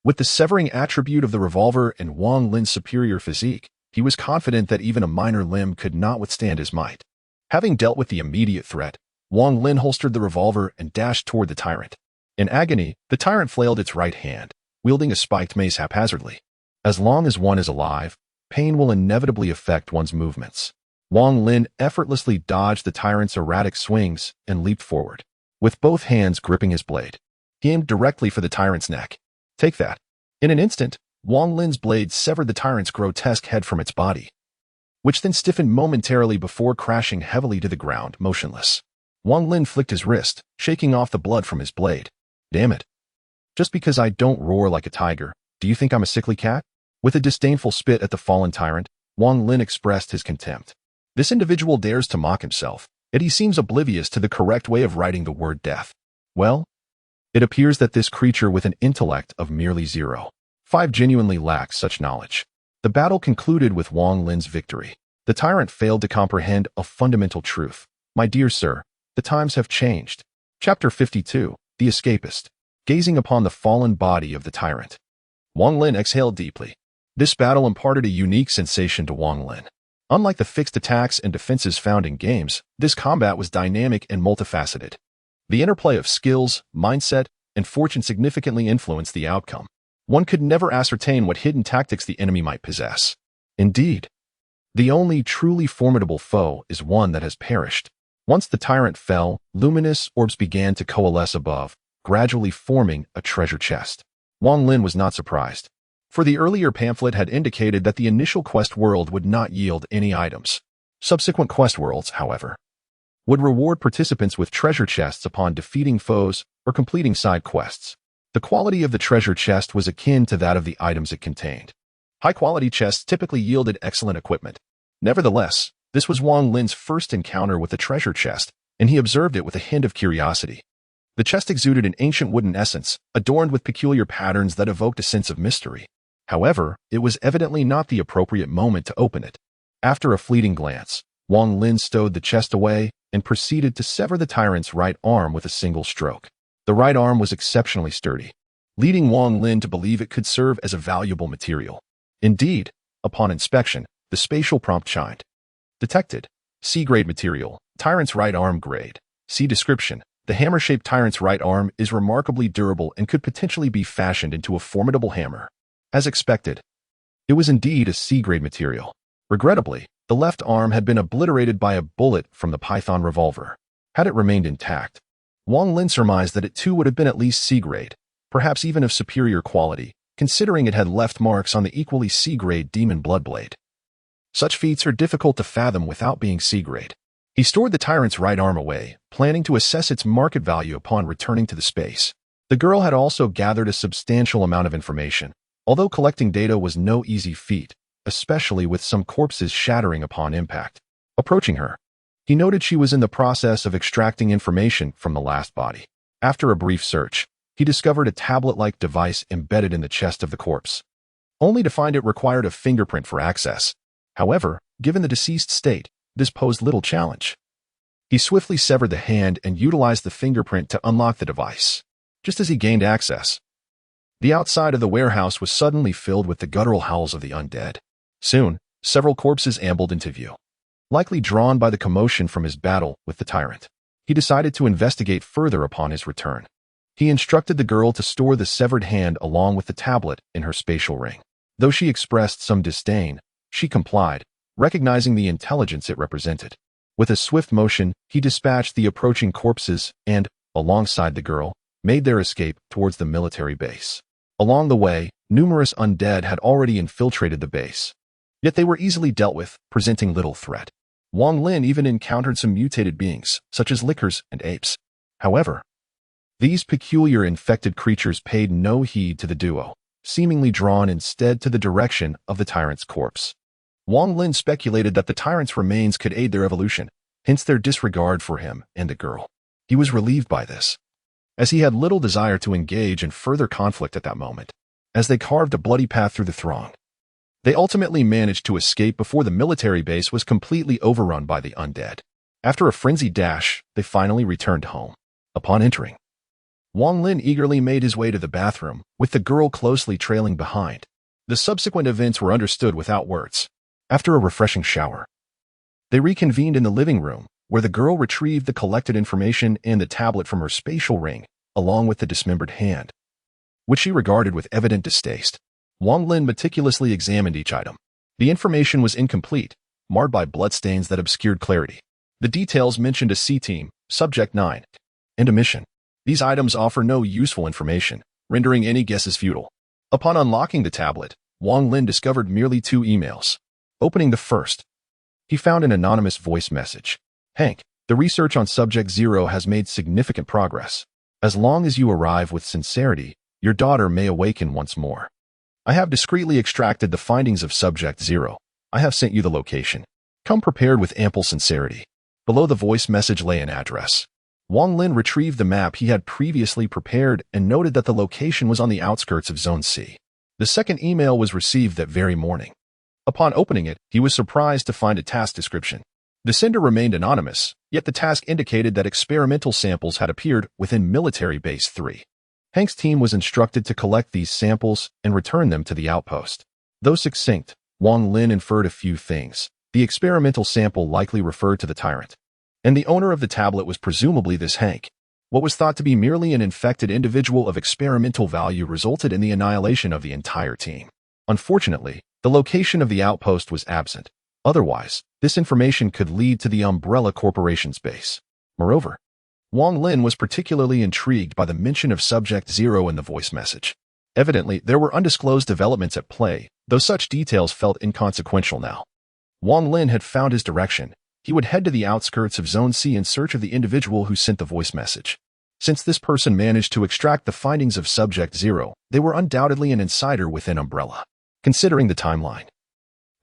With the severing attribute of the revolver and Wang Lin's superior physique, he was confident that even a minor limb could not withstand his might. Having dealt with the immediate threat, Wang Lin holstered the revolver and dashed toward the tyrant. In agony, the tyrant flailed its right hand, wielding a spiked mace haphazardly. As long as one is alive, pain will inevitably affect one's movements. Wang Lin effortlessly dodged the tyrant's erratic swings and leaped forward. With both hands gripping his blade, he aimed directly for the tyrant's neck. Take that. In an instant, Wang Lin's blade severed the tyrant's grotesque head from its body, which then stiffened momentarily before crashing heavily to the ground, motionless. Wang Lin flicked his wrist, shaking off the blood from his blade. Damn it. Just because I don't roar like a tiger, do you think I'm a sickly cat? With a disdainful spit at the fallen tyrant, Wang Lin expressed his contempt. This individual dares to mock himself, yet he seems oblivious to the correct way of writing the word death. Well, it appears that this creature with an intellect of merely 0.5 genuinely lacks such knowledge. The battle concluded with Wang Lin's victory. The tyrant failed to comprehend a fundamental truth. My dear sir, the times have changed. Chapter 52, The Escapist. Gazing upon the fallen body of the tyrant, Wang Lin exhaled deeply. This battle imparted a unique sensation to Wang Lin. Unlike the fixed attacks and defenses found in games, this combat was dynamic and multifaceted. The interplay of skills, mindset, and fortune significantly influenced the outcome. One could never ascertain what hidden tactics the enemy might possess. Indeed, the only truly formidable foe is one that has perished. Once the tyrant fell, luminous orbs began to coalesce above, gradually forming a treasure chest. Wang Lin was not surprised, for the earlier pamphlet had indicated that the initial quest world would not yield any items. Subsequent quest worlds, however, would reward participants with treasure chests upon defeating foes or completing side quests. The quality of the treasure chest was akin to that of the items it contained. High-quality chests typically yielded excellent equipment. Nevertheless, this was Wang Lin's first encounter with the treasure chest, and he observed it with a hint of curiosity. The chest exuded an ancient wooden essence, adorned with peculiar patterns that evoked a sense of mystery. However, it was evidently not the appropriate moment to open it. After a fleeting glance, Wang Lin stowed the chest away and proceeded to sever the tyrant's right arm with a single stroke. The right arm was exceptionally sturdy, leading Wang Lin to believe it could serve as a valuable material. Indeed, upon inspection, the spatial prompt chimed. Detected. C-grade material. Tyrant's right arm grade. See description. The hammer-shaped tyrant's right arm is remarkably durable and could potentially be fashioned into a formidable hammer. As expected, it was indeed a C-grade material. Regrettably, the left arm had been obliterated by a bullet from the Python revolver. Had it remained intact, Wang Lin surmised that it too would have been at least C-grade, perhaps even of superior quality, considering it had left marks on the equally C-grade demon bloodblade. Such feats are difficult to fathom without being C-grade. He stored the tyrant's right arm away, planning to assess its market value upon returning to the space. The girl had also gathered a substantial amount of information, although collecting data was no easy feat, especially with some corpses shattering upon impact. Approaching her, he noted she was in the process of extracting information from the last body. After a brief search, he discovered a tablet-like device embedded in the chest of the corpse, only to find it required a fingerprint for access. However, given the deceased state, this posed little challenge. He swiftly severed the hand and utilized the fingerprint to unlock the device. Just as he gained access, the outside of the warehouse was suddenly filled with the guttural howls of the undead. Soon, several corpses ambled into view. Likely drawn by the commotion from his battle with the tyrant, he decided to investigate further upon his return. He instructed the girl to store the severed hand along with the tablet in her spatial ring. Though she expressed some disdain, she complied, recognizing the intelligence it represented. With a swift motion, he dispatched the approaching corpses and, alongside the girl, made their escape towards the military base. Along the way, numerous undead had already infiltrated the base. Yet they were easily dealt with, presenting little threat. Wang Lin even encountered some mutated beings, such as lickers and apes. However, these peculiar infected creatures paid no heed to the duo, seemingly drawn instead to the direction of the tyrant's corpse. Wang Lin speculated that the tyrant's remains could aid their evolution, hence their disregard for him and the girl. He was relieved by this, as he had little desire to engage in further conflict at that moment. As they carved a bloody path through the throng, they ultimately managed to escape before the military base was completely overrun by the undead. After a frenzied dash, they finally returned home. Upon entering, Wang Lin eagerly made his way to the bathroom, with the girl closely trailing behind. The subsequent events were understood without words. After a refreshing shower, they reconvened in the living room, where the girl retrieved the collected information and the tablet from her spatial ring, along with the dismembered hand, which she regarded with evident distaste. Wang Lin meticulously examined each item. The information was incomplete, marred by bloodstains that obscured clarity. The details mentioned a C-team, Subject 9, and a mission. These items offer no useful information, rendering any guesses futile. Upon unlocking the tablet, Wang Lin discovered merely 2 emails. Opening the first, he found an anonymous voice message. Hank, the research on Subject 0 has made significant progress. As long as you arrive with sincerity, your daughter may awaken once more. I have discreetly extracted the findings of Subject 0. I have sent you the location. Come prepared with ample sincerity. Below the voice message lay an address. Wang Lin retrieved the map he had previously prepared and noted that the location was on the outskirts of Zone C. The second email was received that very morning. Upon opening it, he was surprised to find a task description. The sender remained anonymous, yet the task indicated that experimental samples had appeared within Military Base 3. Hank's team was instructed to collect these samples and return them to the outpost. Though succinct, Wang Lin inferred a few things. The experimental sample likely referred to the tyrant, and the owner of the tablet was presumably this Hank. What was thought to be merely an infected individual of experimental value resulted in the annihilation of the entire team. Unfortunately, the location of the outpost was absent. Otherwise, this information could lead to the Umbrella Corporation's base. Moreover, Wang Lin was particularly intrigued by the mention of Subject 0 in the voice message. Evidently, there were undisclosed developments at play, though such details felt inconsequential now. Wang Lin had found his direction. He would head to the outskirts of Zone C in search of the individual who sent the voice message. Since this person managed to extract the findings of Subject 0, they were undoubtedly an insider within Umbrella. Considering the timeline,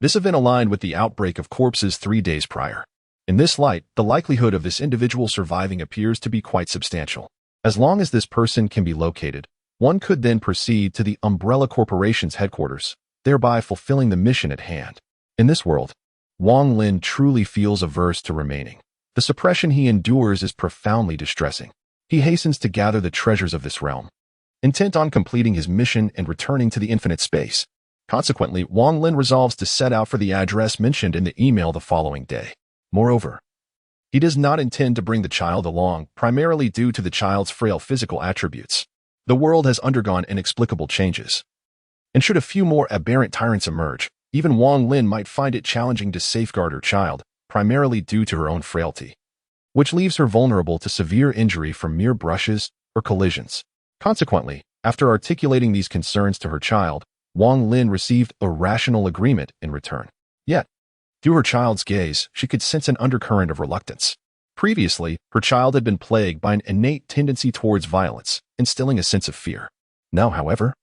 this event aligned with the outbreak of corpses 3 days prior. In this light, the likelihood of this individual surviving appears to be quite substantial. As long as this person can be located, one could then proceed to the Umbrella Corporation's headquarters, thereby fulfilling the mission at hand. In this world, Wang Lin truly feels averse to remaining. The suppression he endures is profoundly distressing. He hastens to gather the treasures of this realm, intent on completing his mission and returning to the infinite space. Consequently, Wang Lin resolves to set out for the address mentioned in the email the following day. Moreover, he does not intend to bring the child along, primarily due to the child's frail physical attributes. The world has undergone inexplicable changes, and should a few more aberrant tyrants emerge, even Wang Lin might find it challenging to safeguard her child, primarily due to her own frailty, which leaves her vulnerable to severe injury from mere brushes or collisions. Consequently, after articulating these concerns to her child, Wang Lin received a rational agreement in return. Yet, through her child's gaze, she could sense an undercurrent of reluctance. Previously, her child had been plagued by an innate tendency towards violence, instilling a sense of fear. Now, however,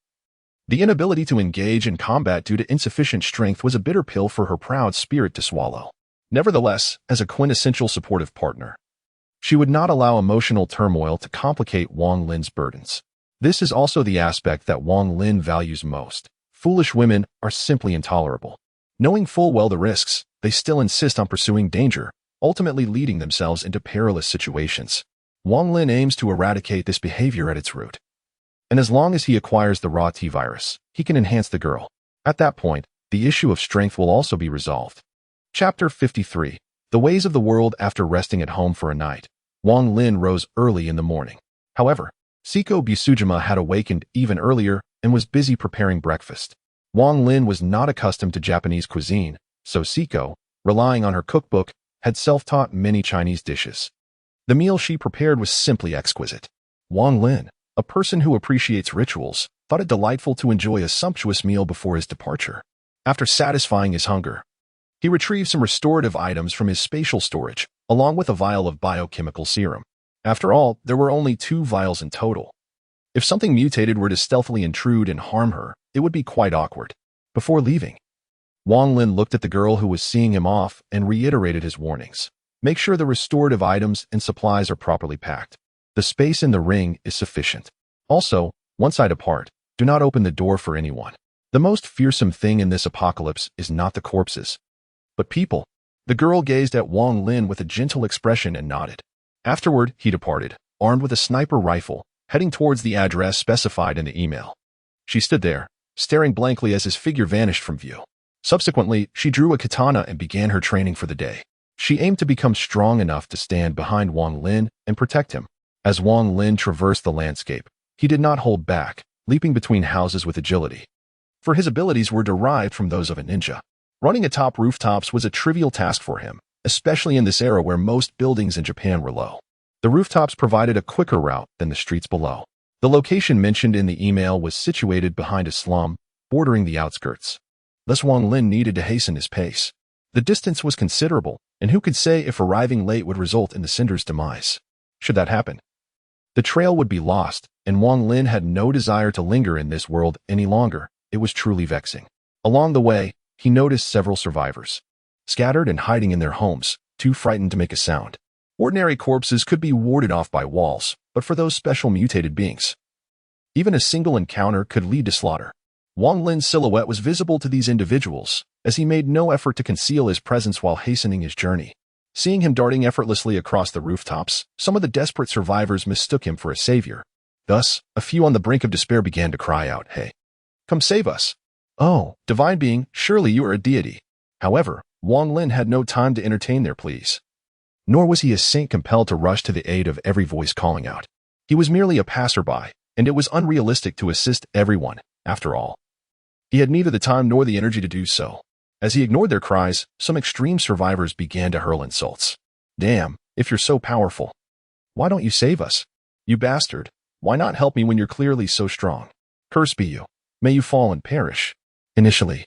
the inability to engage in combat due to insufficient strength was a bitter pill for her proud spirit to swallow. Nevertheless, as a quintessential supportive partner, she would not allow emotional turmoil to complicate Wang Lin's burdens. This is also the aspect that Wang Lin values most. Foolish women are simply intolerable. Knowing full well the risks, they still insist on pursuing danger, ultimately leading themselves into perilous situations. Wang Lin aims to eradicate this behavior at its root. And as long as he acquires the raw T-virus, he can enhance the girl. At that point, the issue of strength will also be resolved. Chapter 53. The Ways of the World. After resting at home for a night, Wang Lin rose early in the morning. However, Siko Bisujima had awakened even earlier and was busy preparing breakfast. Wang Lin was not accustomed to Japanese cuisine, so Siko, relying on her cookbook, had self-taught many Chinese dishes. The meal she prepared was simply exquisite. Wang Lin, a person who appreciates rituals, thought it delightful to enjoy a sumptuous meal before his departure. After satisfying his hunger, he retrieved some restorative items from his spatial storage, along with a vial of biochemical serum. After all, there were only 2 vials in total. If something mutated were to stealthily intrude and harm her, it would be quite awkward. Before leaving, Wang Lin looked at the girl who was seeing him off and reiterated his warnings. Make sure the restorative items and supplies are properly packed. The space in the ring is sufficient. Also, once I depart, do not open the door for anyone. The most fearsome thing in this apocalypse is not the corpses, but people. The girl gazed at Wang Lin with a gentle expression and nodded. Afterward, he departed, armed with a sniper rifle, heading towards the address specified in the email. She stood there, staring blankly as his figure vanished from view. Subsequently, she drew a katana and began her training for the day. She aimed to become strong enough to stand behind Wang Lin and protect him. As Wang Lin traversed the landscape, he did not hold back, leaping between houses with agility. For his abilities were derived from those of a ninja. Running atop rooftops was a trivial task for him, especially in this era where most buildings in Japan were low. The rooftops provided a quicker route than the streets below. The location mentioned in the email was situated behind a slum, bordering the outskirts. Thus Wang Lin needed to hasten his pace. The distance was considerable, and who could say if arriving late would result in the Cinder's demise? Should that happen, the trail would be lost, and Wang Lin had no desire to linger in this world any longer. It was truly vexing. Along the way, he noticed several survivors, scattered and hiding in their homes, too frightened to make a sound. Ordinary corpses could be warded off by walls, but for those special mutated beings, even a single encounter could lead to slaughter. Wang Lin's silhouette was visible to these individuals, as he made no effort to conceal his presence while hastening his journey. Seeing him darting effortlessly across the rooftops, some of the desperate survivors mistook him for a savior. Thus, a few on the brink of despair began to cry out, "Hey, come save us! Oh, divine being, surely you are a deity." However, Wang Lin had no time to entertain their pleas. Nor was he a saint compelled to rush to the aid of every voice calling out. He was merely a passerby, and it was unrealistic to assist everyone, after all. He had neither the time nor the energy to do so. As he ignored their cries, some extreme survivors began to hurl insults. "Damn, if you're so powerful, why don't you save us? You bastard, why not help me when you're clearly so strong? Curse be you. May you fall and perish." Initially,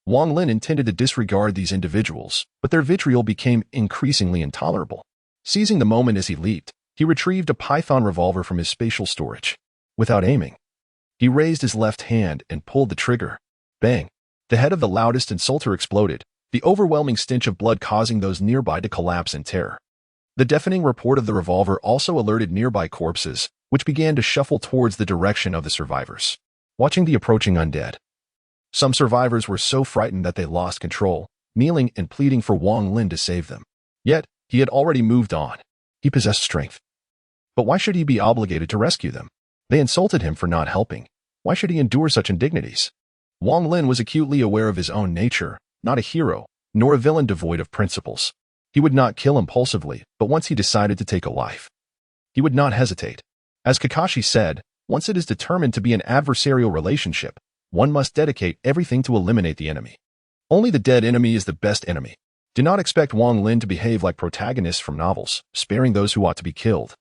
Wang Lin intended to disregard these individuals, but their vitriol became increasingly intolerable. Seizing the moment as he leaped, he retrieved a python revolver from his spatial storage. Without aiming, he raised his left hand and pulled the trigger. Bang! The head of the loudest insulter exploded, the overwhelming stench of blood causing those nearby to collapse in terror. The deafening report of the revolver also alerted nearby corpses, which began to shuffle towards the direction of the survivors, watching the approaching undead. Some survivors were so frightened that they lost control, kneeling and pleading for Wang Lin to save them. Yet, he had already moved on. He possessed strength. But why should he be obligated to rescue them? They insulted him for not helping. Why should he endure such indignities? Wang Lin was acutely aware of his own nature, not a hero, nor a villain devoid of principles. He would not kill impulsively, but once he decided to take a life, he would not hesitate. As Kakashi said, once it is determined to be an adversarial relationship, one must dedicate everything to eliminate the enemy. Only the dead enemy is the best enemy. Do not expect Wang Lin to behave like protagonists from novels, sparing those who ought to be killed,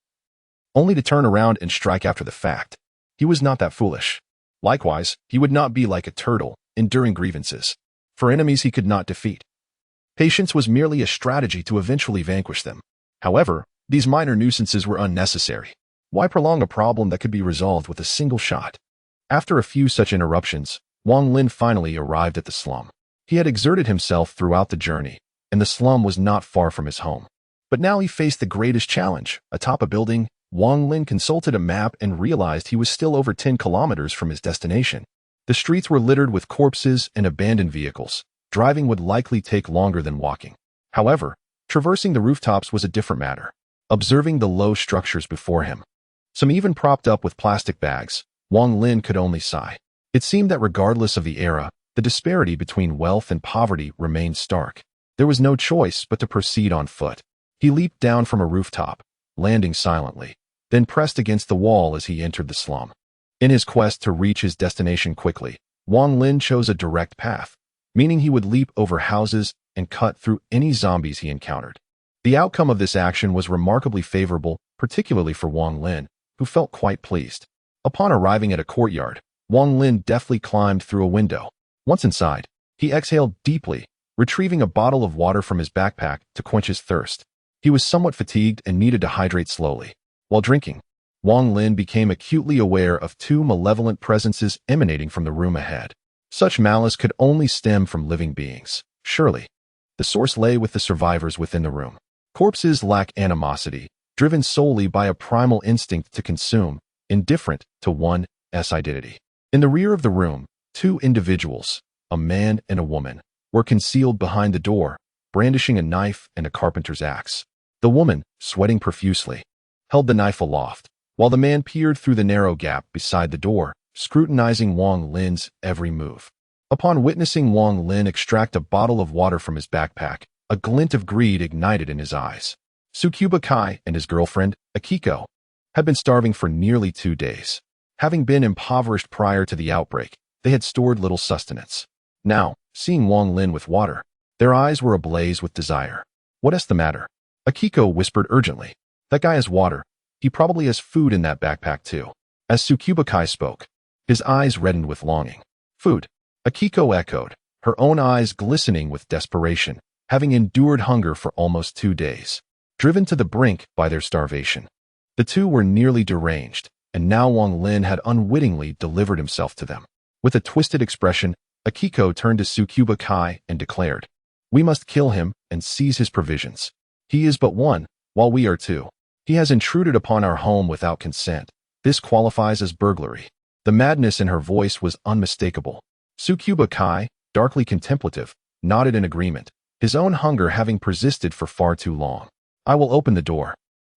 only to turn around and strike after the fact. He was not that foolish. Likewise, he would not be like a turtle, enduring grievances for enemies he could not defeat. Patience was merely a strategy to eventually vanquish them. However, these minor nuisances were unnecessary. Why prolong a problem that could be resolved with a single shot? After a few such interruptions, Wang Lin finally arrived at the slum. He had exerted himself throughout the journey, and the slum was not far from his home. But now he faced the greatest challenge. Atop a building, Wang Lin consulted a map and realized he was still over 10 kilometers from his destination. The streets were littered with corpses and abandoned vehicles. Driving would likely take longer than walking. However, traversing the rooftops was a different matter. Observing the low structures before him, some even propped up with plastic bags, Wang Lin could only sigh. It seemed that regardless of the era, the disparity between wealth and poverty remained stark. There was no choice but to proceed on foot. He leaped down from a rooftop, landing silently, then pressed against the wall as he entered the slum. In his quest to reach his destination quickly, Wang Lin chose a direct path, meaning he would leap over houses and cut through any zombies he encountered. The outcome of this action was remarkably favorable, particularly for Wang Lin, who felt quite pleased. Upon arriving at a courtyard, Wang Lin deftly climbed through a window. Once inside, he exhaled deeply, retrieving a bottle of water from his backpack to quench his thirst. He was somewhat fatigued and needed to hydrate slowly. While drinking, Wang Lin became acutely aware of two malevolent presences emanating from the room ahead. Such malice could only stem from living beings. Surely, the source lay with the survivors within the room. Corpses lack animosity, driven solely by a primal instinct to consume, indifferent to one's identity. In the rear of the room, two individuals, a man and a woman, were concealed behind the door, brandishing a knife and a carpenter's axe. The woman, sweating profusely, held the knife aloft, while the man peered through the narrow gap beside the door, scrutinizing Wang Lin's every move. Upon witnessing Wang Lin extract a bottle of water from his backpack, a glint of greed ignited in his eyes. Tsukuba Kai and his girlfriend, Akiko, had been starving for nearly 2 days. Having been impoverished prior to the outbreak, they had stored little sustenance. Now, seeing Wang Lin with water, their eyes were ablaze with desire. "What's the matter?" Akiko whispered urgently. "That guy has water. He probably has food in that backpack too." As Tsukuba Kai spoke, his eyes reddened with longing. "Food," Akiko echoed, her own eyes glistening with desperation, having endured hunger for almost 2 days, driven to the brink by their starvation. The two were nearly deranged, and now Wang Lin had unwittingly delivered himself to them. With a twisted expression, Akiko turned to Tsukuba Kai and declared, "We must kill him and seize his provisions. He is but one, while we are two. He has intruded upon our home without consent. This qualifies as burglary." The madness in her voice was unmistakable. Tsukuba Kai, darkly contemplative, nodded in agreement, his own hunger having persisted for far too long. "I will open the door.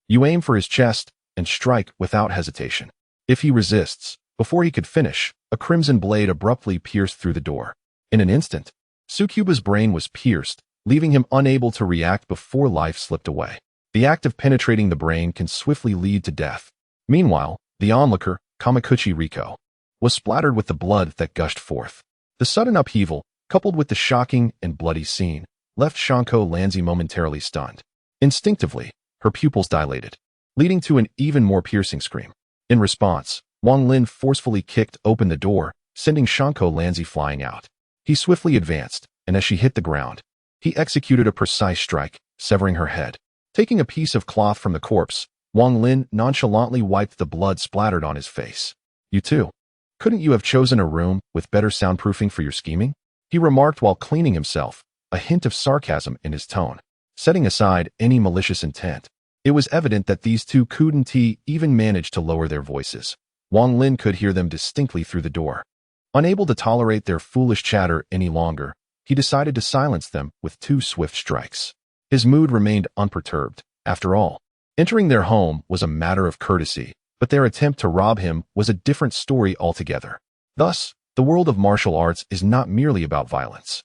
You aim for his chest and strike without hesitation. If he resists," before he could finish, a crimson blade abruptly pierced through the door. In an instant, Tsukuba's brain was pierced, leaving him unable to react before life slipped away. The act of penetrating the brain can swiftly lead to death. Meanwhile, the onlooker, Kamakuchi Riko, was splattered with the blood that gushed forth. The sudden upheaval, coupled with the shocking and bloody scene, left Shanko Lanzi momentarily stunned. Instinctively, her pupils dilated, leading to an even more piercing scream. In response, Wang Lin forcefully kicked open the door, sending Shanko Lanzi flying out. He swiftly advanced, and as she hit the ground, he executed a precise strike, severing her head. Taking a piece of cloth from the corpse, Wang Lin nonchalantly wiped the blood splattered on his face. "You too. Couldn't you have chosen a room with better soundproofing for your scheming?" he remarked while cleaning himself, a hint of sarcasm in his tone. Setting aside any malicious intent, it was evident that these two couldn't even manage to lower their voices. Wang Lin could hear them distinctly through the door. Unable to tolerate their foolish chatter any longer, he decided to silence them with 2 swift strikes. His mood remained unperturbed. After all, entering their home was a matter of courtesy, but their attempt to rob him was a different story altogether. Thus, the world of martial arts is not merely about violence,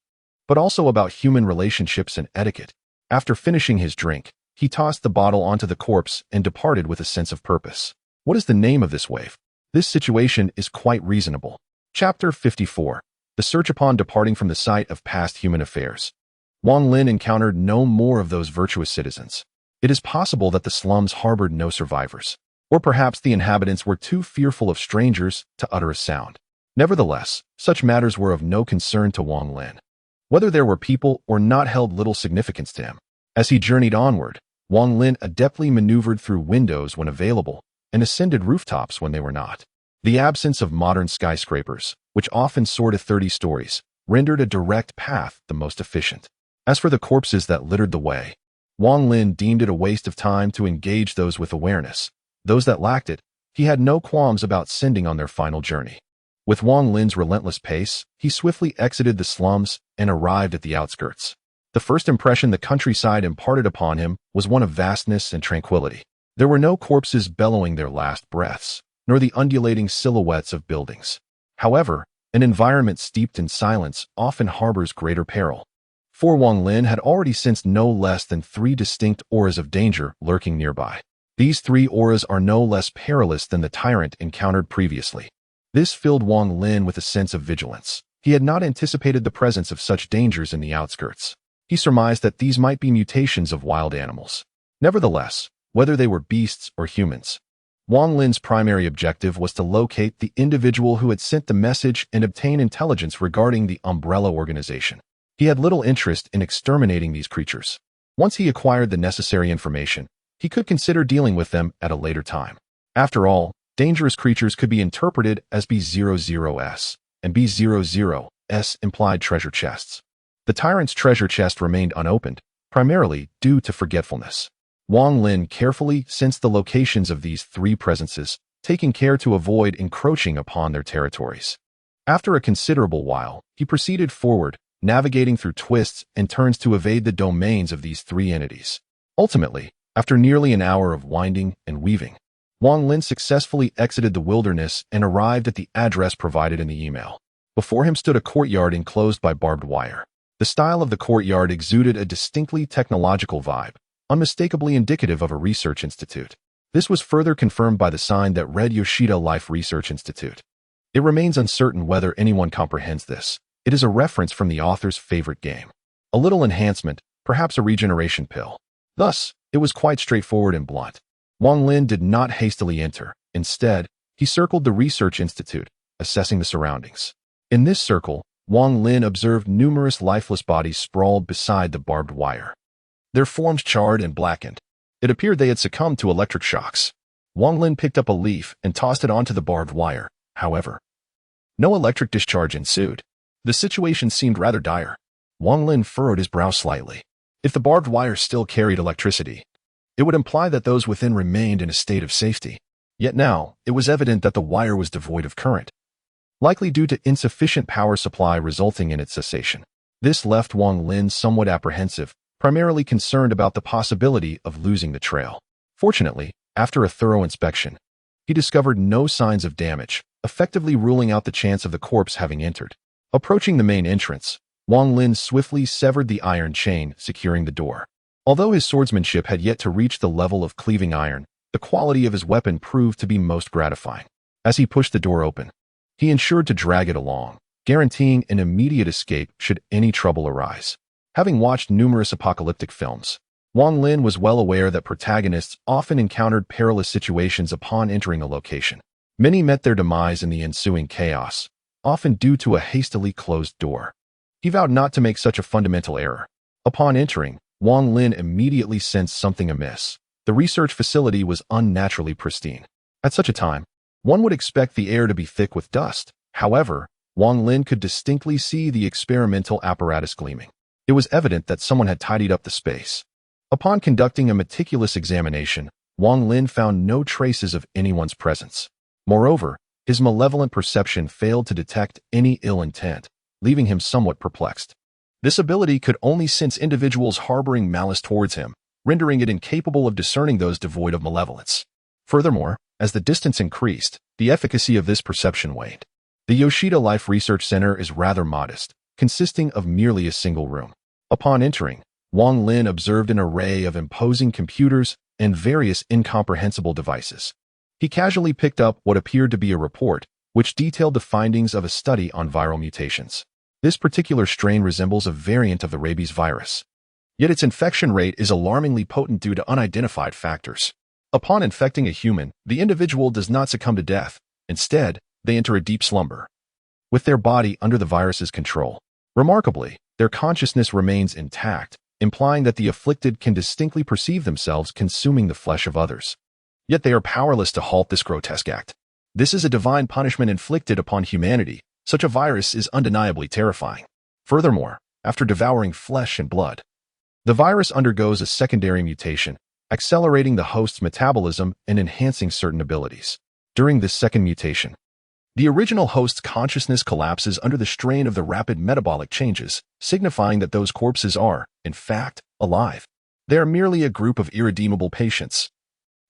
but also about human relationships and etiquette. After finishing his drink, he tossed the bottle onto the corpse and departed with a sense of purpose. What is the name of this wave? This situation is quite reasonable. Chapter 54. The search upon departing from the site of past human affairs. Wang Lin encountered no more of those virtuous citizens. It is possible that the slums harbored no survivors, or perhaps the inhabitants were too fearful of strangers to utter a sound. Nevertheless, such matters were of no concern to Wang Lin. Whether there were people or not held little significance to him. As he journeyed onward, Wang Lin adeptly maneuvered through windows when available and ascended rooftops when they were not. The absence of modern skyscrapers, which often soared to 30 stories, rendered a direct path the most efficient. As for the corpses that littered the way, Wang Lin deemed it a waste of time to engage those with awareness. Those that lacked it, he had no qualms about sending on their final journey. With Wang Lin's relentless pace, he swiftly exited the slums and arrived at the outskirts. The first impression the countryside imparted upon him was one of vastness and tranquility. There were no corpses bellowing their last breaths, nor the undulating silhouettes of buildings. However, an environment steeped in silence often harbors greater peril. For Wang Lin had already sensed no less than 3 distinct auras of danger lurking nearby. These 3 auras are no less perilous than the tyrant encountered previously. This filled Wang Lin with a sense of vigilance. He had not anticipated the presence of such dangers in the outskirts. He surmised that these might be mutations of wild animals. Nevertheless, whether they were beasts or humans, Wang Lin's primary objective was to locate the individual who had sent the message and obtain intelligence regarding the Umbrella Organization. He had little interest in exterminating these creatures. Once he acquired the necessary information, he could consider dealing with them at a later time. After all, dangerous creatures could be interpreted as B00S, and B00S implied treasure chests. The tyrant's treasure chest remained unopened, primarily due to forgetfulness. Wang Lin carefully sensed the locations of these three presences, taking care to avoid encroaching upon their territories. After a considerable while, he proceeded forward, navigating through twists and turns to evade the domains of these three entities. Ultimately, after nearly an hour of winding and weaving, Wang Lin successfully exited the wilderness and arrived at the address provided in the email. Before him stood a courtyard enclosed by barbed wire. The style of the courtyard exuded a distinctly technological vibe, unmistakably indicative of a research institute. This was further confirmed by the sign that read Yoshida Life Research Institute. It remains uncertain whether anyone comprehends this. It is a reference from the author's favorite game. A little enhancement, perhaps a regeneration pill. Thus, it was quite straightforward and blunt. Wang Lin did not hastily enter. Instead, he circled the research institute, assessing the surroundings. In this circle, Wang Lin observed numerous lifeless bodies sprawled beside the barbed wire. Their forms charred and blackened. It appeared they had succumbed to electric shocks. Wang Lin picked up a leaf and tossed it onto the barbed wire. However, no electric discharge ensued. The situation seemed rather dire. Wang Lin furrowed his brow slightly. If the barbed wire still carried electricity, it would imply that those within remained in a state of safety. Yet now, it was evident that the wire was devoid of current, likely due to insufficient power supply resulting in its cessation. This left Wang Lin somewhat apprehensive, primarily concerned about the possibility of losing the trail. Fortunately, after a thorough inspection, he discovered no signs of damage, effectively ruling out the chance of the corpse having entered. Approaching the main entrance, Wang Lin swiftly severed the iron chain securing the door. Although his swordsmanship had yet to reach the level of cleaving iron, the quality of his weapon proved to be most gratifying. As he pushed the door open, he ensured to drag it along, guaranteeing an immediate escape should any trouble arise. Having watched numerous apocalyptic films, Wang Lin was well aware that protagonists often encountered perilous situations upon entering a location. Many met their demise in the ensuing chaos, often due to a hastily closed door. He vowed not to make such a fundamental error. Upon entering, Wang Lin immediately sensed something amiss. The research facility was unnaturally pristine. At such a time, one would expect the air to be thick with dust. However, Wang Lin could distinctly see the experimental apparatus gleaming. It was evident that someone had tidied up the space. Upon conducting a meticulous examination, Wang Lin found no traces of anyone's presence. Moreover, his malevolent perception failed to detect any ill intent, leaving him somewhat perplexed. This ability could only sense individuals harboring malice towards him, rendering it incapable of discerning those devoid of malevolence. Furthermore, as the distance increased, the efficacy of this perception waned. The Yoshida Life Research Center is rather modest, consisting of merely a single room. Upon entering, Wang Lin observed an array of imposing computers and various incomprehensible devices. He casually picked up what appeared to be a report, which detailed the findings of a study on viral mutations. This particular strain resembles a variant of the rabies virus, yet its infection rate is alarmingly potent due to unidentified factors. Upon infecting a human, the individual does not succumb to death. Instead, they enter a deep slumber, with their body under the virus's control. Remarkably, their consciousness remains intact, implying that the afflicted can distinctly perceive themselves consuming the flesh of others. Yet they are powerless to halt this grotesque act. This is a divine punishment inflicted upon humanity. Such a virus is undeniably terrifying. Furthermore, after devouring flesh and blood, the virus undergoes a secondary mutation, accelerating the host's metabolism and enhancing certain abilities. During this second mutation, the original host's consciousness collapses under the strain of the rapid metabolic changes, signifying that those corpses are, in fact, alive. They are merely a group of irredeemable patients,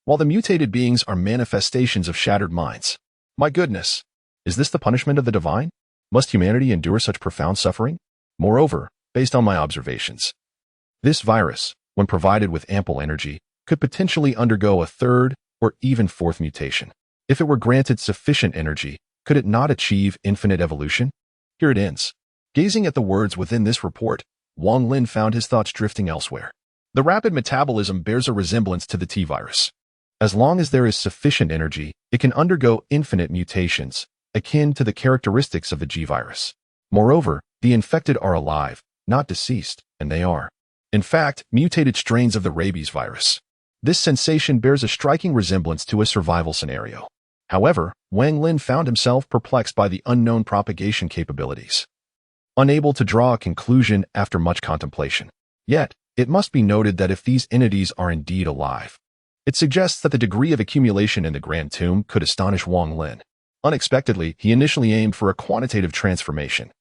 while the mutated beings are manifestations of shattered minds. My goodness, is this the punishment of the divine? Must humanity endure such profound suffering? Moreover, based on my observations, this virus, when provided with ample energy, could potentially undergo a third or even fourth mutation. If it were granted sufficient energy, could it not achieve infinite evolution? Here it ends. Gazing at the words within this report, Wang Lin found his thoughts drifting elsewhere. The rapid metabolism bears a resemblance to the T-virus. As long as there is sufficient energy, it can undergo infinite mutations, akin to the characteristics of the G-virus. Moreover, the infected are alive, not deceased, and they are, in fact, mutated strains of the rabies virus. This sensation bears a striking resemblance to a survival scenario. However, Wang Lin found himself perplexed by the unknown propagation capabilities, unable to draw a conclusion after much contemplation. Yet, It must be noted that if these entities are indeed alive, it suggests that the degree of accumulation in the Grand Tomb could astonish Wang Lin. Unexpectedly, he initially aimed for a quantitative transformation,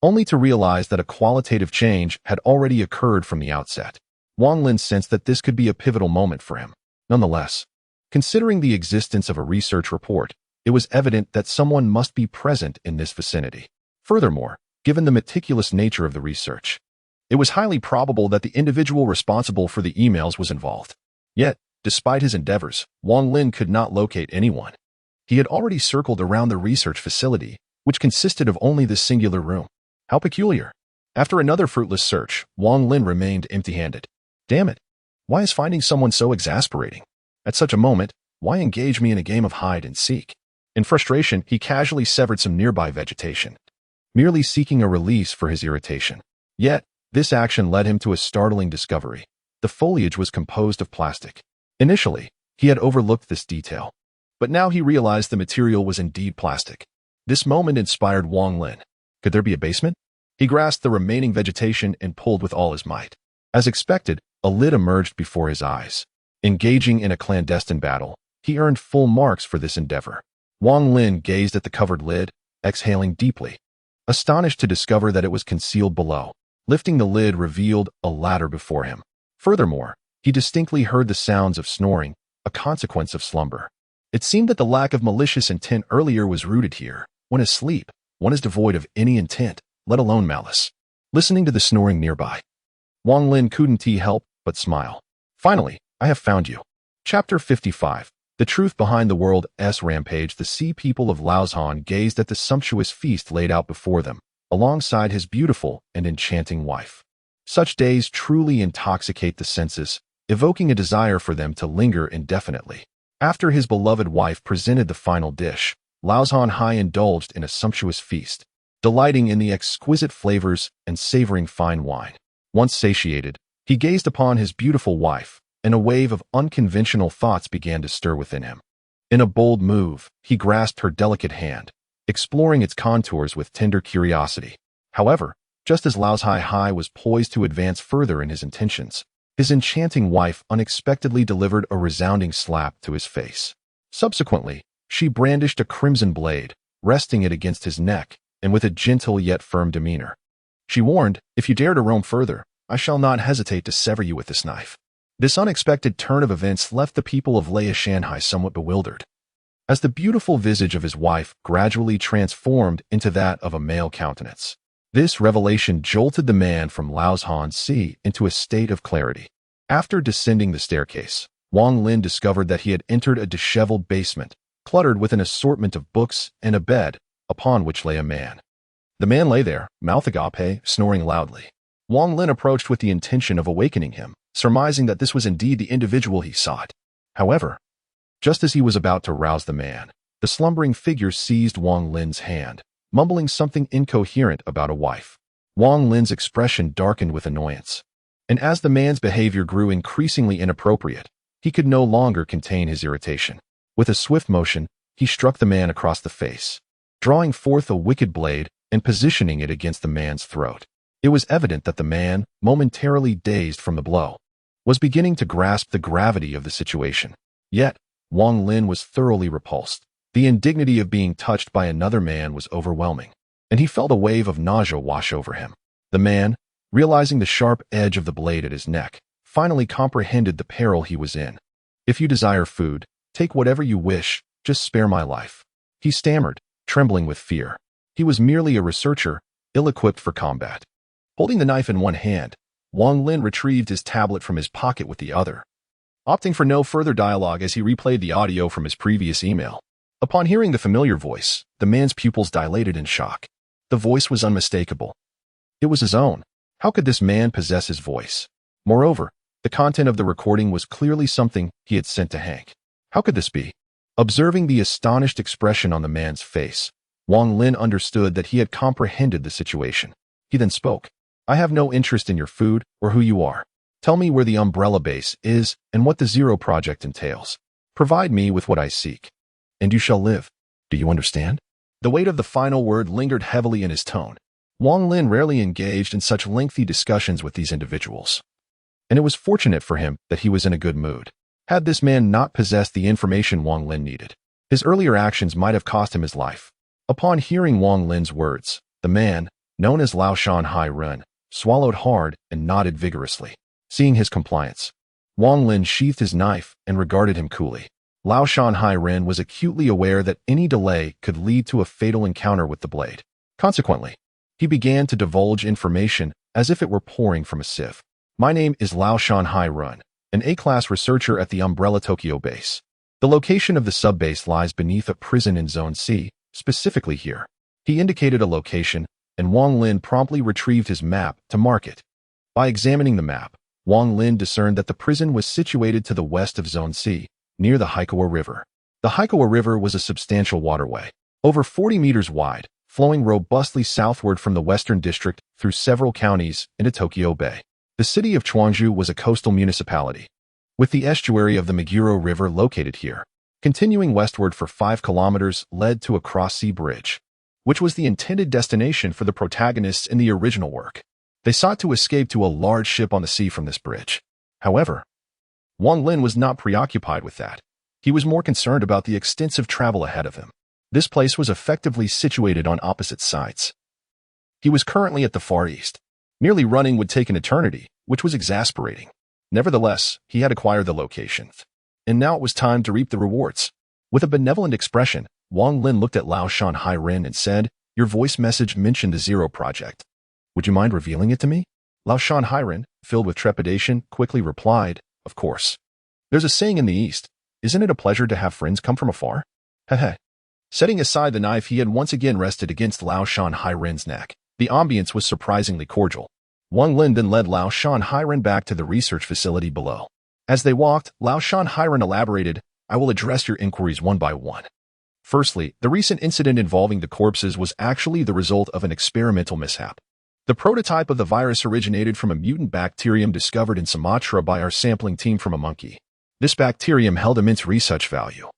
only to realize that a qualitative change had already occurred from the outset. Wang Lin sensed that this could be a pivotal moment for him. Nonetheless, considering the existence of a research report, it was evident that someone must be present in this vicinity. Furthermore, given the meticulous nature of the research, it was highly probable that the individual responsible for the emails was involved. Yet, despite his endeavors, Wang Lin could not locate anyone. He had already circled around the research facility, which consisted of only this singular room. How peculiar. After another fruitless search, Wang Lin remained empty-handed. Damn it. Why is finding someone so exasperating? At such a moment, why engage me in a game of hide and seek? In frustration, he casually severed some nearby vegetation, merely seeking a release for his irritation. Yet, this action led him to a startling discovery. The foliage was composed of plastic. Initially, he had overlooked this detail, but now he realized the material was indeed plastic. This moment inspired Wang Lin. Could there be a basement? He grasped the remaining vegetation and pulled with all his might. As expected, a lid emerged before his eyes. Engaging in a clandestine battle, he earned full marks for this endeavor. Wang Lin gazed at the covered lid, exhaling deeply, astonished to discover that it was concealed below. Lifting the lid revealed a ladder before him. Furthermore, he distinctly heard the sounds of snoring, a consequence of slumber. It seemed that the lack of malicious intent earlier was rooted here. When asleep, one is devoid of any intent, let alone malice. Listening to the snoring nearby, Wang Lin couldn't help but smile. Finally, I have found you. Chapter 55. The Truth Behind the World's Rampage. The sea people of Laozhan gazed at the sumptuous feast laid out before them, alongside his beautiful and enchanting wife. Such days truly intoxicate the senses, evoking a desire for them to linger indefinitely. After his beloved wife presented the final dish, Laozhan Hai indulged in a sumptuous feast, delighting in the exquisite flavors and savoring fine wine. Once satiated, he gazed upon his beautiful wife, and a wave of unconventional thoughts began to stir within him. In a bold move, he grasped her delicate hand, exploring its contours with tender curiosity. However, just as Laozhan Hai was poised to advance further in his intentions, his enchanting wife unexpectedly delivered a resounding slap to his face. Subsequently, she brandished a crimson blade, resting it against his neck, and with a gentle yet firm demeanor. She warned, "If you dare to roam further, I shall not hesitate to sever you with this knife." This unexpected turn of events left the people of Laya Shanhai somewhat bewildered, as the beautiful visage of his wife gradually transformed into that of a male countenance. This revelation jolted the man from Laozhan Sea into a state of clarity. After descending the staircase, Wang Lin discovered that he had entered a disheveled basement, cluttered with an assortment of books and a bed, upon which lay a man. The man lay there, mouth agape, snoring loudly. Wang Lin approached with the intention of awakening him, surmising that this was indeed the individual he sought. However, just as he was about to rouse the man, the slumbering figure seized Wang Lin's hand, mumbling something incoherent about a wife. Wang Lin's expression darkened with annoyance, and as the man's behavior grew increasingly inappropriate, he could no longer contain his irritation. With a swift motion, he struck the man across the face, drawing forth a wicked blade and positioning it against the man's throat. It was evident that the man, momentarily dazed from the blow, was beginning to grasp the gravity of the situation. Yet, Wang Lin was thoroughly repulsed. The indignity of being touched by another man was overwhelming, and he felt a wave of nausea wash over him. The man, realizing the sharp edge of the blade at his neck, finally comprehended the peril he was in. "If you desire food, take whatever you wish, just spare my life," he stammered, trembling with fear. He was merely a researcher, ill-equipped for combat. Holding the knife in one hand, Wang Lin retrieved his tablet from his pocket with the other, opting for no further dialogue as he replayed the audio from his previous email. Upon hearing the familiar voice, the man's pupils dilated in shock. The voice was unmistakable. It was his own. How could this man possess his voice? Moreover, the content of the recording was clearly something he had sent to Hank. How could this be? Observing the astonished expression on the man's face, Wang Lin understood that he had comprehended the situation. He then spoke. "I have no interest in your food or who you are. Tell me where the umbrella base is and what the Zero Project entails. Provide me with what I seek, and you shall live. Do you understand?" The weight of the final word lingered heavily in his tone. Wang Lin rarely engaged in such lengthy discussions with these individuals. and it was fortunate for him that he was in a good mood. Had this man not possessed the information Wang Lin needed, his earlier actions might have cost him his life. Upon hearing Wang Lin's words, the man, known as Lao Shan Hai Ren, swallowed hard and nodded vigorously. Seeing his compliance, Wang Lin sheathed his knife and regarded him coolly. Lao Shan Hai Ren was acutely aware that any delay could lead to a fatal encounter with the blade. Consequently, he began to divulge information as if it were pouring from a sieve. My name is Lao Shan Hai Ren, an A-class researcher at the Umbrella Tokyo base. The location of the sub-base lies beneath a prison in Zone C, specifically here. He indicated a location, and Wang Lin promptly retrieved his map to mark it. By examining the map, Wang Lin discerned that the prison was situated to the west of Zone C, near the Haikawa River. The Haikawa River was a substantial waterway, over 40 meters wide, flowing robustly southward from the western district through several counties into Tokyo Bay. The city of Chuangju was a coastal municipality, with the estuary of the Meguro River located here. Continuing westward for 5 kilometers led to a cross-sea bridge, which was the intended destination for the protagonists in the original work. They sought to escape to a large ship on the sea from this bridge. However, Wang Lin was not preoccupied with that. He was more concerned about the extensive travel ahead of him. This place was effectively situated on opposite sides. He was currently at the far east. Merely running would take an eternity, which was exasperating. Nevertheless, he had acquired the location. And now it was time to reap the rewards. With a benevolent expression, Wang Lin looked at Lao Shan Hai Ren and said, "Your voice message mentioned the Zero Project. Would you mind revealing it to me?" Lao Shan Hai Ren, filled with trepidation, quickly replied, "Of course. There's a saying in the East, isn't it a pleasure to have friends come from afar?" Heh. Setting aside the knife, he had once again rested against Lao Shan Hai Ren's neck. The ambience was surprisingly cordial. Wang Lin then led Lao Shan Hai Ren back to the research facility below. As they walked, Lao Shan Hai Ren elaborated, "I will address your inquiries one by one. Firstly, the recent incident involving the corpses was actually the result of an experimental mishap. The prototype of the virus originated from a mutant bacterium discovered in Sumatra by our sampling team from a monkey. This bacterium held immense research value,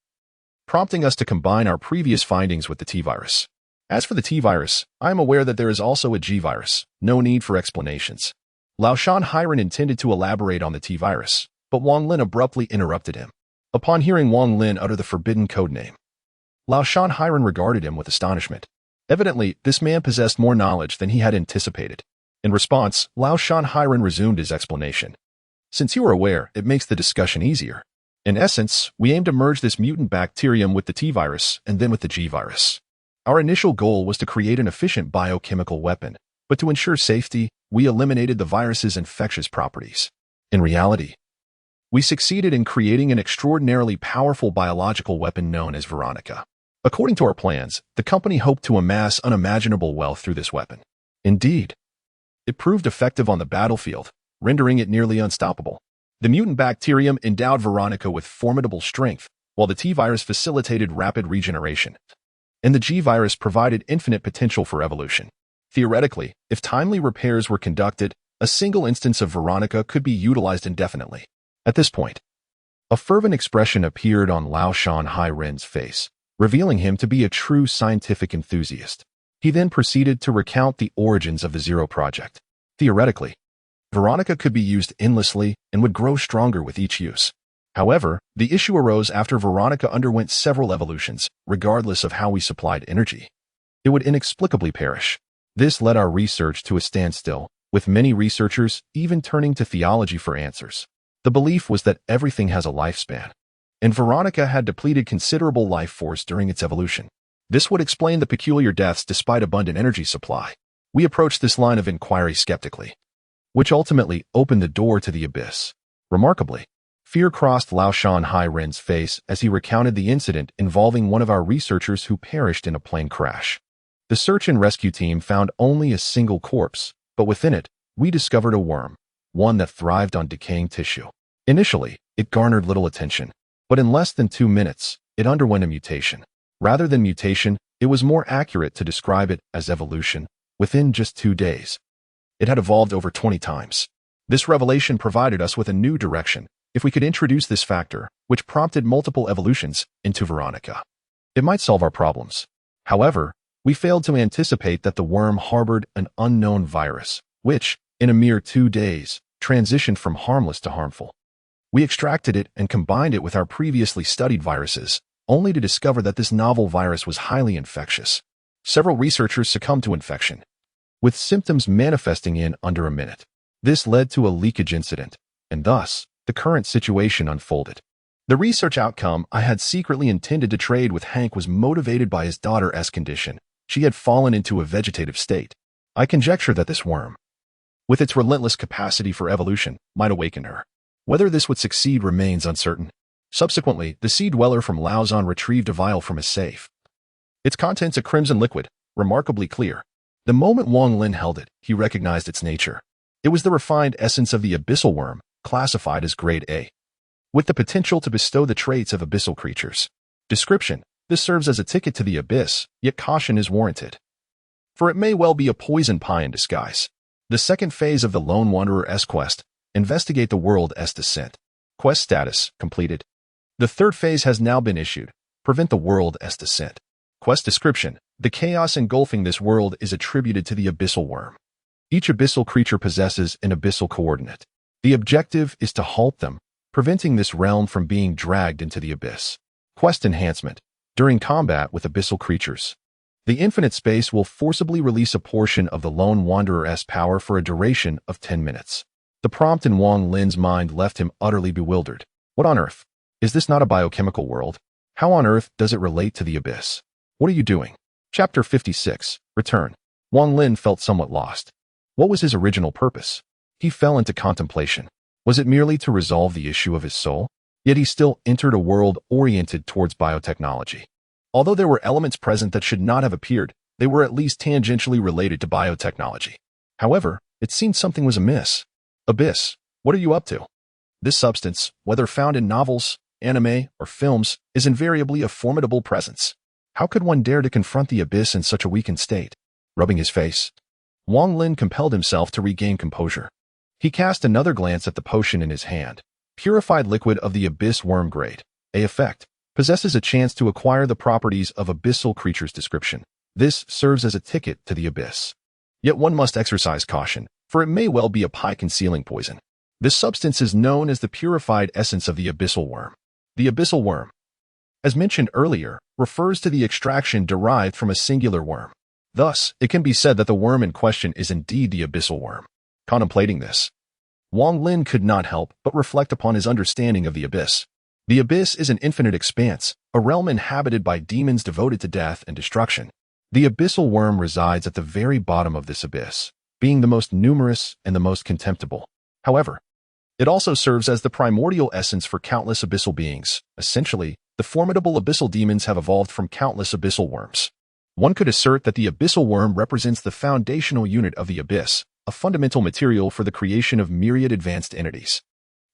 prompting us to combine our previous findings with the T-virus. As for the T-virus, I am aware that there is also a G-virus. No need for explanations." Lao Shan Hai Ren intended to elaborate on the T-virus, but Wang Lin abruptly interrupted him. Upon hearing Wang Lin utter the forbidden codename, Lao Shan Hai Ren regarded him with astonishment. Evidently, this man possessed more knowledge than he had anticipated. In response, Lao Shan Hai Ren resumed his explanation. "Since you are aware, it makes the discussion easier. In essence, we aim to merge this mutant bacterium with the T-virus and then with the G-virus. Our initial goal was to create an efficient biochemical weapon, but to ensure safety, we eliminated the virus's infectious properties. In reality, we succeeded in creating an extraordinarily powerful biological weapon known as Veronica. According to our plans, the company hoped to amass unimaginable wealth through this weapon. Indeed, it proved effective on the battlefield, rendering it nearly unstoppable. The mutant bacterium endowed Veronica with formidable strength, while the T-virus facilitated rapid regeneration, and the G-virus provided infinite potential for evolution. Theoretically, if timely repairs were conducted, a single instance of Veronica could be utilized indefinitely." At this point, a fervent expression appeared on Lao Shan Hai Ren's face, revealing him to be a true scientific enthusiast. He then proceeded to recount the origins of the Zero Project. Theoretically, Veronica could be used endlessly and would grow stronger with each use. However, the issue arose after Veronica underwent several evolutions, regardless of how we supplied energy. It would inexplicably perish. This led our research to a standstill, with many researchers even turning to theology for answers. The belief was that everything has a lifespan, and Veronica had depleted considerable life force during its evolution. This would explain the peculiar deaths despite abundant energy supply. We approached this line of inquiry skeptically, which ultimately opened the door to the abyss. Remarkably, fear crossed Lao Shan Hai Ren's face as he recounted the incident involving one of our researchers who perished in a plane crash. The search and rescue team found only a single corpse, but within it, we discovered a worm, one that thrived on decaying tissue. Initially, it garnered little attention, but in less than 2 minutes, it underwent a mutation. Rather than mutation, it was more accurate to describe it as evolution. Within just 2 days, it had evolved over 20 times. This revelation provided us with a new direction. If we could introduce this factor, which prompted multiple evolutions, into Veronica, it might solve our problems. However, we failed to anticipate that the worm harbored an unknown virus, which, in a mere 2 days, transitioned from harmless to harmful. We extracted it and combined it with our previously studied viruses, only to discover that this novel virus was highly infectious. Several researchers succumbed to infection, with symptoms manifesting in under a minute. This led to a leakage incident, and thus, the current situation unfolded. The research outcome I had secretly intended to trade with Hank was motivated by his daughter's condition. She had fallen into a vegetative state. I conjecture that this worm, with its relentless capacity for evolution, might awaken her. Whether this would succeed remains uncertain. Subsequently, the sea dweller from Laozon retrieved a vial from his safe. Its contents a crimson liquid, remarkably clear. The moment Wang Lin held it, he recognized its nature. It was the refined essence of the abyssal worm, classified as Grade A, with the potential to bestow the traits of abyssal creatures. Description: this serves as a ticket to the abyss, yet caution is warranted, for it may well be a poison pie in disguise. The second phase of the Lone Wanderer's quest: investigate the world's descent. Quest status: completed. The third phase has now been issued: prevent the world's descent. Quest description: the chaos engulfing this world is attributed to the abyssal worm. Each abyssal creature possesses an abyssal coordinate. The objective is to halt them, preventing this realm from being dragged into the abyss. Quest enhancement: during combat with abyssal creatures, the infinite space will forcibly release a portion of the Lone Wanderer's power for a duration of 10 minutes. The prompt in Wang Lin's mind left him utterly bewildered. What on earth? Is this not a biochemical world? How on earth does it relate to the abyss? What are you doing? Chapter 56. Return. Wang Lin felt somewhat lost. What was his original purpose? He fell into contemplation. Was it merely to resolve the issue of his soul? Yet he still entered a world oriented towards biotechnology. Although there were elements present that should not have appeared, they were at least tangentially related to biotechnology. However, it seemed something was amiss. Abyss, what are you up to? This substance, whether found in novels, anime, or films, is invariably a formidable presence. How could one dare to confront the abyss in such a weakened state? Rubbing his face, Wang Lin compelled himself to regain composure. He cast another glance at the potion in his hand. Purified liquid of the abyss worm grade A effect. Possesses a chance to acquire the properties of abyssal creatures description. This serves as a ticket to the abyss. Yet one must exercise caution, for it may well be a pie-concealing poison. This substance is known as the purified essence of the abyssal worm. The abyssal worm, as mentioned earlier, refers to the extraction derived from a singular worm. Thus, it can be said that the worm in question is indeed the abyssal worm. Contemplating this, Wang Lin could not help but reflect upon his understanding of the abyss. The abyss is an infinite expanse, a realm inhabited by demons devoted to death and destruction. The abyssal worm resides at the very bottom of this abyss, being the most numerous and the most contemptible. However, it also serves as the primordial essence for countless abyssal beings. Essentially, the formidable abyssal demons have evolved from countless abyssal worms. One could assert that the abyssal worm represents the foundational unit of the abyss, a fundamental material for the creation of myriad advanced entities.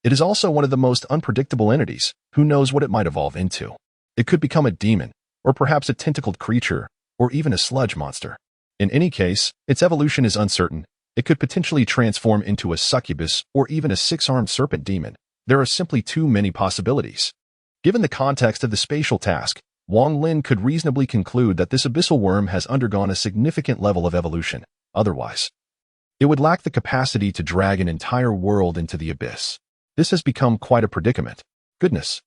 It is also one of the most unpredictable entities. Who knows what it might evolve into? It could become a demon, or perhaps a tentacled creature, or even a sludge monster. In any case, its evolution is uncertain. It could potentially transform into a succubus or even a six-armed serpent demon. There are simply too many possibilities. Given the context of the spatial task, Wang Lin could reasonably conclude that this abyssal worm has undergone a significant level of evolution. Otherwise, it would lack the capacity to drag an entire world into the abyss. This has become quite a predicament. Goodness.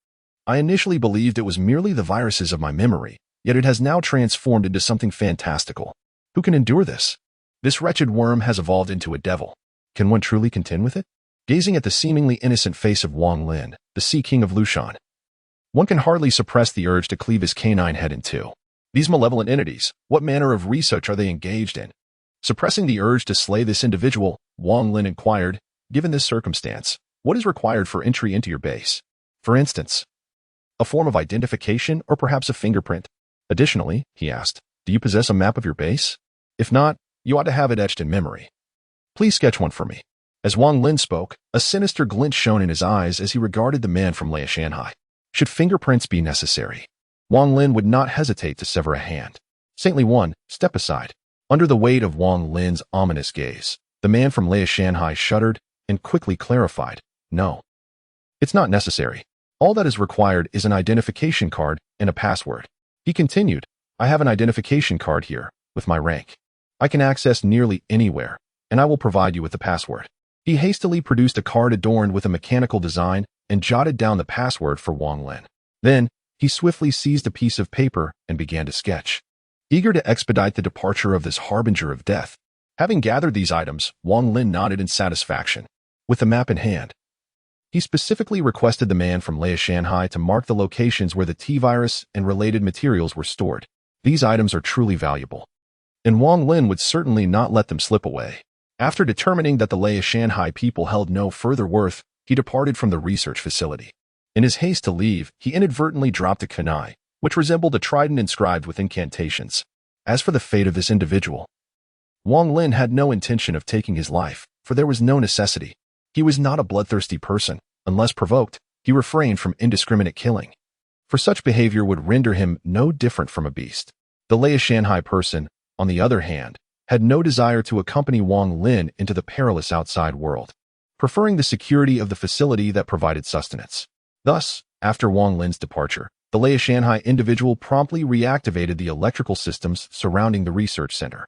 I initially believed it was merely the viruses of my memory, yet it has now transformed into something fantastical. Who can endure this? This wretched worm has evolved into a devil. Can one truly contend with it? Gazing at the seemingly innocent face of Wang Lin, the Sea King of Lushan, one can hardly suppress the urge to cleave his canine head in two. These malevolent entities, what manner of research are they engaged in? Suppressing the urge to slay this individual, Wang Lin inquired, given this circumstance, what is required for entry into your base? For instance, a form of identification or perhaps a fingerprint. Additionally, he asked, do you possess a map of your base? If not, you ought to have it etched in memory. Please sketch one for me. As Wang Lin spoke, a sinister glint shone in his eyes as he regarded the man from Lea Shanhai. Should fingerprints be necessary, Wang Lin would not hesitate to sever a hand. Saintly one, step aside. Under the weight of Wang Lin's ominous gaze, the man from Lea Shanhai shuddered and quickly clarified, no. It's not necessary. All that is required is an identification card and a password. He continued, I have an identification card here, with my rank. I can access nearly anywhere, and I will provide you with the password. He hastily produced a card adorned with a mechanical design and jotted down the password for Wang Lin. Then, he swiftly seized a piece of paper and began to sketch. Eager to expedite the departure of this harbinger of death, having gathered these items, Wang Lin nodded in satisfaction. With the map in hand, he specifically requested the man from Leia Shanghai to mark the locations where the T-virus and related materials were stored. These items are truly valuable, and Wang Lin would certainly not let them slip away. After determining that the Leia Shanghai people held no further worth, he departed from the research facility. In his haste to leave, he inadvertently dropped a kunai, which resembled a trident inscribed with incantations. As for the fate of this individual, Wang Lin had no intention of taking his life, for there was no necessity. He was not a bloodthirsty person. Unless provoked, he refrained from indiscriminate killing, for such behavior would render him no different from a beast. The Leia Shanghai person, on the other hand, had no desire to accompany Wang Lin into the perilous outside world, preferring the security of the facility that provided sustenance. Thus, after Wang Lin's departure, the Leia Shanghai individual promptly reactivated the electrical systems surrounding the research center.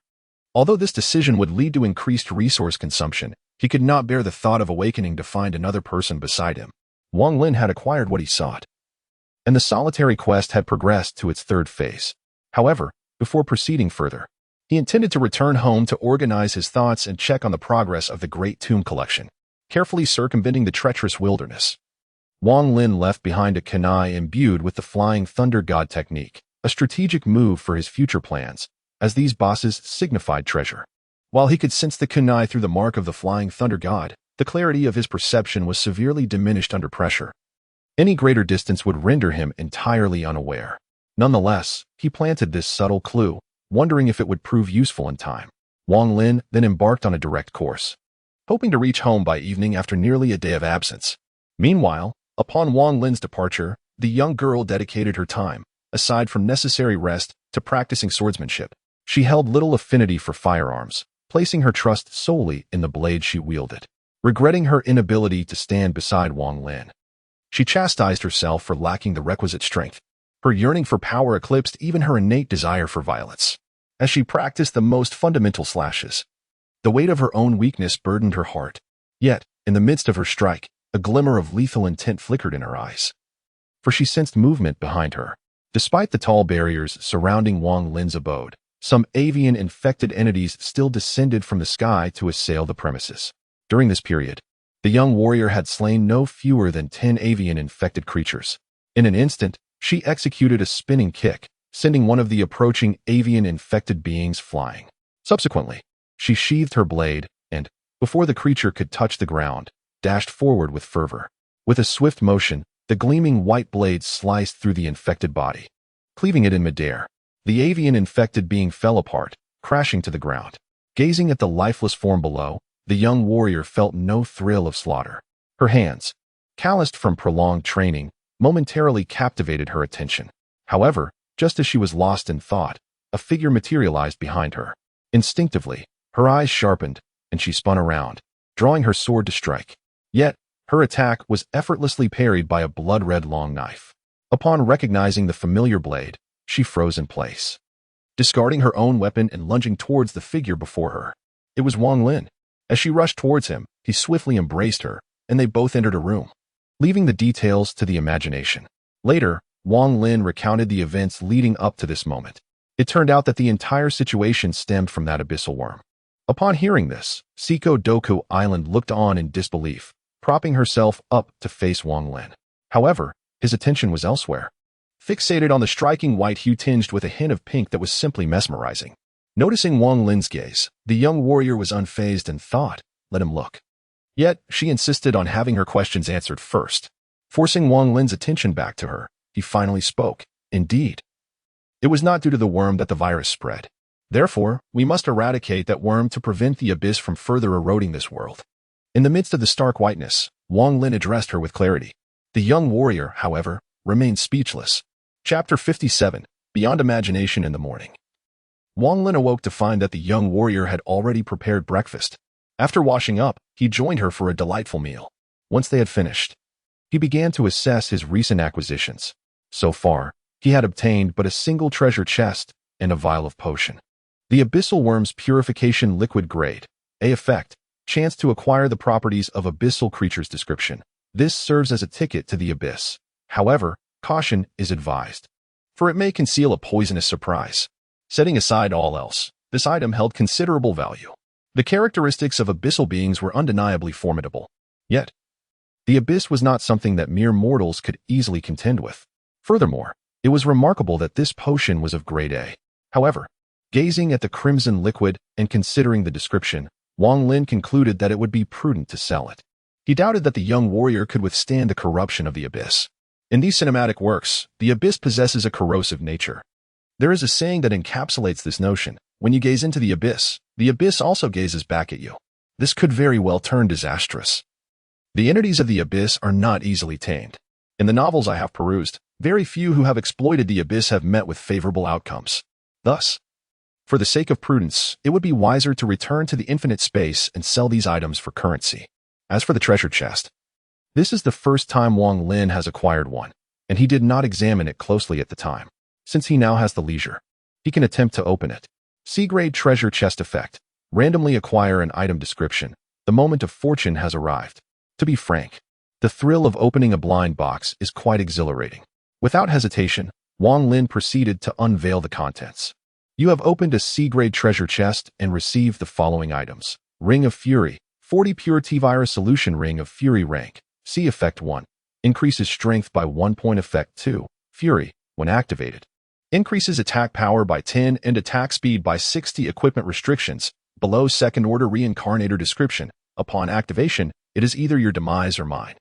Although this decision would lead to increased resource consumption, he could not bear the thought of awakening to find another person beside him. Wang Lin had acquired what he sought, and the solitary quest had progressed to its third phase. However, before proceeding further, he intended to return home to organize his thoughts and check on the progress of the Great Tomb Collection, carefully circumventing the treacherous wilderness. Wang Lin left behind a kunai imbued with the Flying Thunder God technique, a strategic move for his future plans, as these bosses signified treasure. While he could sense the kunai through the mark of the Flying Thunder God, the clarity of his perception was severely diminished under pressure. Any greater distance would render him entirely unaware. Nonetheless, he planted this subtle clue, wondering if it would prove useful in time. Wang Lin then embarked on a direct course, hoping to reach home by evening after nearly a day of absence. Meanwhile, upon Wang Lin's departure, the young girl dedicated her time, aside from necessary rest, to practicing swordsmanship. She held little affinity for firearms, placing her trust solely in the blade she wielded. Regretting her inability to stand beside Wang Lin, she chastised herself for lacking the requisite strength. Her yearning for power eclipsed even her innate desire for violence. As she practiced the most fundamental slashes, the weight of her own weakness burdened her heart. Yet, in the midst of her strike, a glimmer of lethal intent flickered in her eyes, for she sensed movement behind her. Despite the tall barriers surrounding Wang Lin's abode, some avian-infected entities still descended from the sky to assail the premises. During this period, the young warrior had slain no fewer than 10 avian-infected creatures. In an instant, she executed a spinning kick, sending one of the approaching avian-infected beings flying. Subsequently, she sheathed her blade and, before the creature could touch the ground, dashed forward with fervor. With a swift motion, the gleaming white blade sliced through the infected body, cleaving it in midair. The avian-infected being fell apart, crashing to the ground. Gazing at the lifeless form below, the young warrior felt no thrill of slaughter. Her hands, calloused from prolonged training, momentarily captivated her attention. However, just as she was lost in thought, a figure materialized behind her. Instinctively, her eyes sharpened, and she spun around, drawing her sword to strike. Yet, her attack was effortlessly parried by a blood-red long knife. Upon recognizing the familiar blade, she froze in place, discarding her own weapon and lunging towards the figure before her. It was Wang Lin. As she rushed towards him, he swiftly embraced her, and they both entered a room, leaving the details to the imagination. Later, Wang Lin recounted the events leading up to this moment. It turned out that the entire situation stemmed from that abyssal worm. Upon hearing this, Siko Doku Island looked on in disbelief, propping herself up to face Wang Lin. However, his attention was elsewhere, fixated on the striking white hue tinged with a hint of pink that was simply mesmerizing. Noticing Wang Lin's gaze, the young warrior was unfazed and thought, "Let him look." Yet, she insisted on having her questions answered first. Forcing Wang Lin's attention back to her, he finally spoke. "Indeed, it was not due to the worm that the virus spread. Therefore, we must eradicate that worm to prevent the abyss from further eroding this world." In the midst of the stark whiteness, Wang Lin addressed her with clarity. The young warrior, however, remained speechless. Chapter 57, Beyond Imagination in the Morning. Wang Lin awoke to find that the young warrior had already prepared breakfast. After washing up, he joined her for a delightful meal. Once they had finished, he began to assess his recent acquisitions. So far, he had obtained but a single treasure chest and a vial of potion. The abyssal worm's purification liquid grade, A effect, chance to acquire the properties of abyssal creatures description. This serves as a ticket to the abyss. However, caution is advised, for it may conceal a poisonous surprise. Setting aside all else, this item held considerable value. The characteristics of abyssal beings were undeniably formidable. Yet, the abyss was not something that mere mortals could easily contend with. Furthermore, it was remarkable that this potion was of grade A. However, gazing at the crimson liquid and considering the description, Wang Lin concluded that it would be prudent to sell it. He doubted that the young warrior could withstand the corruption of the abyss. In these cinematic works, the abyss possesses a corrosive nature. There is a saying that encapsulates this notion: when you gaze into the abyss also gazes back at you. This could very well turn disastrous. The entities of the abyss are not easily tamed. In the novels I have perused, very few who have exploited the abyss have met with favorable outcomes. Thus, for the sake of prudence, it would be wiser to return to the infinite space and sell these items for currency. As for the treasure chest, this is the first time Wang Lin has acquired one, and he did not examine it closely at the time. Since he now has the leisure, he can attempt to open it. C-grade treasure chest effect. Randomly acquire an item description. The moment of fortune has arrived. To be frank, the thrill of opening a blind box is quite exhilarating. Without hesitation, Wang Lin proceeded to unveil the contents. You have opened a C-grade treasure chest and received the following items. Ring of Fury, 40 pure T-virus solution. Ring of Fury rank, C effect 1. Increases strength by 1 point. Effect 2. Fury, when activated, increases attack power by 10 and attack speed by 60. Equipment restrictions. Below second order reincarnator description. Upon activation, it is either your demise or mine.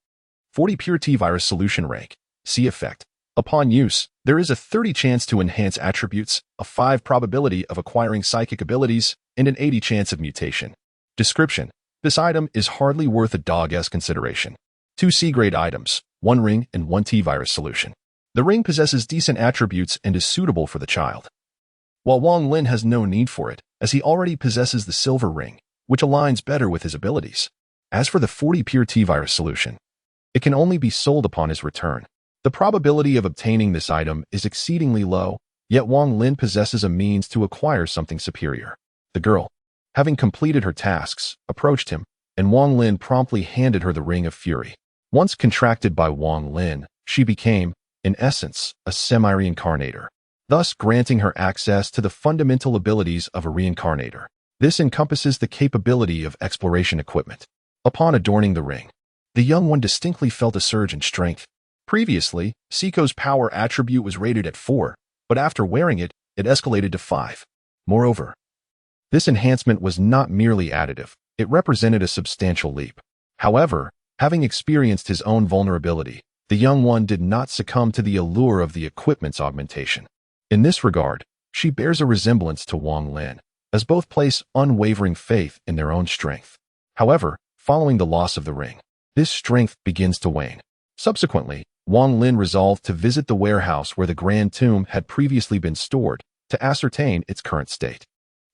40 pure T-virus solution rank, C effect. Upon use, there is a 30 chance to enhance attributes, a 5 probability of acquiring psychic abilities, and an 80 chance of mutation. Description. This item is hardly worth a dog's consideration. 2 C-grade items, 1 ring and 1 T-virus solution. The ring possesses decent attributes and is suitable for the child, while Wang Lin has no need for it, as he already possesses the silver ring, which aligns better with his abilities. As for the 40 pure T-virus solution, it can only be sold upon his return. The probability of obtaining this item is exceedingly low, yet Wang Lin possesses a means to acquire something superior. The girl, having completed her tasks, approached him, and Wang Lin promptly handed her the Ring of Fury. Once contracted by Wang Lin, she became, in essence, a semi-reincarnator, thus granting her access to the fundamental abilities of a reincarnator. This encompasses the capability of exploration equipment. Upon adorning the ring, the young one distinctly felt a surge in strength. Previously, Seiko's power attribute was rated at 4, but after wearing it, it escalated to 5. Moreover, this enhancement was not merely additive, it represented a substantial leap. However, having experienced his own vulnerability, the young one did not succumb to the allure of the equipment's augmentation. In this regard, she bears a resemblance to Wang Lin, as both place unwavering faith in their own strength. However, following the loss of the ring, this strength begins to wane. Subsequently, Wang Lin resolved to visit the warehouse where the Grand Tomb had previously been stored to ascertain its current state.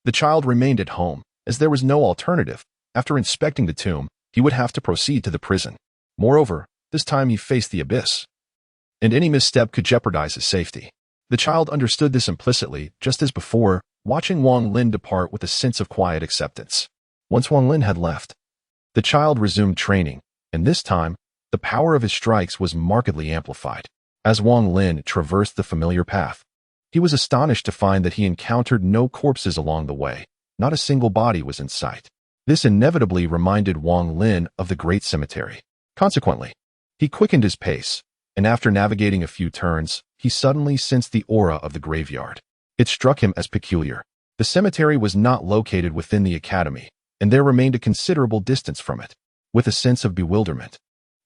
The child remained at home, as there was no alternative. After inspecting the tomb, he would have to proceed to the prison. Moreover, this time he faced the abyss, and any misstep could jeopardize his safety. The child understood this implicitly, just as before, watching Wang Lin depart with a sense of quiet acceptance. Once Wang Lin had left, the child resumed training, and this time, the power of his strikes was markedly amplified. As Wang Lin traversed the familiar path, he was astonished to find that he encountered no corpses along the way. Not a single body was in sight. This inevitably reminded Wang Lin of the Great Cemetery. Consequently, he quickened his pace, and after navigating a few turns, he suddenly sensed the aura of the graveyard. It struck him as peculiar. The cemetery was not located within the academy, and there remained a considerable distance from it. With a sense of bewilderment,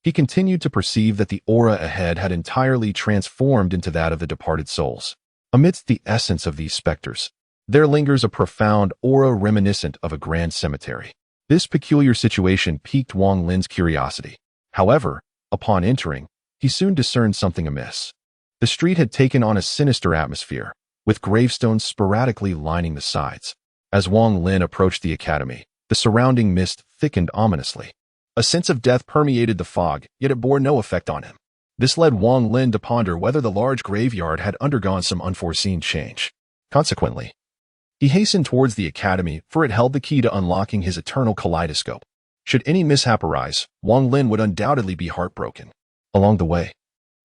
he continued to perceive that the aura ahead had entirely transformed into that of the departed souls. Amidst the essence of these specters, there lingers a profound aura reminiscent of a grand cemetery. This peculiar situation piqued Wang Lin's curiosity. However, upon entering, he soon discerned something amiss. The street had taken on a sinister atmosphere, with gravestones sporadically lining the sides. As Wang Lin approached the academy, the surrounding mist thickened ominously. A sense of death permeated the fog, yet it bore no effect on him. This led Wang Lin to ponder whether the large graveyard had undergone some unforeseen change. Consequently, he hastened towards the academy, for it held the key to unlocking his eternal kaleidoscope. Should any mishap arise, Wang Lin would undoubtedly be heartbroken. Along the way,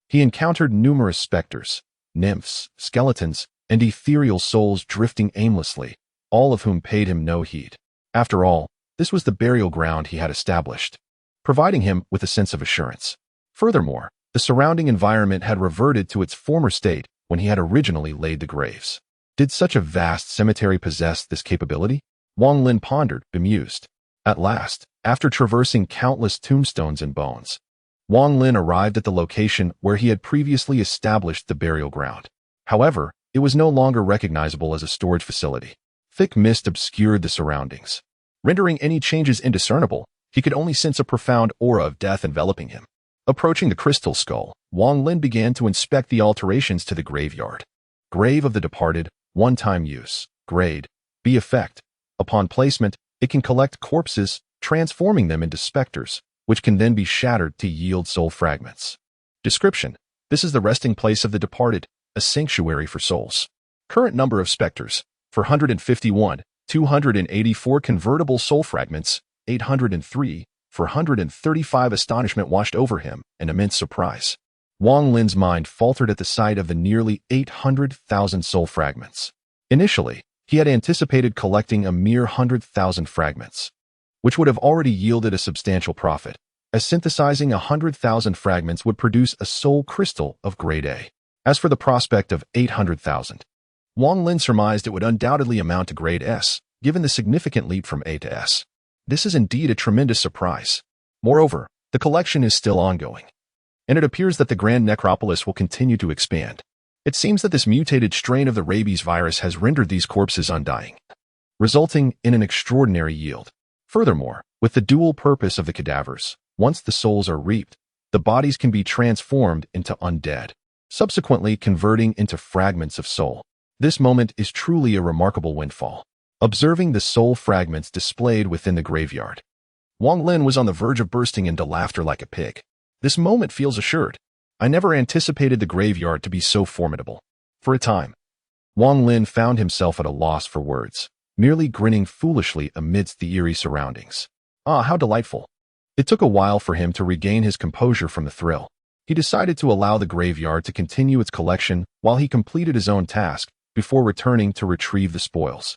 he encountered numerous specters, nymphs, skeletons, and ethereal souls drifting aimlessly, all of whom paid him no heed. After all, this was the burial ground he had established, providing him with a sense of assurance. Furthermore, the surrounding environment had reverted to its former state when he had originally laid the graves. Did such a vast cemetery possess this capability? Wang Lin pondered, bemused. At last, after traversing countless tombstones and bones, Wang Lin arrived at the location where he had previously established the burial ground. However, it was no longer recognizable as a storage facility. Thick mist obscured the surroundings, rendering any changes indiscernible. He could only sense a profound aura of death enveloping him. Approaching the crystal skull, Wang Lin began to inspect the alterations to the graveyard. Grave of the departed, one-time use. Grade, B effect. Upon placement, it can collect corpses, transforming them into specters, which can then be shattered to yield soul fragments. Description: this is the resting place of the departed, a sanctuary for souls. Current number of specters: 451, 284 convertible soul fragments, 803, 435. Astonishment washed over him, and immense surprise. Wang Lin's mind faltered at the sight of the nearly 800,000 soul fragments. Initially, he had anticipated collecting a mere 100,000 fragments, which would have already yielded a substantial profit, as synthesizing 100,000 fragments would produce a soul crystal of grade A. As for the prospect of 800,000, Wang Lin surmised it would undoubtedly amount to grade S, given the significant leap from A to S. This is indeed a tremendous surprise. Moreover, the collection is still ongoing, and it appears that the Grand Necropolis will continue to expand. It seems that this mutated strain of the rabies virus has rendered these corpses undying, resulting in an extraordinary yield. Furthermore, with the dual purpose of the cadavers, once the souls are reaped, the bodies can be transformed into undead, subsequently converting into fragments of soul. This moment is truly a remarkable windfall. Observing the soul fragments displayed within the graveyard, Wang Lin was on the verge of bursting into laughter like a pig. This moment feels assured. I never anticipated the graveyard to be so formidable. For a time, Wang Lin found himself at a loss for words, merely grinning foolishly amidst the eerie surroundings. Ah, how delightful. It took a while for him to regain his composure from the thrill. He decided to allow the graveyard to continue its collection while he completed his own task before returning to retrieve the spoils.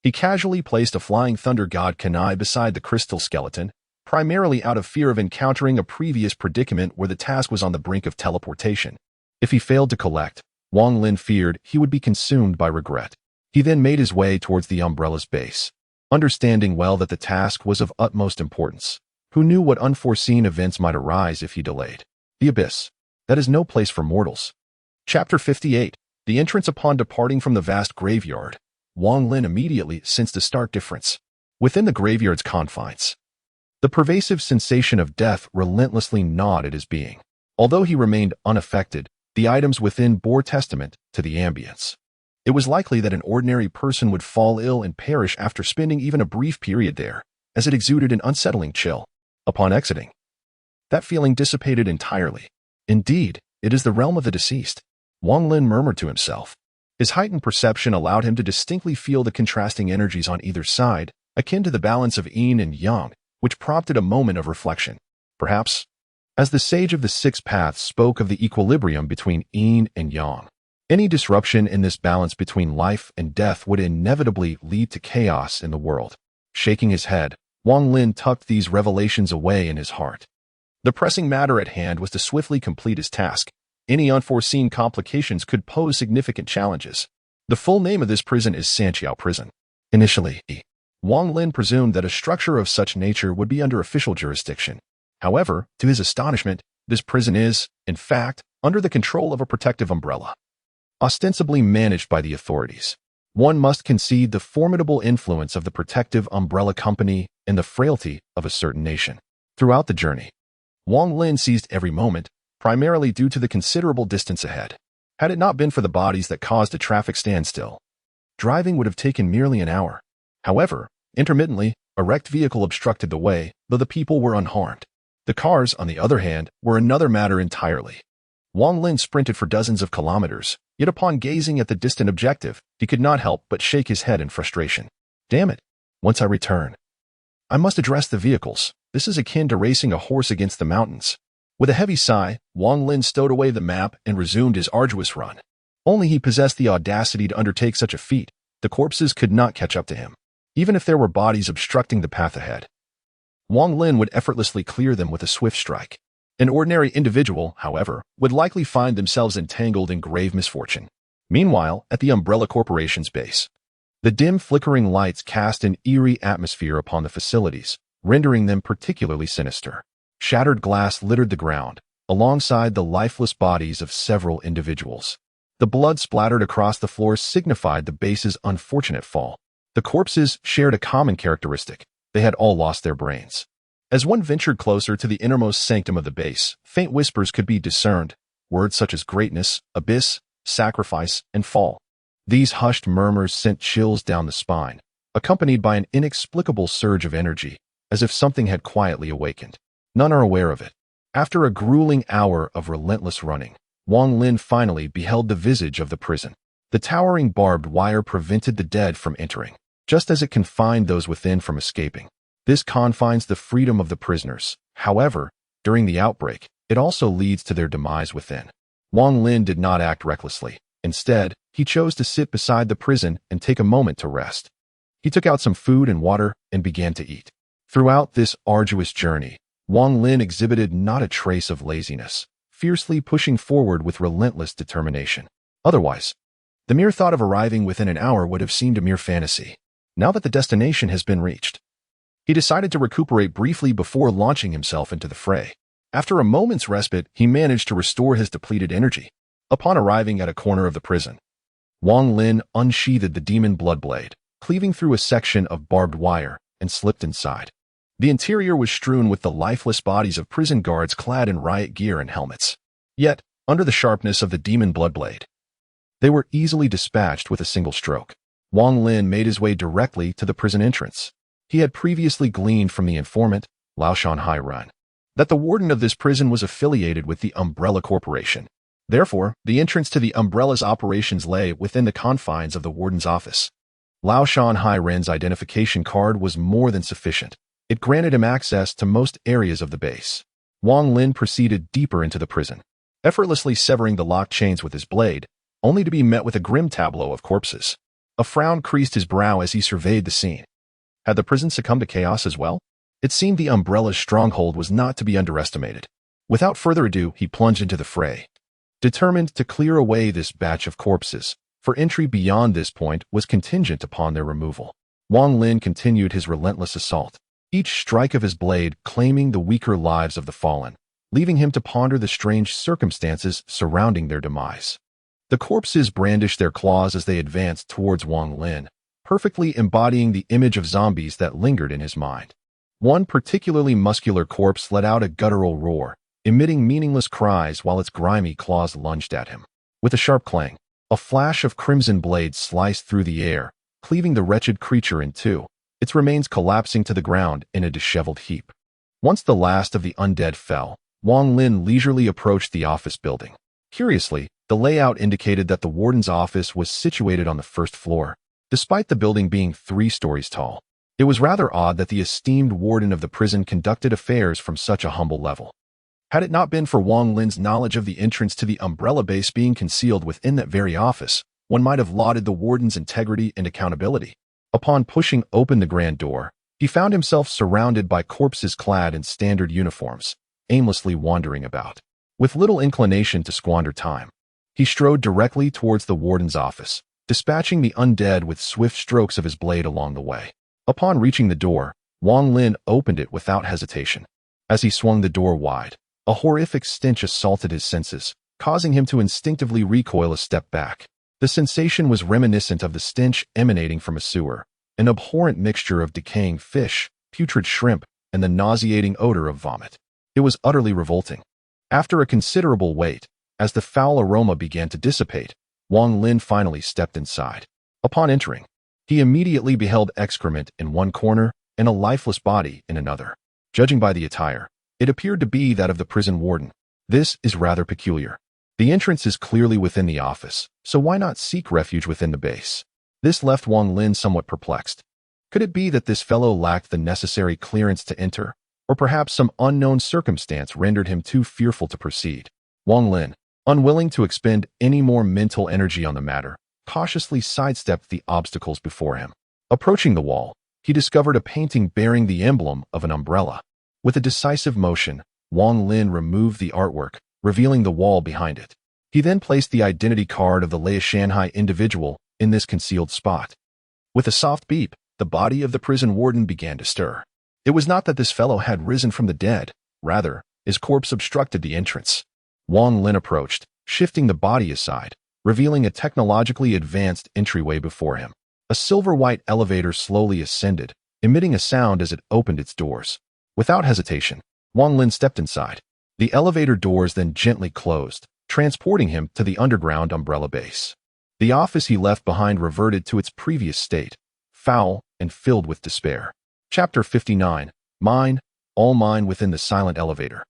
He casually placed a flying thunder god Kanai beside the crystal skeleton, primarily out of fear of encountering a previous predicament where the task was on the brink of teleportation. If he failed to collect, Wang Lin feared he would be consumed by regret. He then made his way towards the umbrella's base, understanding well that the task was of utmost importance. Who knew what unforeseen events might arise if he delayed? The abyss. That is no place for mortals. Chapter 58. The entrance. Upon departing from the vast graveyard, Wang Lin immediately sensed a stark difference. Within the graveyard's confines, the pervasive sensation of death relentlessly gnawed at his being. Although he remained unaffected, the items within bore testament to the ambience. It was likely that an ordinary person would fall ill and perish after spending even a brief period there, as it exuded an unsettling chill. Upon exiting, that feeling dissipated entirely. Indeed, it is the realm of the deceased, Wang Lin murmured to himself. His heightened perception allowed him to distinctly feel the contrasting energies on either side, akin to the balance of yin and yang, which prompted a moment of reflection. Perhaps, as the sage of the six paths spoke of the equilibrium between yin and yang, any disruption in this balance between life and death would inevitably lead to chaos in the world. Shaking his head, Wang Lin tucked these revelations away in his heart. The pressing matter at hand was to swiftly complete his task. Any unforeseen complications could pose significant challenges. The full name of this prison is Sanqiao Prison. Initially, Wang Lin presumed that a structure of such nature would be under official jurisdiction. However, to his astonishment, this prison is, in fact, under the control of a protective umbrella, ostensibly managed by the authorities. One must concede the formidable influence of the protective umbrella company and the frailty of a certain nation. Throughout the journey, Wang Lin seized every moment, primarily due to the considerable distance ahead. Had it not been for the bodies that caused a traffic standstill, driving would have taken merely an hour. However, intermittently, a wrecked vehicle obstructed the way, though the people were unharmed. The cars, on the other hand, were another matter entirely. Wang Lin sprinted for dozens of kilometers, yet upon gazing at the distant objective, he could not help but shake his head in frustration. Damn it! Once I return, I must address the vehicles. This is akin to racing a horse against the mountains. With a heavy sigh, Wang Lin stowed away the map and resumed his arduous run. Only he possessed the audacity to undertake such a feat. The corpses could not catch up to him, even if there were bodies obstructing the path ahead. Wang Lin would effortlessly clear them with a swift strike. An ordinary individual, however, would likely find themselves entangled in grave misfortune. Meanwhile, at the Umbrella Corporation's base, the dim flickering lights cast an eerie atmosphere upon the facilities, rendering them particularly sinister. Shattered glass littered the ground, alongside the lifeless bodies of several individuals. The blood splattered across the floor signified the base's unfortunate fall. The corpses shared a common characteristic. They had all lost their brains. As one ventured closer to the innermost sanctum of the base, faint whispers could be discerned, words such as greatness, abyss, sacrifice, and fall. These hushed murmurs sent chills down the spine, accompanied by an inexplicable surge of energy, as if something had quietly awakened. None are aware of it. After a grueling hour of relentless running, Wang Lin finally beheld the visage of the prison. The towering barbed wire prevented the dead from entering, just as it confined those within from escaping. This confines the freedom of the prisoners. However, during the outbreak, it also leads to their demise within. Wang Lin did not act recklessly. Instead, he chose to sit beside the prison and take a moment to rest. He took out some food and water and began to eat. Throughout this arduous journey, Wang Lin exhibited not a trace of laziness, fiercely pushing forward with relentless determination. Otherwise, the mere thought of arriving within an hour would have seemed a mere fantasy. Now that the destination has been reached, he decided to recuperate briefly before launching himself into the fray. After a moment's respite, he managed to restore his depleted energy. Upon arriving at a corner of the prison, Wang Lin unsheathed the demon bloodblade, cleaving through a section of barbed wire, and slipped inside. The interior was strewn with the lifeless bodies of prison guards clad in riot gear and helmets. Yet, under the sharpness of the demon bloodblade, they were easily dispatched with a single stroke. Wang Lin made his way directly to the prison entrance. He had previously gleaned from the informant, Laoshan Hai-Run, that the warden of this prison was affiliated with the Umbrella Corporation. Therefore, the entrance to the Umbrella's operations lay within the confines of the warden's office. Laoshan Hai-Run's identification card was more than sufficient. It granted him access to most areas of the base. Wang Lin proceeded deeper into the prison, effortlessly severing the locked chains with his blade, only to be met with a grim tableau of corpses. A frown creased his brow as he surveyed the scene. Had the prison succumbed to chaos as well? It seemed the Umbrella's stronghold was not to be underestimated. Without further ado, he plunged into the fray, determined to clear away this batch of corpses, for entry beyond this point was contingent upon their removal. Wang Lin continued his relentless assault, each strike of his blade claiming the weaker lives of the fallen, leaving him to ponder the strange circumstances surrounding their demise. The corpses brandished their claws as they advanced towards Wang Lin, perfectly embodying the image of zombies that lingered in his mind. One particularly muscular corpse let out a guttural roar, emitting meaningless cries while its grimy claws lunged at him. With a sharp clang, a flash of crimson blade sliced through the air, cleaving the wretched creature in two, its remains collapsing to the ground in a disheveled heap. Once the last of the undead fell, Wang Lin leisurely approached the office building. Curiously, the layout indicated that the warden's office was situated on the first floor, despite the building being 3 stories tall. It was rather odd that the esteemed warden of the prison conducted affairs from such a humble level. Had it not been for Wang Lin's knowledge of the entrance to the Umbrella base being concealed within that very office, one might have lauded the warden's integrity and accountability. Upon pushing open the grand door, he found himself surrounded by corpses clad in standard uniforms, aimlessly wandering about. With little inclination to squander time, he strode directly towards the warden's office, dispatching the undead with swift strokes of his blade along the way. Upon reaching the door, Wang Lin opened it without hesitation. As he swung the door wide, a horrific stench assaulted his senses, causing him to instinctively recoil a step back. The sensation was reminiscent of the stench emanating from a sewer, an abhorrent mixture of decaying fish, putrid shrimp, and the nauseating odor of vomit. It was utterly revolting. After a considerable wait, as the foul aroma began to dissipate, Wang Lin finally stepped inside. Upon entering, he immediately beheld excrement in one corner and a lifeless body in another. Judging by the attire, it appeared to be that of the prison warden. This is rather peculiar. The entrance is clearly within the office, so why not seek refuge within the base? This left Wang Lin somewhat perplexed. Could it be that this fellow lacked the necessary clearance to enter, or perhaps some unknown circumstance rendered him too fearful to proceed. Wang Lin, unwilling to expend any more mental energy on the matter, cautiously sidestepped the obstacles before him. Approaching the wall, he discovered a painting bearing the emblem of an umbrella. With a decisive motion, Wang Lin removed the artwork, revealing the wall behind it. He then placed the identity card of the Lei Shanhai individual in this concealed spot. With a soft beep, the body of the prison warden began to stir. It was not that this fellow had risen from the dead, rather, his corpse obstructed the entrance. Wang Lin approached, shifting the body aside, revealing a technologically advanced entryway before him. A silver-white elevator slowly ascended, emitting a sound as it opened its doors. Without hesitation, Wang Lin stepped inside. The elevator doors then gently closed, transporting him to the underground umbrella base. The office he left behind reverted to its previous state, foul and filled with despair. Chapter 59. Mine, all mine within the silent elevator.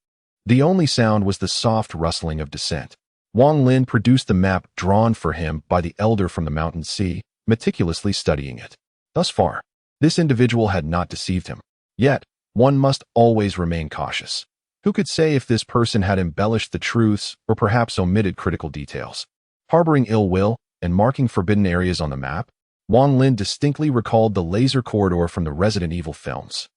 The only sound was the soft rustling of descent. Wang Lin produced the map drawn for him by the elder from the mountain sea, meticulously studying it. Thus far, this individual had not deceived him. Yet, one must always remain cautious. Who could say if this person had embellished the truths or perhaps omitted critical details? Harboring ill will and marking forbidden areas on the map, Wang Lin distinctly recalled the laser corridor from the Resident Evil films.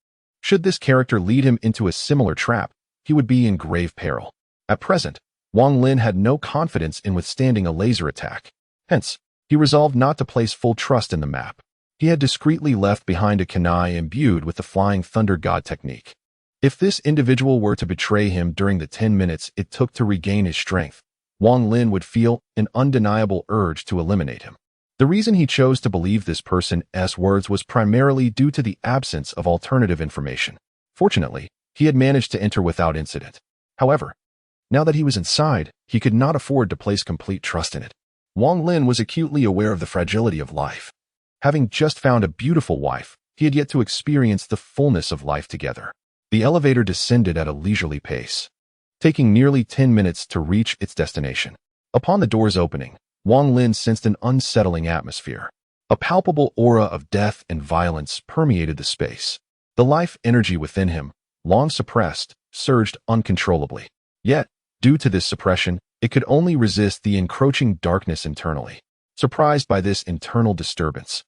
Should this character lead him into a similar trap, he would be in grave peril. At present, Wang Lin had no confidence in withstanding a laser attack. Hence, he resolved not to place full trust in the map. He had discreetly left behind a kunai imbued with the Flying Thunder God technique. If this individual were to betray him during the 10 minutes it took to regain his strength, Wang Lin would feel an undeniable urge to eliminate him. The reason he chose to believe this person's words was primarily due to the absence of alternative information. Fortunately, he had managed to enter without incident. However, now that he was inside, he could not afford to place complete trust in it. Wang Lin was acutely aware of the fragility of life. Having just found a beautiful wife, he had yet to experience the fullness of life together. The elevator descended at a leisurely pace, taking nearly 10 minutes to reach its destination. Upon the doors opening, Wang Lin sensed an unsettling atmosphere. A palpable aura of death and violence permeated the space. The life energy within him, long suppressed, surged uncontrollably. Yet, due to this suppression, it could only resist the encroaching darkness internally. Surprised by this internal disturbance,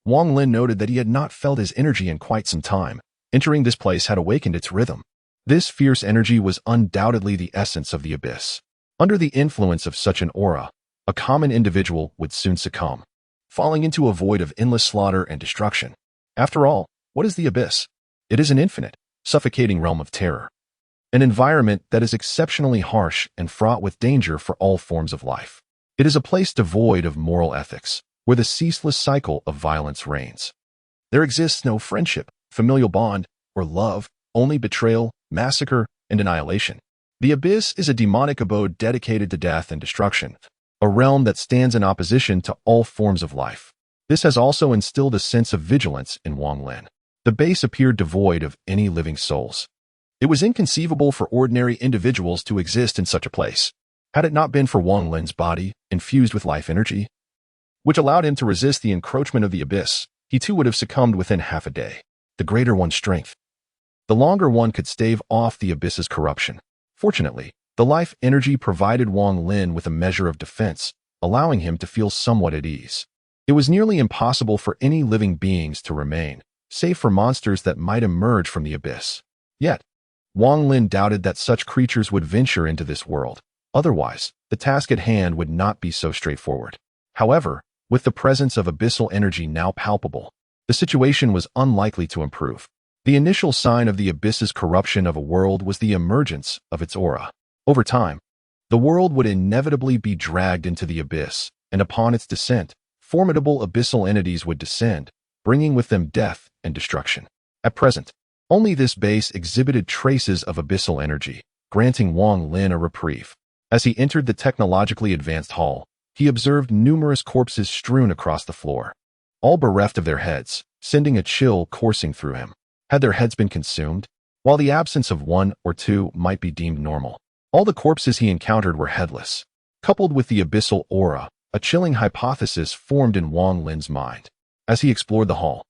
Wang Lin noted that he had not felt his energy in quite some time. Entering this place had awakened its rhythm. This fierce energy was undoubtedly the essence of the abyss. Under the influence of such an aura, a common individual would soon succumb, falling into a void of endless slaughter and destruction. After all, what is the abyss? It is an infinite, suffocating realm of terror. An environment that is exceptionally harsh and fraught with danger for all forms of life. It is a place devoid of moral ethics, where the ceaseless cycle of violence reigns. There exists no friendship, familial bond, or love, only betrayal, massacre, and annihilation. The abyss is a demonic abode dedicated to death and destruction, a realm that stands in opposition to all forms of life. This has also instilled a sense of vigilance in Wang Lin. The base appeared devoid of any living souls. It was inconceivable for ordinary individuals to exist in such a place. Had it not been for Wang Lin's body, infused with life energy, which allowed him to resist the encroachment of the abyss, he too would have succumbed within half a day. The greater one's strength, the longer one could stave off the abyss's corruption. Fortunately, the life energy provided Wang Lin with a measure of defense, allowing him to feel somewhat at ease. It was nearly impossible for any living beings to remain, save for monsters that might emerge from the abyss. Yet, Wang Lin doubted that such creatures would venture into this world. Otherwise, the task at hand would not be so straightforward. However, with the presence of abyssal energy now palpable, the situation was unlikely to improve. The initial sign of the abyss's corruption of a world was the emergence of its aura. Over time, the world would inevitably be dragged into the abyss, and upon its descent, formidable abyssal entities would descend, bringing with them death and destruction. At present, only this base exhibited traces of abyssal energy, granting Wang Lin a reprieve. As he entered the technologically advanced hall, he observed numerous corpses strewn across the floor, all bereft of their heads, sending a chill coursing through him. Had their heads been consumed? While the absence of one or two might be deemed normal, all the corpses he encountered were headless. Coupled with the abyssal aura, a chilling hypothesis formed in Wang Lin's mind. As he explored the hall,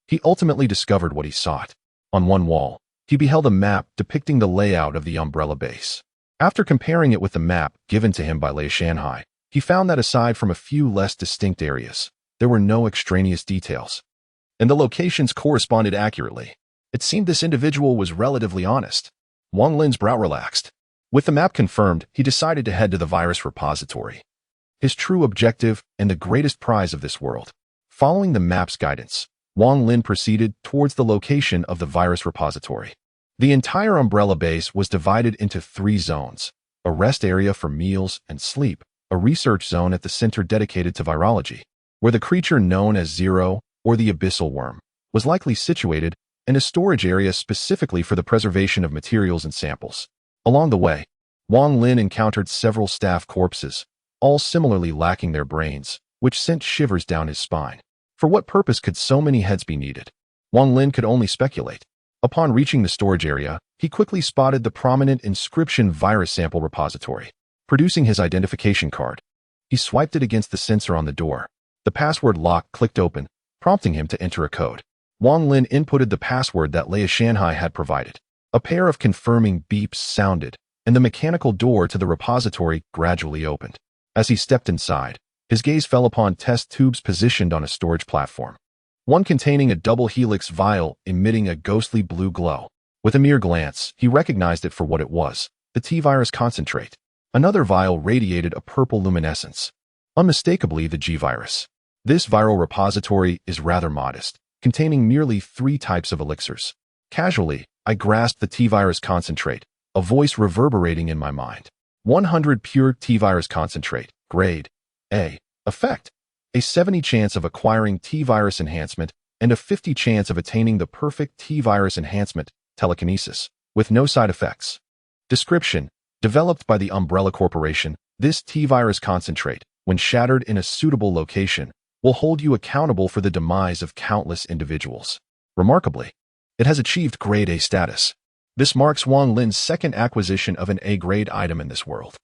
he ultimately discovered what he sought. On one wall, he beheld a map depicting the layout of the umbrella base. After comparing it with the map given to him by Lei Shanhai, he found that aside from a few less distinct areas, there were no extraneous details, and the locations corresponded accurately. It seemed this individual was relatively honest. Wang Lin's brow relaxed. With the map confirmed, he decided to head to the virus repository, his true objective and the greatest prize of this world. Following the map's guidance, Wang Lin proceeded towards the location of the virus repository. The entire umbrella base was divided into 3 zones: a rest area for meals and sleep, a research zone at the center dedicated to virology, where the creature known as Zero, or the abyssal worm, was likely situated, and a storage area specifically for the preservation of materials and samples. Along the way, Wang Lin encountered several staff corpses, all similarly lacking their brains, which sent shivers down his spine. For what purpose could so many heads be needed? Wang Lin could only speculate. Upon reaching the storage area, he quickly spotted the prominent inscription virus sample repository. Producing his identification card, he swiped it against the sensor on the door. The password lock clicked open, prompting him to enter a code. Wang Lin inputted the password that Lei Shanhai had provided. A pair of confirming beeps sounded, and the mechanical door to the repository gradually opened. As he stepped inside, his gaze fell upon test tubes positioned on a storage platform. One containing a double helix vial emitting a ghostly blue glow. With a mere glance, he recognized it for what it was: the T-virus concentrate. Another vial radiated a purple luminescence. Unmistakably the G-virus. This viral repository is rather modest, containing merely 3 types of elixirs. Casually, I grasped the T-virus concentrate, a voice reverberating in my mind. 100 pure T-virus concentrate, grade A. Effect: a 70 chance of acquiring T-virus enhancement and a 50 chance of attaining the perfect T-virus enhancement, telekinesis, with no side effects. Description: developed by the Umbrella Corporation, this T-virus concentrate, when shattered in a suitable location, will hold you accountable for the demise of countless individuals. Remarkably, it has achieved grade A status. This marks Wang Lin's second acquisition of an A-grade item in this world.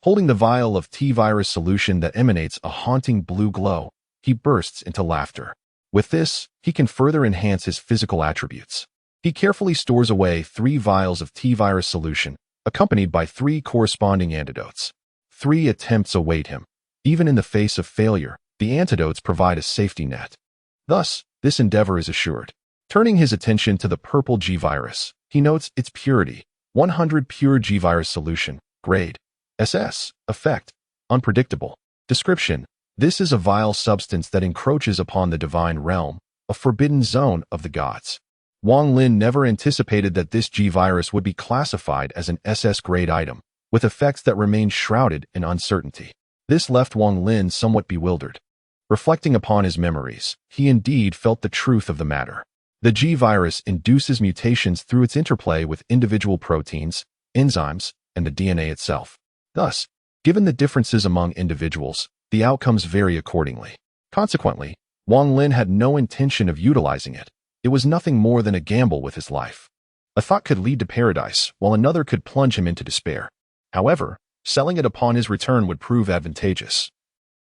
Holding the vial of T-virus solution that emanates a haunting blue glow, he bursts into laughter. With this, he can further enhance his physical attributes. He carefully stores away 3 vials of T-virus solution, accompanied by 3 corresponding antidotes. 3 attempts await him. Even in the face of failure, the antidotes provide a safety net. Thus, this endeavor is assured. Turning his attention to the purple G-virus, he notes its purity: 100 pure G-virus solution, grade SS. Effect: unpredictable. Description: this is a vile substance that encroaches upon the divine realm, a forbidden zone of the gods. Wang Lin never anticipated that this G-virus would be classified as an SS-grade item, with effects that remained shrouded in uncertainty. This left Wang Lin somewhat bewildered. Reflecting upon his memories, he indeed felt the truth of the matter. The G-virus induces mutations through its interplay with individual proteins, enzymes, and the DNA itself. Thus, given the differences among individuals, the outcomes vary accordingly. Consequently, Wang Lin had no intention of utilizing it. It was nothing more than a gamble with his life. A thought could lead to paradise, while another could plunge him into despair. However, selling it upon his return would prove advantageous,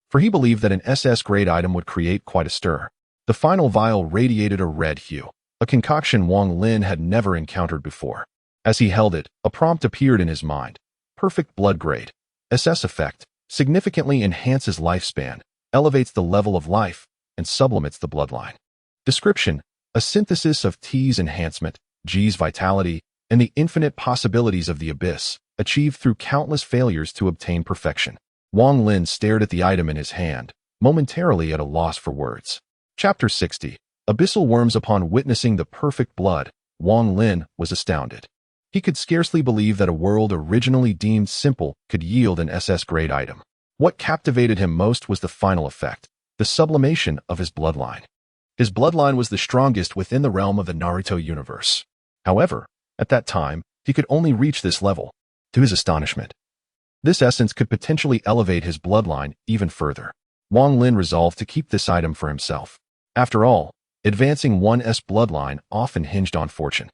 for he believed that an SS-grade item would create quite a stir. The final vial radiated a red hue, a concoction Wang Lin had never encountered before. As he held it, a prompt appeared in his mind: perfect blood grade. SS effect: significantly enhances lifespan, elevates the level of life, and sublimates the bloodline. Description: a synthesis of T's enhancement, G's vitality, and the infinite possibilities of the abyss, achieved through countless failures to obtain perfection. Wang Lin stared at the item in his hand, momentarily at a loss for words. Chapter 60. Abyssal Worms. Upon witnessing the perfect blood, Wang Lin was astounded. He could scarcely believe that a world originally deemed simple could yield an SS-grade item. What captivated him most was the final effect: the sublimation of his bloodline. His bloodline was the strongest within the realm of the Naruto universe. However, at that time, he could only reach this level. To his astonishment, this essence could potentially elevate his bloodline even further. Wang Lin resolved to keep this item for himself. After all, advancing one's bloodline often hinged on fortune.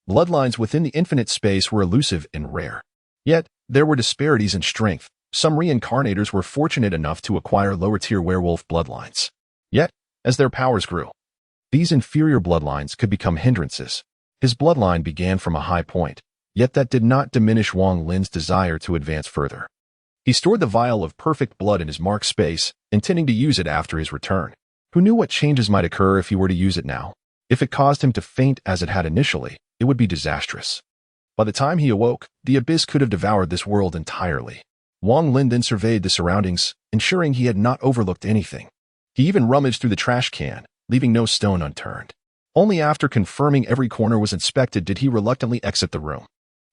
Bloodlines within the infinite space were elusive and rare. Yet, there were disparities in strength. Some reincarnators were fortunate enough to acquire lower-tier werewolf bloodlines. Yet, as their powers grew, these inferior bloodlines could become hindrances. His bloodline began from a high point, yet that did not diminish Wang Lin's desire to advance further. He stored the vial of perfect blood in his marked space, intending to use it after his return. Who knew what changes might occur if he were to use it now? If it caused him to faint as it had initially, it would be disastrous. By the time he awoke, the abyss could have devoured this world entirely. Wang Lin then surveyed the surroundings, ensuring he had not overlooked anything. He even rummaged through the trash can, leaving no stone unturned. Only after confirming every corner was inspected did he reluctantly exit the room.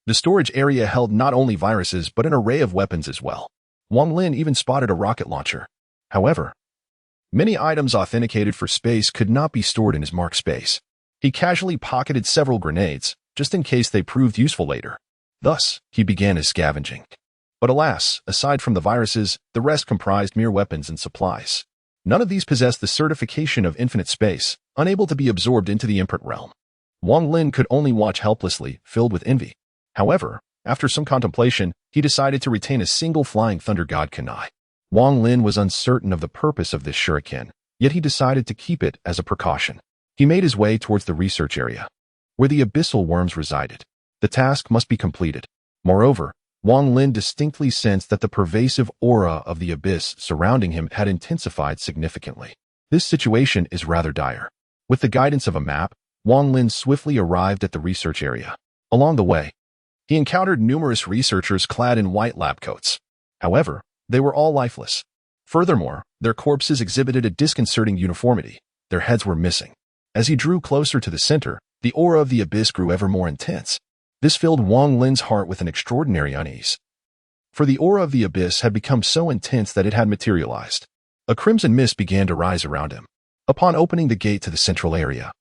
The storage area held not only viruses but an array of weapons as well. Wang Lin even spotted a rocket launcher. However, many items authenticated for space could not be stored in his marked space. He casually pocketed several grenades, just in case they proved useful later. Thus, he began his scavenging. But alas, aside from the viruses, the rest comprised mere weapons and supplies. None of these possessed the certification of infinite space, unable to be absorbed into the imprint realm. Wang Lin could only watch helplessly, filled with envy. However, after some contemplation, he decided to retain a single flying thunder god kunai. Wang Lin was uncertain of the purpose of this shuriken, yet he decided to keep it as a precaution. He made his way towards the research area, where the abyssal worms resided. The task must be completed. Moreover, Wang Lin distinctly sensed that the pervasive aura of the abyss surrounding him had intensified significantly. This situation is rather dire. With the guidance of a map, Wang Lin swiftly arrived at the research area. Along the way, he encountered numerous researchers clad in white lab coats. However, they were all lifeless. Furthermore, their corpses exhibited a disconcerting uniformity. Their heads were missing. As he drew closer to the center, the aura of the abyss grew ever more intense. This filled Wang Lin's heart with an extraordinary unease. For the aura of the abyss had become so intense that it had materialized. A crimson mist began to rise around him. Upon opening the gate to the central area,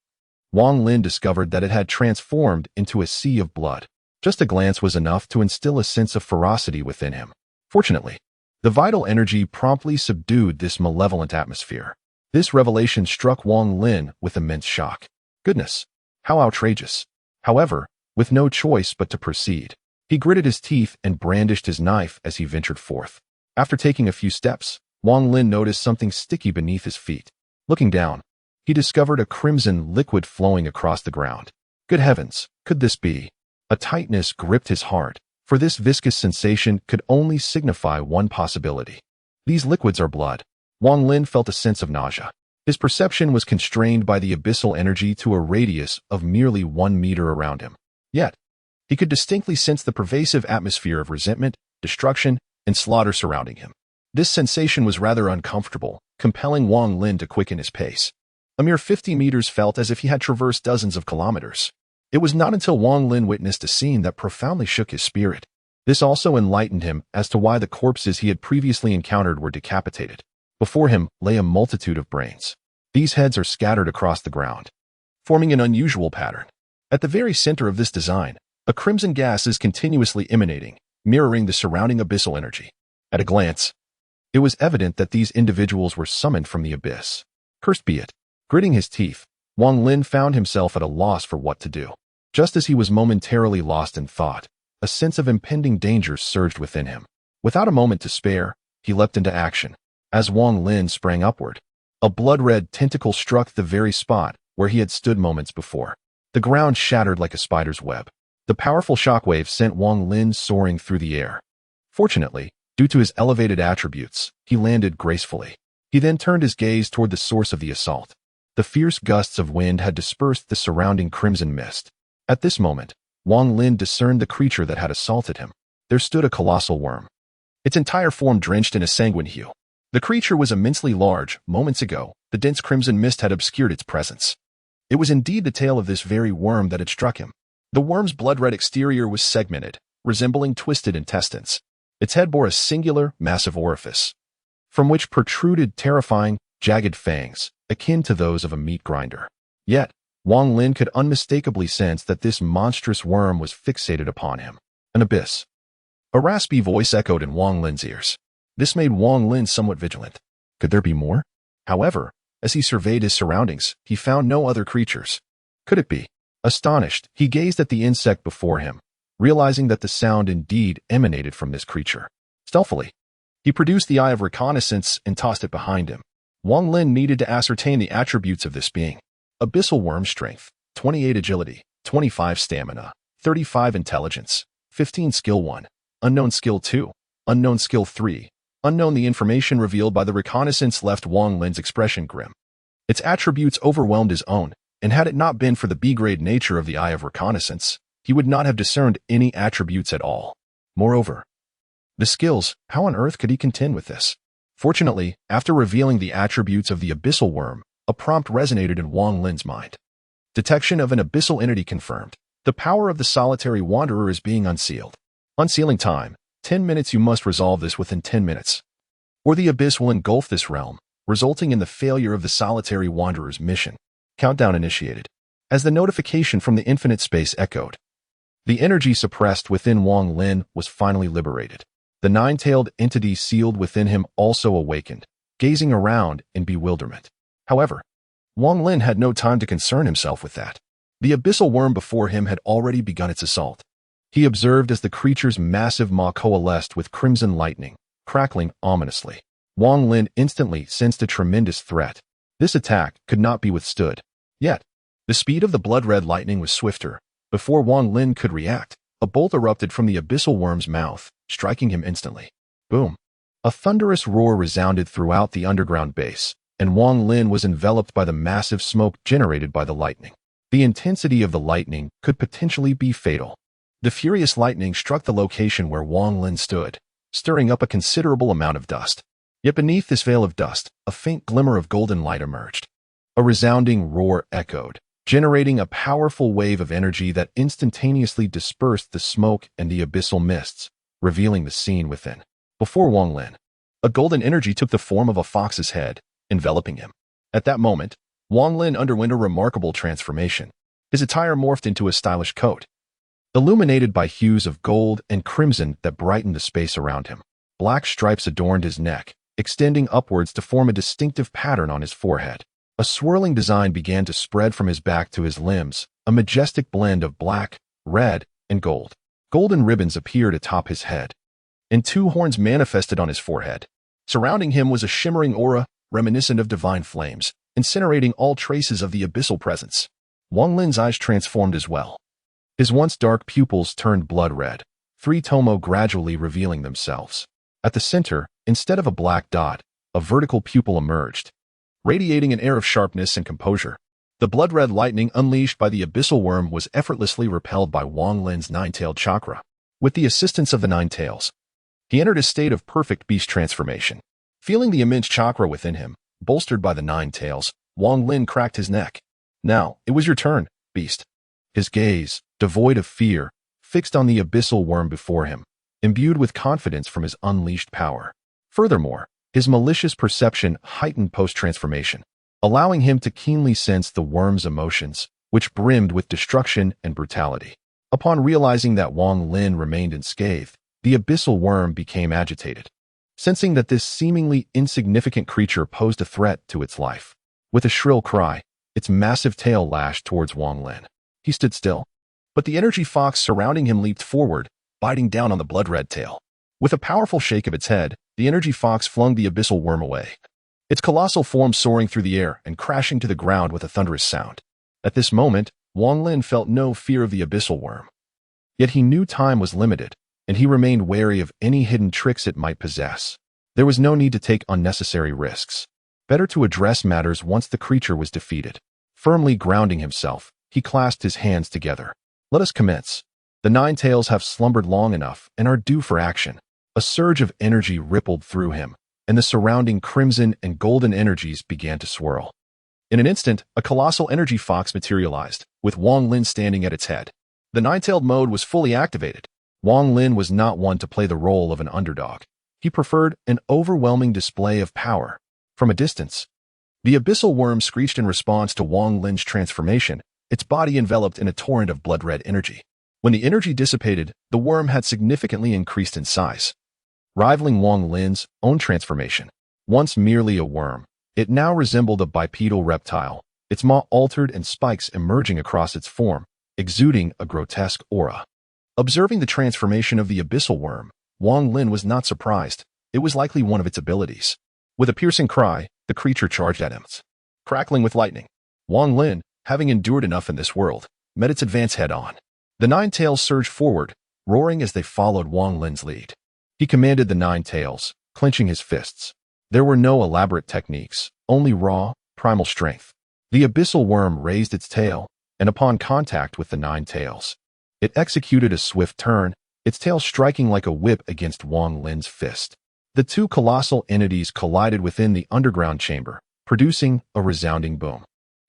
Wang Lin discovered that it had transformed into a sea of blood. Just a glance was enough to instill a sense of ferocity within him. Fortunately, the vital energy promptly subdued this malevolent atmosphere. This revelation struck Wang Lin with immense shock. Goodness, how outrageous. However, with no choice but to proceed, he gritted his teeth and brandished his knife as he ventured forth. After taking a few steps, Wang Lin noticed something sticky beneath his feet. Looking down, he discovered a crimson liquid flowing across the ground. Good heavens, could this be? A tightness gripped his heart, for this viscous sensation could only signify one possibility. These liquids are blood. Wang Lin felt a sense of nausea. His perception was constrained by the abyssal energy to a radius of merely 1 meter around him. Yet, he could distinctly sense the pervasive atmosphere of resentment, destruction, and slaughter surrounding him. This sensation was rather uncomfortable, compelling Wang Lin to quicken his pace. A mere 50 meters felt as if he had traversed dozens of kilometers. It was not until Wang Lin witnessed a scene that profoundly shook his spirit. This also enlightened him as to why the corpses he had previously encountered were decapitated. Before him lay a multitude of brains. These heads are scattered across the ground, forming an unusual pattern. At the very center of this design, a crimson gas is continuously emanating, mirroring the surrounding abyssal energy. At a glance, it was evident that these individuals were summoned from the abyss. Cursed be it. Gritting his teeth, Wang Lin found himself at a loss for what to do. Just as he was momentarily lost in thought, a sense of impending danger surged within him. Without a moment to spare, he leapt into action. As Wang Lin sprang upward, a blood-red tentacle struck the very spot where he had stood moments before. The ground shattered like a spider's web. The powerful shockwave sent Wang Lin soaring through the air. Fortunately, due to his elevated attributes, he landed gracefully. He then turned his gaze toward the source of the assault. The fierce gusts of wind had dispersed the surrounding crimson mist. At this moment, Wang Lin discerned the creature that had assaulted him. There stood a colossal worm, its entire form drenched in a sanguine hue. The creature was immensely large. Moments ago, the dense crimson mist had obscured its presence. It was indeed the tail of this very worm that had struck him. The worm's blood-red exterior was segmented, resembling twisted intestines. Its head bore a singular, massive orifice, from which protruded terrifying, jagged fangs, akin to those of a meat grinder. Yet, Wang Lin could unmistakably sense that this monstrous worm was fixated upon him. An abyss. A raspy voice echoed in Wang Lin's ears. This made Wang Lin somewhat vigilant. Could there be more? However, as he surveyed his surroundings, he found no other creatures. Could it be? Astonished, he gazed at the insect before him, realizing that the sound indeed emanated from this creature. Stealthily, he produced the eye of reconnaissance and tossed it behind him. Wang Lin needed to ascertain the attributes of this being. Abyssal worm strength, 28 agility, 25 stamina, 35 intelligence, 15 skill 1, unknown skill 2, unknown skill 3, unknown. The information revealed by the reconnaissance left Wang Lin's expression grim. Its attributes overwhelmed his own, and had it not been for the B-grade nature of the Eye of Reconnaissance, he would not have discerned any attributes at all. Moreover, the skills, how on earth could he contend with this? Fortunately, after revealing the attributes of the abyssal worm, a prompt resonated in Wang Lin's mind. Detection of an abyssal entity confirmed. The power of the solitary wanderer is being unsealed. Unsealing time, 10 minutes. You must resolve this within 10 minutes, or the abyss will engulf this realm, resulting in the failure of the solitary wanderer's mission. Countdown initiated. As the notification from the infinite space echoed, the energy suppressed within Wang Lin was finally liberated. The nine-tailed entity sealed within him also awakened, gazing around in bewilderment. However, Wang Lin had no time to concern himself with that. The abyssal worm before him had already begun its assault. He observed as the creature's massive maw coalesced with crimson lightning, crackling ominously. Wang Lin instantly sensed a tremendous threat. This attack could not be withstood. Yet, the speed of the blood-red lightning was swifter. Before Wang Lin could react, a bolt erupted from the abyssal worm's mouth, striking him instantly. Boom! A thunderous roar resounded throughout the underground base, and Wang Lin was enveloped by the massive smoke generated by the lightning. The intensity of the lightning could potentially be fatal. The furious lightning struck the location where Wang Lin stood, stirring up a considerable amount of dust. Yet beneath this veil of dust, a faint glimmer of golden light emerged. A resounding roar echoed, generating a powerful wave of energy that instantaneously dispersed the smoke and the abyssal mists, revealing the scene within. Before Wang Lin, a golden energy took the form of a fox's head, enveloping him. At that moment, Wang Lin underwent a remarkable transformation. His attire morphed into a stylish coat, illuminated by hues of gold and crimson that brightened the space around him. Black stripes adorned his neck, extending upwards to form a distinctive pattern on his forehead. A swirling design began to spread from his back to his limbs, a majestic blend of black, red, and gold. Golden ribbons appeared atop his head, and two horns manifested on his forehead. Surrounding him was a shimmering aura, reminiscent of divine flames, incinerating all traces of the abyssal presence. Wang Lin's eyes transformed as well. His once dark pupils turned blood red, three tomo gradually revealing themselves. At the center, instead of a black dot, a vertical pupil emerged, radiating an air of sharpness and composure. The blood-red lightning unleashed by the abyssal worm was effortlessly repelled by Wang Lin's nine-tailed chakra. With the assistance of the nine tails, he entered a state of perfect beast transformation. Feeling the immense chakra within him, bolstered by the nine tails, Wang Lin cracked his neck. Now, it was your turn, beast. His gaze, devoid of fear, fixed on the abyssal worm before him, imbued with confidence from his unleashed power. Furthermore, his malicious perception heightened post-transformation, allowing him to keenly sense the worm's emotions, which brimmed with destruction and brutality. Upon realizing that Wang Lin remained unscathed, the abyssal worm became agitated, sensing that this seemingly insignificant creature posed a threat to its life. With a shrill cry, its massive tail lashed towards Wang Lin. He stood still, but the energy fox surrounding him leaped forward, biting down on the blood-red tail. With a powerful shake of its head, the energy fox flung the abyssal worm away, its colossal form soaring through the air and crashing to the ground with a thunderous sound. At this moment, Wang Lin felt no fear of the abyssal worm. Yet he knew time was limited, and he remained wary of any hidden tricks it might possess. There was no need to take unnecessary risks. Better to address matters once the creature was defeated. Firmly grounding himself, he clasped his hands together. Let us commence. The nine tails have slumbered long enough and are due for action. A surge of energy rippled through him, and the surrounding crimson and golden energies began to swirl. In an instant, a colossal energy fox materialized, with Wang Lin standing at its head. The nine-tailed mode was fully activated. Wang Lin was not one to play the role of an underdog. He preferred an overwhelming display of power. From a distance, the abyssal worm screeched in response to Wang Lin's transformation, its body enveloped in a torrent of blood-red energy. When the energy dissipated, the worm had significantly increased in size, rivaling Wang Lin's own transformation. Once merely a worm, it now resembled a bipedal reptile, its maw altered and spikes emerging across its form, exuding a grotesque aura. Observing the transformation of the abyssal worm, Wang Lin was not surprised. It was likely one of its abilities. With a piercing cry, the creature charged at him, crackling with lightning. Wang Lin, having endured enough in this world, met its advance head-on. The nine tails surged forward, roaring as they followed Wang Lin's lead. He commanded the nine tails, clenching his fists. There were no elaborate techniques, only raw, primal strength. The abyssal worm raised its tail, and upon contact with the nine tails, it executed a swift turn, its tail striking like a whip against Wang Lin's fist. The two colossal entities collided within the underground chamber, producing a resounding boom.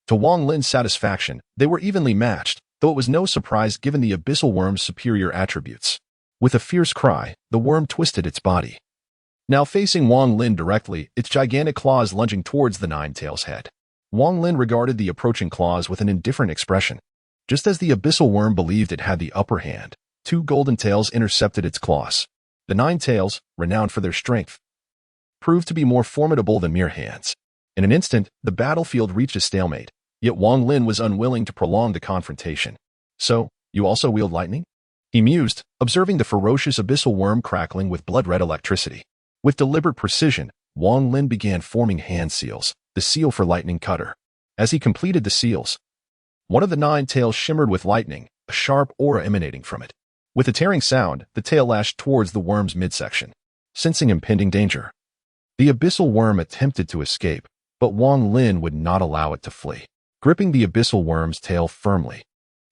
To Wang Lin's satisfaction, they were evenly matched, though it was no surprise given the abyssal worm's superior attributes. With a fierce cry, the worm twisted its body. Now facing Wang Lin directly, its gigantic claws lunging towards the nine tails' head. Wang Lin regarded the approaching claws with an indifferent expression. Just as the abyssal worm believed it had the upper hand, two golden tails intercepted its claws. The nine tails, renowned for their strength, proved to be more formidable than mere hands. In an instant, the battlefield reached a stalemate, yet Wang Lin was unwilling to prolong the confrontation. So, you also wield lightning? He mused, observing the ferocious abyssal worm crackling with blood-red electricity. With deliberate precision, Wang Lin began forming hand seals, the seal for lightning cutter. As he completed the seals, one of the nine tails shimmered with lightning, a sharp aura emanating from it. With a tearing sound, the tail lashed towards the worm's midsection. Sensing impending danger, the abyssal worm attempted to escape, but Wang Lin would not allow it to flee. Gripping the abyssal worm's tail firmly,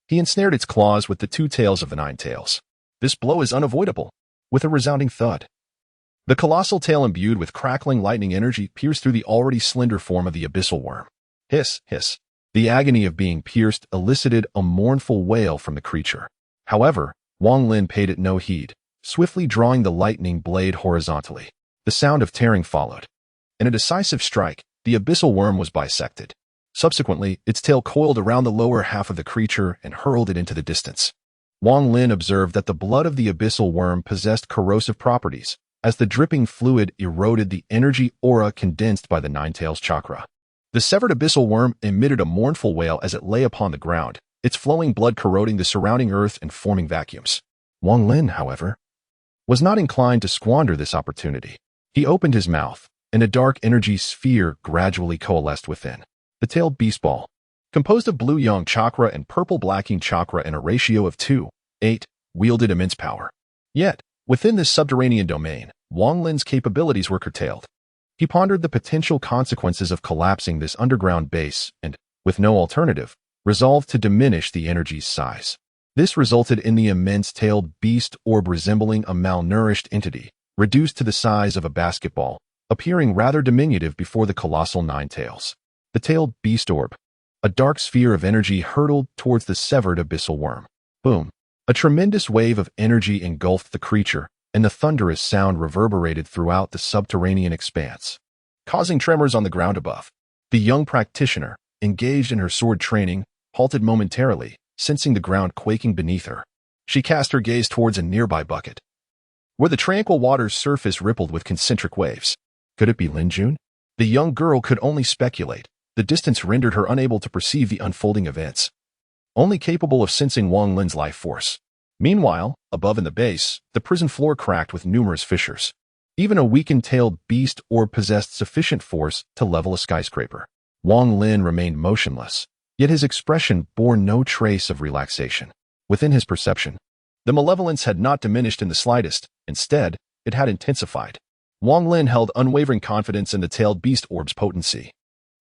he ensnared its claws with the two tails of the nine tails. This blow is unavoidable. With a resounding thud, the colossal tail imbued with crackling lightning energy pierced through the already slender form of the abyssal worm. Hiss, hiss. The agony of being pierced elicited a mournful wail from the creature. However, Wang Lin paid it no heed, swiftly drawing the lightning blade horizontally. The sound of tearing followed. In a decisive strike, the abyssal worm was bisected. Subsequently, its tail coiled around the lower half of the creature and hurled it into the distance. Wang Lin observed that the blood of the abyssal worm possessed corrosive properties, as the dripping fluid eroded the energy aura condensed by the nine tails chakra. The severed abyssal worm emitted a mournful wail as it lay upon the ground, its flowing blood corroding the surrounding earth and forming vacuums. Wang Lin, however, was not inclined to squander this opportunity. He opened his mouth, and a dark energy sphere gradually coalesced within. The tailed beast ball, composed of blue yang chakra and purple black yin chakra in a ratio of 2:8, wielded immense power. Yet, within this subterranean domain, Wang Lin's capabilities were curtailed. He pondered the potential consequences of collapsing this underground base and, with no alternative, resolved to diminish the energy's size. This resulted in the immense tailed beast orb resembling a malnourished entity, reduced to the size of a basketball, appearing rather diminutive before the colossal nine tails. The tailed beast orb, a dark sphere of energy, hurtled towards the severed abyssal worm. Boom! A tremendous wave of energy engulfed the creature, and the thunderous sound reverberated throughout the subterranean expanse, causing tremors on the ground above. The young practitioner, engaged in her sword training, halted momentarily, sensing the ground quaking beneath her. She cast her gaze towards a nearby bucket, where the tranquil water's surface rippled with concentric waves. Could it be Lin Jun? The young girl could only speculate. The distance rendered her unable to perceive the unfolding events, only capable of sensing Wang Lin's life force. Meanwhile, above in the base, the prison floor cracked with numerous fissures. Even a weakened-tailed beast orb possessed sufficient force to level a skyscraper. Wang Lin remained motionless, yet his expression bore no trace of relaxation. Within his perception, the malevolence had not diminished in the slightest. Instead, it had intensified. Wang Lin held unwavering confidence in the tailed beast orb's potency.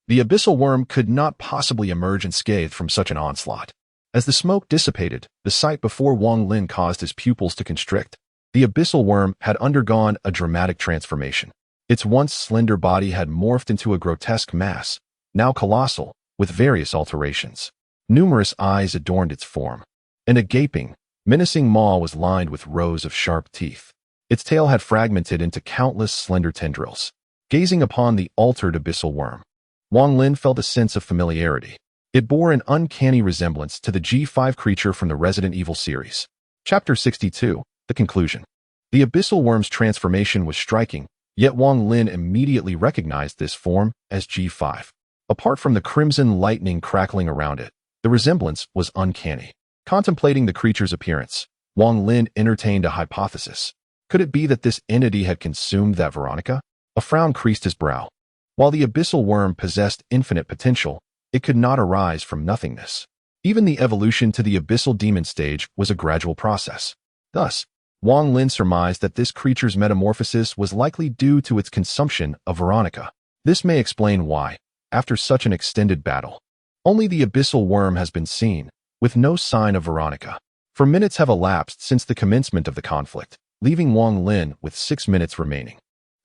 The abyssal worm could not possibly emerge unscathed from such an onslaught. As the smoke dissipated, the sight before Wang Lin caused his pupils to constrict. The abyssal worm had undergone a dramatic transformation. Its once slender body had morphed into a grotesque mass, now colossal, with various alterations. Numerous eyes adorned its form, and a gaping, menacing maw was lined with rows of sharp teeth. Its tail had fragmented into countless slender tendrils. Gazing upon the altered abyssal worm, Wang Lin felt a sense of familiarity. It bore an uncanny resemblance to the G5 creature from the Resident Evil series. Chapter 62, The Conclusion. The abyssal worm's transformation was striking, yet Wang Lin immediately recognized this form as G5. Apart from the crimson lightning crackling around it, the resemblance was uncanny. Contemplating the creature's appearance, Wang Lin entertained a hypothesis. Could it be that this entity had consumed that Veronica? A frown creased his brow. While the abyssal worm possessed infinite potential, it could not arise from nothingness. Even the evolution to the abyssal demon stage was a gradual process. Thus, Wang Lin surmised that this creature's metamorphosis was likely due to its consumption of Veronica. This may explain why, after such an extended battle, only the abyssal worm has been seen, with no sign of Veronica. For minutes have elapsed since the commencement of the conflict, leaving Wang Lin with 6 minutes remaining.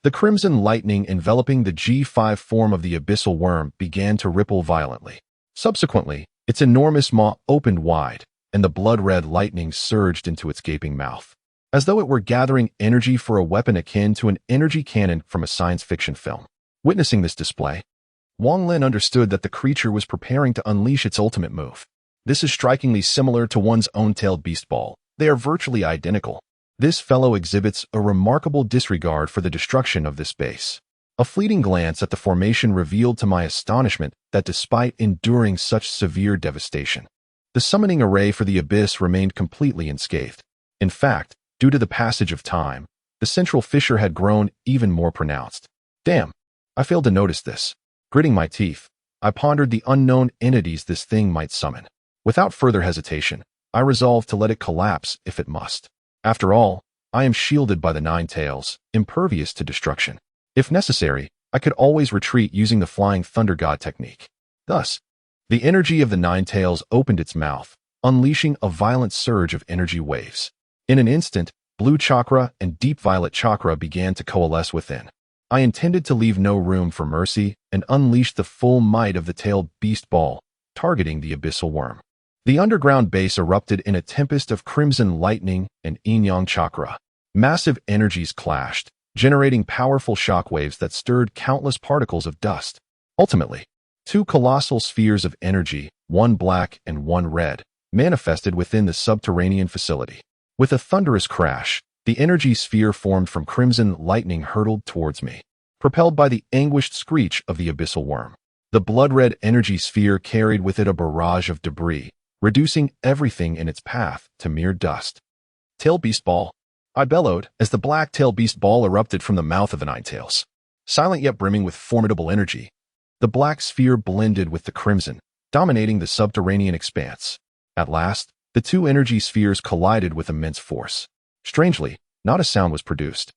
The crimson lightning enveloping the G5 form of the abyssal worm began to ripple violently. Subsequently, its enormous maw opened wide, and the blood-red lightning surged into its gaping mouth, as though it were gathering energy for a weapon akin to an energy cannon from a science fiction film. Witnessing this display, Wang Lin understood that the creature was preparing to unleash its ultimate move. This is strikingly similar to one's own tailed beast ball. They are virtually identical. This fellow exhibits a remarkable disregard for the destruction of this base. A fleeting glance at the formation revealed to my astonishment that despite enduring such severe devastation, the summoning array for the abyss remained completely unscathed. In fact, due to the passage of time, the central fissure had grown even more pronounced. Damn, I failed to notice this. Gritting my teeth, I pondered the unknown entities this thing might summon. Without further hesitation, I resolved to let it collapse if it must. After all, I am shielded by the 9 tails, impervious to destruction. If necessary, I could always retreat using the flying thunder god technique. Thus, the energy of the 9 tails opened its mouth, unleashing a violent surge of energy waves. In an instant, blue chakra and deep violet chakra began to coalesce within. I intended to leave no room for mercy and unleashed the full might of the tailed beast ball, targeting the abyssal worm. The underground base erupted in a tempest of crimson lightning and yin-yang chakra. Massive energies clashed, generating powerful shockwaves that stirred countless particles of dust. Ultimately, 2 colossal spheres of energy, one black and one red, manifested within the subterranean facility. With a thunderous crash, the energy sphere formed from crimson lightning hurtled towards me, propelled by the anguished screech of the abyssal worm. The blood-red energy sphere carried with it a barrage of debris, reducing everything in its path to mere dust. Tail beast ball, I bellowed as the black tail beast ball erupted from the mouth of the 9 tails. Silent yet brimming with formidable energy, the black sphere blended with the crimson, dominating the subterranean expanse. At last, the 2 energy spheres collided with immense force. Strangely, not a sound was produced.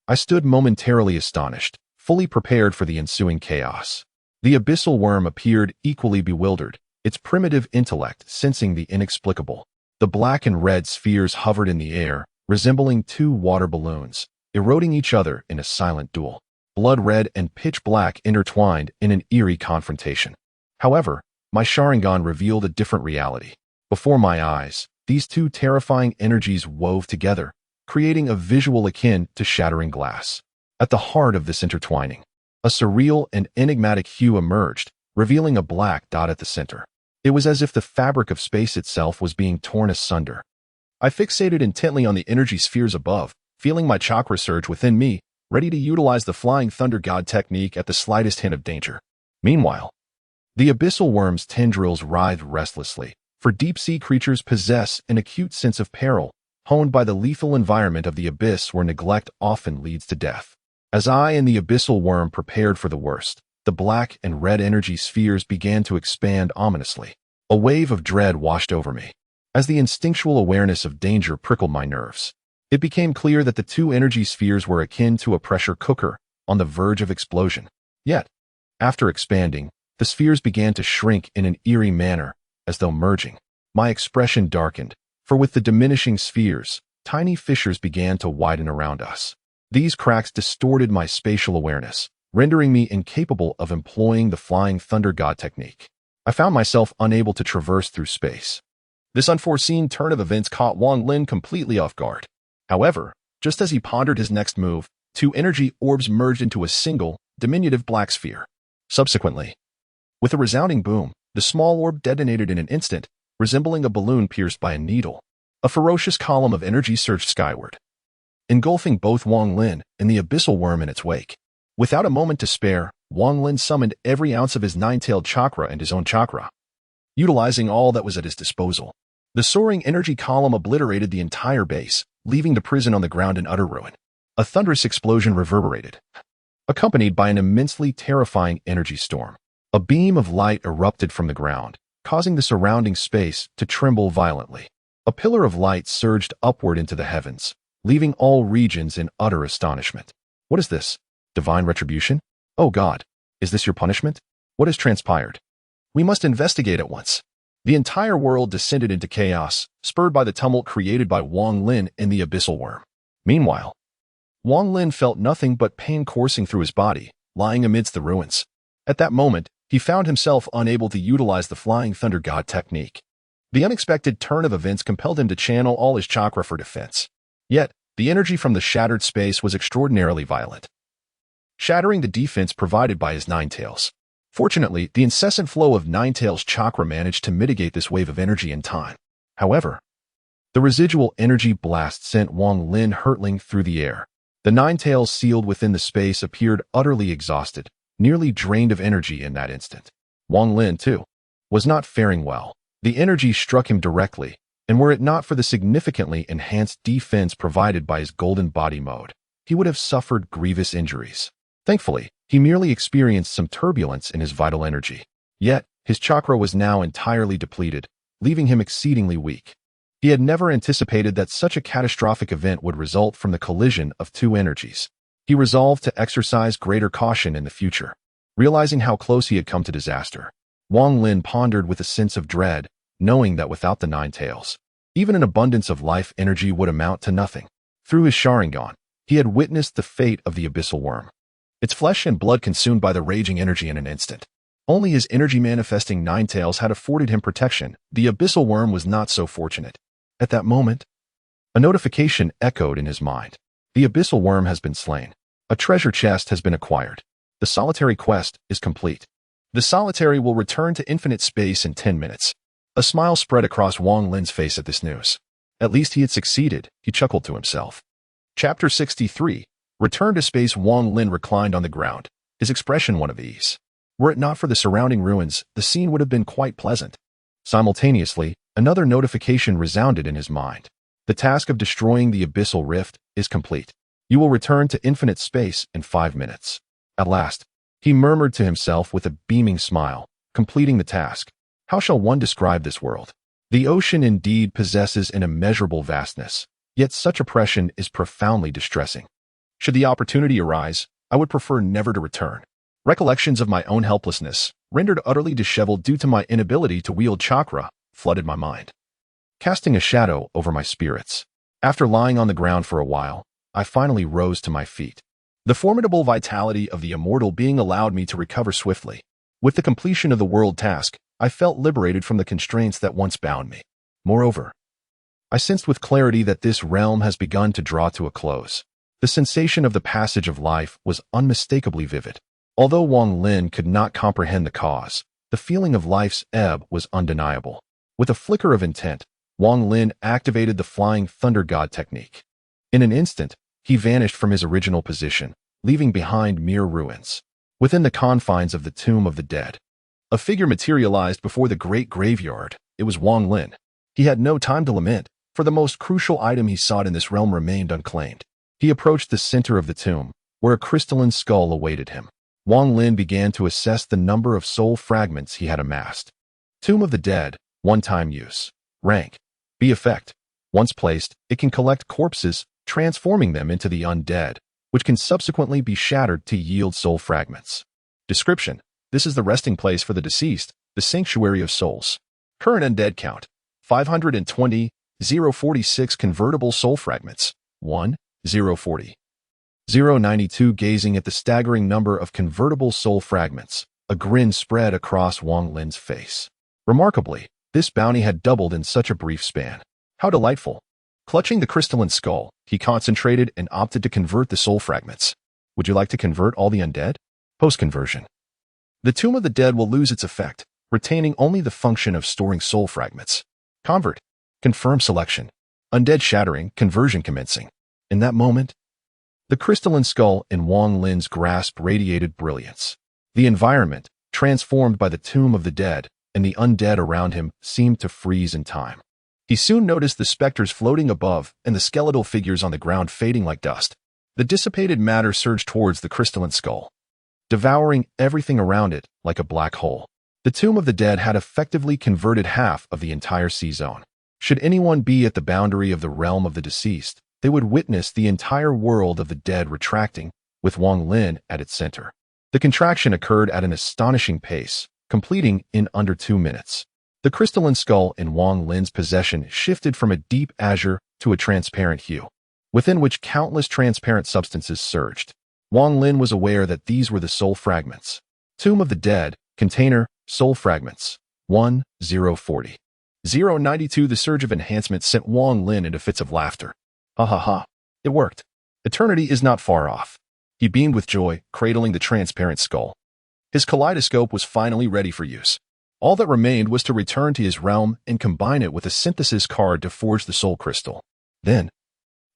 I stood momentarily astonished, fully prepared for the ensuing chaos. The abyssal worm appeared equally bewildered, its primitive intellect sensing the inexplicable. The black and red spheres hovered in the air, resembling 2 water balloons, eroding each other in a silent duel. Blood red and pitch black intertwined in an eerie confrontation. However, my Sharingan revealed a different reality. Before my eyes, these 2 terrifying energies wove together, creating a visual akin to shattering glass. At the heart of this intertwining, a surreal and enigmatic hue emerged, revealing a black dot at the center. It was as if the fabric of space itself was being torn asunder. I fixated intently on the energy spheres above, feeling my chakra surge within me, ready to utilize the flying thunder god technique at the slightest hint of danger. Meanwhile, the abyssal worm's tendrils writhed restlessly, for deep-sea creatures possess an acute sense of peril, honed by the lethal environment of the abyss where neglect often leads to death. As I and the abyssal worm prepared for the worst, the black and red energy spheres began to expand ominously. A wave of dread washed over me, as the instinctual awareness of danger prickled my nerves. It became clear that the 2 energy spheres were akin to a pressure cooker, on the verge of explosion. Yet, after expanding, the spheres began to shrink in an eerie manner, as though merging. My expression darkened, for with the diminishing spheres, tiny fissures began to widen around us. These cracks distorted my spatial awareness, rendering me incapable of employing the flying thunder god technique. I found myself unable to traverse through space. This unforeseen turn of events caught Wang Lin completely off guard. However, just as he pondered his next move, 2 energy orbs merged into a single, diminutive black sphere. Subsequently, with a resounding boom, the small orb detonated in an instant, resembling a balloon pierced by a needle. A ferocious column of energy surged skyward, engulfing both Wang Lin and the abyssal worm in its wake. Without a moment to spare, Wang Lin summoned every ounce of his 9-tailed chakra and his own chakra, utilizing all that was at his disposal. The soaring energy column obliterated the entire base, leaving the prison on the ground in utter ruin. A thunderous explosion reverberated, accompanied by an immensely terrifying energy storm. A beam of light erupted from the ground, causing the surrounding space to tremble violently. A pillar of light surged upward into the heavens, leaving all regions in utter astonishment. What is this? Divine retribution? Oh God, is this your punishment? What has transpired? We must investigate at once. The entire world descended into chaos, spurred by the tumult created by Wang Lin and the abyssal worm. Meanwhile, Wang Lin felt nothing but pain coursing through his body, lying amidst the ruins. At that moment, he found himself unable to utilize the Flying Thunder God technique. The unexpected turn of events compelled him to channel all his chakra for defense. Yet, the energy from the shattered space was extraordinarily violent, shattering the defense provided by his Nine Tails. Fortunately, the incessant flow of Nine Tails chakra managed to mitigate this wave of energy in time. However, the residual energy blast sent Wang Lin hurtling through the air. The Nine Tails sealed within the space appeared utterly exhausted, nearly drained of energy in that instant. Wang Lin, too, was not faring well. The energy struck him directly, and were it not for the significantly enhanced defense provided by his golden body mode, he would have suffered grievous injuries. Thankfully, he merely experienced some turbulence in his vital energy. Yet, his chakra was now entirely depleted, leaving him exceedingly weak. He had never anticipated that such a catastrophic event would result from the collision of two energies. He resolved to exercise greater caution in the future. Realizing how close he had come to disaster, Wang Lin pondered with a sense of dread, knowing that without the Nine Tails, even an abundance of life energy would amount to nothing. Through his Sharingan, he had witnessed the fate of the abyssal worm, its flesh and blood consumed by the raging energy in an instant. Only his energy-manifesting Nine Tails had afforded him protection. The abyssal worm was not so fortunate. At that moment, a notification echoed in his mind. The abyssal worm has been slain. A treasure chest has been acquired. The solitary quest is complete. The solitary will return to infinite space in 10 minutes. A smile spread across Wang Lin's face at this news. At least he had succeeded, he chuckled to himself. Chapter 63. Return to space. Wang Lin reclined on the ground, his expression one of ease. Were it not for the surrounding ruins, the scene would have been quite pleasant. Simultaneously, another notification resounded in his mind. The task of destroying the abyssal rift is complete. You will return to infinite space in 5 minutes. At last, he murmured to himself with a beaming smile, completing the task. How shall one describe this world? The ocean indeed possesses an immeasurable vastness, yet such oppression is profoundly distressing. Should the opportunity arise, I would prefer never to return. Recollections of my own helplessness, rendered utterly disheveled due to my inability to wield chakra, flooded my mind, casting a shadow over my spirits. After lying on the ground for a while, I finally rose to my feet. The formidable vitality of the immortal being allowed me to recover swiftly. With the completion of the world task, I felt liberated from the constraints that once bound me. Moreover, I sensed with clarity that this realm has begun to draw to a close. The sensation of the passage of life was unmistakably vivid. Although Wang Lin could not comprehend the cause, the feeling of life's ebb was undeniable. With a flicker of intent, Wang Lin activated the Flying Thunder God technique. In an instant, he vanished from his original position, leaving behind mere ruins. Within the confines of the Tomb of the Dead, a figure materialized before the great graveyard. It was Wang Lin. He had no time to lament, for the most crucial item he sought in this realm remained unclaimed. He approached the center of the tomb, where a crystalline skull awaited him. Wang Lin began to assess the number of soul fragments he had amassed. Tomb of the Dead, one-time use. Rank, B effect. Once placed, it can collect corpses, transforming them into the undead, which can subsequently be shattered to yield soul fragments. Description: this is the resting place for the deceased, the sanctuary of souls. Current undead count: 520, 046 convertible soul fragments, 1, 040. 092. Gazing at the staggering number of convertible soul fragments, a grin spread across Wang Lin's face. Remarkably, this bounty had doubled in such a brief span. How delightful. Clutching the crystalline skull, he concentrated and opted to convert the soul fragments. Would you like to convert all the undead? Post-conversion. The Tomb of the Dead will lose its effect, retaining only the function of storing soul fragments. Convert. Confirm selection. Undead shattering, conversion commencing. In that moment, the crystalline skull in Wang Lin's grasp radiated brilliance. The environment, transformed by the Tomb of the Dead, and the undead around him seemed to freeze in time. He soon noticed the specters floating above and the skeletal figures on the ground fading like dust. The dissipated matter surged towards the crystalline skull, devouring everything around it like a black hole. The Tomb of the Dead had effectively converted half of the entire C-zone. Should anyone be at the boundary of the realm of the deceased, they would witness the entire world of the dead retracting, with Wang Lin at its center. The contraction occurred at an astonishing pace, completing in under 2 minutes. The crystalline skull in Wang Lin's possession shifted from a deep azure to a transparent hue, within which countless transparent substances surged. Wang Lin was aware that these were the soul fragments. Tomb of the Dead, container, soul fragments, 1040. 092. The surge of enhancement sent Wang Lin into fits of laughter. Ha ha ha. It worked. Eternity is not far off. He beamed with joy, cradling the transparent skull. His kaleidoscope was finally ready for use. All that remained was to return to his realm and combine it with a synthesis card to forge the soul crystal. Then,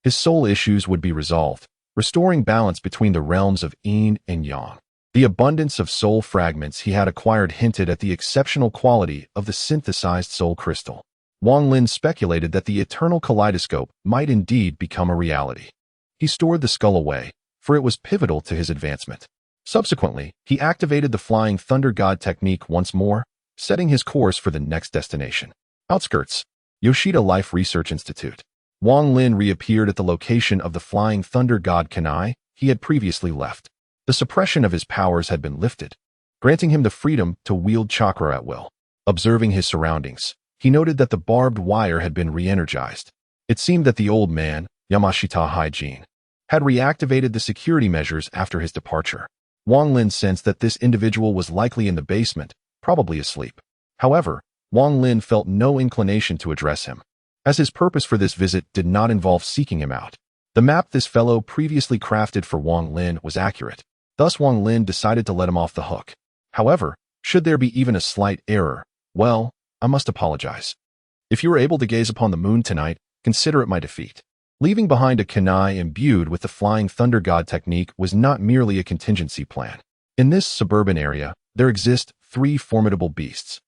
his soul issues would be resolved, restoring balance between the realms of yin and yang. The abundance of soul fragments he had acquired hinted at the exceptional quality of the synthesized soul crystal. Wang Lin speculated that the eternal kaleidoscope might indeed become a reality. He stored the skull away, for it was pivotal to his advancement. Subsequently, he activated the Flying Thunder God technique once more, setting his course for the next destination. Outskirts, Yoshida Life Research Institute. Wang Lin reappeared at the location of the Flying Thunder God Kanai he had previously left. The suppression of his powers had been lifted, granting him the freedom to wield chakra at will. Observing his surroundings, he noted that the barbed wire had been re-energized. It seemed that the old man, Yamashita Hygiene, had reactivated the security measures after his departure. Wang Lin sensed that this individual was likely in the basement, probably asleep. However, Wang Lin felt no inclination to address him, as his purpose for this visit did not involve seeking him out. The map this fellow previously crafted for Wang Lin was accurate. Thus Wang Lin decided to let him off the hook. However, should there be even a slight error, well, I must apologize. If you were able to gaze upon the moon tonight, consider it my defeat. Leaving behind a Kanai imbued with the Flying Thunder God technique was not merely a contingency plan. In this suburban area, there exist 3 formidable beasts.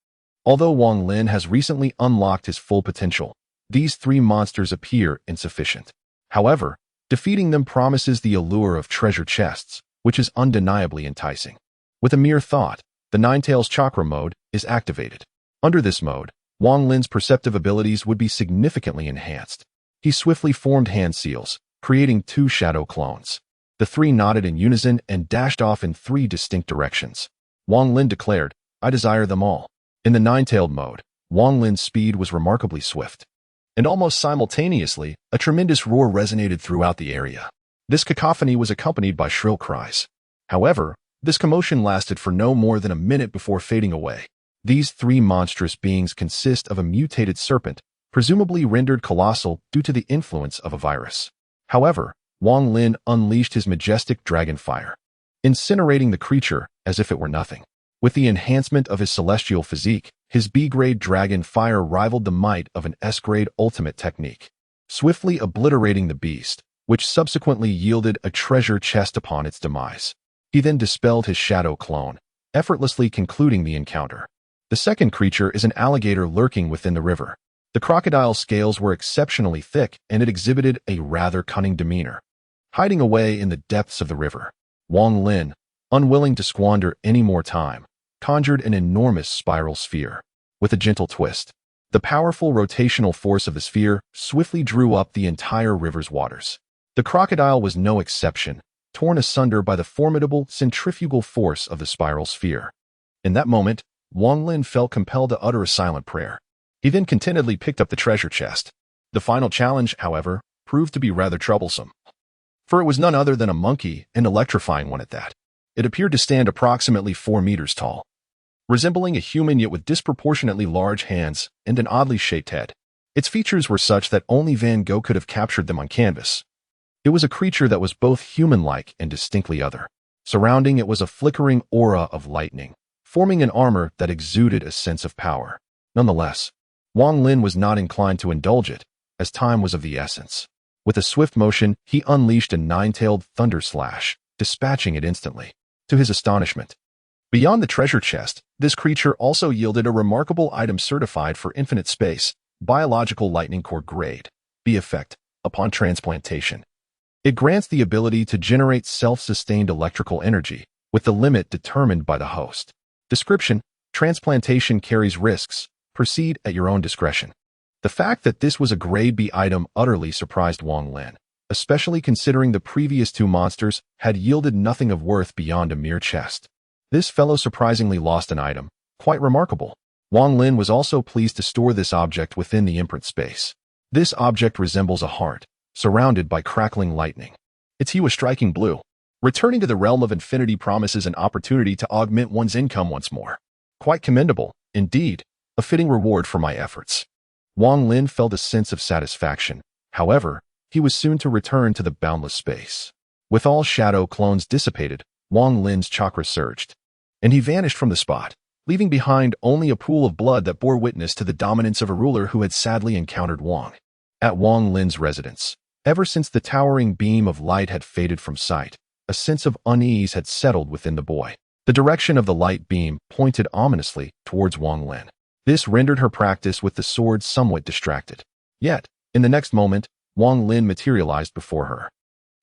Although Wang Lin has recently unlocked his full potential, these 3 monsters appear insufficient. However, defeating them promises the allure of treasure chests, which is undeniably enticing. With a mere thought, the Ninetales Chakra mode is activated. Under this mode, Wang Lin's perceptive abilities would be significantly enhanced. He swiftly formed hand seals, creating 2 shadow clones. The 3 nodded in unison and dashed off in 3 distinct directions. Wang Lin declared, I desire them all. In the nine-tailed mode, Wang Lin's speed was remarkably swift. And almost simultaneously, a tremendous roar resonated throughout the area. This cacophony was accompanied by shrill cries. However, this commotion lasted for no more than a minute before fading away. These 3 monstrous beings consist of a mutated serpent, presumably rendered colossal due to the influence of a virus. However, Wang Lin unleashed his majestic dragon fire, incinerating the creature as if it were nothing. With the enhancement of his celestial physique, his B-grade dragon fire rivaled the might of an S-grade ultimate technique, swiftly obliterating the beast, which subsequently yielded a treasure chest upon its demise. He then dispelled his shadow clone, effortlessly concluding the encounter. The second creature is an alligator lurking within the river. The crocodile's scales were exceptionally thick, and it exhibited a rather cunning demeanor. Hiding away in the depths of the river, Wang Lin, unwilling to squander any more time, conjured an enormous spiral sphere. With a gentle twist, the powerful rotational force of the sphere swiftly drew up the entire river's waters. The crocodile was no exception, torn asunder by the formidable centrifugal force of the spiral sphere. In that moment, Wang Lin felt compelled to utter a silent prayer. He then contentedly picked up the treasure chest. The final challenge, however, proved to be rather troublesome, for it was none other than a monkey, an electrifying one at that. It appeared to stand approximately 4 meters tall, resembling a human yet with disproportionately large hands and an oddly shaped head. Its features were such that only Van Gogh could have captured them on canvas. It was a creature that was both human-like and distinctly other. Surrounding it was a flickering aura of lightning, forming an armor that exuded a sense of power. Nonetheless, Wang Lin was not inclined to indulge it, as time was of the essence. With a swift motion, he unleashed a 9-tailed thunder slash, dispatching it instantly. To his astonishment, beyond the treasure chest, this creature also yielded a remarkable item certified for infinite space, biological lightning core grade, B effect, upon transplantation. It grants the ability to generate self-sustained electrical energy, with the limit determined by the host. Description: Transplantation carries risks. Proceed at your own discretion. The fact that this was a grade B item utterly surprised Wang Lin, especially considering the previous two monsters had yielded nothing of worth beyond a mere chest. This fellow surprisingly lost an item. Quite remarkable. Wang Lin was also pleased to store this object within the imprint space. This object resembles a heart, surrounded by crackling lightning. Its hue was striking blue. Returning to the realm of infinity promises an opportunity to augment one's income once more. Quite commendable, indeed, a fitting reward for my efforts. Wang Lin felt a sense of satisfaction. However, he was soon to return to the boundless space. With all shadow clones dissipated, Wang Lin's chakra surged, and he vanished from the spot, leaving behind only a pool of blood that bore witness to the dominance of a ruler who had sadly encountered Wang. At Wang Lin's residence, ever since the towering beam of light had faded from sight, a sense of unease had settled within the boy. The direction of the light beam pointed ominously towards Wang Lin. This rendered her practice with the sword somewhat distracted. Yet, in the next moment, Wang Lin materialized before her.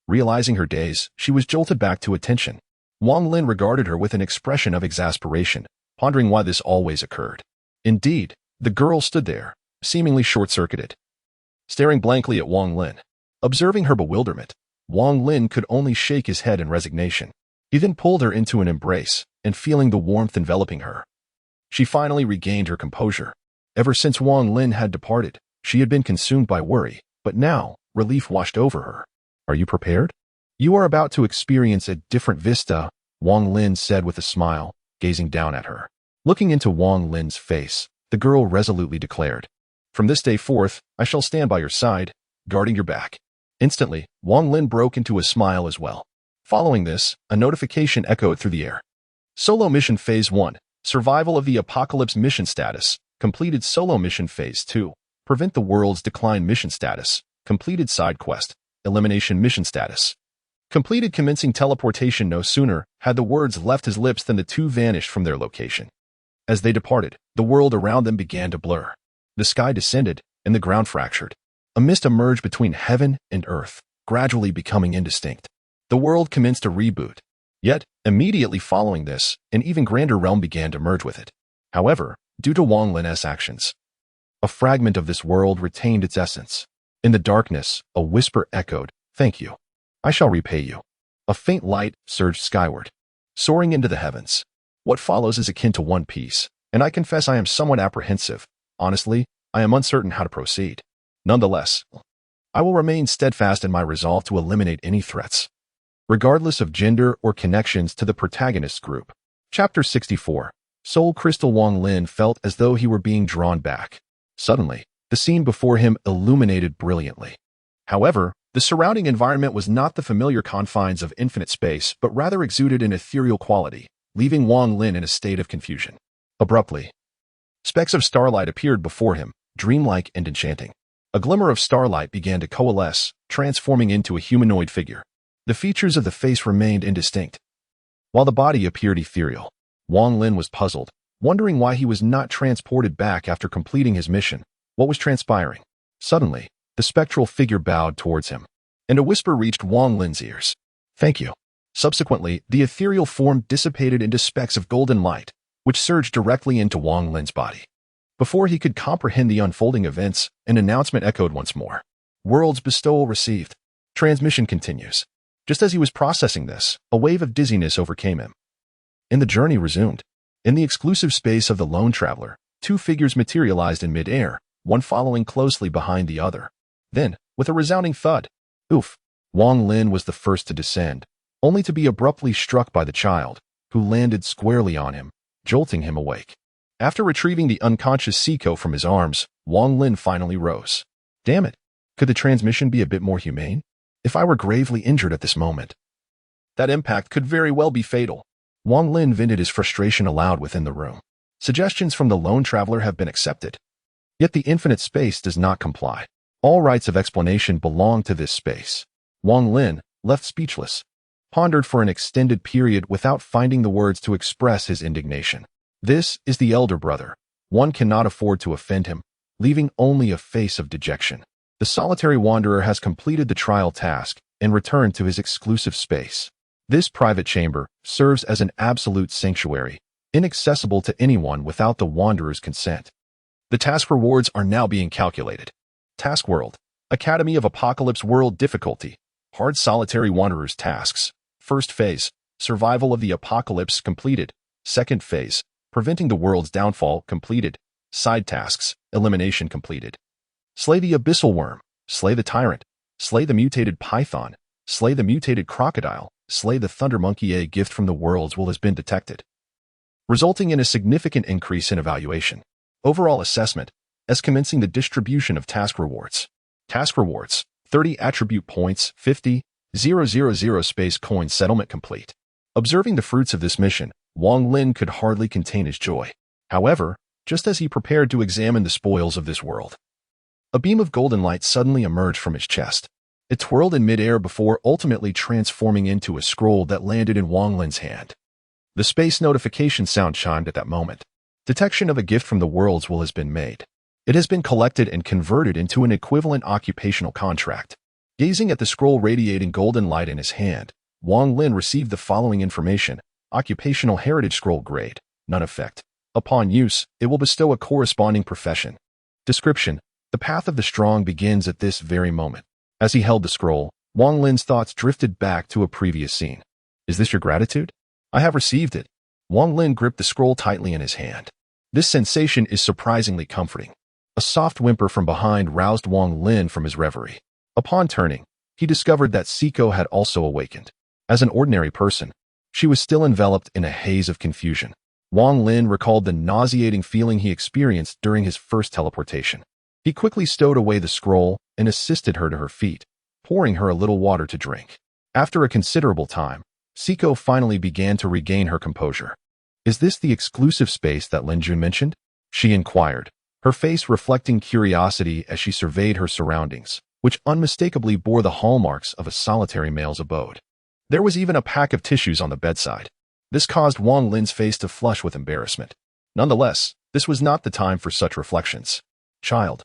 Realizing her daze, she was jolted back to attention. Wang Lin regarded her with an expression of exasperation, pondering why this always occurred. Indeed, the girl stood there, seemingly short-circuited, staring blankly at Wang Lin. Observing her bewilderment, Wang Lin could only shake his head in resignation. He then pulled her into an embrace, and feeling the warmth enveloping her, she finally regained her composure. Ever since Wang Lin had departed, she had been consumed by worry, but now, relief washed over her. Are you prepared? You are about to experience a different vista, Wang Lin said with a smile, gazing down at her. Looking into Wang Lin's face, the girl resolutely declared, "From this day forth, I shall stand by your side, guarding your back." Instantly, Wang Lin broke into a smile as well. Following this, a notification echoed through the air. Solo Mission Phase 1, Survival of the Apocalypse Mission Status, completed. Solo Mission Phase 2, Prevent the World's Decline Mission Status, completed. Side Quest, Elimination Mission Status, completed. Commencing teleportation. No sooner had the words left his lips than the two vanished from their location. As they departed, the world around them began to blur. The sky descended, and the ground fractured. A mist emerged between heaven and earth, gradually becoming indistinct. The world commenced a reboot. Yet, immediately following this, an even grander realm began to merge with it. However, due to Wang Lin's actions, a fragment of this world retained its essence. In the darkness, a whisper echoed, "Thank you. I shall repay you." A faint light surged skyward, soaring into the heavens. What follows is akin to One Piece, and I confess I am somewhat apprehensive. Honestly, I am uncertain how to proceed. Nonetheless, I will remain steadfast in my resolve to eliminate any threats, regardless of gender or connections to the protagonist's group. Chapter 64. Soul Crystal. Wang Lin felt as though he were being drawn back. Suddenly, the scene before him illuminated brilliantly. However, the surrounding environment was not the familiar confines of infinite space, but rather exuded an ethereal quality, leaving Wang Lin in a state of confusion. Abruptly, specks of starlight appeared before him, dreamlike and enchanting. A glimmer of starlight began to coalesce, transforming into a humanoid figure. The features of the face remained indistinct, while the body appeared ethereal. Wang Lin was puzzled, wondering why he was not transported back after completing his mission. What was transpiring? Suddenly, the spectral figure bowed towards him, and a whisper reached Wang Lin's ears. "Thank you." Subsequently, the ethereal form dissipated into specks of golden light, which surged directly into Wang Lin's body. Before he could comprehend the unfolding events, an announcement echoed once more. "World's bestowal received. Transmission continues." Just as he was processing this, a wave of dizziness overcame him, and the journey resumed. In the exclusive space of the lone traveler, two figures materialized in mid-air, one following closely behind the other. Then, with a resounding thud, oof, Wang Lin was the first to descend, only to be abruptly struck by the child, who landed squarely on him, jolting him awake. After retrieving the unconscious Seiko from his arms, Wang Lin finally rose. Damn it, could the transmission be a bit more humane? If I were gravely injured at this moment, that impact could very well be fatal. Wang Lin vented his frustration aloud within the room. Suggestions from the lone traveler have been accepted. Yet the infinite space does not comply. All rights of explanation belong to this space. Wang Lin, left speechless, pondered for an extended period without finding the words to express his indignation. This is the elder brother. One cannot afford to offend him, leaving only a face of dejection. The solitary wanderer has completed the trial task and returned to his exclusive space. This private chamber serves as an absolute sanctuary, inaccessible to anyone without the wanderer's consent. The task rewards are now being calculated. Task World. Academy of Apocalypse World difficulty. Hard solitary wanderers tasks. First phase. Survival of the apocalypse completed. Second phase. Preventing the world's downfall completed. Side tasks. Elimination completed. Slay the abyssal worm. Slay the tyrant. Slay the mutated python. Slay the mutated crocodile. Slay the thunder monkey. A gift from the worlds will has been detected, resulting in a significant increase in evaluation. Overall assessment, as commencing the distribution of task rewards. Task rewards, 30 attribute points, 50,000 space coin settlement complete. Observing the fruits of this mission, Wang Lin could hardly contain his joy. However, just as he prepared to examine the spoils of this world, a beam of golden light suddenly emerged from his chest. It twirled in midair before ultimately transforming into a scroll that landed in Wang Lin's hand. The space notification sound chimed at that moment. Detection of a gift from the worlds will has been made. It has been collected and converted into an equivalent occupational contract. Gazing at the scroll radiating golden light in his hand, Wang Lin received the following information. Occupational Heritage Scroll Grade, None Effect. Upon use, it will bestow a corresponding profession. Description: the path of the strong begins at this very moment. As he held the scroll, Wang Lin's thoughts drifted back to a previous scene. Is this your gratitude? I have received it. Wang Lin gripped the scroll tightly in his hand. This sensation is surprisingly comforting. A soft whimper from behind roused Wang Lin from his reverie. Upon turning, he discovered that Siko had also awakened. As an ordinary person, she was still enveloped in a haze of confusion. Wang Lin recalled the nauseating feeling he experienced during his first teleportation. He quickly stowed away the scroll and assisted her to her feet, pouring her a little water to drink. After a considerable time, Siko finally began to regain her composure. Is this the exclusive space that Lin Jun mentioned? She inquired, her face reflecting curiosity as she surveyed her surroundings, which unmistakably bore the hallmarks of a solitary male's abode. There was even a pack of tissues on the bedside. This caused Wang Lin's face to flush with embarrassment. Nonetheless, this was not the time for such reflections. Child,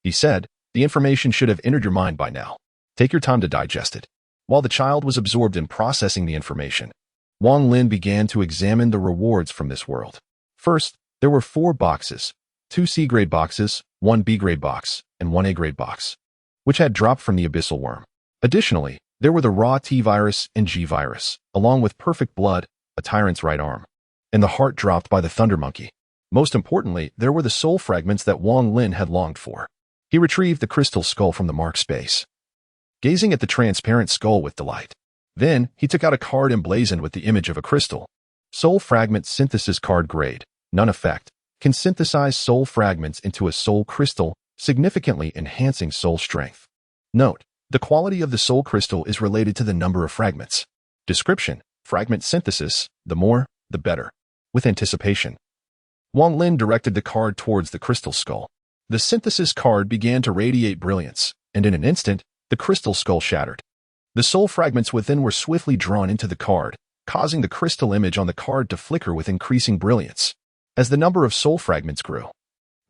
he said, the information should have entered your mind by now. Take your time to digest it. While the child was absorbed in processing the information, Wang Lin began to examine the rewards from this world. First, there were 4 boxes, 2 C-grade boxes, 1 B-grade box, and 1 A-grade box, which had dropped from the abyssal worm. Additionally, there were the raw T-virus and G-virus, along with perfect blood, a tyrant's right arm, and the heart dropped by the thunder monkey. Most importantly, there were the soul fragments that Wang Lin had longed for. He retrieved the crystal skull from the mark space, gazing at the transparent skull with delight. Then, he took out a card emblazoned with the image of a crystal. Soul Fragment Synthesis Card Grade, None Effect. Can synthesize soul fragments into a soul crystal, significantly enhancing soul strength. Note: the quality of the soul crystal is related to the number of fragments. Description: fragment synthesis, the more, the better. With anticipation, Wang Lin directed the card towards the crystal skull. The synthesis card began to radiate brilliance, and in an instant, the crystal skull shattered. The soul fragments within were swiftly drawn into the card, causing the crystal image on the card to flicker with increasing brilliance. As the number of soul fragments grew,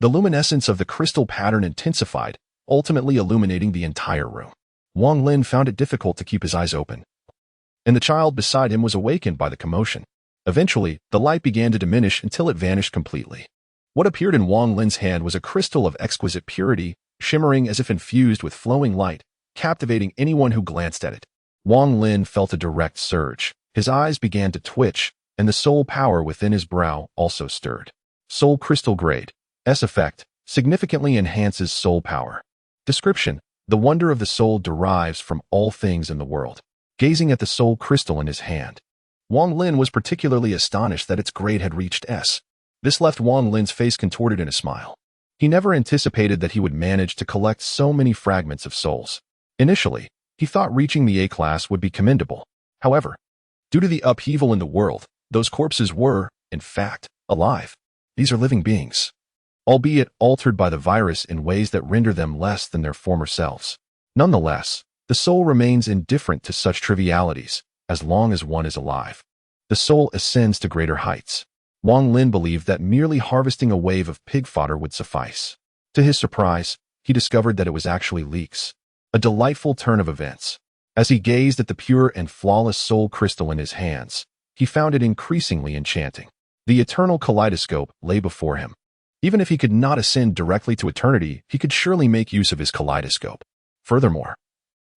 the luminescence of the crystal pattern intensified, ultimately illuminating the entire room. Wang Lin found it difficult to keep his eyes open, and the child beside him was awakened by the commotion. Eventually, the light began to diminish until it vanished completely. What appeared in Wang Lin's hand was a crystal of exquisite purity, shimmering as if infused with flowing light, captivating anyone who glanced at it. Wang Lin felt a direct surge. His eyes began to twitch, and the soul power within his brow also stirred. Soul Crystal Grade, S Effect, significantly enhances soul power. Description: the wonder of the soul derives from all things in the world. Gazing at the soul crystal in his hand, Wang Lin was particularly astonished that its grade had reached S. This left Wang Lin's face contorted in a smile. He never anticipated that he would manage to collect so many fragments of souls. Initially, he thought reaching the A class would be commendable. However, due to the upheaval in the world, those corpses were, in fact, alive. These are living beings, albeit altered by the virus in ways that render them less than their former selves. Nonetheless, the soul remains indifferent to such trivialities, as long as one is alive. The soul ascends to greater heights. Wang Lin believed that merely harvesting a wave of pig fodder would suffice. To his surprise, he discovered that it was actually leeks. A delightful turn of events. As he gazed at the pure and flawless soul crystal in his hands, he found it increasingly enchanting. The eternal kaleidoscope lay before him. Even if he could not ascend directly to eternity, he could surely make use of his kaleidoscope. Furthermore,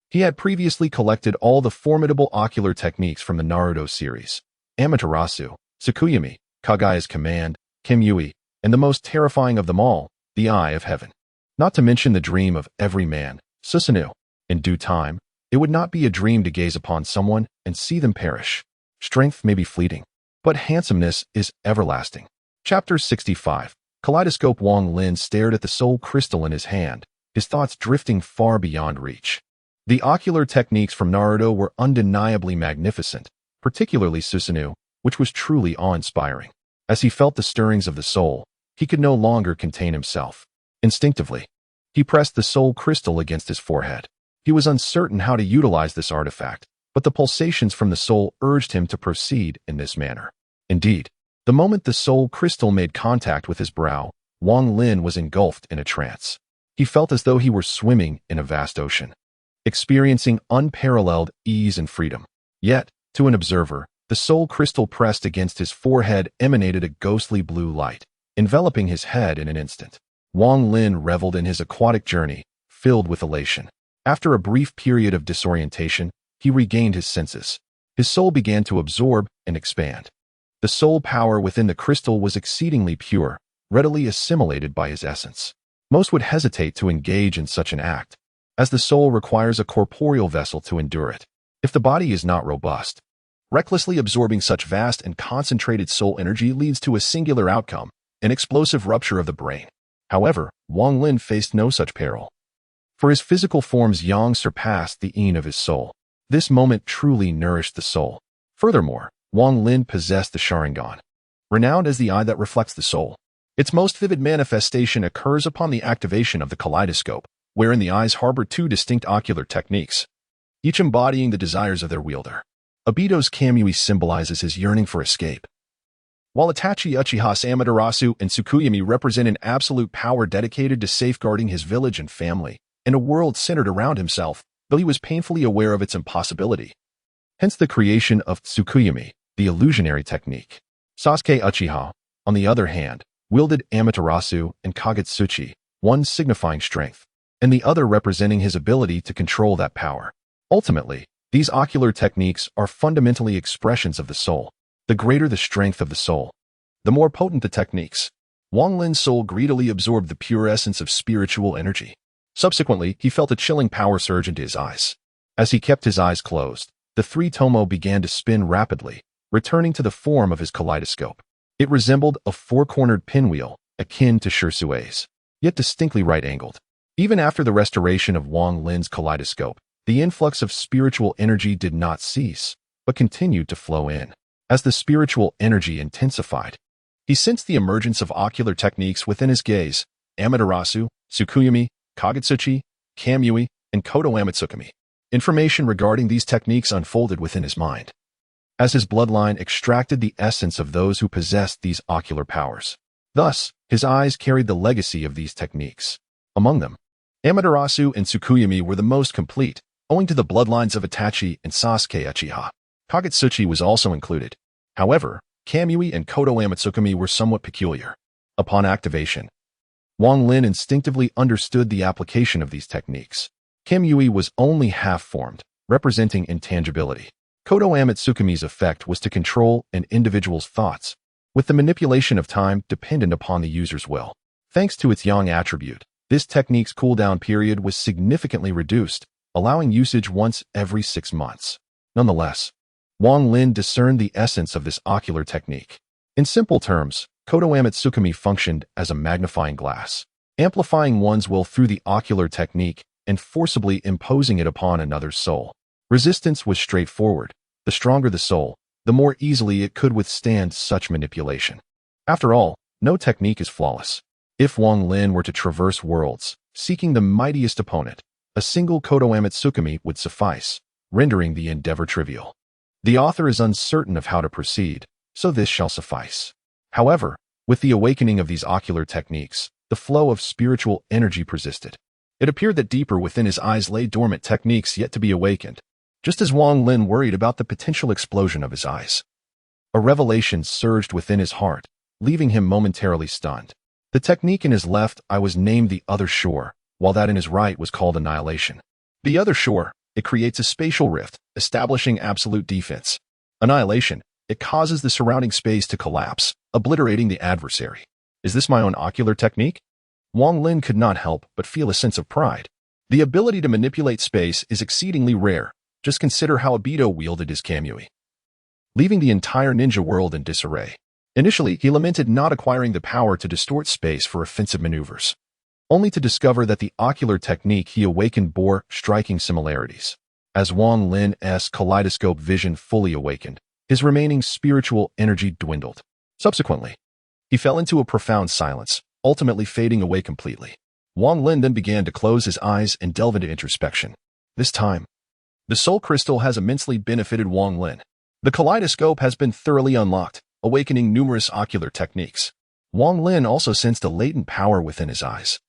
he had previously collected all the formidable ocular techniques from the Naruto series: Amaterasu, Tsukuyomi, Kagaya's Command, Kimyui, and the most terrifying of them all, the Eye of Heaven. Not to mention the dream of every man, Susanoo. In due time, it would not be a dream to gaze upon someone and see them perish. Strength may be fleeting, but handsomeness is everlasting. Chapter 65. Kaleidoscope. Wang Lin stared at the soul crystal in his hand, his thoughts drifting far beyond reach. The ocular techniques from Naruto were undeniably magnificent, particularly Susanoo, which was truly awe-inspiring. As he felt the stirrings of the soul, he could no longer contain himself. Instinctively, he pressed the soul crystal against his forehead. He was uncertain how to utilize this artifact, but the pulsations from the soul urged him to proceed in this manner. Indeed, the moment the soul crystal made contact with his brow, Wang Lin was engulfed in a trance. He felt as though he were swimming in a vast ocean, experiencing unparalleled ease and freedom. Yet, to an observer, the soul crystal pressed against his forehead emanated a ghostly blue light, enveloping his head in an instant. Wang Lin reveled in his aquatic journey, filled with elation. After a brief period of disorientation, he regained his senses. His soul began to absorb and expand. The soul power within the crystal was exceedingly pure, readily assimilated by his essence. Most would hesitate to engage in such an act, as the soul requires a corporeal vessel to endure it. If the body is not robust, recklessly absorbing such vast and concentrated soul energy leads to a singular outcome, an explosive rupture of the brain. However, Wang Lin faced no such peril, for his physical form's yang surpassed the yin of his soul. This moment truly nourished the soul. Furthermore, Wang Lin possessed the Sharingan, renowned as the eye that reflects the soul. Its most vivid manifestation occurs upon the activation of the kaleidoscope, wherein the eyes harbor two distinct ocular techniques, each embodying the desires of their wielder. Obito's Kamui symbolizes his yearning for escape, while Itachi Uchiha's Amaterasu and Tsukuyomi represent an absolute power dedicated to safeguarding his village and family, and a world centered around himself, though he was painfully aware of its impossibility. Hence the creation of Tsukuyomi, the illusionary technique. Sasuke Uchiha, on the other hand, wielded Amaterasu and Kagutsuchi, one signifying strength, and the other representing his ability to control that power. Ultimately, these ocular techniques are fundamentally expressions of the soul. The greater the strength of the soul, the more potent the techniques. Wang Lin's soul greedily absorbed the pure essence of spiritual energy. Subsequently, he felt a chilling power surge into his eyes. As he kept his eyes closed, the three tomo began to spin rapidly, returning to the form of his kaleidoscope. It resembled a four-cornered pinwheel, akin to Shirsui's, yet distinctly right-angled. Even after the restoration of Wang Lin's kaleidoscope, the influx of spiritual energy did not cease, but continued to flow in. As the spiritual energy intensified, he sensed the emergence of ocular techniques within his gaze: Amaterasu, Tsukuyomi, Kagutsuchi, Kamui, and Kodo Amatsukami. Information regarding these techniques unfolded within his mind, as his bloodline extracted the essence of those who possessed these ocular powers. Thus, his eyes carried the legacy of these techniques. Among them, Amaterasu and Tsukuyomi were the most complete, owing to the bloodlines of Itachi and Sasuke Uchiha. Kagutsuchi was also included. However, Kamui and Kodo Amatsukami were somewhat peculiar. Upon activation, Wang Lin instinctively understood the application of these techniques. Kamui was only half-formed, representing intangibility. Kodo Amatsukami's effect was to control an individual's thoughts, with the manipulation of time dependent upon the user's will. Thanks to its yang attribute, this technique's cooldown period was significantly reduced, allowing usage once every 6 months. Nonetheless, Wang Lin discerned the essence of this ocular technique. In simple terms, Kodo Amatsukami functioned as a magnifying glass, amplifying one's will through the ocular technique and forcibly imposing it upon another's soul. Resistance was straightforward. The stronger the soul, the more easily it could withstand such manipulation. After all, no technique is flawless. If Wang Lin were to traverse worlds, seeking the mightiest opponent, a single Kodo Amatsukami would suffice, rendering the endeavor trivial. The author is uncertain of how to proceed, so this shall suffice. However, with the awakening of these ocular techniques, the flow of spiritual energy persisted. It appeared that deeper within his eyes lay dormant techniques yet to be awakened, just as Wang Lin worried about the potential explosion of his eyes. A revelation surged within his heart, leaving him momentarily stunned. The technique in his left eye was named the other shore, while that in his right was called annihilation. The other shore, it creates a spatial rift, establishing absolute defense. Annihilation, it causes the surrounding space to collapse, obliterating the adversary. Is this my own ocular technique? Wang Lin could not help but feel a sense of pride. The ability to manipulate space is exceedingly rare. Just consider how Obito wielded his Kamui, leaving the entire ninja world in disarray. Initially, he lamented not acquiring the power to distort space for offensive maneuvers, only to discover that the ocular technique he awakened bore striking similarities. As Wang Lin's kaleidoscope vision fully awakened, his remaining spiritual energy dwindled. Subsequently, he fell into a profound silence, ultimately fading away completely. Wang Lin then began to close his eyes and delve into introspection. This time, the soul crystal has immensely benefited Wang Lin. The kaleidoscope has been thoroughly unlocked, awakening numerous ocular techniques. Wang Lin also sensed a latent power within his eyes,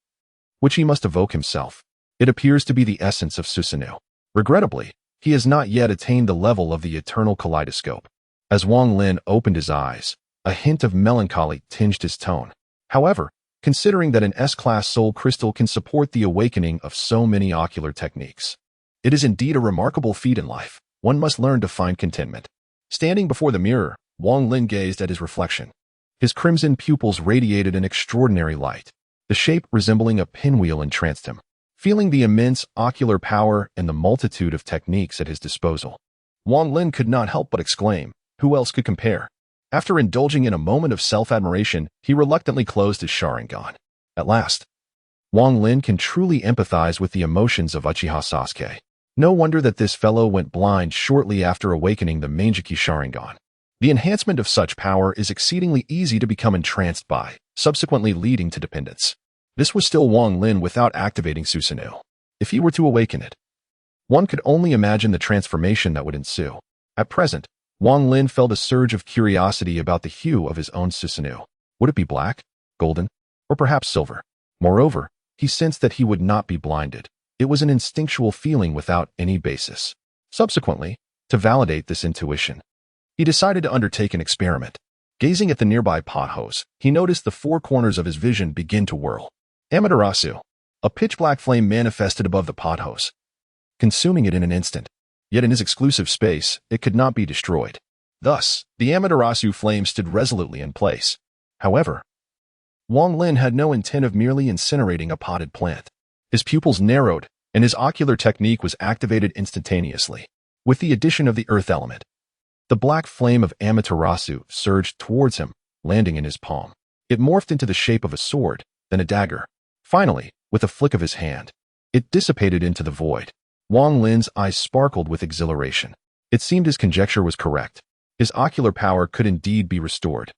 which he must evoke himself. It appears to be the essence of Susanoo. Regrettably, he has not yet attained the level of the eternal kaleidoscope. As Wang Lin opened his eyes, a hint of melancholy tinged his tone. However, considering that an S-class soul crystal can support the awakening of so many ocular techniques, it is indeed a remarkable feat in life. One must learn to find contentment. Standing before the mirror, Wang Lin gazed at his reflection. His crimson pupils radiated an extraordinary light. The shape resembling a pinwheel entranced him. Feeling the immense ocular power and the multitude of techniques at his disposal, Wang Lin could not help but exclaim, who else could compare? After indulging in a moment of self-admiration, he reluctantly closed his Sharingan. At last, Wang Lin can truly empathize with the emotions of Uchiha Sasuke. No wonder that this fellow went blind shortly after awakening the Mangekyou Sharingan. The enhancement of such power is exceedingly easy to become entranced by, subsequently leading to dependence. This was still Wang Lin without activating Susanoo. If he were to awaken it, one could only imagine the transformation that would ensue. At present, Wang Lin felt a surge of curiosity about the hue of his own Susanoo. Would it be black, golden, or perhaps silver? Moreover, he sensed that he would not be blinded. It was an instinctual feeling without any basis. Subsequently, to validate this intuition, he decided to undertake an experiment. Gazing at the nearby pot hose, he noticed the four corners of his vision begin to whirl. Amaterasu, a pitch-black flame manifested above the pot hose, consuming it in an instant. Yet in his exclusive space, it could not be destroyed. Thus, the Amaterasu flame stood resolutely in place. However, Wang Lin had no intent of merely incinerating a potted plant. His pupils narrowed, and his ocular technique was activated instantaneously. With the addition of the earth element, the black flame of Amaterasu surged towards him, landing in his palm. It morphed into the shape of a sword, then a dagger. Finally, with a flick of his hand, it dissipated into the void. Wang Lin's eyes sparkled with exhilaration. It seemed his conjecture was correct. His ocular power could indeed be restored.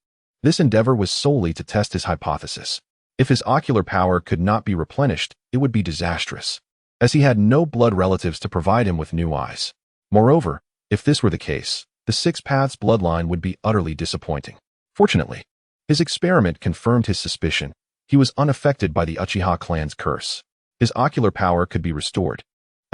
This endeavor was solely to test his hypothesis. If his ocular power could not be replenished, it would be disastrous, as he had no blood relatives to provide him with new eyes. Moreover, if this were the case, the Six Paths bloodline would be utterly disappointing. Fortunately, his experiment confirmed his suspicion. He was unaffected by the Uchiha clan's curse. His ocular power could be restored.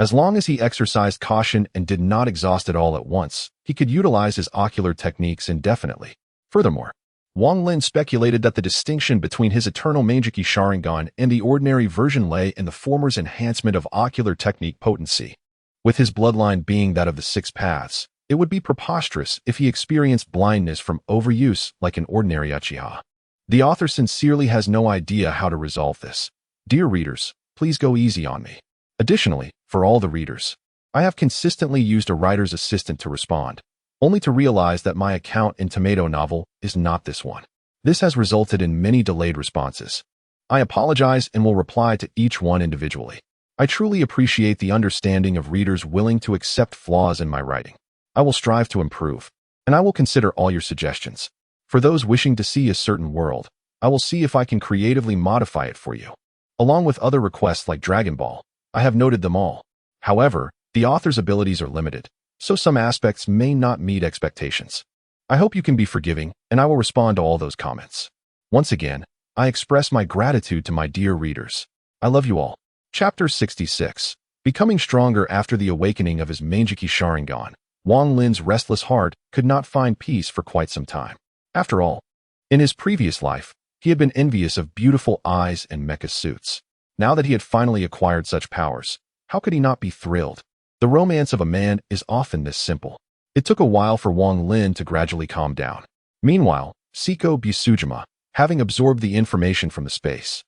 As long as he exercised caution and did not exhaust it all at once, he could utilize his ocular techniques indefinitely. Furthermore, Wang Lin speculated that the distinction between his eternal Mangekyou Sharingan and the ordinary version lay in the former's enhancement of ocular technique potency. With his bloodline being that of the Six Paths, it would be preposterous if he experienced blindness from overuse like an ordinary Uchiha. The author sincerely has no idea how to resolve this. Dear readers, please go easy on me. Additionally, for all the readers, I have consistently used a writer's assistant to respond, only to realize that my account in Tomato Novel is not this one. This has resulted in many delayed responses. I apologize and will reply to each one individually. I truly appreciate the understanding of readers willing to accept flaws in my writing. I will strive to improve, and I will consider all your suggestions. For those wishing to see a certain world, I will see if I can creatively modify it for you. Along with other requests like Dragon Ball, I have noted them all. However, the author's abilities are limited, so some aspects may not meet expectations. I hope you can be forgiving, and I will respond to all those comments. Once again, I express my gratitude to my dear readers. I love you all. Chapter 66. Becoming stronger after the awakening of his Mangekyou Sharingan. Wang Lin's restless heart could not find peace for quite some time. After all, in his previous life, he had been envious of beautiful eyes and mecha suits. Now that he had finally acquired such powers, how could he not be thrilled? The romance of a man is often this simple. It took a while for Wang Lin to gradually calm down. Meanwhile, Siko Busujima, having absorbed the information from the space,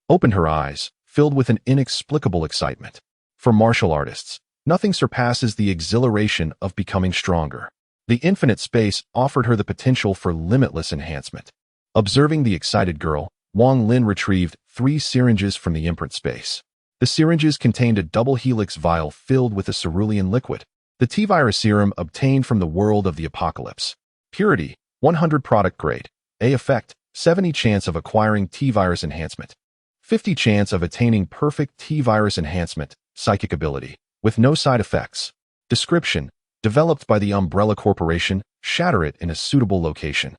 opened her eyes, filled with an inexplicable excitement. For martial artists, nothing surpasses the exhilaration of becoming stronger. The infinite space offered her the potential for limitless enhancement. Observing the excited girl, Wang Lin retrieved 3 syringes from the imprint space. The syringes contained a double helix vial filled with a cerulean liquid, the T-virus serum obtained from the world of the apocalypse. Purity, 100 product grade. A effect, 70 chance of acquiring T-virus enhancement. 50 chance of attaining perfect T-virus enhancement, psychic ability, with no side effects. Description, developed by the Umbrella Corporation, shatter it in a suitable location,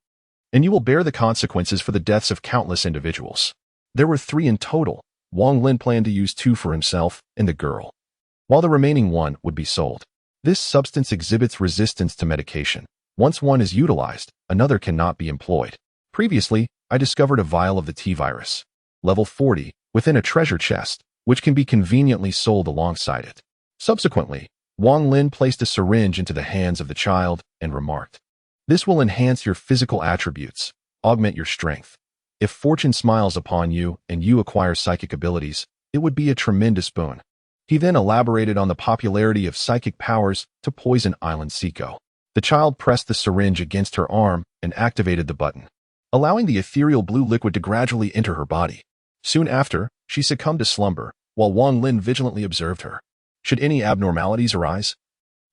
and you will bear the consequences for the deaths of countless individuals. There were 3 in total. Wang Lin planned to use 2 for himself and the girl, while the remaining 1 would be sold. This substance exhibits resistance to medication. Once one is utilized, another cannot be employed. Previously, I discovered a vial of the T-virus, level 40, within a treasure chest, which can be conveniently sold alongside it. Subsequently, Wang Lin placed a syringe into the hands of the child and remarked, "This will enhance your physical attributes, augment your strength. If fortune smiles upon you and you acquire psychic abilities, it would be a tremendous boon." He then elaborated on the popularity of psychic powers to Poison Island Siko. The child pressed the syringe against her arm and activated the button, allowing the ethereal blue liquid to gradually enter her body. Soon after, she succumbed to slumber, while Wang Lin vigilantly observed her. Should any abnormalities arise,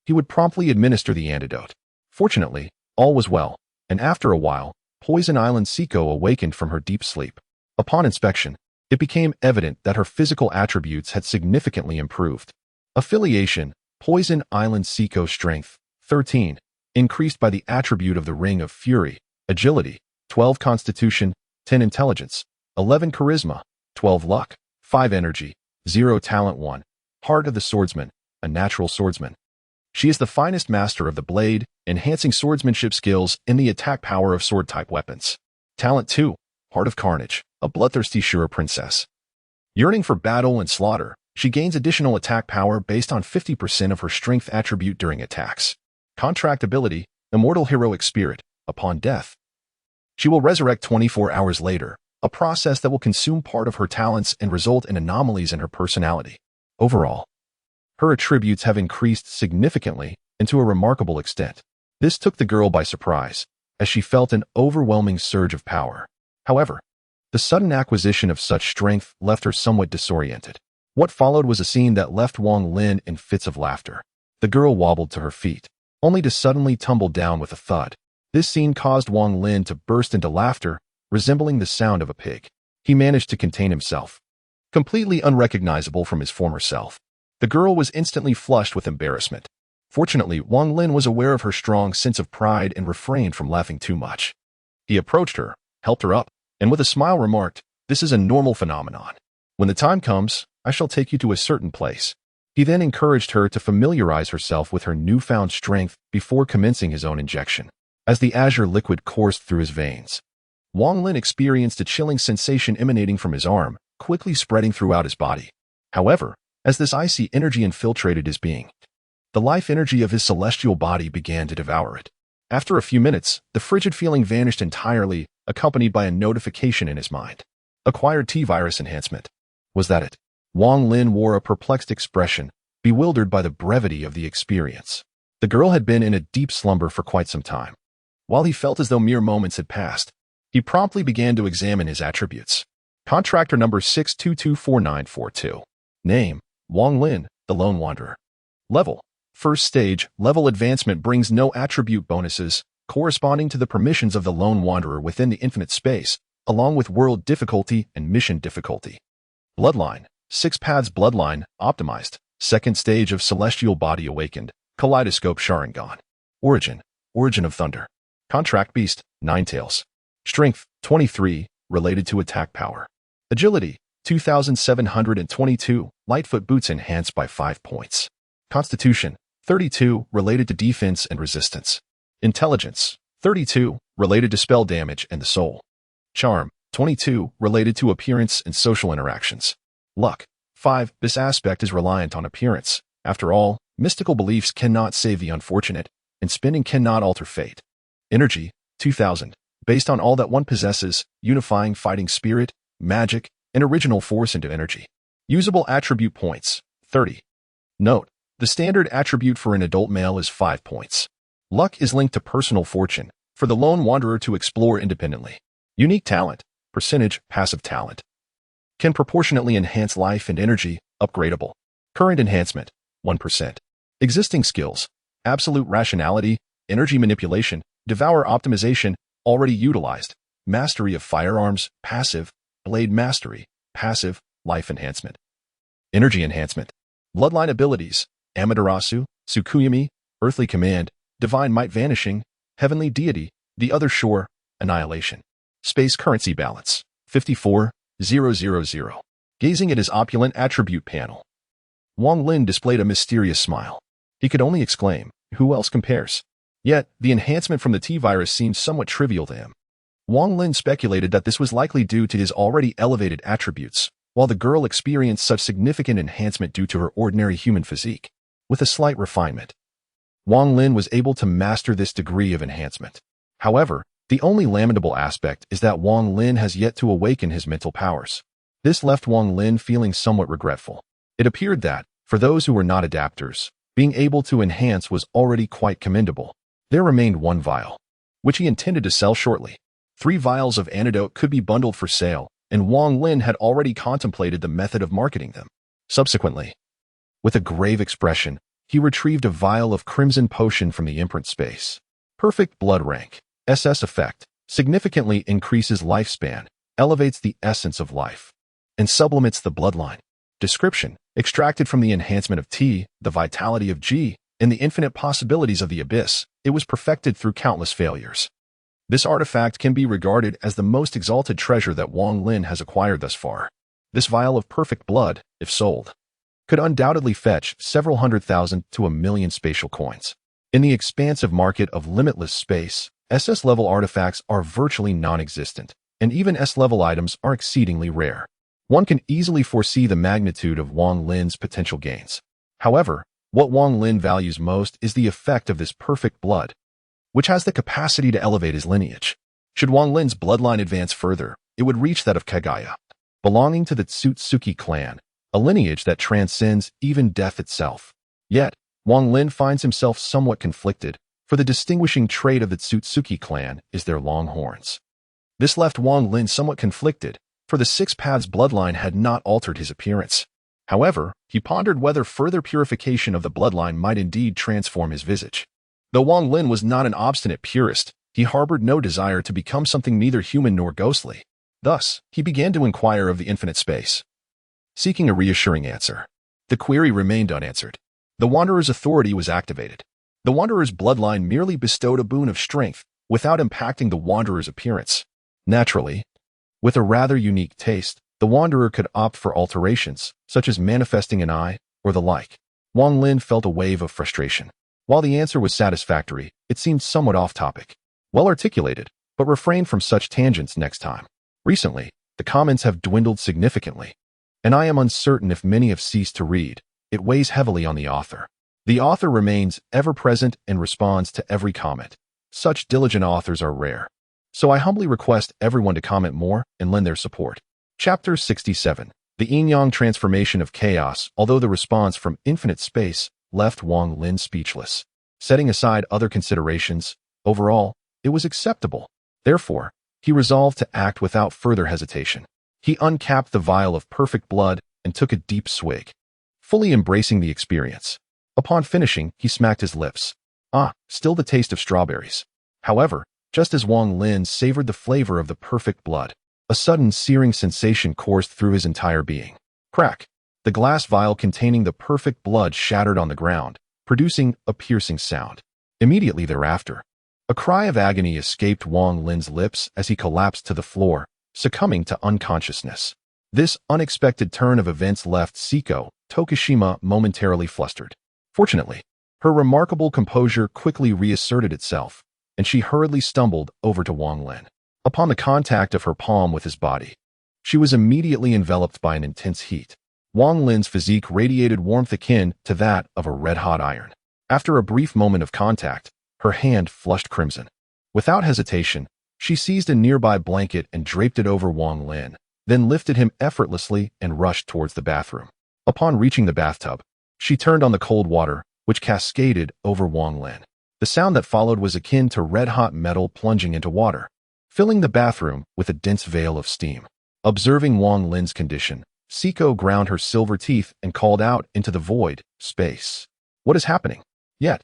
he would promptly administer the antidote. Fortunately, all was well, and after a while, Poison Island Siko awakened from her deep sleep. Upon inspection, it became evident that her physical attributes had significantly improved. Affiliation, Poison Island Siko strength, 13, increased by the attribute of the Ring of Fury, agility, 12 constitution, 10 intelligence, 11 charisma, 12 luck, 5 energy, 0 talent, 1, heart of the swordsman, a natural swordsman. She is the finest master of the blade, enhancing swordsmanship skills in the attack power of sword-type weapons. Talent 2, Heart of Carnage, a bloodthirsty Shura princess. Yearning for battle and slaughter, she gains additional attack power based on 50% of her strength attribute during attacks. Contract ability, Immortal Heroic Spirit, upon death, she will resurrect 24 hours later, a process that will consume part of her talents and result in anomalies in her personality. Overall, her attributes have increased significantly and to a remarkable extent. This took the girl by surprise, as she felt an overwhelming surge of power. However, the sudden acquisition of such strength left her somewhat disoriented. What followed was a scene that left Wang Lin in fits of laughter. The girl wobbled to her feet, only to suddenly tumble down with a thud. This scene caused Wang Lin to burst into laughter, resembling the sound of a pig. He managed to contain himself, completely unrecognizable from his former self. The girl was instantly flushed with embarrassment. Fortunately, Wang Lin was aware of her strong sense of pride and refrained from laughing too much. He approached her, helped her up, and with a smile remarked, "This is a normal phenomenon. When the time comes, I shall take you to a certain place." He then encouraged her to familiarize herself with her newfound strength before commencing his own injection. As the azure liquid coursed through his veins, Wang Lin experienced a chilling sensation emanating from his arm, quickly spreading throughout his body. However, as this icy energy infiltrated his being, the life energy of his celestial body began to devour it. After a few minutes, the frigid feeling vanished entirely, accompanied by a notification in his mind. Acquired T-virus enhancement. Was that it? Wang Lin wore a perplexed expression, bewildered by the brevity of the experience. The girl had been in a deep slumber for quite some time. While he felt as though mere moments had passed, he promptly began to examine his attributes. Contractor number 6224942. Name, Wang Lin, the Lone Wanderer. Level, first stage, level advancement brings no attribute bonuses, corresponding to the permissions of the Lone Wanderer within the infinite space, along with world difficulty and mission difficulty. Bloodline, 6 paths bloodline, optimized, second stage of celestial body awakened, kaleidoscope Sharingan. Origin, origin of thunder. Contract beast, 9 tails. Strength, 23, related to attack power. Agility, 2722, Lightfoot boots enhanced by 5 points. Constitution, 32, related to defense and resistance. Intelligence, 32, related to spell damage and the soul. Charm, 22, related to appearance and social interactions. Luck, 5, this aspect is reliant on appearance. After all, mystical beliefs cannot save the unfortunate, and spending cannot alter fate. Energy, 2000, based on all that one possesses, unifying fighting spirit, magic, and original force into energy. Usable attribute points, 30. Note, the standard attribute for an adult male is 5 points. Luck is linked to personal fortune, for the lone wanderer to explore independently. Unique talent, percentage, passive talent. Can proportionately enhance life and energy, upgradable. Current enhancement, 1%. Existing skills, absolute rationality, energy manipulation, devour optimization, already utilized. Mastery of firearms, passive. Blade mastery, passive. Life enhancement. Energy enhancement. Bloodline abilities, Amaterasu, Tsukuyomi, Earthly Command, Divine Might Vanishing, Heavenly Deity, The Other Shore, Annihilation. Space currency balance, 54,000. Gazing at his opulent attribute panel, Wang Lin displayed a mysterious smile. He could only exclaim, who else compares? Yet, the enhancement from the T-virus seemed somewhat trivial to him. Wang Lin speculated that this was likely due to his already elevated attributes, while the girl experienced such significant enhancement due to her ordinary human physique. With a slight refinement, Wang Lin was able to master this degree of enhancement. However, the only lamentable aspect is that Wang Lin has yet to awaken his mental powers. This left Wang Lin feeling somewhat regretful. It appeared that, for those who were not adapters, being able to enhance was already quite commendable. There remained one vial, which he intended to sell shortly. 3 vials of antidote could be bundled for sale, and Wang Lin had already contemplated the method of marketing them. Subsequently, with a grave expression, he retrieved a vial of crimson potion from the imprint space. Perfect blood rank. SS effect. Significantly increases lifespan, elevates the essence of life, and sublimates the bloodline. Description. Extracted from the enhancement of T, the vitality of G, and the infinite possibilities of the abyss, it was perfected through countless failures. This artifact can be regarded as the most exalted treasure that Wang Lin has acquired thus far. This vial of perfect blood, if sold, could undoubtedly fetch several 100,000 to 1,000,000 spatial coins. In the expansive market of limitless space, SS-level artifacts are virtually non-existent, and even S-level items are exceedingly rare. One can easily foresee the magnitude of Wang Lin's potential gains. However, what Wang Lin values most is the effect of this perfect blood, which has the capacity to elevate his lineage. Should Wang Lin's bloodline advance further, it would reach that of Kagaya, belonging to the Tsutsuki clan, a lineage that transcends even death itself. Yet, Wang Lin finds himself somewhat conflicted, for the distinguishing trait of the Tsutsuki clan is their long horns. This left Wang Lin somewhat conflicted, for the Six Paths bloodline had not altered his appearance. However, he pondered whether further purification of the bloodline might indeed transform his visage. Though Wang Lin was not an obstinate purist, he harbored no desire to become something neither human nor ghostly. Thus, he began to inquire of the infinite space, seeking a reassuring answer. The query remained unanswered. The Wanderer's authority was activated. The Wanderer's bloodline merely bestowed a boon of strength, without impacting the Wanderer's appearance. Naturally, with a rather unique taste, the Wanderer could opt for alterations, such as manifesting an eye, or the like. Wang Lin felt a wave of frustration. While the answer was satisfactory, it seemed somewhat off-topic. Well articulated, but refrain from such tangents next time. Recently, the comments have dwindled significantly, and I am uncertain if many have ceased to read. It weighs heavily on the author. The author remains ever-present and responds to every comment. Such diligent authors are rare. So I humbly request everyone to comment more and lend their support. Chapter 67. The Yin-Yang Transformation of Chaos. Although the response from infinite space left Wang Lin speechless. Setting aside other considerations, overall, it was acceptable. Therefore, he resolved to act without further hesitation. He uncapped the vial of perfect blood and took a deep swig, fully embracing the experience. Upon finishing, he smacked his lips. Still the taste of strawberries. However, just as Wang Lin savored the flavor of the perfect blood, a sudden searing sensation coursed through his entire being. Crack! The glass vial containing the perfect blood shattered on the ground, producing a piercing sound. Immediately thereafter, a cry of agony escaped Wang Lin's lips as he collapsed to the floor, succumbing to unconsciousness. This unexpected turn of events left Siko Tokishima momentarily flustered. Fortunately, Her remarkable composure quickly reasserted itself, and she hurriedly stumbled over to Wang Lin. Upon the contact of her palm with his body, she was immediately enveloped by an intense heat. Wang Lin's physique radiated warmth akin to that of a red-hot iron. After a brief moment of contact, her hand flushed crimson. Without hesitation, she seized a nearby blanket and draped it over Wang Lin, then lifted him effortlessly and rushed towards the bathroom. Upon reaching the bathtub, she turned on the cold water, which cascaded over Wang Lin. The sound that followed was akin to red-hot metal plunging into water, filling the bathroom with a dense veil of steam. Observing Wang Lin's condition, Siko ground her silver teeth and called out into the void, "Space. What is happening?" Yet,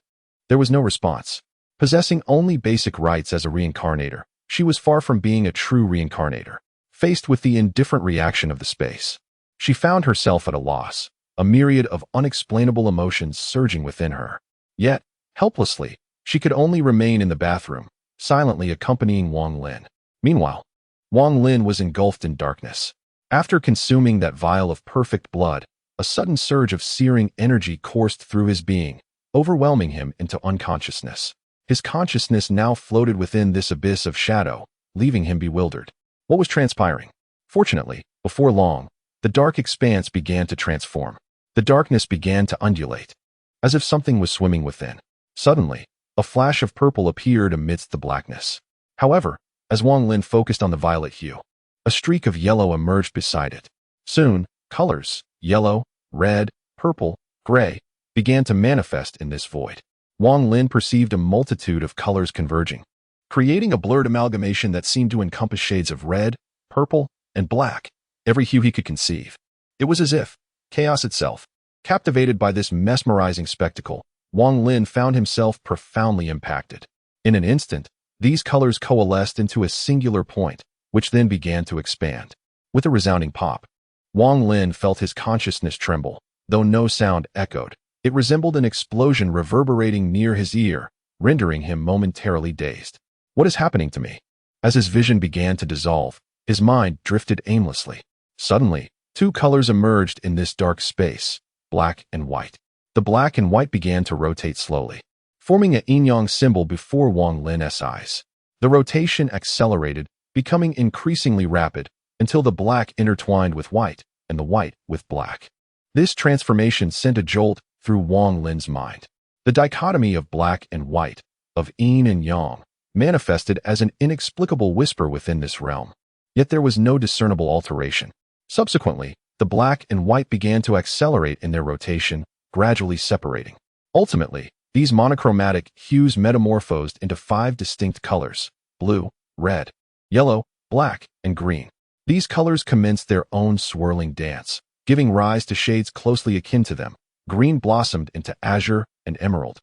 there was no response. Possessing only basic rights as a reincarnator, she was far from being a true reincarnator. Faced with the indifferent reaction of the space, she found herself at a loss, a myriad of unexplainable emotions surging within her. Yet, helplessly, she could only remain in the bathroom, silently accompanying Wang Lin. Meanwhile, Wang Lin was engulfed in darkness. After consuming that vial of perfect blood, a sudden surge of searing energy coursed through his being, overwhelming him into unconsciousness. His consciousness now floated within this abyss of shadow, leaving him bewildered. What was transpiring? Fortunately, before long, the dark expanse began to transform. The darkness began to undulate, as if something was swimming within. Suddenly, a flash of purple appeared amidst the blackness. However, as Wang Lin focused on the violet hue, a streak of yellow emerged beside it. Soon, colors, yellow, red, purple, gray, began to manifest in this void. Wang Lin perceived a multitude of colors converging, creating a blurred amalgamation that seemed to encompass shades of red, purple, and black, every hue he could conceive. It was as if chaos itself. Captivated by this mesmerizing spectacle, Wang Lin found himself profoundly impacted. In an instant, these colors coalesced into a singular point, which then began to expand. With a resounding pop, Wang Lin felt his consciousness tremble, though no sound echoed. It resembled an explosion reverberating near his ear, rendering him momentarily dazed. What is happening to me? As his vision began to dissolve, his mind drifted aimlessly. Suddenly, two colors emerged in this dark space, black and white. The black and white began to rotate slowly, forming a yin-yang symbol before Wang Lin's eyes. The rotation accelerated, becoming increasingly rapid, until the black intertwined with white, and the white with black. This transformation sent a jolt through Wang Lin's mind. The dichotomy of black and white, of yin and yang, manifested as an inexplicable whisper within this realm. Yet there was no discernible alteration. Subsequently, the black and white began to accelerate in their rotation, gradually separating. Ultimately, these monochromatic hues metamorphosed into 5 distinct colors: blue, red, yellow, black, and green. These colors commenced their own swirling dance, giving rise to shades closely akin to them. Green blossomed into azure and emerald,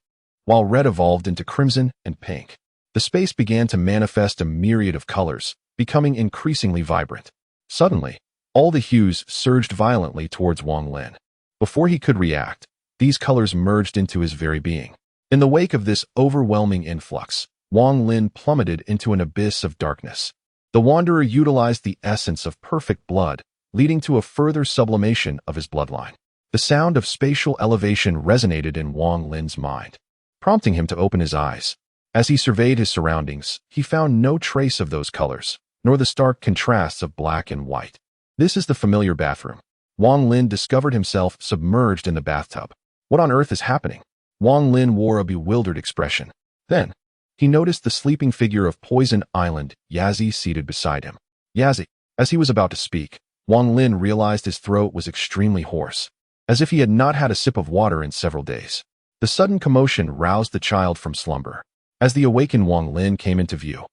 while red evolved into crimson and pink. The space began to manifest a myriad of colors, becoming increasingly vibrant. Suddenly, all the hues surged violently towards Wang Lin. Before he could react, these colors merged into his very being. In the wake of this overwhelming influx, Wang Lin plummeted into an abyss of darkness. The wanderer utilized the essence of perfect blood, leading to a further sublimation of his bloodline. The sound of spatial elevation resonated in Wang Lin's mind, prompting him to open his eyes. As he surveyed his surroundings, he found no trace of those colors, nor the stark contrasts of black and white. This is the familiar bathroom. Wang Lin discovered himself submerged in the bathtub. What on earth is happening? Wang Lin wore a bewildered expression. Then, he noticed the sleeping figure of Poison Island, Yazi, seated beside him. Yazi. As he was about to speak, Wang Lin realized his throat was extremely hoarse, as if he had not had a sip of water in several days. The sudden commotion roused the child from slumber. As the awakened Wang Lin came into view,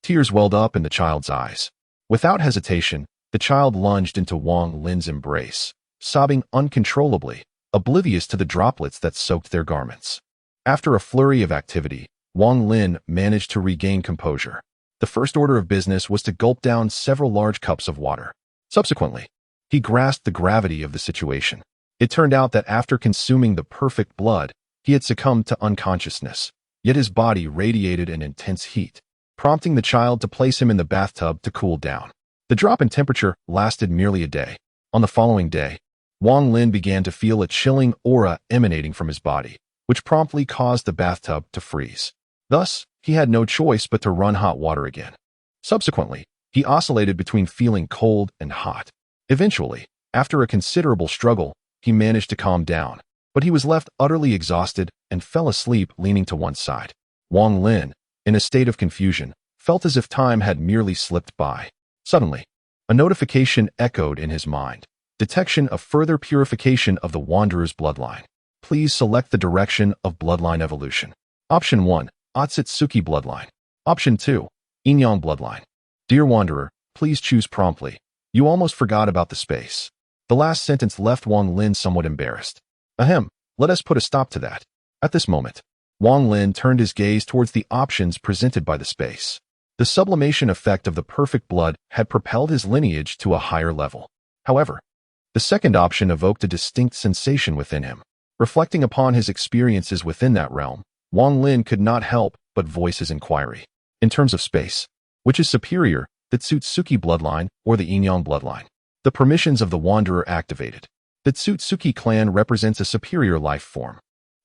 tears welled up in the child's eyes. Without hesitation, the child lunged into Wang Lin's embrace, sobbing uncontrollably, oblivious to the droplets that soaked their garments. After a flurry of activity, Wang Lin managed to regain composure. The first order of business was to gulp down several large cups of water. Subsequently, he grasped the gravity of the situation. It turned out that after consuming the perfect blood, he had succumbed to unconsciousness, yet his body radiated an intense heat, prompting the child to place him in the bathtub to cool down. The drop in temperature lasted merely a day. On the following day, Wang Lin began to feel a chilling aura emanating from his body, which promptly caused the bathtub to freeze. Thus, he had no choice but to run hot water again. Subsequently, he oscillated between feeling cold and hot. Eventually, after a considerable struggle, he managed to calm down, but he was left utterly exhausted and fell asleep leaning to one side. Wang Lin, in a state of confusion, felt as if time had merely slipped by. Suddenly, a notification echoed in his mind. Detection of further purification of the Wanderer's bloodline. Please select the direction of bloodline evolution. Option 1, Otsutsuki bloodline. Option 2, Yin-Yang bloodline. Dear Wanderer, please choose promptly. You almost forgot about the space. The last sentence left Wang Lin somewhat embarrassed. Ahem, let us put a stop to that. At this moment, Wang Lin turned his gaze towards the options presented by the space. The sublimation effect of the perfect blood had propelled his lineage to a higher level. However, the second option evoked a distinct sensation within him. Reflecting upon his experiences within that realm, Wang Lin could not help but voice his inquiry. In terms of space, which is superior, the Otsutsuki bloodline or the Yin-Yang bloodline? The permissions of the Wanderer activated. The Otsutsuki clan represents a superior life form,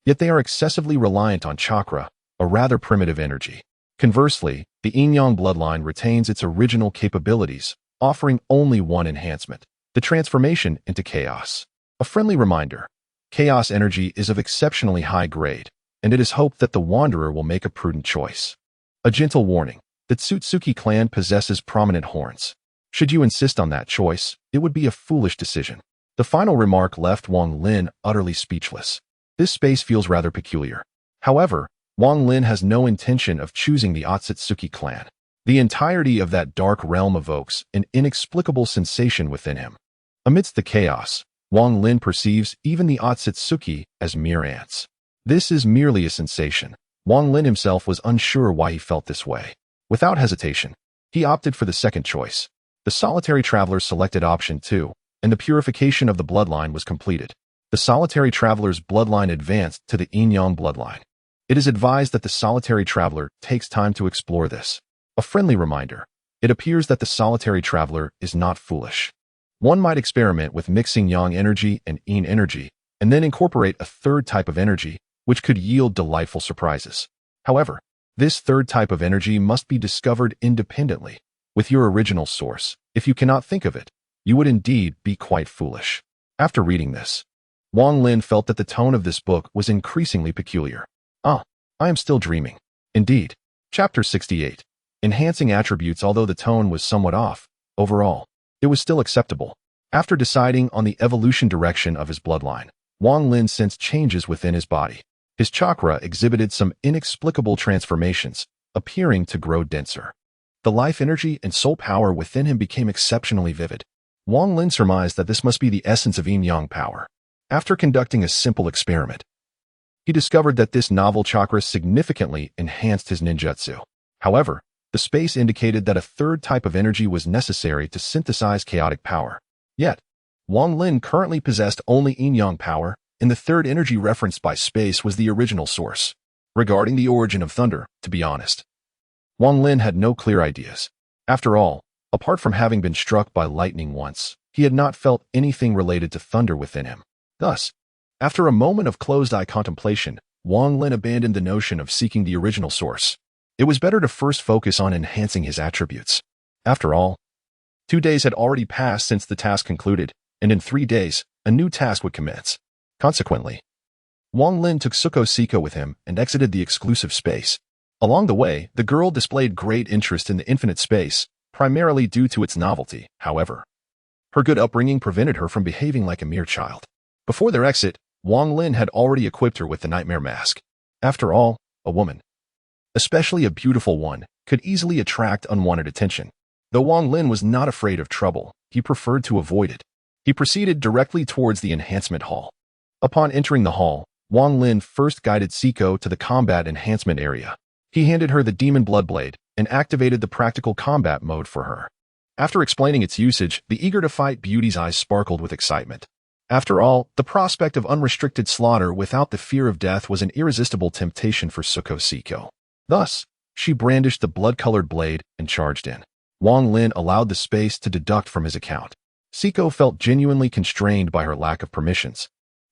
yet they are excessively reliant on chakra, a rather primitive energy. Conversely, the Yin-Yang bloodline retains its original capabilities, offering only one enhancement: the transformation into chaos. A friendly reminder: chaos energy is of exceptionally high grade, and it is hoped that the Wanderer will make a prudent choice. A gentle warning: the Otsutsuki clan possesses prominent horns. Should you insist on that choice, it would be a foolish decision. The final remark left Wang Lin utterly speechless. This space feels rather peculiar. However, Wang Lin has no intention of choosing the Otsutsuki clan. The entirety of that dark realm evokes an inexplicable sensation within him. Amidst the chaos, Wang Lin perceives even the Otsutsuki as mere ants. This is merely a sensation. Wang Lin himself was unsure why he felt this way. Without hesitation, he opted for the second choice. The solitary traveler selected option 2, and the purification of the bloodline was completed. The solitary traveler's bloodline advanced to the Yin-Yang bloodline. It is advised that the solitary traveler takes time to explore this. A friendly reminder: it appears that the solitary traveler is not foolish. One might experiment with mixing Yang energy and Yin energy, and then incorporate a third type of energy, which could yield delightful surprises. However, this third type of energy must be discovered independently, with your original source. If you cannot think of it, you would indeed be quite foolish. After reading this, Wang Lin felt that the tone of this book was increasingly peculiar. I am still dreaming. Indeed. Chapter 68. Enhancing attributes. Although the tone was somewhat off, overall, it was still acceptable. After deciding on the evolution direction of his bloodline, Wang Lin sensed changes within his body. His chakra exhibited some inexplicable transformations, appearing to grow denser. The life energy and soul power within him became exceptionally vivid. Wang Lin surmised that this must be the essence of yin-yang power. After conducting a simple experiment, he discovered that this novel chakra significantly enhanced his ninjutsu. However, the space indicated that a third type of energy was necessary to synthesize chaotic power. Yet, Wang Lin currently possessed only yin-yang power, and the third energy referenced by space was the original source. Regarding the origin of thunder, to be honest, Wang Lin had no clear ideas. After all, apart from having been struck by lightning once, he had not felt anything related to thunder within him. Thus, after a moment of closed-eye contemplation, Wang Lin abandoned the notion of seeking the original source. It was better to first focus on enhancing his attributes. After all, 2 days had already passed since the task concluded, and in 3 days, a new task would commence. Consequently, Wang Lin took Suko Siko with him and exited the exclusive space. Along the way, the girl displayed great interest in the infinite space, primarily due to its novelty. However, her good upbringing prevented her from behaving like a mere child. Before their exit, Wang Lin had already equipped her with the nightmare mask. After all, a woman, especially a beautiful one, could easily attract unwanted attention. Though Wang Lin was not afraid of trouble, he preferred to avoid it. He proceeded directly towards the enhancement hall. Upon entering the hall, Wang Lin first guided Siko to the combat enhancement area. He handed her the demon bloodblade and activated the practical combat mode for her. After explaining its usage, the eager-to-fight beauty's eyes sparkled with excitement. After all, the prospect of unrestricted slaughter without the fear of death was an irresistible temptation for Suko Siko. Thus, she brandished the blood-colored blade and charged in. Wang Lin allowed the space to deduct from his account. Siko felt genuinely constrained by her lack of permissions,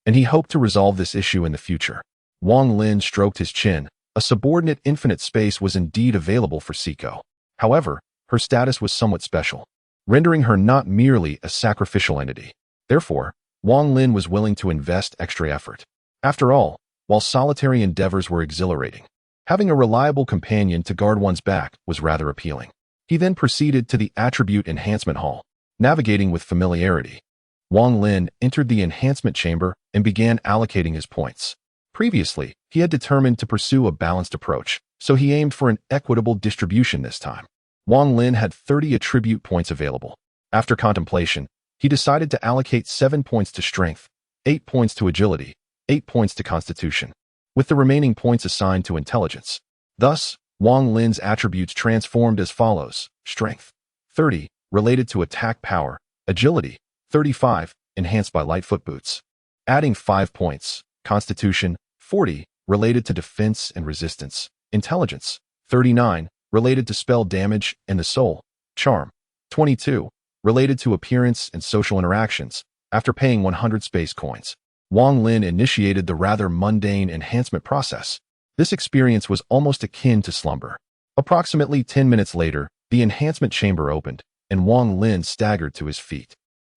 and he hoped to resolve this issue in the future. Wang Lin stroked his chin. A subordinate infinite space was indeed available for Siko. However, her status was somewhat special, rendering her not merely a sacrificial entity. Therefore, Wang Lin was willing to invest extra effort. After all, while solitary endeavors were exhilarating, having a reliable companion to guard one's back was rather appealing. He then proceeded to the attribute enhancement hall, navigating with familiarity. Wang Lin entered the enhancement chamber and began allocating his points. Previously, he had determined to pursue a balanced approach, so he aimed for an equitable distribution this time. Wang Lin had 30 attribute points available. After contemplation, he decided to allocate 7 points to strength, 8 points to agility, 8 points to constitution, with the remaining points assigned to intelligence. Thus, Wang Lin's attributes transformed as follows: strength, 30, related to attack power, agility, 35, enhanced by light foot boots. Adding 5 points, constitution, 40, related to defense and resistance, intelligence, 39, related to spell damage and the soul, charm, 22, related to appearance and social interactions. After paying 100 space coins, Wang Lin initiated the rather mundane enhancement process. This experience was almost akin to slumber. Approximately 10 minutes later, the enhancement chamber opened, and Wang Lin staggered to his feet.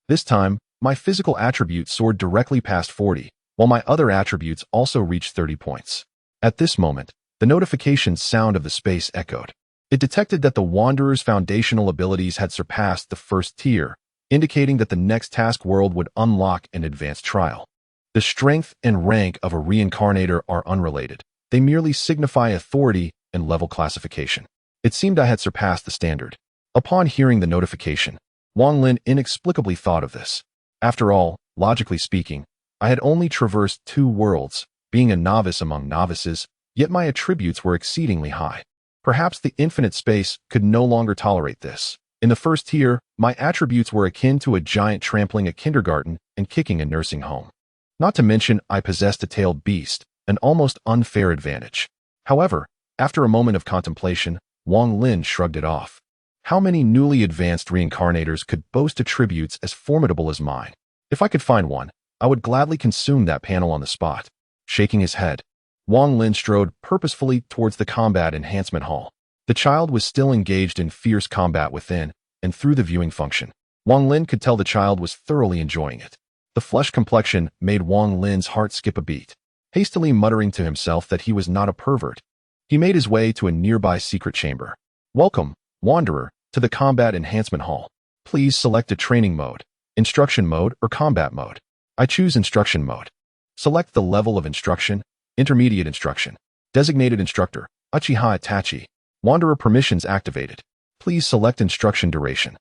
This time, my physical attribute soared directly past 40, while my other attributes also reached 30 points. At this moment, the notification sound of the space echoed. It detected that the Wanderer's foundational abilities had surpassed the first tier, indicating that the next task world would unlock an advanced trial. The strength and rank of a reincarnator are unrelated. They merely signify authority and level classification. It seemed I had surpassed the standard. Upon hearing the notification, Wang Lin inexplicably thought of this. After all, logically speaking, I had only traversed 2 worlds, being a novice among novices, yet my attributes were exceedingly high. Perhaps the infinite space could no longer tolerate this. In the first tier, my attributes were akin to a giant trampling a kindergarten and kicking a nursing home. Not to mention, I possessed a tailed beast, an almost unfair advantage. However, after a moment of contemplation, Wang Lin shrugged it off. How many newly advanced reincarnators could boast attributes as formidable as mine? If I could find one, I would gladly consume that panel on the spot. Shaking his head, Wang Lin strode purposefully towards the combat enhancement hall. The child was still engaged in fierce combat within, and through the viewing function, Wang Lin could tell the child was thoroughly enjoying it. The flesh complexion made Wang Lin's heart skip a beat. Hastily muttering to himself that he was not a pervert, he made his way to a nearby secret chamber. Welcome, Wanderer, to the combat enhancement hall. Please select a training mode, instruction mode, or combat mode. I choose instruction mode. Select the level of instruction, intermediate instruction, designated instructor, Uchiha Itachi. Wanderer permissions activated. Please select instruction duration.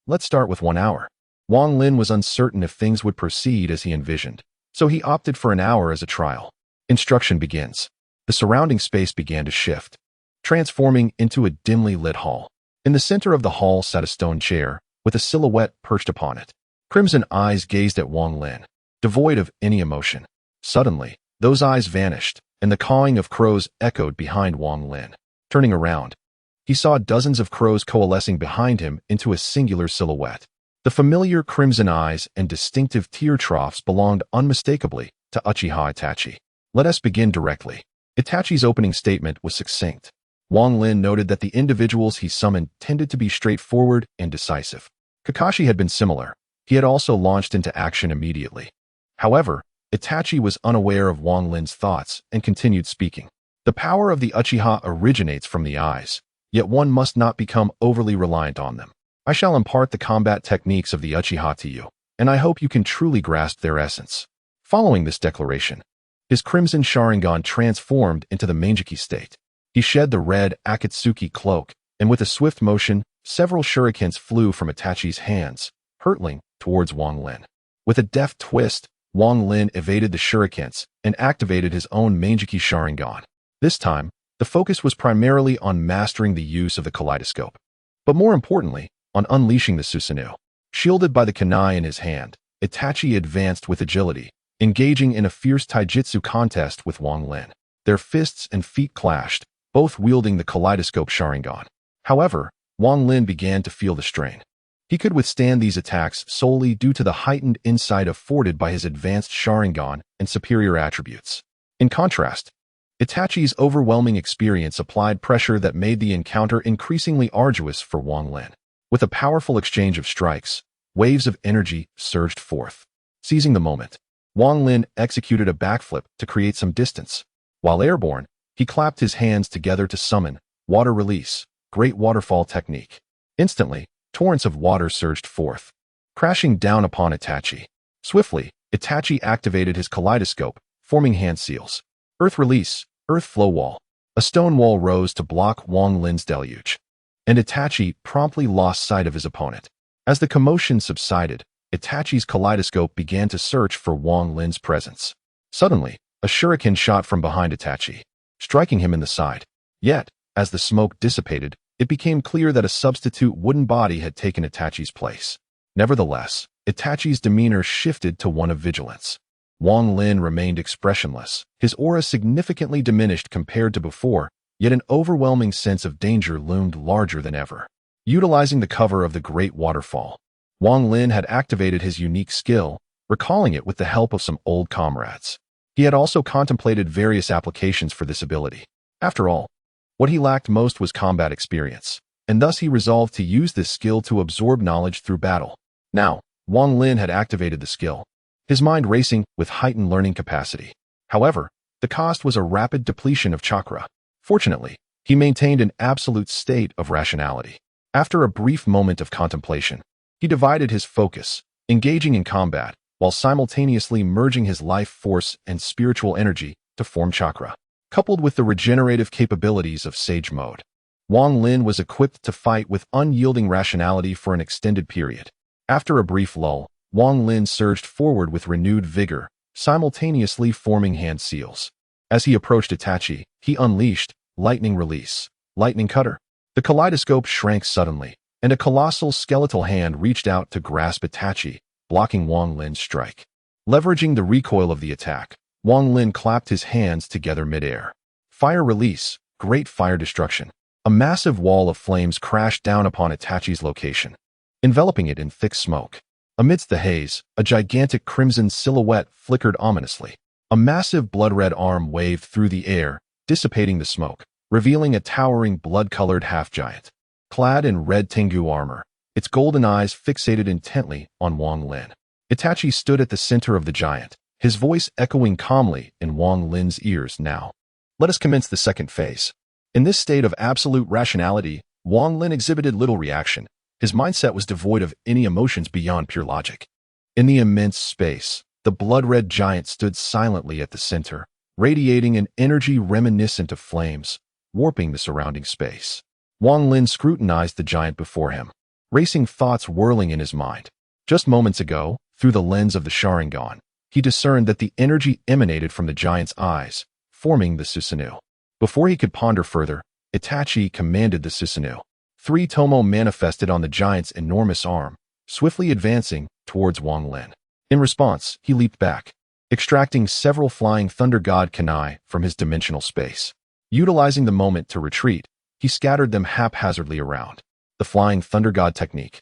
Let's start with 1 hour. Wang Lin was uncertain if things would proceed as he envisioned, so he opted for an hour as a trial. Instruction begins. The surrounding space began to shift, transforming into a dimly lit hall. In the center of the hall sat a stone chair, with a silhouette perched upon it. Crimson eyes gazed at Wang Lin, devoid of any emotion. Suddenly, those eyes vanished, and the cawing of crows echoed behind Wang Lin. Turning around, he saw dozens of crows coalescing behind him into a singular silhouette. The familiar crimson eyes and distinctive tear troughs belonged unmistakably to Uchiha Itachi. Let us begin directly. Itachi's opening statement was succinct. Wang Lin noted that the individuals he summoned tended to be straightforward and decisive. Kakashi had been similar. He had also launched into action immediately. However, Itachi was unaware of Wang Lin's thoughts and continued speaking. The power of the Uchiha originates from the eyes, yet one must not become overly reliant on them. I shall impart the combat techniques of the Uchiha to you, and I hope you can truly grasp their essence. Following this declaration, his crimson Sharingan transformed into the Mangeki state. He shed the red Akatsuki cloak, and with a swift motion, several shurikens flew from Itachi's hands, hurtling towards Wang Lin. With a deft twist, Wang Lin evaded the shurikens and activated his own Mangeki Sharingan. This time, the focus was primarily on mastering the use of the kaleidoscope, but more importantly, on unleashing the Susanoo. Shielded by the kunai in his hand, Itachi advanced with agility, engaging in a fierce taijutsu contest with Wang Lin. Their fists and feet clashed, both wielding the kaleidoscope Sharingan. However, Wang Lin began to feel the strain. He could withstand these attacks solely due to the heightened insight afforded by his advanced Sharingan and superior attributes. In contrast, Itachi's overwhelming experience applied pressure that made the encounter increasingly arduous for Wang Lin. With a powerful exchange of strikes, waves of energy surged forth. Seizing the moment, Wang Lin executed a backflip to create some distance. While airborne, he clapped his hands together to summon water release, great waterfall technique. Instantly, torrents of water surged forth, crashing down upon Itachi. Swiftly, Itachi activated his kaleidoscope, forming hand seals. Earth release, earth flow wall. A stone wall rose to block Wang Lin's deluge, and Itachi promptly lost sight of his opponent. As the commotion subsided, Itachi's kaleidoscope began to search for Wang Lin's presence. Suddenly, a shuriken shot from behind Itachi, striking him in the side. Yet, as the smoke dissipated, it became clear that a substitute wooden body had taken Itachi's place. Nevertheless, Itachi's demeanor shifted to one of vigilance. Wang Lin remained expressionless, his aura significantly diminished compared to before, yet an overwhelming sense of danger loomed larger than ever. Utilizing the cover of the great waterfall, Wang Lin had activated his unique skill, recalling it with the help of some old comrades. He had also contemplated various applications for this ability. After all, what he lacked most was combat experience, and thus he resolved to use this skill to absorb knowledge through battle. Now, Wang Lin had activated the skill, his mind racing with heightened learning capacity. However, the cost was a rapid depletion of chakra. Fortunately, he maintained an absolute state of rationality. After a brief moment of contemplation, he divided his focus, engaging in combat, while simultaneously merging his life force and spiritual energy to form chakra. Coupled with the regenerative capabilities of Sage Mode, Wang Lin was equipped to fight with unyielding rationality for an extended period. After a brief lull, Wang Lin surged forward with renewed vigor, simultaneously forming hand seals. As he approached Itachi, he unleashed lightning release, lightning cutter. The kaleidoscope shrank suddenly, and a colossal skeletal hand reached out to grasp Itachi, blocking Wang Lin's strike. Leveraging the recoil of the attack, Wang Lin clapped his hands together midair. Fire release, great fire destruction. A massive wall of flames crashed down upon Itachi's location, enveloping it in thick smoke. Amidst the haze, a gigantic crimson silhouette flickered ominously. A massive blood-red arm waved through the air, dissipating the smoke, revealing a towering blood-colored half-giant. Clad in red Tengu armor, its golden eyes fixated intently on Wang Lin. Itachi stood at the center of the giant, his voice echoing calmly in Wang Lin's ears. Now, let us commence the second phase. In this state of absolute rationality, Wang Lin exhibited little reaction. His mindset was devoid of any emotions beyond pure logic. In the immense space, the blood-red giant stood silently at the center, radiating an energy reminiscent of flames, warping the surrounding space. Wang Lin scrutinized the giant before him, racing thoughts whirling in his mind. Just moments ago, through the lens of the Sharingan, he discerned that the energy emanated from the giant's eyes, forming the Susanoo. Before he could ponder further, Itachi commanded the Susanoo. 3 Tomo manifested on the giant's enormous arm, swiftly advancing towards Wang Lin. In response, he leaped back, extracting several flying Thunder God Kanai from his dimensional space. Utilizing the moment to retreat, he scattered them haphazardly around. The Flying Thunder God technique.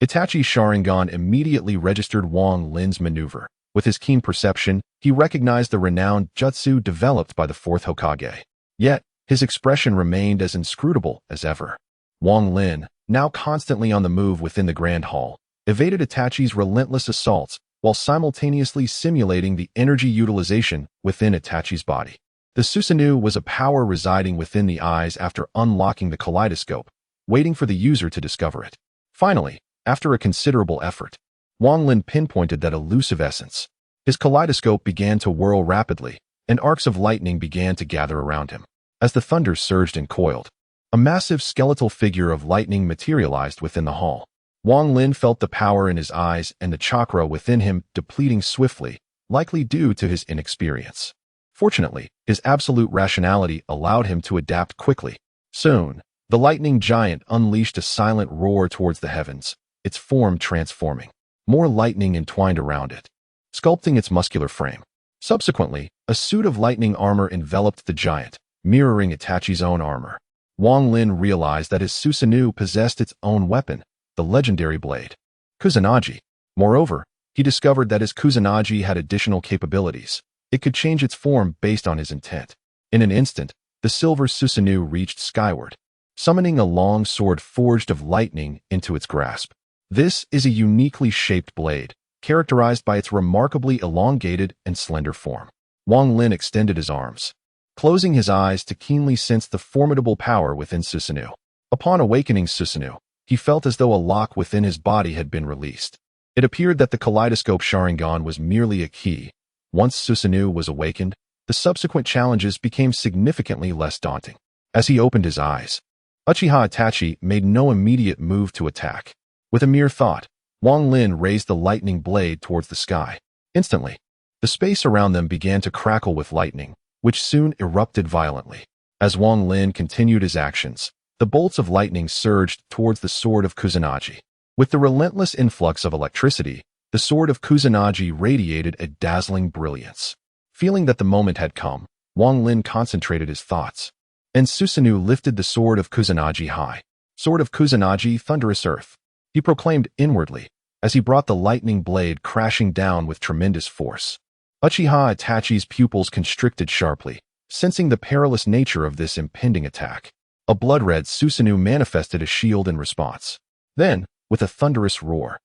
Itachi's Sharingan immediately registered Wang Lin's maneuver. With his keen perception, he recognized the renowned jutsu developed by the 4th Hokage. Yet, his expression remained as inscrutable as ever. Wang Lin, now constantly on the move within the Grand Hall, evaded Itachi's relentless assaults while simultaneously simulating the energy utilization within Itachi's body. The Susanoo was a power residing within the eyes after unlocking the kaleidoscope, waiting for the user to discover it. Finally, after a considerable effort, Wang Lin pinpointed that elusive essence. His kaleidoscope began to whirl rapidly, and arcs of lightning began to gather around him. As the thunder surged and coiled, a massive skeletal figure of lightning materialized within the hall. Wang Lin felt the power in his eyes and the chakra within him depleting swiftly, likely due to his inexperience. Fortunately, his absolute rationality allowed him to adapt quickly. Soon, the lightning giant unleashed a silent roar towards the heavens, its form transforming. More lightning entwined around it, sculpting its muscular frame. Subsequently, a suit of lightning armor enveloped the giant, mirroring Itachi's own armor. Wang Lin realized that his Susanoo possessed its own weapon, the legendary blade, Kusanagi. Moreover, he discovered that his Kusanagi had additional capabilities, It could change its form based on his intent. In an instant, the silver Susanoo reached skyward, summoning a long sword forged of lightning into its grasp. This is a uniquely shaped blade, characterized by its remarkably elongated and slender form. Wang Lin extended his arms, closing his eyes to keenly sense the formidable power within Susanoo. Upon awakening Susanoo, he felt as though a lock within his body had been released. It appeared that the kaleidoscope Sharingan was merely a key. Once Susanoo was awakened, the subsequent challenges became significantly less daunting. As he opened his eyes, Uchiha Itachi made no immediate move to attack. With a mere thought, Wang Lin raised the lightning blade towards the sky. Instantly, the space around them began to crackle with lightning, which soon erupted violently. As Wang Lin continued his actions, the bolts of lightning surged towards the sword of Kusanagi. With the relentless influx of electricity, the sword of Kusanagi radiated a dazzling brilliance. Feeling that the moment had come, Wang Lin concentrated his thoughts, and Susanoo lifted the sword of Kusanagi high. Sword of Kusanagi, thunderous earth, he proclaimed inwardly, as he brought the lightning blade crashing down with tremendous force. Uchiha Itachi's pupils constricted sharply, sensing the perilous nature of this impending attack. A blood-red Susanoo manifested a shield in response. Then, with a thunderous roar,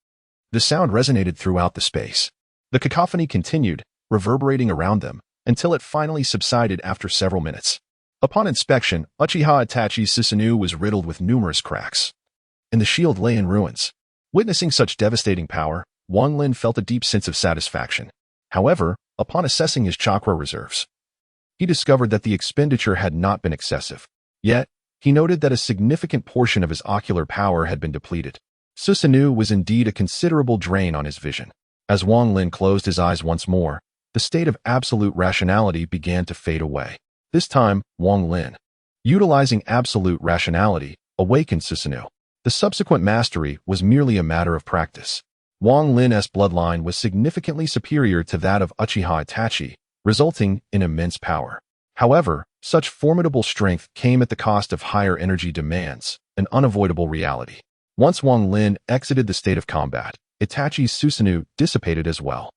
the sound resonated throughout the space. The cacophony continued, reverberating around them, until it finally subsided after several minutes. Upon inspection, Uchiha Itachi's Susanoo was riddled with numerous cracks, and the shield lay in ruins. Witnessing such devastating power, Wang Lin felt a deep sense of satisfaction. However, upon assessing his chakra reserves, he discovered that the expenditure had not been excessive. Yet, he noted that a significant portion of his ocular power had been depleted. Susanoo was indeed a considerable drain on his vision. As Wang Lin closed his eyes once more, the state of absolute rationality began to fade away. This time, Wang Lin, utilizing absolute rationality, awakened Susanoo. The subsequent mastery was merely a matter of practice. Wang Lin's bloodline was significantly superior to that of Uchiha Itachi, resulting in immense power. However, such formidable strength came at the cost of higher energy demands, an unavoidable reality. Once Wang Lin exited the state of combat, Itachi's Susanoo dissipated as well.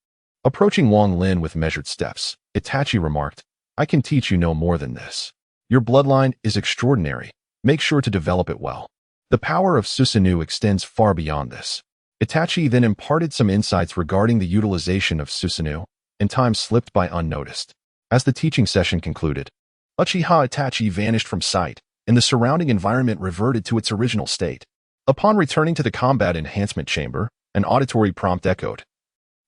Approaching Wang Lin with measured steps, Itachi remarked, "I can teach you no more than this. Your bloodline is extraordinary. Make sure to develop it well." The power of Susanoo extends far beyond this. Itachi then imparted some insights regarding the utilization of Susanoo, and time slipped by unnoticed. As the teaching session concluded, Uchiha Itachi vanished from sight, and the surrounding environment reverted to its original state. Upon returning to the combat enhancement chamber, an auditory prompt echoed,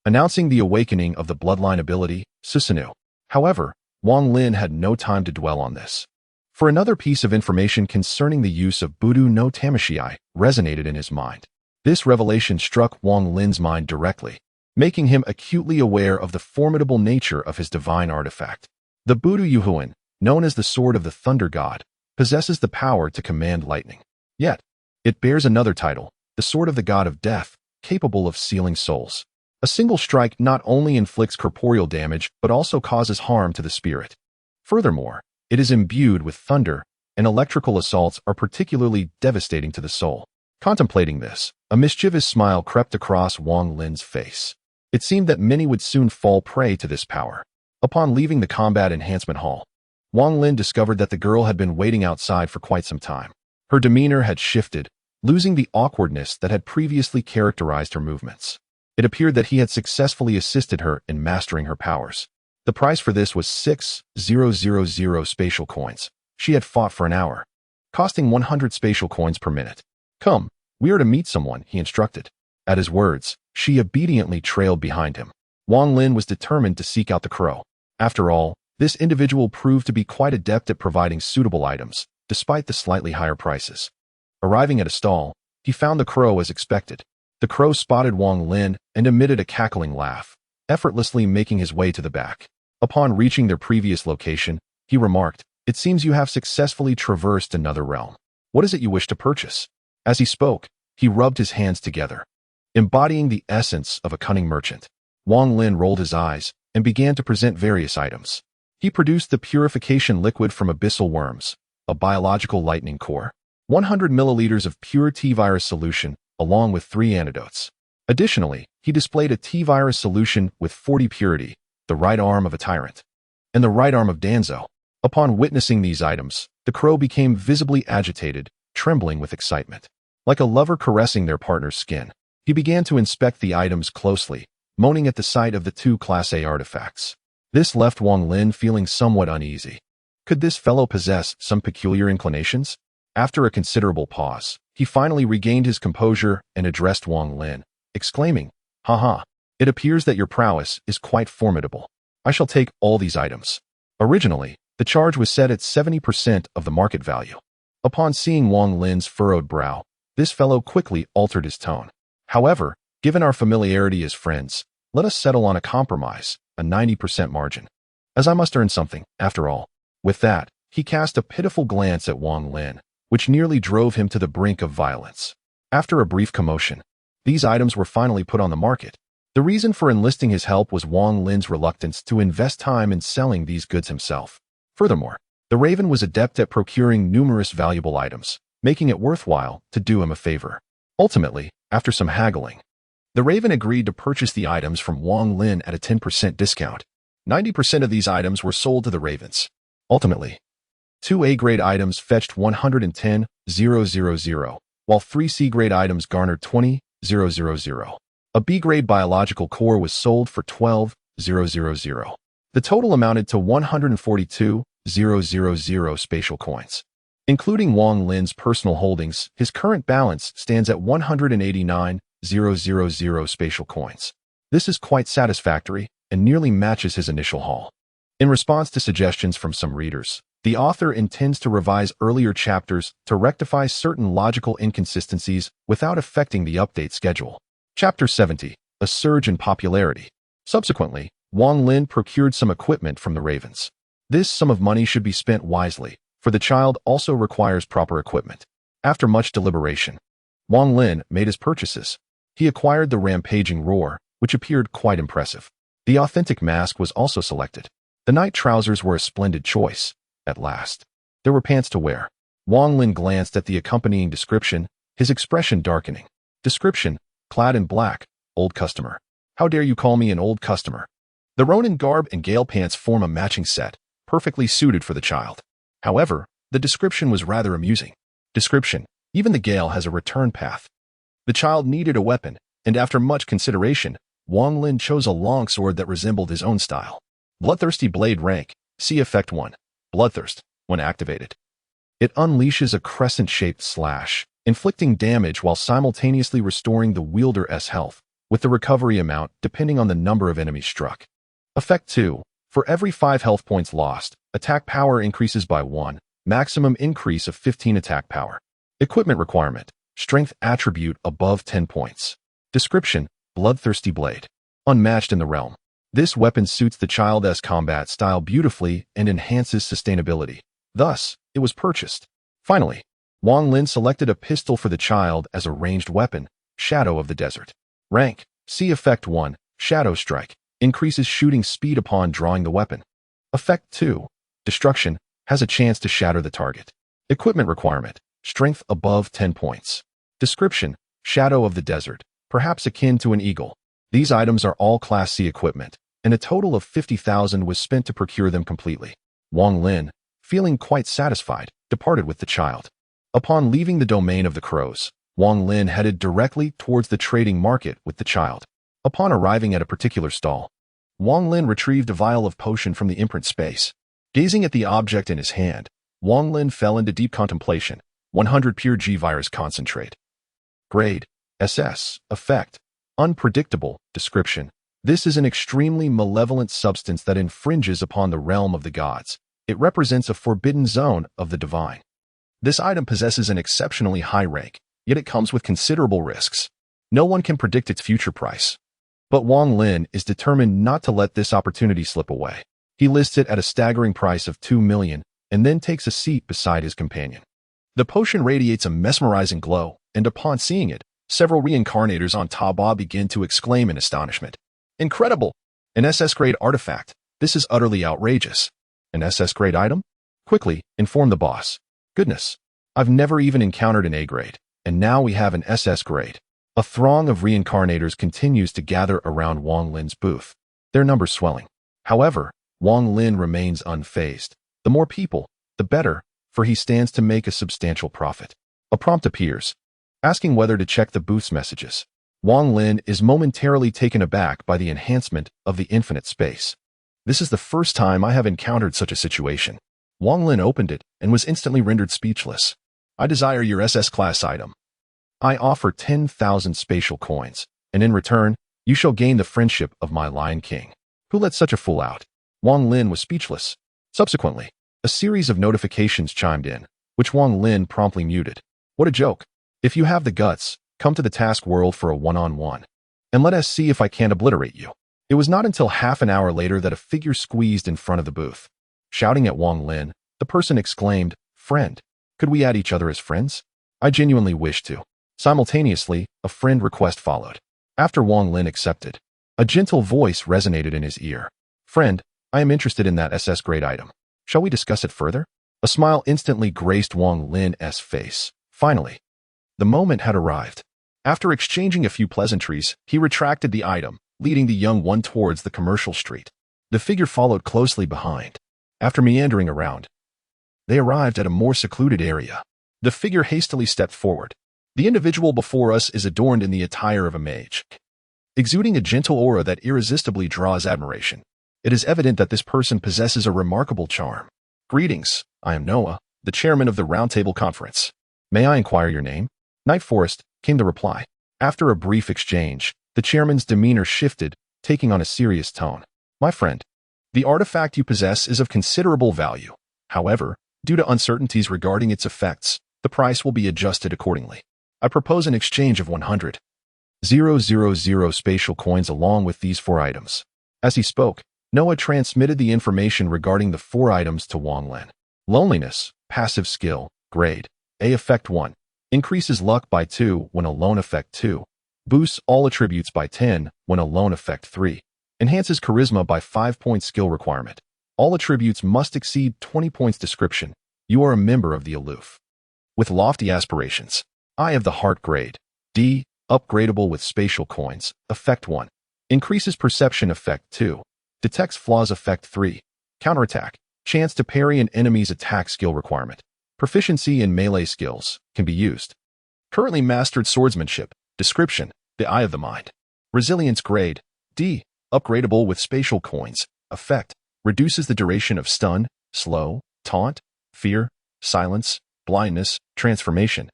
announcing the awakening of the bloodline ability, Susanoo. However, Wang Lin had no time to dwell on this. For another piece of information concerning the use of Budo no Tamashii resonated in his mind. This revelation struck Wang Lin's mind directly, making him acutely aware of the formidable nature of his divine artifact. The Budo Yuhuan, known as the Sword of the Thunder God, possesses the power to command lightning. Yet, it bears another title, the Sword of the God of Death, capable of sealing souls. A single strike not only inflicts corporeal damage but also causes harm to the spirit. Furthermore, it is imbued with thunder, and electrical assaults are particularly devastating to the soul. Contemplating this, a mischievous smile crept across Wang Lin's face. It seemed that many would soon fall prey to this power. Upon leaving the combat enhancement hall, Wang Lin discovered that the girl had been waiting outside for quite some time. Her demeanor had shifted, losing the awkwardness that had previously characterized her movements. It appeared that he had successfully assisted her in mastering her powers. The price for this was 6,000 spatial coins. She had fought for an hour, costing 100 spatial coins per minute. "Come, we are to meet someone," he instructed. At his words, she obediently trailed behind him. Wang Lin was determined to seek out the crow. After all, this individual proved to be quite adept at providing suitable items, despite the slightly higher prices. Arriving at a stall, he found the crow as expected. The crow spotted Wang Lin and emitted a cackling laugh, effortlessly making his way to the back. Upon reaching their previous location, he remarked, "It seems you have successfully traversed another realm. What is it you wish to purchase?" As he spoke, he rubbed his hands together, embodying the essence of a cunning merchant. Wang Lin rolled his eyes and began to present various items. He produced the purification liquid from abyssal worms, a biological lightning core, 100 milliliters of pure T-virus solution, along with 3 antidotes. Additionally, he displayed a T-virus solution with 40 purity, the right arm of a tyrant, and the right arm of Danzo. Upon witnessing these items, the crow became visibly agitated, trembling with excitement. Like a lover caressing their partner's skin, he began to inspect the items closely, moaning at the sight of the two Class A artifacts. This left Wang Lin feeling somewhat uneasy. Could this fellow possess some peculiar inclinations? After a considerable pause, he finally regained his composure and addressed Wang Lin, exclaiming, "Haha, it appears that your prowess is quite formidable. I shall take all these items." Originally, the charge was set at 70% of the market value. Upon seeing Wang Lin's furrowed brow, this fellow quickly altered his tone. "However, given our familiarity as friends, let us settle on a compromise, a 90% margin, as I must earn something, after all." With that, he cast a pitiful glance at Wang Lin, which nearly drove him to the brink of violence. After a brief commotion, these items were finally put on the market. The reason for enlisting his help was Wang Lin's reluctance to invest time in selling these goods himself. Furthermore, the Raven was adept at procuring numerous valuable items, making it worthwhile to do him a favor. Ultimately, after some haggling, the Raven agreed to purchase the items from Wang Lin at a 10% discount. 90% of these items were sold to the Ravens. Ultimately, 2 A-grade items fetched 110,000, while 3 C-grade items garnered 20,000. A B-grade biological core was sold for 12,000. The total amounted to 142,000 spatial coins. Including Wang Lin's personal holdings, his current balance stands at 189,000 spatial coins. This is quite satisfactory and nearly matches his initial haul. In response to suggestions from some readers, the author intends to revise earlier chapters to rectify certain logical inconsistencies without affecting the update schedule. Chapter 70, A Surge in Popularity. Subsequently, Wang Lin procured some equipment from the Ravens. This sum of money should be spent wisely, for the child also requires proper equipment. After much deliberation, Wang Lin made his purchases. He acquired the rampaging roar, which appeared quite impressive. The authentic mask was also selected. The night trousers were a splendid choice. At last, there were pants to wear. Wang Lin glanced at the accompanying description, his expression darkening. Description: clad in black, old customer. How dare you call me an old customer? The Ronin garb and Gale pants form a matching set, perfectly suited for the child. However, the description was rather amusing. Description: even the Gale has a return path. The child needed a weapon, and after much consideration, Wang Lin chose a longsword that resembled his own style. Bloodthirsty blade rank, see effect 1. Bloodthirst, when activated. It unleashes a crescent-shaped slash, inflicting damage while simultaneously restoring the wielder's health, with the recovery amount depending on the number of enemies struck. Effect 2. For every 5 health points lost, attack power increases by 1, maximum increase of 15 attack power. Equipment requirement: strength attribute above 10 points. Description: bloodthirsty blade. Unmatched in the realm. This weapon suits the child's combat style beautifully and enhances sustainability. Thus, it was purchased. Finally, Wang Lin selected a pistol for the child as a ranged weapon, Shadow of the Desert. Rank: see effect 1, Shadow Strike, increases shooting speed upon drawing the weapon. Effect 2, Destruction, has a chance to shatter the target. Equipment requirement: strength above 10 points. Description: Shadow of the Desert, perhaps akin to an eagle. These items are all Class C equipment, and a total of 50,000 was spent to procure them completely. Wang Lin, feeling quite satisfied, departed with the child. Upon leaving the domain of the crows, Wang Lin headed directly towards the trading market with the child. Upon arriving at a particular stall, Wang Lin retrieved a vial of potion from the imprint space. Gazing at the object in his hand, Wang Lin fell into deep contemplation. 100 pure G-virus concentrate. Grade: SS. Effect: unpredictable. Description: this is an extremely malevolent substance that infringes upon the realm of the gods. It represents a forbidden zone of the divine. This item possesses an exceptionally high rank, yet it comes with considerable risks. No one can predict its future price. But Wang Lin is determined not to let this opportunity slip away. He lists it at a staggering price of 2 million, and then takes a seat beside his companion. The potion radiates a mesmerizing glow, and upon seeing it, several reincarnators on Taba begin to exclaim in astonishment. Incredible! An SS-grade artifact. This is utterly outrageous. An SS-grade item? Quickly, inform the boss. Goodness, I've never even encountered an A-grade, and now we have an SS-grade. A throng of reincarnators continues to gather around Wang Lin's booth, their numbers swelling. However, Wang Lin remains unfazed. The more people, the better, for he stands to make a substantial profit. A prompt appears, asking whether to check the booth's messages. Wang Lin is momentarily taken aback by the enhancement of the infinite space. This is the first time I have encountered such a situation. Wang Lin opened it and was instantly rendered speechless. I desire your SS class item. I offer 10,000 spatial coins, and in return, you shall gain the friendship of my Lion King. Who let such a fool out? Wang Lin was speechless. Subsequently, a series of notifications chimed in, which Wang Lin promptly muted. What a joke. If you have the guts, come to the task world for a one-on-one, and let us see if I can't obliterate you. It was not until half an hour later that a figure squeezed in front of the booth. Shouting at Wang Lin, the person exclaimed, "Friend, could we add each other as friends?" I genuinely wished to. Simultaneously, a friend request followed. After Wang Lin accepted, a gentle voice resonated in his ear. "Friend, I am interested in that SS grade item. Shall we discuss it further?" A smile instantly graced Wang Lin's face. Finally, the moment had arrived. After exchanging a few pleasantries, he retracted the item, leading the young one towards the commercial street. The figure followed closely behind. After meandering around, they arrived at a more secluded area. The figure hastily stepped forward. The individual before us is adorned in the attire of a mage, exuding a gentle aura that irresistibly draws admiration. It is evident that this person possesses a remarkable charm. "Greetings, I am Noah, the chairman of the Roundtable Conference. May I inquire your name?" "Night Forest," came the reply. After a brief exchange, the chairman's demeanor shifted, taking on a serious tone. "My friend, the artifact you possess is of considerable value. However, due to uncertainties regarding its effects, the price will be adjusted accordingly. I propose an exchange of 100,000 spatial coins along with these 4 items. As he spoke, Noah transmitted the information regarding the 4 items to Wang Lin. Loneliness, passive skill, grade A effect 1. Increases luck by 2 when alone effect 2. Boosts all attributes by 10 when alone effect 3. Enhances charisma by 5 points skill requirement. All attributes must exceed 20 points description. You are a member of the aloof. With lofty aspirations. Eye of the Heart grade D. Upgradable with spatial coins. Effect 1. Increases perception effect 2. Detects flaws effect 3. Counterattack. Chance to parry an enemy's attack skill requirement. Proficiency in melee skills can be used. Currently mastered swordsmanship. Description. The Eye of the Mind. Resilience grade D. Upgradable with spatial coins. Effect. Reduces the duration of stun, slow, taunt, fear, silence, blindness, transformation,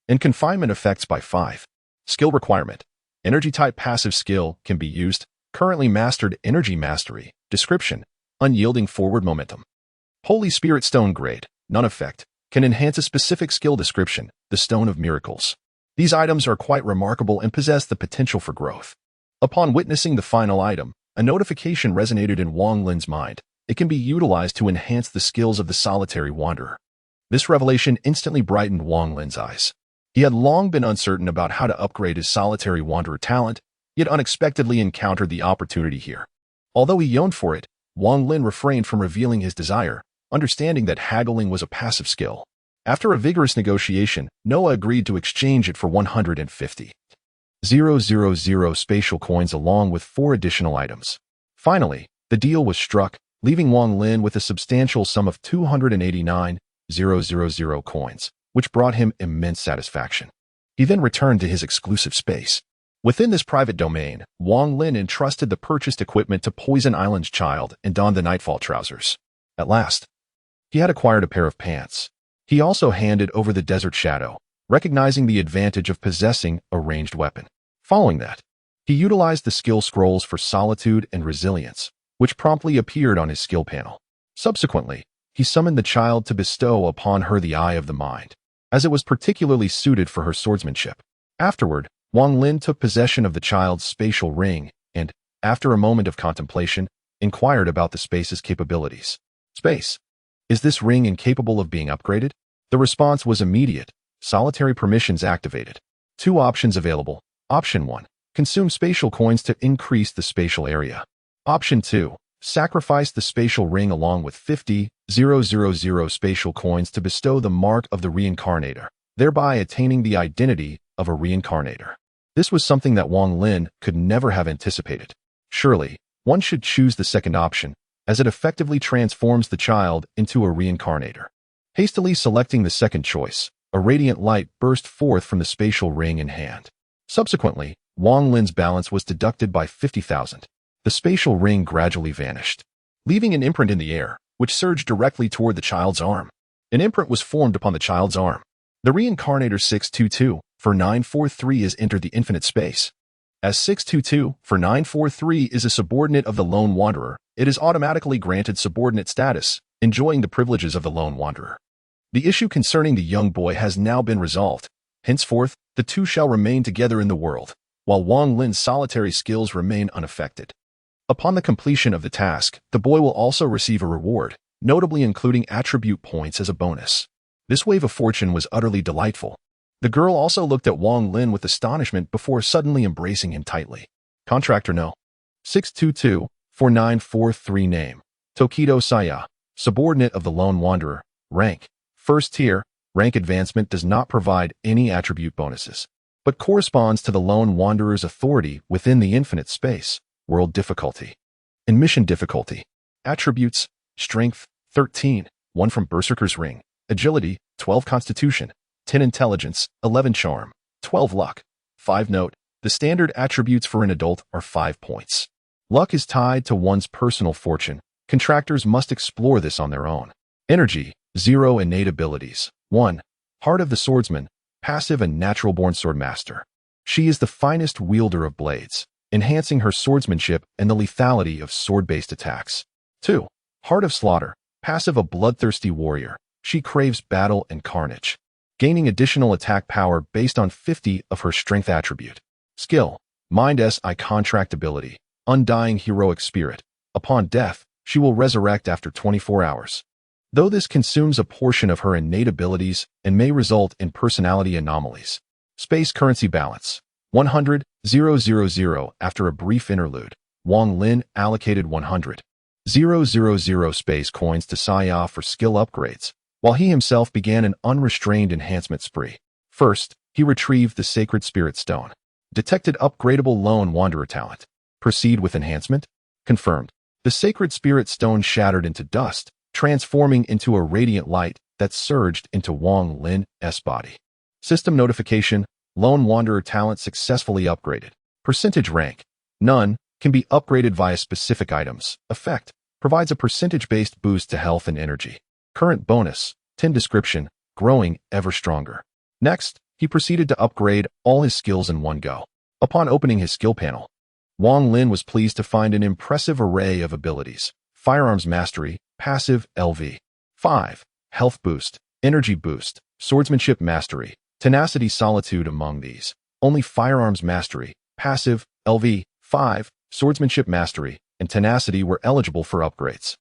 and confinement effects by 5. Skill requirement. Energy type passive skill can be used. Currently mastered energy mastery. Description. Unyielding forward momentum. Holy Spirit Stone grade, none effect, can enhance a specific skill description, the Stone of Miracles. These items are quite remarkable and possess the potential for growth. Upon witnessing the final item, a notification resonated in Wang Lin's mind. It can be utilized to enhance the skills of the solitary wanderer. This revelation instantly brightened Wang Lin's eyes. He had long been uncertain about how to upgrade his solitary wanderer talent, yet unexpectedly encountered the opportunity here. Although he yearned for it, Wang Lin refrained from revealing his desire, understanding that haggling was a passive skill. After a vigorous negotiation, Noah agreed to exchange it for 150,000 spatial coins along with 4 additional items. Finally, the deal was struck, leaving Wang Lin with a substantial sum of 289,000 coins, which brought him immense satisfaction. He then returned to his exclusive space. Within this private domain, Wang Lin entrusted the purchased equipment to Poison Island's child and donned the nightfall trousers. At last, he had acquired a pair of pants. He also handed over the Desert Shadow, recognizing the advantage of possessing a ranged weapon. Following that, he utilized the skill scrolls for Solitude and Resilience, which promptly appeared on his skill panel. Subsequently, he summoned the child to bestow upon her the Eye of the Mind, as it was particularly suited for her swordsmanship. Afterward, Wang Lin took possession of the child's spatial ring and, after a moment of contemplation, inquired about the space's capabilities. Space. Is this ring incapable of being upgraded? The response was immediate. Solitary permissions activated. 2 options available. Option 1. Consume spatial coins to increase the spatial area. Option 2. Sacrifice the spatial ring along with 50,000 spatial coins to bestow the mark of the reincarnator, thereby attaining the identity of a reincarnator. This was something that Wang Lin could never have anticipated. Surely, One should choose the second option, as it effectively transforms the child into a reincarnator. Hastily selecting the second choice, a radiant light burst forth from the spatial ring in hand. Subsequently, Wang Lin's balance was deducted by 50,000. The spatial ring gradually vanished, leaving an imprint in the air, which surged directly toward the child's arm. An imprint was formed upon the child's arm. The reincarnator 622 for 943 has entered the infinite space. As 622 for 943 is a subordinate of the lone wanderer, it is automatically granted subordinate status, enjoying the privileges of the lone wanderer. The issue concerning the young boy has now been resolved. Henceforth, the two shall remain together in the world, while Wang Lin's solitary skills remain unaffected. Upon the completion of the task, the boy will also receive a reward, notably including attribute points as a bonus. This wave of fortune was utterly delightful. The girl also looked at Wang Lin with astonishment before suddenly embracing him tightly. Contractor No. 622 4943 Name. Tokido Saya. Subordinate of the Lone Wanderer. Rank. First tier. Rank advancement does not provide any attribute bonuses, but corresponds to the Lone Wanderer's authority within the infinite space. World difficulty. In mission difficulty. Attributes. Strength. 13. 1 from Berserker's Ring. Agility. 12 Constitution. 10 Intelligence. 11 Charm. 12 Luck. 5 Note. The standard attributes for an adult are 5 points. Luck is tied to one's personal fortune. Contractors must explore this on their own. Energy. 0 Innate abilities. 1. Heart of the Swordsman. Passive and natural-born swordmaster. She is the finest wielder of blades, enhancing her swordsmanship and the lethality of sword-based attacks. 2. Heart of Slaughter. Passive a bloodthirsty warrior. She craves battle and carnage, gaining additional attack power based on 50 of her strength attribute. Skill. Mind-SI contract ability. Undying heroic spirit. Upon death, she will resurrect after 24 hours. Though this consumes a portion of her innate abilities and may result in personality anomalies. Space currency balance. 100,000. After a brief interlude, Wang Lin allocated 100,000 space coins to Saya for skill upgrades, while he himself began an unrestrained enhancement spree. First, he retrieved the Sacred Spirit Stone. Detected upgradable Lone Wanderer talent. Proceed with enhancement? Confirmed. The Sacred Spirit Stone shattered into dust, transforming into a radiant light that surged into Wang Lin's body. System notification. Lone Wanderer talent successfully upgraded. Percentage rank. None. Can be upgraded via specific items. Effect. Provides a percentage-based boost to health and energy. Current bonus. 10 description. Growing ever stronger. Next, he proceeded to upgrade all his skills in one go. Upon opening his skill panel, Wang Lin was pleased to find an impressive array of abilities. Firearms Mastery. Passive LV. 5. Health Boost. Energy Boost. Swordsmanship Mastery. Tenacity Solitude. Among these, only Firearms Mastery, Passive, LV, 5, Swordsmanship Mastery, and Tenacity were eligible for upgrades.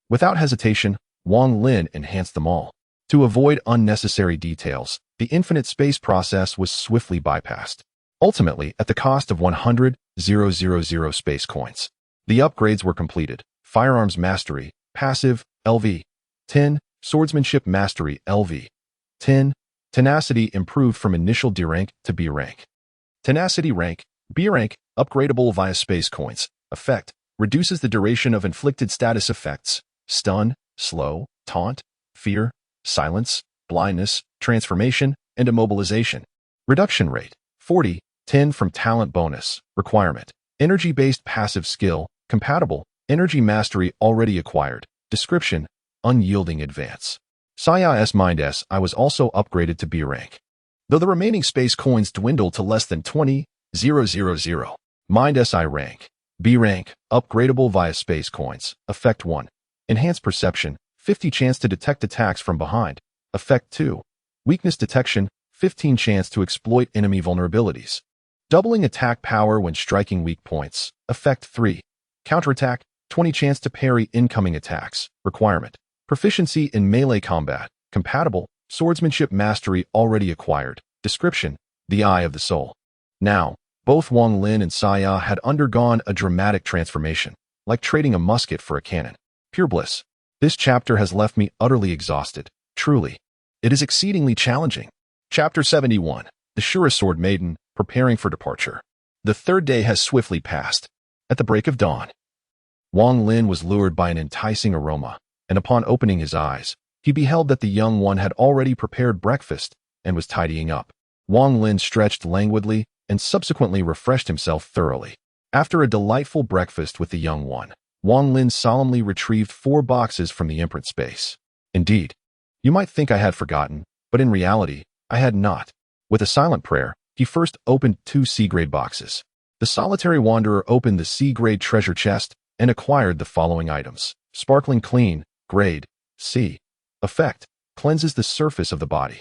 Without hesitation, Wang Lin enhanced them all. To avoid unnecessary details, the infinite space process was swiftly bypassed, ultimately at the cost of 100,000 space coins. The upgrades were completed. Firearms Mastery, Passive, LV, 10, Swordsmanship Mastery, LV, 10, Tenacity improved from initial D rank to B rank. Tenacity rank, B rank, upgradable via space coins. Effect, reduces the duration of inflicted status effects, stun, slow, taunt, fear, silence, blindness, transformation, and immobilization. Reduction rate, 40, 10 from talent bonus. Requirement, energy-based passive skill, compatible, energy mastery already acquired. Description, unyielding advance. Saya's Mind-SI was also upgraded to B rank. Though the remaining space coins dwindled to less than 20,000. Mind-SI rank, B rank, upgradable via space coins. Effect 1. Enhanced perception, 50 chance to detect attacks from behind. Effect 2. Weakness detection, 15 chance to exploit enemy vulnerabilities. Doubling attack power when striking weak points. Effect 3. Counterattack, 20 chance to parry incoming attacks. Requirement, proficiency in melee combat. Compatible, swordsmanship mastery already acquired. Description, the Eye of the Soul. Now, both Wang Lin and Saya had undergone a dramatic transformation, like trading a musket for a cannon. Pure bliss. This chapter has left me utterly exhausted. Truly, it is exceedingly challenging. Chapter 71. The Shura Sword Maiden, preparing for departure. The third day has swiftly passed. At the break of dawn, Wang Lin was lured by an enticing aroma, and upon opening his eyes, he beheld that the young one had already prepared breakfast and was tidying up. Wang Lin stretched languidly and subsequently refreshed himself thoroughly. After a delightful breakfast with the young one, Wang Lin solemnly retrieved 4 boxes from the imprint space. Indeed, you might think I had forgotten, but in reality, I had not. With a silent prayer, he first opened 2 C-grade boxes. The solitary wanderer opened the C-grade treasure chest and acquired the following items. Sparkling clean, grade, C. Effect, cleanses the surface of the body,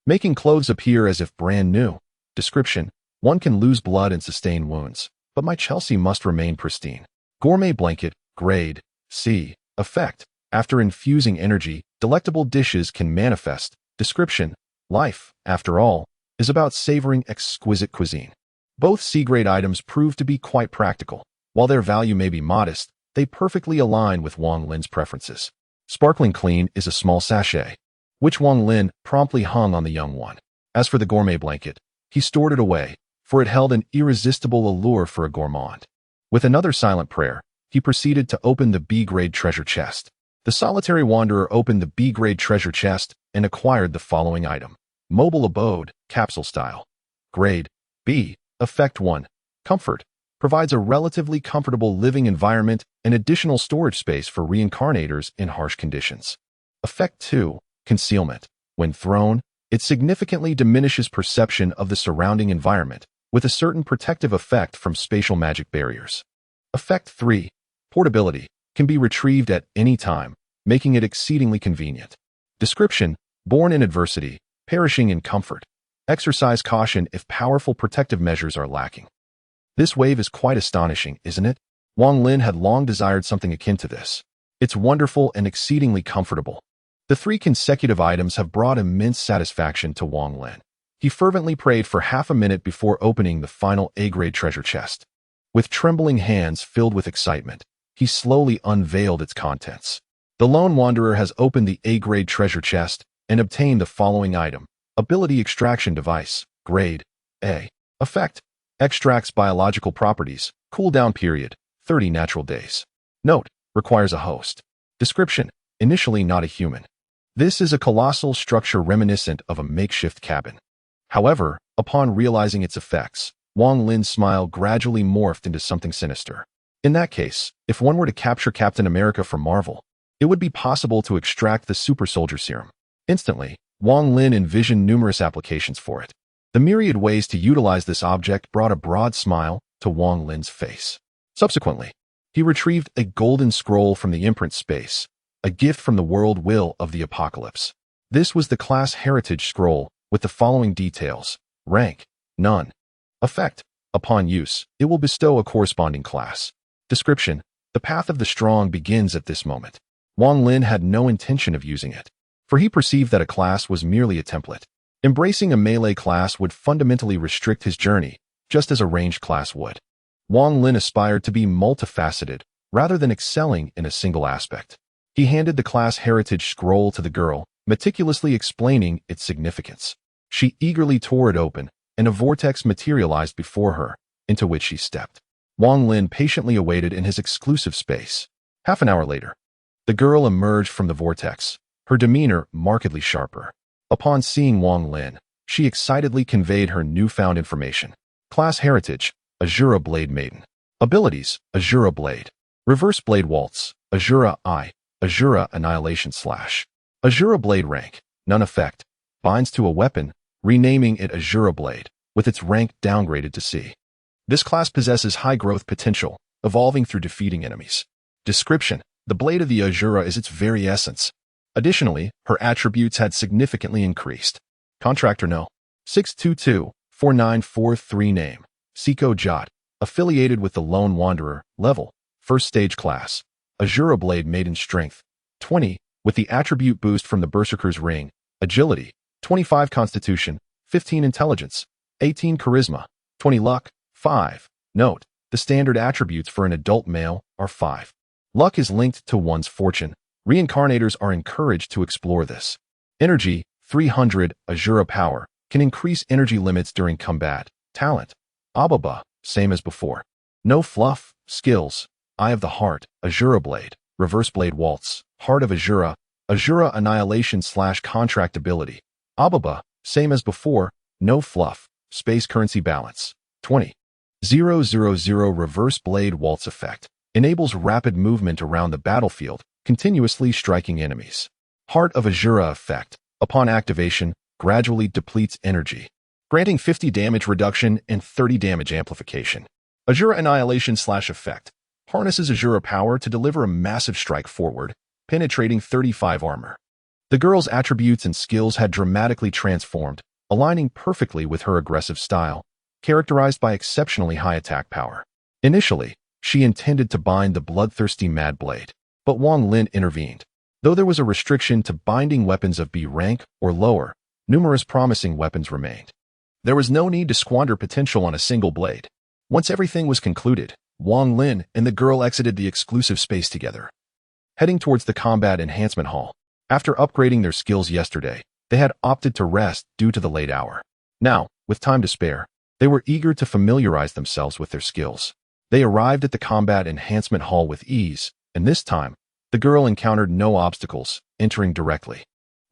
making clothes appear as if brand new. Description, one can lose blood and sustain wounds, but my Chelsea must remain pristine. Gourmet blanket, grade, C. Effect, after infusing energy, delectable dishes can manifest. Description, life, after all, is about savoring exquisite cuisine. Both C-grade items prove to be quite practical. While their value may be modest, they perfectly align with Wang Lin's preferences. Sparkling clean is a small sachet, which Wang Lin promptly hung on the young one. As for the gourmet blanket, he stored it away, for it held an irresistible allure for a gourmand. With another silent prayer, he proceeded to open the B-grade treasure chest. The solitary wanderer opened the B-grade treasure chest and acquired the following item. Mobile abode, capsule style. Grade, B. Effect 1. Comfort. Provides a relatively comfortable living environment and additional storage space for reincarnators in harsh conditions. Effect 2. Concealment. When thrown, it significantly diminishes perception of the surrounding environment, with a certain protective effect from spatial magic barriers. Effect 3. Portability. Can be retrieved at any time, making it exceedingly convenient. Description, born in adversity, perishing in comfort. Exercise caution if powerful protective measures are lacking. This wave is quite astonishing, isn't it? Wang Lin had long desired something akin to this. It's wonderful and exceedingly comfortable. The 3 consecutive items have brought immense satisfaction to Wang Lin. He fervently prayed for half a minute before opening the final A-grade treasure chest. With trembling hands filled with excitement, he slowly unveiled its contents. The lone wanderer has opened the A-grade treasure chest and obtained the following item. Ability extraction device, grade, A. Effect, extracts biological properties, cooldown period, 30 natural days. Note, requires a host. Description, initially not a human. This is a colossal structure reminiscent of a makeshift cabin. However, upon realizing its effects, Wang Lin's smile gradually morphed into something sinister. In that case, if one were to capture Captain America from Marvel, it would be possible to extract the super soldier serum. Instantly, Wang Lin envisioned numerous applications for it. The myriad ways to utilize this object brought a broad smile to Wang Lin's face. Subsequently, he retrieved a golden scroll from the imprint space, a gift from the world will of the apocalypse. This was the class heritage scroll with the following details. Rank, none. Effect, upon use, it will bestow a corresponding class. Description, the path of the strong begins at this moment. Wang Lin had no intention of using it, for he perceived that a class was merely a template. Embracing a melee class would fundamentally restrict his journey, just as a ranged class would. Wang Lin aspired to be multifaceted, rather than excelling in a single aspect. He handed the class heritage scroll to the girl, meticulously explaining its significance. She eagerly tore it open, and a vortex materialized before her, into which she stepped. Wang Lin patiently awaited in his exclusive space. Half an hour later, the girl emerged from the vortex, her demeanor markedly sharper. Upon seeing Wang Lin, she excitedly conveyed her newfound information. Class heritage, Azura Blade Maiden. Abilities, Azura Blade. Reverse Blade Waltz, Azura I, Azura Annihilation Slash. Azura Blade rank, none effect. Binds to a weapon, renaming it Azura Blade, with its rank downgraded to C. This class possesses high growth potential, evolving through defeating enemies. Description, the blade of the Azura is its very essence. Additionally, her attributes had significantly increased. Contractor No. 622-4943 Name, Seiko Jot. Affiliated with the Lone Wanderer. Level, First Stage Class. Azura Blade Maiden Strength, 20, with the attribute boost from the Berserker's Ring. Agility, 25 Constitution, 15 Intelligence, 18 Charisma, 20 Luck, 5. Note, the standard attributes for an adult male are 5. Luck is linked to one's fortune. Reincarnators are encouraged to explore this. Energy, 300, Azura Power, can increase energy limits during combat. Talent, Ababa, same as before. No fluff, skills, Eye of the Heart, Azura Blade, Reverse Blade Waltz, Heart of Azura, Azura Annihilation/Contractability. Ababa, same as before, no fluff, space currency balance. 20,000 Reverse Blade Waltz effect. Enables rapid movement around the battlefield, continuously striking enemies. Heart of Azura effect. Upon activation, gradually depletes energy, granting 50 damage reduction and 30 damage amplification. Azura Annihilation/effect. Harnesses Azura power to deliver a massive strike forward, penetrating 35 armor. The girl's attributes and skills had dramatically transformed, aligning perfectly with her aggressive style, characterized by exceptionally high attack power. Initially, she intended to bind the bloodthirsty Mad Blade, but Wang Lin intervened. Though there was a restriction to binding weapons of B rank or lower, numerous promising weapons remained. There was no need to squander potential on a single blade. Once everything was concluded, Wang Lin and the girl exited the exclusive space together, heading towards the combat enhancement hall. After upgrading their skills yesterday, they had opted to rest due to the late hour. Now, with time to spare, they were eager to familiarize themselves with their skills. They arrived at the combat enhancement hall with ease, and this time, the girl encountered no obstacles, entering directly.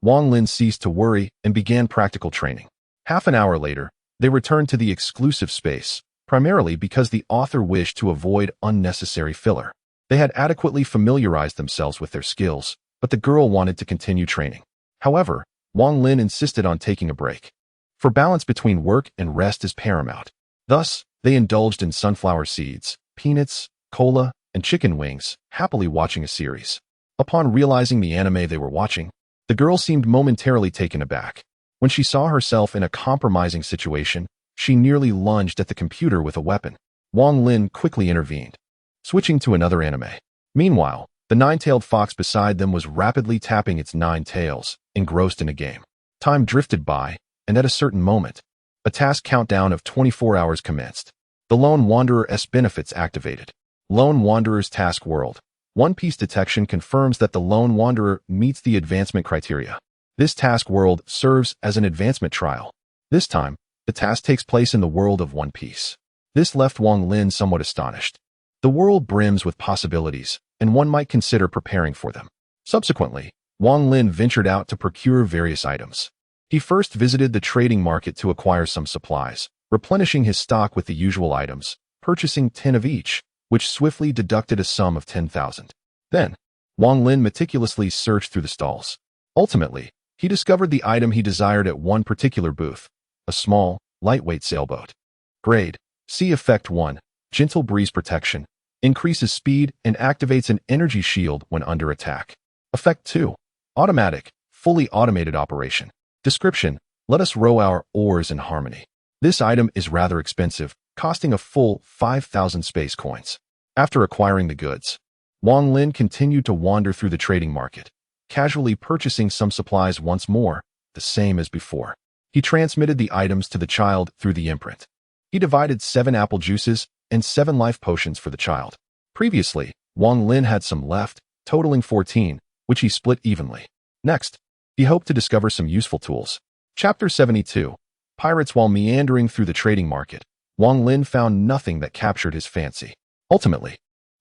Wang Lin ceased to worry and began practical training. Half an hour later, they returned to the exclusive space, primarily because the author wished to avoid unnecessary filler. They had adequately familiarized themselves with their skills, but the girl wanted to continue training. However, Wang Lin insisted on taking a break. For balance between work and rest is paramount. Thus, they indulged in sunflower seeds, peanuts, cola, and chicken wings, happily watching a series. Upon realizing the anime they were watching, the girl seemed momentarily taken aback. When she saw herself in a compromising situation, she nearly lunged at the computer with a weapon. Wang Lin quickly intervened, switching to another anime. Meanwhile, the nine-tailed fox beside them was rapidly tapping its 9 tails, engrossed in a game. Time drifted by, and at a certain moment, a task countdown of 24 hours commenced. The Lone Wanderer's benefits activated. Lone Wanderer's Task World. One Piece detection confirms that the Lone Wanderer meets the advancement criteria. This task world serves as an advancement trial. This time, the task takes place in the world of One Piece. This left Wang Lin somewhat astonished. The world brims with possibilities, and one might consider preparing for them. Subsequently, Wang Lin ventured out to procure various items. He first visited the trading market to acquire some supplies, replenishing his stock with the usual items, purchasing 10 of each, which swiftly deducted a sum of 10,000. Then, Wang Lin meticulously searched through the stalls. Ultimately, he discovered the item he desired at one particular booth, a small, lightweight sailboat. Grade, Sea Effect 1, Gentle Breeze Protection, increases speed and activates an energy shield when under attack. Effect 2, Automatic, fully automated operation. Description, let us row our oars in harmony. This item is rather expensive, costing a full 5,000 space coins. After acquiring the goods, Wang Lin continued to wander through the trading market, casually purchasing some supplies once more, the same as before. He transmitted the items to the child through the imprint. He divided 7 apple juices and 7 life potions for the child. Previously, Wang Lin had some left, totaling 14, which he split evenly. Next, he hoped to discover some useful tools. Chapter 72. Pirates. While meandering through the trading market, Wang Lin found nothing that captured his fancy. Ultimately,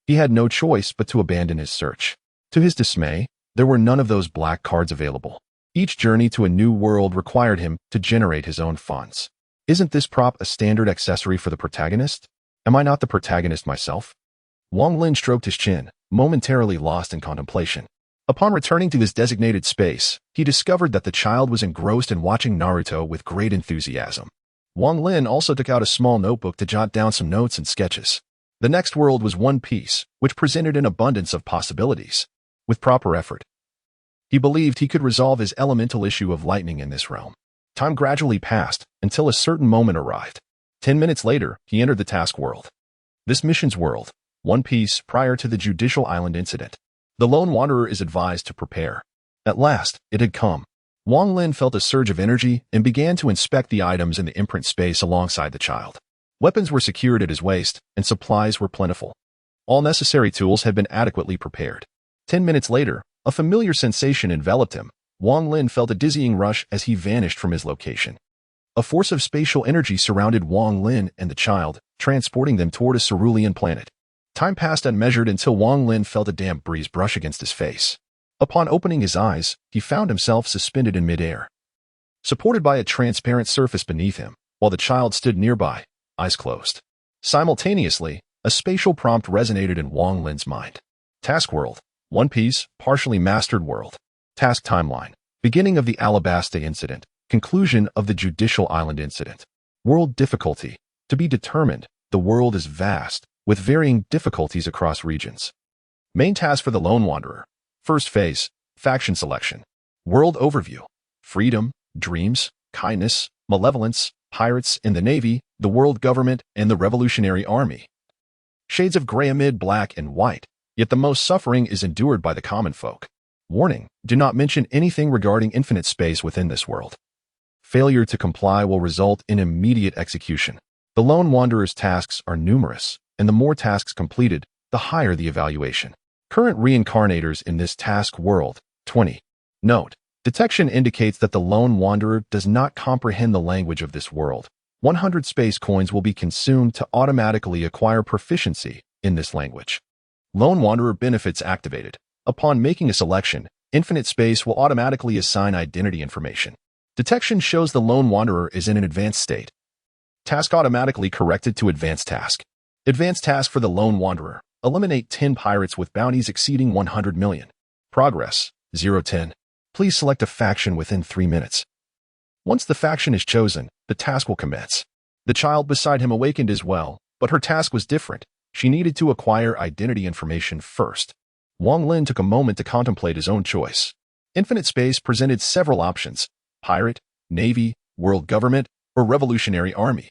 he had no choice but to abandon his search. To his dismay, there were none of those black cards available. Each journey to a new world required him to generate his own funds. Isn't this prop a standard accessory for the protagonist? Am I not the protagonist myself? Wang Lin stroked his chin, momentarily lost in contemplation. Upon returning to his designated space, he discovered that the child was engrossed in watching Naruto with great enthusiasm. Wang Lin also took out a small notebook to jot down some notes and sketches. The next world was One Piece, which presented an abundance of possibilities. With proper effort, he believed he could resolve his elemental issue of lightning in this realm. Time gradually passed until a certain moment arrived. 10 minutes later, he entered the task world. This mission's world, One Piece, prior to the Judicial Island incident. The Lone Wanderer is advised to prepare. At last, it had come. Wang Lin felt a surge of energy and began to inspect the items in the imprint space alongside the child. Weapons were secured at his waist, and supplies were plentiful. All necessary tools had been adequately prepared. 10 minutes later, a familiar sensation enveloped him. Wang Lin felt a dizzying rush as he vanished from his location. A force of spatial energy surrounded Wang Lin and the child, transporting them toward a cerulean planet. Time passed unmeasured until Wang Lin felt a damp breeze brush against his face. Upon opening his eyes, he found himself suspended in midair, supported by a transparent surface beneath him, while the child stood nearby, eyes closed. Simultaneously, a spatial prompt resonated in Wang Lin's mind. Task World, One Piece, partially mastered world. Task Timeline, beginning of the Alabasta incident, conclusion of the Judicial Island incident. World difficulty, to be determined. The world is vast, with varying difficulties across regions. Main task for the Lone Wanderer. First phase, faction selection. World overview. Freedom, dreams, kindness, malevolence, pirates in the Navy, the world government, and the Revolutionary Army. Shades of gray amid black and white, yet the most suffering is endured by the common folk. Warning, do not mention anything regarding infinite space within this world. Failure to comply will result in immediate execution. The Lone Wanderer's tasks are numerous, and the more tasks completed, the higher the evaluation. Current reincarnators in this task world, 20. Note, detection indicates that the Lone Wanderer does not comprehend the language of this world. 100 space coins will be consumed to automatically acquire proficiency in this language. Lone Wanderer benefits activated. Upon making a selection, infinite space will automatically assign identity information. Detection shows the Lone Wanderer is in an advanced state. Task automatically corrected to advanced task. Advanced task for the Lone Wanderer. Eliminate 10 pirates with bounties exceeding 100 million. Progress, 0-10. Please select a faction within 3 minutes. Once the faction is chosen, the task will commence. The child beside him awakened as well, but her task was different. She needed to acquire identity information first. Wang Lin took a moment to contemplate his own choice. Infinite Space presented several options: pirate, navy, world government, or revolutionary army.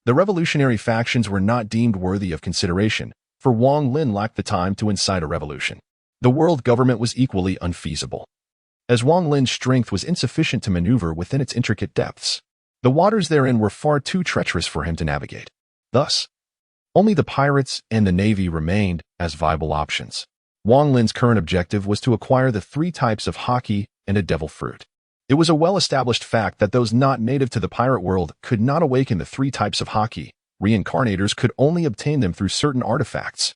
The revolutionary factions were not deemed worthy of consideration, for Wang Lin lacked the time to incite a revolution. The world government was equally unfeasible, as Wang Lin's strength was insufficient to maneuver within its intricate depths. The waters therein were far too treacherous for him to navigate. Thus, only the pirates and the navy remained as viable options. Wang Lin's current objective was to acquire the 3 types of hockey and a devil fruit. It was a well-established fact that those not native to the pirate world could not awaken the 3 types of hockey. Reincarnators could only obtain them through certain artifacts.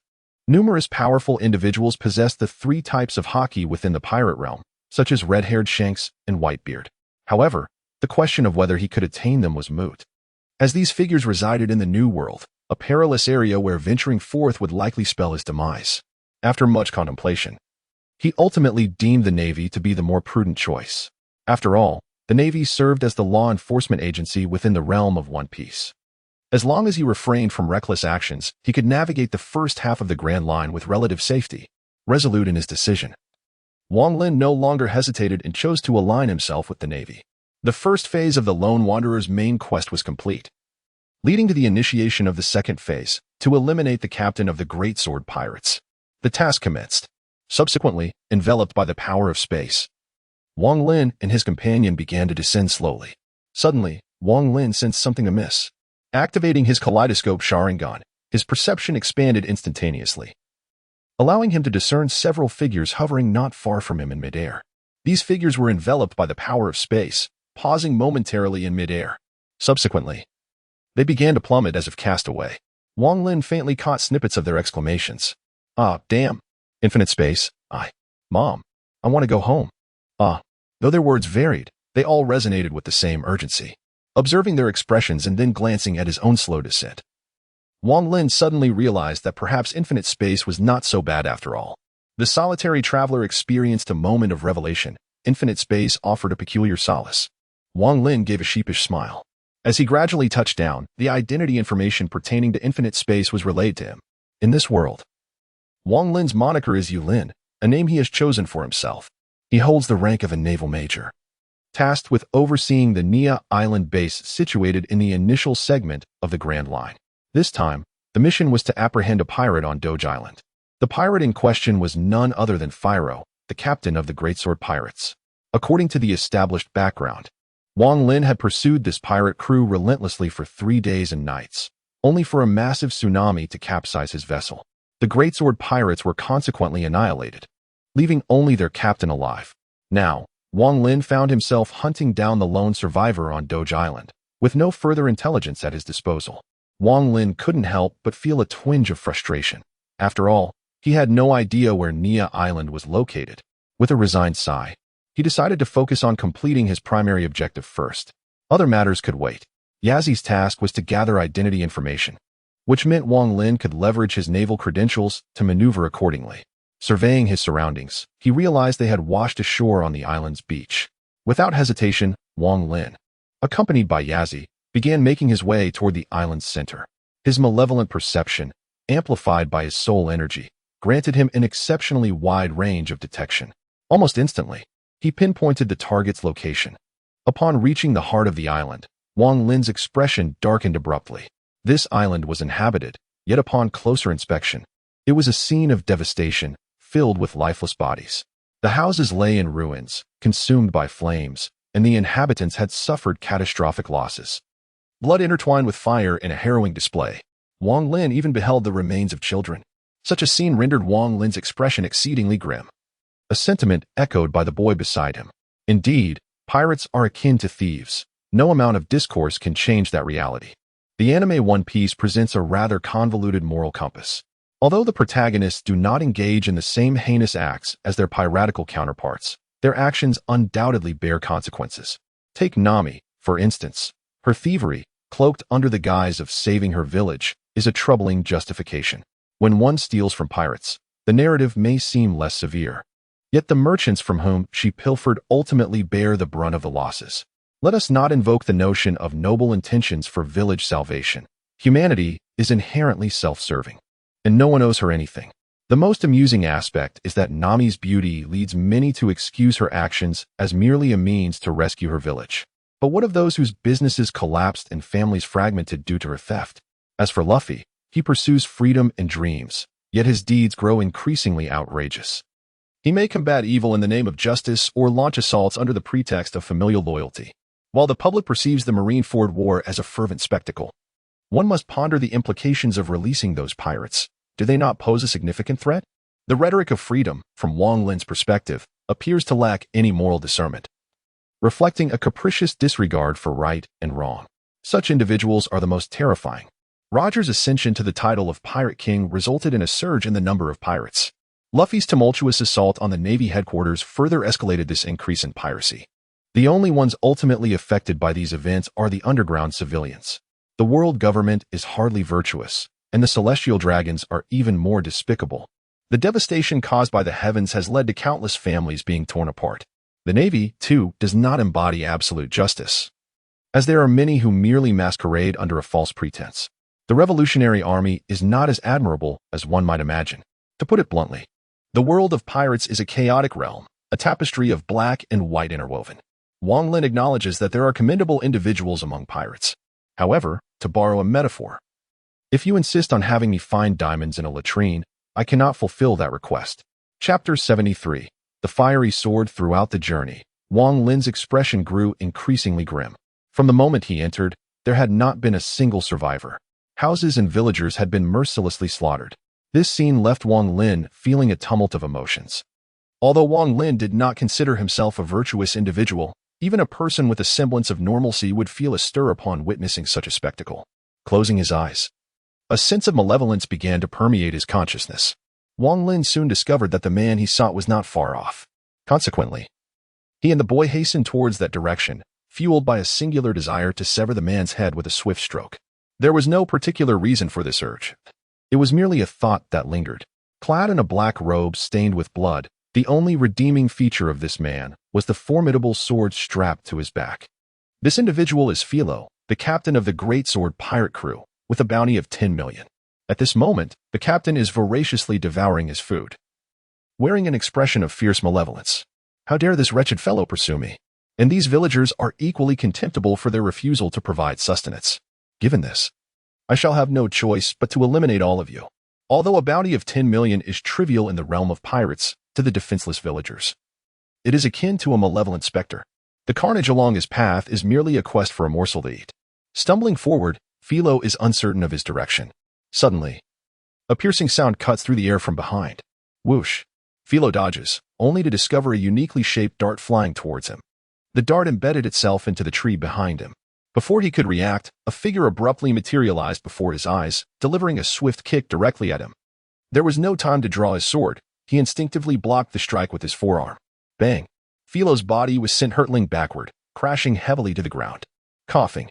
Numerous powerful individuals possessed the 3 types of hockey within the pirate realm, such as red-haired Shanks and Whitebeard. However, the question of whether he could attain them was moot, as these figures resided in the New World, a perilous area where venturing forth would likely spell his demise. After much contemplation, he ultimately deemed the Navy to be the more prudent choice. After all, the Navy served as the law enforcement agency within the realm of One Piece. As long as he refrained from reckless actions, he could navigate the first half of the Grand Line with relative safety. Resolute in his decision, Wang Lin no longer hesitated and chose to align himself with the Navy. The first phase of the Lone Wanderer's main quest was complete, leading to the initiation of the second phase, to eliminate the captain of the Great Sword Pirates. The task commenced. Subsequently, enveloped by the power of space, Wang Lin and his companion began to descend slowly. Suddenly, Wang Lin sensed something amiss. Activating his kaleidoscope Sharingan, his perception expanded instantaneously, allowing him to discern several figures hovering not far from him in midair. These figures were enveloped by the power of space, pausing momentarily in midair. Subsequently, they began to plummet as if cast away. Wang Lin faintly caught snippets of their exclamations. "Ah, damn. Infinite space. Mom. I want to go home." Though their words varied, they all resonated with the same urgency. Observing their expressions and then glancing at his own slow descent, Wang Lin suddenly realized that perhaps infinite space was not so bad after all. The solitary traveler experienced a moment of revelation. Infinite space offered a peculiar solace. Wang Lin gave a sheepish smile. As he gradually touched down, the identity information pertaining to infinite space was relayed to him. In this world, Wang Lin's moniker is Yu Lin, a name he has chosen for himself. He holds the rank of a naval major, tasked with overseeing the Nia Island base situated in the initial segment of the Grand Line. This time, the mission was to apprehend a pirate on Doge Island. The pirate in question was none other than Pharaoh, the captain of the Great Sword Pirates. According to the established background, Wang Lin had pursued this pirate crew relentlessly for 3 days and nights, only for a massive tsunami to capsize his vessel. The Great Sword Pirates were consequently annihilated, leaving only their captain alive. Now, Wang Lin found himself hunting down the lone survivor on Doge Island, with no further intelligence at his disposal. Wang Lin couldn't help but feel a twinge of frustration. After all, he had no idea where Nia Island was located. With a resigned sigh, he decided to focus on completing his primary objective first. Other matters could wait. Yazi's task was to gather identity information, which meant Wang Lin could leverage his naval credentials to maneuver accordingly. Surveying his surroundings, he realized they had washed ashore on the island's beach. Without hesitation, Wang Lin, accompanied by Yazi, began making his way toward the island's center. His malevolent perception, amplified by his soul energy, granted him an exceptionally wide range of detection. Almost instantly, he pinpointed the target's location. Upon reaching the heart of the island, Wang Lin's expression darkened abruptly. This island was inhabited, yet upon closer inspection, it was a scene of devastation, filled with lifeless bodies. The houses lay in ruins, consumed by flames, and the inhabitants had suffered catastrophic losses. Blood intertwined with fire in a harrowing display. Wang Lin even beheld the remains of children. Such a scene rendered Wang Lin's expression exceedingly grim. A sentiment echoed by the boy beside him. Indeed, pirates are akin to thieves. No amount of discourse can change that reality. The anime One Piece presents a rather convoluted moral compass. Although the protagonists do not engage in the same heinous acts as their piratical counterparts, their actions undoubtedly bear consequences. Take Nami, for instance. Her thievery, cloaked under the guise of saving her village, is a troubling justification. When one steals from pirates, the narrative may seem less severe. Yet the merchants from whom she pilfered ultimately bear the brunt of the losses. Let us not invoke the notion of noble intentions for village salvation. Humanity is inherently self-serving, and no one owes her anything. The most amusing aspect is that Nami's beauty leads many to excuse her actions as merely a means to rescue her village. But what of those whose businesses collapsed and families fragmented due to her theft? As for Luffy, he pursues freedom and dreams, yet his deeds grow increasingly outrageous. He may combat evil in the name of justice or launch assaults under the pretext of familial loyalty. While the public perceives the Marineford War as a fervent spectacle, one must ponder the implications of releasing those pirates. Do they not pose a significant threat? The rhetoric of freedom, from Wang Lin's perspective, appears to lack any moral discernment, reflecting a capricious disregard for right and wrong. Such individuals are the most terrifying. Roger's ascension to the title of Pirate King resulted in a surge in the number of pirates. Luffy's tumultuous assault on the Navy headquarters further escalated this increase in piracy. The only ones ultimately affected by these events are the underground civilians. The world government is hardly virtuous, and the celestial dragons are even more despicable. The devastation caused by the heavens has led to countless families being torn apart. The Navy, too, does not embody absolute justice, as there are many who merely masquerade under a false pretense. The Revolutionary Army is not as admirable as one might imagine. To put it bluntly, the world of pirates is a chaotic realm, a tapestry of black and white interwoven. Wang Lin acknowledges that there are commendable individuals among pirates. However, to borrow a metaphor, if you insist on having me find diamonds in a latrine, I cannot fulfill that request. Chapter 73. The Fiery Sword. Throughout the journey, Wang Lin's expression grew increasingly grim. From the moment he entered, there had not been a single survivor. Houses and villagers had been mercilessly slaughtered. This scene left Wang Lin feeling a tumult of emotions. Although Wang Lin did not consider himself a virtuous individual, even a person with a semblance of normalcy would feel a stir upon witnessing such a spectacle. Closing his eyes, a sense of malevolence began to permeate his consciousness. Wang Lin soon discovered that the man he sought was not far off. Consequently, he and the boy hastened towards that direction, fueled by a singular desire to sever the man's head with a swift stroke. There was no particular reason for this urge. It was merely a thought that lingered. Clad in a black robe stained with blood, the only redeeming feature of this man was the formidable sword strapped to his back. This individual is Philo, the captain of the Great Sword pirate crew, with a bounty of 10 million. At this moment, the captain is voraciously devouring his food, wearing an expression of fierce malevolence. How dare this wretched fellow pursue me? And these villagers are equally contemptible for their refusal to provide sustenance. Given this, I shall have no choice but to eliminate all of you. Although a bounty of 10 million is trivial in the realm of pirates, to the defenseless villagers, it is akin to a malevolent specter. The carnage along his path is merely a quest for a morsel to eat. Stumbling forward, Philo is uncertain of his direction. Suddenly, a piercing sound cuts through the air from behind. Whoosh! Philo dodges, only to discover a uniquely shaped dart flying towards him. The dart embedded itself into the tree behind him. Before he could react, a figure abruptly materialized before his eyes, delivering a swift kick directly at him. There was no time to draw his sword. He instinctively blocked the strike with his forearm. Bang! Philo's body was sent hurtling backward, crashing heavily to the ground. Coughing.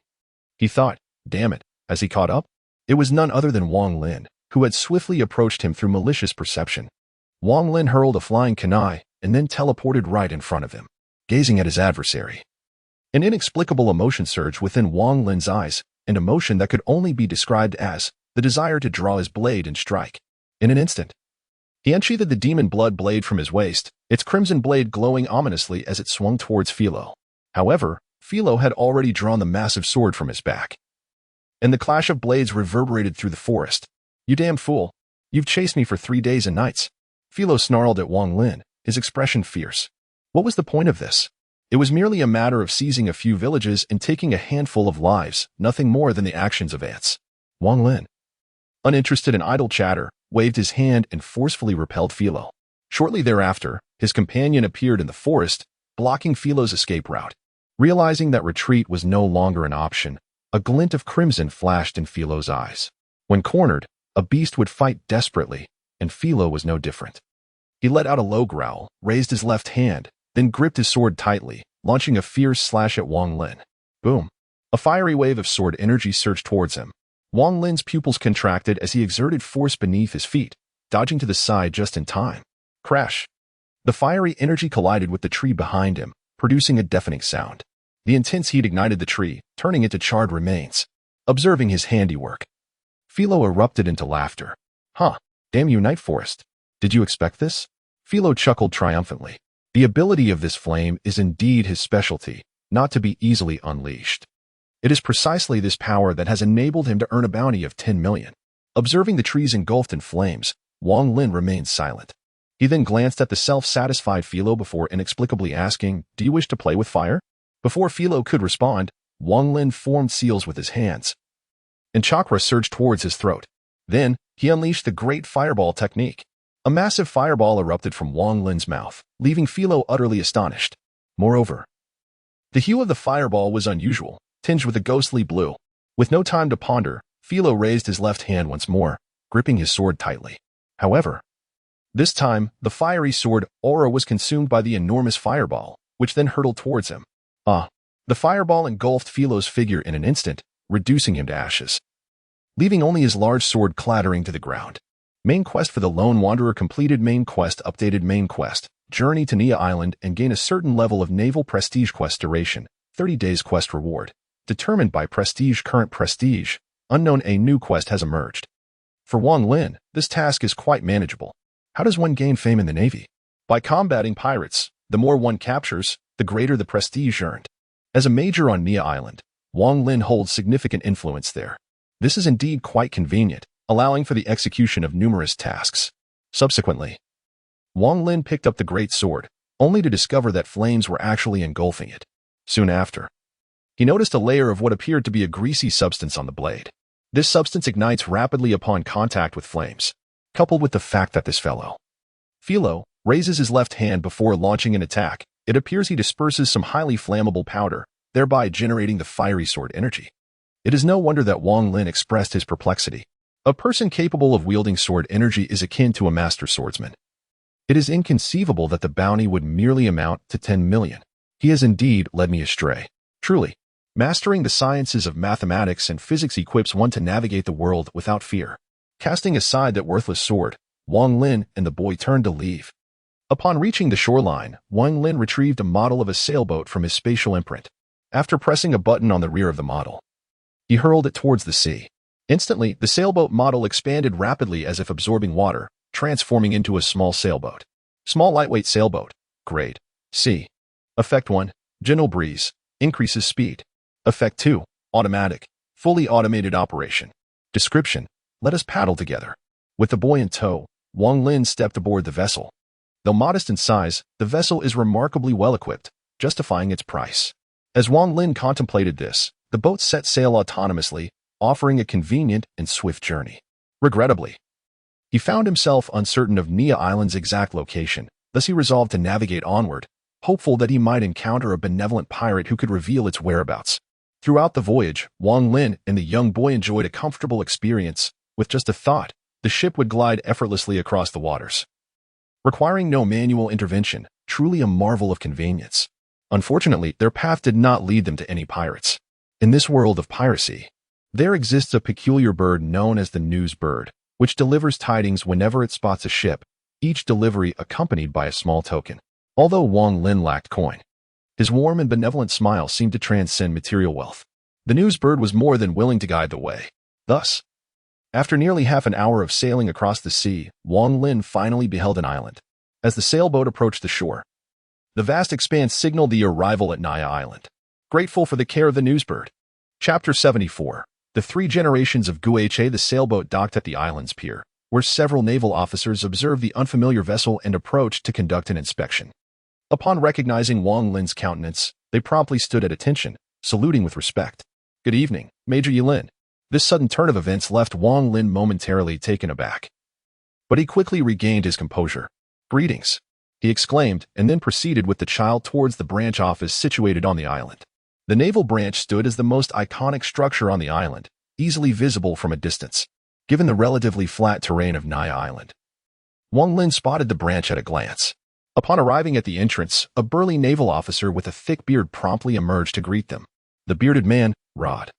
He thought, damn it, as he caught up. It was none other than Wang Lin, who had swiftly approached him through malicious perception. Wang Lin hurled a flying kunai and then teleported right in front of him, gazing at his adversary. An inexplicable emotion surged within Wang Lin's eyes, an emotion that could only be described as the desire to draw his blade and strike. In an instant, he unsheathed the demon blood blade from his waist, its crimson blade glowing ominously as it swung towards Philo. However, Philo had already drawn the massive sword from his back, and the clash of blades reverberated through the forest. You damned fool! You've chased me for 3 days and nights. Philo snarled at Wang Lin, his expression fierce. What was the point of this? It was merely a matter of seizing a few villages and taking a handful of lives, nothing more than the actions of ants. Wang Lin, uninterested in idle chatter, waved his hand and forcefully repelled Philo. Shortly thereafter, his companion appeared in the forest, blocking Philo's escape route. Realizing that retreat was no longer an option, a glint of crimson flashed in Philo's eyes. When cornered, a beast would fight desperately, and Philo was no different. He let out a low growl, raised his left hand, then gripped his sword tightly, launching a fierce slash at Wang Lin. Boom! A fiery wave of sword energy surged towards him. Wang Lin's pupils contracted as he exerted force beneath his feet, dodging to the side just in time. Crash! The fiery energy collided with the tree behind him, producing a deafening sound. The intense heat ignited the tree, turning it to charred remains. Observing his handiwork, Philo erupted into laughter. Huh, damn you, Night Forest. Did you expect this? Philo chuckled triumphantly. The ability of this flame is indeed his specialty, not to be easily unleashed. It is precisely this power that has enabled him to earn a bounty of 10 million. Observing the trees engulfed in flames, Wang Lin remained silent. He then glanced at the self-satisfied Philo before inexplicably asking, "Do you wish to play with fire?" Before Philo could respond, Wang Lin formed seals with his hands, and chakra surged towards his throat. Then, he unleashed the Great Fireball technique. A massive fireball erupted from Wang Lin's mouth, leaving Philo utterly astonished. Moreover, the hue of the fireball was unusual, tinged with a ghostly blue. With no time to ponder, Philo raised his left hand once more, gripping his sword tightly. However, this time, the fiery sword aura was consumed by the enormous fireball, which then hurtled towards him. The fireball engulfed Philo's figure in an instant, reducing him to ashes, leaving only his large sword clattering to the ground. Main quest for the Lone Wanderer completed. Main quest updated. Main quest, journey to Nia Island and gain a certain level of naval prestige. Quest duration, 30 days. Quest reward, determined by prestige. Current prestige, unknown. A new quest has emerged. For Wang Lin, this task is quite manageable. How does one gain fame in the Navy? By combating pirates. The more one captures, the greater the prestige earned. As a major on Nia Island, Wang Lin holds significant influence there. This is indeed quite convenient, allowing for the execution of numerous tasks. Subsequently, Wang Lin picked up the great sword, only to discover that flames were actually engulfing it. Soon after, he noticed a layer of what appeared to be a greasy substance on the blade. This substance ignites rapidly upon contact with flames, coupled with the fact that this fellow, Philo, raises his left hand before launching an attack. It appears he disperses some highly flammable powder, thereby generating the fiery sword energy. It is no wonder that Wang Lin expressed his perplexity. A person capable of wielding sword energy is akin to a master swordsman. It is inconceivable that the bounty would merely amount to 10 million. He has indeed led me astray. Truly, mastering the sciences of mathematics and physics equips one to navigate the world without fear. Casting aside that worthless sword, Wang Lin and the boy turned to leave. Upon reaching the shoreline, Wang Lin retrieved a model of a sailboat from his spatial imprint. After pressing a button on the rear of the model, he hurled it towards the sea. Instantly, the sailboat model expanded rapidly as if absorbing water, transforming into a small sailboat. Small lightweight sailboat. Grade C. Effect 1. Gentle breeze. Increases speed. Effect 2. Automatic. Fully automated operation. Description. Let us paddle together. With the boy in tow, Wang Lin stepped aboard the vessel. Though modest in size, the vessel is remarkably well-equipped, justifying its price. As Wang Lin contemplated this, the boat set sail autonomously, offering a convenient and swift journey. Regrettably, he found himself uncertain of Nia Island's exact location, thus he resolved to navigate onward, hopeful that he might encounter a benevolent pirate who could reveal its whereabouts. Throughout the voyage, Wang Lin and the young boy enjoyed a comfortable experience, with just a thought, the ship would glide effortlessly across the waters, requiring no manual intervention, truly a marvel of convenience. Unfortunately, their path did not lead them to any pirates. In this world of piracy, there exists a peculiar bird known as the news bird, which delivers tidings whenever it spots a ship, each delivery accompanied by a small token. Although Wang Lin lacked coin, his warm and benevolent smile seemed to transcend material wealth. The news bird was more than willing to guide the way. Thus, after nearly half an hour of sailing across the sea, Wang Lin finally beheld an island. As the sailboat approached the shore, the vast expanse signaled the arrival at Naya Island. Grateful for the care of the newsbird. Chapter 74. The Three Generations of Guache. The sailboat docked at the island's pier, where several naval officers observed the unfamiliar vessel and approached to conduct an inspection. Upon recognizing Wang Lin's countenance, they promptly stood at attention, saluting with respect. "Good evening, Major Yilin." This sudden turn of events left Wang Lin momentarily taken aback. But he quickly regained his composure. "Greetings," he exclaimed, and then proceeded with the child towards the branch office situated on the island. The naval branch stood as the most iconic structure on the island, easily visible from a distance, given the relatively flat terrain of Naya Island. Wang Lin spotted the branch at a glance. Upon arriving at the entrance, a burly naval officer with a thick beard promptly emerged to greet them. The bearded man, Rod,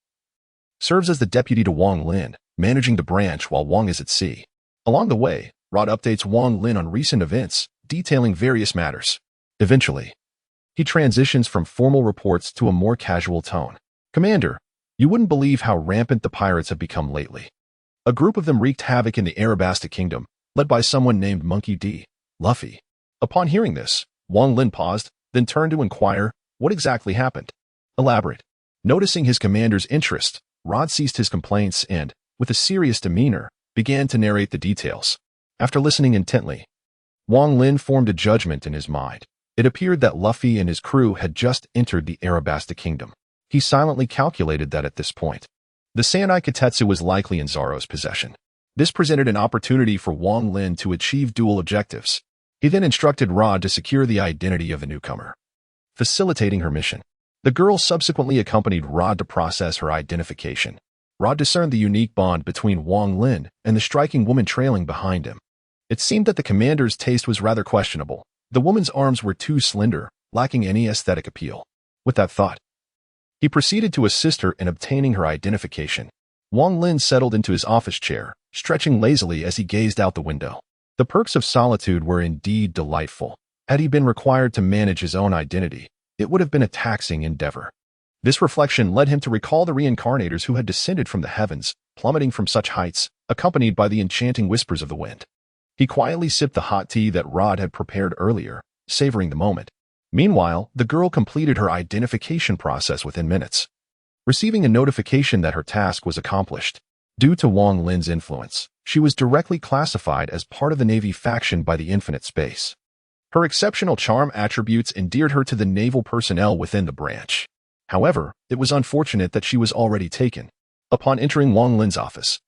serves as the deputy to Wang Lin, managing the branch while Wang is at sea. Along the way, Rod updates Wang Lin on recent events, detailing various matters. Eventually, he transitions from formal reports to a more casual tone. "Commander, you wouldn't believe how rampant the pirates have become lately. A group of them wreaked havoc in the Arabasta Kingdom, led by someone named Monkey D. Luffy." Upon hearing this, Wang Lin paused, then turned to inquire, "What exactly happened?" "Elaborate." Noticing his commander's interest, Rod ceased his complaints and, with a serious demeanor, began to narrate the details. After listening intently, Wang Lin formed a judgment in his mind. It appeared that Luffy and his crew had just entered the Arabasta Kingdom. He silently calculated that at this point, the Sanai Katetsu was likely in Zoro's possession. This presented an opportunity for Wang Lin to achieve dual objectives. He then instructed Rod to secure the identity of the newcomer, facilitating her mission. The girl subsequently accompanied Rod to process her identification. Rod discerned the unique bond between Wang Lin and the striking woman trailing behind him. It seemed that the commander's taste was rather questionable. The woman's arms were too slender, lacking any aesthetic appeal. With that thought, he proceeded to assist her in obtaining her identification. Wang Lin settled into his office chair, stretching lazily as he gazed out the window. The perks of solitude were indeed delightful. Had he been required to manage his own identity, it would have been a taxing endeavor. This reflection led him to recall the reincarnators who had descended from the heavens, plummeting from such heights, accompanied by the enchanting whispers of the wind. He quietly sipped the hot tea that Rod had prepared earlier, savoring the moment. Meanwhile, the girl completed her identification process within minutes, receiving a notification that her task was accomplished. Due to Wang Lin's influence, she was directly classified as part of the Navy faction by the Infinite Space. Her exceptional charm attributes endeared her to the naval personnel within the branch. However, it was unfortunate that she was already taken. Upon entering Wang Lin's office,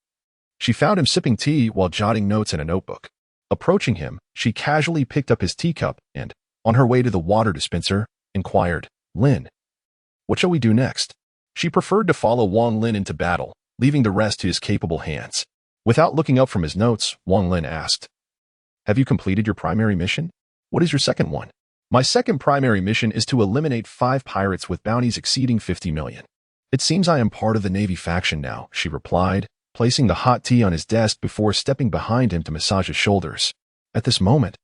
she found him sipping tea while jotting notes in a notebook. Approaching him, she casually picked up his teacup and, on her way to the water dispenser, inquired, "Lin, what shall we do next?" She preferred to follow Wang Lin into battle, leaving the rest to his capable hands. Without looking up from his notes, Wang Lin asked, "Have you completed your primary mission? What is your second one?" "My second primary mission is to eliminate 5 pirates with bounties exceeding 50 million. It seems I am part of the Navy faction now," she replied, placing the hot tea on his desk before stepping behind him to massage his shoulders. At this moment,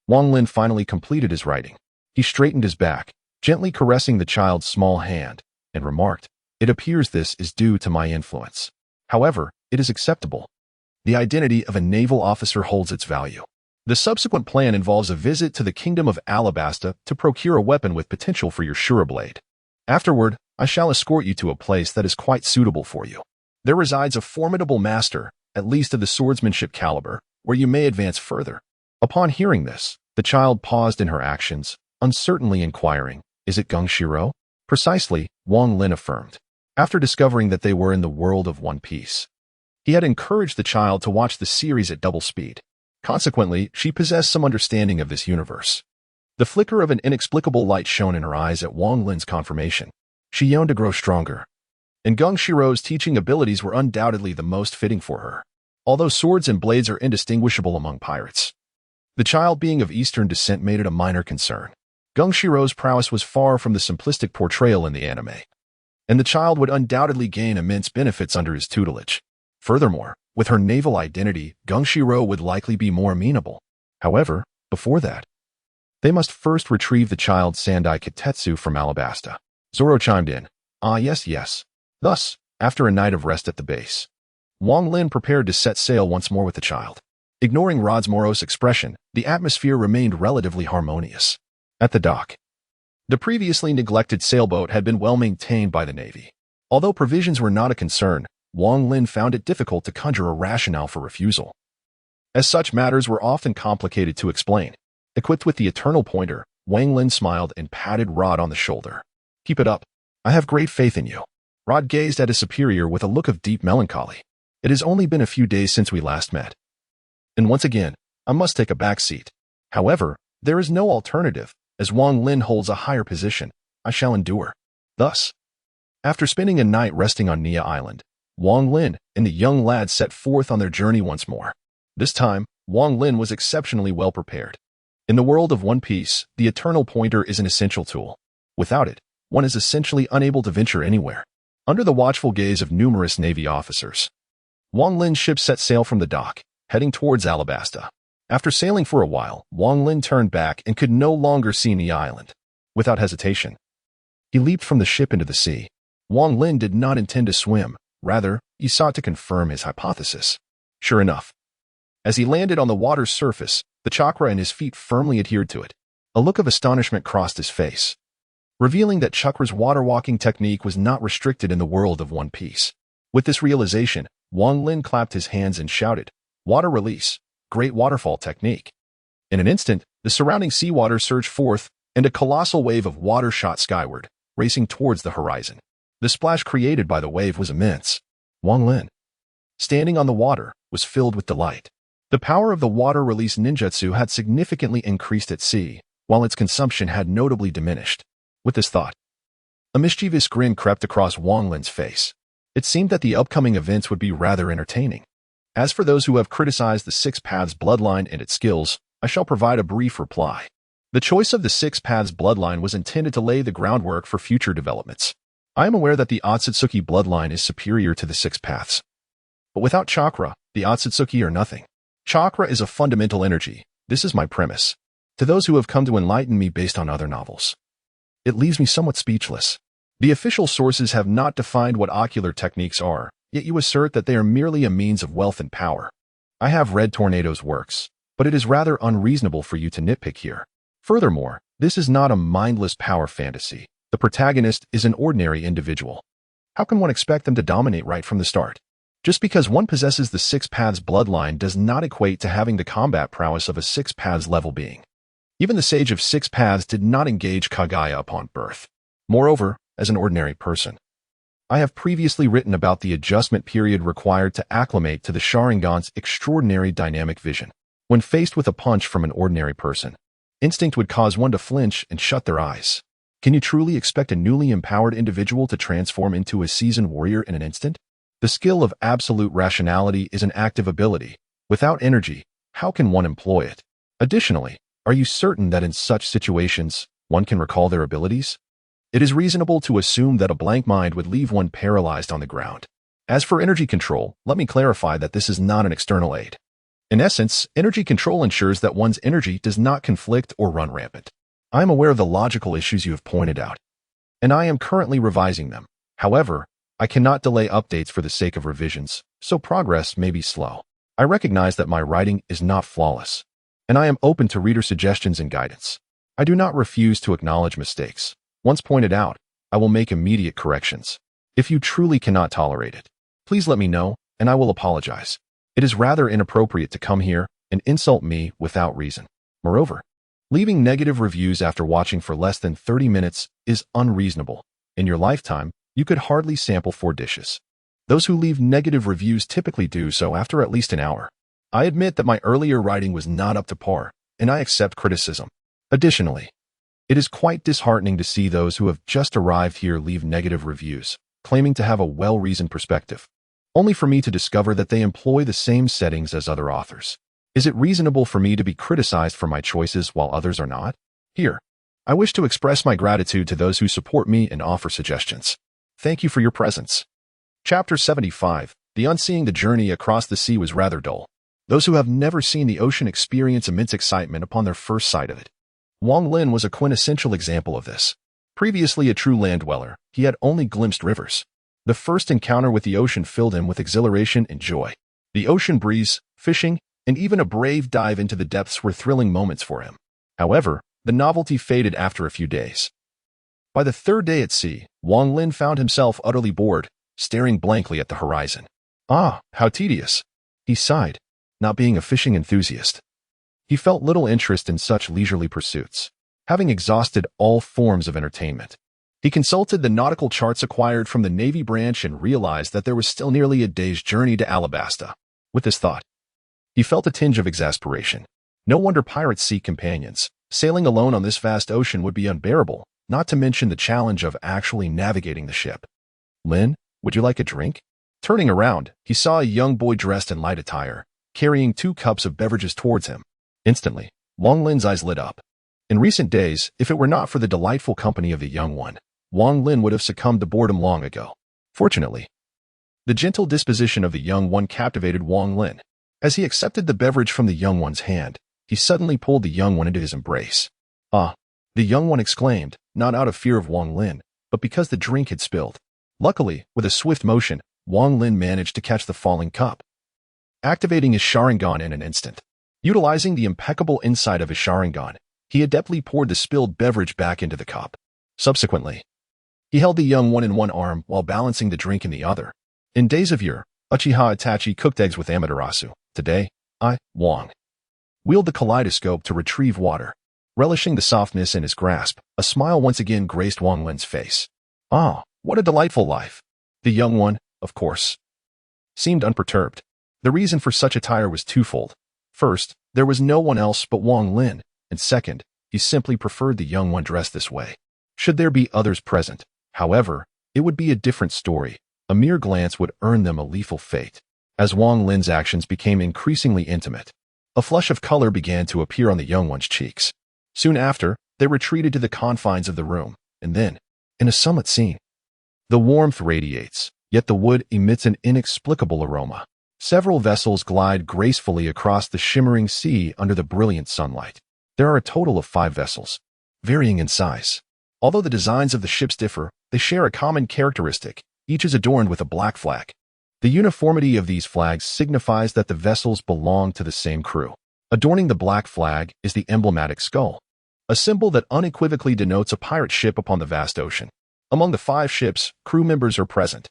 Wang Lin finally completed his writing. He straightened his back, gently caressing the child's small hand, and remarked, "It appears this is due to my influence. However, it is acceptable. The identity of a naval officer holds its value." The subsequent plan involves a visit to the Kingdom of Alabasta to procure a weapon with potential for your Shura blade. Afterward, I shall escort you to a place that is quite suitable for you. There resides a formidable master, at least of the swordsmanship caliber, where you may advance further. Upon hearing this, the child paused in her actions, uncertainly inquiring, "Is it Gungshiro?" "Precisely," Wang Lin affirmed, after discovering that they were in the world of One Piece. He had encouraged the child to watch the series at double speed. Consequently, she possessed some understanding of this universe. The flicker of an inexplicable light shone in her eyes at Wang Lin's confirmation. She yearned to grow stronger, and Gungshiro's teaching abilities were undoubtedly the most fitting for her. although swords and blades are indistinguishable among pirates. The child being of Eastern descent made it a minor concern. Gung-Shiro's prowess was far from the simplistic portrayal in the anime, and the child would undoubtedly gain immense benefits under his tutelage. Furthermore, with her naval identity, Gung-Shiro would likely be more amenable. However, before that, they must first retrieve the child's Sandai Kitetsu from Alabasta. Zoro chimed in. Ah, yes, yes. Thus, after a night of rest at the base, Wang Lin prepared to set sail once more with the child. Ignoring Rod's morose expression, the atmosphere remained relatively harmonious. At the dock, the previously neglected sailboat had been well maintained by the Navy. Although provisions were not a concern, Wang Lin found it difficult to conjure a rationale for refusal, as such matters were often complicated to explain. Equipped with the eternal pointer, Wang Lin smiled and patted Rod on the shoulder. Keep it up. I have great faith in you. Rod gazed at his superior with a look of deep melancholy. It has only been a few days since we last met, and once again, I must take a back seat. However, there is no alternative. As Wang Lin holds a higher position, I shall endure. Thus, after spending a night resting on Nia Island, Wang Lin and the young lad set forth on their journey once more. This time, Wang Lin was exceptionally well prepared. In the world of One Piece, the Eternal Pointer is an essential tool. Without it, one is essentially unable to venture anywhere. Under the watchful gaze of numerous Navy officers, Wang Lin's ship set sail from the dock, heading towards Alabasta. After sailing for a while, Wang Lin turned back and could no longer see the island. Without hesitation, he leaped from the ship into the sea. Wang Lin did not intend to swim. Rather, he sought to confirm his hypothesis. Sure enough, as he landed on the water's surface, the chakra in his feet firmly adhered to it. A look of astonishment crossed his face, revealing that chakra's water-walking technique was not restricted in the world of One Piece. With this realization, Wang Lin clapped his hands and shouted, "Water release! Great waterfall technique." In an instant, the surrounding seawater surged forth, and a colossal wave of water shot skyward, racing towards the horizon. The splash created by the wave was immense. Wang Lin, standing on the water, was filled with delight. The power of the water release ninjutsu had significantly increased at sea, while its consumption had notably diminished. With this thought, a mischievous grin crept across Wang Lin's face. It seemed that the upcoming events would be rather entertaining. As for those who have criticized the Six Paths bloodline and its skills, I shall provide a brief reply. The choice of the Six Paths bloodline was intended to lay the groundwork for future developments. I am aware that the Otsutsuki bloodline is superior to the Six Paths. But without chakra, the Otsutsuki are nothing. Chakra is a fundamental energy. This is my premise. To those who have come to enlighten me based on other novels, it leaves me somewhat speechless. The official sources have not defined what ocular techniques are, yet you assert that they are merely a means of wealth and power. I have read Tornado's works, but it is rather unreasonable for you to nitpick here. Furthermore, this is not a mindless power fantasy. The protagonist is an ordinary individual. How can one expect them to dominate right from the start? Just because one possesses the Six Paths bloodline does not equate to having the combat prowess of a Six Paths level being. Even the Sage of Six Paths did not engage Kagaya upon birth. Moreover, as an ordinary person, I have previously written about the adjustment period required to acclimate to the Sharingan's extraordinary dynamic vision. When faced with a punch from an ordinary person, instinct would cause one to flinch and shut their eyes. Can you truly expect a newly empowered individual to transform into a seasoned warrior in an instant? The skill of absolute rationality is an active ability. Without energy, how can one employ it? Additionally, are you certain that in such situations, one can recall their abilities? It is reasonable to assume that a blank mind would leave one paralyzed on the ground. As for energy control, let me clarify that this is not an external aid. In essence, energy control ensures that one's energy does not conflict or run rampant. I am aware of the logical issues you have pointed out, and I am currently revising them. However, I cannot delay updates for the sake of revisions, so progress may be slow. I recognize that my writing is not flawless, and I am open to reader suggestions and guidance. I do not refuse to acknowledge mistakes. Once pointed out, I will make immediate corrections. If you truly cannot tolerate it, please let me know, and I will apologize. It is rather inappropriate to come here and insult me without reason. Moreover, leaving negative reviews after watching for less than 30 minutes is unreasonable. In your lifetime, you could hardly sample 4 dishes. Those who leave negative reviews typically do so after at least an hour. I admit that my earlier writing was not up to par, and I accept criticism. Additionally, it is quite disheartening to see those who have just arrived here leave negative reviews, claiming to have a well-reasoned perspective. only for me to discover that they employ the same settings as other authors. Is it reasonable for me to be criticized for my choices while others are not? Here, I wish to express my gratitude to those who support me and offer suggestions. Thank you for your presence. Chapter 75. The unseeing the journey across the sea was rather dull. Those who have never seen the ocean experience immense excitement upon their first sight of it. Wang Lin was a quintessential example of this. Previously a true land dweller, he had only glimpsed rivers. The first encounter with the ocean filled him with exhilaration and joy. The ocean breeze, fishing, and even a brave dive into the depths were thrilling moments for him. However, the novelty faded after a few days. By the third day at sea, Wang Lin found himself utterly bored, staring blankly at the horizon. Ah, how tedious! He sighed, not being a fishing enthusiast. He felt little interest in such leisurely pursuits, having exhausted all forms of entertainment. He consulted the nautical charts acquired from the Navy branch and realized that there was still nearly a day's journey to Alabasta. With this thought, he felt a tinge of exasperation. No wonder pirates seek companions. Sailing alone on this vast ocean would be unbearable, not to mention the challenge of actually navigating the ship. Lin, would you like a drink? Turning around, he saw a young boy dressed in light attire, carrying 2 cups of beverages towards him. Instantly, Wang Lin's eyes lit up. In recent days, if it were not for the delightful company of the young one, Wang Lin would have succumbed to boredom long ago. Fortunately, the gentle disposition of the young one captivated Wang Lin. As he accepted the beverage from the young one's hand, he suddenly pulled the young one into his embrace. Ah, the young one exclaimed, not out of fear of Wang Lin, but because the drink had spilled. Luckily, with a swift motion, Wang Lin managed to catch the falling cup, activating his Sharingan in an instant. Utilizing the impeccable insight of his Sharingan, he adeptly poured the spilled beverage back into the cup. Subsequently, he held the young one in one arm while balancing the drink in the other. In days of yore, Uchiha Itachi cooked eggs with Amaterasu. Today, I, Wang, wheeled the kaleidoscope to retrieve water. Relishing the softness in his grasp, a smile once again graced Wang Lin's face. Ah, what a delightful life. The young one, of course, seemed unperturbed. The reason for such attire was twofold. First, there was no one else but Wang Lin, and second, he simply preferred the young one dressed this way. Should there be others present, however, it would be a different story. A mere glance would earn them a lethal fate. As Wang Lin's actions became increasingly intimate, a flush of color began to appear on the young one's cheeks. Soon after, they retreated to the confines of the room, and then, in a sunlit scene, the warmth radiates, yet the wood emits an inexplicable aroma. Several vessels glide gracefully across the shimmering sea under the brilliant sunlight. There are a total of 5 vessels, varying in size. Although the designs of the ships differ, they share a common characteristic. Each is adorned with a black flag. The uniformity of these flags signifies that the vessels belong to the same crew. Adorning the black flag is the emblematic skull, a symbol that unequivocally denotes a pirate ship upon the vast ocean. Among the 5 ships, crew members are present,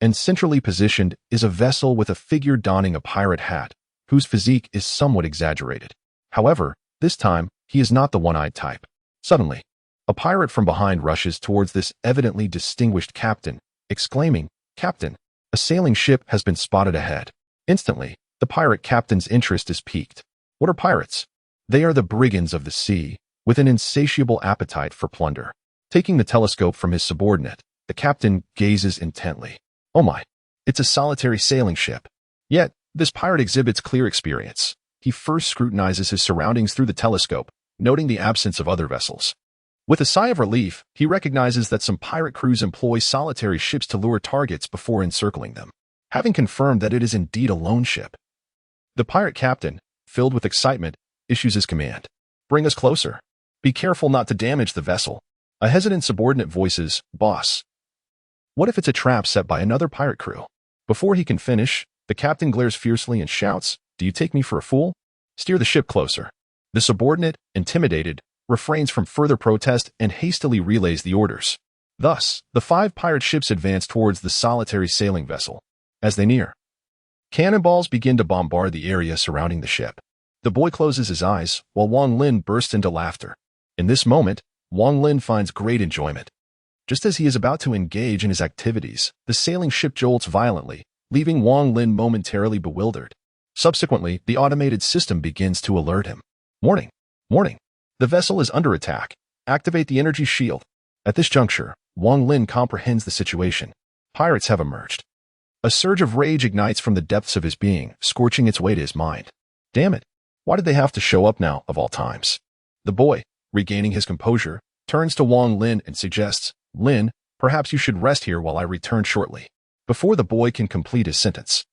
and centrally positioned is a vessel with a figure donning a pirate hat, whose physique is somewhat exaggerated. However, this time, he is not the one-eyed type. Suddenly, a pirate from behind rushes towards this evidently distinguished captain, exclaiming, "Captain, a sailing ship has been spotted ahead." Instantly, the pirate captain's interest is piqued. What are pirates? They are the brigands of the sea, with an insatiable appetite for plunder. Taking the telescope from his subordinate, the captain gazes intently. Oh my, it's a solitary sailing ship. Yet, this pirate exhibits clear experience. He first scrutinizes his surroundings through the telescope, noting the absence of other vessels. With a sigh of relief, he recognizes that some pirate crews employ solitary ships to lure targets before encircling them. Having confirmed that it is indeed a lone ship, the pirate captain, filled with excitement, issues his command. "Bring us closer. Be careful not to damage the vessel." A hesitant subordinate voices, "Boss, what if it's a trap set by another pirate crew?" Before he can finish, the captain glares fiercely and shouts, "Do you take me for a fool? Steer the ship closer." The subordinate, intimidated, refrains from further protest and hastily relays the orders. Thus, the 5 pirate ships advance towards the solitary sailing vessel. As they near, cannonballs begin to bombard the area surrounding the ship. The boy closes his eyes, while Wang Lin bursts into laughter. In this moment, Wang Lin finds great enjoyment. Just as he is about to engage in his activities, the sailing ship jolts violently, leaving Wang Lin momentarily bewildered. Subsequently, the automated system begins to alert him. "Warning! Warning! The vessel is under attack. Activate the energy shield." At this juncture, Wang Lin comprehends the situation. Pirates have emerged. A surge of rage ignites from the depths of his being, scorching its way to his mind. Damn it! Why did they have to show up now, of all times? The boy, regaining his composure, turns to Wang Lin and suggests, "Lin, perhaps you should rest here while I return shortly." Before the boy can complete his sentence,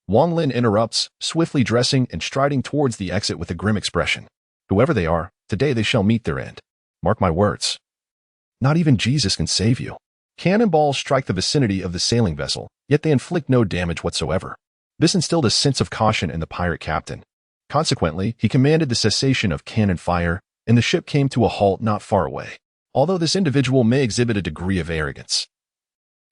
Wang Lin interrupts, swiftly dressing and striding towards the exit with a grim expression. "Whoever they are, today they shall meet their end. Mark my words. Not even Jesus can save you." Cannonballs strike the vicinity of the sailing vessel, yet they inflict no damage whatsoever. This instilled a sense of caution in the pirate captain. Consequently, he commanded the cessation of cannon fire, and the ship came to a halt not far away. Although this individual may exhibit a degree of arrogance,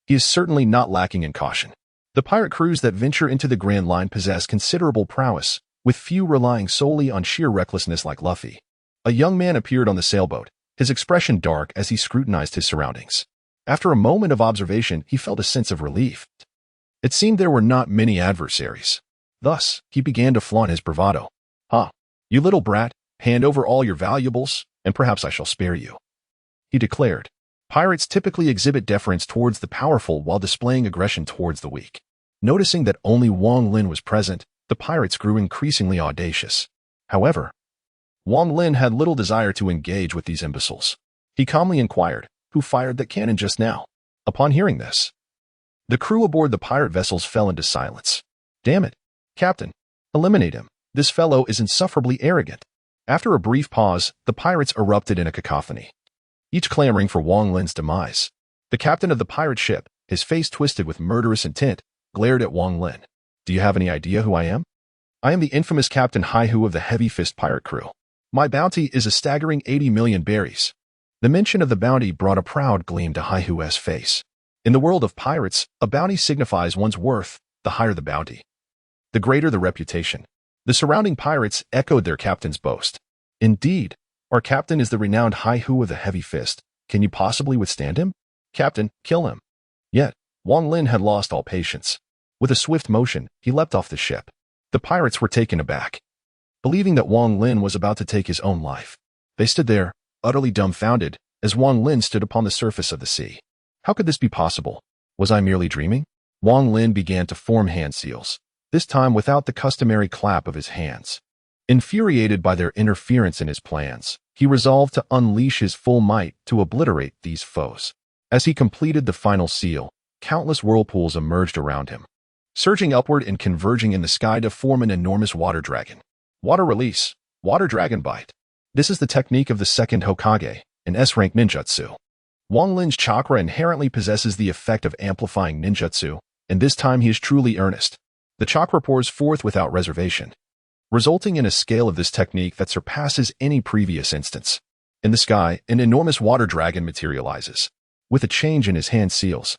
he is certainly not lacking in caution. The pirate crews that venture into the Grand Line possess considerable prowess, with few relying solely on sheer recklessness like Luffy. A young man appeared on the sailboat, his expression dark as he scrutinized his surroundings. After a moment of observation, he felt a sense of relief. It seemed there were not many adversaries. Thus, he began to flaunt his bravado. "Ha! You little brat, hand over all your valuables, and perhaps I shall spare you," he declared. Pirates typically exhibit deference towards the powerful while displaying aggression towards the weak. Noticing that only Wang Lin was present, the pirates grew increasingly audacious. However, Wang Lin had little desire to engage with these imbeciles. He calmly inquired, "Who fired that cannon just now?" Upon hearing this, the crew aboard the pirate vessels fell into silence. "Damn it, Captain, eliminate him. This fellow is insufferably arrogant." After a brief pause, the pirates erupted in a cacophony, each clamoring for Wang Lin's demise. The captain of the pirate ship, his face twisted with murderous intent, glared at Wang Lin. "Do you have any idea who I am? I am the infamous Captain Haihu of the Heavy Fist pirate crew. My bounty is a staggering 80 million berries." The mention of the bounty brought a proud gleam to Haihu's face. In the world of pirates, a bounty signifies one's worth. The higher the bounty, the greater the reputation. The surrounding pirates echoed their captain's boast. "Indeed, our captain is the renowned Haihu of the Heavy Fist. Can you possibly withstand him? Captain, kill him." Yet, Wang Lin had lost all patience. With a swift motion, he leapt off the ship. The pirates were taken aback, believing that Wang Lin was about to take his own life. They stood there, utterly dumbfounded, as Wang Lin stood upon the surface of the sea. How could this be possible? Was I merely dreaming? Wang Lin began to form hand seals, this time without the customary clap of his hands. Infuriated by their interference in his plans, he resolved to unleash his full might to obliterate these foes. As he completed the final seal, countless whirlpools emerged around him, surging upward and converging in the sky to form an enormous water dragon. Water release, water dragon bite. This is the technique of the second Hokage, an S-rank ninjutsu. Wang Lin's chakra inherently possesses the effect of amplifying ninjutsu, and this time he is truly earnest. The chakra pours forth without reservation, resulting in a scale of this technique that surpasses any previous instance. In the sky, an enormous water dragon materializes, with a change in his hand seals.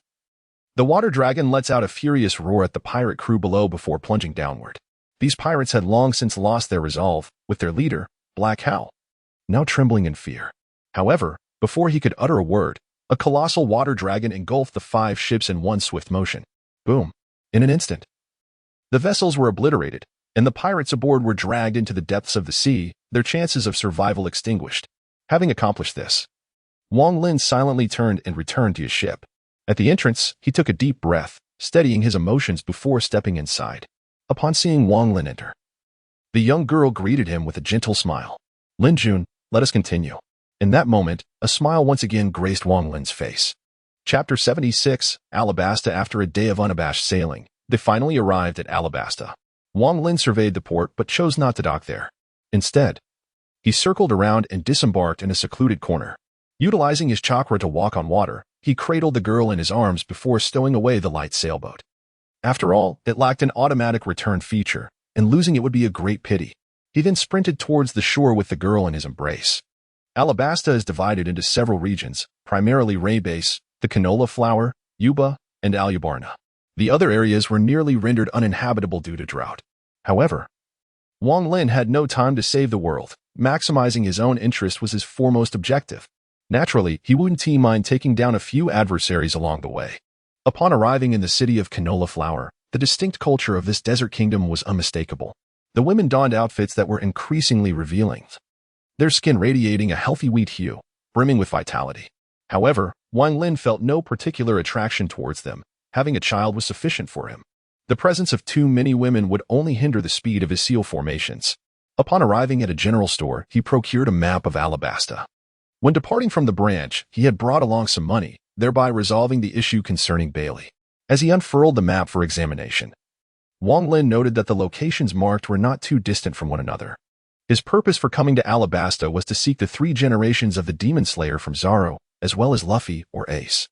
The water dragon lets out a furious roar at the pirate crew below before plunging downward. These pirates had long since lost their resolve, with their leader, Black Hal, now trembling in fear. However, before he could utter a word, a colossal water dragon engulfed the 5 ships in one swift motion. Boom! In an instant, the vessels were obliterated, and the pirates aboard were dragged into the depths of the sea, their chances of survival extinguished. Having accomplished this, Wang Lin silently turned and returned to his ship. At the entrance, he took a deep breath, steadying his emotions before stepping inside. Upon seeing Wang Lin enter, the young girl greeted him with a gentle smile. "Lin Jun, let us continue." In that moment, a smile once again graced Wang Lin's face. Chapter 76, Alabasta. After a day of unabashed sailing, they finally arrived at Alabasta. Wang Lin surveyed the port but chose not to dock there. Instead, he circled around and disembarked in a secluded corner. Utilizing his chakra to walk on water, he cradled the girl in his arms before stowing away the light sailboat. After all, it lacked an automatic return feature, and losing it would be a great pity. He then sprinted towards the shore with the girl in his embrace. Alabasta is divided into several regions, primarily Ray Base, the Canola Flower, Yuba, and Alubarna. The other areas were nearly rendered uninhabitable due to drought. However, Wang Lin had no time to save the world. Maximizing his own interest was his foremost objective. Naturally, he wouldn't mind taking down a few adversaries along the way. Upon arriving in the city of Canola Flower, the distinct culture of this desert kingdom was unmistakable. The women donned outfits that were increasingly revealing, their skin radiating a healthy wheat hue, brimming with vitality. However, Wang Lin felt no particular attraction towards them, Having a child was sufficient for him. The presence of too many women would only hinder the speed of his seal formations. Upon arriving at a general store, he procured a map of Alabasta. When departing from the branch, he had brought along some money, thereby resolving the issue concerning Bailey. As he unfurled the map for examination, Wang Lin noted that the locations marked were not too distant from one another. His purpose for coming to Alabasta was to seek the 3 generations of the Demon Slayer from Zoro, as well as Luffy or Ace.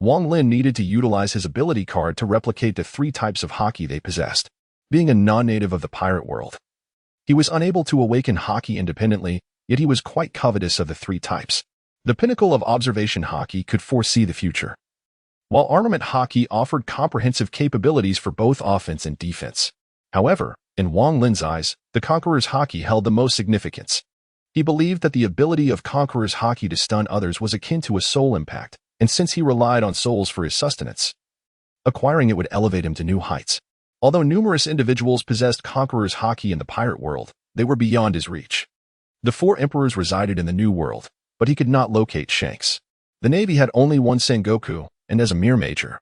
Wang Lin needed to utilize his ability card to replicate the 3 types of haki they possessed. Being a non-native of the pirate world, he was unable to awaken haki independently, yet he was quite covetous of the 3 types. The pinnacle of observation haki could foresee the future, while armament haki offered comprehensive capabilities for both offense and defense. However, in Wang Lin's eyes, the Conqueror's haki held the most significance. He believed that the ability of Conqueror's haki to stun others was akin to a soul impact, and since he relied on souls for his sustenance, acquiring it would elevate him to new heights. Although numerous individuals possessed Conqueror's haki in the pirate world, they were beyond his reach. The 4 emperors resided in the New World, but he could not locate Shanks. The Navy had only one Sengoku, and as a mere major,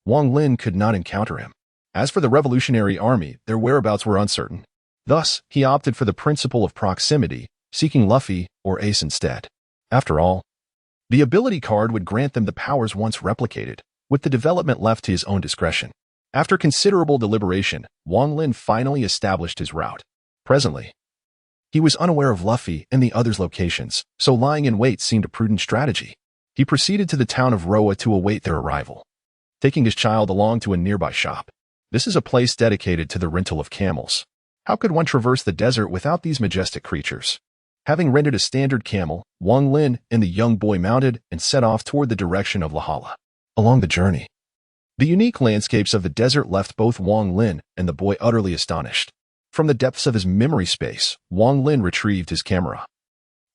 Wang Lin could not encounter him. As for the Revolutionary Army, their whereabouts were uncertain. Thus, he opted for the principle of proximity, seeking Luffy or Ace instead. After all, the ability card would grant them the powers once replicated, with the development left to his own discretion. After considerable deliberation, Wang Lin finally established his route. Presently, he was unaware of Luffy and the others' locations, so lying in wait seemed a prudent strategy. He proceeded to the town of Roa to await their arrival, taking his child along to a nearby shop. This is a place dedicated to the rental of camels. How could one traverse the desert without these majestic creatures? Having rented a standard camel, Wang Lin and the young boy mounted and set off toward the direction of Lahala. Along the journey, the unique landscapes of the desert left both Wang Lin and the boy utterly astonished. From the depths of his memory space, Wang Lin retrieved his camera,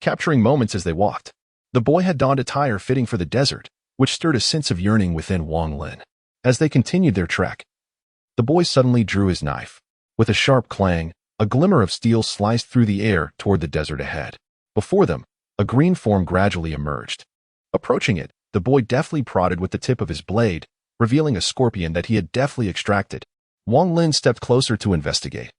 capturing moments as they walked. The boy had donned attire fitting for the desert, which stirred a sense of yearning within Wang Lin. As they continued their trek, the boy suddenly drew his knife. With a sharp clang, a glimmer of steel sliced through the air toward the desert ahead. Before them, a green form gradually emerged. Approaching it, the boy deftly prodded with the tip of his blade, revealing a scorpion that he had deftly extracted. Wang Lin stepped closer to investigate,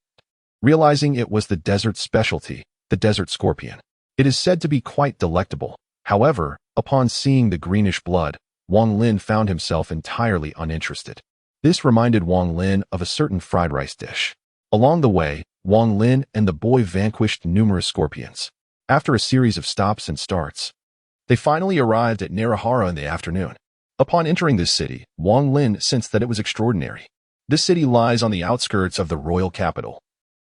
realizing it was the desert's specialty, the desert scorpion. It is said to be quite delectable. However, upon seeing the greenish blood, Wang Lin found himself entirely uninterested. This reminded Wang Lin of a certain fried rice dish. Along the way, Wang Lin and the boy vanquished numerous scorpions. After a series of stops and starts, they finally arrived at Narahara in the afternoon. Upon entering this city, Wang Lin sensed that it was extraordinary. This city lies on the outskirts of the royal capital,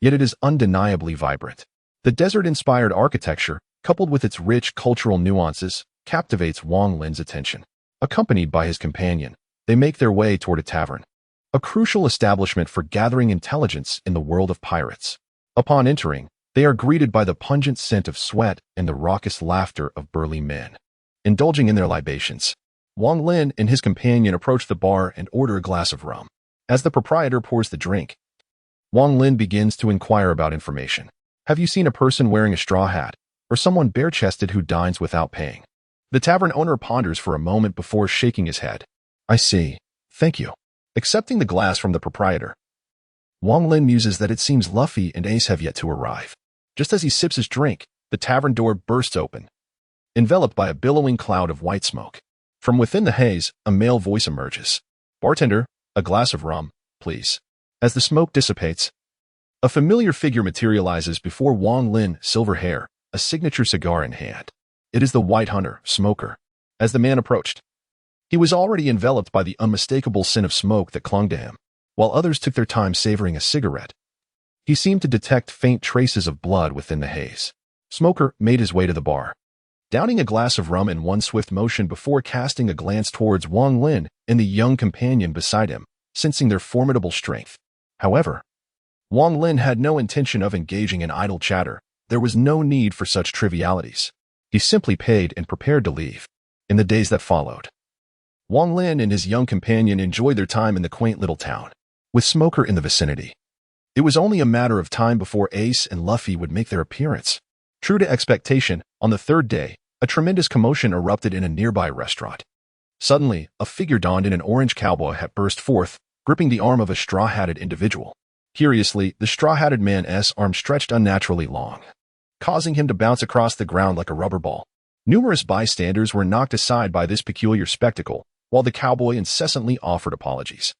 yet it is undeniably vibrant. The desert-inspired architecture, coupled with its rich cultural nuances, captivates Wang Lin's attention. Accompanied by his companion, they make their way toward a tavern, a crucial establishment for gathering intelligence in the world of pirates. Upon entering, they are greeted by the pungent scent of sweat and the raucous laughter of burly men. Indulging in their libations, Wang Lin and his companion approach the bar and order a glass of rum. As the proprietor pours the drink, Wang Lin begins to inquire about information. Have you seen a person wearing a straw hat, or someone bare-chested who dines without paying? The tavern owner ponders for a moment before shaking his head. I see. Thank you. Accepting the glass from the proprietor, Wang Lin muses that it seems Luffy and Ace have yet to arrive. Just as he sips his drink, the tavern door bursts open, enveloped by a billowing cloud of white smoke. From within the haze, a male voice emerges. Bartender, a glass of rum, please. As the smoke dissipates, a familiar figure materializes before Wang Lin, silver hair, a signature cigar in hand. It is the White Hunter, Smoker. As the man approached, he was already enveloped by the unmistakable scent of smoke that clung to him. While others took their time savoring a cigarette, he seemed to detect faint traces of blood within the haze. Smoker made his way to the bar, downing a glass of rum in one swift motion before casting a glance towards Wang Lin and the young companion beside him, sensing their formidable strength. However, Wang Lin had no intention of engaging in idle chatter. There was no need for such trivialities. He simply paid and prepared to leave. In the days that followed, Wang Lin and his young companion enjoyed their time in the quaint little town, with Smoker in the vicinity. It was only a matter of time before Ace and Luffy would make their appearance. True to expectation, on the third day, a tremendous commotion erupted in a nearby restaurant. Suddenly, a figure donned in an orange cowboy hat burst forth, gripping the arm of a straw-hatted individual. Curiously, the straw-hatted man's arm stretched unnaturally long, causing him to bounce across the ground like a rubber ball. Numerous bystanders were knocked aside by this peculiar spectacle, while the cowboy incessantly offered apologies.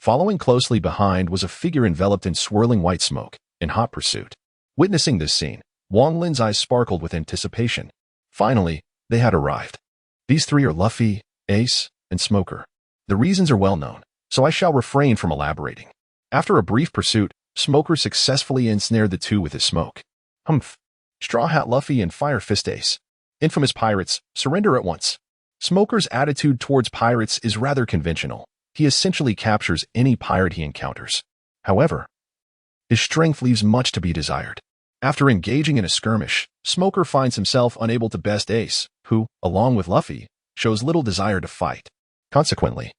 Following closely behind was a figure enveloped in swirling white smoke, in hot pursuit. Witnessing this scene, Wang Lin's eyes sparkled with anticipation. Finally, they had arrived. These three are Luffy, Ace, and Smoker. The reasons are well known, so I shall refrain from elaborating. After a brief pursuit, Smoker successfully ensnared the two with his smoke. Humph! Straw Hat Luffy and Fire Fist Ace. Infamous pirates, surrender at once. Smoker's attitude towards pirates is rather conventional. He essentially captures any pirate he encounters. However, his strength leaves much to be desired. After engaging in a skirmish, Smoker finds himself unable to best Ace, who, along with Luffy, shows little desire to fight. Consequently,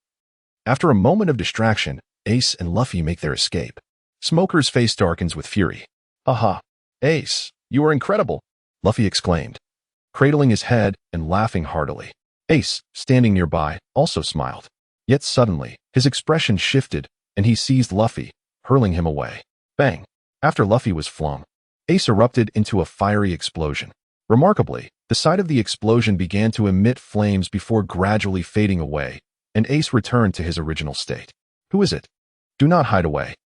after a moment of distraction, Ace and Luffy make their escape. Smoker's face darkens with fury. "Haha, Ace, you are incredible," Luffy exclaimed, cradling his head and laughing heartily. Ace, standing nearby, also smiled. Yet suddenly, his expression shifted, and he seized Luffy, hurling him away. Bang! After Luffy was flung, Ace erupted into a fiery explosion. Remarkably, the side of the explosion began to emit flames before gradually fading away, and Ace returned to his original state. "Who is it? Do not hide away,"